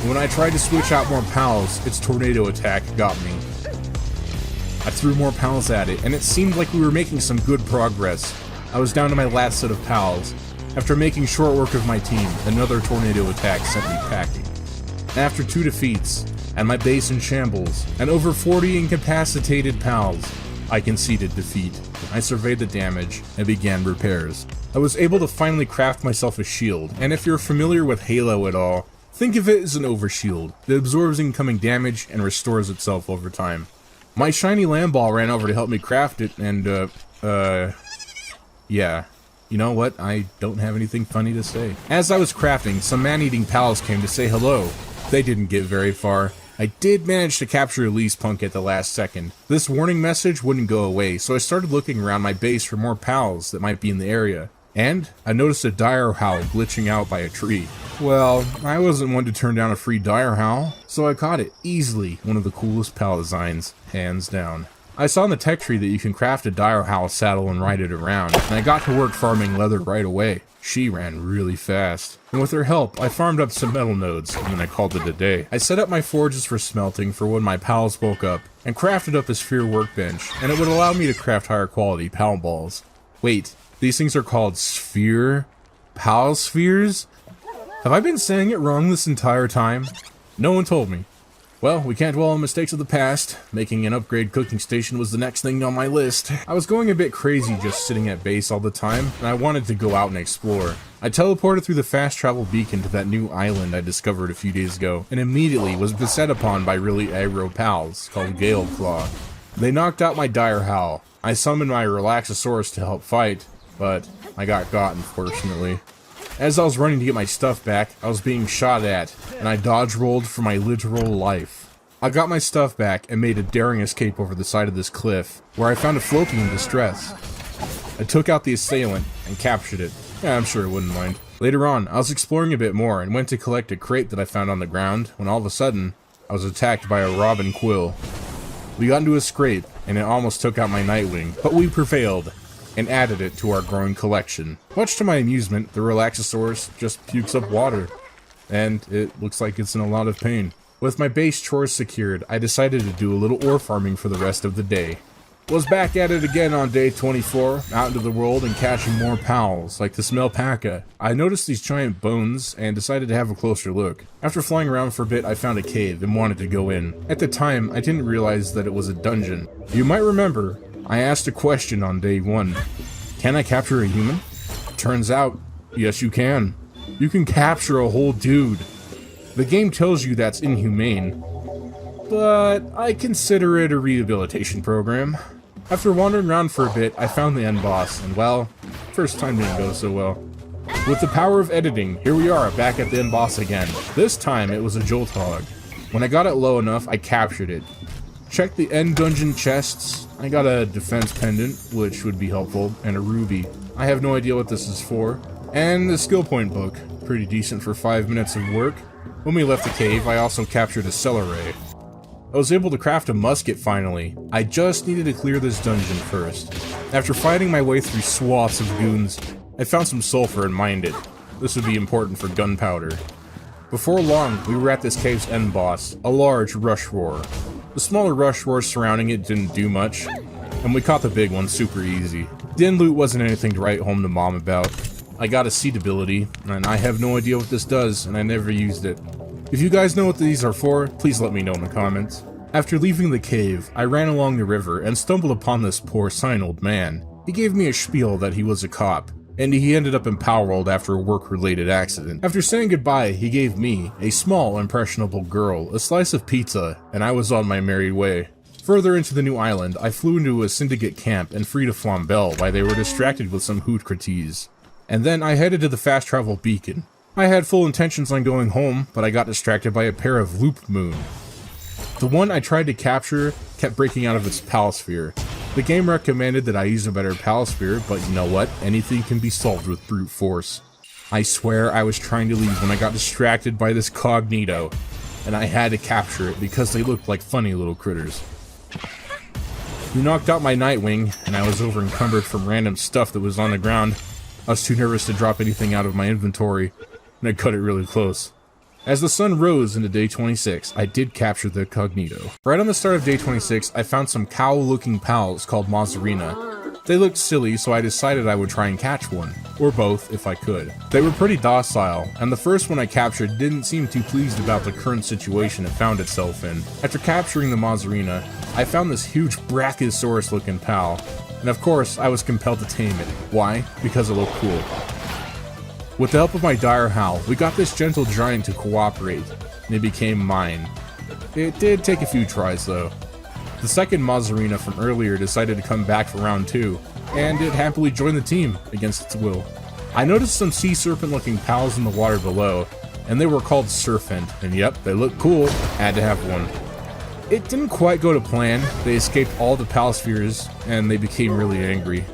When I tried to switch out more pals, its tornado attack got me. I threw more pals at it, and it seemed like we were making some good progress. I was down to my last set of pals. After making short work of my team, another tornado attack sent me packing. After 2 defeats, and my base in shambles, and over 40 incapacitated pals, I conceded defeat. I surveyed the damage, and began repairs. I was able to finally craft myself a shield, and if you're familiar with Halo at all, think of it as an overshield that absorbs incoming damage and restores itself over time. My shiny land ball ran over to help me craft it, and yeah. You know what? I don't have anything funny to say. As I was crafting, some man-eating pals came to say hello. They didn't get very far. I did manage to capture Elise Punk at the last second. This warning message wouldn't go away, so I started looking around my base for more pals that might be in the area. And I noticed a dire howl glitching out by a tree. Well, I wasn't one to turn down a free dire howl, so I caught it easily. One of the coolest pal designs, hands down. I saw in the tech tree that you can craft a dire howl saddle and ride it around, and I got to work farming leather right away. She ran really fast, and with her help, I farmed up some metal nodes, and then I called it a day. I set up my forges for smelting for when my pals woke up, and crafted up a sphere workbench, and it would allow me to craft higher quality pal balls. Wait, these things are called sphere? Pal spheres? Have I been saying it wrong this entire time? No one told me. Well, we can't dwell on mistakes of the past. Making an upgrade cooking station was the next thing on my list. I was going a bit crazy just sitting at base all the time, and I wanted to go out and explore. I teleported through the fast travel beacon to that new island I discovered a few days ago, and immediately was beset upon by really aggro pals called Gale Claw. They knocked out my dire howl. I summoned my Relaxosaurus to help fight, but I got unfortunately. As I was running to get my stuff back, I was being shot at, and I dodge rolled for my literal life. I got my stuff back and made a daring escape over the side of this cliff, where I found a floaty in distress. I took out the assailant and captured it. Yeah, I'm sure it wouldn't mind. Later on, I was exploring a bit more and went to collect a crate that I found on the ground, when all of a sudden, I was attacked by a robin quill. We got into a scrape, and it almost took out my Nightwing, but we prevailed, and added it to our growing collection. Much to my amusement, the Relaxosaurus just pukes up water, and it looks like it's in a lot of pain. With my base chores secured, I decided to do a little ore farming for the rest of the day. Was back at it again on day 24, out into the world and catching more pals, like the Smelpaca. I noticed these giant bones and decided to have a closer look. After flying around for a bit, I found a cave and wanted to go in. At the time, I didn't realize that it was a dungeon. You might remember, I asked a question on day 1. Can I capture a human? Turns out, yes you can. You can capture a whole dude. The game tells you that's inhumane, but I consider it a rehabilitation program. After wandering around for a bit, I found the end boss, and well, First time didn't go so well. With the power of editing, here we are, back at the end boss again. This time, it was a Jolthog. When I got it low enough, I captured it. Checked the end dungeon chests. I got a defense pendant, which would be helpful, and a ruby. I have no idea what this is for. And the skill point book. Pretty decent for 5 minutes of work. When we left the cave, I also captured a celery. I was able to craft a musket finally. I just needed to clear this dungeon first. After fighting my way through swaths of goons, I found some sulfur and mined it. This would be important for gunpowder. Before long, we were at this cave's end boss, a large rush roar. The smaller rush roars surrounding it didn't do much, and we caught the big one super easy. The end loot wasn't anything to write home to mom about. I got a seed ability, and I have no idea what this does, and I never used it. If you guys know what these are for, please let me know in the comments. After leaving the cave, I ran along the river and stumbled upon this porcine old man. He gave me a spiel that he was a cop, and he ended up in Palworld after a work-related accident. After saying goodbye, he gave me, a small, impressionable girl, a slice of pizza, and I was on my merry way. Further into the new island, I flew into a syndicate camp and freed a flambelle while they were distracted with some hoot crities. And then I headed to the fast travel beacon. I had full intentions on going home, but I got distracted by a pair of loop moon. The one I tried to capture kept breaking out of its palosphere. The game recommended that I use a better palosphere, but you know what? Anything can be solved with brute force. I swear I was trying to leave when I got distracted by this cognito, and I had to capture it because they looked like funny little critters. You knocked out my Nightwing, and I was over encumbered from random stuff that was on the ground. I was too nervous to drop anything out of my inventory, and I cut it really close. As the sun rose into day 26, I did capture the cognito. Right on the start of day 26, I found some cow-looking pals called Mazarina. They looked silly, so I decided I would try and catch one, or both if I could. They were pretty docile, and the first one I captured didn't seem too pleased about the current situation it found itself in. After capturing the Mazarina, I found this huge Brachiosaurus-looking pal, and of course, I was compelled to tame it. Why? Because it looked cool. With the help of my dire howl, we got this gentle giant to cooperate, and it became mine. It did take a few tries though. The second Mazarina from earlier decided to come back for round 2, and it happily joined the team against its will. I noticed some sea serpent looking pals in the water below, and they were called Surfent, and yep, they looked cool, had to have one. It didn't quite go to plan, they escaped all the palospheres, and they became really angry.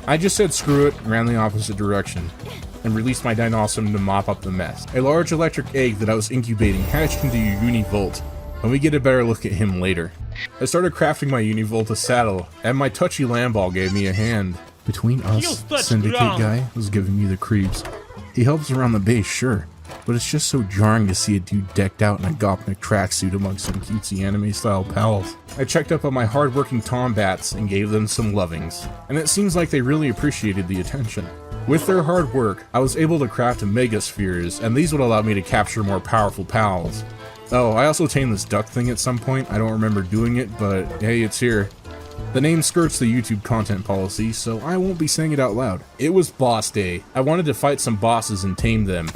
I just said screw it and ran the opposite direction, and released my Dinosaur to mop up the mess. A large electric egg that I was incubating hatched into a Univolt, and we get a better look at him later. I started crafting my Univolt a saddle, and my touchy Lamball gave me a hand. Between us, Syndicate guy was giving me the creeps. He helps around the base, sure, but it's just so jarring to see a dude decked out in a Gopnik tracksuit amongst some cutesy anime-style pals. I checked up on my hard-working Tombats and gave them some lovings, and it seems like they really appreciated the attention. With their hard work, I was able to craft Megaspheres, and these would allow me to capture more powerful pals. Oh, I also tamed this duck thing at some point. I don't remember doing it, but hey, it's here. The name skirts the YouTube content policy, so I won't be saying it out loud. It was boss day. I wanted to fight some bosses and tame them.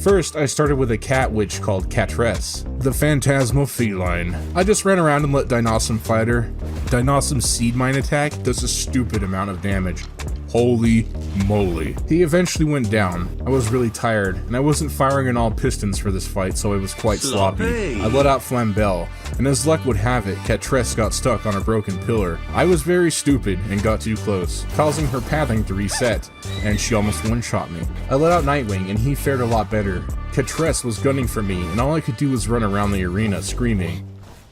First, I started with a cat witch called Catress, the phantasmal feline. I just ran around and let Dinosaur fight her. Dinosaur's seed mine attack does a stupid amount of damage. Holy moly. He eventually went down. I was really tired, and I wasn't firing on all pistons for this fight, so I was quite sloppy. I let out Flambelle, and as luck would have it, Catress got stuck on a broken pillar. I was very stupid and got too close, causing her pathing to reset, and she almost one-shot me. I let out Nightwing, and he fared a lot better. Catress was gunning for me, and all I could do was run around the arena screaming,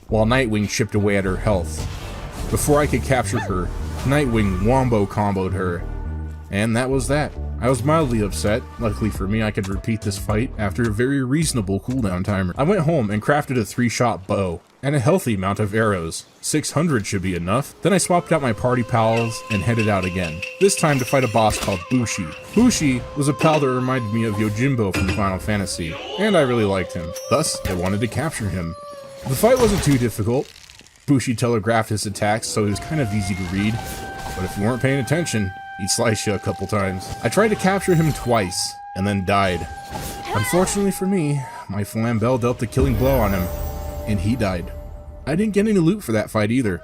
while Nightwing chipped away at her health. Before I could capture her, Nightwing wombo comboed her, and that was that. I was mildly upset. Luckily for me, I could repeat this fight after a very reasonable cooldown timer. I went home and crafted a 3-shot bow, and a healthy amount of arrows. 600 should be enough. Then I swapped out my party pals and headed out again, this time to fight a boss called Bushi. Bushi was a pal that reminded me of Yojimbo from Final Fantasy, and I really liked him. Thus, I wanted to capture him. The fight wasn't too difficult. Bushi telegraphed his attacks, so it was kind of easy to read, but if you weren't paying attention, he'd slice you a couple times. I tried to capture him twice, and then died. Unfortunately for me, my Flambelle dealt the killing blow on him, and he died. I didn't get any loot for that fight either.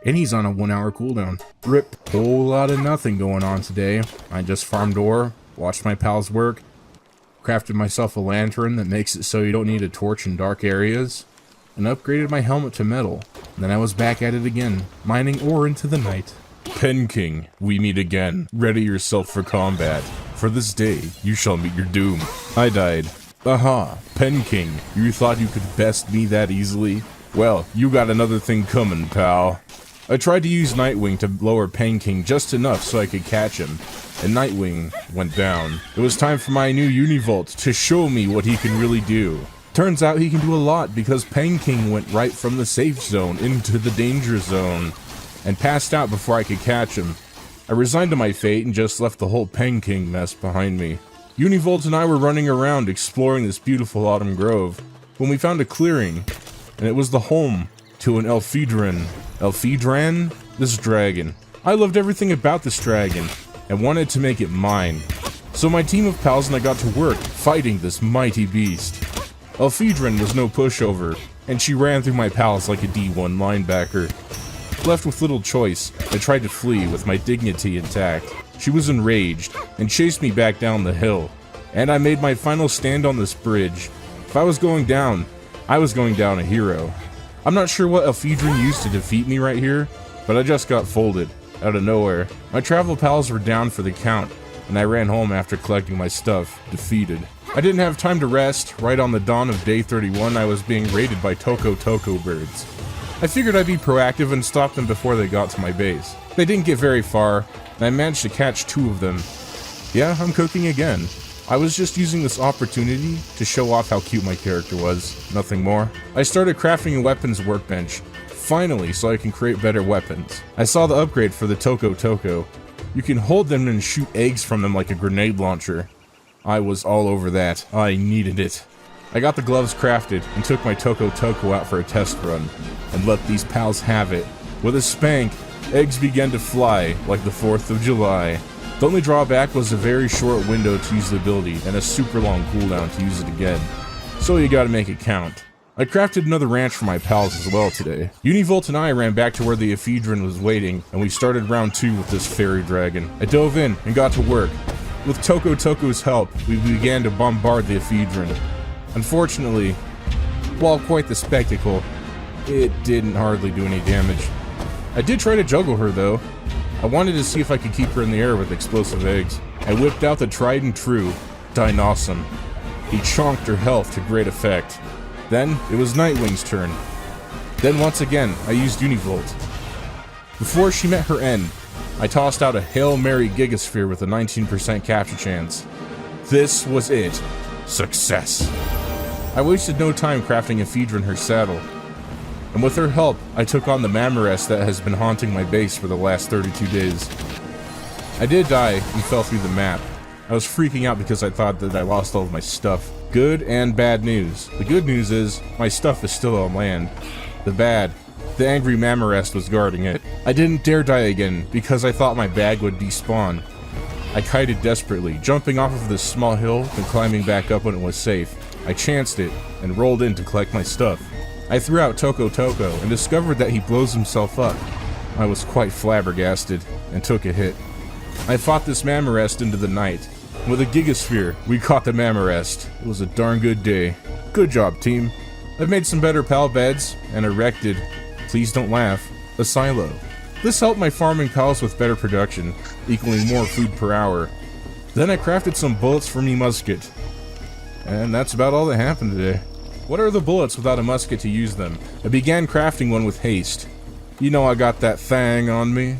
And he's on a 1 hour cooldown. Rip. Whole lot of nothing going on today. I just farmed ore, watched my pals work, crafted myself a lantern that makes it so you don't need a torch in dark areas, and upgraded my helmet to metal. And then I was back at it again, mining ore into the night. Pen King, we meet again. Ready yourself for combat. For this day, you shall meet your doom. I died. Aha, Pen King, you thought you could best me that easily? Well, you got another thing coming, pal. I tried to use Nightwing to lower Pen King just enough so I could catch him, and Nightwing went down. It was time for my new Univolt to show me what he can really do. Turns out he can do a lot because Pen King went right from the safe zone into the danger zone, and passed out before I could catch him. I resigned to my fate and just left the whole Pen King mess behind me. Univolt and I were running around exploring this beautiful autumn grove when we found a clearing, and it was the home to an Elphedran. Elphedran? This dragon. I loved everything about this dragon and wanted to make it mine. So my team of pals and I got to work fighting this mighty beast. Elphedran was no pushover, and she ran through my pals like a D1 linebacker. Left with little choice, I tried to flee with my dignity intact. She was enraged and chased me back down the hill, and I made my final stand on this bridge. If I was going down, I was going down a hero. I'm not sure what Elphedran used to defeat me right here, but I just got folded, out of nowhere. My travel pals were down for the count, and I ran home after collecting my stuff, defeated. I didn't have time to rest. Right on the dawn of day 31, I was being raided by Toko birds. I figured I'd be proactive and stop them before they got to my base. They didn't get very far, and I managed to catch 2 of them. Yeah, I'm cooking again. I was just using this opportunity to show off how cute my character was, nothing more. I started crafting a weapons workbench, finally, so I can create better weapons. I saw the upgrade for the Toko. You can hold them and shoot eggs from them like a grenade launcher. I was all over that. I needed it. I got the gloves crafted and took my Toko out for a test run, and let these pals have it. With a spank, eggs began to fly like the 4th of July. The only drawback was a very short window to use the ability and a super long cooldown to use it again. So you gotta make it count. I crafted another ranch for my pals as well today. Univolt and I ran back to where the Ephedran was waiting, and we started round 2 with this fairy dragon. I dove in and got to work. With Toko's help, we began to bombard the Ephedran. Unfortunately, while quite the spectacle, it didn't hardly do any damage. I did try to juggle her though. I wanted to see if I could keep her in the air with explosive eggs. I whipped out the tried and true Dinossum. He chonked her health to great effect. Then, it was Nightwing's turn. Then once again, I used Univolt. Before she met her end, I tossed out a Hail Mary Gigasphere with a 19% capture chance. This was it. Success. I wasted no time crafting Ephedran her saddle. And with her help, I took on the Mammorest that has been haunting my base for the last 32 days. I did die and fell through the map. I was freaking out because I thought that I lost all of my stuff. Good and bad news. The good news is, my stuff is still on land. The bad, the angry Mammorest was guarding it. I didn't dare die again because I thought my bag would despawn. I kited desperately, jumping off of this small hill and climbing back up when it was safe. I chanced it and rolled in to collect my stuff. I threw out Toko and discovered that he blows himself up. I was quite flabbergasted and took a hit. I fought this Mammorest into the night. With a Gigasphere, we caught the Mammorest. It was a darn good day. Good job, team. I've made some better pal beds and erected, please don't laugh, a silo. This helped my farming pals with better production, equaling more food per hour. Then I crafted some bullets for me musket. And that's about all that happened today. What are the bullets without a musket to use them? I began crafting one with haste. You know I got that thang on me.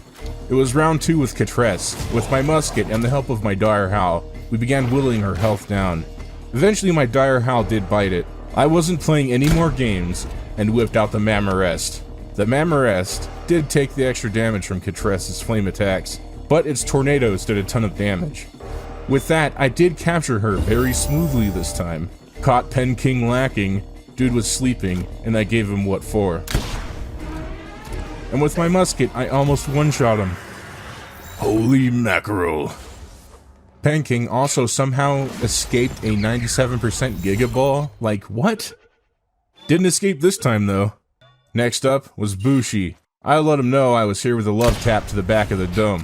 It was round 2 with Catress. With my musket and the help of my Dire Howl, we began whittling her health down. Eventually my Dire Howl did bite it. I wasn't playing any more games and whipped out the Mammorest. The Mammorest did take the extra damage from Catress's flame attacks, but its tornadoes did a ton of damage. With that, I did capture her very smoothly this time. Caught Pen King lacking, dude was sleeping, and I gave him what for. And with my musket, I almost one-shot him. Holy mackerel. Pen King also somehow escaped a 97% Gigaball. Like, what? Didn't escape this time, though. Next up was Bushi. I let him know I was here with a love tap to the back of the dome.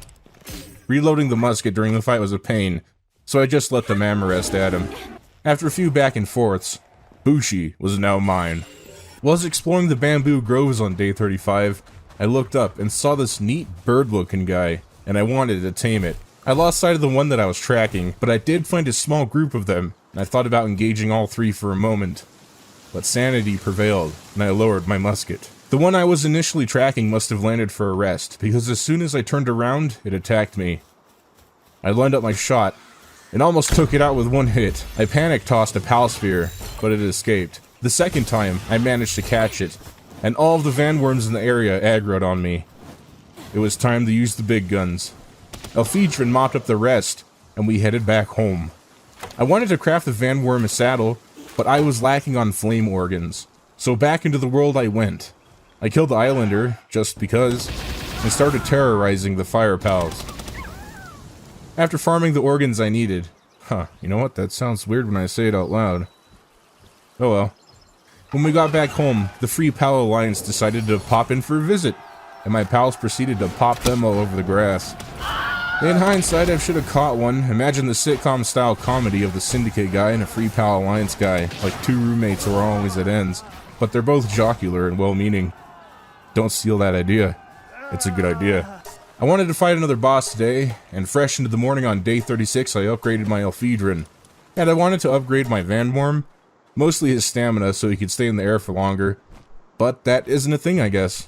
Reloading the musket during the fight was a pain, so I just let the mamma rest at him. After a few back and forths, Bushi was now mine. While I was exploring the bamboo groves on day 35, I looked up and saw this neat bird-looking guy, and I wanted to tame it. I lost sight of the one that I was tracking, but I did find a small group of them, and I thought about engaging all three for a moment. But sanity prevailed, and I lowered my musket. The one I was initially tracking must have landed for a rest, because as soon as I turned around, it attacked me. I lined up my shot, and almost took it out with one hit. I panic-tossed a Palsphere, but it escaped. The second time, I managed to catch it, and all of the Vanworms in the area aggroed on me. It was time to use the big guns. Elphedron mopped up the rest, and we headed back home. I wanted to craft the Vanworm a saddle, but I was lacking on flame organs. So back into the world I went. I killed the Islander, just because, and started terrorizing the Fire Pals. After farming the organs I needed... you know what? That sounds weird when I say it out loud. Oh well. When we got back home, the Free Pal Alliance decided to pop in for a visit, and my pals proceeded to pop them all over the grass. In hindsight, I should have caught one. Imagine the sitcom-style comedy of the Syndicate guy and a Free Pal Alliance guy, like two roommates who are always at ends, but they're both jocular and well-meaning. Don't steal that idea. It's a good idea. I wanted to fight another boss today, and fresh into the morning on day 36, I upgraded my Elphedron. And I wanted to upgrade my Vanworm, mostly his stamina so he could stay in the air for longer, but that isn't a thing, I guess.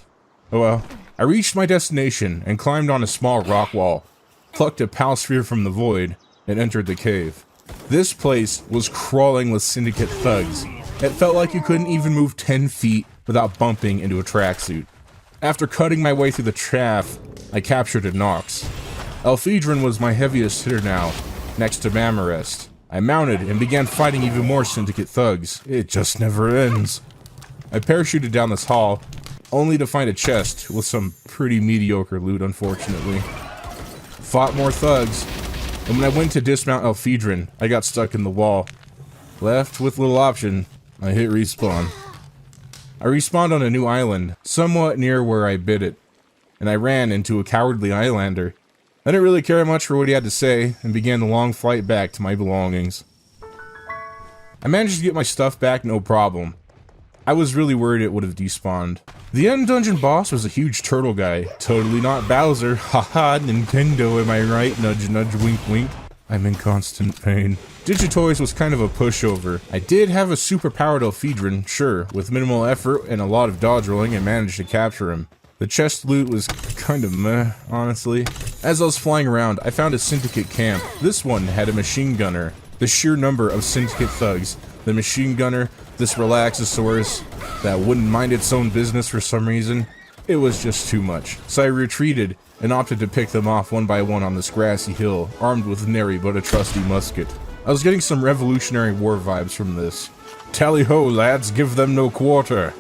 Oh well. I reached my destination and climbed on a small rock wall, plucked a Palsphere from the void, and entered the cave. This place was crawling with Syndicate thugs. It felt like you couldn't even move 10 feet without bumping into a tracksuit. After cutting my way through the chaff, I captured a Nox. Elphedron was my heaviest hitter now, next to Mamarest. I mounted and began fighting even more Syndicate thugs. It just never ends. I parachuted down this hall, only to find a chest with some pretty mediocre loot, unfortunately. Fought more thugs, and when I went to dismount Elphedron, I got stuck in the wall. Left with little option, I hit respawn. I respawned on a new island, somewhat near where I bid it, and I ran into a cowardly Islander. I didn't really care much for what he had to say, and began the long flight back to my belongings. I managed to get my stuff back no problem. I was really worried it would have despawned. The end dungeon boss was a huge turtle guy. Totally not Bowser. Haha, Nintendo, am I right? Nudge nudge, wink wink. I'm in constant pain. Digitoys was kind of a pushover. I did have a super-powered Elphedron, sure. With minimal effort and a lot of dodge rolling, I managed to capture him. The chest loot was kind of meh, honestly. As I was flying around, I found a Syndicate camp. This one had a machine gunner. The sheer number of Syndicate thugs. The machine gunner, this Relaxosaurus that wouldn't mind its own business for some reason. It was just too much. So I retreated and opted to pick them off one by one on this grassy hill, armed with nary but a trusty musket. I was getting some Revolutionary War vibes from this. Tally-ho, lads, give them no quarter.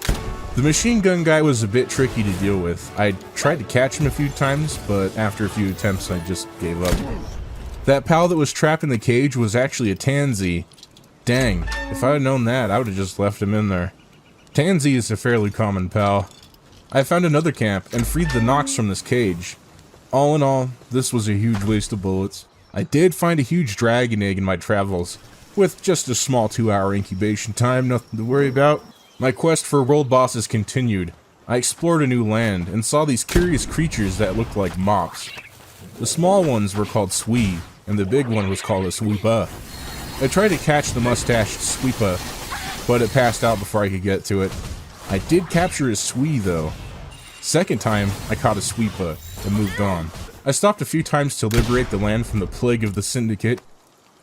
The machine gun guy was a bit tricky to deal with. I tried to catch him a few times, but after a few attempts I just gave up. That pal that was trapped in the cage was actually a Tansy. Dang, if I had known that, I would have just left him in there. Tansy is a fairly common pal. I found another camp and freed the Nox from this cage. All in all, this was a huge waste of bullets. I did find a huge dragon egg in my travels, with just a small 2-hour incubation time, nothing to worry about. My quest for world bosses continued. I explored a new land and saw these curious creatures that looked like mops. The small ones were called Swee, and the big one was called a Sweepa. I tried to catch the mustached Sweepa, but it passed out before I could get to it. I did capture a Swee though. Second time, I caught a Sweepa and moved on. I stopped a few times to liberate the land from the plague of the Syndicate,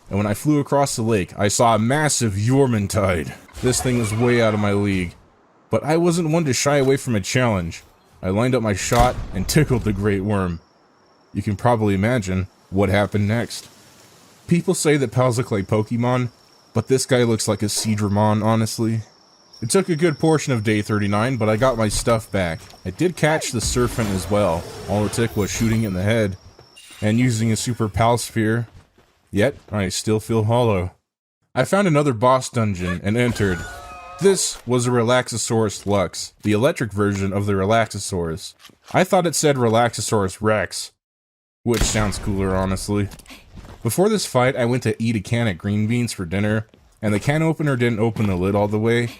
and when I flew across the lake, I saw a massive Yormantide. This thing was way out of my league, but I wasn't one to shy away from a challenge. I lined up my shot and tickled the great worm. You can probably imagine what happened next. People say that pals look like Pokemon, but this guy looks like a Seadramon, honestly. It took a good portion of day 39, but I got my stuff back. I did catch the Serpent as well. All it took was shooting it in the head, and using a super Palsphere. Yet, I still feel hollow. I found another boss dungeon and entered, This was a Relaxosaurus Lux, the electric version of the Relaxosaurus. I thought it said Relaxosaurus Rex, which sounds cooler, honestly. Before this fight, I went to eat a can of green beans for dinner, and the can opener didn't open the lid all the way.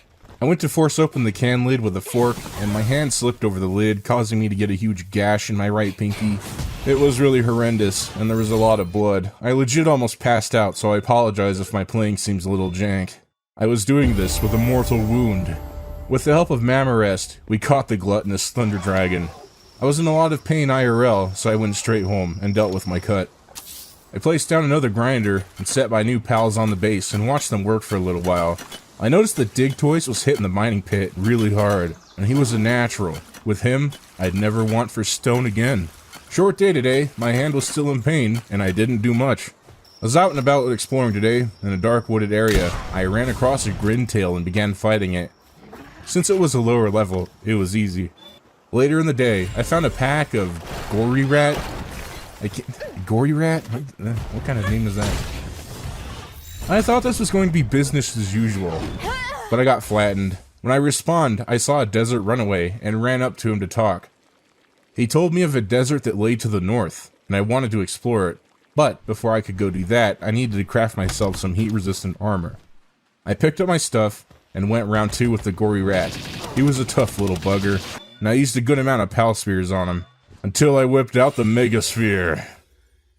I went to force open the can lid with a fork, and my hand slipped over the lid, causing me to get a huge gash in my right pinky. It was really horrendous, and there was a lot of blood. I legit almost passed out, so I apologize if my playing seems a little jank. I was doing this with a mortal wound. With the help of Mamarest, we caught the gluttonous Thunder Dragon. I was in a lot of pain IRL, so I went straight home and dealt with my cut. I placed down another grinder and set my new pals on the base and watched them work for a little while. I noticed that Dig Toys was hitting the mining pit really hard, and he was a natural. With him, I'd never want for stone again. Short day today, my hand was still in pain, and I didn't do much. I was out and about exploring today, in a dark wooded area. I ran across a Grintail and began fighting it. Since it was a lower level, it was easy. Later in the day, I found a pack of Gory Rat. Gory Rat? What kind of name is that? I thought this was going to be business as usual, but I got flattened. When I respawned, I saw a desert runaway and ran up to him to talk. He told me of a desert that lay to the north, and I wanted to explore it. But before I could go do that, I needed to craft myself some heat-resistant armor. I picked up my stuff and went round 2 with the Gory Rat. He was a tough little bugger, and I used a good amount of Pal Spheres on him, until I whipped out the Mega Sphere.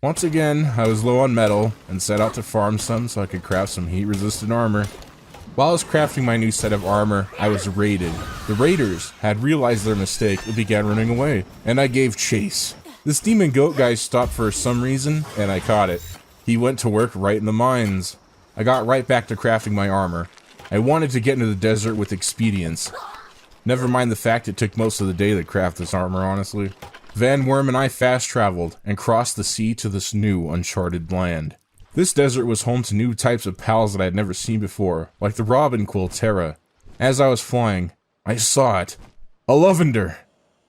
Once again, I was low on metal, and set out to farm some so I could craft some heat-resistant armor. While I was crafting my new set of armor, I was raided. The raiders had realized their mistake and began running away, and I gave chase. This demon goat guy stopped for some reason, and I caught it. He went to work right in the mines. I got right back to crafting my armor. I wanted to get into the desert with expedience. Never mind the fact it took most of the day to craft this armor, honestly. Van Worm and I fast traveled and crossed the sea to this new uncharted land. This desert was home to new types of pals that I had never seen before, like the robin quill Terra. As I was flying, I saw it. A Lavender!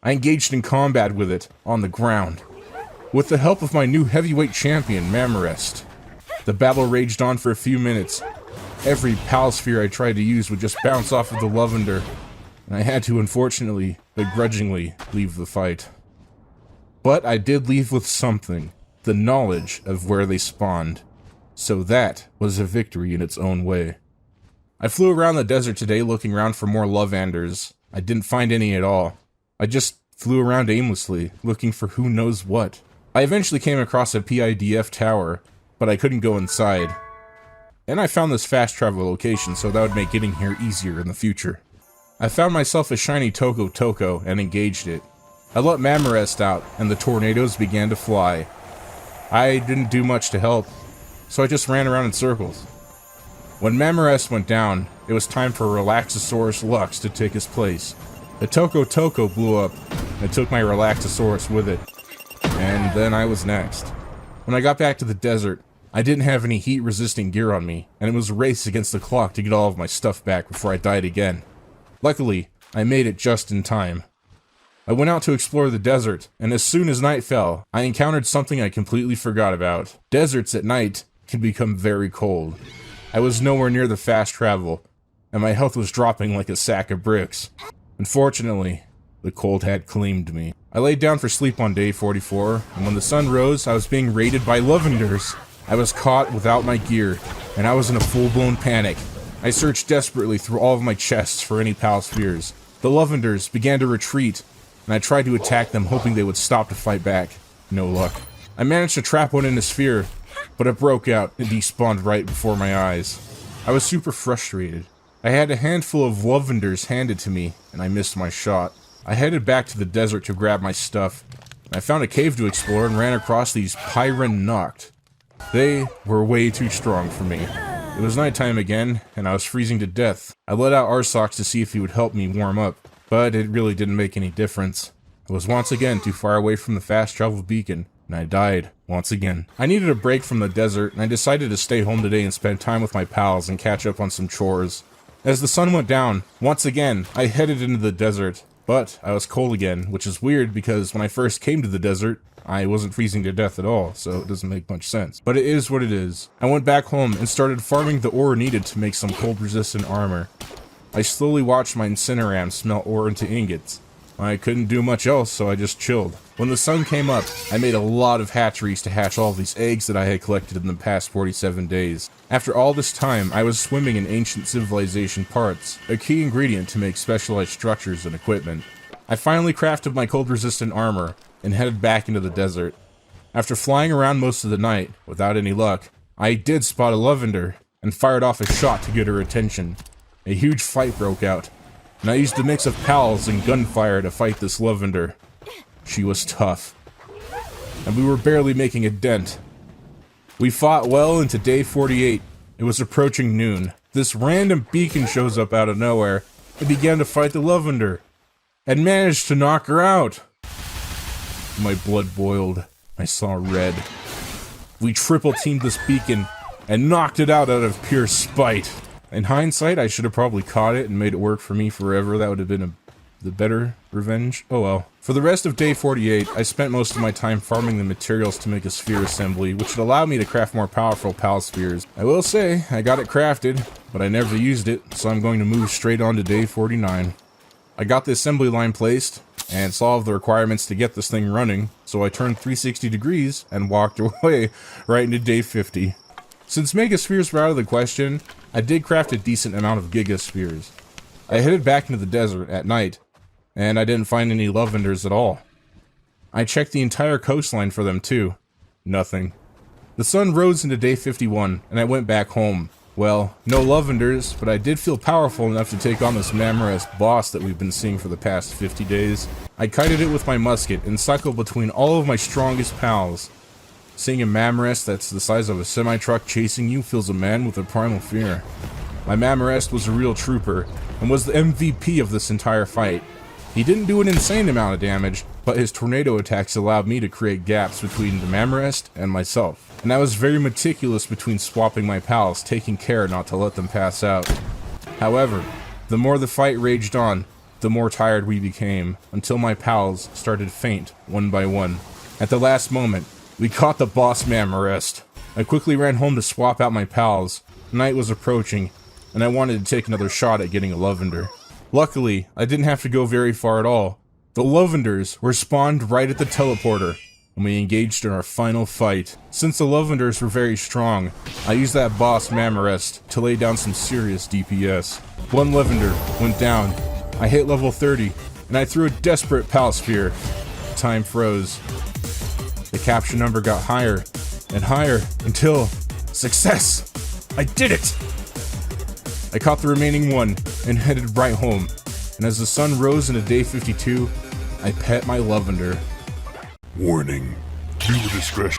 I engaged in combat with it, on the ground. With the help of my new heavyweight champion, Mamarest. The battle raged on for a few minutes. Every Pal Sphere I tried to use would just bounce off of the Lavender, and I had to, unfortunately, begrudgingly leave the fight. But I did leave with something, the knowledge of where they spawned. So that was a victory in its own way. I flew around the desert today looking around for more Lavanders. I didn't find any at all. I just flew around aimlessly, looking for who knows what. I eventually came across a PIDF tower, but I couldn't go inside. And I found this fast travel location, so that would make getting here easier in the future. I found myself a shiny Toko and engaged it. I let Mamarest out, and the tornadoes began to fly. I didn't do much to help, so I just ran around in circles. When Mamarest went down, it was time for Relaxosaurus Lux to take his place. The Toko blew up, and took my Relaxosaurus with it. And then I was next. When I got back to the desert, I didn't have any heat-resisting gear on me, and it was a race against the clock to get all of my stuff back before I died again. Luckily, I made it just in time. I went out to explore the desert, and as soon as night fell, I encountered something I completely forgot about. Deserts at night can become very cold. I was nowhere near the fast travel, and my health was dropping like a sack of bricks. Unfortunately, the cold had claimed me. I laid down for sleep on day 44, and when the sun rose, I was being raided by Lavenders. I was caught without my gear, and I was in a full-blown panic. I searched desperately through all of my chests for any Pal Spheres. The Lavenders began to retreat, and I tried to attack them, hoping they would stop to fight back. No luck. I managed to trap one in a sphere, but it broke out and despawned right before my eyes. I was super frustrated. I had a handful of Lavenders handed to me, and I missed my shot. I headed back to the desert to grab my stuff. I found a cave to explore and ran across these Pyren Noct. They were way too strong for me. It was nighttime again, and I was freezing to death. I let out Arsox to see if he would help me warm up, but it really didn't make any difference. I was once again too far away from the fast travel beacon, and I died once again. I needed a break from the desert, and I decided to stay home today and spend time with my pals and catch up on some chores. As the sun went down, once again, I headed into the desert, but I was cold again, which is weird because when I first came to the desert, I wasn't freezing to death at all, so it doesn't make much sense. But it is what it is. I went back home and started farming the ore needed to make some cold-resistant armor. I slowly watched my Incineram smelt ore into ingots. I couldn't do much else, so I just chilled. When the sun came up, I made a lot of hatcheries to hatch all of these eggs that I had collected in the past 47 days. After all this time, I was swimming in ancient civilization parts, a key ingredient to make specialized structures and equipment. I finally crafted my cold-resistant armor and headed back into the desert. After flying around most of the night, without any luck, I did spot a lavender and fired off a shot to get her attention. A huge fight broke out, and I used a mix of pals and gunfire to fight this lavender. She was tough, and we were barely making a dent. We fought well into day 48. It was approaching noon. This random beacon shows up out of nowhere and began to fight the lavender, and managed to knock her out. My blood boiled. I saw red. We triple-teamed this beacon and knocked it out of pure spite. In hindsight, I should have probably caught it and made it work for me forever. That would have been the better revenge. Oh well. For the rest of day 48, I spent most of my time farming the materials to make a sphere assembly, which would allow me to craft more powerful pal spheres. I will say, I got it crafted, but I never used it, so I'm going to move straight on to day 49. I got the assembly line placed, and saw all of the requirements to get this thing running, so I turned 360 degrees and walked away right into day 50. Since megaspheres were out of the question, I did craft a decent amount of gigaspheres. I headed back into the desert at night, and I didn't find any lavenders at all. I checked the entire coastline for them too. Nothing. The sun rose into day 51, and I went back home. Well, no lavenders, but I did feel powerful enough to take on this Mammoth boss that we've been seeing for the past 50 days. I kited it with my musket and cycled between all of my strongest pals. Seeing a Mammoth that's the size of a semi-truck chasing you fills a man with a primal fear. My Mammoth was a real trooper, and was the MVP of this entire fight. He didn't do an insane amount of damage, but his tornado attacks allowed me to create gaps between the Mammoth and myself. And I was very meticulous between swapping my pals, taking care not to let them pass out. However, the more the fight raged on, the more tired we became, until my pals started to faint one by one. At the last moment, we caught the boss Mammoth. I quickly ran home to swap out my pals. Night was approaching, and I wanted to take another shot at getting a lavender. Luckily, I didn't have to go very far at all. The lavenders were spawned right at the teleporter, and we engaged in our final fight. Since the lavenders were very strong, I used that boss Mammoth to lay down some serious DPS. One lavender went down. I hit level 30, and I threw a desperate pal sphere. Time froze. The capture number got higher and higher until success! I did it! I caught the remaining one and headed right home. And as the sun rose into day 52, I pet my lavender. Warning. Viewer discretion.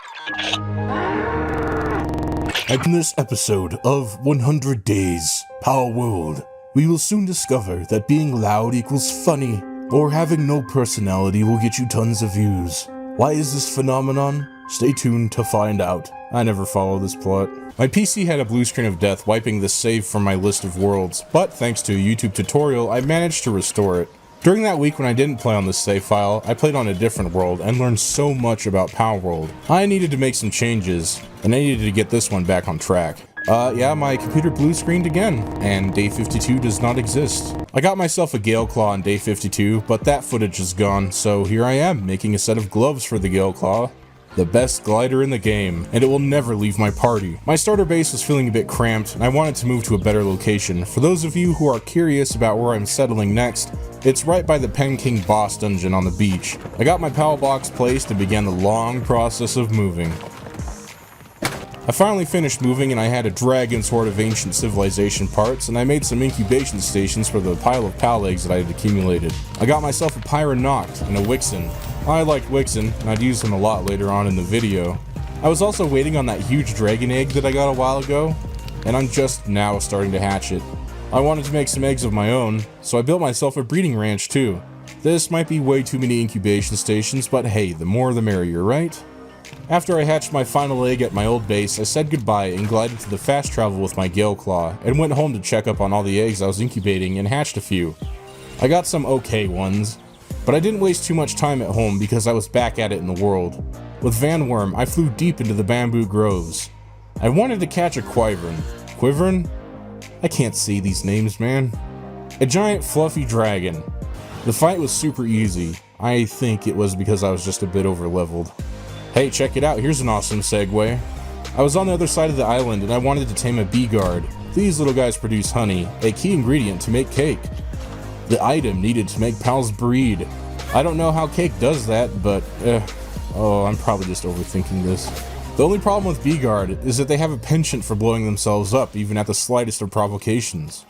In this episode of 100 Days, Palworld, we will soon discover that being loud equals funny, or having no personality will get you tons of views. Why is this phenomenon? Stay tuned to find out. I never follow this plot. My PC had a blue screen of death wiping the save from my list of worlds, but thanks to a YouTube tutorial, I managed to restore it. During that week when I didn't play on this save file, I played on a different world and learned so much about Palworld. I needed to make some changes, and I needed to get this one back on track. Yeah, my computer blue screened again, and day 52 does not exist. I got myself a Gale Claw on day 52, but that footage is gone, so here I am, making a set of gloves for the Gale Claw. The best glider in the game, and it will never leave my party. My starter base was feeling a bit cramped, and I wanted to move to a better location. For those of you who are curious about where I'm settling next, it's right by the Pen King boss dungeon on the beach. I got my PAL box placed and began the long process of moving. I finally finished moving, and I had a dragon sword of ancient civilization parts, and I made some incubation stations for the pile of PAL eggs that I had accumulated. I got myself a Pyronoct and a Wixen. I liked Wixen, and I'd use him a lot later on in the video. I was also waiting on that huge dragon egg that I got a while ago, and I'm just now starting to hatch it. I wanted to make some eggs of my own, so I built myself a breeding ranch too. This might be way too many incubation stations, but hey, the more the merrier, right? After I hatched my final egg at my old base, I said goodbye and glided to the fast travel with my Gale Claw, and went home to check up on all the eggs I was incubating and hatched a few. I got some okay ones, but I didn't waste too much time at home because I was back at it in the world. With Van Worm, I flew deep into the bamboo groves. I wanted to catch a Quivern. Quivern? I can't say these names, man. A giant fluffy dragon. The fight was super easy. I think it was because I was just a bit overleveled. Hey, check it out, here's an awesome segue. I was on the other side of the island and I wanted to tame a bee guard. These little guys produce honey, a key ingredient to make cake. The item needed to make pals breed. I don't know how cake does that, but oh, I'm probably just overthinking this. The only problem with bee guard is that they have a penchant for blowing themselves up even at the slightest of provocations.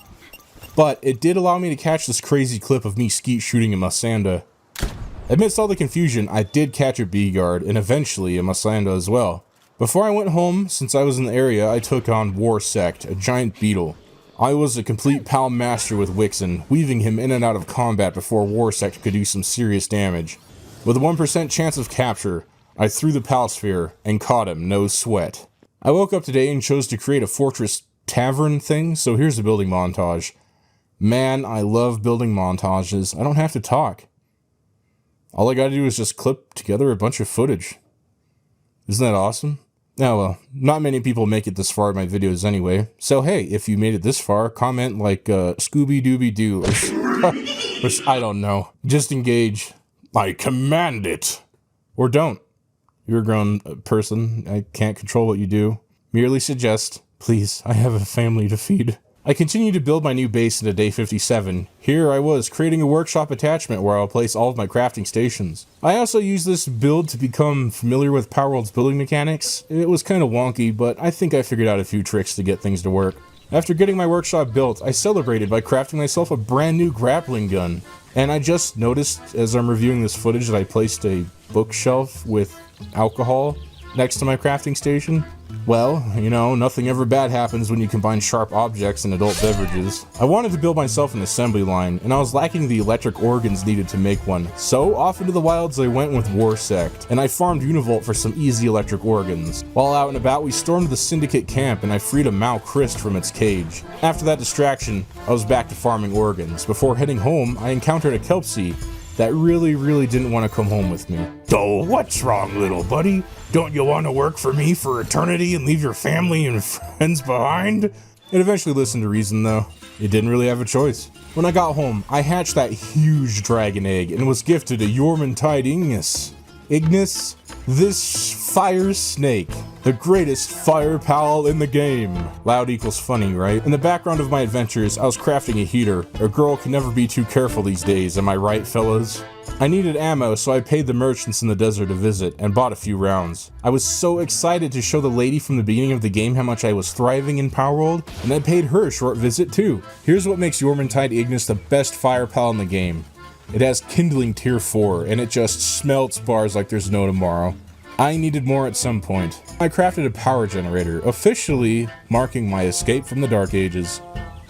But it did allow me to catch this crazy clip of me skeet shooting a Masanda. Amidst all the confusion, I did catch a bee guard and eventually a Masanda as well. Before I went home, since I was in the area, I took on Warsect, a giant beetle. I was a complete pal master with Wixen, weaving him in and out of combat before Warsect could do some serious damage. With a 1% chance of capture, I threw the pal sphere and caught him, no sweat. I woke up today and chose to create a fortress tavern thing, so here's the building montage. Man, I love building montages. I don't have to talk. All I gotta do is just clip together a bunch of footage. Isn't that awesome? Oh well, not many people make it this far in my videos anyway. So hey, if you made it this far, comment like Scooby-Dooby-Doo or I don't know. Just engage. I command it. Or don't. You're a grown person. I can't control what you do. Merely suggest. Please, I have a family to feed. I continue to build my new base into day 57. Here I was, creating a workshop attachment where I'll place all of my crafting stations. I also use this build to become familiar with Palworld's building mechanics. It was kind of wonky, but I think I figured out a few tricks to get things to work. After getting my workshop built, I celebrated by crafting myself a brand new grappling gun. And I just noticed as I'm reviewing this footage that I placed a bookshelf with alcohol next to my crafting station. Well, you know, nothing ever bad happens when you combine sharp objects and adult beverages. I wanted to build myself an assembly line, and I was lacking the electric organs needed to make one. So, off into the wilds I went with Warsect, and I farmed Univolt for some easy electric organs. While out and about, we stormed the Syndicate camp, and I freed a Mal Christ from its cage. After that distraction, I was back to farming organs. Before heading home, I encountered a Kelpsie that really didn't want to come home with me. So, what's wrong, little buddy? Don't you want to work for me for eternity and leave your family and friends behind? It eventually listened to reason, though. It didn't really have a choice. When I got home, I hatched that huge dragon egg and was gifted a Yormantide Ignis. Ignis? This fire snake. The greatest fire pal in the game. Loud equals funny, right? In the background of my adventures, I was crafting a heater. A girl can never be too careful these days, am I right, fellas? I needed ammo, so I paid the merchants in the desert a visit and bought a few rounds. I was so excited to show the lady from the beginning of the game how much I was thriving in Palworld, and I paid her a short visit too. Here's what makes Yormantide Ignis the best fire pal in the game. It has Kindling Tier 4, and it just smelts bars like there's no tomorrow. I needed more at some point. I crafted a power generator, officially marking my escape from the Dark Ages.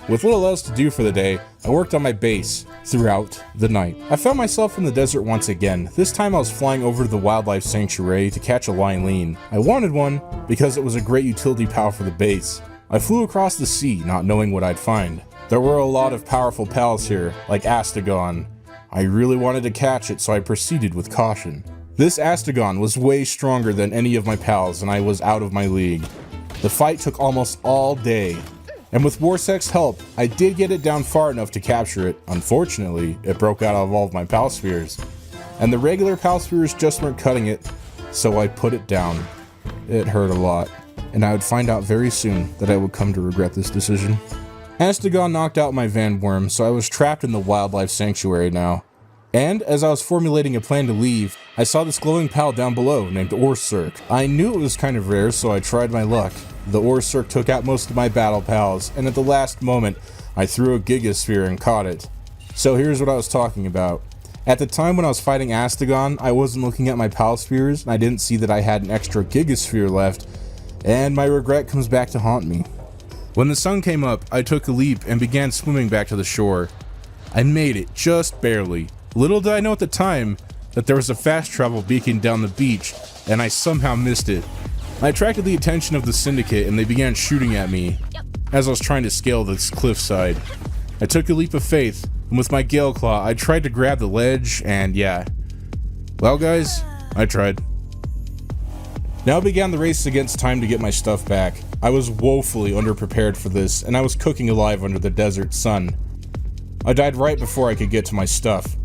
With little else to do for the day, I worked on my base throughout the night. I found myself in the desert once again. This time I was flying over to the wildlife sanctuary to catch a Lineleen. I wanted one because it was a great utility pal for the base. I flew across the sea, not knowing what I'd find. There were a lot of powerful pals here, like Astagon. I really wanted to catch it, so I proceeded with caution. This Astagon was way stronger than any of my pals, and I was out of my league. The fight took almost all day, and with Warsect's help, I did get it down far enough to capture it. Unfortunately, it broke out of all of my pal spheres, and the regular pal spheres just weren't cutting it, so I put it down. It hurt a lot, and I would find out very soon that I would come to regret this decision. Astagon knocked out my Vanworm, so I was trapped in the wildlife sanctuary now. And as I was formulating a plan to leave, I saw this glowing pal down below named Orsurk. I knew it was kind of rare, so I tried my luck. The Orsurk took out most of my battle pals, and at the last moment, I threw a Gigasphere and caught it. So here's what I was talking about. At the time when I was fighting Astagon, I wasn't looking at my pal spheres, and I didn't see that I had an extra Gigasphere left, and my regret comes back to haunt me. When the sun came up, I took a leap and began swimming back to the shore. I made it, just barely. Little did I know at the time that there was a fast travel beacon down the beach, and I somehow missed it. I attracted the attention of the Syndicate, and they began shooting at me as I was trying to scale this cliffside. I took a leap of faith, and with my Gale Claw, I tried to grab the ledge, and yeah. Well guys, I tried. Now began the race against time to get my stuff back. I was woefully underprepared for this, and I was cooking alive under the desert sun. I died right before I could get to my stuff.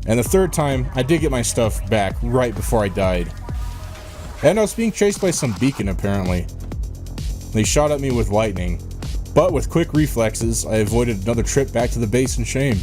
And the third time, I did get my stuff back right before I died. And I was being chased by some beacon apparently. They shot at me with lightning. But with quick reflexes, I avoided another trip back to the base in shame.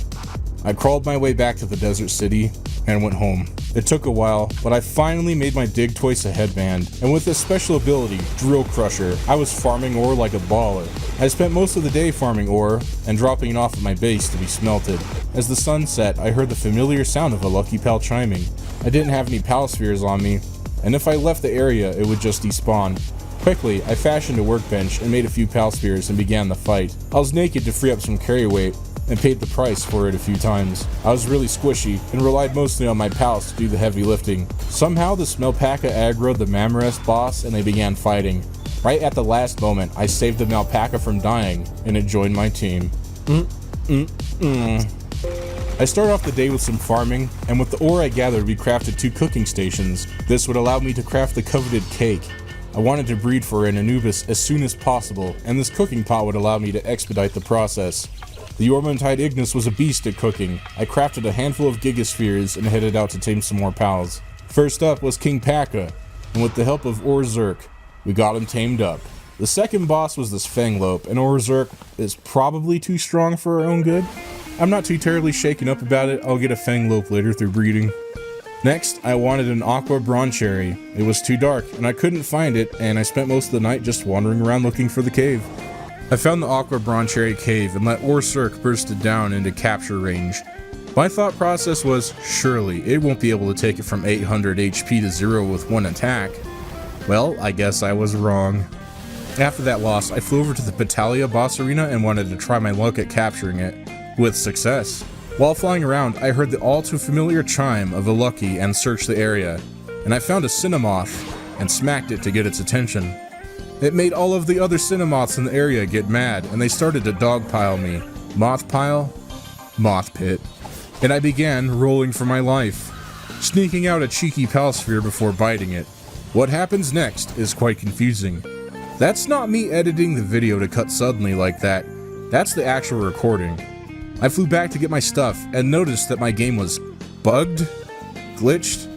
I crawled my way back to the desert city and went home. It took a while, but I finally made my Dig Toys a headband, and with this special ability, Drill Crusher, I was farming ore like a baller. I spent most of the day farming ore and dropping it off at my base to be smelted. As the sun set, I heard the familiar sound of a lucky pal chiming. I didn't have any pal spheres on me, and if I left the area, it would just despawn. Quickly, I fashioned a workbench and made a few pal spears and began the fight. I was naked to free up some carry weight, and paid the price for it a few times. I was really squishy, and relied mostly on my pals to do the heavy lifting. Somehow the Smelpaca aggroed the Mamorest boss and they began fighting. Right at the last moment, I saved the Malpaca from dying, and it joined my team. I started off the day with some farming, and with the ore I gathered we crafted 2 cooking stations. This would allow me to craft the coveted cake. I wanted to breed for an Anubis as soon as possible, and this cooking pot would allow me to expedite the process. The Jormuntide Ignis was a beast at cooking. I crafted a handful of Gigaspheres and headed out to tame some more pals. First up was King Paka, and with the help of Orzurk, we got him tamed up. The second boss was this Fanglope, and Orzurk is probably too strong for our own good. I'm not too terribly shaken up about it. I'll get a Fanglope later through breeding. Next, I wanted an Aqua Broncherry. It was too dark, and I couldn't find it, and I spent most of the night just wandering around looking for the cave. I found the Aqua Broncherry cave and let Orzurk burst it down into capture range. My thought process was, surely it won't be able to take it from 800 HP to 0 with one attack. Well, I guess I was wrong. After that loss, I flew over to the Petalia boss arena and wanted to try my luck at capturing it. With success. While flying around, I heard the all too familiar chime of a Lucky and searched the area, and I found a Cinnamoth and smacked it to get its attention. It made all of the other Cinnamoths in the area get mad, and they started to dogpile me. Moth pile? Moth pit. And I began rolling for my life, sneaking out a cheeky Palsphere before biting it. What happens next is quite confusing. That's not me editing the video to cut suddenly like that. That's the actual recording. I flew back to get my stuff and noticed that my game was bugged? Glitched?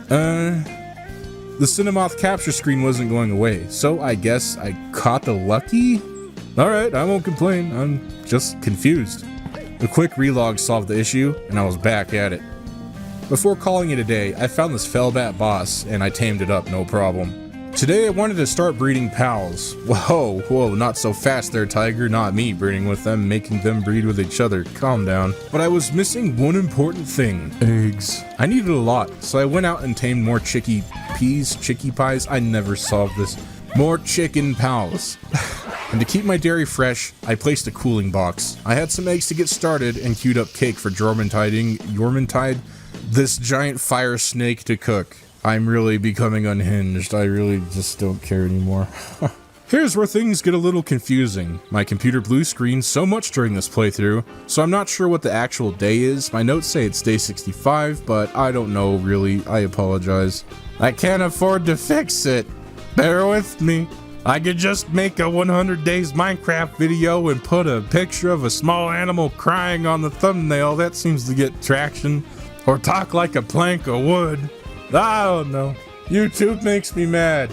The Cinnamoth capture screen wasn't going away, so I guess I caught the Lucky? Alright, I won't complain, I'm just confused. A quick relog solved the issue, and I was back at it. Before calling it a day, I found this Fellbat boss, and I tamed it up no problem. Today I wanted to start breeding pals. Whoa, not so fast there, Tiger, not me breeding with them, making them breed with each other, calm down. But I was missing one important thing. Eggs. I needed a lot, so I went out and tamed more chicky pies, I never solved this. More chicken pals. And to keep my dairy fresh, I placed a cooling box. I had some eggs to get started and queued up cake for Jormuntide, this giant fire snake to cook. I'm really becoming unhinged. I really just don't care anymore. Here's where things get a little confusing. My computer blue screened so much during this playthrough, so I'm not sure what the actual day is. My notes say it's day 65, but I don't know really. I apologize. I can't afford to fix it. Bear with me. I could just make a 100 days Minecraft video and put a picture of a small animal crying on the thumbnail. That seems to get traction. Or talk like a plank of wood. I don't know. YouTube makes me mad.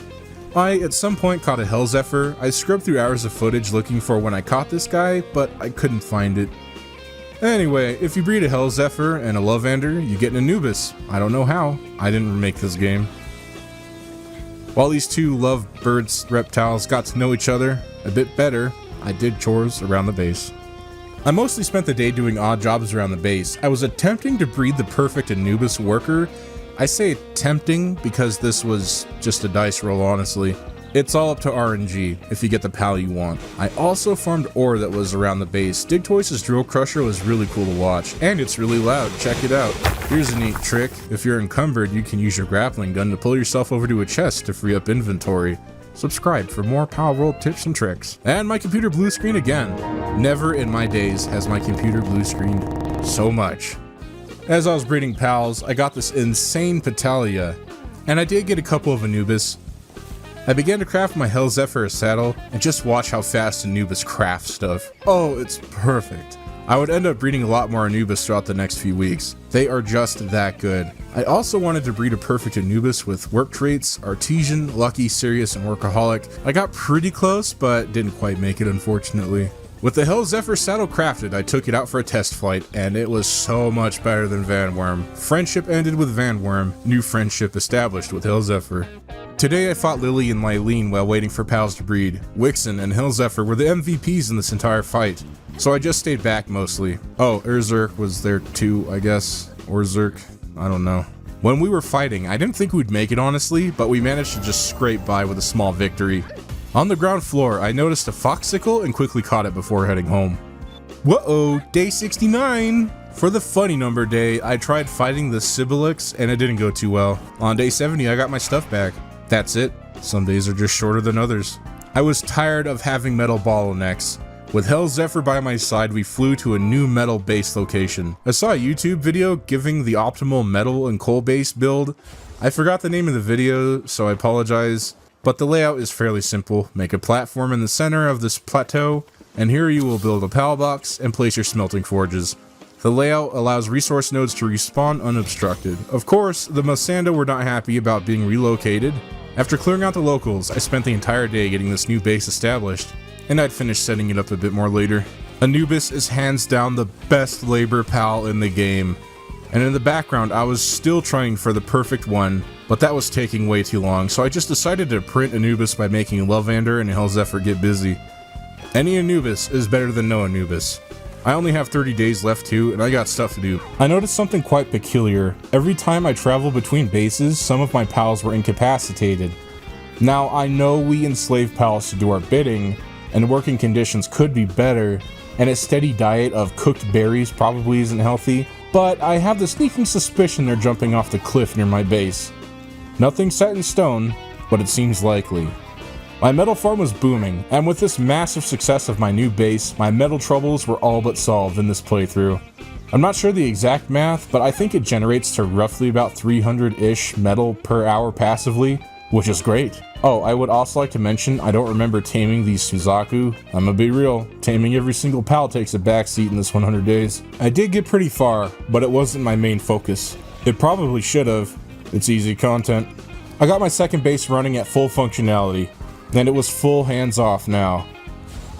I, at some point, caught a Hell Zephyr. I scrubbed through hours of footage looking for when I caught this guy, but I couldn't find it. Anyway, if you breed a Hell Zephyr and a Lovander, you get an Anubis. I don't know how. I didn't make this game. While these two lovebirds reptiles got to know each other a bit better, I did chores around the base. I mostly spent the day doing odd jobs around the base. I was attempting to breed the perfect Anubis worker. I say attempting because this was just a dice roll, honestly. It's all up to RNG if you get the pal you want. I also farmed ore that was around the base. Dig Toys' Drill Crusher was really cool to watch, and it's really loud. Check it out. Here's a neat trick. If you're encumbered, you can use your grappling gun to pull yourself over to a chest to free up inventory. Subscribe for more Palworld tips and tricks. And my computer blue screen again. Never in my days has my computer blue screened so much. As I was breeding pals, I got this insane Petalia, and I did get a couple of Anubis. I began to craft my Hell Zephyr saddle, and just watch how fast Anubis crafts stuff. Oh, it's perfect. I would end up breeding a lot more Anubis throughout the next few weeks. They are just that good. I also wanted to breed a perfect Anubis with work traits, artesian, lucky, serious, and workaholic. I got pretty close, but didn't quite make it, unfortunately. With the Hell Zephyr saddle crafted, I took it out for a test flight, and it was so much better than Van Worm. Friendship ended with Van Worm, new friendship established with Hell Zephyr. Today I fought Lily and Lylene while waiting for pals to breed. Wixen and Hell Zephyr were the MVPs in this entire fight, so I just stayed back mostly. Oh, Urzurk was there too, I guess. Or Zerk, I don't know. When we were fighting, I didn't think we'd make it honestly, but we managed to just scrape by with a small victory. On the ground floor, I noticed a foxicle and quickly caught it before heading home. Whoa, day 69! For the funny number day, I tried fighting the Sibylix and it didn't go too well. On day 70, I got my stuff back. That's it. Some days are just shorter than others. I was tired of having metal bottlenecks. With Hell Zephyr by my side, we flew to a new metal base location. I saw a YouTube video giving the optimal metal and coal base build. I forgot the name of the video, so I apologize. But the layout is fairly simple. Make a platform in the center of this plateau, and here you will build a PAL box and place your smelting forges. The layout allows resource nodes to respawn unobstructed. Of course, the Mosanda were not happy about being relocated. After clearing out the locals, I spent the entire day getting this new base established, and I'd finish setting it up a bit more later. Anubis is hands down the best labor PAL in the game. And in the background, I was still trying for the perfect one, but that was taking way too long, so I just decided to print Anubis by making Lovander and Hell Zephyr get busy. Any Anubis is better than no Anubis. I only have 30 days left too, and I got stuff to do. I noticed something quite peculiar. Every time I travel between bases, some of my pals were incapacitated. Now, I know we enslave pals to do our bidding, and working conditions could be better, and a steady diet of cooked berries probably isn't healthy, but I have the sneaking suspicion they're jumping off the cliff near my base. Nothing set in stone, but it seems likely. My metal farm was booming, and with this massive success of my new base, my metal troubles were all but solved in this playthrough. I'm not sure the exact math, but I think it generates to roughly about 300-ish metal per hour passively, which is great. Oh, I would also like to mention, I don't remember taming these Suzaku. I'm gonna be real, taming every single pal takes a backseat in this 100 days. I did get pretty far, but it wasn't my main focus. It probably should have. It's easy content. I got my second base running at full functionality, and it was full hands off now.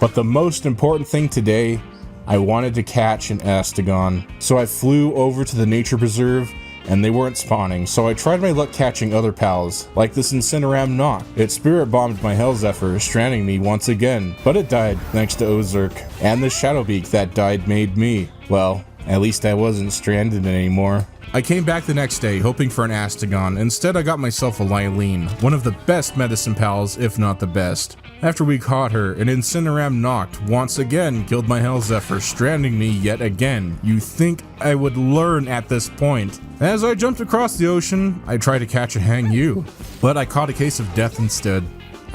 But the most important thing today, I wanted to catch an Astagon. So I flew over to the nature preserve, and they weren't spawning, so I tried my luck catching other pals, like this Incineram Noct. It spirit bombed my Hell Zephyr, stranding me once again, but it died thanks to Ozurk, and the Shadowbeak that died made me. Well, at least I wasn't stranded anymore. I came back the next day hoping for an Astagon. Instead I got myself a Lylene, one of the best medicine pals, if not the best. After we caught her, an Incineram Noct once again killed my Hell Zephyr, stranding me yet again. You think I would learn at this point. As I jumped across the ocean, I tried to catch a Hang Yu, but I caught a case of death instead.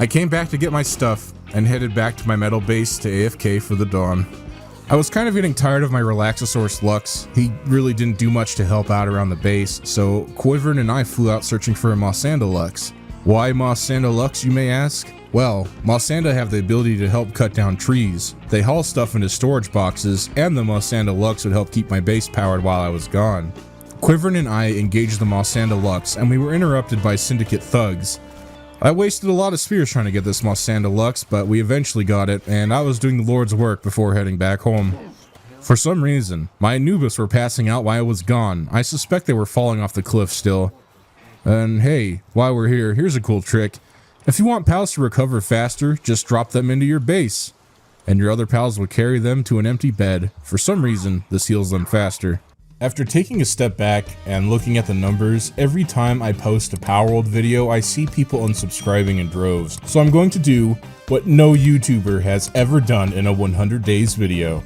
I came back to get my stuff, and headed back to my metal base to AFK for the dawn. I was kind of getting tired of my Relaxosaurus Lux. He really didn't do much to help out around the base, so Quiverin and I flew out searching for a Mosanda Lux. Why Mosanda Lux, you may ask? Well, Mosanda have the ability to help cut down trees. They haul stuff into storage boxes, and the Mosanda Lux would help keep my base powered while I was gone. Quiverin and I engaged the Mosanda Lux, and we were interrupted by Syndicate thugs. I wasted a lot of spears trying to get this Mosanda Lux, but we eventually got it, and I was doing the Lord's work before heading back home. For some reason, my Anubis were passing out while I was gone. I suspect they were falling off the cliff still. And hey, while we're here, here's a cool trick. If you want pals to recover faster, just drop them into your base, and your other pals will carry them to an empty bed. For some reason, this heals them faster. After taking a step back and looking at the numbers, every time I post a Palworld video, I see people unsubscribing in droves. So I'm going to do what no YouTuber has ever done in a 100 days video.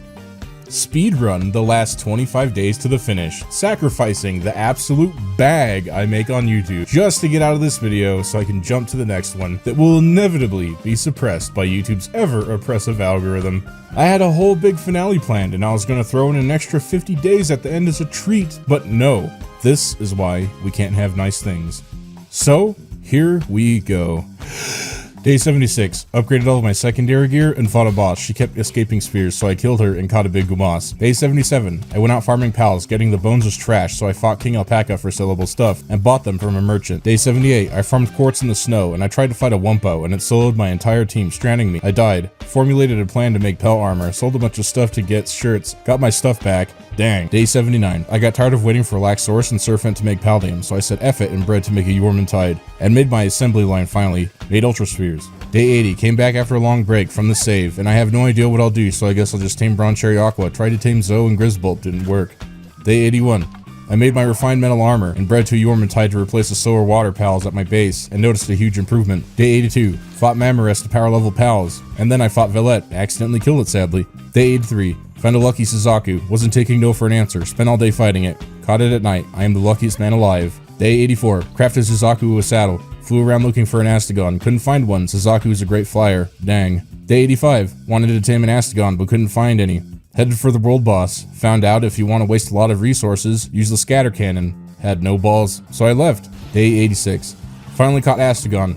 Speedrun the last 25 days to the finish, sacrificing the absolute bag I make on YouTube just to get out of this video so I can jump to the next one that will inevitably be suppressed by YouTube's ever oppressive algorithm. I had a whole big finale planned and I was going to throw in an extra 50 days at the end as a treat, but no, this is why we can't have nice things. So here we go. Day 76. Upgraded all of my secondary gear and fought a boss. She kept escaping spears, so I killed her and caught a big boss. Day 77. I went out farming pals. Getting the bones was trash, so I fought King Alpaca for sellable stuff and bought them from a merchant. Day 78. I farmed quartz in the snow and I tried to fight a Wumpo and it soloed my entire team, stranding me. I died. Formulated a plan to make pelt armor. Sold a bunch of stuff to get shirts. Got my stuff back. Dang. Day 79. I got tired of waiting for Laxorus and Surfent to make Paldium, so I said F it and bred to make a Yormantide, and made my assembly line finally. Made Ultra Spheres. Day 80. Came back after a long break from the save, and I have no idea what I'll do, so I guess I'll just tame Bronze Cherry Aqua. Tried to tame Zoe and Grisbolt, didn't work. Day 81. I made my refined metal armor and bred to Yormantide to replace the slower water pals at my base, and noticed a huge improvement. Day 82. Fought Mamoris to power level pals, and then I fought Villette, accidentally killed it sadly. Day 83. Found a lucky Suzaku, wasn't taking no for an answer, spent all day fighting it, caught it at night, I am the luckiest man alive. Day 84. Crafted Suzaku with a saddle, flew around looking for an Astagon, couldn't find one, Suzaku is a great flyer, dang. Day 85. Wanted to tame an Astagon but couldn't find any. Headed for the world boss, found out if you want to waste a lot of resources, use the scatter cannon. Had no balls, so I left. Day 86. Finally caught Astagon.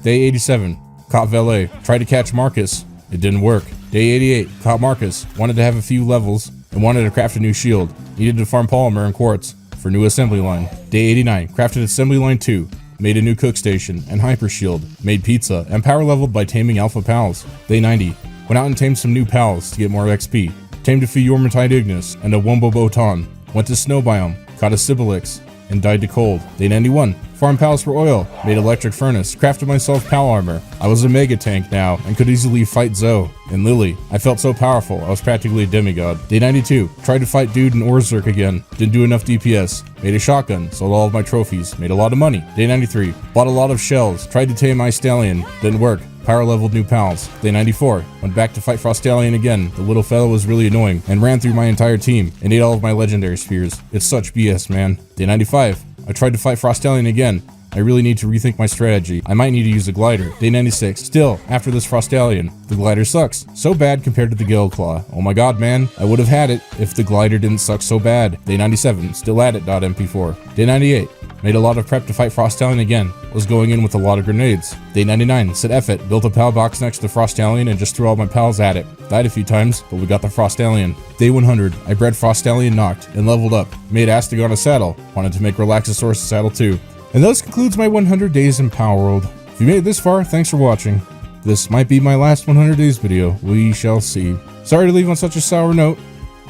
Day 87. Caught Valet, tried to catch Marcus, it didn't work. Day 88. Caught Marcus, wanted to have a few levels, and wanted to craft a new shield. Needed to farm polymer and quartz for new assembly line. Day 89. Crafted assembly line 2. Made a new cook station and hyper shield. Made pizza and power leveled by taming alpha pals. Day 90. Went out and tamed some new pals to get more XP. Tamed a few Yormantide Ignis and a Wumbo Botan. Went to snow biome, caught a Sibilix, and died to cold. Day 91. Farmed pals for oil, made electric furnace, crafted myself pal armor. I was a mega tank now and could easily fight Zoe and Lily. I felt so powerful, I was practically a demigod. Day 92. Tried to fight Dude and Orzerk again, didn't do enough DPS. Made a shotgun, sold all of my trophies, made a lot of money. Day 93. Bought a lot of shells, tried to tame my stallion, didn't work. Power leveled new pals. Day 94. Went back to fight Frostallion again. The little fellow was really annoying and ran through my entire team and ate all of my legendary spheres. It's such BS, man. Day 95. I tried to fight Frostallion again. I really need to rethink my strategy. I might need to use a glider. Day 96. Still, after this Frostallion, the glider sucks. So bad compared to the Gale Claw. Oh my god, man. I would have had it if the glider didn't suck so bad. Day 97. Still at it. .mp4. Day 98. Made a lot of prep to fight Frostallion again. Was going in with a lot of grenades. Day 99. Said F it. Built a pal box next to Frostallion and just threw all my pals at it. Died a few times, but we got the Frostallion. Day 100. I bred Frostallion Noct and leveled up. Made Astagon a saddle. Wanted to make Relaxosaurus a saddle too. And those concludes my 100 days in Palworld. If you made it this far, thanks for watching. This might be my last 100 days video. We shall see. Sorry to leave on such a sour note.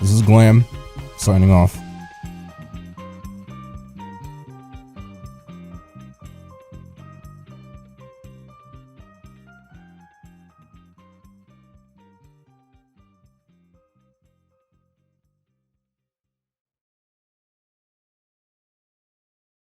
This is Glahm, signing off.